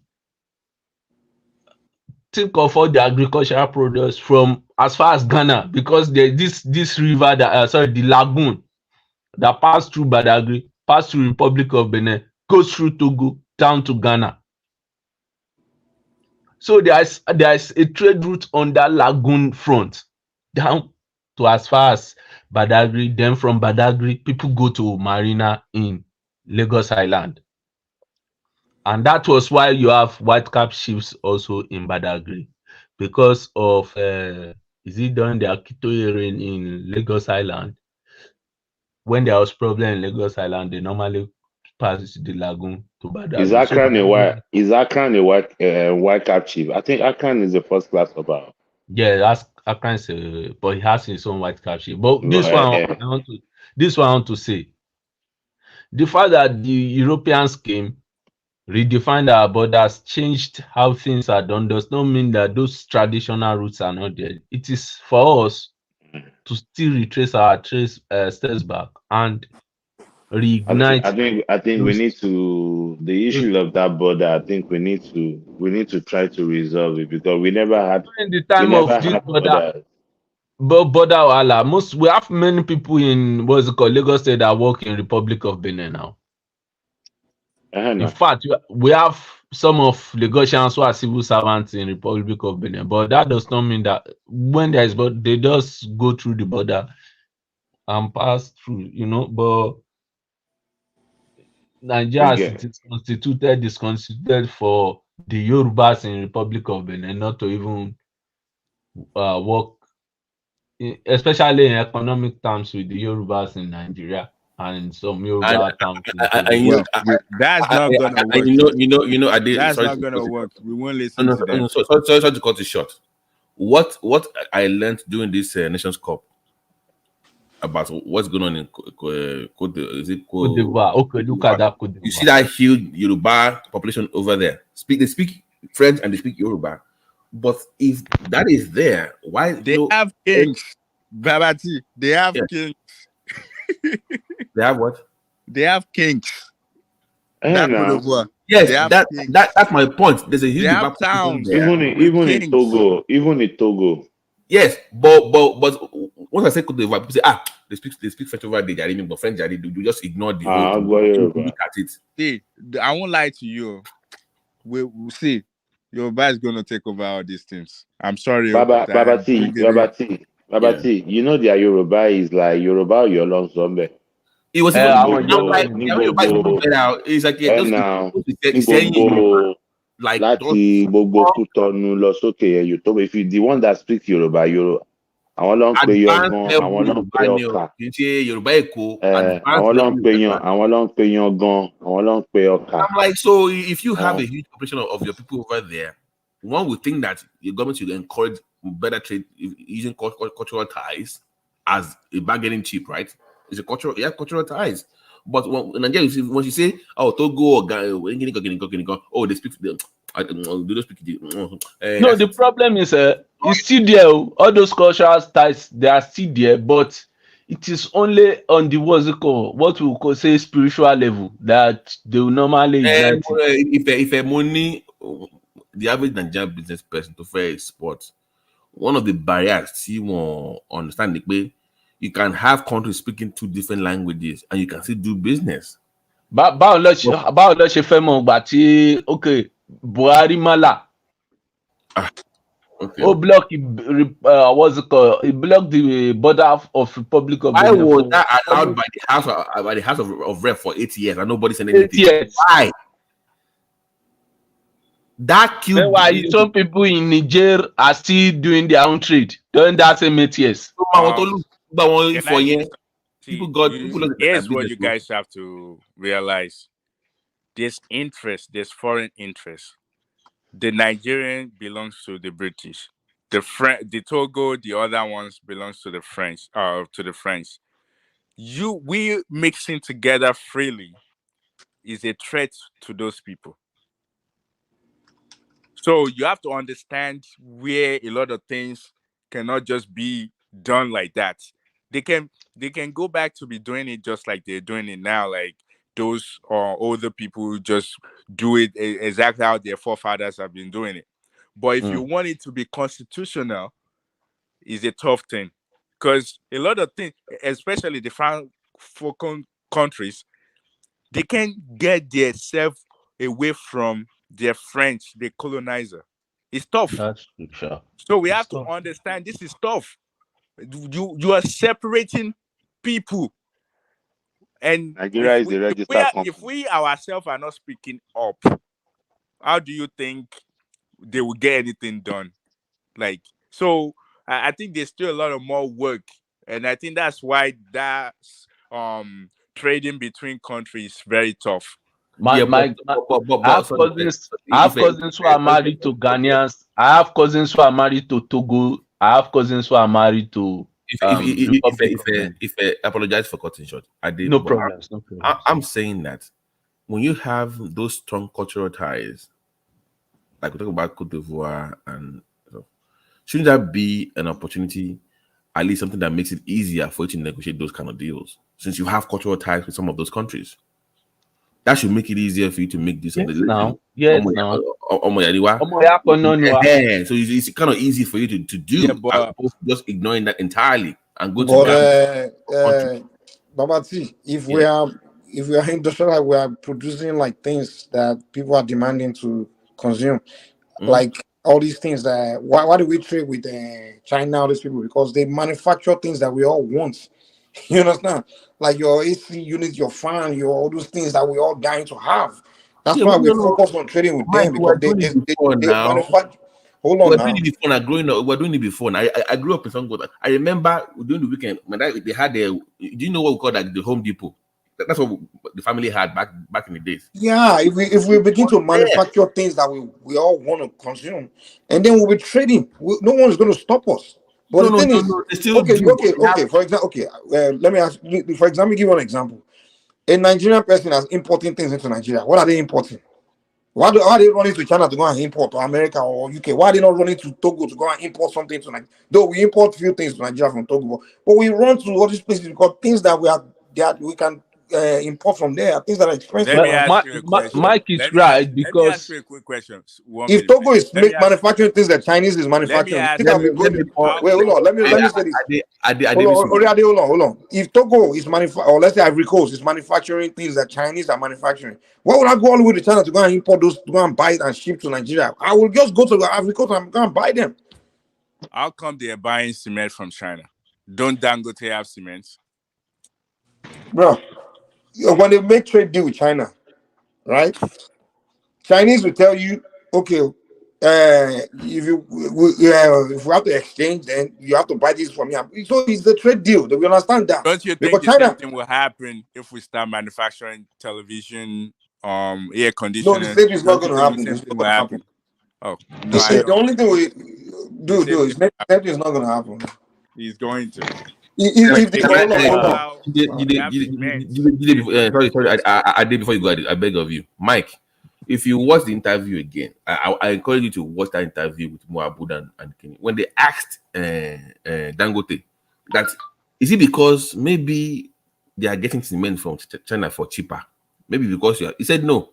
Speaker 10: Think of all the agricultural products from as far as Ghana, because there's this river that the lagoon that pass through Badagry, pass through Republic of Benin, goes through Togo down to Ghana. So there's a trade route on that lagoon front down to as far as Badagry. Then from Badagry, people go to Marina in Lagos Island. And that was why you have white cap ships also in Badagry, because of is it during the Akitoye reign in Lagos Island? When there was problem in Lagos Island, they normally pass the lagoon to Badagry.
Speaker 21: Is Akran a white cap chief? I think Akran is the first class about.
Speaker 10: Yeah, that's Akran, but he has his own white cap ship. But this one, I want to say, the fact that the Europeans came, redefined our borders, changed how things are done, does not mean that those traditional routes are not there. It is for us to still retrace our steps back and reignite.
Speaker 21: I think we need to, the issue of that border. I think we need to try to resolve it, because we never had
Speaker 10: in the time of this border. But border wala, we have many people in Lagos State that work in Republic of Benin now. In fact, we have some of Lagosians who are civil servants in Republic of Benin, but that does not mean that when there is, but they just go through the border and pass through, but Nigeria, as it is constituted for the Yorubas in Republic of Benin not to even work, especially in economic terms, with the Yorubas in Nigeria and some Yoruba towns.
Speaker 2: That's not gonna work.
Speaker 20: I did.
Speaker 2: That's not gonna work. We won't listen to them.
Speaker 20: Sorry to cut it short. What I learned during this Nations Cup about what's going on in Côte
Speaker 10: d'Ivoire. Okay, look at that Côte d'Ivoire.
Speaker 20: You see that huge Yoruba population over there. They speak French and they speak Yoruba. But if that is there, why
Speaker 2: they have kings? Babati, they have kings.
Speaker 20: They have what?
Speaker 2: They have kings.
Speaker 20: Yes, that's my point. There's a huge
Speaker 2: towns.
Speaker 21: Even in Togo.
Speaker 20: Yes, but once I say Côte d'Ivoire, people say they speak French over there. I mean, but French, you just ignore the look at it.
Speaker 2: See, I won't lie to you. We'll see. Yoruba is going to take over all these things. I'm sorry.
Speaker 21: Babati, you know their Yoruba is like Yoruba or Yolong Zombe.
Speaker 20: It was it's like
Speaker 21: láti gbogbo Kútọ̀nù lọ sókè ẹ̀yọ̀ tó if you the one that speak Yoruba àwọn ló ń pe yangan, àwọn ló ń pe ọkà, àwọn ló ń pe yan, àwọn ló ń pe yangan, àwọn ló ń pe ọkà.
Speaker 20: I'm like, so if you have a huge population of your people over there, one would think that the government should encourage better trade using cultural ties as a bargaining chip, right? It's a cultural ties. But in Nigeria, when you say, Togo or they speak, they don't speak.
Speaker 10: No, the problem is, it's still there. All those cultural ties, they are still there, but it is only on the what we could say spiritual level that they will normally ignite.
Speaker 20: If money, the average Nigerian business person to fair sport, one of the barriers you won't understand the way. You can have countries speaking two different languages and you can still do business.
Speaker 10: Báwo ló ṣe fẹ́ mọ̀ ìgbà tí Buhari mọ́là? Ó block what's it called? He blocked the border of Republic of Benin.
Speaker 20: Why was that allowed by the House of Rep for 8 years and nobody said anything?
Speaker 10: 8 years.
Speaker 20: Why? That killed.
Speaker 10: Why some people in Niger are still doing their own trade during that same 8 years?
Speaker 2: Here's what you guys have to realize. There's interest, there's foreign interest. The Nigerian belongs to the British. The Togo, the other ones belongs to the French. We mixing together freely is a threat to those people. So you have to understand where a lot of things cannot just be done like that. They can go back to be doing it just like they're doing it now. Like those older people just do it exactly how their forefathers have been doing it. But if you want it to be constitutional, it's a tough thing, because a lot of things, especially the Francophone countries, they can't get themselves away from their French, the colonizer. It's tough.
Speaker 10: That's sure.
Speaker 2: So we have to understand this is tough. You are separating people, and
Speaker 21: Nigeria is a registered company.
Speaker 2: if we ourselves are not speaking up, how do you think they will get anything done? Like, so I think there's still a lot of more work, and I think that's why that's trading between countries is very tough.
Speaker 10: I have cousins who are married to Ghanaians. I have cousins who are married to Togo. I have cousins who are married to.
Speaker 20: If I apologize for cutting short, I did.
Speaker 10: No problems. No problems.
Speaker 20: I'm saying that when you have those strong cultural ties, like we talk about Cote d'Ivoire, and shouldn't that be an opportunity, at least something that makes it easier for you to negotiate those kind of deals, since you have cultural ties with some of those countries? That should make it easier for you to make this.
Speaker 10: Yes, now. So
Speaker 20: it's kind of easy for you to do, but just ignoring that entirely and go to
Speaker 17: Babati, if we are industrial, we are producing like things that people are demanding to consume, like all these things that why do we trade with China, all these people? Because they manufacture things that we all want. You understand? Like your AC unit, your fan, your all those things that we all dying to have. That's why we focus on trading with them, because they manufacture. Hold on,
Speaker 20: we're doing it before. Growing up, we're doing it before. I grew up in Sango. I remember during the weekend when they had do you know what we call that, the Home Depot? That's what the family had back in the days.
Speaker 17: Yeah, if we begin to manufacture things that we all want to consume, and then we'll be trading. No one's going to stop us. But the thing is, okay. For example, let me ask you. For example, give one example. A Nigerian person is importing things into Nigeria. What are they importing? Why are they running to China to go and import, or America or UK? Why are they not running to Togo to go and import something to Nigeria? Though we import few things to Nigeria from Togo, but we run to all these places because things that we can import from there, things that are expensive.
Speaker 2: Let me ask you a question.
Speaker 10: Mike is right, because
Speaker 2: let me ask you a quick question.
Speaker 17: If Togo is manufacturing things that Chinese is manufacturing, wait, hold on. Let me say this. Hold on. If Togo is or let's say Ivory Coast is manufacturing things that Chinese are manufacturing, why would I go all the way to China to go and import those, to go and buy it and ship to Nigeria? I will just go to Ivory Coast and go and buy them.
Speaker 2: How come they are buying cement from China? Don't Dangote have cement?
Speaker 17: Bro, when they make trade deal with China, right? Chinese will tell you, okay, if we have to exchange, then you have to buy this from here. So it's the trade deal. Do we understand that?
Speaker 2: Don't you think the same thing will happen if we start manufacturing television, air conditioning?
Speaker 17: No, the same is not going to happen. It's not going to happen.
Speaker 2: Oh, no,
Speaker 17: the only thing we do is the same thing is not going to happen.
Speaker 2: He's going to.
Speaker 20: Sorry, I did before you go. I beg of you, Mike. If you watch the interview again, I encourage you to watch that interview with Moabud and Kenny. When they asked Dangote that, is it because maybe they are getting cement from China for cheaper? Maybe because he said no,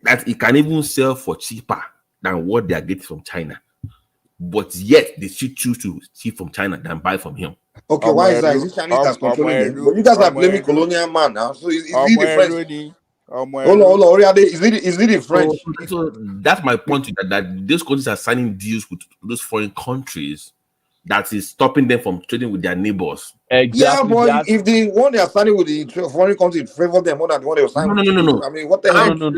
Speaker 20: that it can even sell for cheaper than what they are getting from China, but yet they still choose to see from China than buy from him.
Speaker 17: Okay, why is that? Is it Chinese that's controlling them? But you guys are blaming colonial man now. So is he the French? Hold on. Is it the French?
Speaker 20: So that's my point. That those countries are signing deals with those foreign countries that is stopping them from trading with their neighbors.
Speaker 10: Exactly.
Speaker 17: Yeah, but if the one they are signing with the foreign countries favor them more than the one they are signing
Speaker 20: No.
Speaker 17: I mean, what the heck?
Speaker 20: No.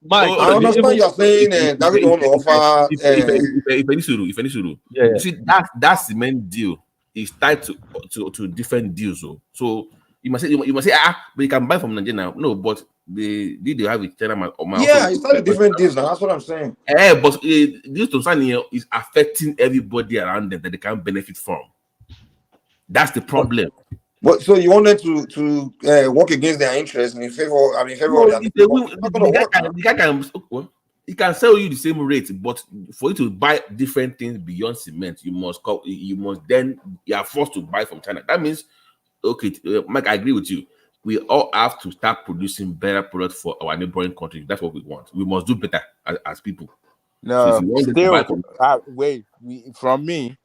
Speaker 17: Mike, I understand you're saying that we want to offer.
Speaker 20: If any suru. You see that cement deal is tied to different deals. So you must say but you can buy from Nigeria now. No, but they have it China.
Speaker 17: Yeah, it's not a different deals now. That's what I'm saying.
Speaker 20: But this to sign here is affecting everybody around them that they can benefit from. That's the problem.
Speaker 17: But so you want them to work against their interests in favor? I mean, favor of their.
Speaker 20: He can sell you the same rate, but for you to buy different things beyond cement, you must then you are forced to buy from China. That means, okay, Mike, I agree with you. We all have to start producing better products for our neighboring countries. That's what we want. We must do better as people. So if
Speaker 2: No,
Speaker 20: you want them to
Speaker 2: still,
Speaker 20: buy from
Speaker 2: wait. From me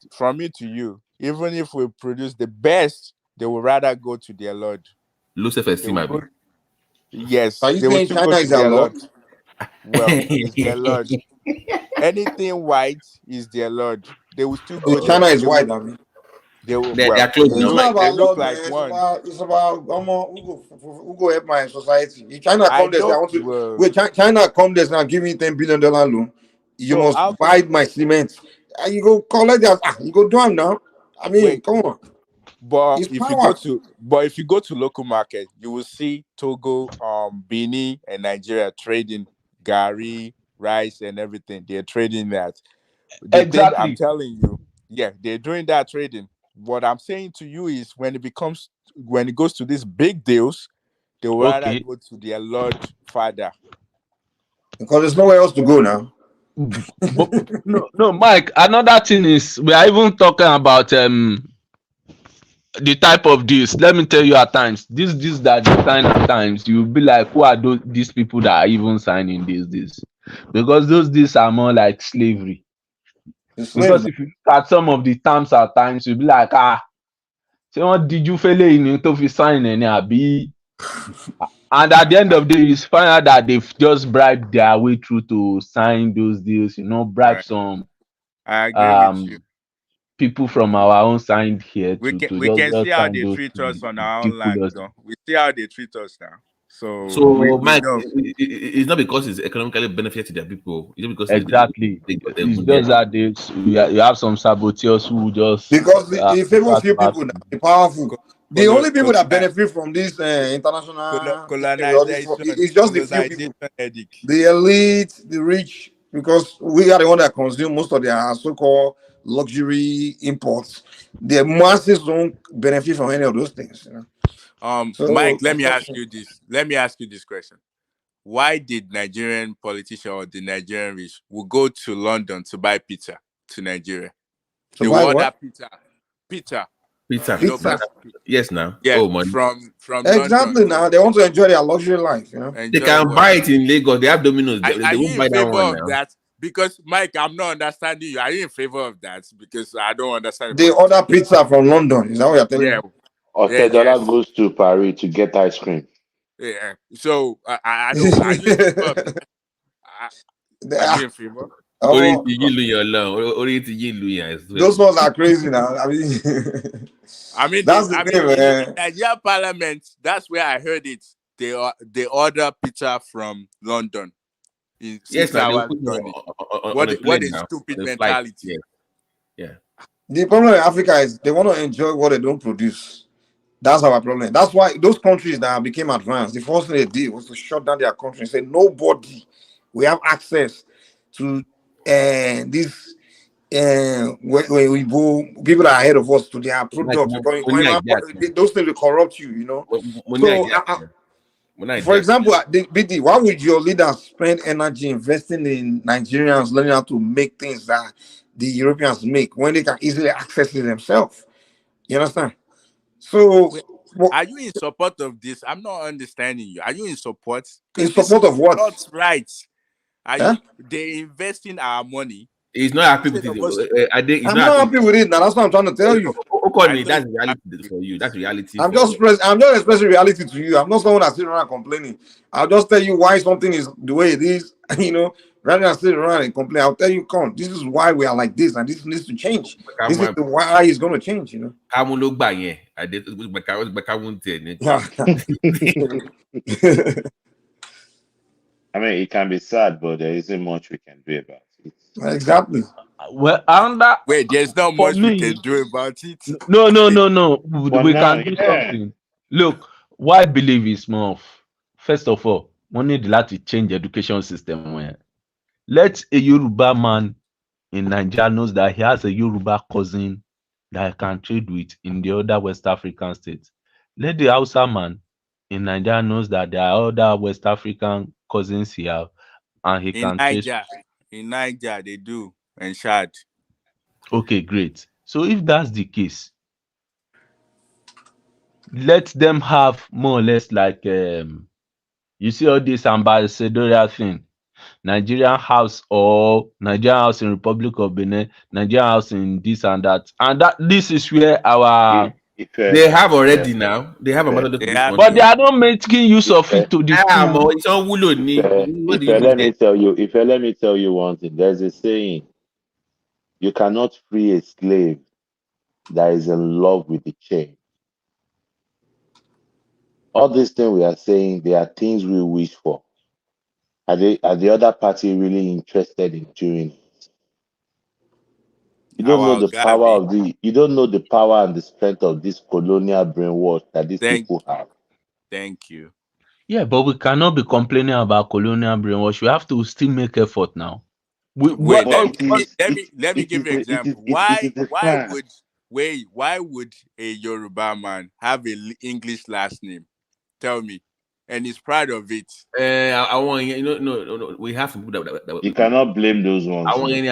Speaker 2: to you. Even if we produce the best, they would rather go to their lord.
Speaker 20: low
Speaker 2: They
Speaker 20: self-esteem,
Speaker 2: will
Speaker 20: maybe.
Speaker 2: go. Yes,
Speaker 21: Are you
Speaker 2: they will
Speaker 21: saying
Speaker 2: still go
Speaker 21: China
Speaker 2: to
Speaker 21: is their
Speaker 2: their
Speaker 21: lord?
Speaker 2: lord. Well, it's their lord. Anything white is their lord. They will still go
Speaker 21: Oh,
Speaker 2: there.
Speaker 21: China is white, I mean.
Speaker 2: They will.
Speaker 20: They are
Speaker 2: Well,
Speaker 20: close
Speaker 2: they
Speaker 21: It's
Speaker 20: now.
Speaker 21: not
Speaker 2: look. They
Speaker 21: about
Speaker 2: look
Speaker 21: lord, man.
Speaker 2: like one.
Speaker 21: It's about who go help my society. If China
Speaker 2: I
Speaker 21: come there, say I
Speaker 2: don't.
Speaker 21: want to
Speaker 2: Well,
Speaker 21: wait. China come there, say I'm giving you $10 billion loan. You
Speaker 2: so
Speaker 21: must
Speaker 2: how come?
Speaker 21: buy my cement. And you go collect that. You go do them now. I mean,
Speaker 2: Wait,
Speaker 21: come on.
Speaker 2: but
Speaker 21: It's
Speaker 2: if you go
Speaker 21: power.
Speaker 2: to local market, you will see Togo, Benin, and Nigeria trading gari, rice, and everything. They're trading that. The thing I'm
Speaker 10: Exactly.
Speaker 2: telling you, yeah, they're doing that trading. What I'm saying to you is when it goes to these big deals, they will rather
Speaker 10: Okay.
Speaker 2: go to their Lord Father.
Speaker 21: Because there's nowhere else to go now.
Speaker 10: But no, Mike. Another thing is we are even talking about the type of deals. Let me tell you, at times this that they sign at times, you'll be like, who are these people that are even signing these deals? Because those deals are more like slavery.
Speaker 21: It's slave
Speaker 10: Because
Speaker 21: now.
Speaker 10: if you look at some of the terms at times, you'll be like, say what did you fail in to sign any abi? And at the end of the day, you find out that they've just bribed their way through to sign those deals, bribe
Speaker 2: Right.
Speaker 10: some
Speaker 2: I agree with you.
Speaker 10: um people from our own side here to
Speaker 2: We can see
Speaker 10: just
Speaker 2: how
Speaker 10: sign
Speaker 2: they
Speaker 10: those
Speaker 2: treat us on our own land,
Speaker 10: ridiculous.
Speaker 2: though. We see how they treat us now. So
Speaker 20: So,
Speaker 2: we
Speaker 20: Mike,
Speaker 2: know.
Speaker 20: it's not because it's economically beneficial to their people. It's not because
Speaker 10: Exactly.
Speaker 20: they
Speaker 10: It's
Speaker 20: money.
Speaker 10: just that you have some saboteurs who just
Speaker 21: Because it favors
Speaker 10: pass
Speaker 21: few
Speaker 10: pass.
Speaker 21: people now, the powerful. The
Speaker 2: Colo-
Speaker 21: only people that
Speaker 2: coloni-
Speaker 21: benefit from this international this thing, all this,
Speaker 2: colonization,
Speaker 21: it's just the few
Speaker 2: colonization
Speaker 21: people,
Speaker 2: edict.
Speaker 21: the elite, the rich, because we are the one that consume most of their so-called luxury imports. The masses don't benefit from any of those things.
Speaker 2: Mike,
Speaker 21: So
Speaker 2: let me ask
Speaker 21: unfortunately,
Speaker 2: you this. Let me ask you this question. Why did Nigerian politician or the Nigerian rich will go to London to buy pizza to Nigeria?
Speaker 21: to
Speaker 2: They will
Speaker 21: buy
Speaker 2: order
Speaker 21: what?
Speaker 2: pizza.
Speaker 20: Pizza.
Speaker 2: You know,
Speaker 21: Pizza.
Speaker 20: Yes, now.
Speaker 2: yeah,
Speaker 20: Oh, money.
Speaker 2: from London
Speaker 21: Exactly. Now they want to enjoy their luxury life.
Speaker 20: They
Speaker 2: enjoy
Speaker 20: can
Speaker 2: what?
Speaker 20: buy it in Lagos. They have Domino's.
Speaker 2: Are
Speaker 20: They
Speaker 2: you
Speaker 20: won't
Speaker 2: in
Speaker 20: buy that
Speaker 2: favor
Speaker 20: one
Speaker 2: of
Speaker 20: now.
Speaker 2: that? Because Mike, I'm not understanding you. Are you in favor of that? Because I don't understand the
Speaker 21: They
Speaker 2: position.
Speaker 21: order pizza from London. Is that what you're telling
Speaker 2: Yeah,
Speaker 21: me? Yes. Yes.
Speaker 12: Otedola goes to Paris to get ice cream.
Speaker 2: yeah. So I don't. Are you in favor of that? Are you in favor?
Speaker 20: Orí
Speaker 21: Oh,
Speaker 20: ti yín lu yàn lọ. Orí ti yín lu yàn, I swear.
Speaker 21: those ones are crazy now. I mean, that's the thing,
Speaker 2: In the
Speaker 21: man.
Speaker 2: Nigerian Parliament, that's where I heard it. They order pizza from London in
Speaker 20: Yes,
Speaker 2: 6
Speaker 20: now they will
Speaker 2: hours
Speaker 20: put you
Speaker 2: journey.
Speaker 20: on a
Speaker 2: What
Speaker 20: plane
Speaker 2: a
Speaker 20: now.
Speaker 2: stupid
Speaker 20: On a flight.
Speaker 2: mentality.
Speaker 20: Yeah. Yeah.
Speaker 21: The problem in Africa is they want to enjoy what they don't produce. That's our problem. That's why those countries that became advanced, the first thing they did was to shut down their country and say, nobody we have access to this people that are ahead of us to their
Speaker 20: Like,
Speaker 21: products because
Speaker 20: money like that.
Speaker 21: those things will corrupt you.
Speaker 20: Money like
Speaker 21: So
Speaker 20: that. Money like
Speaker 21: for
Speaker 20: that.
Speaker 21: example, BD, why would your leaders spend energy investing in Nigerians learning how to make things that the Europeans make when they can easily access it themselves? You understand? So,
Speaker 2: Wait, are you in support of this? I'm not understanding you. Are you in support?
Speaker 21: in
Speaker 2: Because this
Speaker 21: support
Speaker 2: is
Speaker 21: of what?
Speaker 2: not right. Are
Speaker 21: Huh?
Speaker 2: you? They investing our money.
Speaker 20: He's not happy with
Speaker 2: Instead of us,
Speaker 20: it. I think he's
Speaker 21: I'm
Speaker 20: not
Speaker 21: not
Speaker 20: happy.
Speaker 21: happy with it. Now that's what I'm trying to tell you.
Speaker 20: Call
Speaker 2: I
Speaker 20: me.
Speaker 2: thought
Speaker 20: That's
Speaker 2: you were
Speaker 20: reality
Speaker 2: happy.
Speaker 20: for you. That's reality
Speaker 21: I'm
Speaker 20: for
Speaker 21: just expressing reality to you. I'm not someone that's sitting around complaining. I'll just tell you why something is the way it is. Rather than sitting around and complain, I'll tell you, come, this is why we are like this, and this needs to change. This is why it's going to change.
Speaker 20: Kámú ló gbà yẹn. Kámú ń tẹ̀ ní.
Speaker 12: I mean, it can be sad, but there isn't much we can do about it.
Speaker 21: Exactly.
Speaker 10: Well, under
Speaker 2: Wait, there's not
Speaker 10: for
Speaker 2: much we
Speaker 10: me,
Speaker 2: can do about it.
Speaker 10: no.
Speaker 12: For
Speaker 10: We
Speaker 12: now,
Speaker 10: can do
Speaker 12: yeah.
Speaker 10: something. Look, what I believe is more of, first of all, we need to change education system. Let a Yoruba man in Nigeria knows that he has a Yoruba cousin that he can trade with in the other West African states. Let the Hausa man in Nigeria knows that there are other West African cousins he have and he
Speaker 2: In
Speaker 10: can trace.
Speaker 2: Niger, they do, and Chad.
Speaker 10: Okay, great. So if that's the case, let them have more or less like you see all this ambassadorial thing. Nigerian house or Nigerian house in Republic of Benin, Nigerian house in this and that. And that this is where our
Speaker 20: They have already now. They have a method to
Speaker 2: They
Speaker 20: this
Speaker 2: have
Speaker 10: but they
Speaker 20: country.
Speaker 10: are not making use of it to the full.
Speaker 20: It's all wulo ni. What do you
Speaker 21: Let
Speaker 20: mean?
Speaker 21: me tell you, let me tell you one thing. There's a saying: you cannot free a slave that is in love with the chain. All these things we are saying, they are things we wish for. Are the other party really interested in doing it? You don't know
Speaker 2: our
Speaker 21: the power
Speaker 2: Gabi.
Speaker 21: of you don't know the power and the strength of this colonial brainwash that these people have.
Speaker 2: Thank you.
Speaker 10: Yeah, but we cannot be complaining about colonial brainwash. We have to still make effort now.
Speaker 2: Wait, let me
Speaker 21: It
Speaker 2: give
Speaker 21: is
Speaker 2: you an
Speaker 21: a, it is
Speaker 2: example.
Speaker 21: it, it is a fact.
Speaker 2: Why would a Yoruba man have a English last name? Tell me. And he's proud of it.
Speaker 20: I want no. We have to put that.
Speaker 21: You cannot blame those ones.
Speaker 20: I want any.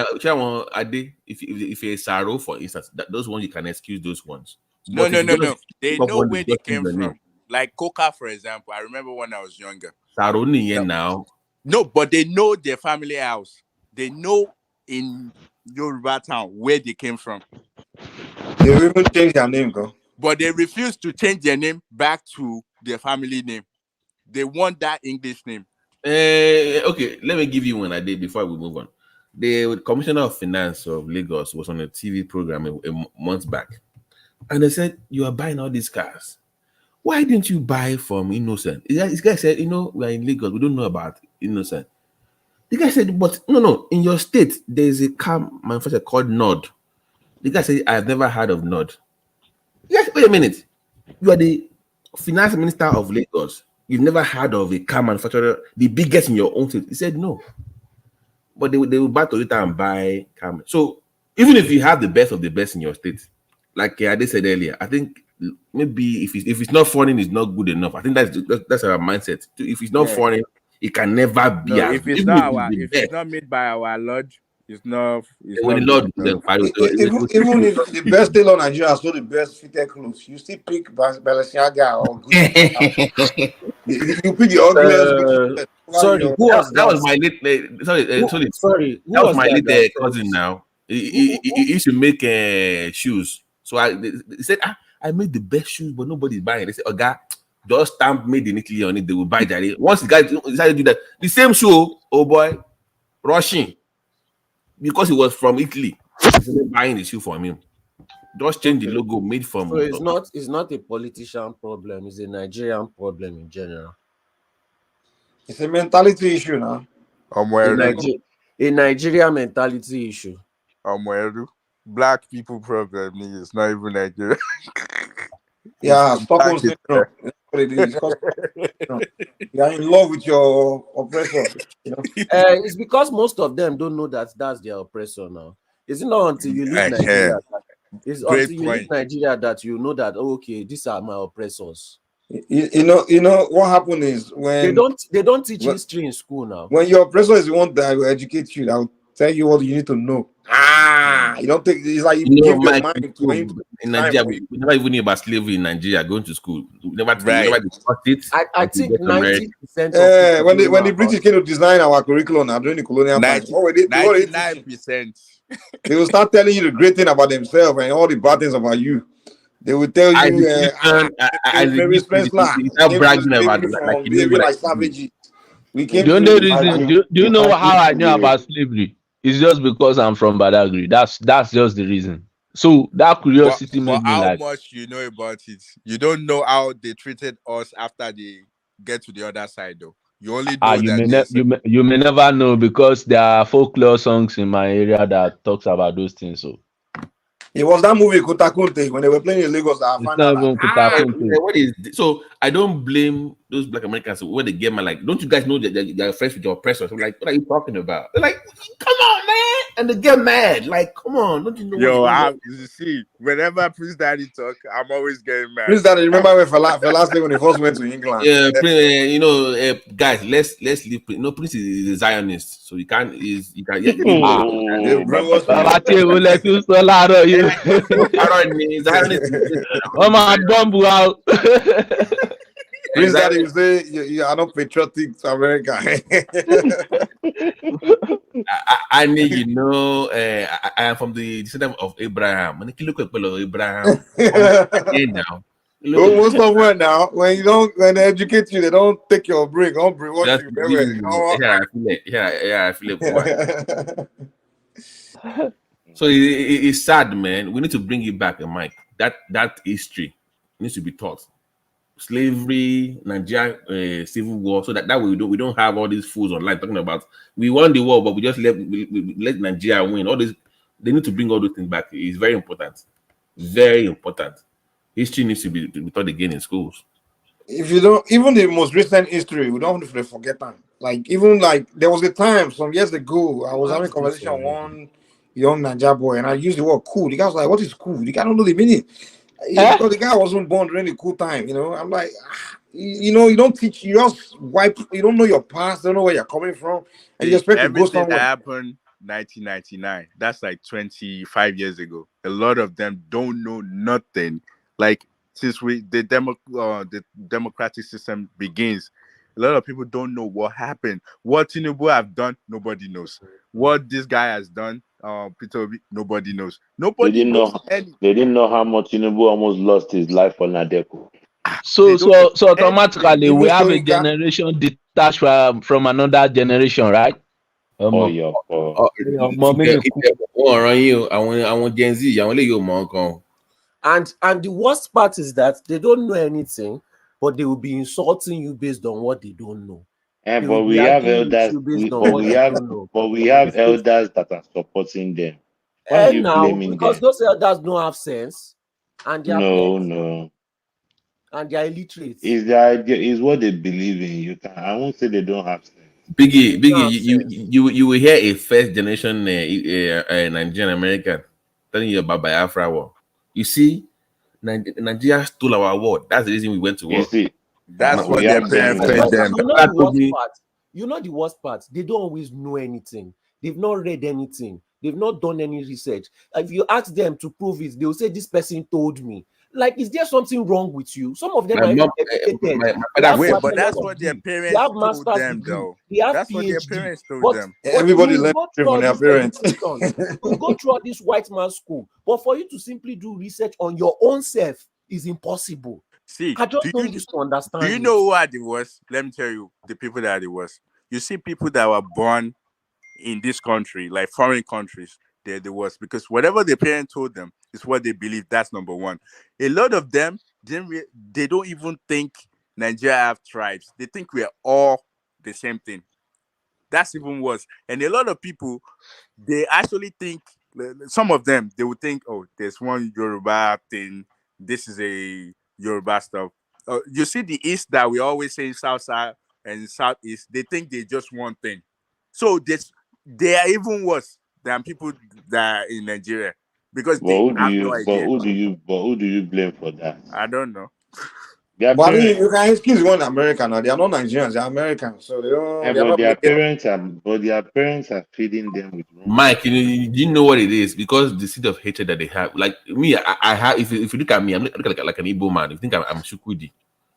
Speaker 20: If you're a Saro, for instance, those ones you can excuse those ones.
Speaker 2: No.
Speaker 20: But if you just
Speaker 2: They
Speaker 20: pick up
Speaker 2: know
Speaker 20: one,
Speaker 2: where
Speaker 20: you
Speaker 2: they
Speaker 20: just change
Speaker 2: came
Speaker 20: your name.
Speaker 2: from. Like Coca, for example. I remember when I was younger.
Speaker 20: Saro now.
Speaker 2: No, but they know their family house. They know in Yoruba town where they came from.
Speaker 17: They will even change their name, go.
Speaker 2: But they refuse to change their name back to their family name. They want that English name.
Speaker 20: Okay, let me give you one idea before we move on. The Commissioner of Finance of Lagos was on a TV program a month back, and they said, "You are buying all these cars. Why didn't you buy from Innocent?" This guy said, "We are in Lagos. We don't know about Innocent." The guy said, "But no. In your state, there is a car manufacturer called Nod." The guy said, "I have never heard of Nod." Yes, wait a minute. You are the finance minister of Lagos. You've never heard of a car manufacturer, the biggest in your own state. He said no. But they will buy Toyota and buy Camry. So even if you have the best of the best in your state, like Ade said earlier, I think maybe if it's not foreign, it's not good enough. I think that's our mindset. If it's not foreign, it can never be
Speaker 2: No,
Speaker 20: as
Speaker 2: if it's
Speaker 20: even
Speaker 2: not
Speaker 20: if it's the best.
Speaker 2: it's not made by our lodge, it's not
Speaker 20: When the
Speaker 2: good
Speaker 20: Lord
Speaker 2: enough.
Speaker 17: Even if the best tailor in Nigeria sold the best fitted clothes, you still pick Balenciaga or Gucci. You pick the ugliest.
Speaker 13: Sorry, who was
Speaker 20: That
Speaker 13: that?
Speaker 20: was my late.
Speaker 13: Sorry, who
Speaker 20: That was
Speaker 13: was
Speaker 20: my
Speaker 13: that that
Speaker 20: late
Speaker 13: said?
Speaker 20: cousin. Now he used to make shoes. So they said, I made the best shoes, but nobody's buying. They said, "Oh, God, just stamp made in Italy on it. They will buy that." Once the guy decided to do that, the same shoe, oh boy, rushing because he was from Italy. They started buying the shoe from him. Just change the logo, made from.
Speaker 13: So it's not a politician problem, it's a Nigerian problem in general.
Speaker 17: It's a mentality issue now.
Speaker 13: A Nigeria mentality issue.
Speaker 2: Black people problem is not even Nigeria.
Speaker 17: Yeah, Stockholm syndrome. That's what it is. You are in love with your oppressor.
Speaker 13: It's because most of them don't know that that's their oppressor now. It's not until you leave Nigeria. Until you leave Nigeria that you know that okay, these are my oppressors.
Speaker 17: You know what happened is when
Speaker 13: they don't teach history in school now.
Speaker 17: When your oppressor is the one that will educate you, that will tell you what you need to know. You don't take it's like you give your mind to him.
Speaker 20: In Nigeria, we never even knew about slavery in Nigeria. Going to school, we never discussed it.
Speaker 13: I think 90%.
Speaker 17: When the British came to design our curriculum during the colonial times, what were they
Speaker 2: 99%.
Speaker 17: They will start telling you the great thing about themselves and all the bad things about you. They will tell you, Mary Spencer,
Speaker 20: bragging about
Speaker 17: like savages. We came
Speaker 10: the only reason, do you know how I knew about slavery? It's just because I'm from Badagry. That's just the reason. So that curiosity made me
Speaker 2: how much you know about it? You don't know how they treated us after they get to the other side, though. You only know
Speaker 10: you may never know because there are folklore songs in my area that talks about those things. So
Speaker 17: it was that movie Kutakunte when they were playing in Lagos.
Speaker 20: What is so? I don't blame those Black Americans when they get my like. Don't you guys know that they're friends with your oppressors? I'm like, what are you talking about? They're like, come on, man.
Speaker 13: and they get mad. Like, come on, don't you know?
Speaker 2: You see, whenever Prince Daddy talk, I'm always getting mad.
Speaker 17: Prince Daddy, remember when Fela stayed when he first went to England?
Speaker 10: Yeah, guys, let's leave. No, Prince is a Zionist, so you can't. You can. Yeah,
Speaker 17: Prince Daddy, you say you are not patriotic to America.
Speaker 10: I need I am from the descendant of Abraham. When you look at Abraham, now.
Speaker 17: Most of them now, when they educate you, they don't take your break. Don't brainwash you.
Speaker 10: I feel it. So it's sad, man. We need to bring it back, Mike. That history needs to be taught. Slavery, Nigeria, civil war, so that way we don't have all these fools online talking about we won the war, but we just let Nigeria win. All this, they need to bring all those things back. It's very important. Very important. History needs to be taught again in schools.
Speaker 17: If you don't, even the most recent history, we don't forget them. Like even like there was a time some years ago, I was having a conversation with one young Nigeria boy, and I used the word "cool." The guy was like, "What is cool?" The guy don't know the meaning. Because the guy wasn't born during the cool time, I'm like, you don't teach, you just wipe, you don't know your past, don't know where you're coming from, and you expect to go somewhere.
Speaker 2: That happened 1999. That's like 25 years ago. A lot of them don't know nothing. Like since the democratic system begins, a lot of people don't know what happened. What Tinubu have done, nobody knows. What this guy has done, Peter Obi, nobody knows. Nobody knows anything.
Speaker 21: They didn't know how much Tinubu almost lost his life for Nadeco.
Speaker 10: So automatically we have a generation detached from another generation, right?
Speaker 21: And
Speaker 13: the worst part is that they don't know anything, but they will be insulting you based on what they don't know.
Speaker 21: But we have elders. But we have elders that are supporting them. Why are you blaming
Speaker 13: because
Speaker 21: them?
Speaker 13: those elders don't have sense, and they are
Speaker 21: no,
Speaker 13: and they are illiterate.
Speaker 21: Is the idea is what they believe in. I won't say they don't have sense.
Speaker 10: Biggie, you will hear a first generation Nigerian American telling you about Biafra war. You see, Nigeria stole our war. That's the reason we went to war.
Speaker 21: You see,
Speaker 2: that's what their parents fed them.
Speaker 13: You know the worst part? They don't always know anything. They've not read anything. They've not done any research. If you ask them to prove it, they'll say, this person told me. Like, is there something wrong with you? Some of them are educated.
Speaker 2: But that's what their parents told them, though. That's what their parents told them.
Speaker 17: Everybody learns from their parents.
Speaker 13: You go through all this white man's school, but for you to simply do research on your own self is impossible.
Speaker 2: See,
Speaker 13: I just don't used to understand.
Speaker 2: Do you know who are the worst? Let me tell you, the people that are the worst. You see people that were born in this country, like foreign countries, they're the worst because whatever their parents told them is what they believe. That's number one. A lot of them, they don't even think Nigeria have tribes. They think we're all the same thing. That's even worse. And a lot of people, they actually think, some of them, they would think, oh, there's one Yoruba thing. This is a Yoruba stuff. You see the East that we always say South Side and Southeast, they think they just one thing. So they are even worse than people that are in Nigeria because they have no idea.
Speaker 21: But who do you blame for that?
Speaker 2: I don't know.
Speaker 17: But you can excuse one American now. They are not Nigerians, they are Americans. So they don't
Speaker 21: their parents are feeding them with
Speaker 10: Mike, you know what it is? Because the seed of hatred that they have. Like me, I have if you look at me, I'm looking like an Igbo man. If you think I'm Shukwudi,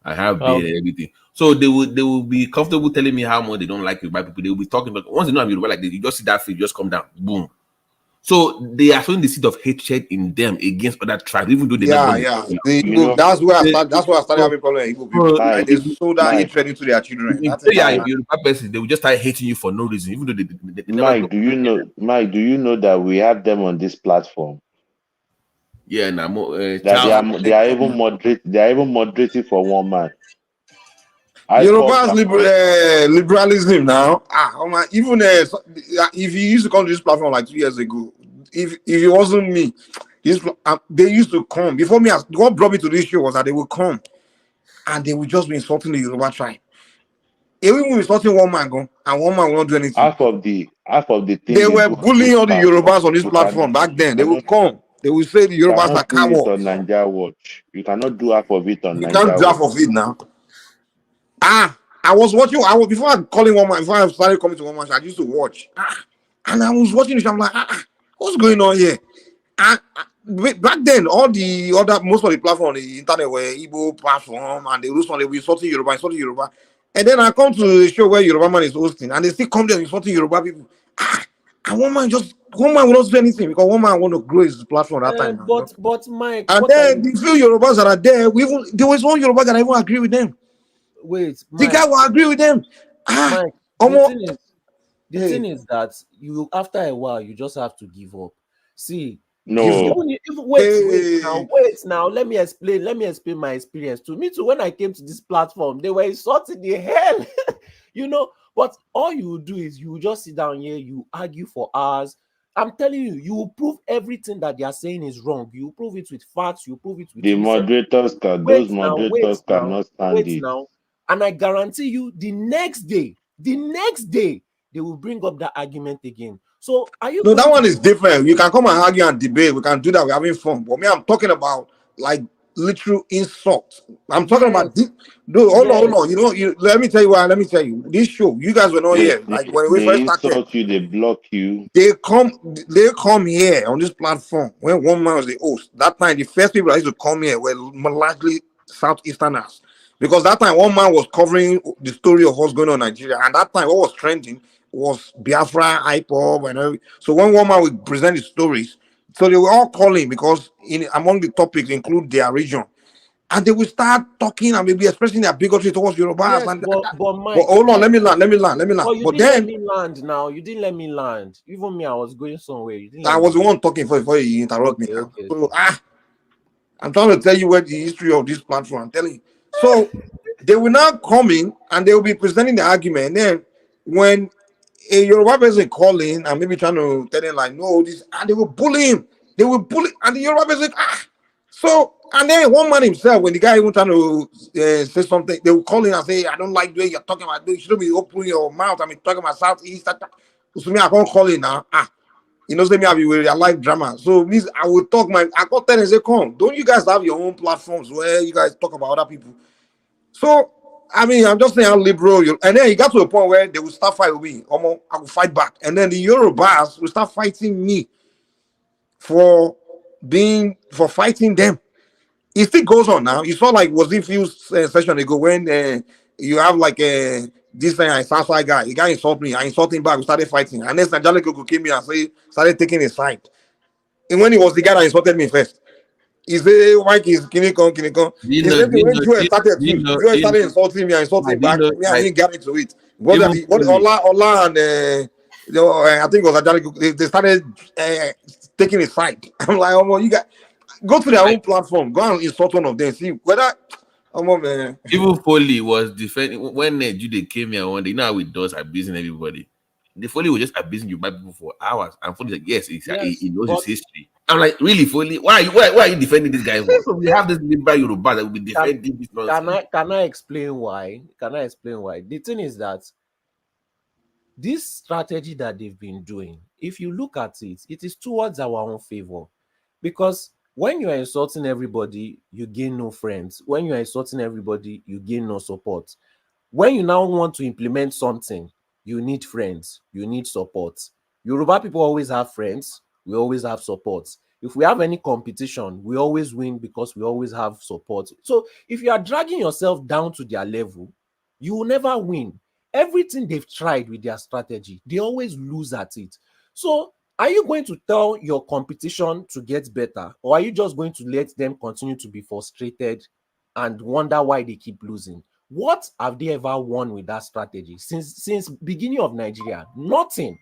Speaker 10: I have beard and everything. So they will be comfortable telling me how much they don't like Yoruba people. They will be talking about once they know I'm Yoruba, like you just see that face, just come down, boom. So they are showing the seed of hatred in them against other tribes, even though they
Speaker 17: that's why I started having problems with Igbo people. Like they sow that hatred into their children.
Speaker 10: They will just start hating you for no reason, even though they
Speaker 21: Mike, do you know that we have them on this platform?
Speaker 10: Yeah,
Speaker 21: they are even moderating for one man.
Speaker 17: Yoruba's liberalism now. Even if he used to come to this platform like 2 years ago, if it wasn't me, they used to come before me. What brought me to this show was that they would come and they would just be insulting the Yoruba tribe. Even when we insulting one man go, and one man will not do anything.
Speaker 21: Half of the thing
Speaker 17: They
Speaker 21: they
Speaker 17: were
Speaker 21: do on
Speaker 17: bullying
Speaker 21: this
Speaker 17: all the
Speaker 21: platform,
Speaker 17: Yorubas on this
Speaker 21: you
Speaker 17: platform back then. They will
Speaker 21: cannot
Speaker 17: come. They will say the
Speaker 21: you
Speaker 17: Yorubas are
Speaker 21: cannot do it
Speaker 17: cowards.
Speaker 21: on Niger Watch. You cannot do half of it on
Speaker 17: You can't
Speaker 21: Niger
Speaker 17: do half
Speaker 21: Watch.
Speaker 17: of it now. I was watching. Before I calling one man. Before I started coming to one man, I used to watch. And I was watching it. I'm like, what's going on here? Back then, most of the platform on the internet were Igbo platform, and they were insulting Yoruba. And then I come to a show where Yoruba man is hosting, and they still come there insulting Yoruba people. And one man will not do anything because one man want to grow his platform at that time.
Speaker 13: But Mike,
Speaker 17: And then the few Yorubas that are there, there was one Yoruba that I even agree with them.
Speaker 13: Wait,
Speaker 17: The
Speaker 13: Mike,
Speaker 17: guy will agree with them.
Speaker 13: Mike, the thing is that you, after a while, you just have to give up. See,
Speaker 21: No.
Speaker 13: wait now. Let me explain my experience. To me too, when I came to this platform, they were insulting the hell, But all you do is you just sit down here, you argue for hours. I'm telling you, you will prove everything that they are saying is wrong. You prove it with facts. You prove it with
Speaker 21: Those moderators cannot stand it.
Speaker 13: And I guarantee you, the next day, they will bring up that argument again. So are you?
Speaker 17: No, that one is different. You can come and argue and debate. We can do that. We're having fun. But me, I'm talking about like literal insult. I'm talking about this. No, hold on. Let me tell you. This show, you guys were not here. Like when we first started,
Speaker 21: insult you, they block you.
Speaker 17: They come here on this platform when one man was the host. That time, the first people that used to come here were largely Southeasterners. Because that time, one man was covering the story of what's going on in Nigeria. And that time, what was trending was Biafra, IPOB, and everything. So when one man would present his stories, so they were all calling because among the topics include their region. And they will start talking and maybe expressing their bigotry towards Yorubas.
Speaker 13: Yes, but Mike,
Speaker 17: but hold on, let me land.
Speaker 13: But you
Speaker 17: But
Speaker 13: didn't
Speaker 17: then
Speaker 13: let me land now. You didn't let me land. Even me, I was going somewhere.
Speaker 17: I was the one talking before you interrupt me.
Speaker 13: Okay.
Speaker 17: So I'm trying to tell you what the history of this platform. I'm telling you. So they will now come in and they will be presenting the argument. And then when a Yoruba person call in and maybe trying to tell them like, no, this, and they will bully him. They will bully, and the Yoruba person, So, and then one man himself, when the guy even trying to say something, they will call in and say, I don't like the way you're talking about. You shouldn't be opening your mouth. I mean, talking about Southeast. So me, I can't call in now. Say me, I be with a live drama. So means I will talk I got tell and say, come, don't you guys have your own platforms where you guys talk about other people? So, I mean, I'm just saying how liberal and then he got to a point where they will start fighting me. I will fight back. And then the Yorubas will start fighting me for fighting them. It still goes on now. You saw like was it few session ago when you have like this Southside guy. The guy insulted me. I insulted him back. We started fighting. And then Angelico came here and started taking his side. And when he was the guy that insulted me first, he said, "Mike is Kinikon." When Joel started too, Joel started insulting me. I insulted him back. Me, I didn't get into it. What Ola and I think it was Angelico. They started taking his side. I'm like, oh, you got. Go to their own platform. Go and insult one of them. See whether. Man.
Speaker 20: Even Foley was defending when Jude came here one day. You know how he does abusing everybody. The Foley was just abusing you by people for hours, and Foley like, yes, he knows his history. I'm like, really, Foley? Why are you defending this guy for? So we have this liberal Yoruba that will be defending this nonsense.
Speaker 13: Can I explain why? The thing is that this strategy that they've been doing, if you look at it, it is towards our own favor, because when you are insulting everybody, you gain no friends. When you are insulting everybody, you gain no support. When you now want to implement something, you need friends, you need support. Yoruba people always have friends, we always have support. If we have any competition, we always win because we always have support. So if you are dragging yourself down to their level, you will never win. Everything they've tried with their strategy, they always lose at it. So are you going to tell your competition to get better, or are you just going to let them continue to be frustrated and wonder why they keep losing? What have they ever won with that strategy since beginning of Nigeria? Nothing.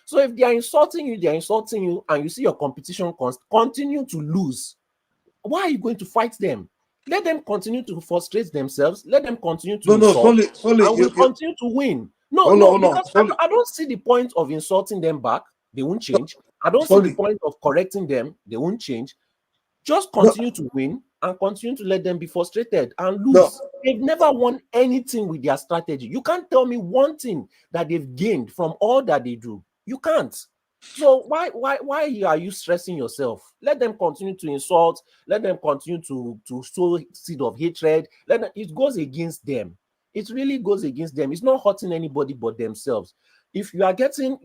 Speaker 13: So if they are insulting you, and you see your competition continue to lose, why are you going to fight them? Let them continue to frustrate themselves. Let them continue to insult, and we'll continue to win. Because I don't see the point of insulting them back. They won't change. I don't see the point of correcting them. They won't change. Just continue to win, and continue to let them be frustrated and
Speaker 17: No.
Speaker 13: lose. They've never won anything with their strategy. You can't tell me one thing that they've gained from all that they do. You can't. So why are you stressing yourself? Let them continue to insult. Let them continue to sow seed of hatred. It goes against them. It really goes against them. It's not hurting anybody but themselves. If you are getting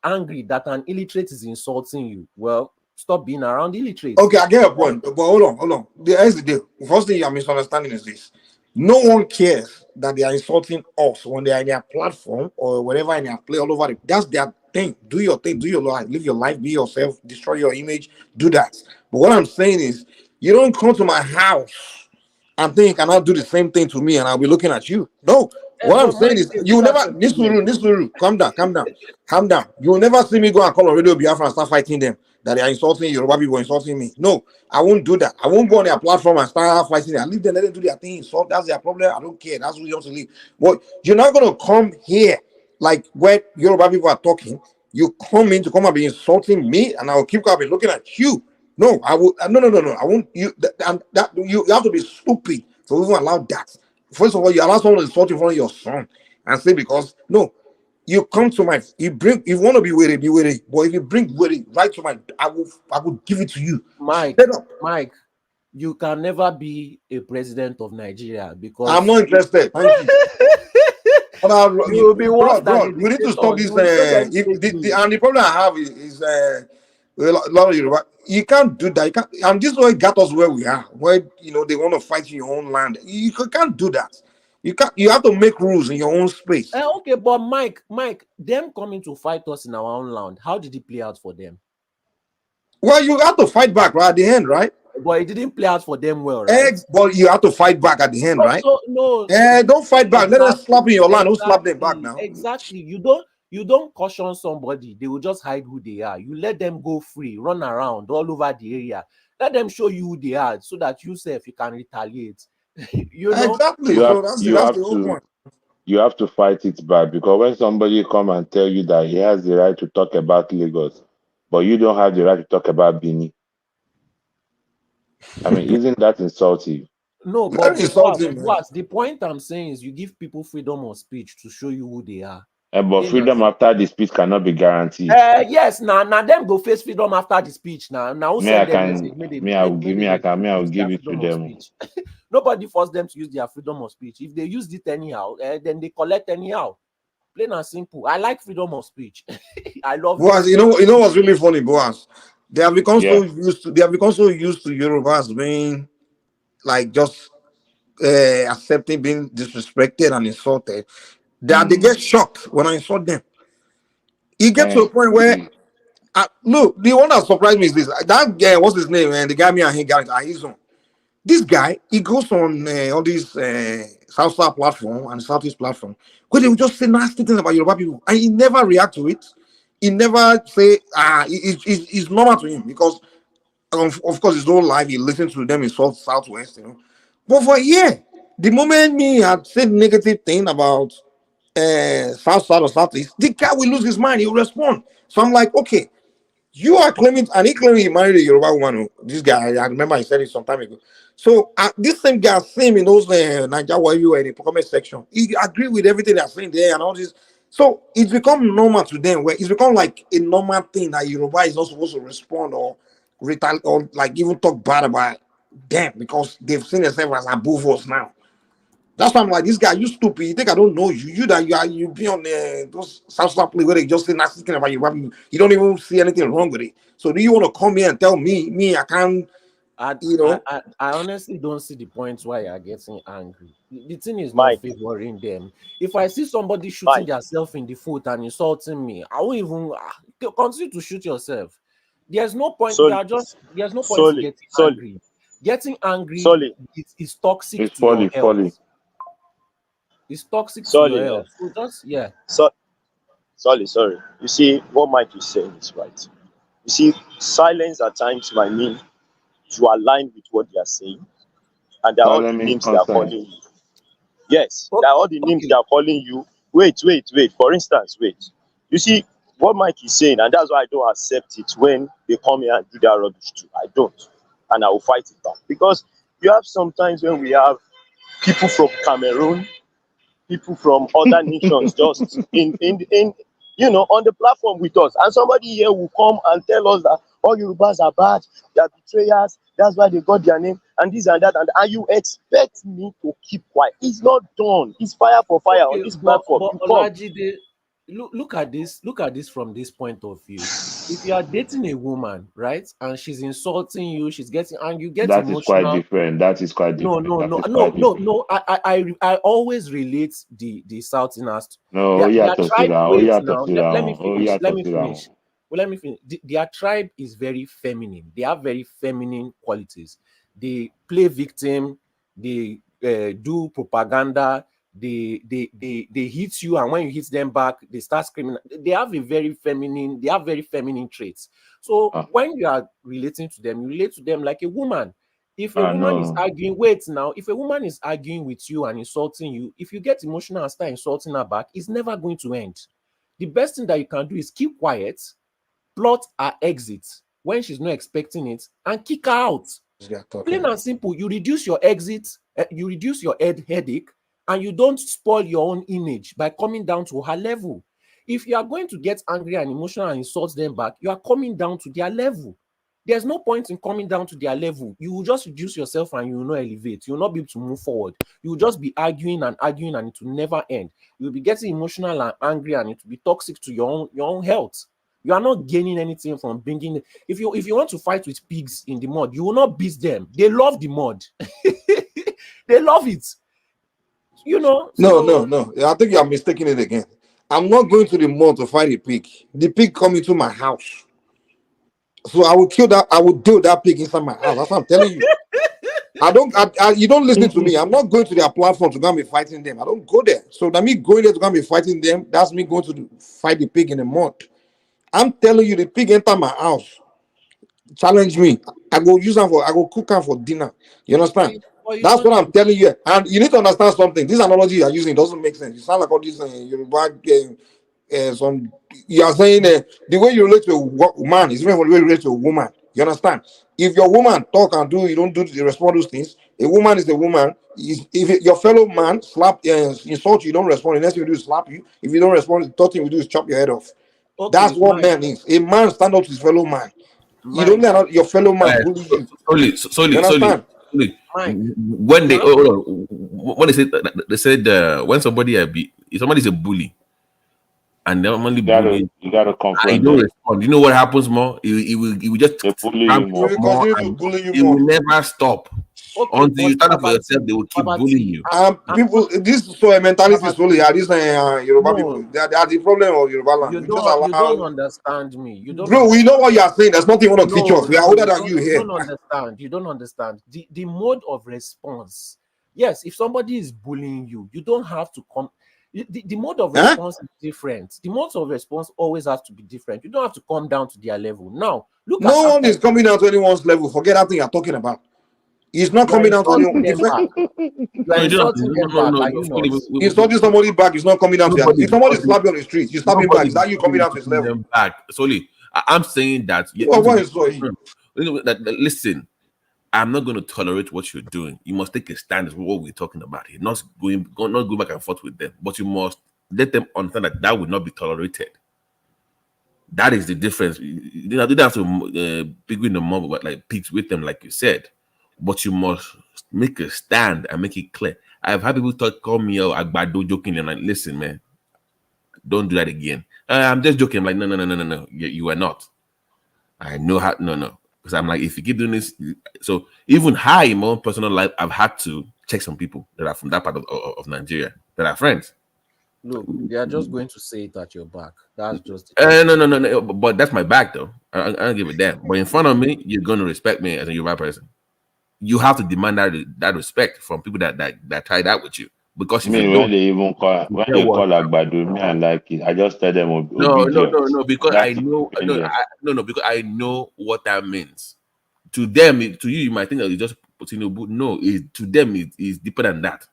Speaker 13: angry that an illiterate is insulting you, well, stop being around illiterates.
Speaker 17: Okay, I get your point, but hold on. Here's the deal. The first thing you are misunderstanding is this: no one cares that they are insulting us when they are in their platform or whatever in their play all over it. That's their thing. Do your thing. Do your life. Live your life. Be yourself. Destroy your image. Do that. But what I'm saying is, you don't come to my house and think you cannot do the same thing to me, and I'll be looking at you. No. What I'm saying is, you will never. This will calm down. You will never see me go and call on Radio Biafra and start fighting them. That they are insulting Yoruba people, insulting me. No, I won't do that. I won't go on their platform and start fighting them. I leave them, let them do their thing. So that's their problem. I don't care. That's who you want to leave. But you're not gonna come here like where Yoruba people are talking. You come in to come and be insulting me, and I'll keep coming looking at you. No, I will. No. I won't. You have to be stupid to even allow that. First of all, you allow someone to insult in front of your son and say because no. You come to my, you want to be with it, but if you bring with it right to my, I will give it to you.
Speaker 13: Mike, you can never be a president of Nigeria because
Speaker 17: I'm not interested. Thank you.
Speaker 13: You will be worse than
Speaker 17: we need to stop this. And the problem I have is a lot of Yoruba. You can't do that. You can't, and this is what got us where we are. Where they want to fight in your own land. You can't do that. You can't. You have to make rules in your own space.
Speaker 13: Okay, but Mike, them coming to fight us in our own land, how did it play out for them?
Speaker 17: Well, you have to fight back right at the end, right?
Speaker 13: But it didn't play out for them well, right?
Speaker 17: But you have to fight back at the end, right?
Speaker 13: No.
Speaker 17: Don't fight back. Let them slap in your land. Don't slap them back now.
Speaker 13: Exactly. You don't caution somebody. They will just hide who they are. You let them go free, run around all over the area. Let them show you who they are so that you can retaliate.
Speaker 21: Exactly. You have to fight it back because when somebody come and tell you that he has the right to talk about Lagos, but you don't have the right to talk about Benin, I mean, isn't that insulting?
Speaker 13: No, but the point I'm saying is you give people freedom of speech to show you who they are.
Speaker 21: But freedom after the speech cannot be guaranteed.
Speaker 13: Yes, now them go face freedom after the speech. Now I will
Speaker 21: give it to them.
Speaker 13: Nobody forced them to use their freedom of speech. If they used it anyhow, then they collect anyhow. Plain and simple. I like freedom of speech. I love.
Speaker 17: Boaz, you know what's really funny, Boaz? They have become so used to Yorubas being like just accepting being disrespected and insulted that they get shocked when I insult them. It gets to a point where look, the one that surprised me is this. That guy, what's his name? And the guy me and he got his own. This guy, he goes on all these South platform and Southeast platform where they will just say nasty things about Yoruba people, and he never react to it. He never say it's normal to him because of course his whole life he listens to them in Southwest, But for a year, the moment me had said negative thing about South or Southeast, the guy will lose his mind. He will respond. So I'm like, okay, you are claiming, and he claimed he married a Yoruba woman. This guy, I remember he said it some time ago. So this same guy, same in those Nigeria where you were in the comment section, he agreed with everything they're saying there and all this. So it's become normal to them, where it's become like a normal thing that Yoruba is not supposed to respond or retaliate or like even talk bad about them because they've seen themselves as above us now. That's why I'm like, this guy, you stupid. You think I don't know you? You be on those South play where they just say nasty thing about you. You don't even see anything wrong with it. So do you want to come here and tell me I can't?
Speaker 13: I honestly don't see the point why you're getting angry. The thing is not favoring them. If I see somebody shooting themselves in the foot and insulting me, I won't even continue to shoot yourself. There's no point. There's no point in getting angry. Getting angry is toxic to your health. It's toxic to your health. So just
Speaker 5: sorry. You see, what Mike is saying is right. You see, silence at times might mean you align with what they are saying, and there are all the names they are calling you. Yes, there are all the names they are calling you. Wait. For instance, you see what Mike is saying, and that's why I don't accept it when they come here and do that rubbish too. I don't. and I will fight it back. Because you have sometimes when we have people from Cameroon, people from other nations just in you know, on the platform with us, and somebody here will come and tell us that all Yorubas are bad, they are betrayers, that's why they got their name, and this and that, and you expect me to keep quiet. It's not done. It's fire for fire on this platform.
Speaker 13: But
Speaker 5: You come.
Speaker 13: Olajide, look at this. Look at this from this point of view. If you are dating a woman, right, and she's insulting you, she's getting, and you get
Speaker 21: That is quite
Speaker 13: emotional.
Speaker 21: different. That is quite different.
Speaker 13: No. I always relate the Southerners.
Speaker 21: No,
Speaker 13: Their tribe. Wait now. Let me finish. Let me finish. Their tribe is very feminine. They have very feminine qualities. They play victim. They do propaganda. They hit you, and when you hit them back, they start screaming. They have very feminine traits. So when you are relating to them, you relate to them like a woman. If a woman is arguing, if a woman is arguing with you and insulting you, if you get emotional and start insulting her back, it's never going to end. The best thing that you can do is keep quiet, plot her exit when she's not expecting it, and kick her out. Plain and simple. You reduce your exit, you reduce your headache, and you don't spoil your own image by coming down to her level. If you are going to get angry and emotional and insult them back, you are coming down to their level. There's no point in coming down to their level. You will just reduce yourself and you will not elevate. You will not be able to move forward. You will just be arguing and it will never end. You will be getting emotional and angry, and it will be toxic to your own health. You are not gaining anything from bringing. If you want to fight with pigs in the mud, you will not beat them. They love the mud. They love it. You know.
Speaker 17: No. I think you are mistaking it again. I'm not going to the mall to fight a pig. The pig come into my house. So I will kill that. I will deal that pig inside my house. That's what I'm telling you. You don't listen to me. I'm not going to their platform to go and be fighting them. I don't go there. So that me going there to go and be fighting them, that's me going to fight the pig in the mud. I'm telling you, the pig enter my house, challenge me. I go cook them for dinner. You understand? That's what I'm telling you. And you need to understand something. This analogy you are using doesn't make sense. You sound like all this Yoruba you are saying the way you relate to a man is different from the way you relate to a woman. You understand? If your woman talk and you don't respond to those things. A woman is a woman. If your fellow man insult you, don't respond. The next thing you do is slap you. If you don't respond, the third thing you do is chop your head off. That's what man is. A man stand up to his fellow man. You don't let your fellow man bully you.
Speaker 20: Solely. When they said when somebody if somebody is a bully and they're only bullying,
Speaker 21: you gotta confront.
Speaker 20: You don't respond. You know what happens more? He will just
Speaker 21: bully you more.
Speaker 20: It will never stop. Until you stand up for yourself, they will keep bullying you.
Speaker 17: People, this mentality is solely this Yoruba people. They are the problem of Yoruba land.
Speaker 13: You don't understand me.
Speaker 17: We know what you are saying. There's nothing you want to teach us. We are older than you here.
Speaker 13: You don't understand. The mode of response. Yes, if somebody is bullying you, you don't have to come. The mode of response is different. The mode of response always has to be different. You don't have to come down to their level. Now, look.
Speaker 17: No one is coming down to anyone's level. Forget that thing you're talking about. He's not coming down to anyone. Insulting somebody back is not coming down to that. If somebody slap you on the street, you slap him back. Is that you coming down to his level?
Speaker 20: Solely, I'm saying that. Listen, I'm not going to tolerate what you're doing. You must take a stand as what we're talking about here. Not go back and forth with them, but you must let them understand that will not be tolerated. That is the difference. You don't have to big in the mob, but like pigs with them, like you said. But you must make a stand and make it clear. I've had people call me out Agbado joking and like, listen, man, don't do that again. I'm just joking. I'm like, no. You are not. I know how. No. Because I'm like, if you keep doing this, so even in my own personal life, I've had to check some people that are from that part of Nigeria that are friends.
Speaker 13: Look, they are just going to say it at your back. That's just
Speaker 20: no. But that's my back though. I don't give a damn. But in front of me, you're going to respect me as a Yoruba person. You have to demand that respect from people that tried out with you. Because if you
Speaker 21: when they call Agbado, me and like it, I just tell them
Speaker 20: no, because I know because I know what that means. To them, to you might think that it's just Tinubu. No, to them it's deeper than that.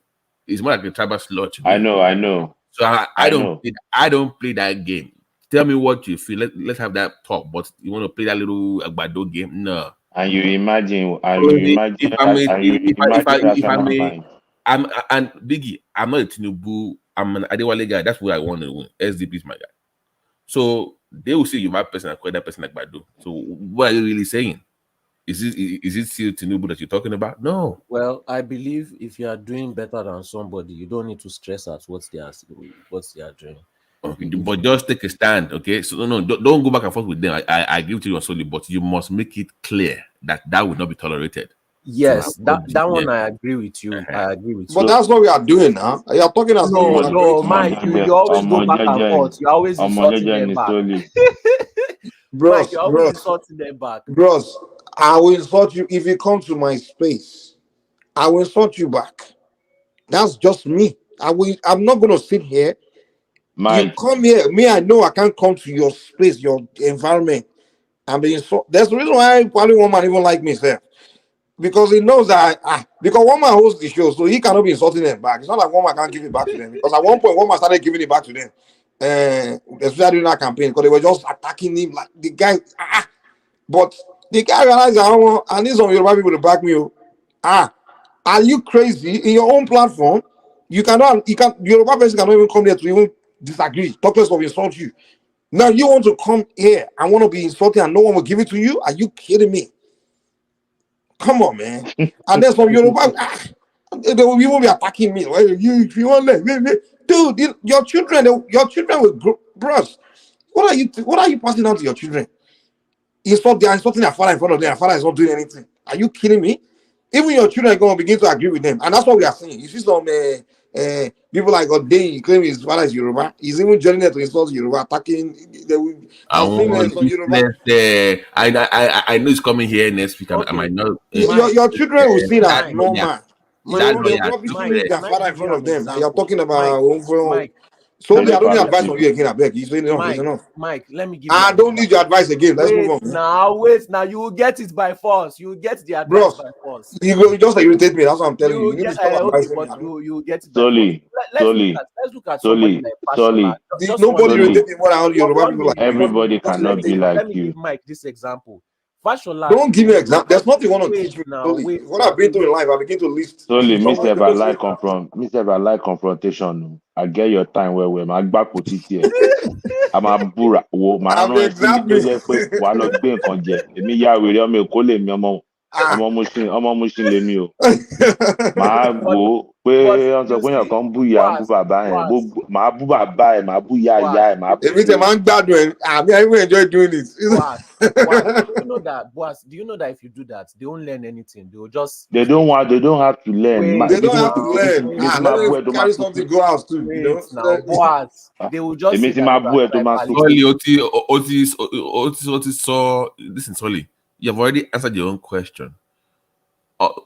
Speaker 20: It's more like a tribal slot.
Speaker 21: I know.
Speaker 20: So I don't play that game. Tell me what you feel. Let's have that talk. But you want to play that little Agbado game? No.
Speaker 12: And you imagine,
Speaker 20: If I may, if I may,
Speaker 12: mind.
Speaker 20: and Biggie, I'm not a Tinubu. I'm an Adewale guy. That's what I want to win. SDP is my guy. So they will say you're my person and call that person like Badu. So what are you really saying? Is it still Tinubu that you're talking about? No.
Speaker 13: Well, I believe if you are doing better than somebody, you don't need to stress at what they are doing.
Speaker 20: Okay, but just take a stand, okay? So no, don't go back and forth with them. I agree with you on solely, but you must make it clear that will not be tolerated.
Speaker 13: Yes, that one I agree with you. I agree with you.
Speaker 17: But that's what we are doing now. You are talking as
Speaker 13: no, Mike. You always go back and forth. You always insulting them back. Mike, you're always insulting them back.
Speaker 17: Bros, I will insult you if you come to my space. I will insult you back. That's just me. I'm not going to sit here. Mike. You come here. Me, I know I can't come to your space, your environment. I'm being insulted. That's the reason why probably one man even like me, sir. Because he knows that because one man hosts the show, so he cannot be insulting them back. It's not like one man can't give it back to them. Because at one point, one man started giving it back to them. Especially during that campaign, because they were just attacking him like the guy. But the guy realized I need some Yoruba people to back me. Are you crazy? In your own platform, Yoruba person cannot even come here to even disagree, talk less of insult you. Now you want to come here and want to be insulted and no one will give it to you? Are you kidding me? Come on, man. And then some Yoruba, they will even be attacking me. If you want to, dude, your children will grow. Bros, what are you passing on to your children? They are insulting their father in front of them. Their father is not doing anything. Are you kidding me? Even your children are going to begin to agree with them. And that's what we are saying. You see some people like Odin, claim his father is Yoruba. He's even joining them to insult Yoruba, attacking.
Speaker 20: I know he's coming here next week. Okay. I might not.
Speaker 17: Your children will see that normal. They'll probably see their father in front of them. And you're talking about overall. So I don't need advice from you again. I beg. You say enough.
Speaker 13: Mike, let me give you.
Speaker 17: I don't need your advice again. Let's move on.
Speaker 13: Wait now. You will get it by force. You will get the advice by force.
Speaker 17: You just irritate me. That's what I'm telling you. You need to stop advising me.
Speaker 13: You get it by force. Let's look at somebody like Fashola.
Speaker 17: Nobody irritates me more than Yoruba people like
Speaker 12: everybody cannot be like you.
Speaker 13: Let me give Mike this example. Fashola.
Speaker 17: Don't give me an example. There's nothing you want to teach me. What I've been through in life, I begin to list.
Speaker 12: Solely, Mr. I like confrontation. I get your time where my back put it here. I'm a bura.
Speaker 17: I'm exactly.
Speaker 12: ọmọ Mushin lè mí o máa gbó pé wọ́n sọ pé èèyàn kan bú ìyá ń bú bàbá ẹ̀ máa bú bàbá ẹ̀ máa bú ìyá ẹ̀ máa bú.
Speaker 17: èmi tẹ máa ń gbádùn ẹ àmì I even enjoy doing it.
Speaker 13: Do you know that if you do that they won't learn anything, they will just
Speaker 12: they don't have to learn.
Speaker 17: They don't have to learn. Let them carry something go out too.
Speaker 13: They will just
Speaker 12: èmi ti máa bú ẹ tó máa sọ.
Speaker 20: Listen, Solly, you have already answered your own question.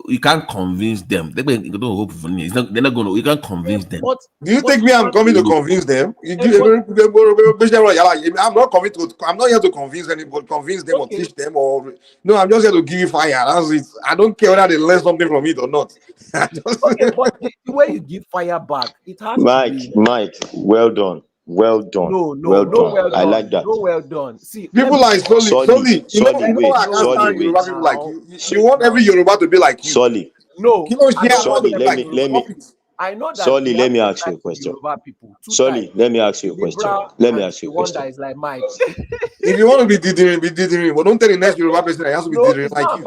Speaker 20: You can't convince them. They're not going to. You can't convince them.
Speaker 17: Do you think me? I'm coming to convince them? I'm not coming to. I'm not here to convince anybody. Convince them or teach them or no. I'm just here to give you fire. That's it. I don't care whether they learn something from it or not.
Speaker 13: Okay, but the way you give fire back, it has
Speaker 5: Mike, well done. Well done. Well done. I like that.
Speaker 13: Well done. See,
Speaker 17: people like Solly. You want every Yoruba to be like you.
Speaker 5: Solly.
Speaker 13: No.
Speaker 5: Solly, I know that. Solly, let me ask you a question. Solly, let me ask you a question.
Speaker 13: One that is like Mike.
Speaker 17: If you want to be dithering, but don't tell the next Yoruba person that has to be dithering like you.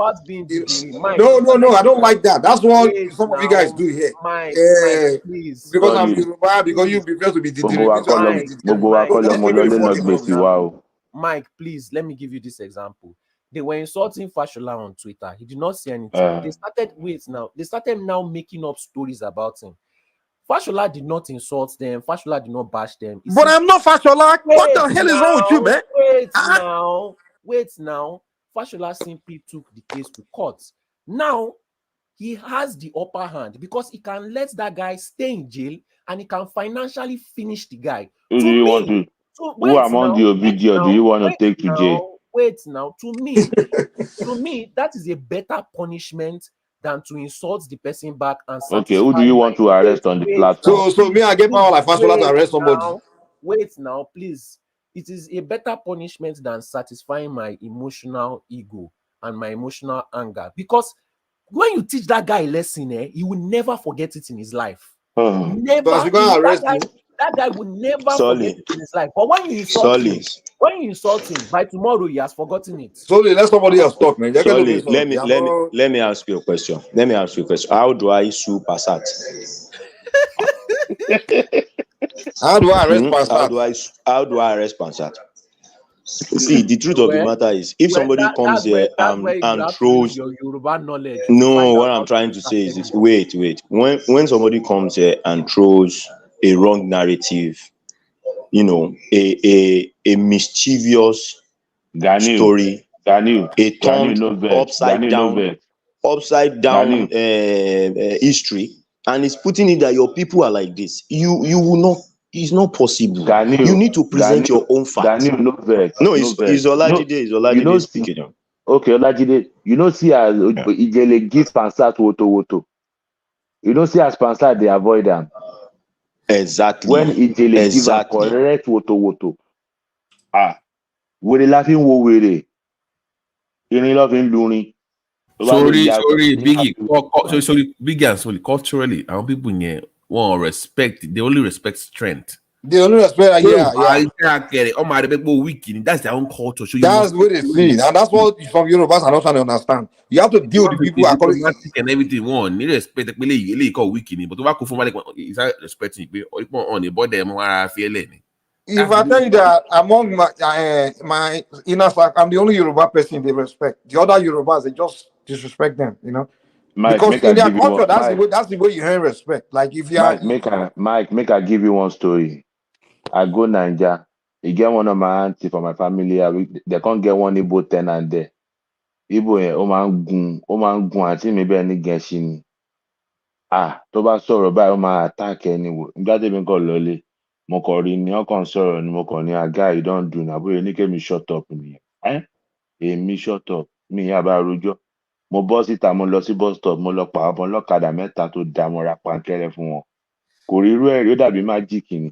Speaker 17: No, I don't like that. That's what some of you guys do here.
Speaker 13: Mike, please.
Speaker 17: Because I'm Yoruba, because you prefer to be dithering.
Speaker 13: Mike, please, let me give you this example. They were insulting Fashola on Twitter. He did not say anything. They started now making up stories about him. Fashola did not insult them. Fashola did not bash them.
Speaker 17: But I'm not Fashola. What the hell is wrong with you, man?
Speaker 13: Wait now. Fashola simply took the case to court. Now, he has the upper hand because he can let that guy stay in jail and he can financially finish the guy.
Speaker 12: Who among the Obidients do you want to take to jail?
Speaker 13: Wait now, to me, that is a better punishment than to insult the person back and
Speaker 12: okay, who do you want to arrest on the platform?
Speaker 17: So me, I get power like Fashola to arrest somebody.
Speaker 13: Wait now, please. It is a better punishment than satisfying my emotional ego and my emotional anger. Because when you teach that guy a lesson, he will never forget it in his life. Never. That guy will never forget it in his life. But when you insult him, by tomorrow he has forgotten it.
Speaker 17: Solely, let somebody else talk, man.
Speaker 5: Solely, let me ask you a question. How do I sue Passat?
Speaker 17: How do I arrest Passat?
Speaker 5: How do I arrest Passat? See, the truth of the matter is, if somebody comes here and throws
Speaker 13: your Yoruba knowledge.
Speaker 5: No, what I'm trying to say is this. Wait. When somebody comes here and throws a wrong narrative, a mischievous story, a turned upside down history, and it's putting it that your people are like this, you will not. It's not possible. You need to present your own facts. It's Olajide speaking.
Speaker 21: Okay, Olajide, see as Ijele gives Pansat woto. See as Pansat they avoid them.
Speaker 5: Exactly.
Speaker 21: When Ijele gives a correct woto. We laughing wo were. You loving Luni.
Speaker 20: Sorry, Biggie. Biggie and Solly, culturally, our people here won't respect. They only respect strength.
Speaker 17: They only respect, yeah.
Speaker 20: That's their own culture. So
Speaker 17: that's what they see, and that's what some Yorubas are not trying to understand. You have to deal with the people according
Speaker 20: and everything. One, you respect the people call weakening, but what is that respecting on the body?
Speaker 17: If I tell you that among my inner circle, I'm the only Yoruba person they respect. The other Yorubas, they just disrespect them, because in their culture, that's the way you earn respect. Like if you are
Speaker 21: Mike, make I give you one story. I go Nigeria, you get one of my auntie for my family. They can't get one Igbo tenant there. Igbo Oman auntie maybe any Geshini. Tó bá sọ̀rọ̀ báyìí ó máa attack anyway. Nígbà tí èmi kàn lọlé, mo kàn rí ni wọ́n kàn sọ̀rọ̀ ni mo kàn ní guy you don't do na bóyá ní kémi shut up nìyẹn. Èmi shut up mi ìyá bá rojọ́. Mo bọ́ síta mo lọ sí bus stop mo lọ pa ọmọ ọlọ́kadà mẹ́ta tó dá mo ra pankẹ́rẹ́ fún wọn. Kò rí irú ẹ̀rí ó dàbí májíìkì ni.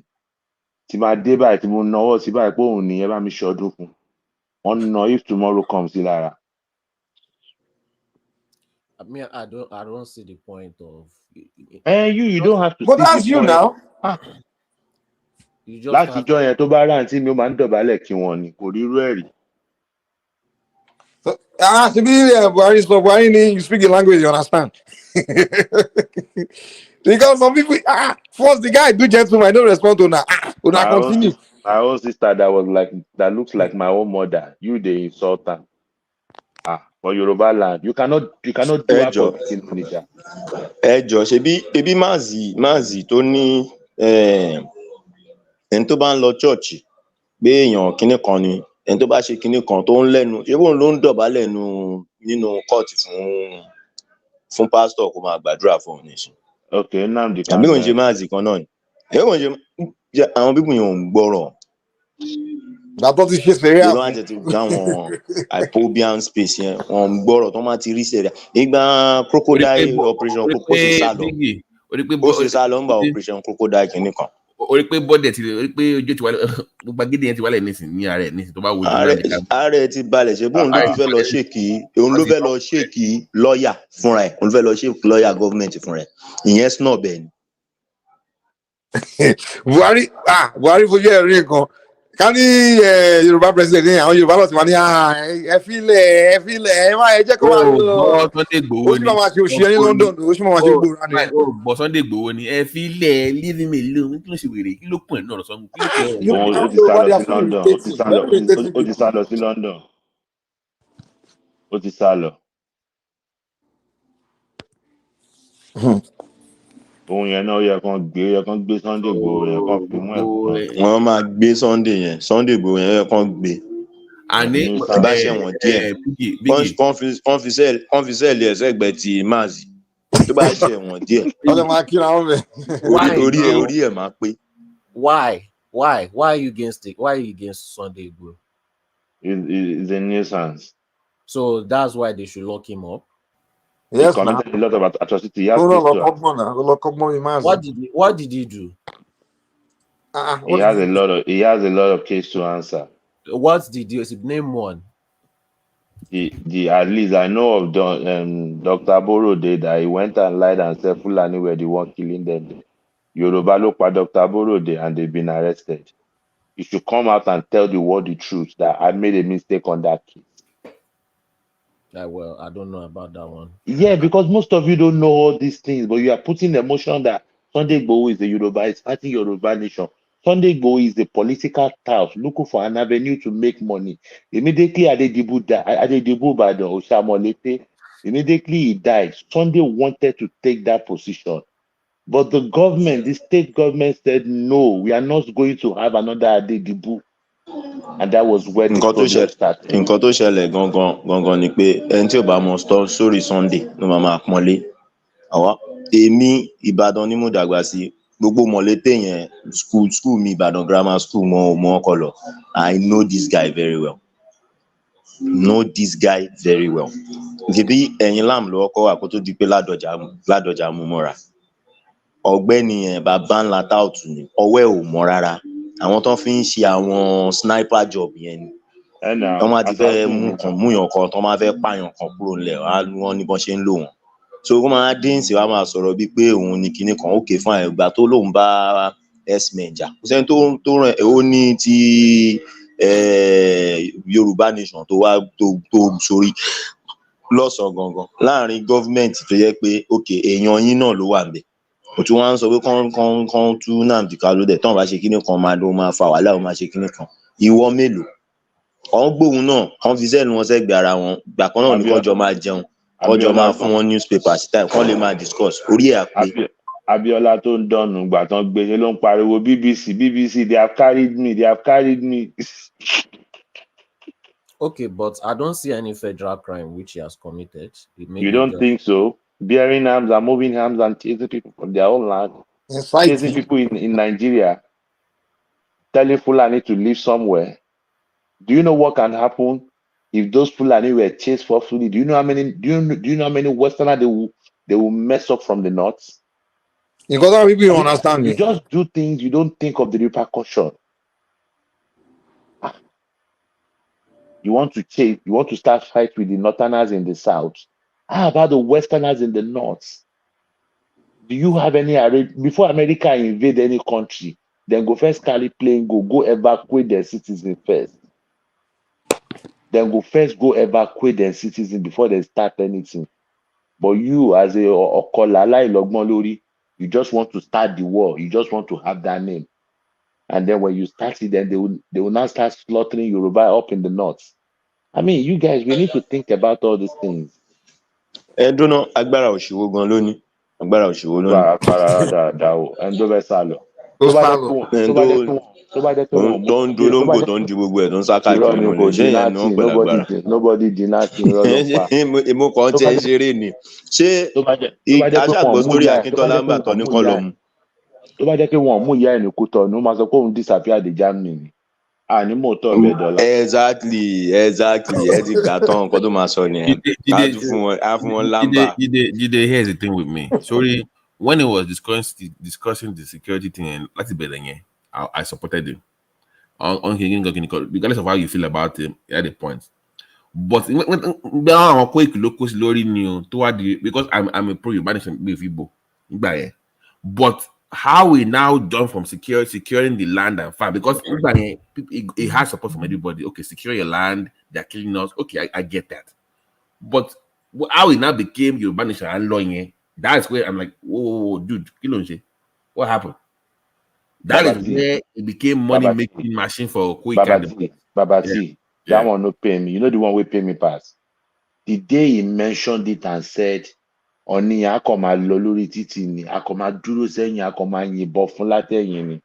Speaker 21: Tí máa dé báyìí tí mo náwó sí báyìí pé òun nìyẹn bá mi ṣọdún fún. Wọ́n ná if tomorrow comes sí lára.
Speaker 13: I mean, I don't see the point of.
Speaker 21: You don't have to.
Speaker 17: But that's you now.
Speaker 13: You just
Speaker 21: láti jọ yẹn tó bá rà tí mi ó máa ń dọ̀bálẹ̀ kí wọ́n ní kò rí irú ẹ̀rí.
Speaker 17: Buhari, you speak a language you understand. Because some people, first the guy do gentleman, I don't respond to now. Continue.
Speaker 21: My own sister that looks like my own mother. You the insulter. For Yoruba land, you cannot do
Speaker 5: Ẹjọ́ ṣebí Mazi tó ní ẹni tó bá ń lọ chọ́ọ̀chì pé èèyàn kinní kan ni ẹni tó bá ṣe kinní kan tó ń lẹ́nu ṣé bóun ló ń dọ̀bálẹ̀ nínú kóòtù fún pásítọ̀ kó máa gbàdúrà fún òun nìṣẹ́.
Speaker 21: Okay, Nnamdi
Speaker 5: àbí kò ń ṣe Mazi kan náà ni àwọn bíbù yẹn ò ń gbọ́rọ̀.
Speaker 17: That's ti ṣe fèrè
Speaker 5: àwọn àti ti gbà wọn hypobian space yẹn wọn ń gbọ́rọ̀ tó máa ti rí sẹ̀rẹ̀ ìgbà crocodile operation kókó ṣe sá lọ ń bá operation crocodile kìíní kan.
Speaker 20: Orí pé bọ́dẹ̀ ti orí pé ojú ti wálẹ̀ gbogbo agídí yẹn ti wálẹ̀ nísìnyí ààrẹ nísìnyí tó bá wojú náà.
Speaker 5: Ààrẹ ti balẹ̀ ṣe bóun ló ti fẹ́ lọ ṣèkì lọ́ọ̀yà fúnra ẹ̀ òun ló fẹ́ lọ ṣèkì lọ́ọ̀yà gọ́ọ̀mẹ̀ntì fúnra ẹ̀ ìyẹn snob ẹ̀ ni.
Speaker 17: Buhari fojú ẹ̀ rí nǹkan ká ní Yorùbá president ní àwọn Yorùbá lọ́sìn máa ní ẹ filẹ̀ ẹ má ẹ jẹ́ kó máa lọ ó sì máa ṣe òṣìṣẹ́ ní London ó sì máa ṣe gbòòrò ní.
Speaker 20: bọ̀ Sunday Igboho ni ẹ filẹ̀ leave me alone kí ló ṣe wèrè kí ló pọ̀ ẹ̀ náà lọ sọ́nù.
Speaker 21: Ó ti sá lọ sí London. Ó ti sá lọ. Òun yẹn náà yẹ kán gbé Sunday Igboho yẹn kán fi mú ẹ̀.
Speaker 5: Wọ́n máa gbé Sunday Igboho yẹn yẹ kán gbé.
Speaker 20: Àní
Speaker 5: bá ṣẹ̀wọ̀n díẹ̀ kán fi sẹ́ẹ̀lì ẹ̀sẹ̀ ẹgbẹ́ ti Mazi tó bá ṣẹ̀wọ̀n díẹ̀.
Speaker 17: Ọjọ́ máa kíra wọn bẹ̀.
Speaker 5: Orí ẹ̀ máa pé.
Speaker 13: Why are you against it? Why are you against Sunday Igboho?
Speaker 21: It's a nuisance.
Speaker 13: So that's why they should lock him up.
Speaker 21: Yes, he committed a lot of atrocity.
Speaker 13: What did he do?
Speaker 21: He has a lot of case to answer.
Speaker 13: What's the deal? Name one.
Speaker 21: At least I know of Dr. Borode that he went and lied and said Fulani were the one killing them. Yoruba look at Dr. Borode and they've been arrested. You should come out and tell the world the truth that I made a mistake on that case.
Speaker 13: Well, I don't know about that one.
Speaker 21: Yeah, because most of you don't know all these things, but you are putting emotion that Sunday Igboho is the Yoruba, it's fighting Yoruba nation. Sunday Igboho is the political tout looking for an avenue to make money. Immediately Adedibu Badon Oshamolete, immediately he died. Sunday wanted to take that position. But the government, the state government said, no, we are not going to have another Adedibu. And that was where the problem started.
Speaker 5: Nǹkan tó ṣẹlẹ̀ gangan ni pé ẹni tí ò bá mọ sórí Sunday ló máa pọ́nlé. Àwa èmi Ìbàdàn ni mo dàgbà sí. Gbogbo Mọ̀lété yẹn school mi Ìbàdàn grammar school mo ọkọ lọ. I know this guy very well. Gèbí ẹ̀yìn lam ló ọkọ wà kó tó di pé Ládọjà mú mọ́ra. Ọ̀gbẹ́ni yẹn bàbá ńlá táùtù ni ọwọ́ ẹ̀ ò mọ́ rárá. Àwọn tó fi ń ṣe àwọn sniper job yẹn ni. Tọ́ máa ti fẹ́ múyàn kan, tọ́ máa fẹ́ pààyàn kan kúrò nílẹ̀, wọ́n ní bọ́n ṣe ń lò wọ́n. So wọ́n máa dé ìsìn wa máa sọ̀rọ̀ bíi pé òun ni kinní kan ókè fún àìgbà tó lóun bá x-men jà. Kò sẹ́ni tó ràn ó ní ti Yorùbá nation tó wá tó sórí lọ́sàn-án gangan láàrin gọ́fìmẹ̀ntì tó yẹ pé ókè èèyàn yín náà ló wà ńbẹ̀. Mo tún wá ń sọ pé kán tú Nnamdi Kanu dẹ̀ tán bá ṣe kinní kan máa fa wàhálà ó máa ṣe kinní kan. Ìwọ mélòó? Ọ̀n gbóhùn náà kán fi sẹ́nu wọn sẹ́gbẹ̀ẹ́ ara wọn gbà kan náà ní kọjọ máa jẹun kọjọ máa fún wọn newspaper sí time kán lè máa discuss orí ẹ̀ pé.
Speaker 21: Abiola tó ń dọ̀nù gbà tán gbé ṣe ló ń pariwo BBC they have carried me.
Speaker 13: Okay, but I don't see any federal crime which he has committed.
Speaker 21: You don't think so? Bearing arms and moving arms and chasing people from their own land, chasing people in Nigeria, telling Fulani to live somewhere. Do you know what can happen if those Fulani were chased forcefully? Do you know how many? Do you know how many Westerners they will mess up from the north?
Speaker 17: Because other people don't understand me.
Speaker 21: You just do things, you don't think of the repercussion. You want to chase, you want to start fight with the Northerners in the south. How about the Westerners in the north? Do you have any before America invade any country, then go first carry plane, go evacuate their citizens first. Then go evacuate their citizens before they start anything. But you, as a Okolala Ilogbon, you just want to start the war. You just want to have that name. And then when you start it, then they will now start slaughtering Yoruba up in the north. I mean, you guys, we need to think about all these things.
Speaker 5: Dúnà agbára òṣìwò gan lónìí. Agbára òṣìwò lónìí.
Speaker 21: Agbára dáadáa ẹni tó fẹ́ sá lọ. Tó bá jẹ́ pé wọ́n
Speaker 5: tó ń dún olóńgbò tó ń ju gbogbo ẹ̀ tó ń sá káàkiri mọ́lẹ̀ ṣé ìyẹn ni wọ́n pẹ̀lú agbára.
Speaker 21: Nobody deny ti irọ́ ló pa.
Speaker 5: Èmo kan tiẹ̀ ṣeré ni. Ṣé aṣàgbọ́ sórí Akíntọ́lá ń gbà tán ní kọ́lọ́mù?
Speaker 21: Tó bá jẹ́ pé wọ́n mú ìyá ẹ̀ ní Kútọ̀nù, máa sọ pé òun disappear the Germany ni. Àní mòótọ́ ọ̀bẹ dọ́là.
Speaker 5: Exactly. Ẹ ti gbà tán nǹkan tó máa sọ nìyẹn. Á fún wọn lámbà.
Speaker 20: Jide, here's the thing with me. Sorry, when he was discussing the security thing, láti bẹ̀rẹ̀ yẹn, I supported him. Regardless of how you feel about him, he had a point. But when àwọn kó ìkìlọ̀ kó sí lórí ni o tó wá di because I'm a pro-Yorùbá nation gbé Igbo nígbà yẹn. But how we now jump from securing the land and farm because it has support from everybody. Okay, secure your land, they're killing us. Okay, I get that. But how it now became Yoruba nation and law, that's where I'm like, whoa, dude, what happened? That is where it became money-making machine for Quick.
Speaker 21: Babati, that one no pay me. You know the one will pay me pass. The day he mentioned it and said, Oni akoma loluri titi ni akoma dúró sẹ́yìn akoma yìnbọn fún látẹ̀yìn ni.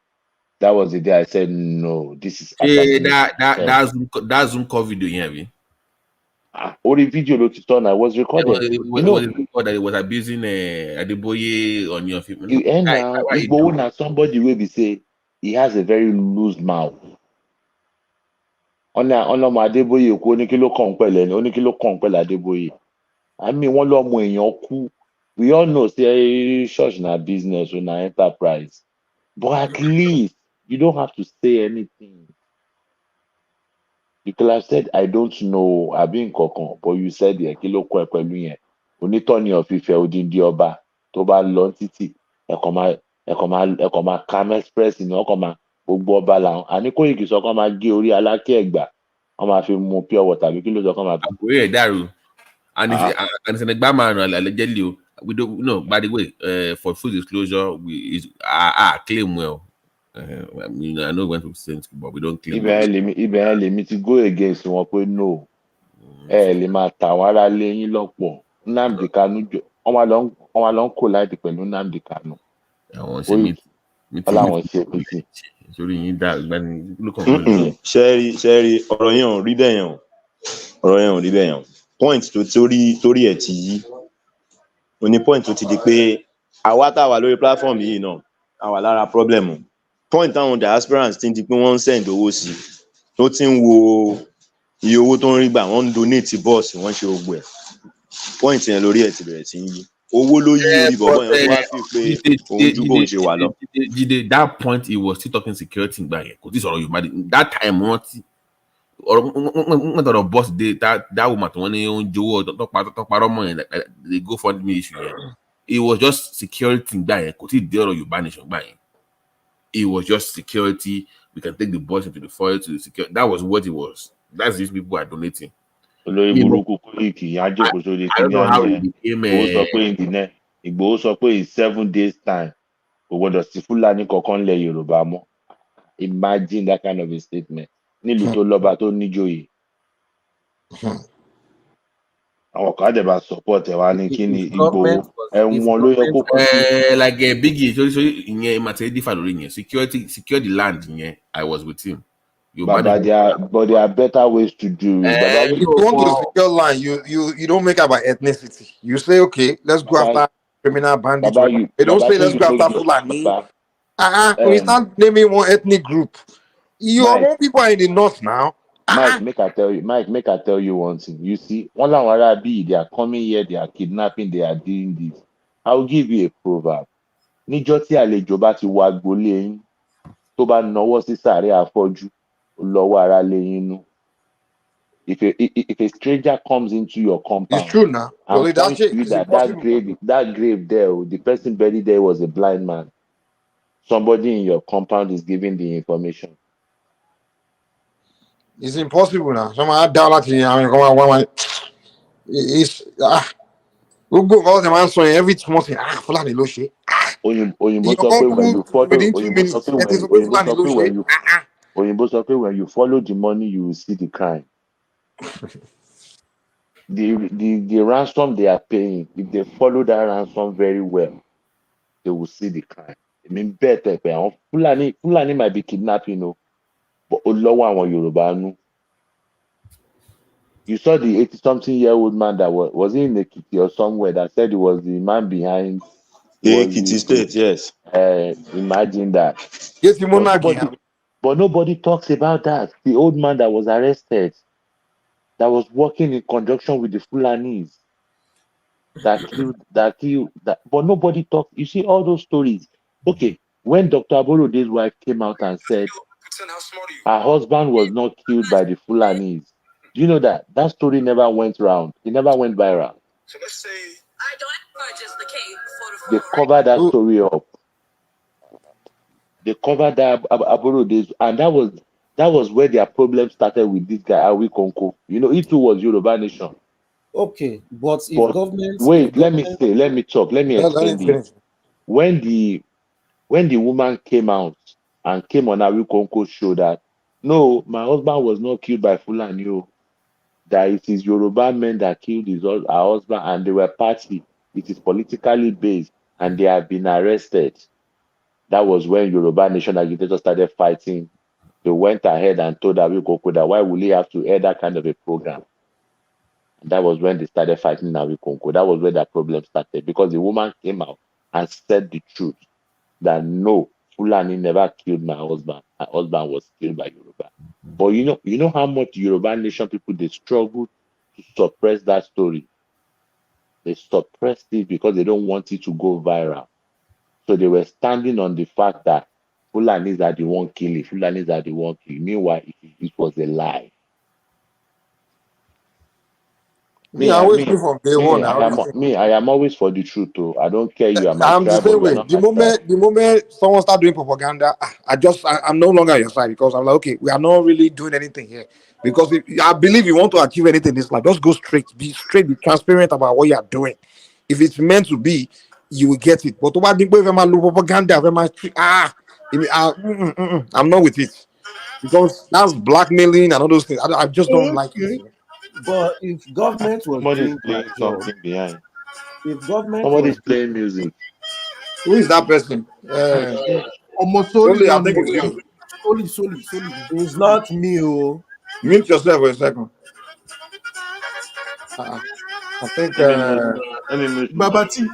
Speaker 21: That was the day I said no. This is
Speaker 20: that Zoom call video here.
Speaker 21: Only video ló ti turn. I was recorded.
Speaker 20: It was abusing Adeboye on your film.
Speaker 21: Igboho na somebody wey be say he has a very loose mouth. Ọlọ́mọ Adeboye kú oníkìló kàn pẹ̀lẹ́ ni oníkìló kàn pẹ̀lẹ́ Adeboye. I mean, one love when you we all know say church na business or na enterprise, but at least you don't have to say anything. You could have said, I don't know, I've been kokon, but you said yeah, kilo kwe pẹ̀lú yẹn. Onítọ̀ní of Ifẹ̀ odindi ọba tó bá lọ títì, ẹ̀kọ́ máa Cam Express ni ọkọ̀ máa gbogbo ọba làwọn. Àní Kóìkì sọ kọ́ máa gé orí Aláké Ẹ̀gbá, wọ́n máa fi mu pure water bí kí ló sọ kọ́ máa fi.
Speaker 20: Àkóyè dàrú. And it's an Egbaman allegedly. We don't know. By the way, for full disclosure, we claim well. I mean, I know when to say, but we don't claim.
Speaker 21: Ibẹ̀ lèmi ti go against wọn pé no. Lè máa tà wọ́n ara lé yín lọ́pọ̀. Nnamdi Kanu jọ wọ́n máa lọ ń kó láìpẹ́ pẹ̀lú Nnamdi Kanu.
Speaker 20: Àwọn ṣe mí.
Speaker 21: Ọláwọn ṣe mí.
Speaker 20: Sórí yín dá gbani lókàn.
Speaker 5: Ṣẹ́rí ọ̀rọ̀ yẹn ò rí bẹ́ẹ̀ yẹn. Point tó torí ẹ̀ ti yí. O ní point tó ti di pé àwa tá a wà lórí platform yìí náà a wà lára problem. Point táwọn diasporans ti ń di pé wọ́n ń send owó sí tó ti ń wo iye owó tó ń rí gbà wọ́n ń donate bus wọ́n ṣe gbogbo ẹ̀. Point yẹn lórí ẹ̀ ti bẹ̀rẹ̀ sí ń yí. Owó ló yí orí bọ̀bọ̀ yẹn tó wá fi pé òun ju bóun ṣe wà lọ.
Speaker 20: Jide, that point he was still talking security gbà yẹn kò tí sọ̀rọ̀ Yorùbá that time wọ́n ti ọ̀rọ̀ tọ̀rọ̀ boss dey that woman tó wọ́n ní oúnjẹ owó tọ́parọ́ mọ́ yẹn they go fund me issue yẹn. It was just security gbà yẹn kò tí dé ọ̀rọ̀ Yorùbá nation gbà yẹn. It was just security. We can take the boys into the foil to secure. That was what it was. That's these people are donating.
Speaker 21: Olórí burúkú Kóìkì yẹn á jókòó sórí kíní àná. Ìgbòho sọ pé in 7 days time kò gbọdọ̀ sí Fúlàní kankan lẹ̀ Yorùbá mọ́. Imagine that kind of a statement. Nílùú tó lọ́ba tó níjòyè. Àwọn kan á dẹ̀ bá support ẹ̀ wá ní kí ni Ìgbòho ẹ̀wọ̀n ló yẹ kó kọ́.
Speaker 20: Like a biggie sorry ìyẹn Matẹ dífà lórí yẹn secure the land yẹn I was with him.
Speaker 21: But there are better ways to do it.
Speaker 17: If you want to secure land, you don't make it about ethnicity. You say, okay, let's go after criminal bandits. They don't say let's go after Fulani. We start naming one ethnic group. Your own people are in the north now.
Speaker 21: Mike, make I tell you one thing. You see, one Arabi, they are coming here, they are kidnapping, they are doing this. I'll give you a proverb. Níjọ́ tí àlejò bá ti wọ agboolé yín, tó bá nawọ́ sí sàárè afọ́jú, lọ́wọ́ ara lé yín nú. If a stranger comes into your compound,
Speaker 17: it's true now.
Speaker 21: And points you that grave there, the person buried there was a blind man. Somebody in your compound is giving the information.
Speaker 17: It's impossible now. Someone $1 it's we'll go all the man saying every small thing. Fulani lo ṣe.
Speaker 21: Òyìnbó sọ pé when you follow the money, you will see the crime. The ransom they are paying, if they follow that ransom very well, they will see the crime. I mean, better. Fulani might be kidnapping, but Olowo àwọn Yorùbá nú. You saw the 80-something-year-old man that was he in Ekiti or somewhere that said he was the man behind
Speaker 5: the Ekiti state, yes.
Speaker 21: Imagine that.
Speaker 17: Yes,
Speaker 21: but nobody talks about that. The old man that was arrested, that was working in conjunction with the Fulanis, that killed. But nobody talks. You see all those stories. Okay, when Dr. Aborode's wife came out and said her husband was not killed by the Fulanis, do you know that story never went round? It never went viral. So let's say they covered that story up. They covered that Aborode's, and that was where their problem started with this guy Awi Konko. You know, it too was Yoruba Nation.
Speaker 13: Okay, but if government
Speaker 21: let me talk. Let me explain this. When the woman came out and came on Awi Konko's show that no, my husband was not killed by Fulani, that it is Yoruba men that killed her husband, and they were party. It is politically based, and they have been arrested. That was when Yoruba Nation agitators started fighting. They went ahead and told Awi Konko that why would he have to air that kind of a program? And that was when they started fighting Awi Konko. That was where that problem started, because the woman came out and said the truth that no, Fulani never killed my husband. My husband was killed by Yoruba. But you know how much Yoruba Nation people, they struggled to suppress that story. They suppressed it because they don't want it to go viral. So they were standing on the fact that Fulanis are the one killing. Fulanis are the one killing. Meanwhile, it was a lie.
Speaker 17: Me, I always been from day one.
Speaker 21: I am always for the truth, though. I don't care. You are my
Speaker 17: I'm the
Speaker 21: tribe or
Speaker 17: same
Speaker 21: you are
Speaker 17: way.
Speaker 21: not
Speaker 17: The
Speaker 21: my tribe.
Speaker 17: moment someone start doing propaganda, I'm no longer on your side because I'm like, okay, we are not really doing anything here. Because I believe you want to achieve anything in this life, just go straight, be transparent about what you are doing. If it's meant to be, you will get it. But about the propaganda, I'm not with it because that's blackmailing and all those things. I just don't like it.
Speaker 13: But if government was
Speaker 21: Somebody's
Speaker 13: doing their
Speaker 21: playing
Speaker 13: job,
Speaker 21: something behind.
Speaker 13: if government was
Speaker 21: Somebody's playing music.
Speaker 17: Who is that person?
Speaker 11: Almost
Speaker 17: Solely, I
Speaker 11: down
Speaker 17: think
Speaker 11: here.
Speaker 17: it's you.
Speaker 11: Solely.
Speaker 13: It's not me, oh.
Speaker 17: Mute yourself for a second. I think
Speaker 21: Let me mute
Speaker 11: Babati.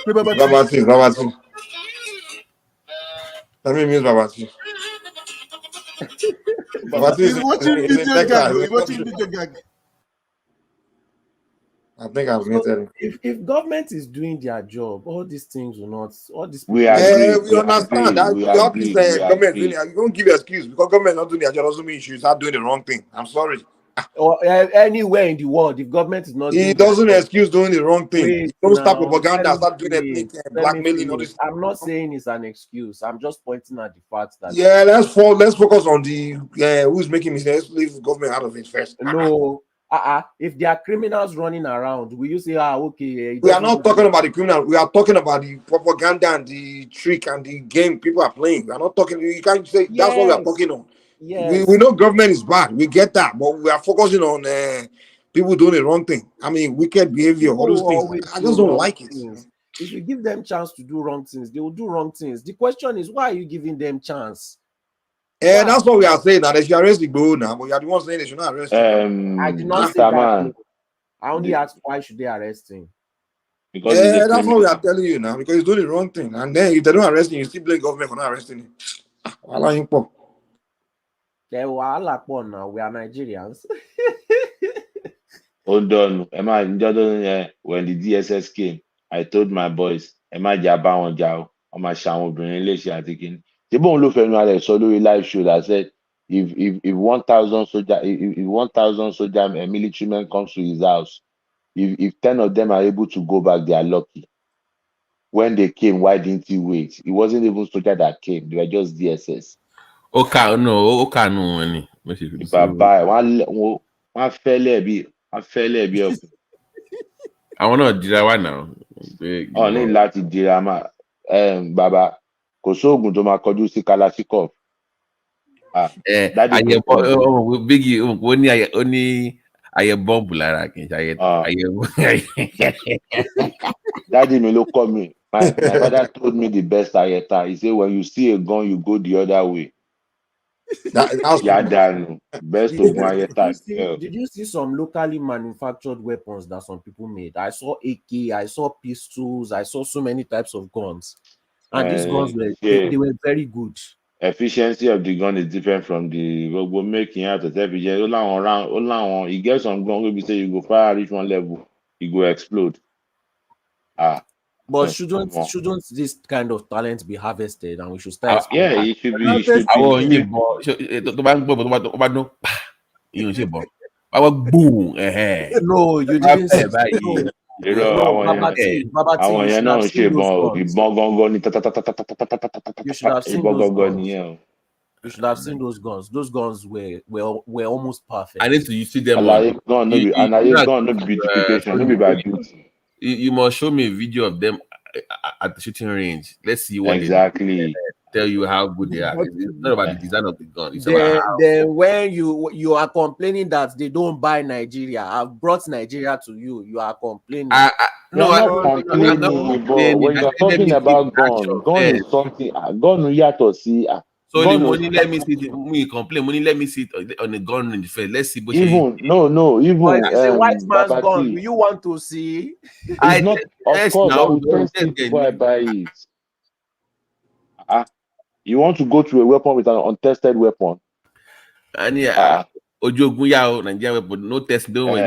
Speaker 17: Babati. Let me mute Babati. Babati
Speaker 11: He's
Speaker 17: is
Speaker 11: watching
Speaker 17: in
Speaker 11: DJ Gag.
Speaker 17: Texas.
Speaker 11: He's watching DJ Gag.
Speaker 17: I think I've muted him.
Speaker 13: If government is doing their job, all these things will not. All these people.
Speaker 21: We agree.
Speaker 17: We understand that all this government doing it. You don't give excuse because government not doing their job doesn't mean you should start doing the wrong thing. I'm sorry.
Speaker 13: Or anywhere in the world, if government is not doing
Speaker 17: It doesn't
Speaker 13: their job,
Speaker 17: excuse doing the wrong thing.
Speaker 13: wait
Speaker 17: You don't start
Speaker 13: now,
Speaker 17: propaganda, start doing ethnic blackmailing, all this.
Speaker 13: I'm not saying it's an excuse. I'm just pointing at the fact that
Speaker 17: Yeah, let's focus on the who's making mistakes. Let's leave government out of it first.
Speaker 13: no. If there are criminals running around, will you say, okay?
Speaker 17: We are not talking about the criminal. We are talking about the propaganda and the trick and the game people are playing. We are not talking. You can't say that's what we are talking on.
Speaker 13: Yes.
Speaker 17: We know government is bad. We get that, but we are focusing on people doing the wrong thing. I mean, wicked behavior, all those things. I just don't like it.
Speaker 13: If you give them chance to do wrong things, they will do wrong things. The question is, why are you giving them chance?
Speaker 17: And that's what we are saying. Now they should arrest the Igboho now, but you are the one saying they should not arrest him.
Speaker 13: I did not say that. I only asked why should they arrest him.
Speaker 17: Because that's what we are telling you now. Because he's doing the wrong thing, and then if they don't arrest him, you still blame government for not arresting him.
Speaker 13: Now we are Nigerians.
Speaker 21: Hold on, Emma. When the DSS came, I told my boys, Emma Jaba on Jao, on my shaman bringing leshi ataking. They won't look at me so live show that said if 1,000 soldier if 1,000 soldier military men comes to his house, if 10 of them are able to go back, they are lucky. When they came, why didn't he wait? It wasn't even soldier that came; they were just DSS.
Speaker 20: Okay, no.
Speaker 21: Bye. One fairly be.
Speaker 20: I want to do that now.
Speaker 21: Ní láti dira máa bàbá kò sóògùn tó máa kọjú sí Kalashnikov.
Speaker 20: Biggie ó ní ayẹ bọ́ọ̀bù lára kì í ṣe ayẹ.
Speaker 21: Daddy mi ló kọ́ mi. My father told me the best ayẹta. He said when you see a gun, you go the other way. Best ogun ayẹta.
Speaker 13: Did you see some locally manufactured weapons that some people made? I saw AK, I saw pistols, I saw so many types of guns, and these guns they were very good.
Speaker 21: Efficiency of the gun is different from the making out of efficiency. You get some gun wey be say you go fire reach one level, you go explode.
Speaker 13: But shouldn't this kind of talent be harvested and we should start?
Speaker 21: Yeah, it should be.
Speaker 20: Boom.
Speaker 13: No, you didn't say
Speaker 21: that. Àwọn yẹn náà ń ṣe ìbọn gangan ní
Speaker 13: you should have seen those guns. You should have seen those guns. Those guns were almost perfect.
Speaker 20: I need to see them. You must show me a video of them at the shooting range. Let's see what
Speaker 21: exactly.
Speaker 20: Tell you how good they are. It's not about the design of the gun. It's
Speaker 13: then when you are complaining that they don't buy Nigeria, I've brought Nigeria to you. You are complaining.
Speaker 21: No, I'm complaining. But when you're talking about gun is something. Gun yàtọ̀ sí.
Speaker 20: So the money, let me see me complain. Money, let me see it on the gun in the face. Let's see.
Speaker 21: Even
Speaker 13: it's a white man's gun. Do you want to see?
Speaker 21: It's not. Of course, I will test it before I buy it. You want to go to a weapon with an untested weapon?
Speaker 20: And Nigeria weapon, no test. Don't worry.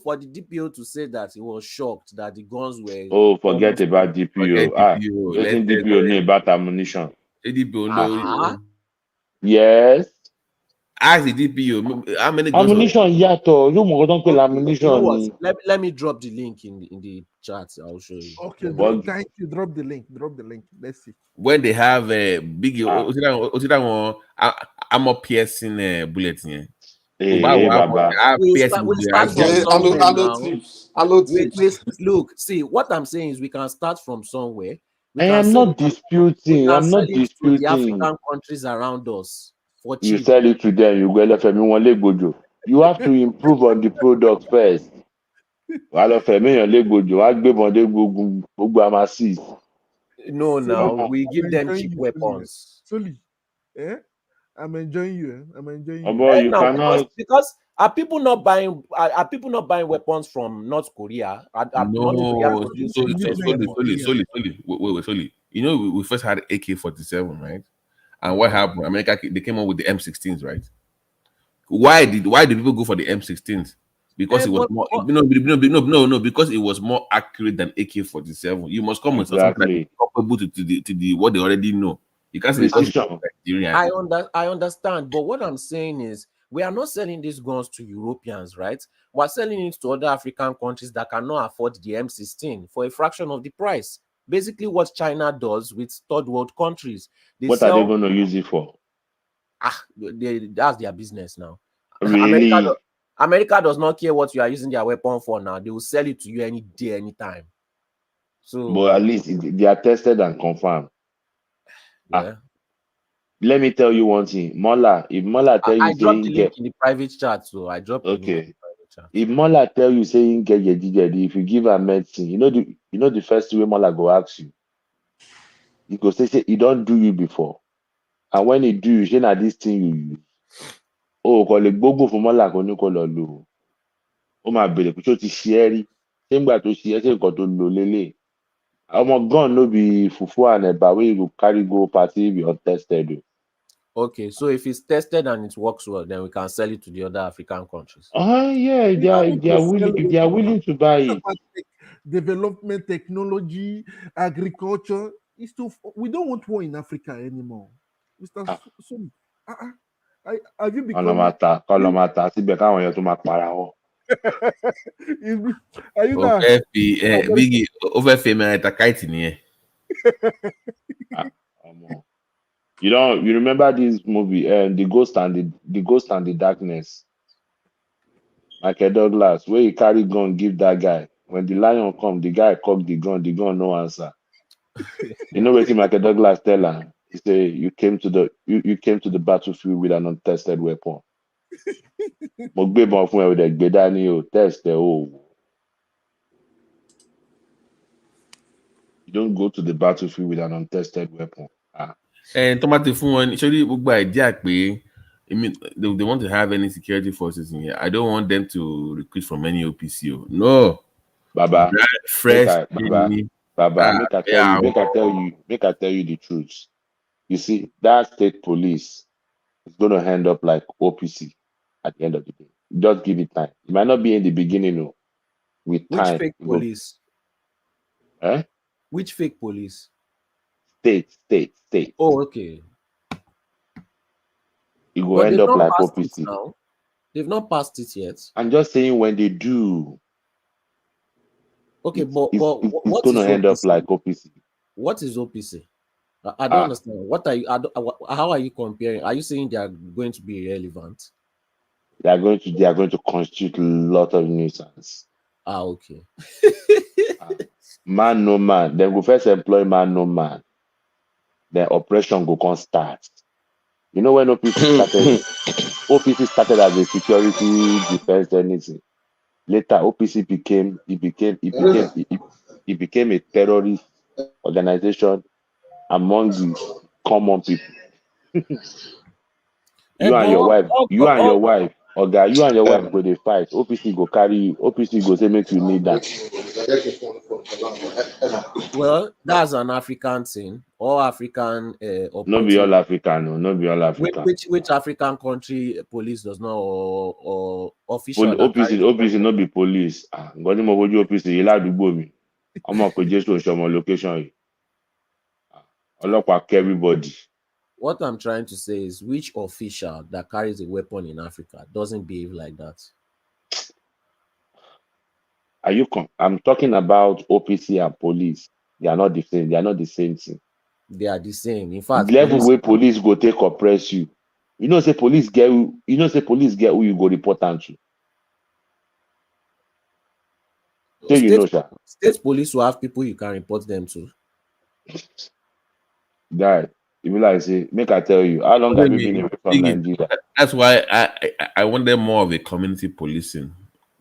Speaker 13: For the DPO to say that he was shocked that the guns were.
Speaker 21: Oh, forget about DPO. Letting DPO know about ammunition.
Speaker 20: DPO know.
Speaker 21: Yes.
Speaker 20: Ask the DPO how many guns.
Speaker 21: Ammunition yato. You mo don't pay ammunition.
Speaker 13: You know what? Let me drop the link in the chat. I'll show you.
Speaker 11: Okay, thank you. Drop the link. Let's see.
Speaker 20: When they have a big armor piercing bullet here.
Speaker 13: We start from somewhere now. Look, see, what I'm saying is we can start from somewhere.
Speaker 21: I am not disputing. I'm not
Speaker 13: to
Speaker 21: disputing.
Speaker 13: the African countries around us for cheap.
Speaker 21: You sell it to them, you go LFM one leg bojo. You have to improve on the product first.
Speaker 13: No, now we give them cheap weapons.
Speaker 11: Sorry. I'm enjoying you. I'm enjoying you.
Speaker 21: You cannot
Speaker 13: because are people not buying weapons from North Korea?
Speaker 20: No, solely. You know, we first had AK-47, right? And what happened? America, they came up with the M16s, right? Why did people go for the M16s? Because it was more no, because it was more accurate than AK-47. You must come with something like comparable to the what they already know. You can't say
Speaker 13: I understand, but what I'm saying is we are not selling these guns to Europeans, right? We're selling it to other African countries that cannot afford the M16 for a fraction of the price. Basically, what China does with third world countries.
Speaker 21: What are they going to use it for?
Speaker 13: That's their business now.
Speaker 21: Really?
Speaker 13: America does not care what you are using their weapon for now. They will sell it to you any day, anytime. So,
Speaker 21: but at least they are tested and confirmed.
Speaker 13: Yeah.
Speaker 21: Let me tell you one thing. If Mola tell you
Speaker 13: I dropped the link in the private chat, so I dropped the link in the private chat.
Speaker 21: If Mola tell you saying get your DJD, if you give her medicine, you know the first way Mola go ask you. He go say he don't do you before. And when he do you, say na this thing you use. Oh, call it bobo for Mola ko ni ko lo lo. O ma bere pe so ti share. Same gba to share say nkan to lo lele. Omo gun no be fufu and eba wey you go carry go party be untested.
Speaker 13: Okay, so if it's tested and it works well, then we can sell it to the other African countries.
Speaker 21: Yeah, they are willing to buy it.
Speaker 11: Development, technology, agriculture. We don't want war in Africa anymore. Mr. Soni, have you become?
Speaker 21: Kolomata, síbẹ̀ káwọn èèyàn tó máa para wọn.
Speaker 11: Are you not?
Speaker 20: Biggie, over fame kite nìyẹn.
Speaker 21: You remember this movie, The Ghost and the Darkness? Michael Douglas, where he carry gun give that guy. When the lion come, the guy cock the gun no answer. You know what Michael Douglas tell her? He say, you came to the battlefield with an untested weapon. Test you don't go to the battlefield with an untested weapon.
Speaker 20: And tomato fún wọn surely gbogbo idea pé they want to have any security forces in here. I don't want them to recruit from any OPC. No.
Speaker 21: Baba,
Speaker 20: fresh.
Speaker 21: Make I tell you the truth. You see, that state police is going to end up like OPC at the end of the day. Just give it time. It might not be in the beginning, no. With time.
Speaker 13: Which fake police? Which fake police?
Speaker 21: State.
Speaker 13: Oh, okay.
Speaker 21: It will end up like OPC.
Speaker 13: Now. They've not passed it yet.
Speaker 21: I'm just saying when they do.
Speaker 13: Okay,
Speaker 21: it's
Speaker 13: going
Speaker 21: to end up like OPC.
Speaker 13: What is OPC? I don't understand. What are you? How are you comparing? Are you saying they are going to be irrelevant?
Speaker 21: They are going to constitute a lot of nuisance.
Speaker 13: Okay.
Speaker 21: Man no man. Then go first employ man no man. Then operation go can start. You know when OPC started as a security defense anything. Later OPC became a terrorist organization among the common people. You and your wife, go they fight. OPC go carry you. OPC go say make you kneel down.
Speaker 13: Well, that's an African thing. All African.
Speaker 21: Not be all African. No, be all African.
Speaker 13: Which African country police does not or official?
Speaker 21: OPC not be police. God mo wojú OPC yìí ládùúgbò mi. Ọmọ pé Jésù ṣọmọ location yìí. Ọlọ́pàá everybody.
Speaker 13: What I'm trying to say is, which official that carries a weapon in Africa doesn't behave like that?
Speaker 21: I'm talking about OPC and police. They are not the same. They are not the same thing.
Speaker 13: They are the same. In
Speaker 21: The
Speaker 13: fact,
Speaker 21: level where police go take oppress you. You know, say police get who you go report am to. So you know, sir.
Speaker 13: State police will have people you can report them to.
Speaker 21: Guy, if you like say, make I tell you, how long have you been away from Nigeria?
Speaker 20: That's why I wanted more of a community policing,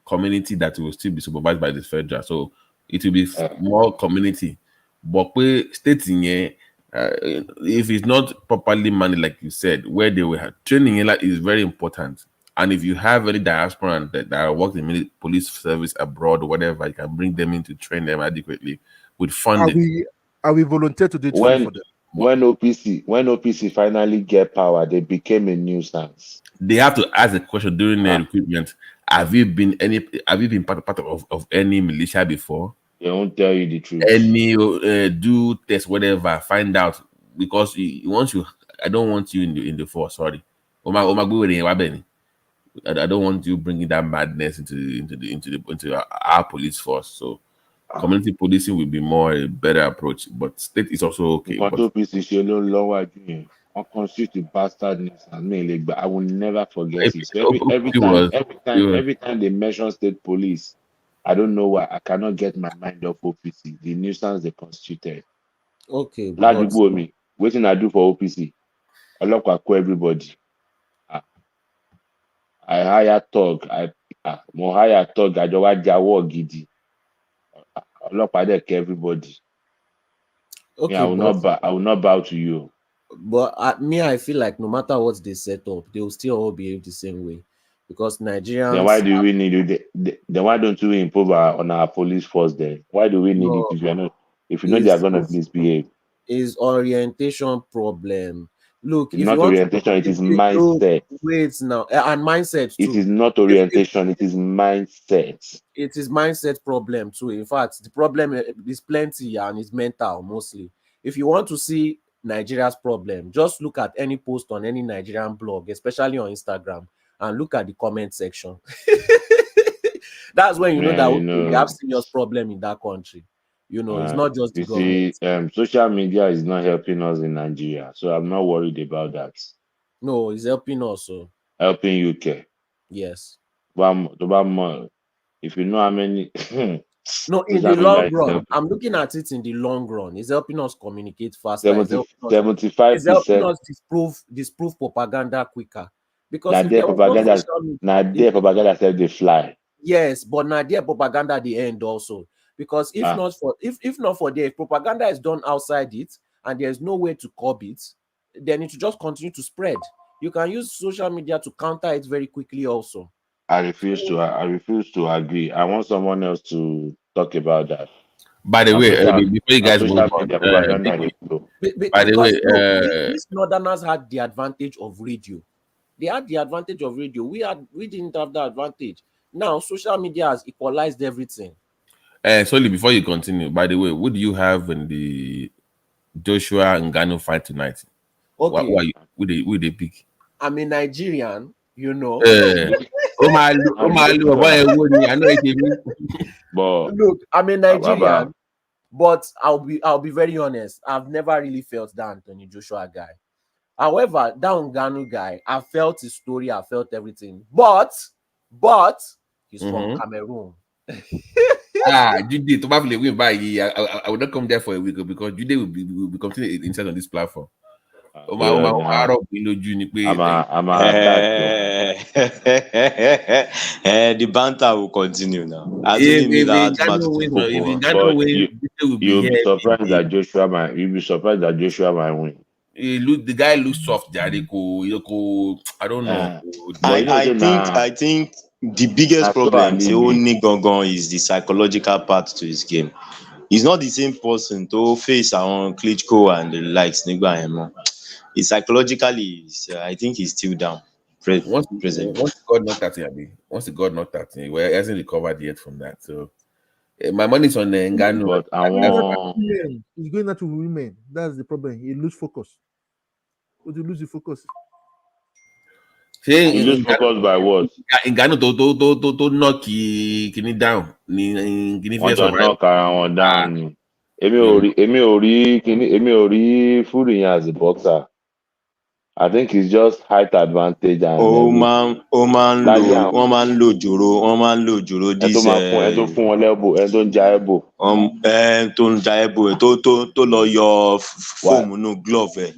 Speaker 20: community that will still be supervised by the federal. So it will be more community. But stating if it's not properly managed, like you said, where they were training is very important. And if you have any diaspora that work in police service abroad or whatever, you can bring them in to train them adequately with funding.
Speaker 11: Are we volunteer to do training for them?
Speaker 21: When OPC finally get power, they became a nuisance.
Speaker 20: They have to ask the question during their recruitment: Have you been part of any militia before?
Speaker 21: They won't tell you the truth.
Speaker 20: Any do test, whatever, find out, because I don't want you in the force. Sorry, I don't want you bringing that madness into our police force. So community policing will be more a better approach, but state is also okay.
Speaker 21: I will never forget it. So every time they mention state police, I don't know why I cannot get my mind off OPC. The nuisance they constituted.
Speaker 13: Okay,
Speaker 21: glad you go me. Waiting I do for OPC. I look at everybody. I hire Tog. More hire Tog. I don't want Jawo Gidi. I look at everybody.
Speaker 13: Okay,
Speaker 21: I will not bow to you.
Speaker 13: But I feel like no matter what they set up, they will still all behave the same way, because Nigerians.
Speaker 21: Then why do we need it? Then why don't we improve on our police force? Then why do we need it if you're not? If you know they are going to misbehave?
Speaker 13: Is orientation problem. Look,
Speaker 21: it's not orientation. It is mindset.
Speaker 13: Wait now, and mindset too.
Speaker 21: It is not orientation. It is mindset.
Speaker 13: It is mindset problem too. In fact, the problem is plenty and it's mental mostly. If you want to see Nigeria's problem, just look at any post on any Nigerian blog, especially on Instagram, and look at the comment section. That's when you know that we have serious problem in that country. It's not just the government.
Speaker 21: See, social media is not helping us in Nigeria, so I'm not worried about that.
Speaker 13: No, it's helping us.
Speaker 21: Helping UK.
Speaker 13: Yes.
Speaker 21: If you know how many.
Speaker 13: No, in the long run, I'm looking at it in the long run. It's helping us communicate faster.
Speaker 21: 75%.
Speaker 13: It's helping us disprove propaganda quicker. Because
Speaker 21: now their propaganda said they fly.
Speaker 13: Yes, but now their propaganda at the end also. Because if not for their propaganda is done outside it and there's no way to curb it, then it will just continue to spread. You can use social media to counter it very quickly also.
Speaker 21: I refuse to agree. I want someone else to talk about that.
Speaker 20: By the way, before you guys move on, by the way,
Speaker 13: these northerners had the advantage of radio. They had the advantage of radio. We didn't have that advantage. Now social media has equalized everything.
Speaker 20: Solely, before you continue, by the way, what do you have in the Joshua and Ngannou fight tonight?
Speaker 13: Okay.
Speaker 20: Who they pick?
Speaker 13: I'm a Nigerian, you know.
Speaker 20: I know it.
Speaker 13: Look, I'm a Nigerian, but I'll be very honest. I've never really felt that Anthony Joshua guy. However, that Ngannou guy, I felt his story, I felt everything. But he's from Cameroon.
Speaker 20: Jude, to win by I would not come there for a week because Jude will be continuing inside on this platform.
Speaker 14: The banter will continue now.
Speaker 21: You'll be surprised that Joshua might win.
Speaker 20: The guy looks soft, Jericho. I don't know.
Speaker 14: I think the biggest problem is the psychological part to his game. He's not the same person to face on Klitschko and the likes. He's psychologically, I think he's still down.
Speaker 20: Once God knocked at him, well, he hasn't recovered yet from that. So my money's on Ngannou.
Speaker 11: He's going out to women. That's the problem. He lose focus. Would you lose the focus?
Speaker 21: You lose focus by what?
Speaker 20: Ìgànnì tó knock kìíní down ní kìíní
Speaker 21: Wọ́n
Speaker 20: fẹ́
Speaker 21: jọ
Speaker 20: survive.
Speaker 21: knock ara wọn down ni. Èmi ò rí Fury yẹn as a boxer. I think it's just height advantage and
Speaker 5: wọ́n máa ń lo jòrò
Speaker 21: ẹ tó máa fún ẹ tó fún wọn lẹ́bù ẹ tó ń ja ẹ̀bù.
Speaker 5: tó ń ja ẹ̀bù ẹ̀ tó lọ yọ fóòmù nù glove ẹ̀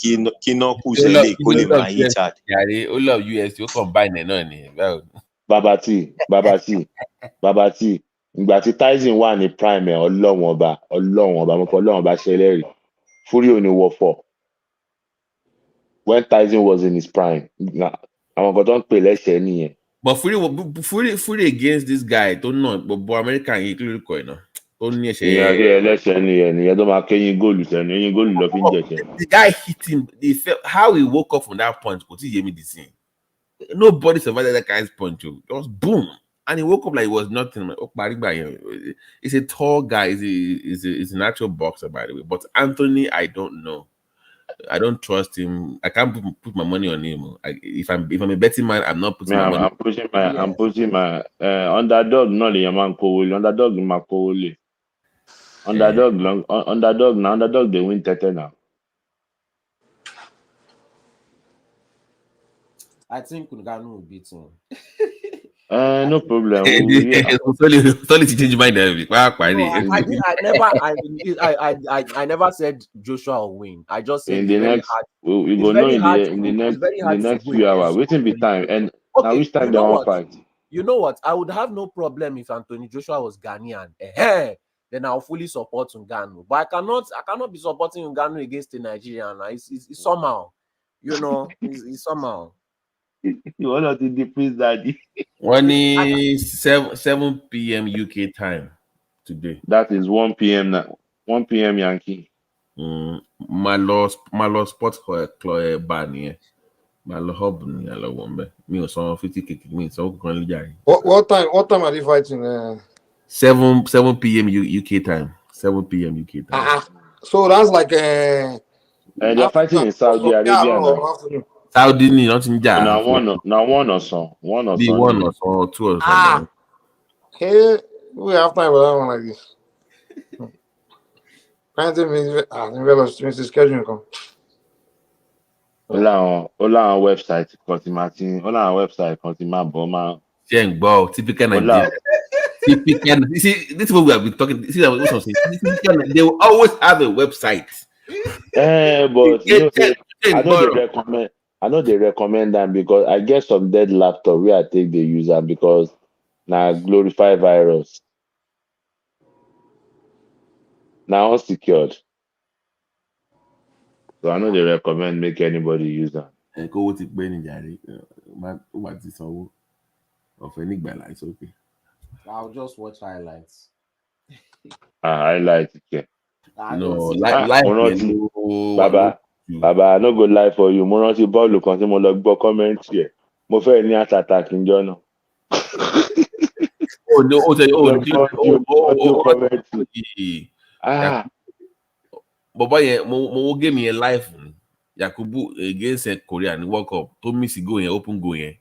Speaker 5: kí iná kù sẹ́lẹ̀ kó lè máa hit hard.
Speaker 20: Ó love US ó combine ẹ̀ náà ni.
Speaker 21: Bàbá tí ìgbà tí Tyson wà ní prime ẹ̀ ọlọ́wọ̀n ọba mo fọ ọlọ́wọ̀n ọba ṣẹlẹ́rì Fury ò ní wọ 4 when Tyson was in his prime àwọn kan tó ń pè lẹ́sẹ̀ nìyẹn.
Speaker 20: But Fury against this guy tó náà gbogbo American yìí kí ló kọ ẹ̀ náà tó ní ẹ̀ṣẹ̀.
Speaker 21: ìyẹn kí ẹlẹ́sẹ̀ nìyẹn tó máa kéyìn góòlù sẹ́nu eyín góòlù lọ fi ń jẹ̀ṣẹ̀.
Speaker 20: The guy hit him. How he woke up from that punch kò tí yé mi the same. Nobody survived that guy's punch. Just boom. And he woke up like it was nothing. He's a tall guy. He's a natural boxer, by the way. But Anthony, I don't know. I don't trust him. I can't put my money on him. If I'm a betting man, I'm not putting my money.
Speaker 21: I'm pushing my underdog. No, the man Cole. Underdog, my Cole. Underdog. They win 30 now.
Speaker 13: I think Ngannou will beat him.
Speaker 21: No problem.
Speaker 20: Solid to change my mind.
Speaker 13: I never said Joshua will win. I just said
Speaker 21: in the next we go know in the next few hours. Waiting be time and now which time they want fight.
Speaker 13: You know what? I would have no problem if Anthony Joshua was Ghanaian. Then I'll fully support Ngannou. But I cannot be supporting Ngannou against a Nigerian. It's somehow, it's somehow.
Speaker 21: You want to decrease daddy.
Speaker 20: 7 p.m. UK time today.
Speaker 21: That is 1 p.m. now. 1 p.m. Yankee.
Speaker 12: My law sports club ban here. My law hub ni I love one. Me or some 50 kick me so currently jari.
Speaker 17: What time are they fighting?
Speaker 12: 7 p.m. UK time. 7 p.m. UK time.
Speaker 17: So that's like
Speaker 21: they're fighting in Saudi Arabia now.
Speaker 12: Saudi ni nothing jà.
Speaker 21: Now one or so.
Speaker 12: Be one or so, two or so.
Speaker 17: Hey, we have time for that one like this. 90 minutes. Mr. Schedule come.
Speaker 21: Hola website Contima Boma.
Speaker 12: Typical Nigeria. Typical. You see, this is what we have been talking. See that what I'm saying. They will always have a website.
Speaker 21: But I know they recommend them because I get some dead laptop where I take the user because now glorify virus. Now unsecured. So I know they recommend make anybody use that.
Speaker 12: Go with it, Benny Jari. What is all of any balance? Okay.
Speaker 13: I'll just watch highlights.
Speaker 21: Highlights, okay.
Speaker 12: No,
Speaker 21: Baba, I no go lie for you. Mo rántí bọ́ọ̀lù kan tí mo lọ gbọ́ kọ́mẹ́ǹtì ẹ̀. Mo fẹ́ ní àtàtà kí n jọ náà.
Speaker 12: Bọ̀bọ̀ yẹn mo wo game yẹn live ni. Yakubu against Korea ní World Cup tó miss go yẹn open go yẹn.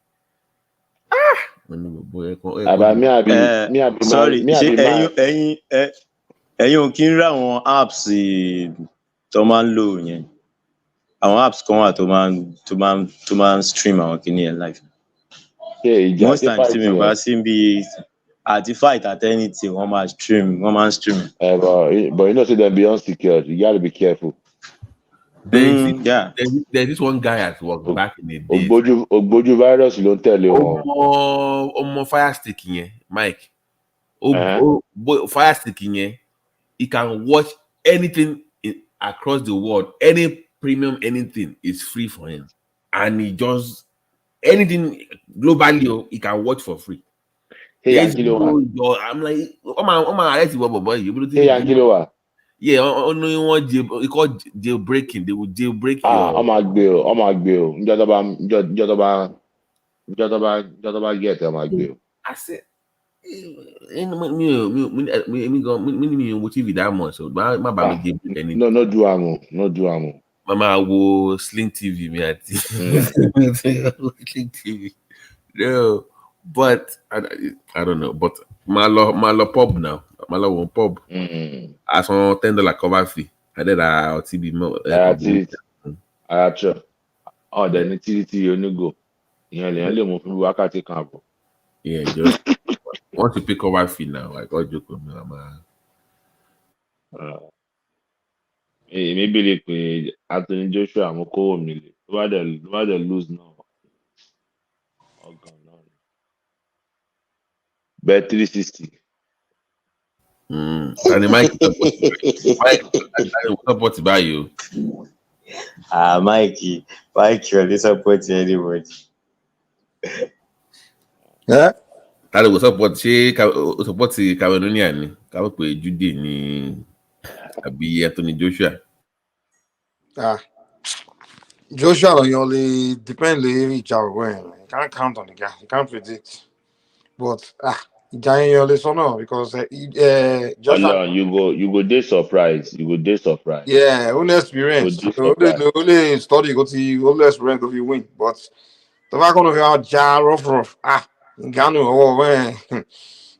Speaker 5: Sorry, ẹ̀yin ò kí ń ra àwọn apps tó máa ń lò yẹn. Àwọn apps kan wà tó máa ń stream àwọn kìíní ẹ̀ live. Most times tí mi bá sí bí àti fight at anything wọ́n máa ń stream.
Speaker 21: But you know say them be unsecured. You gotta be careful.
Speaker 12: There's this one guy at work back in the day.
Speaker 21: Ogboju virus ló ń tẹ̀lé wọn.
Speaker 12: Ọmọ fire stick yẹn, Mike. Fire stick yẹn, he can watch anything across the world. Any premium, anything is free for him. And he just, anything globally, he can watch for free.
Speaker 21: Hey, Angilowa.
Speaker 12: I'm like, boy.
Speaker 21: Hey, Angilowa.
Speaker 12: Yeah, only one he called jailbreaking. They would jailbreak you.
Speaker 21: I'm a bill. Jotaba get I'm a bill.
Speaker 12: I said, me go that much. So my baby jailbreak anything.
Speaker 21: No do amo.
Speaker 12: Mama wo Sling TV, me at Sling TV. No, but I don't know. But Malo pub now. Malo one pub. As on $10 cover fee. I did a TB more.
Speaker 21: Àyàtọ̀ ọ̀dẹ̀ ní títí onígò ìyẹn lèyàn lè mú fún wákàtí kan àbọ̀.
Speaker 12: Yeah, just once you pick cover fee now, like all joke with me, man.
Speaker 21: Èmi bèèrè pé Anthony Joshua mo kówó mi lè tó bá dẹ̀ lose náà ọgàn náà ni. Bet 360.
Speaker 12: And the Mike support by you.
Speaker 5: Mikey, you're disappointing anybody.
Speaker 21: Yeah?
Speaker 12: That was support Cameroonian. Kawe pe Jude ni abi Anthony Joshua.
Speaker 17: Joshua only depend on each other. You can't count on the guy. You can't predict. But Giant only so no because Joshua.
Speaker 21: Allah, you go dey surprised. You go dey surprised.
Speaker 17: Yeah, only experience. Only study go to only experience go win. But the fact of rough. Gano when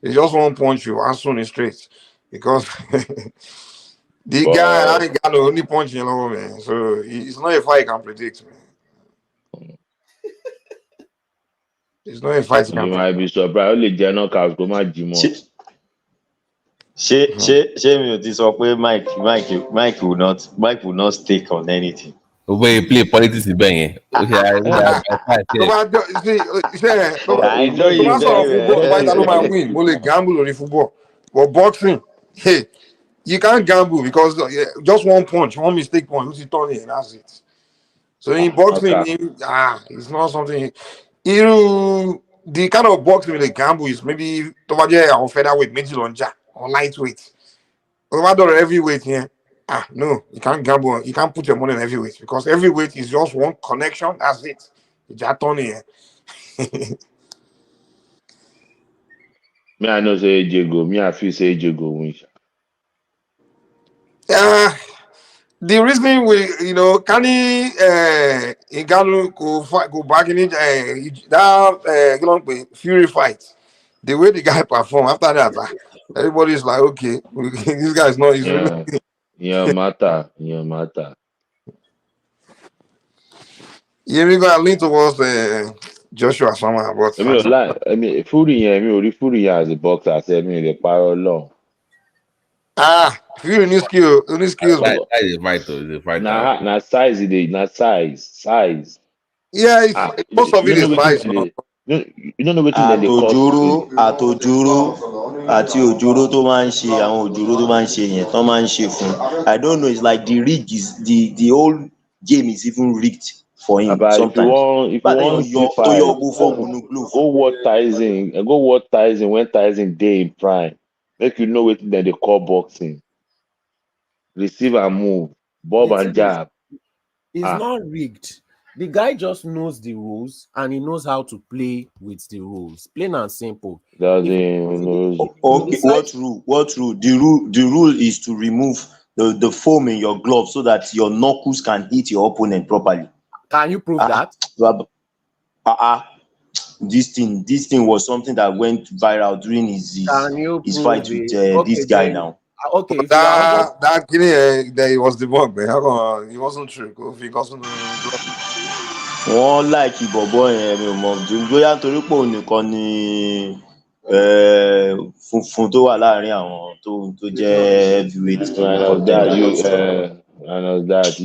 Speaker 17: he just won't punch you as soon as straight because the guy ain't got no only punching over man. So it's not a fight you can predict, man. It's not a fight you can
Speaker 21: might be surprised. Only Jano Cavs go my gym.
Speaker 5: Shame you this up where Mike will not stake on anything.
Speaker 12: Where you play politics in Benny.
Speaker 17: I don't win. Only gamble on the football. But boxing, hey, you can't gamble because just one punch, one mistake point, you turn it and that's it. So in boxing, it's not something. The kind of boxing they gamble is maybe on featherweight, middle or lightweight. Over heavyweight here. No, you can't gamble. You can't put your money on heavyweight because heavyweight is just one connection. That's it. You just turn here.
Speaker 21: Me, I know say Jago. Me, I feel say Jago win.
Speaker 17: The reason we, can he Ngannou go back in it that Fury fight, the way the guy performed after that, everybody's like, okay, this guy's not. He's really.
Speaker 21: Yeah, matter.
Speaker 17: Yeah, we gonna lean towards Joshua somehow, but
Speaker 21: Fury as a boxer. I said me the power long.
Speaker 17: Fury new skills.
Speaker 12: That is vital.
Speaker 21: Now size it is. Not size.
Speaker 17: Yeah, most of it is size.
Speaker 21: You don't know what they call
Speaker 5: àtòjúró àti òjòrò tó máa ń ṣe àwọn òjòrò tó máa ń ṣe yẹn tó máa ń ṣe fún. I don't know, it's like the rig is the whole game is even rigged for him sometimes.
Speaker 21: If you want go watch Tyson when Tyson day in prime. Make you know what they call boxing. Receive and move, bob and jab.
Speaker 13: It's not rigged. The guy just knows the rules and he knows how to play with the rules. Plain and simple.
Speaker 5: Okay, what rule? The rule is to remove the foam in your glove so that your knuckles can hit your opponent properly.
Speaker 13: Can you prove that?
Speaker 5: This thing was something that went viral during his fight with this guy now.
Speaker 13: Okay, if
Speaker 17: that he was the bug, man. It wasn't true. If he wasn't
Speaker 5: wọ́n láìkì bọ̀bọ̀ yẹn mi ò mọ̀ bóyá nítorí pé òun nìkan ni funfun tó wà láàrin àwọn tó jẹ́ heavyweight.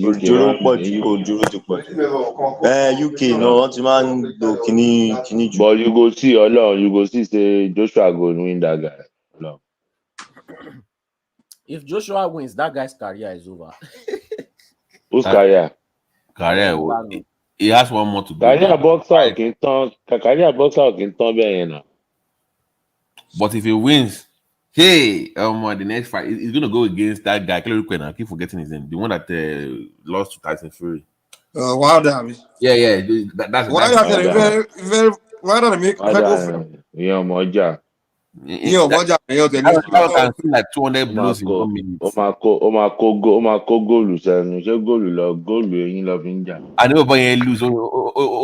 Speaker 5: Òjòrò pọ̀ jù. UK náà wọ́n ti máa ń lo kíní jù.
Speaker 21: But you go see say Joshua go win that guy. No.
Speaker 13: If Joshua wins, that guy's career is over.
Speaker 21: Whose career?
Speaker 12: He has one more to go.
Speaker 21: Career boxer can turn now.
Speaker 12: But if he wins, the next fight he's gonna go against that guy. I keep forgetting his name. The one that lost to Tyson Fury.
Speaker 17: Wilder.
Speaker 12: Yeah. That's
Speaker 17: Wilder. Very Wilder make.
Speaker 21: Yeah, Moja.
Speaker 12: Can feel like 200 blows in 1 minute.
Speaker 21: góòlù sẹ́nu ṣé góòlù eyín lọ fi ń jà.
Speaker 12: And over here lose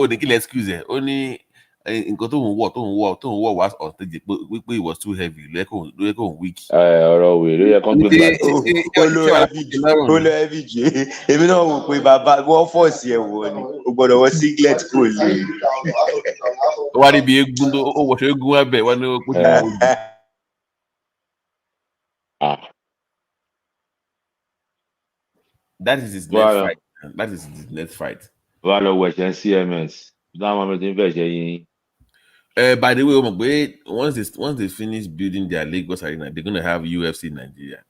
Speaker 12: they kill excuse ẹ ó ní nǹkan tóun wọ̀ wá on stage pé it was too heavy lẹ́kọ̀ọ́ weak.
Speaker 21: ọ̀rọ̀ wèrè yẹ kán gbé
Speaker 5: ó lọ heavy jù èmi náà wò pé bàbá wọ́n fọ́ọ̀sì ẹ̀ wọ̀ ni o gbọ́dọ̀ wọ singlet kò lè.
Speaker 12: ó wá níbi eégún tó ó wọṣọ eégún ẹbẹ wọn ní ó kó that is his next fight. That is his next fight.
Speaker 21: Wà lọ wọ ẹ̀ṣẹ̀ CMS. Dáhùn àmì tí ń fẹ́ ṣe yín.
Speaker 12: By the way, once they finish building their Lagos arena, they're gonna have UFC in Nigeria.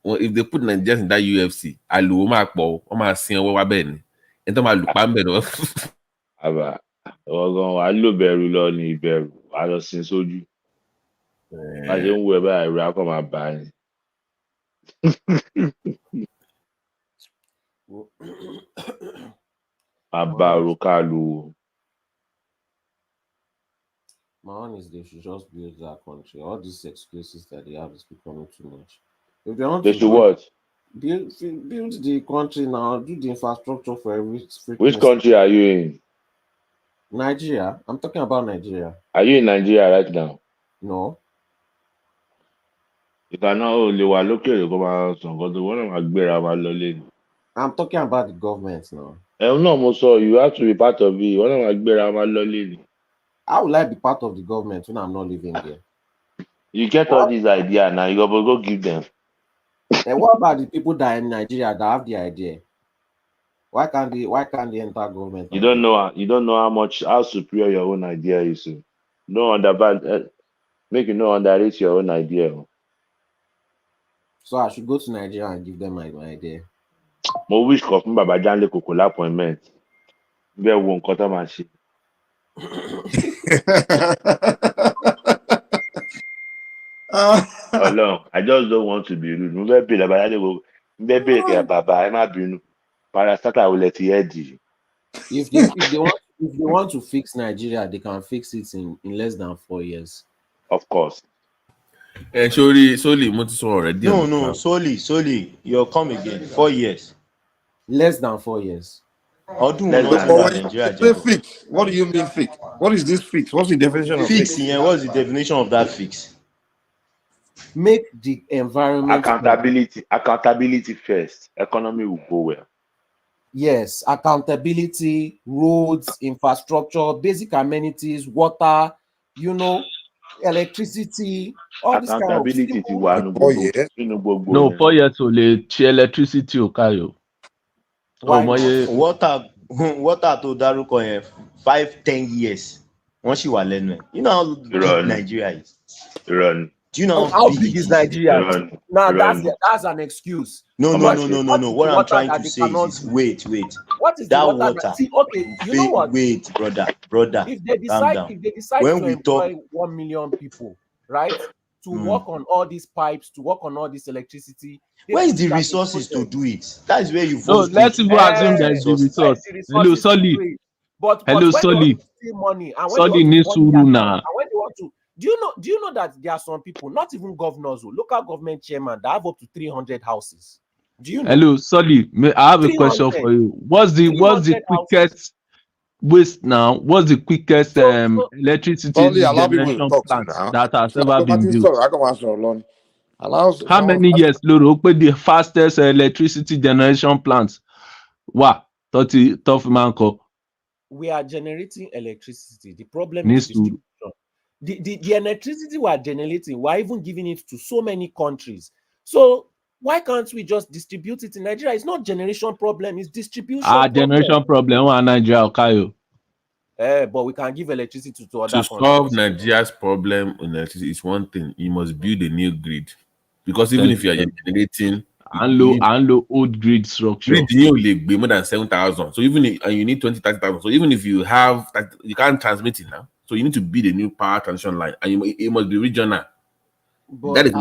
Speaker 12: If they put Nigerians in that UFC, àlùwò máa pọ̀, wọ́n máa sin ọwọ́ wá bẹ́ẹ̀ ni. Ẹni tó máa lù pa ń bẹ̀ lọ.
Speaker 21: Àbá ọgàn wàá lò bẹ̀rù lọ ní ìbẹ̀rù, wàá lọ sin sójú. Bá a ṣe ń wo ẹ báyìí, ẹ̀rù akọ máa bá a ni. Abarukalu.
Speaker 13: My own is they should just build that country. All these excuses that they have is becoming too much. If they want
Speaker 21: they
Speaker 13: to
Speaker 21: should what?
Speaker 13: Build the country now, do the infrastructure for every.
Speaker 21: Which country are you in?
Speaker 13: Nigeria. I'm talking about Nigeria.
Speaker 21: Are you in Nigeria right now?
Speaker 13: No.
Speaker 21: You cannot only one locate go out some because one of my
Speaker 13: I'm talking about the government now.
Speaker 21: No, so you have to be part of it. One of my
Speaker 13: How will I be part of the government when I'm not living there?
Speaker 21: You get all these ideas now, you gotta go give them.
Speaker 13: And what about the people that are in Nigeria that have the idea? Why can't they enter government?
Speaker 21: You don't know how superior your own idea is. Make you know underrate your own idea.
Speaker 13: So I should go to Nigeria and give them my idea.
Speaker 21: Mo wish ko fún Baba Janle Kokola appointment. Be wo nǹkan tó máa ṣe. Ọlọ́run, I just don't want to be rude. Mo fẹ́ bèèrè Baba Janle Kokola. Mo fẹ́ bèèrè kí bàbá ẹ má bínú. Parastatal will let you head.
Speaker 13: If they want to fix Nigeria, they can fix it in less than 4 years.
Speaker 21: Of course.
Speaker 12: Sorry, already.
Speaker 5: No, Soli, you'll come again. 4 years.
Speaker 13: Less than 4 years.
Speaker 21: Fix. What do you mean fix? What is this fix? What's the definition of fix?
Speaker 5: Yeah, what's the definition of that fix?
Speaker 13: Make the environment
Speaker 21: accountability first. Economy will go well.
Speaker 13: Yes, accountability, roads, infrastructure, basic amenities, water, electricity, all this kind of
Speaker 10: No, 4 years only electricity okayo.
Speaker 5: Water to Daruko 5-10 years. Once you are learning, you know how big Nigeria is.
Speaker 21: Run.
Speaker 5: Do you know
Speaker 13: how big is Nigeria? Now that's an excuse.
Speaker 5: No. What I'm trying to say is wait.
Speaker 13: What is
Speaker 5: that
Speaker 13: water? See, okay, you know what?
Speaker 5: Wait, brother.
Speaker 13: If they decide when to employ 1 million people, right, to work on all these pipes, to work on all this electricity,
Speaker 5: where is the resources to do it? That is where you.
Speaker 10: No, let's even assume there is the resource. Hello, Soli. Hello, Soli. Soli needs to rule now.
Speaker 13: When they want to. Do you know that there are some people, not even governors, local government chairman, that have up to 300 houses? Do you know?
Speaker 10: Hello, Soli. I have a question for you. What's the quickest waste now? What's the quickest electricity generation plant that has ever been built? How many years, Loro? The fastest electricity generation plants? Wow, 30 tough manco.
Speaker 13: We are generating electricity. The problem is distribution. The electricity we are generating, we're even giving it to so many countries. So why can't we just distribute it in Nigeria? It's not generation problem, it's distribution
Speaker 10: generation problem in Nigeria, okay.
Speaker 13: But we can give electricity to other countries.
Speaker 12: To solve Nigeria's problem in electricity is one thing. You must build a new grid. Because even if you are generating
Speaker 10: and low old grid structure,
Speaker 12: grid will be more than 7,000. So even if you need 20,000-30,000. So even if you have that, you can't transmit it now. So you need to build a new power transmission line, and it must be regional.
Speaker 13: But
Speaker 12: that is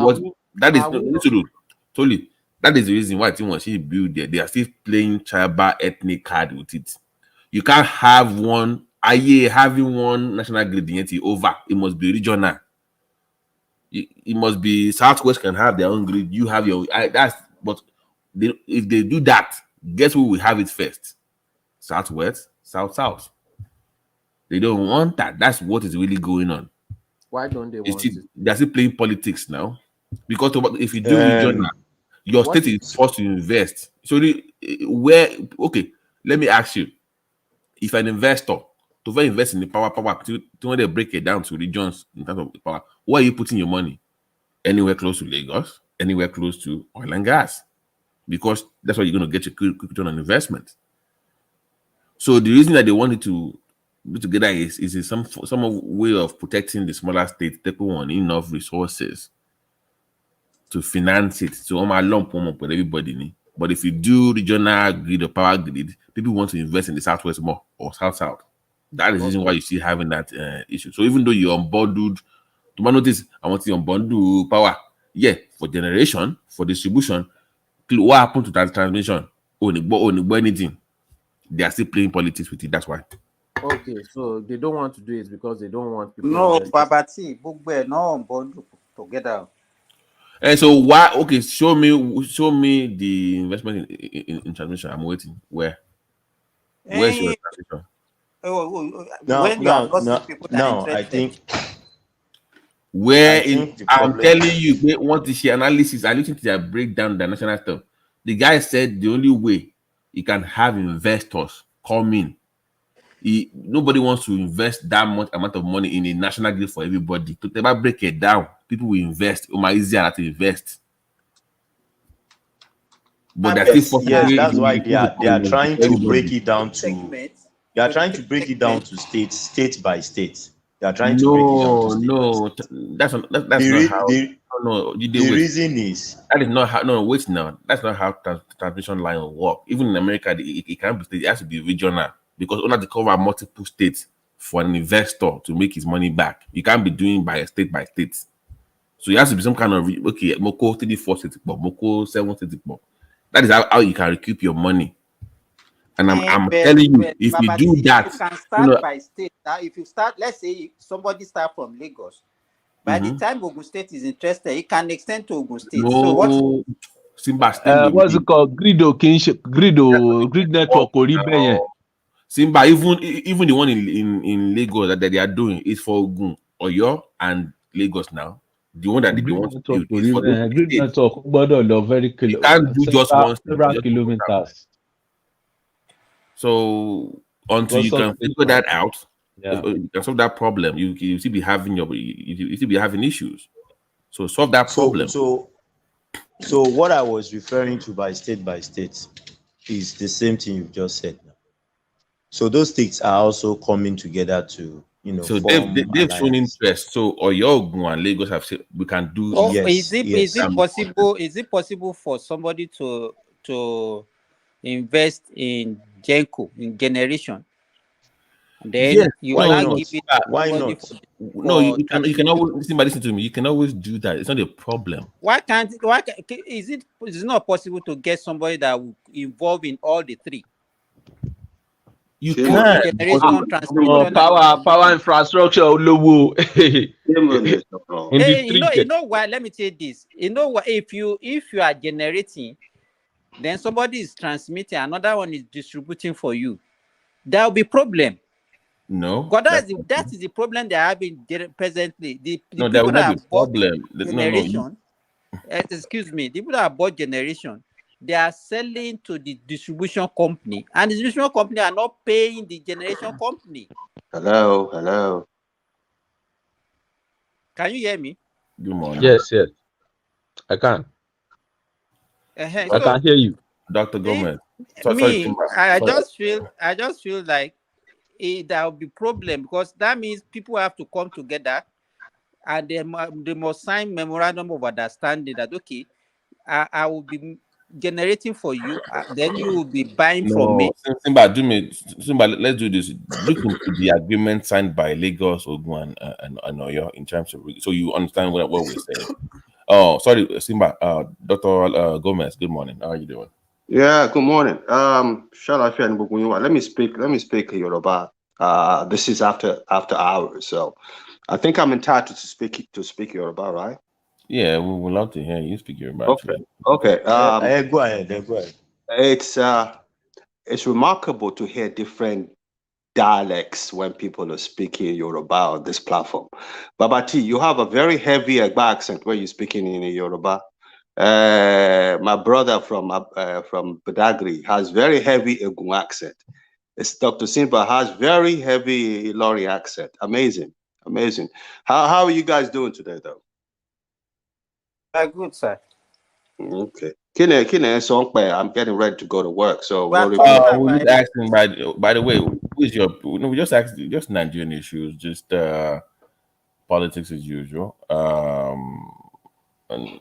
Speaker 12: totally. That is the reason why she build there. They are still playing tribal ethnic card with it. You can't have having one national grid over. It must be regional. it must be Southwest can have their own grid. You have your but if they do that, guess who will have it first? Southwest, South. They don't want that. That's what is really going on.
Speaker 13: Why don't they want it?
Speaker 12: They're still playing politics now. Because if you do regional, your state is forced to invest. So okay, let me ask you. If an investor to invest in the power to when they break it down to regions in terms of power, where are you putting your money? Anywhere close to Lagos, anywhere close to oil and gas, because that's where you're going to get your quick return on investment. So the reason that they wanted to be together is some way of protecting the smaller states. They want enough resources to finance it. So I'm a lump with everybody. But if you do regional grid or power grid, people want to invest in the Southwest more or South. That is the reason why you see having that issue. So even though you're unbundled, to notice, I want to unbundle power. Yeah, for generation, for distribution. What happened to that transmission? Anything. They are still playing politics with it. That's why.
Speaker 13: Okay, so they don't want to do it because they don't want people.
Speaker 8: No, Babati, no unbundle together.
Speaker 12: And so why? Okay, show me the investment in transmission. I'm waiting. Where's your transmission?
Speaker 5: I think
Speaker 12: I'm telling you, they want to share analysis. I listened to their breakdown, the national stuff. The guy said the only way you can have investors come in. Nobody wants to invest that much amount of money in a national grid for everybody. To never break it down, people will invest. It's easier to invest.
Speaker 5: But that's why they are trying to break it down to. They are trying to break it down to state by state. They are trying to break it down to state.
Speaker 12: That's not how. The
Speaker 5: reason is
Speaker 12: that is not how. No, wait now. That's not how transmission line will work. Even in America, it can't be state. It has to be regional because only to cover multiple states for an investor to make his money back. You can't be doing by state. So it has to be some kind of Moko 34 state, Moko 7 state. That is how you can recoup your money. And I'm telling you, if you do that,
Speaker 8: you can start by state. Now, if you start, let's say somebody start from Lagos. By the time Ogun State is interested, it can extend to Ogun State. So
Speaker 10: what's it called? Grid network or
Speaker 12: Simba, even the one in Lagos that they are doing is for Ogun, Oyo, and Lagos now. The one that they want to build is for the
Speaker 10: grid network. You
Speaker 12: can't do just one
Speaker 10: several kilometers.
Speaker 12: So until you can figure that out, you can solve that problem. You still be having issues. So solve that problem.
Speaker 5: So what I was referring to by state is the same thing you've just said now. So those states are also coming together to
Speaker 12: So they've shown interest. So Oyo and Lagos have said we can do.
Speaker 8: Is it possible? Is it possible for somebody to invest in Genco in generation? Then
Speaker 12: why not? No, you can always listen to me. You can always do that. It's not a problem.
Speaker 8: Is it not possible to get somebody that will involve in all the three?
Speaker 12: You can.
Speaker 8: Generation, transmission,
Speaker 10: power infrastructure.
Speaker 8: You know why? Let me say this. You know what? If you are generating, then somebody is transmitting, another one is distributing for you. There will be problem.
Speaker 12: No,
Speaker 8: because that is the problem they are having presently. The
Speaker 12: people that have bought
Speaker 8: generation, excuse me, the people that have bought generation, they are selling to the distribution company, and the distribution company are not paying the generation company.
Speaker 21: Hello.
Speaker 8: Can you hear me?
Speaker 12: Good morning.
Speaker 10: Yes, I can. I can hear you,
Speaker 12: Dr. Gomez.
Speaker 8: I just feel like there will be problem because that means people have to come together and they must sign memorandum of understanding that okay, I will be generating for you, then you will be buying from me.
Speaker 12: Simba, let's do this. Look into the agreement signed by Lagos, Ogun, and Oyo in terms of so you understand what we're saying. Oh, sorry, Simba. Dr. Gomez, good morning. How are you doing?
Speaker 21: Yeah, good morning. Let me speak Yoruba. This is after hours, so I think I'm entitled to speak Yoruba, right?
Speaker 20: Yeah, we would love to hear you speak Yoruba.
Speaker 18: Okay.
Speaker 20: Actually.
Speaker 18: Okay.
Speaker 22: Go ahead. Go ahead.
Speaker 18: It's remarkable to hear different dialects when people are speaking Yoruba on this platform. Babati, you have a very heavy Egba accent when you're speaking in Yoruba. My brother from Badagry has very heavy Egun accent. It's Dr. Simba has very heavy Ilori accent. Amazing. How are you guys doing today, though?
Speaker 8: Good, sir.
Speaker 18: Okay. I'm getting ready to go to work. So
Speaker 20: we just asking by the way, who is your we just asked just Nigerian issues, just politics as usual. And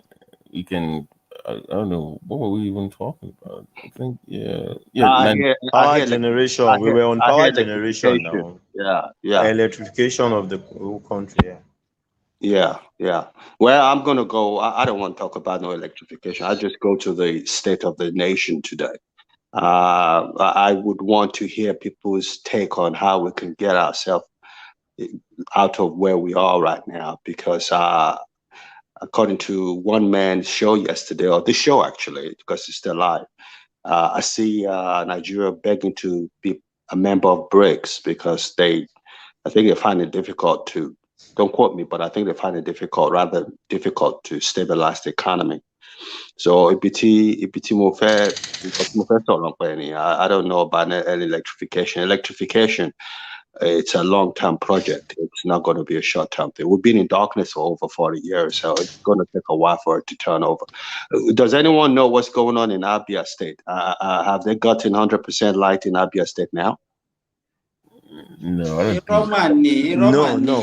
Speaker 20: you can I don't know what were we even talking about. I think
Speaker 22: Power generation. We were on power generation now.
Speaker 18: Yeah.
Speaker 22: Electrification of the whole country.
Speaker 18: Yeah. Well, I'm gonna go. I don't want to talk about no electrification. I just go to the state of the nation today. I would want to hear people's take on how we can get ourselves out of where we are right now, because according to one man's show yesterday, or this show actually, because it's still live, I see Nigeria begging to be a member of BRICS because I think they find it difficult to, don't quote me, but I think they find it rather difficult to stabilize the economy. So I don't know about any electrification. Electrification, it's a long-term project. It's not going to be a short-term thing. We've been in darkness for over 40 years, so it's going to take a while for it to turn over. Does anyone know what's going on in Abia State? Have they gotten 100% light in Abia State now?
Speaker 20: No, I don't
Speaker 22: No.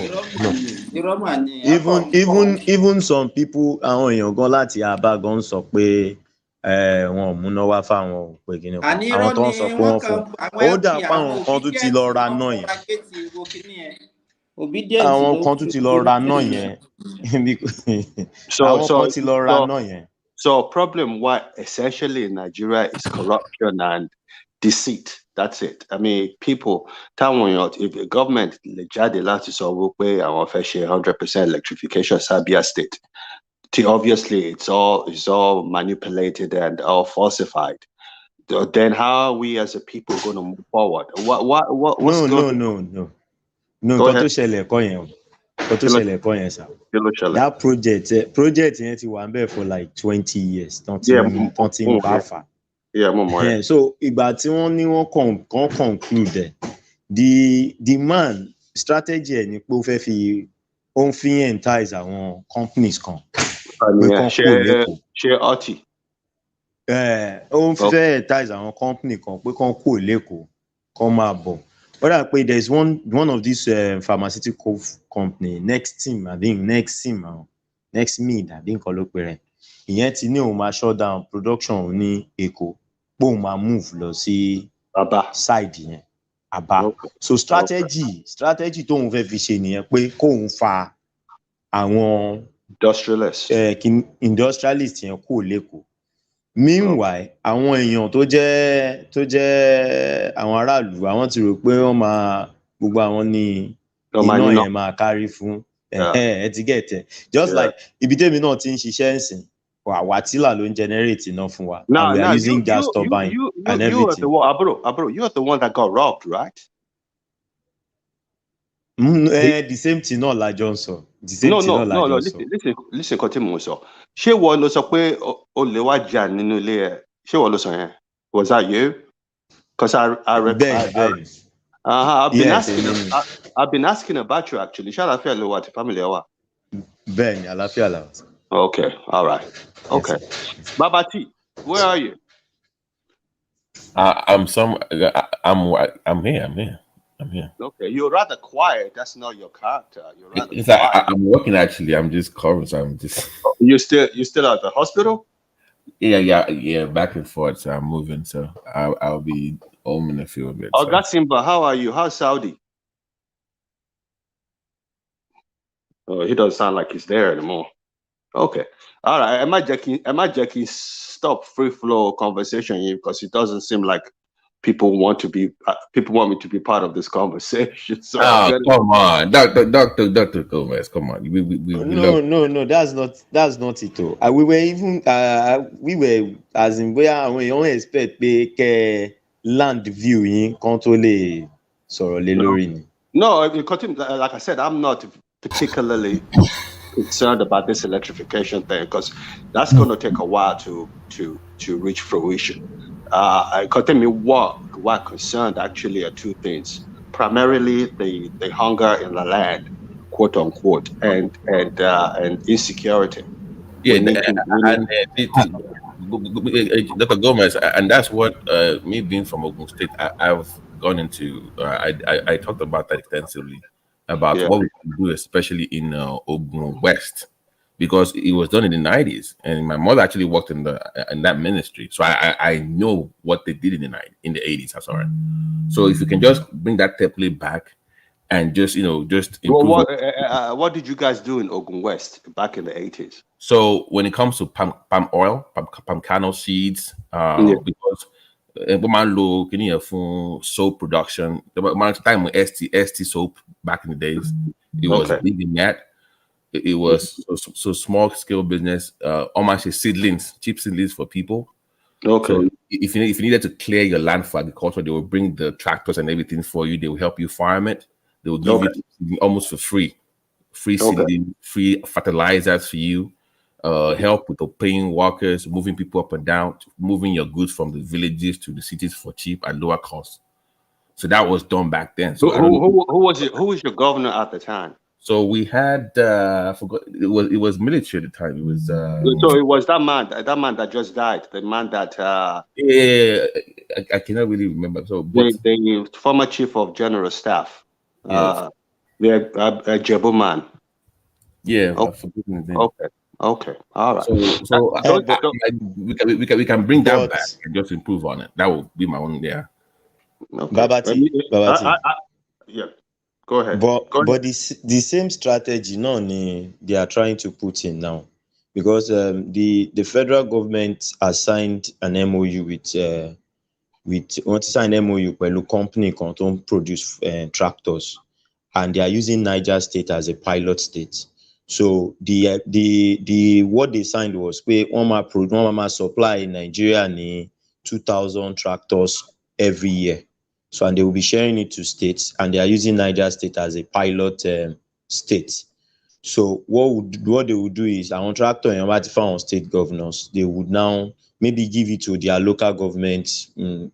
Speaker 22: Even some people àwọn èèyàn gan láti Aba gan sọ pé wọn ò múná wá fáwọn pé kíni kan àwọn tó ń sọ pé wọn fún ó dà pé àwọn kan tún ti lọ ra náà yẹn àwọn kan tún ti lọ ra náà yẹn àwọn kan ti lọ ra náà yẹn.
Speaker 18: So problem essentially in Nigeria is corruption and deceit. That's it. I mean, people, if the government jáde láti sọ wípé àwọn fẹ́ ṣe 100% electrification Abia State, obviously it's all manipulated and all falsified. Then how are we as a people going to move forward? What's
Speaker 22: No. Nǹkan tó ṣẹlẹ̀ kọ́ yẹn sá. That project yẹn ti wà ń bẹ̀ for like 20 years. Tán ti ń bá fà.
Speaker 18: Yeah,
Speaker 22: so ìgbà tí wọ́n ní wọ́n conclude the man strategy ẹ̀ ni pé ó fẹ́ fi entice àwọn companies kan pé kán kó lẹ́kọ̀ọ́.
Speaker 18: ṣe ọtí.
Speaker 22: ó fẹ́ entice àwọn company kan pé kán kó lẹ́kọ̀ọ́ kán máa bọ̀. But I pay there's one of these pharmaceutical company next mid I think olopere ìyẹn ti ní òun máa shut down production ní Èkó pé òun máa move lọ sí side yẹn Aba. So strategy tóun fẹ́ fi ṣe nìyẹn pé kóun fa àwọn industrialist yẹn kó lẹ́kọ̀ọ́. Meanwhile àwọn èèyàn tó jẹ́ àwọn aráàlú àwọn ti rò pé wọ́n máa gbogbo àwọn ní iná yẹn máa kárí fún ẹ ti get it just like ibi tèmi náà ti ń ṣiṣẹ́ ǹsìn Wàtílà ló ń generate iná fún wa and we are using gas turbine and everything.
Speaker 18: Abro, you are the one that got robbed, right?
Speaker 22: The same thing náà la jọ ń sọ.
Speaker 18: No. Listen, kọ́tí mò ń sọ. Ṣé wọ́n ló sọ pé o lè wá jà nínú ilé ẹ̀? Ṣé wọ́n ló sọ yẹn? Was that you? Because I've been asking about you actually. Ṣé àlàáfíà ló wà tí family ẹ wà?
Speaker 22: Bẹ́ẹ̀ni, àlàáfíà la wà.
Speaker 18: Okay, all right. Okay. Yes. Babati, where are you?
Speaker 20: I'm here.
Speaker 18: Okay, you're rather quiet. That's not your character. You're rather quiet.
Speaker 20: I'm working actually. I'm just covering. So I'm just.
Speaker 18: You still at the hospital?
Speaker 20: Yeah. Back and forth. So I'm moving. So I'll be home in a few minutes.
Speaker 18: Oh, that's Simba. How are you? How's Saudi? Oh, he doesn't sound like he's there anymore. Okay. All right. Am I Jackie? Stop free flow conversation here because it doesn't seem like people want me to be part of this conversation. So
Speaker 20: come on, Dr. Gomez, come on. We
Speaker 22: no, that's not it. We were even as in where we only expect pé land viewing kan tó lè sọ̀rọ̀ lé lórí ni.
Speaker 18: No, like I said, I'm not particularly concerned about this electrification thing because that's going to take a while to reach fruition. What concerned actually are two things. Primarily the hunger in the land, quote unquote, and insecurity.
Speaker 20: Yeah, Dr. Gomez, and that's what me being from Ogun State, I've gone into. I talked about that extensively about what we can do, especially in Ogun West, because it was done in the 90s, and my mother actually worked in that ministry, so I know what they did in the 80s. I'm sorry. So if you can just bring that template back and just improve.
Speaker 18: Well, what did you guys do in Ogun West back in the 80s?
Speaker 20: So when it comes to palm oil, palm kernel seeds, because soap production, the amount of time with ST soap back in the days, it was big in that. It was so small scale business, almost cheap seedlings for people. Okay. So if you needed to clear your land for agriculture, they will bring the tractors and everything for you. They will help you farm it. They will give you almost for free seeding, free fertilizers for you, help with paying workers, moving people up and down, moving your goods from the villages to the cities for cheap and lower cost. So that was done back then. So
Speaker 18: who was your governor at the time?
Speaker 20: So we had I forgot, it was military at the time. It was
Speaker 18: so it was that man that just died, the man that
Speaker 20: I cannot really remember. So
Speaker 18: the former chief of general staff, the Jebu man.
Speaker 20: Yeah, I forgot his name.
Speaker 18: Okay, all right.
Speaker 20: So we can bring that back and just improve on it. That will be my own. Yeah.
Speaker 18: Okay.
Speaker 22: Babati.
Speaker 18: Yeah. Go ahead.
Speaker 22: But the same strategy, they are trying to put in now, because the federal government has signed an MOU with a company can produce tractors, and they are using Niger State as a pilot state. So the what they signed was one supply in Nigeria 2,000 tractors every year. So, and they will be sharing it to states, and they are using Niger State as a pilot state. So what they would do is, our tractor on state governors, they would now maybe give it to their local government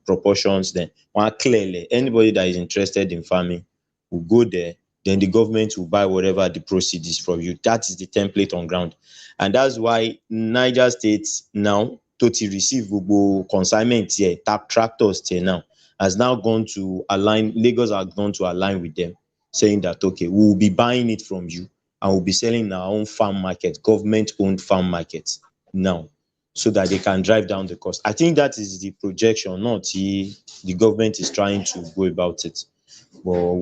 Speaker 22: proportions. Then clearly, anybody that is interested in farming will go there. Then the government will buy whatever the proceeds is from you. That is the template on ground, and that's why Niger State now totally receive consignment here, tractors here now. Has now gone to align, Lagos are going to align with them, saying that, okay, we will be buying it from you and we'll be selling in our own farm market, government-owned farm markets now, so that they can drive down the cost. I think that is the projection, not the government is trying to go about it. But,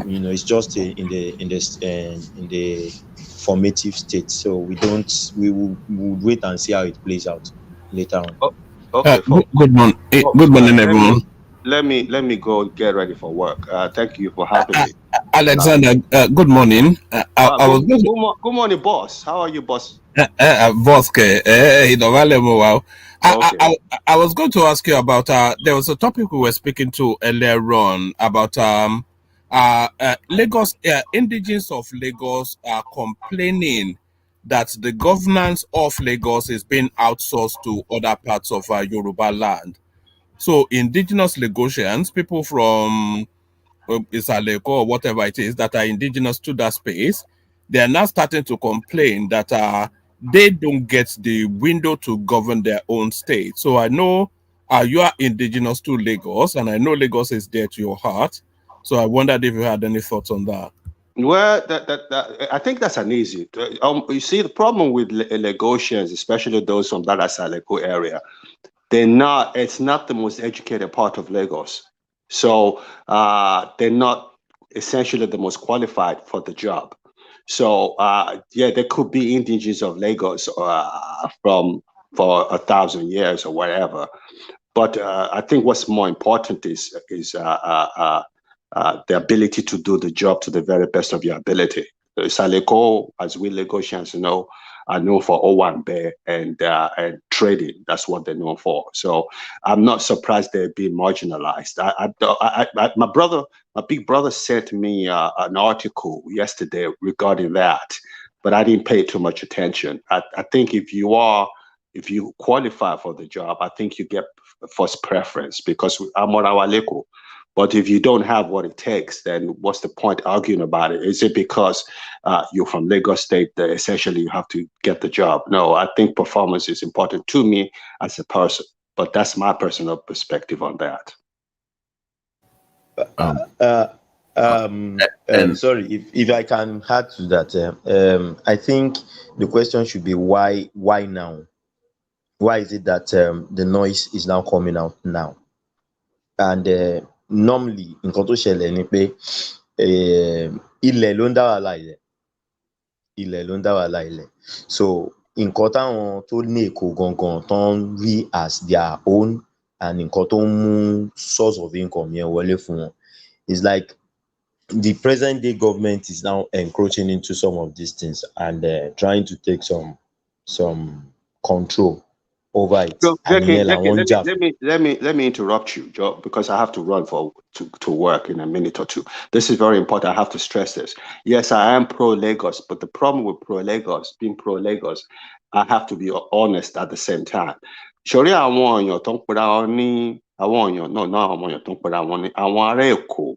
Speaker 22: it's just in the formative state. So we will wait and see how it plays out later on.
Speaker 18: Okay.
Speaker 2: Good morning. Good morning, everyone.
Speaker 18: Let me go get ready for work. Thank you for having me.
Speaker 2: Alexander, good morning.
Speaker 18: Good morning, boss. How are you, boss?
Speaker 2: Boss, I was going to ask you about there was a topic we were speaking to earlier on about Lagos, indigenes of Lagos are complaining that the governance of Lagos is being outsourced to other parts of Yoruba land. So indigenous Lagosians, people from Isaleko or whatever it is that are indigenous to that space, they are now starting to complain that they don't get the window to govern their own state. So I know you are indigenous to Lagos, and I know Lagos is dear to your heart. So I wondered if you had any thoughts on that.
Speaker 18: Well, I think that's an easy. You see, the problem with Lagosians, especially those from that Asaleko area, it's not the most educated part of Lagos. So they're not essentially the most qualified for the job. So there could be indigenes of Lagos for 1,000 years or whatever. But I think what's more important is the ability to do the job to the very best of your ability. Saleko, as we Lagosians know, are known for Owambe and trading. That's what they're known for. So I'm not surprised they're being marginalized. My big brother sent me an article yesterday regarding that, but I didn't pay too much attention. I think if you qualify for the job, I think you get first preference because I'm Morawaleko. But if you don't have what it takes, then what's the point arguing about it? Is it because you're from Lagos State that essentially you have to get the job? No, I think performance is important to me as a person, but that's my personal perspective on that.
Speaker 22: Sorry, if I can add to that, I think the question should be why now? Why is it that the noise is now coming out now? And normally, nǹkan tó ṣẹlẹ̀ ni pé ilẹ̀ ló ń dá wàhálà ilẹ̀. So nǹkan táwọn tó ní Èkó gangan tó ń rí as their own and nǹkan tó ń mú source of income yẹn wọlé fún wọn. It's like the present day government is now encroaching into some of these things and trying to take some control over it.
Speaker 18: So, let me interrupt you, Joe, because I have to run to work in a minute or two. This is very important. I have to stress this. Yes, I am pro-Lagos, but the problem with being pro-Lagos, I have to be honest at the same time. Surely I want you to put on me. I want you. No, I want you to put on me. I want Eko.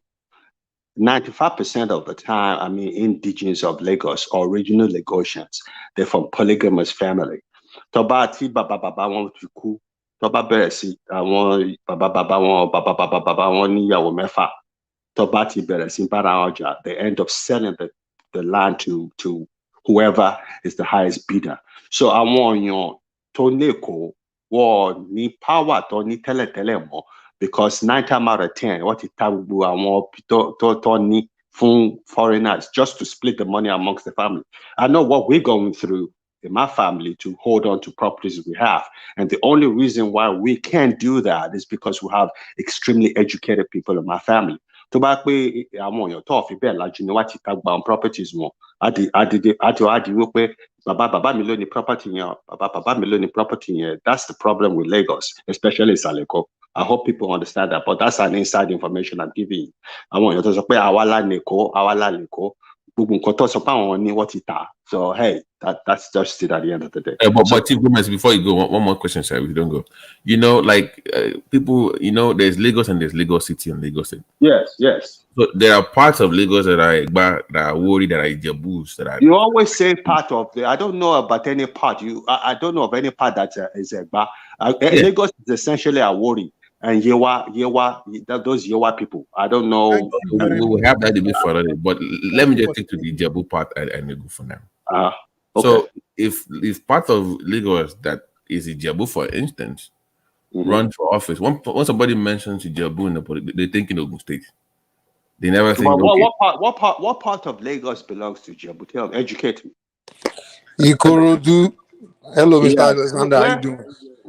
Speaker 18: 95% of the time, I mean, indigenes of Lagos, original Lagosians, they're from polygamous family. Toba ti baba wọn ti kú, toba bẹ̀rẹ̀ sí àwọn baba wọn níyàwó mẹ́fà, toba ti bẹ̀rẹ̀ sí bára wọn jà, they end up selling the land to whoever is the highest bidder. So àwọn èèyàn tó ní Èkó wọ́n ní power tó ní tẹ́lẹ̀tẹ́lẹ̀ mọ́, because 9 times out of 10 wọ́n ti ta gbogbo àwọn tó ní fún foreigners just to split the money amongst the family. I know what we're going through in my family to hold on to properties we have. And the only reason why we can't do that is because we have extremely educated people in my family. To bá pé àwọn èèyàn tó fi bẹ́ẹ̀ lajú ni wá ti ta gba àwọn properties wọn. Àti wípé bàbá mi ló ní property yẹn, bàbá mi ló ní property yẹn. That's the problem with Lagos, especially Saleko. I hope people understand that, but that's an inside information I'm giving you. Àwọn èèyàn tó sọ pé àwa la l'Èkó. So hey, that's just it at the end of the day.
Speaker 20: But Chief Gomez, before you go, one more question, sir. If you don't go, people, there's Lagos and there's Lagos City and Lagos State.
Speaker 18: Yes.
Speaker 20: So there are parts of Lagos that are worried, that are Ijebus, that are.
Speaker 18: You always say part of the. I don't know about any part. I don't know of any part that is Egba. Lagos is essentially a worry. And Yewa, those Yewa people. I don't know.
Speaker 20: We will have that debate further, but let me just take to the Ijebu part and go for now.
Speaker 18: Okay.
Speaker 20: So if part of Lagos that is Ijebu, for instance, run for office, when somebody mentions Ijebu in the politics, they think in Ogun State. They never think.
Speaker 18: What part of Lagos belongs to Ijebu? Tell me, educate me.
Speaker 17: Ikorodu. Hello, Mr. Alexander. How you doing?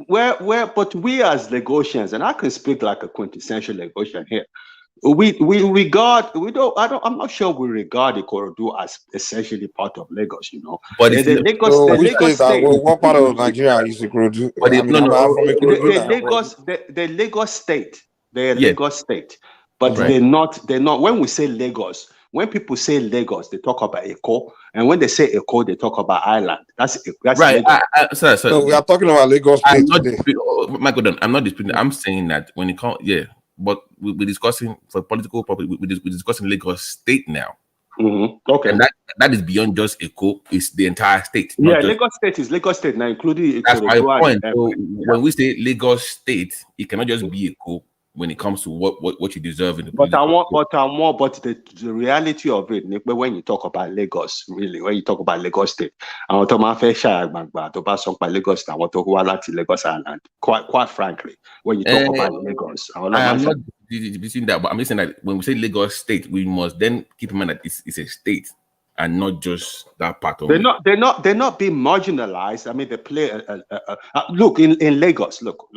Speaker 18: But we as Lagosians, and I can speak like a quintessential Lagosian here, I'm not sure we regard Ikorodu as essentially part of Lagos,
Speaker 20: But
Speaker 18: the Lagos State.
Speaker 17: What part of Nigeria is Ikorodu?
Speaker 18: The Lagos State. They're Lagos State. But they're not, when we say Lagos, when people say Lagos, they talk about Eko, and when they say Eko, they talk about Island. That's
Speaker 20: right. Sorry.
Speaker 17: So we are talking about Lagos State today.
Speaker 20: Michael, I'm not disputing. I'm saying that when it comes, but we're discussing for political purpose. We're discussing Lagos State now.
Speaker 18: Okay,
Speaker 20: and that is beyond just Eko. It's the entire state.
Speaker 18: Lagos State is Lagos State now, including.
Speaker 20: That's my point. So when we say Lagos State, it cannot just be Eko. When it comes to what you deserve in the
Speaker 18: but the reality of it, when you talk about Lagos, really, when you talk about Lagos State, I want to Lagos Island. Quite frankly, when you talk about Lagos,
Speaker 20: I'm not disputing that, but I'm just saying that when we say Lagos State, we must then keep in mind that it's a state. and not just that part
Speaker 18: They're
Speaker 20: only.
Speaker 18: they're not being marginalized. I mean, they play. Look in Lagos. Look.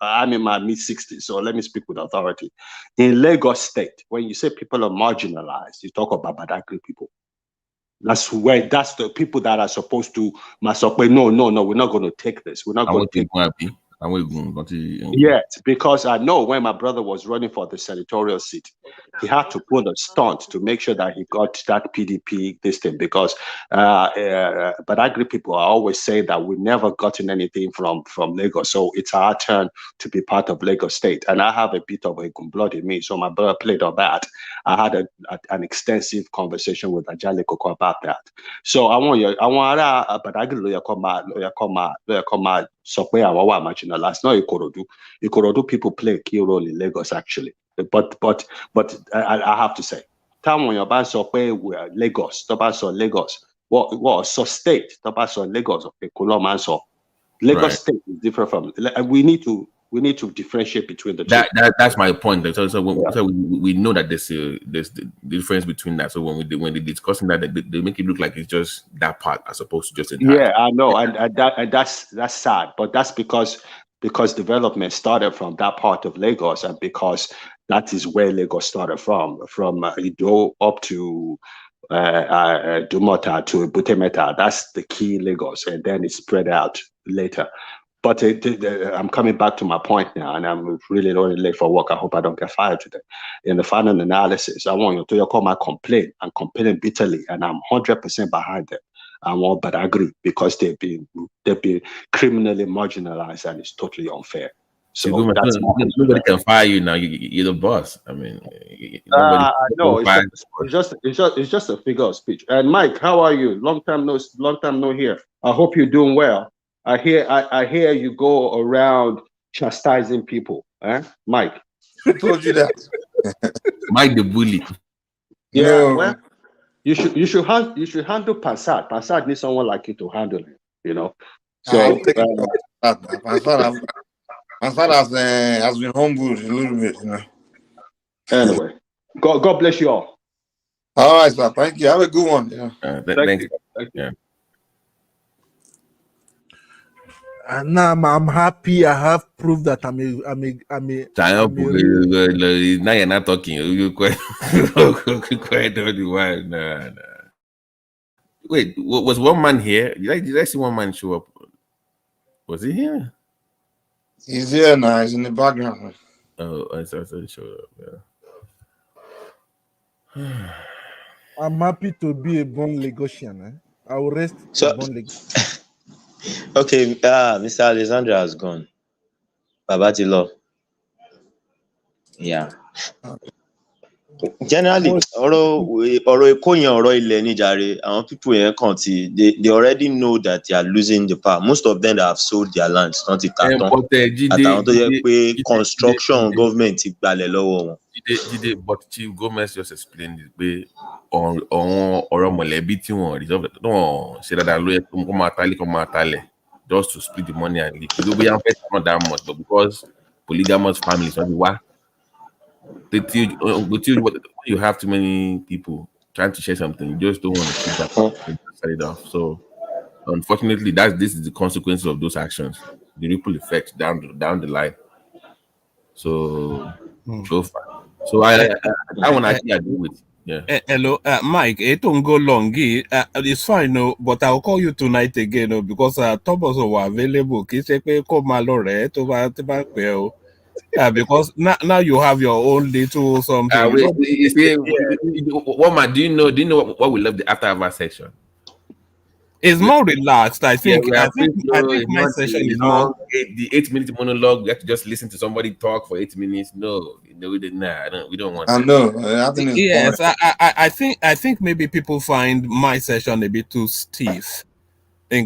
Speaker 18: I'm in my mid-60s, so let me speak with authority. In Lagos State, when you say people are marginalized, you talk about Badagry people. That's the people that are supposed to. No, we're not going to take this. We're not going to take. Yet, because I know when my brother was running for the senatorial seat, he had to put a stunt to make sure that he got that PDP this thing. Because, but I agree, people are always saying that we never gotten anything from Lagos, so it's our turn to be part of Lagos State. And I have a bit of a blood in me, so my brother played on that. I had an extensive conversation with Ajale Koko about that. So I want but I agree, lawyer come so where I want marginalized. No, Ikorodu people play a key role in Lagos actually. But I have to say, time when your band so where we're Lagos, Lagos, what so state, Lagos, Lagos State is different from. We need to differentiate between the two.
Speaker 20: That's my point. So we know that there's the difference between that. So when they're discussing that, they make it look like it's just that part as opposed to just entire.
Speaker 18: Yeah, I know, and that's sad. But that's because development started from that part of Lagos, and because that is where Lagos started from Ido up to Dumota to Butemeta. That's the key Lagos, and then it spread out later. But I'm coming back to my point now, and I'm really late for work. I hope I don't get fired today. In the final analysis, I want you to call my complaint and complain bitterly, and I'm 100% behind them. But I agree because they've been criminally marginalized, and it's totally unfair. So
Speaker 20: nobody can fire you now. You're the boss. I mean,
Speaker 18: no, it's just a figure of speech. And Mike, how are you? Long time no hear. I hope you're doing well. I hear you go around chastising people, Mike?
Speaker 17: Who told you that?
Speaker 20: Mike the bully.
Speaker 18: Yeah, no. Well, you should handle Passat. Passat needs someone like you to handle it, you know. So
Speaker 17: Passat has been humbled a little bit, you know.
Speaker 18: Anyway, God bless you all.
Speaker 17: All right, sir. Thank you. Have a good one. Yeah.
Speaker 18: Thank you.
Speaker 20: Yeah.
Speaker 11: And now I'm happy. I have proof that I'm a
Speaker 20: now you're not talking. You're quite nah. Wait, was one man here? Did I see one man show up? Was he here?
Speaker 17: He's here now. He's in the background.
Speaker 20: Oh, I saw he showed up. Yeah.
Speaker 11: I'm happy to be a born Lagosian. I will rest a born Lagosian.
Speaker 22: Okay, Mr. Alexander has gone. Babatilo. Yeah. Generally, ọ̀rọ̀ Èkó yẹn ọ̀rọ̀ ilẹ̀ ní jàre. Àwọn people yẹn kàn they already know that they are losing the power. Most of them that have sold their lands, not it at all. Àtàwọn tó yẹ pé construction government ti gbalẹ̀ lọ́wọ́ wọn.
Speaker 20: Jide, but Chief Gomez just explained it pé ọ̀rọ̀ mọ̀lẹ́bí tí wọ́n resolve no ṣe dáadáa ló yẹ kó máa talẹ̀ just to split the money and leave. Because we have not that much, but because polygamous families, when you have too many people trying to share something, you just don't want to keep that set it off. So unfortunately, this is the consequence of those actions, the ripple effect down the line. So so I want to actually agree with. Yeah.
Speaker 10: Hello, Mike. It don't go long. It's fine, no, but I'll call you tonight again, no, because Thomas are available. Yeah, because now you have your own little something.
Speaker 20: What man? Do you know what we love the after section?
Speaker 10: It's more relaxed. I think.
Speaker 20: Yeah,
Speaker 10: I think my session is more.
Speaker 20: The 8-minute monologue. We have to just listen to somebody talk for 8 minutes. No, we didn't. We don't want.
Speaker 17: I know. I think it's
Speaker 10: yes, I think maybe people find my session a bit too stiff.
Speaker 20: No.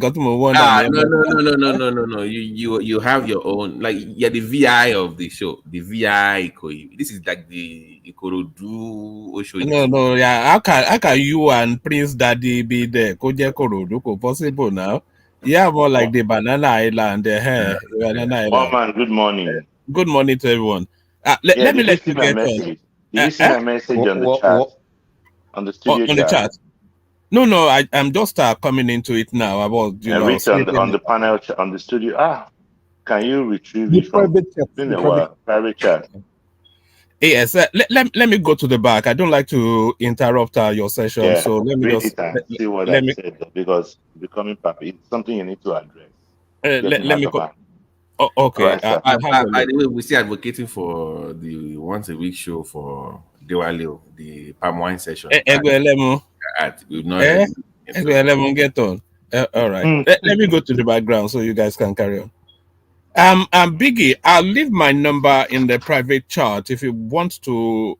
Speaker 20: You have your own. Like you're the VI of the show. The VI. This is like the Ikorodu show.
Speaker 10: No. Yeah. How can you and Prince Daddy be there? Korodu possible now? Yeah, more like the Banana Island. Banana Island.
Speaker 4: Oh man, good morning.
Speaker 10: Good morning to everyone. Let me let you get on.
Speaker 4: Did you see my message on the chat? On the studio
Speaker 10: on the chat? No, I'm just coming into it now. About
Speaker 21: Rich on the panel on the studio. Can you retrieve
Speaker 11: The
Speaker 21: it from?
Speaker 11: private chat.
Speaker 21: Been a while. Private chat.
Speaker 10: Yes, let me go to the back. I don't like to interrupt your session,
Speaker 21: Yeah,
Speaker 10: so let me
Speaker 21: read
Speaker 10: just
Speaker 21: it and see what
Speaker 10: let
Speaker 21: I
Speaker 10: me
Speaker 21: said because becoming papi is something you need to address.
Speaker 10: let me go. Oh,
Speaker 21: All
Speaker 10: okay,
Speaker 21: right, sir.
Speaker 10: I'll have a
Speaker 20: By
Speaker 10: look.
Speaker 20: the way, we're still advocating for the once a week show for Dewaleo, the palm wine session. We've not ready.
Speaker 10: Get on. All right. Let me go to the background so you guys can carry on. Biggie, I'll leave my number in the private chat if you want to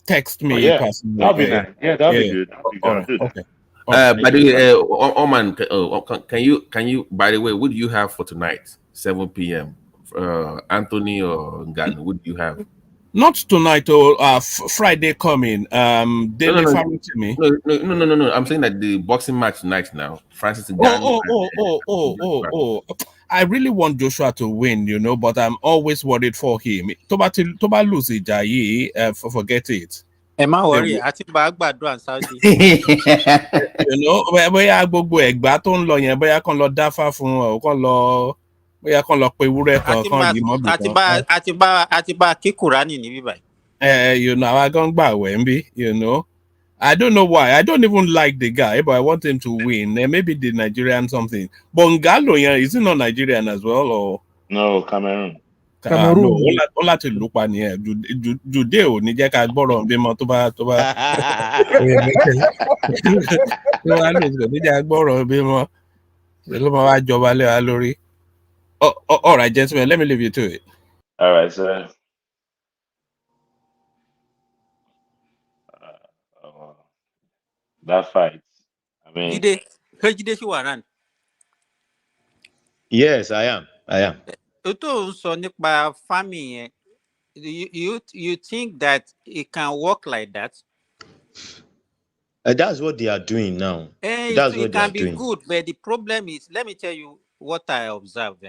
Speaker 10: text me personally.
Speaker 21: That'll be nice. Yeah, that'll be good. That'll be good. I'll do that.
Speaker 10: Okay.
Speaker 20: By the way, Oman, can you? By the way, what do you have for tonight, 7 p.m.? Anthony or Ngan, what do you have?
Speaker 10: Not tonight or Friday coming. Daily family to me.
Speaker 20: No. I'm saying that the boxing match tonight now. Francis Ngan.
Speaker 10: Oh. I really want Joshua to win, but I'm always worried for him. Toba lose it, forget it.
Speaker 8: Am I worried? I think Baghdad and Saudi.
Speaker 10: Bóyá gbogbo ẹ̀gbá tó ń lọ yẹn bóyá kán lọ dáfá fún ọ kán lọ pe ewúrẹ́ kan kán yìí mọ́bì kan.
Speaker 8: Àti bá kí Kùránì níbí báyìí.
Speaker 10: Àwa gan gbà wẹ̀ ń bí, I don't know why. I don't even like the guy, but I want him to win. Maybe the Nigerian something. But Ngalo, is he not Nigerian as well? Or
Speaker 21: no, Cameroon.
Speaker 10: No, ó láti lù pa nìyẹn. Jude ò ní jẹ́ ká gbọ́rọ̀ bímọ tó bá. Tó bá lù kò ní jẹ́ ká gbọ́rọ̀ bímọ. Ló máa wá jọba lé wa lórí. All right, gentlemen, let me leave you to it.
Speaker 21: All right, sir. That fight. I mean,
Speaker 8: Jide you around.
Speaker 22: Yes, I am.
Speaker 8: Tó ń sọ nípa farming yẹn, you think that it can work like that?
Speaker 22: That's what they are doing now.
Speaker 8: It can be good, but the problem is, let me tell you what I observed.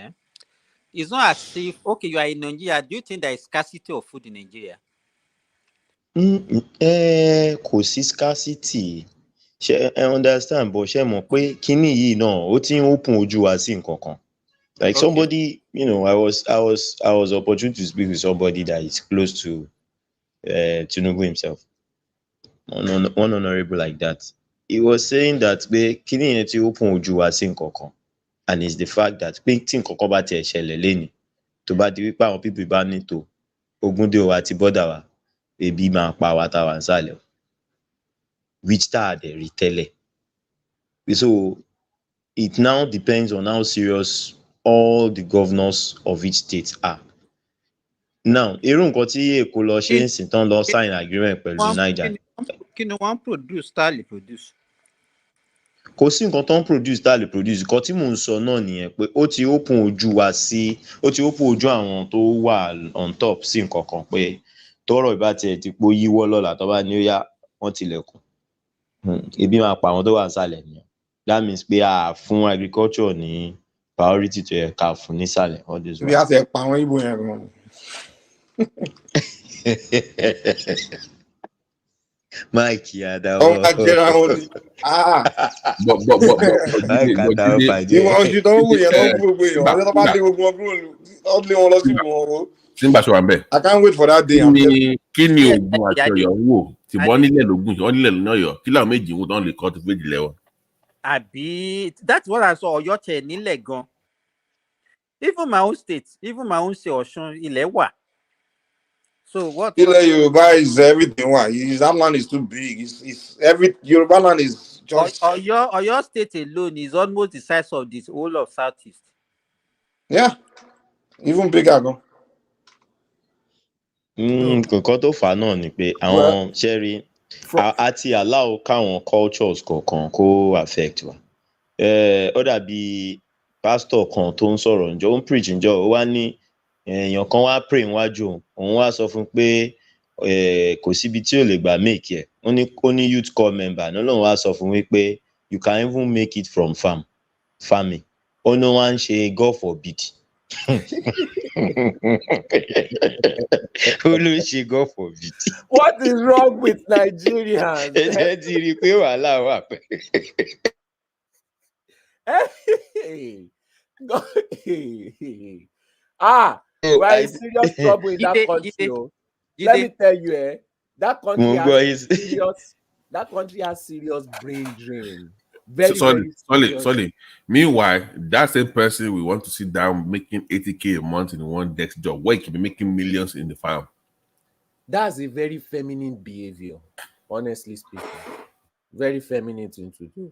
Speaker 8: It's not as if, okay, you are in Nigeria. Do you think there is scarcity of food in Nigeria?
Speaker 22: Kò sí scarcity. I understand, but ṣé mọ̀ pé kíní yìí náà ó ti ń open ojú wa sí nǹkan kan. Like somebody, I was opportune to speak with somebody that is close to Tinubu himself. One honorable like that. He was saying that kíní yẹn ti open ojú wa sí nǹkan kan. And it's the fact that pé tí nǹkan kan bá tiẹ̀ ṣẹlẹ̀ lẹ́ni tó bá di wípé àwọn people bá ní tó Ogúndé wa àti bọ́dà wa ebi máa pa wa tá wà nísàlẹ̀ which tá a dẹ̀ rí tẹ́lẹ̀. So it now depends on how serious all the governors of each state are. Now, irú nǹkan tí Èkó lọ ṣe ń sìn tán lọ sign agreement pẹ̀lú Niger.
Speaker 8: Kí ni wọ́n produce tá lè produce?
Speaker 22: Kò sí nǹkan tó ń produce tá lè produce. Nǹkan tí mò ń sọ náà nìyẹn pé ó ti open ojú wa sí, ó ti open ojú àwọn tó wà on top sí nǹkan kan pé tọ́rọ̀ ìbá tiẹ̀ ti pọ̀ yíwọ́ lọ́la tó bá ní ó yá wọ́n tilẹ̀kùn. Ebi máa pa àwọn tó wà nísàlẹ̀ nìyẹn. That means pé a fún agriculture ní priority tó yẹ ká fún nísàlẹ̀ all this while.
Speaker 17: Bí a ti pa àwọn Ìgbò yẹn gan.
Speaker 22: Mike Adawo.
Speaker 17: Ajẹ́ra wọn ni.
Speaker 22: Mike Adawo pàdé.
Speaker 17: Ìwọ̀n oṣù tó ń wù yẹn ló ń gbogbo èèyàn. Àwọn tó bá lé gbogbo wọn kúrò lé wọn lọ sí wọn.
Speaker 20: Simba ṣe wà ń bẹ̀.
Speaker 17: I can't wait for that day.
Speaker 20: Kí ni Ògùn àti Ọ̀yọ́ wò? Tìbọn nílẹ̀ lógún, wọ́n nílẹ̀ lónà Ọ̀yọ́. Kí làwọn méjì wò tán lè kọ́ tó fèjì lẹ́wọ̀?
Speaker 8: Àbí that's what I saw Ọ̀yọ́ tẹ̀ nílẹ̀ gan. Even my own state, Ọ̀ṣun ilẹ̀ wà. So what?
Speaker 17: Yoruba is everything. Why? That land is too big. It's every Yoruba land is just.
Speaker 8: Oyo state alone is almost the size of this whole of Southeast.
Speaker 17: Yeah, even bigger. Go.
Speaker 22: Nǹkan tó fà náà ni pé àwọn ṣẹ́rí àti allow káwọn cultures kọ̀ọ̀kan kó affect wa. Ó dàbí pastor kan tó ń sọ̀rọ̀ ǹjọ́ ó ń preach ǹjọ́ ó wá ní èèyàn kan wá pray níwájú òun wá sọ fún pé kò síbi tí ò lè gbà make ẹ̀ ó ní youth corps member náà lòun wá sọ fún wípé you can even make it from farming ó ní wọ́n á ń ṣe God forbid Olóṣè God forbid.
Speaker 13: What is wrong with Nigerians?
Speaker 22: Ẹ ti rí i pé wàhálà wà pẹ́.
Speaker 13: We're in serious trouble in that country. Let me tell you, that country has serious brain drain. Very serious.
Speaker 20: Sorry. Meanwhile, that same person we want to sit down making 80K a month in one desk job, where he can be making millions in the farm.
Speaker 13: That's a very feminine behavior, honestly speaking. Very feminine thing to do.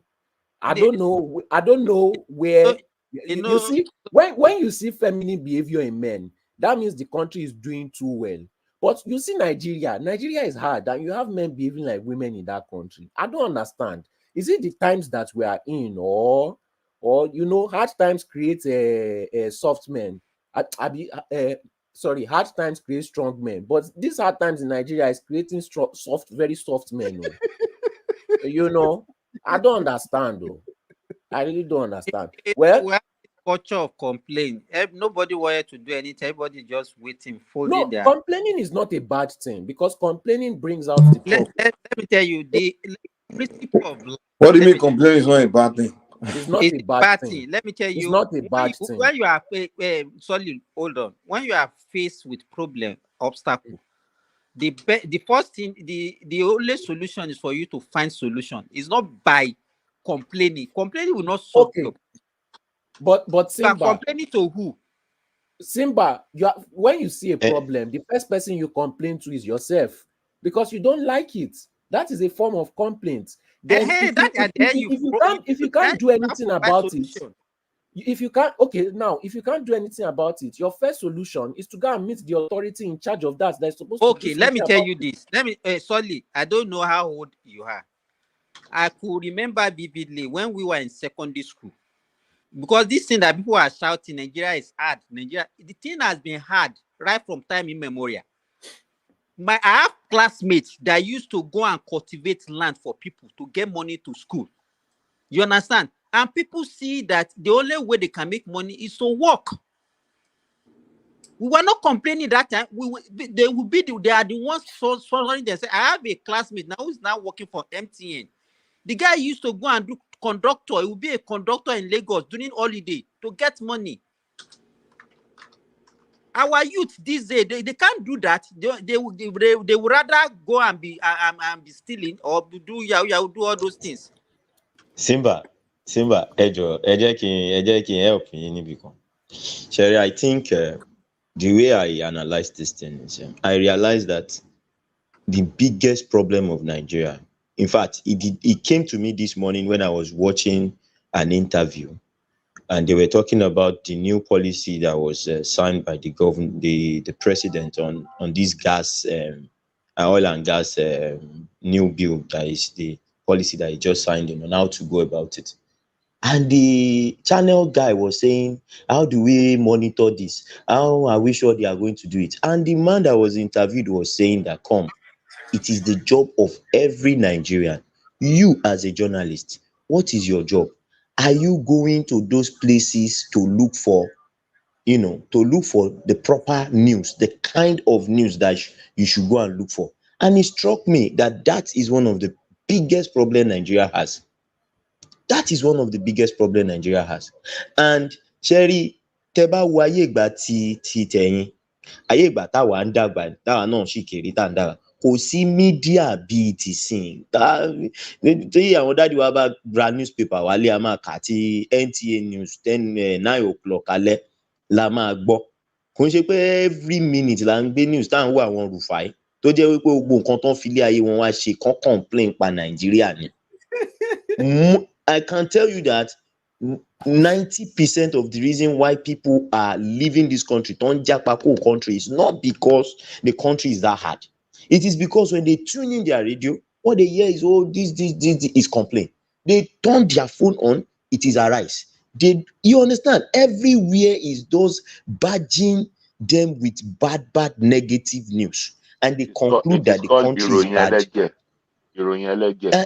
Speaker 13: I don't know where you see when you see feminine behavior in men, that means the country is doing too well. But you see Nigeria is hard, and you have men behaving like women in that country. I don't understand. Is it the times that we are in, or hard times create a soft men? Hard times create strong men, but these hard times in Nigeria is creating very soft men. I don't understand though. I really don't understand.
Speaker 8: We have culture of complaint. Nobody wanted to do anything. Everybody just waiting, folding their.
Speaker 13: Complaining is not a bad thing, because complaining brings out the problem.
Speaker 8: Let me tell you, the principle of life.
Speaker 17: What do you mean complaining is not a bad thing?
Speaker 13: It's not a bad thing.
Speaker 8: Let me tell you,
Speaker 13: it's not a bad thing.
Speaker 8: When you are hold on. When you are faced with obstacle, the first thing, the only solution is for you to find solution. It's not by complaining. Complaining will not solve your
Speaker 13: problem. But Simba,
Speaker 8: you are complaining to who?
Speaker 13: Simba, when you see a problem, the first person you complain to is yourself, because you don't like it. That is a form of complaint. Then if you can't do anything about it, if you can't do anything about it, your first solution is to go and meet the authority in charge of that. That's supposed to.
Speaker 8: Okay, let me tell you this. Sorry, I don't know how old you are. I could remember vividly when we were in secondary school, because this thing that people are shouting, Nigeria is hard. The thing has been hard right from time immemorial. I have classmates that used to go and cultivate land for people to get money to school. You understand? And people see that the only way they can make money is to work. We were not complaining that time. They are the ones sponsoring. They say, I have a classmate now who's now working for MTN. The guy used to go and do conductor. He would be a conductor in Lagos during holiday to get money. Our youth these days, they can't do that. They would rather go and be stealing or do all those things.
Speaker 22: Simba, ẹ jẹ́ kí n help yín níbì kan. Sherry, I think the way I analyze this thing is, I realize that the biggest problem of Nigeria, in fact, it came to me this morning when I was watching an interview, and they were talking about the new policy that was signed by the government, the president on this gas, oil and gas new bill, that is the policy that he just signed on how to go about it. And the channel guy was saying, how do we monitor this? How are we sure they are going to do it? And the man that was interviewed was saying that, it is the job of every Nigerian. You as a journalist, what is your job? Are you going to those places to look for the proper news, the kind of news that you should go and look for? And it struck me that is one of the biggest problems Nigeria has. That is one of the biggest problems Nigeria has. And Sherry, teba wo ayé ìgbà ti tẹ̀yìn, ayé ìgbà táwa ń dàgbà, táwa náà sì kéré tá ń dàgbà, kò sí mídíà bíi ti sìn. Tí àwọn dáàdi wa bá ra newspaper wálé, a máa kà tí NTA news 9 o'clock alẹ́ la máa gbọ́. Kò ń ṣe pé every minute la ń gbé news tá ń wo àwọn Rufai tó jẹ́ wípé gbogbo nǹkan tó ń filé ayé wọn wá ṣe kán complain pa Nàìjíríà ni. I can tell you that 90% of the reason why people are leaving this country, country, is not because the country is that hard. It is because when they tune in their radio, what they hear is, this is complaint. They turn their phone on, it is a rise. You understand? Everywhere is those badging them with bad negative news. And they conclude that the country is bad.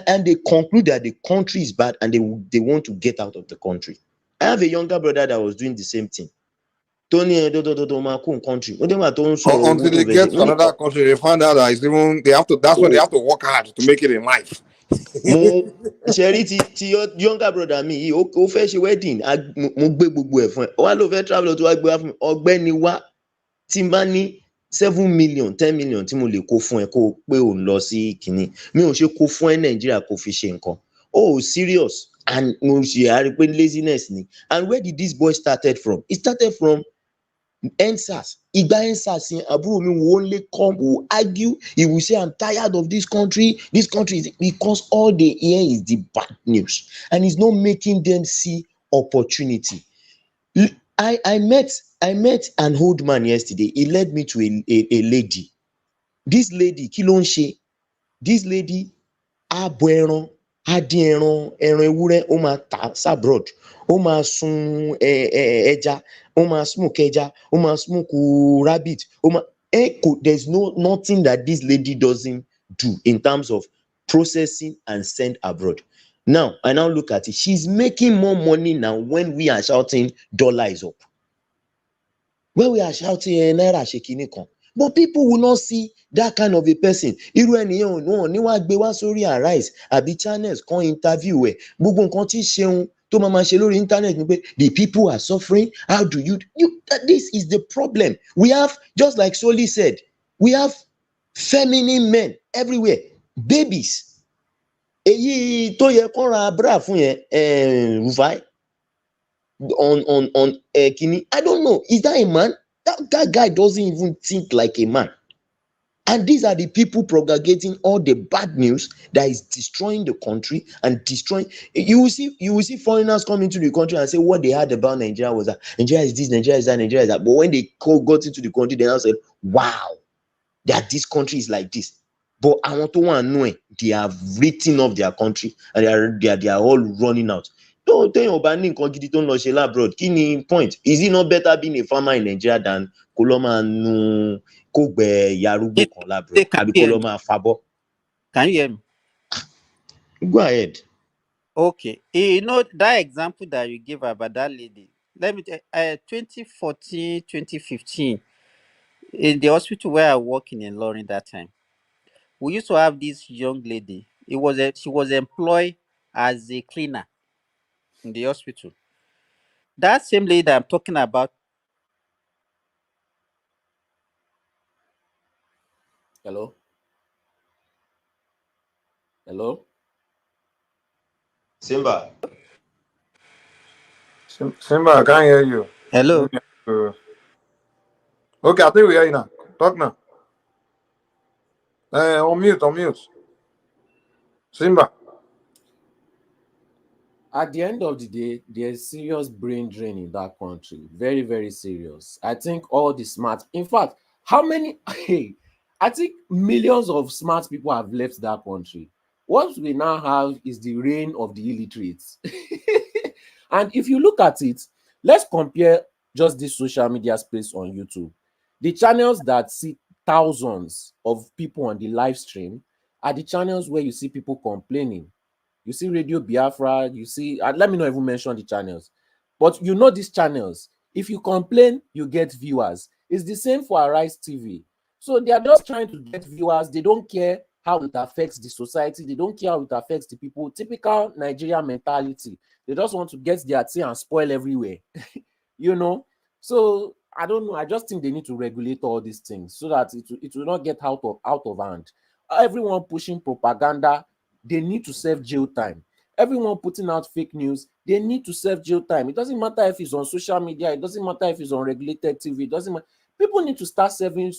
Speaker 22: And they conclude that the country is bad and they want to get out of the country. I have a younger brother that was doing the same thing. Tony country.
Speaker 17: Until they get to another country, they find out that it's even that's when they have to work hard to make it in life.
Speaker 22: Charity, your younger brother me, ó fẹ́ ṣe wedding, mo gbé gbogbo ẹ̀ fún ẹ. Ó wá ló fẹ́ travel tó wá gbé wá fún mi. Ọ̀gbẹ́ni wá tí n bá ní 7 million 10 million tí mo lè kó fún ẹ kó pé ò ń lọ sí kìíní. Mi ò ṣe kó fún ẹ Nàìjíríà kó fi ṣe nǹkan. Oh, serious. And mo ṣe àrípé laziness ni. And where did this boy started from? It started from NSAS. Igba NSAS in àbúrò mi will only come, will argue, he will say, I'm tired of this country is because all they hear is the bad news and it's not making them see opportunity. I met an old man yesterday. He led me to a lady. This lady, kí ló ń ṣe? This lady, ẹran ewúrẹ́, ó máa tà abroad, ó máa sun ẹja, ó máa smoke ẹja, ó máa smoke rabbit, there's nothing that this lady doesn't do in terms of processing and send abroad. Now, I now look at it. She's making more money now when we are shouting dollar is up. When we are shouting naira ṣe kinní kan. But people will not see that kind of a person. Irú ènìyàn no ni wá gbé wá sórí Arise àbí channels kan interview ẹ̀. Gbogbo nǹkan tí ṣeun tó máa ṣe lórí internet ni pé the people are suffering. How do you this is the problem. We have, just like Soli said, we have feminine men everywhere. Babies. Èyí tó yẹ kó ra bra fún yẹn Rufai on Kini. I don't know. Is that a man? That guy doesn't even think like a man. And these are the people propagating all the bad news that is destroying the country and destroying. You will see foreigners come into the country and say what they heard about Nigeria was that Nigeria is this, Nigeria is that, Nigeria is that. But when they got into the country, they now said, wow, that this country is like this. But I want to know they have written off their country and they are all running out. Don't tell your banning don't know Shela abroad. Kini point. Is it not better being a farmer in Nigeria than Koloma no Kogbe Yarubo kon labroad? Abi Koloma Fabo.
Speaker 8: Can you hear me?
Speaker 22: Go ahead.
Speaker 8: Okay. You know that example that you gave about that lady. Let me tell 2014, 2015, in the hospital where I work in Ilorin that time, we used to have this young lady. She was employed as a cleaner in the hospital. That same lady that I'm talking about.
Speaker 13: Hello? Hello?
Speaker 22: Simba,
Speaker 17: I can't hear you.
Speaker 8: Hello?
Speaker 17: Okay, I think we hear you now. Talk now. On mute. Simba.
Speaker 13: At the end of the day, there's serious brain drain in that country. Very, very serious. I think all the smart, in fact, I think millions of smart people have left that country. What we now have is the reign of the illiterates. And if you look at it, let's compare just this social media space on YouTube. The channels that see thousands of people on the live stream are the channels where you see people complaining. You see Radio Biafra, you see, let me not even mention the channels, but you know these channels. If you complain, you get viewers. It's the same for Arise TV. So they are just trying to get viewers. They don't care how it affects the society. They don't care how it affects the people. Typical Nigerian mentality. They just want to get their tea and spoil everywhere. You know? So I don't know. I just think they need to regulate all these things so that it will not get out of hand. Everyone pushing propaganda, they need to serve jail time. Everyone putting out fake news, they need to serve jail time. It doesn't matter if it's on social media. It doesn't matter if it's on regulated TV. It doesn't matter. People need to start serving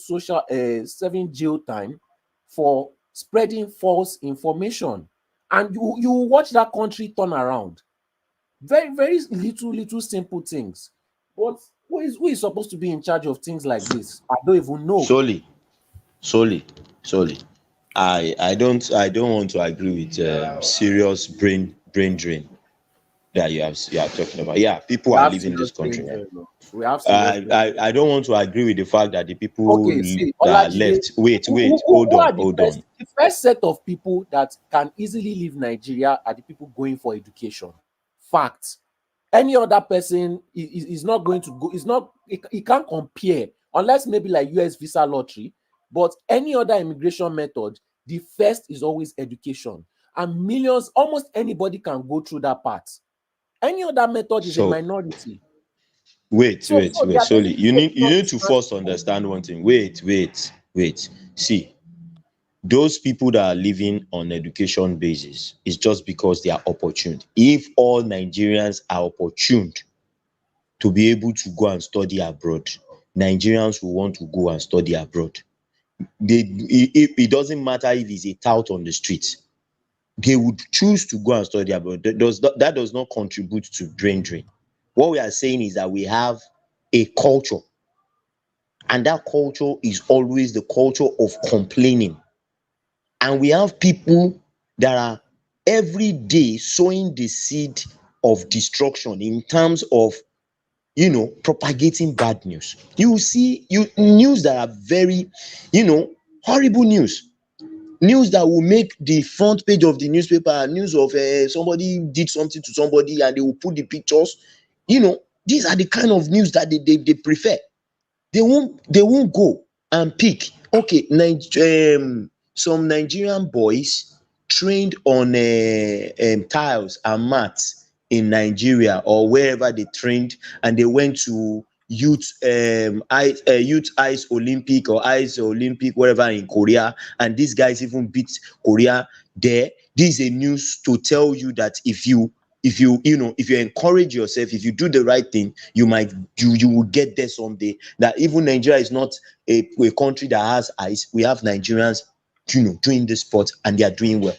Speaker 13: jail time for spreading false information. And you watch that country turn around. Very, very little simple things. But who is supposed to be in charge of things like this? I don't even know.
Speaker 22: Solely. I don't want to agree with serious brain drain that you are talking about. Yeah, people are leaving this country. I don't want to agree with the fact that the people that are left. Wait, hold on.
Speaker 13: The first set of people that can easily leave Nigeria are the people going for education. Fact. Any other person is not going to go. It's not. It can't compare unless maybe like US visa lottery. But any other immigration method, the first is always education, and millions, almost anybody can go through that path. Any other method is a minority.
Speaker 22: Wait.
Speaker 13: So they are
Speaker 22: Sorry, you need to
Speaker 13: basically
Speaker 22: first understand one thing. Wait. See, those people that are living on education basis is just because they are opportune. If all Nigerians are opportune to be able to go and study abroad, Nigerians will want to go and study abroad. It doesn't matter if it's a tout on the street. They would choose to go and study abroad. That does not contribute to brain drain. What we are saying is that we have a culture, and that culture is always the culture of complaining. And we have people that are every day sowing the seed of destruction in terms of, propagating bad news. You will see news that are very, horrible news that will make the front page of the newspaper, news of somebody did something to somebody, and they will put the pictures. These are the kind of news that they prefer. They won't go and pick. Okay, some Nigerian boys trained on tiles and mats in Nigeria or wherever they trained, and they went to youth ice Olympic or ice Olympic wherever in Korea, and these guys even beat Korea there. This is a news to tell you that if you encourage yourself, if you do the right thing, you will get there someday. That even Nigeria is not a country that has ice. We have Nigerians, doing this sport, and they are doing well.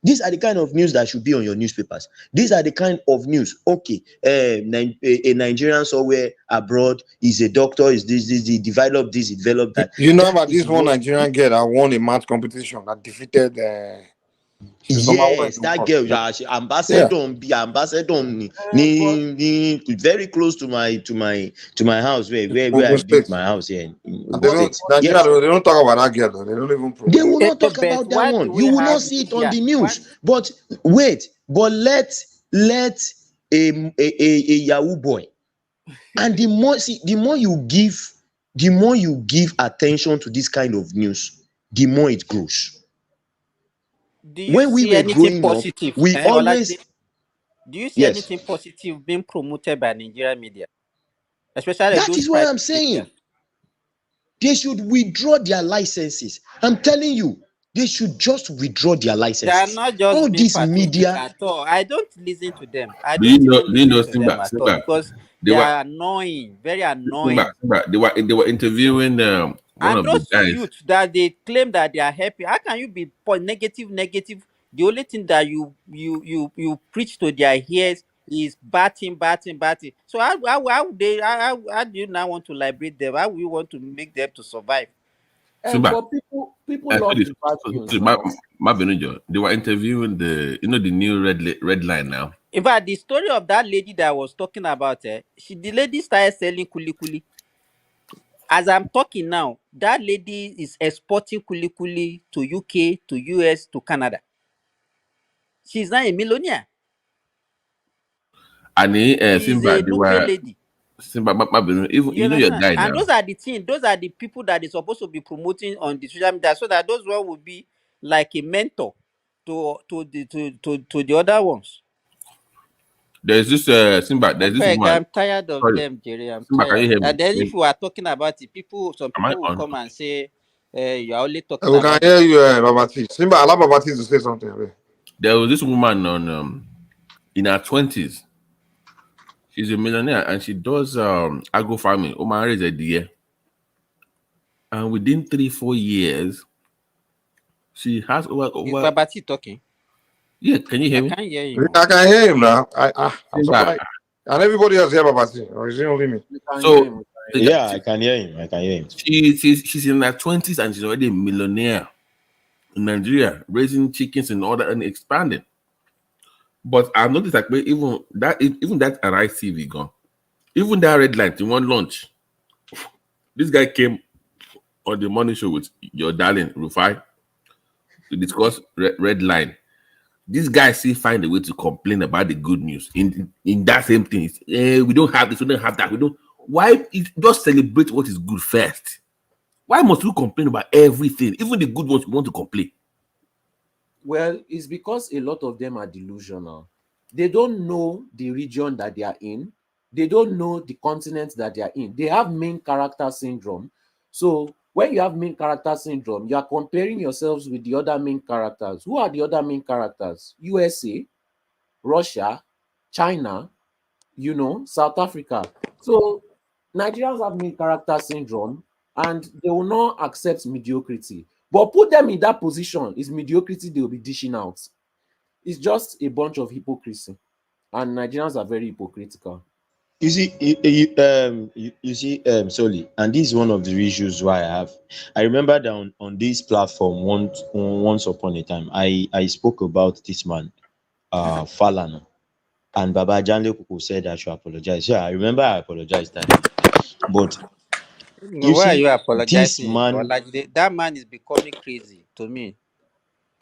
Speaker 22: These are the kind of news that should be on your newspapers. These are the kind of news. Okay, a Nigerian somewhere abroad is a doctor, is this, he developed this, he developed that.
Speaker 17: You know about this one Nigerian girl that won a math competition that defeated
Speaker 22: yes, that girl, she ambassador very close to my house where I built my house here in
Speaker 17: Nigeria,
Speaker 22: yes.
Speaker 17: they don't talk about that girl though. They don't even promote.
Speaker 22: They will not talk about that one. You will not see it on the news. But let a Yahoo boy, and the more you give attention to this kind of news, the more it grows.
Speaker 8: Do you see anything positive? Do you see anything positive being promoted by Nigerian media? Especially
Speaker 22: that is what I'm saying. They should withdraw their licenses. I'm telling you, they should just withdraw their licenses.
Speaker 8: They are not just
Speaker 22: all
Speaker 8: being
Speaker 22: this media
Speaker 8: at all. I don't listen to them. I
Speaker 20: Do
Speaker 8: don't
Speaker 20: you know?
Speaker 8: even
Speaker 20: Do you know?
Speaker 8: listen to them at all because they are annoying, very annoying.
Speaker 20: They were interviewing one of the guys.
Speaker 8: Youth that they claim that they are happy. How can you be negative? The only thing that you preach to their ears is batting. So how do you now want to liberate them? How do you want to make them to survive?
Speaker 13: But people love the bad news.
Speaker 20: They were interviewing the new red line now.
Speaker 8: In fact, the story of that lady that I was talking about, the lady started selling kuli. As I'm talking now, that lady is exporting kuli to UK, to US, to Canada. She's not a millionaire.
Speaker 20: And
Speaker 8: she's a nuclear lady.
Speaker 20: Even your guy now.
Speaker 8: And those are the things. Those are the people that is supposed to be promoting on the social media, so that those one will be like a mentor to the other ones.
Speaker 20: There's this Simba. There's this woman.
Speaker 8: I'm tired of them, Jerry. I'm tired. Can you hear me? And then if you are talking about it, some people will come and say, "You are only talking."
Speaker 17: We can hear you, Babati. Simba, allow Babati to say something.
Speaker 20: There was this woman on in her 20s. She's a millionaire and she does agro farming. Omar is a deer. And within 3-4 years, she has over.
Speaker 8: Is Babati talking?
Speaker 20: Yeah, can you hear me?
Speaker 8: I can hear him.
Speaker 17: I can hear him now. I'm surprised. And everybody else hear Babati, or is it only me?
Speaker 22: So yeah, I can hear him.
Speaker 20: She's in her 20s and she's already a millionaire in Nigeria, raising chickens and all that and expanding. But I've noticed that even that Arise TV gone, even that red line in one launch, this guy came on the morning show with your darling Rufai to discuss red line. These guys still find a way to complain about the good news in that same thing. We don't have this, we don't have that, we don't. Why just celebrate what is good first? Why must we complain about everything, even the good ones we want to complain?
Speaker 13: Well, it's because a lot of them are delusional. They don't know the region that they are in. They don't know the continent that they are in. They have main character syndrome. So when you have main character syndrome, you are comparing yourselves with the other main characters. Who are the other main characters? USA, Russia, China, South Africa. So Nigerians have main character syndrome and they will not accept mediocrity. But put them in that position, is mediocrity they will be dishing out. It's just a bunch of hypocrisy. And Nigerians are very hypocritical.
Speaker 22: You see, Soli, and this is one of the issues why I remember that on this platform once upon a time, I spoke about this man, Falana, and Baba Janle Kuku said I should apologize. Yeah, I remember I apologized that day. But
Speaker 8: No, why are you
Speaker 22: this
Speaker 8: apologizing for
Speaker 22: man,
Speaker 8: that man is becoming crazy to me.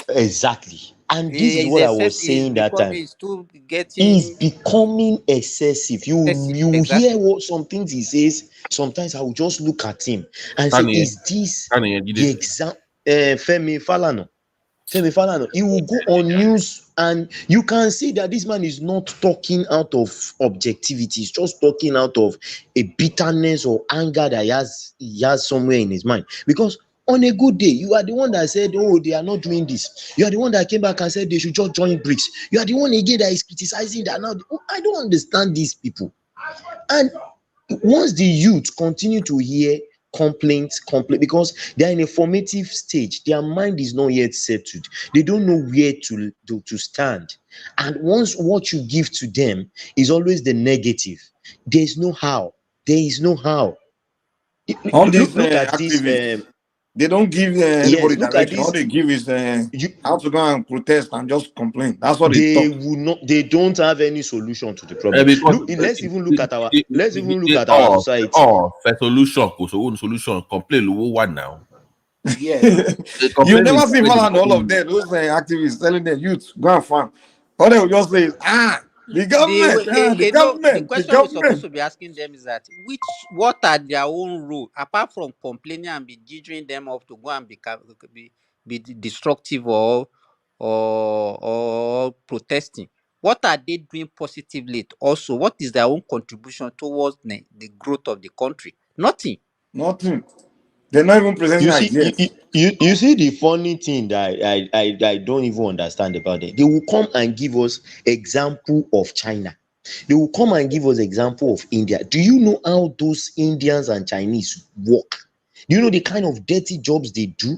Speaker 22: exactly, and this is
Speaker 8: He's
Speaker 22: what I was saying that time.
Speaker 8: He's too
Speaker 22: He's
Speaker 8: getting
Speaker 22: becoming excessive. You
Speaker 8: excessive.
Speaker 22: hear what some things he says. Sometimes I will just look at him and say, "Is this the exam?" Femi Falana. He will go on news and you can see that this man is not talking out of objectivity. He's just talking out of a bitterness or anger that he has somewhere in his mind. Because on a good day, you are the one that said, oh, they are not doing this. You are the one that came back and said they should just join BRICS. You are the one again that is criticizing that now. I don't understand these people. And once the youth continue to hear complaints because they are in a formative stage, their mind is not yet settled, they don't know where to stand, and once what you give to them is always the negative, there is no how.
Speaker 17: All these
Speaker 22: Look at
Speaker 17: activists,
Speaker 22: this.
Speaker 17: they don't give anybody
Speaker 22: Yes, look at
Speaker 17: direction. All
Speaker 22: this.
Speaker 17: they give is how to go and protest and just complain. That's what they talk.
Speaker 22: They don't have any solution to the problem. Let's even look at our society.
Speaker 20: Solution complain one now.
Speaker 22: Yeah.
Speaker 17: You never see all of them, those activists telling the youth go and farm. All they will just say is, the government,
Speaker 8: the question we're supposed to be asking them is that what are their own role apart from complaining and be jittering them up to go and be destructive or protesting? What are they doing positively? Also, what is their own contribution towards the growth of the country? Nothing.
Speaker 17: They're not even presenting
Speaker 22: ideas. You see the funny thing that I don't even understand about it. They will come and give us example of China. They will come and give us example of India. Do you know how those Indians and Chinese work? Do you know the kind of dirty jobs they do?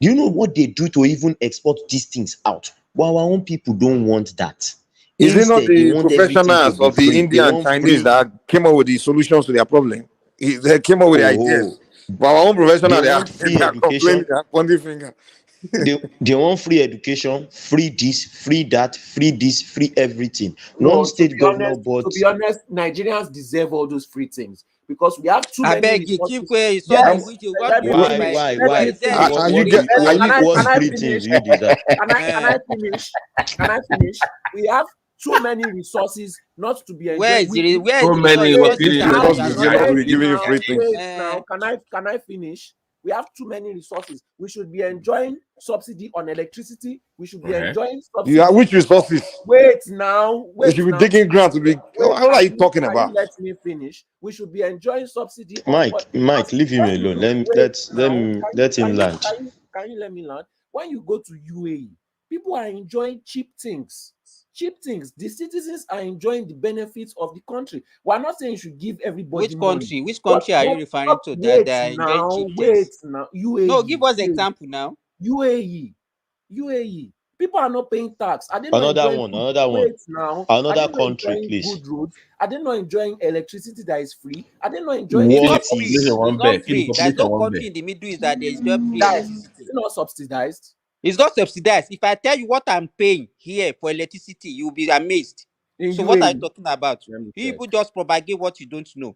Speaker 22: Do you know what they do to even export these things out? Well, our own people don't want that.
Speaker 17: Is it not the professionals of the Indian and Chinese that came up with the solutions to their problem? They came up with the ideas. But our own professionals, they
Speaker 22: want free education.
Speaker 17: They are pointing finger.
Speaker 22: They want free education, free this, free that, free this, free everything.
Speaker 13: No,
Speaker 22: One state governor,
Speaker 13: to be honest, Nigerians deserve all those free things because we have too many.
Speaker 22: Why?
Speaker 13: Can I finish? We have too many resources not to be enjoyed. Can I finish? We have too many resources. We should be enjoying subsidy on electricity. We should be enjoying subsidy.
Speaker 17: Which resources?
Speaker 13: Wait now.
Speaker 17: They should be taking grants to be. What are you talking about?
Speaker 13: Let me finish. We should be enjoying subsidy.
Speaker 22: Mike, leave him alone. Let him land.
Speaker 13: Can you let me land? When you go to UAE, people are enjoying cheap things. The citizens are enjoying the benefits of the country. We're not saying you should give everybody money.
Speaker 8: Which country are you referring to?
Speaker 13: Wait now. UAE.
Speaker 8: No, give us an example now.
Speaker 13: UAE. People are not paying tax.
Speaker 22: Another country, please.
Speaker 13: Good roads. Are they not enjoying electricity that is free? Are they not enjoying
Speaker 8: it's not free? There's no country in the Middle East that there is not free electricity.
Speaker 13: It's not subsidized.
Speaker 8: It's not subsidized. If I tell you what I'm paying here for electricity, you'll be amazed. What are you talking about? People just propagate what you don't know.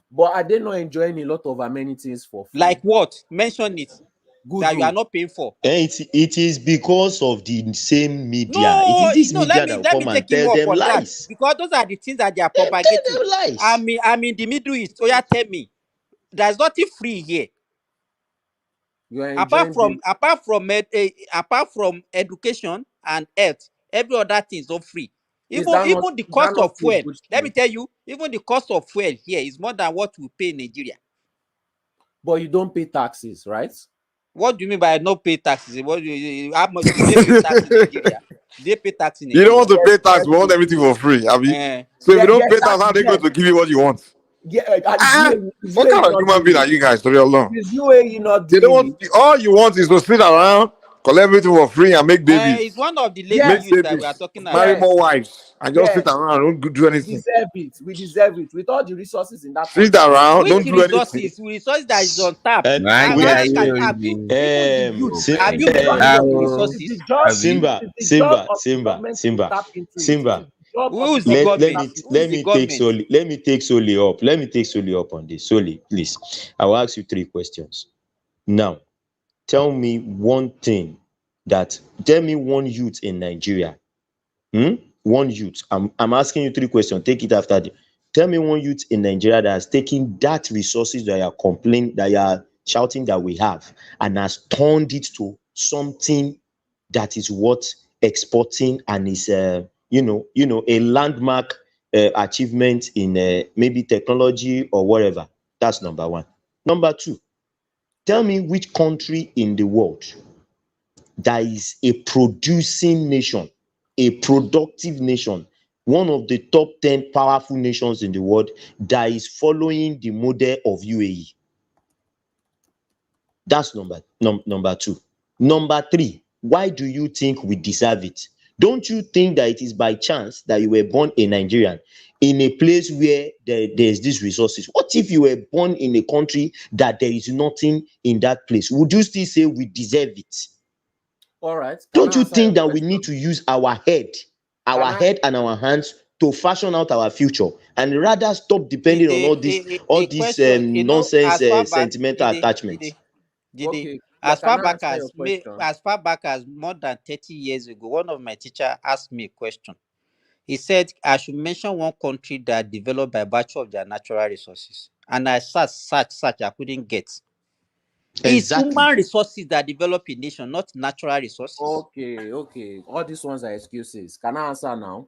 Speaker 13: But are they not enjoying a lot of amenities for free?
Speaker 8: Like what? Mention it. that you are not paying for.
Speaker 22: And it is because of the same media.
Speaker 8: No,
Speaker 22: It is this
Speaker 8: no.
Speaker 22: media
Speaker 8: Let
Speaker 22: that
Speaker 8: me
Speaker 22: will come and
Speaker 8: take him
Speaker 22: tell
Speaker 8: off
Speaker 22: them
Speaker 8: from that,
Speaker 22: lies.
Speaker 8: because those are the things that they are
Speaker 22: Tell
Speaker 8: propagating.
Speaker 22: them lies.
Speaker 8: I'm in the Middle East. So yeah, tell me, there's nothing free here. Apart from education and health, every other thing is not free. Even the cost of fuel. Let me tell you, even the cost of fuel here is more than what we pay in Nigeria.
Speaker 13: But you don't pay taxes, right?
Speaker 8: What do you mean by not pay taxes? How much do they pay tax in Nigeria? Do they pay tax in
Speaker 17: You
Speaker 8: Nigeria?
Speaker 17: don't want to pay tax, we want everything for free. So if you don't pay tax, how are they going to give you what you want? What kind of human being are you guys, to be alone?
Speaker 13: Is UAE not
Speaker 17: They don't
Speaker 13: doing
Speaker 17: want all you want is to sit around, collect everything for free, and make babies.
Speaker 8: It's one of the lazy youth that we are talking about.
Speaker 17: Marry more wives, and just sit around and don't do anything.
Speaker 13: We deserve it with all the resources in that
Speaker 17: country. Sit around, don't do anything.
Speaker 8: Resources that is on tap.
Speaker 22: Simba.
Speaker 8: Who is the government?
Speaker 22: Let me take Soli up. Let me take Soli up on this. Soli, please. I will ask you 3 questions. Now, tell me one thing tell me one youth in Nigeria. One youth. I'm asking you 3 questions. Take it after the. Tell me one youth in Nigeria that has taken that resources that you are complaining, that you are shouting that we have, and has turned it to something that is worth exporting and is a landmark achievement in maybe technology or whatever. That's number 1. Number 2, tell me which country in the world that is a producing nation, a productive nation, one of the top 10 powerful nations in the world that is following the model of UAE. That's number 2. Number 3, why do you think we deserve it? Don't you think that it is by chance that you were born a Nigerian in a place where there's these resources? What if you were born in a country that there is nothing in that place? Would you still say we deserve it?
Speaker 13: All right.
Speaker 22: Don't you think that we need to use our head and our hands to fashion out our future, and rather stop depending on all this nonsense sentimental attachments?
Speaker 8: As far back as more than 30 years ago, one of my teachers asked me a question. He said I should mention one country that developed by virtue of their natural resources, and I searched, I couldn't get. It's human resources that develop a nation, not natural resources.
Speaker 13: Okay. All these ones are excuses. Can I answer now?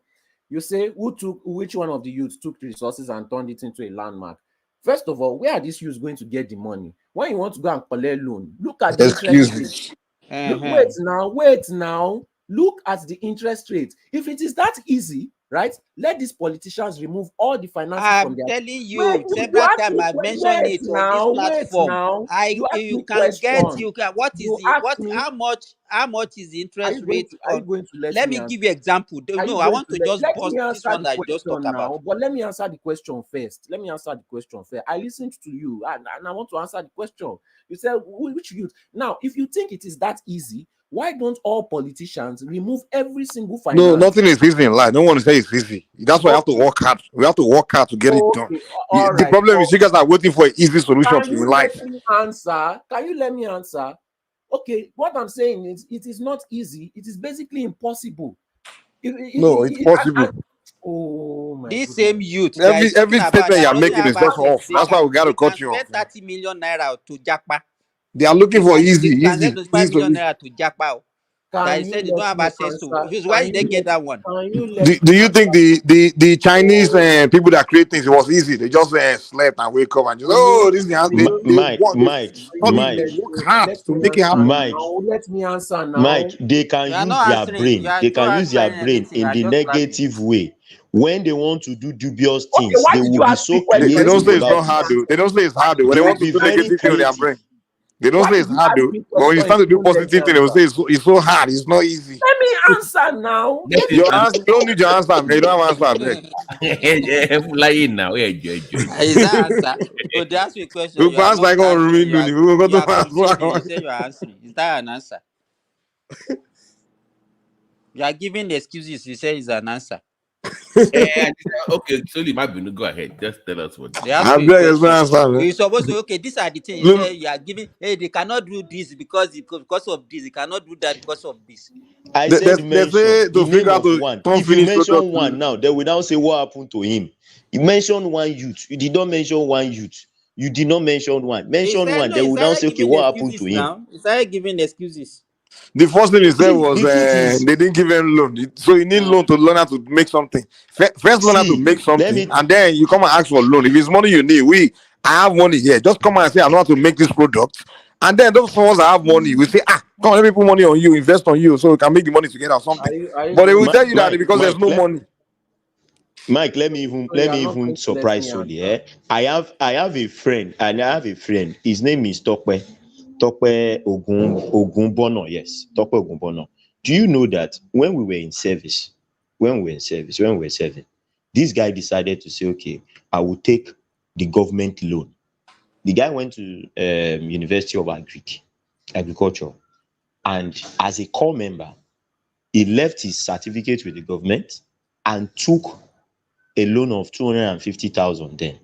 Speaker 13: You say which one of the youths took the resources and turned it into a landmark? First of all, where are these youths going to get the money? When you want to go and collect loan, look at the interest rate. Wait now. Look at the interest rate. If it is that easy, right? Let these politicians remove all the finances from their.
Speaker 8: I'm telling you, several times I've mentioned it on this platform. How much is the interest rate? Let me give you example. No, I want to just bust this one that I just talked about.
Speaker 13: But let me answer the question first. I listened to you and I want to answer the question. You said which youth? Now, if you think it is that easy, why don't all politicians remove every single finance?
Speaker 17: No, nothing is easy in life. No one say it's easy. That's why I have to work hard. We have to work hard to get it done. The problem is you guys are waiting for an easy solution in life.
Speaker 13: Can you let me answer? Okay, what I'm saying is it is not easy. It is basically impossible.
Speaker 17: It's possible.
Speaker 8: This same youth.
Speaker 17: Every statement you're making is just off. That's why we got to cut you off.
Speaker 8: 30 million naira to Japa.
Speaker 17: They are looking for easy
Speaker 8: 5 million naira to Japa. That he said they don't have access to. Why did they get that one?
Speaker 17: Do you think the Chinese people that create things, it was easy? They just slept and wake up and just this is the answer. They work hard to make it happen.
Speaker 13: Let me answer now.
Speaker 22: Mike, they can use their brain. They can use their brain in the negative way. When they want to do dubious things, they will be so creative.
Speaker 17: They don't say it's not hard. They don't say it's hard. When they want to do negative things with their brain. They don't say it's hard, though. But when you start to do positive things, they will say it's so hard. It's not easy.
Speaker 13: Let me answer now.
Speaker 17: Your answer, you don't need your answer, man. You don't have answer, man.
Speaker 12: Flying now.
Speaker 8: Is that answer? So they ask me a question.
Speaker 17: You answer like on really. We will go to answer.
Speaker 8: You say you're answering. Is that an answer? You are giving the excuses. You say it's an answer.
Speaker 12: Okay, so you might be go ahead. Just tell us what.
Speaker 8: They ask
Speaker 17: I
Speaker 8: you
Speaker 17: beg you,
Speaker 8: questions.
Speaker 17: answer.
Speaker 8: You're supposed to, okay, these are the things. You
Speaker 17: Look,
Speaker 8: say you are giving, hey, they cannot do this because of this. They cannot do that because of this.
Speaker 22: I
Speaker 17: they,
Speaker 22: said
Speaker 17: they say
Speaker 22: mention the
Speaker 17: to figure
Speaker 22: name
Speaker 17: out
Speaker 22: of
Speaker 17: to
Speaker 22: one.
Speaker 17: come
Speaker 22: If you
Speaker 17: finish
Speaker 22: mention
Speaker 17: product.
Speaker 22: one now, they will now say what happened to him. You mentioned one youth. You did not mention one youth. You did not mention one.
Speaker 8: He
Speaker 22: Mention
Speaker 8: said
Speaker 22: one.
Speaker 8: no.
Speaker 22: They
Speaker 8: He
Speaker 22: will now
Speaker 8: started
Speaker 22: say, okay,
Speaker 8: giving
Speaker 22: what happened to
Speaker 8: excuses
Speaker 22: him?
Speaker 8: now. He started giving excuses.
Speaker 17: The first thing he said
Speaker 22: See,
Speaker 17: was
Speaker 22: the truth is,
Speaker 17: they didn't give him loan. So you need loan to learn how to make something. First learn how to
Speaker 22: see,
Speaker 17: make
Speaker 22: let
Speaker 17: something,
Speaker 22: me
Speaker 17: and then you come and ask for loan. If it's money you need, I have money here. Just come and say I know how to make this product. And then those ones that have money will say, come on, let me put money on you, invest on you, so we can make the money together or something.
Speaker 13: Are you
Speaker 17: But they
Speaker 13: going
Speaker 17: will
Speaker 13: to
Speaker 17: tell you that because there's
Speaker 22: Mike,
Speaker 17: no money.
Speaker 22: Mike, let me
Speaker 13: so you are not
Speaker 22: even
Speaker 13: going to let
Speaker 22: surprise
Speaker 13: me
Speaker 22: Soli.
Speaker 13: answer?
Speaker 22: I have a friend, and I have a friend. His name is Tope Ogunbono. Yes, Tope Ogunbono. Do you know that when we were serving, this guy decided to say, okay, I will take the government loan. The guy went to University of Agriculture, and as a core member, he left his certificate with the government and took a loan of 250,000 then.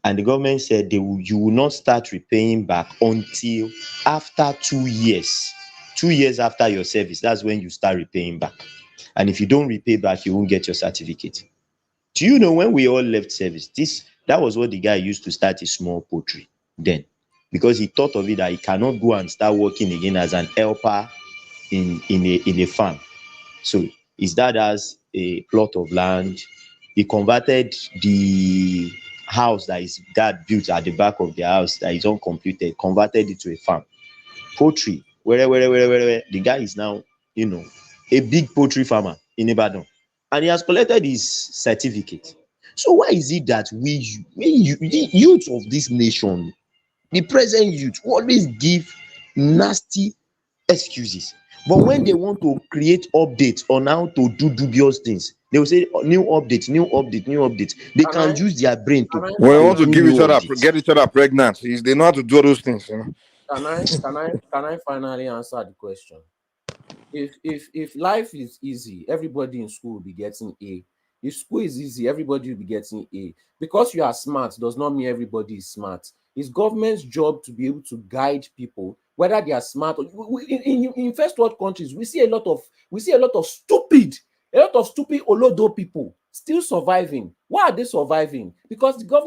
Speaker 22: And the government said you will not start repaying back until after 2 years. 2 years after your service, that's when you start repaying back. And if you don't repay back, you won't get your certificate. Do you know when we all left service, that was what the guy used to start a small poultry then, because he thought of it that he cannot go and start working again as an helper in a farm. So his dad has a plot of land. He converted the house that his dad built at the back of the house that is uncompleted, converted it to a farm. Poultry, where. The guy is now, a big poultry farmer in Ibadan. And he has collected his certificate. So why is it that the youth of this nation, the present youth, always give nasty excuses? But when they want to create updates on how to do dubious things, they will say new update. They can use their brain to
Speaker 17: When we want to
Speaker 22: do
Speaker 17: give
Speaker 22: new
Speaker 17: each other,
Speaker 22: updates.
Speaker 17: get each other pregnant, they know how to do all those things.
Speaker 13: Can I finally answer the question? If life is easy, everybody in school will be getting A. If school is easy, everybody will be getting A. Because you are smart does not mean everybody is smart. It's government's job to be able to guide people, whether they are smart or in first world countries, we see a lot of stupid olodo people still surviving. Why are they surviving? Because the government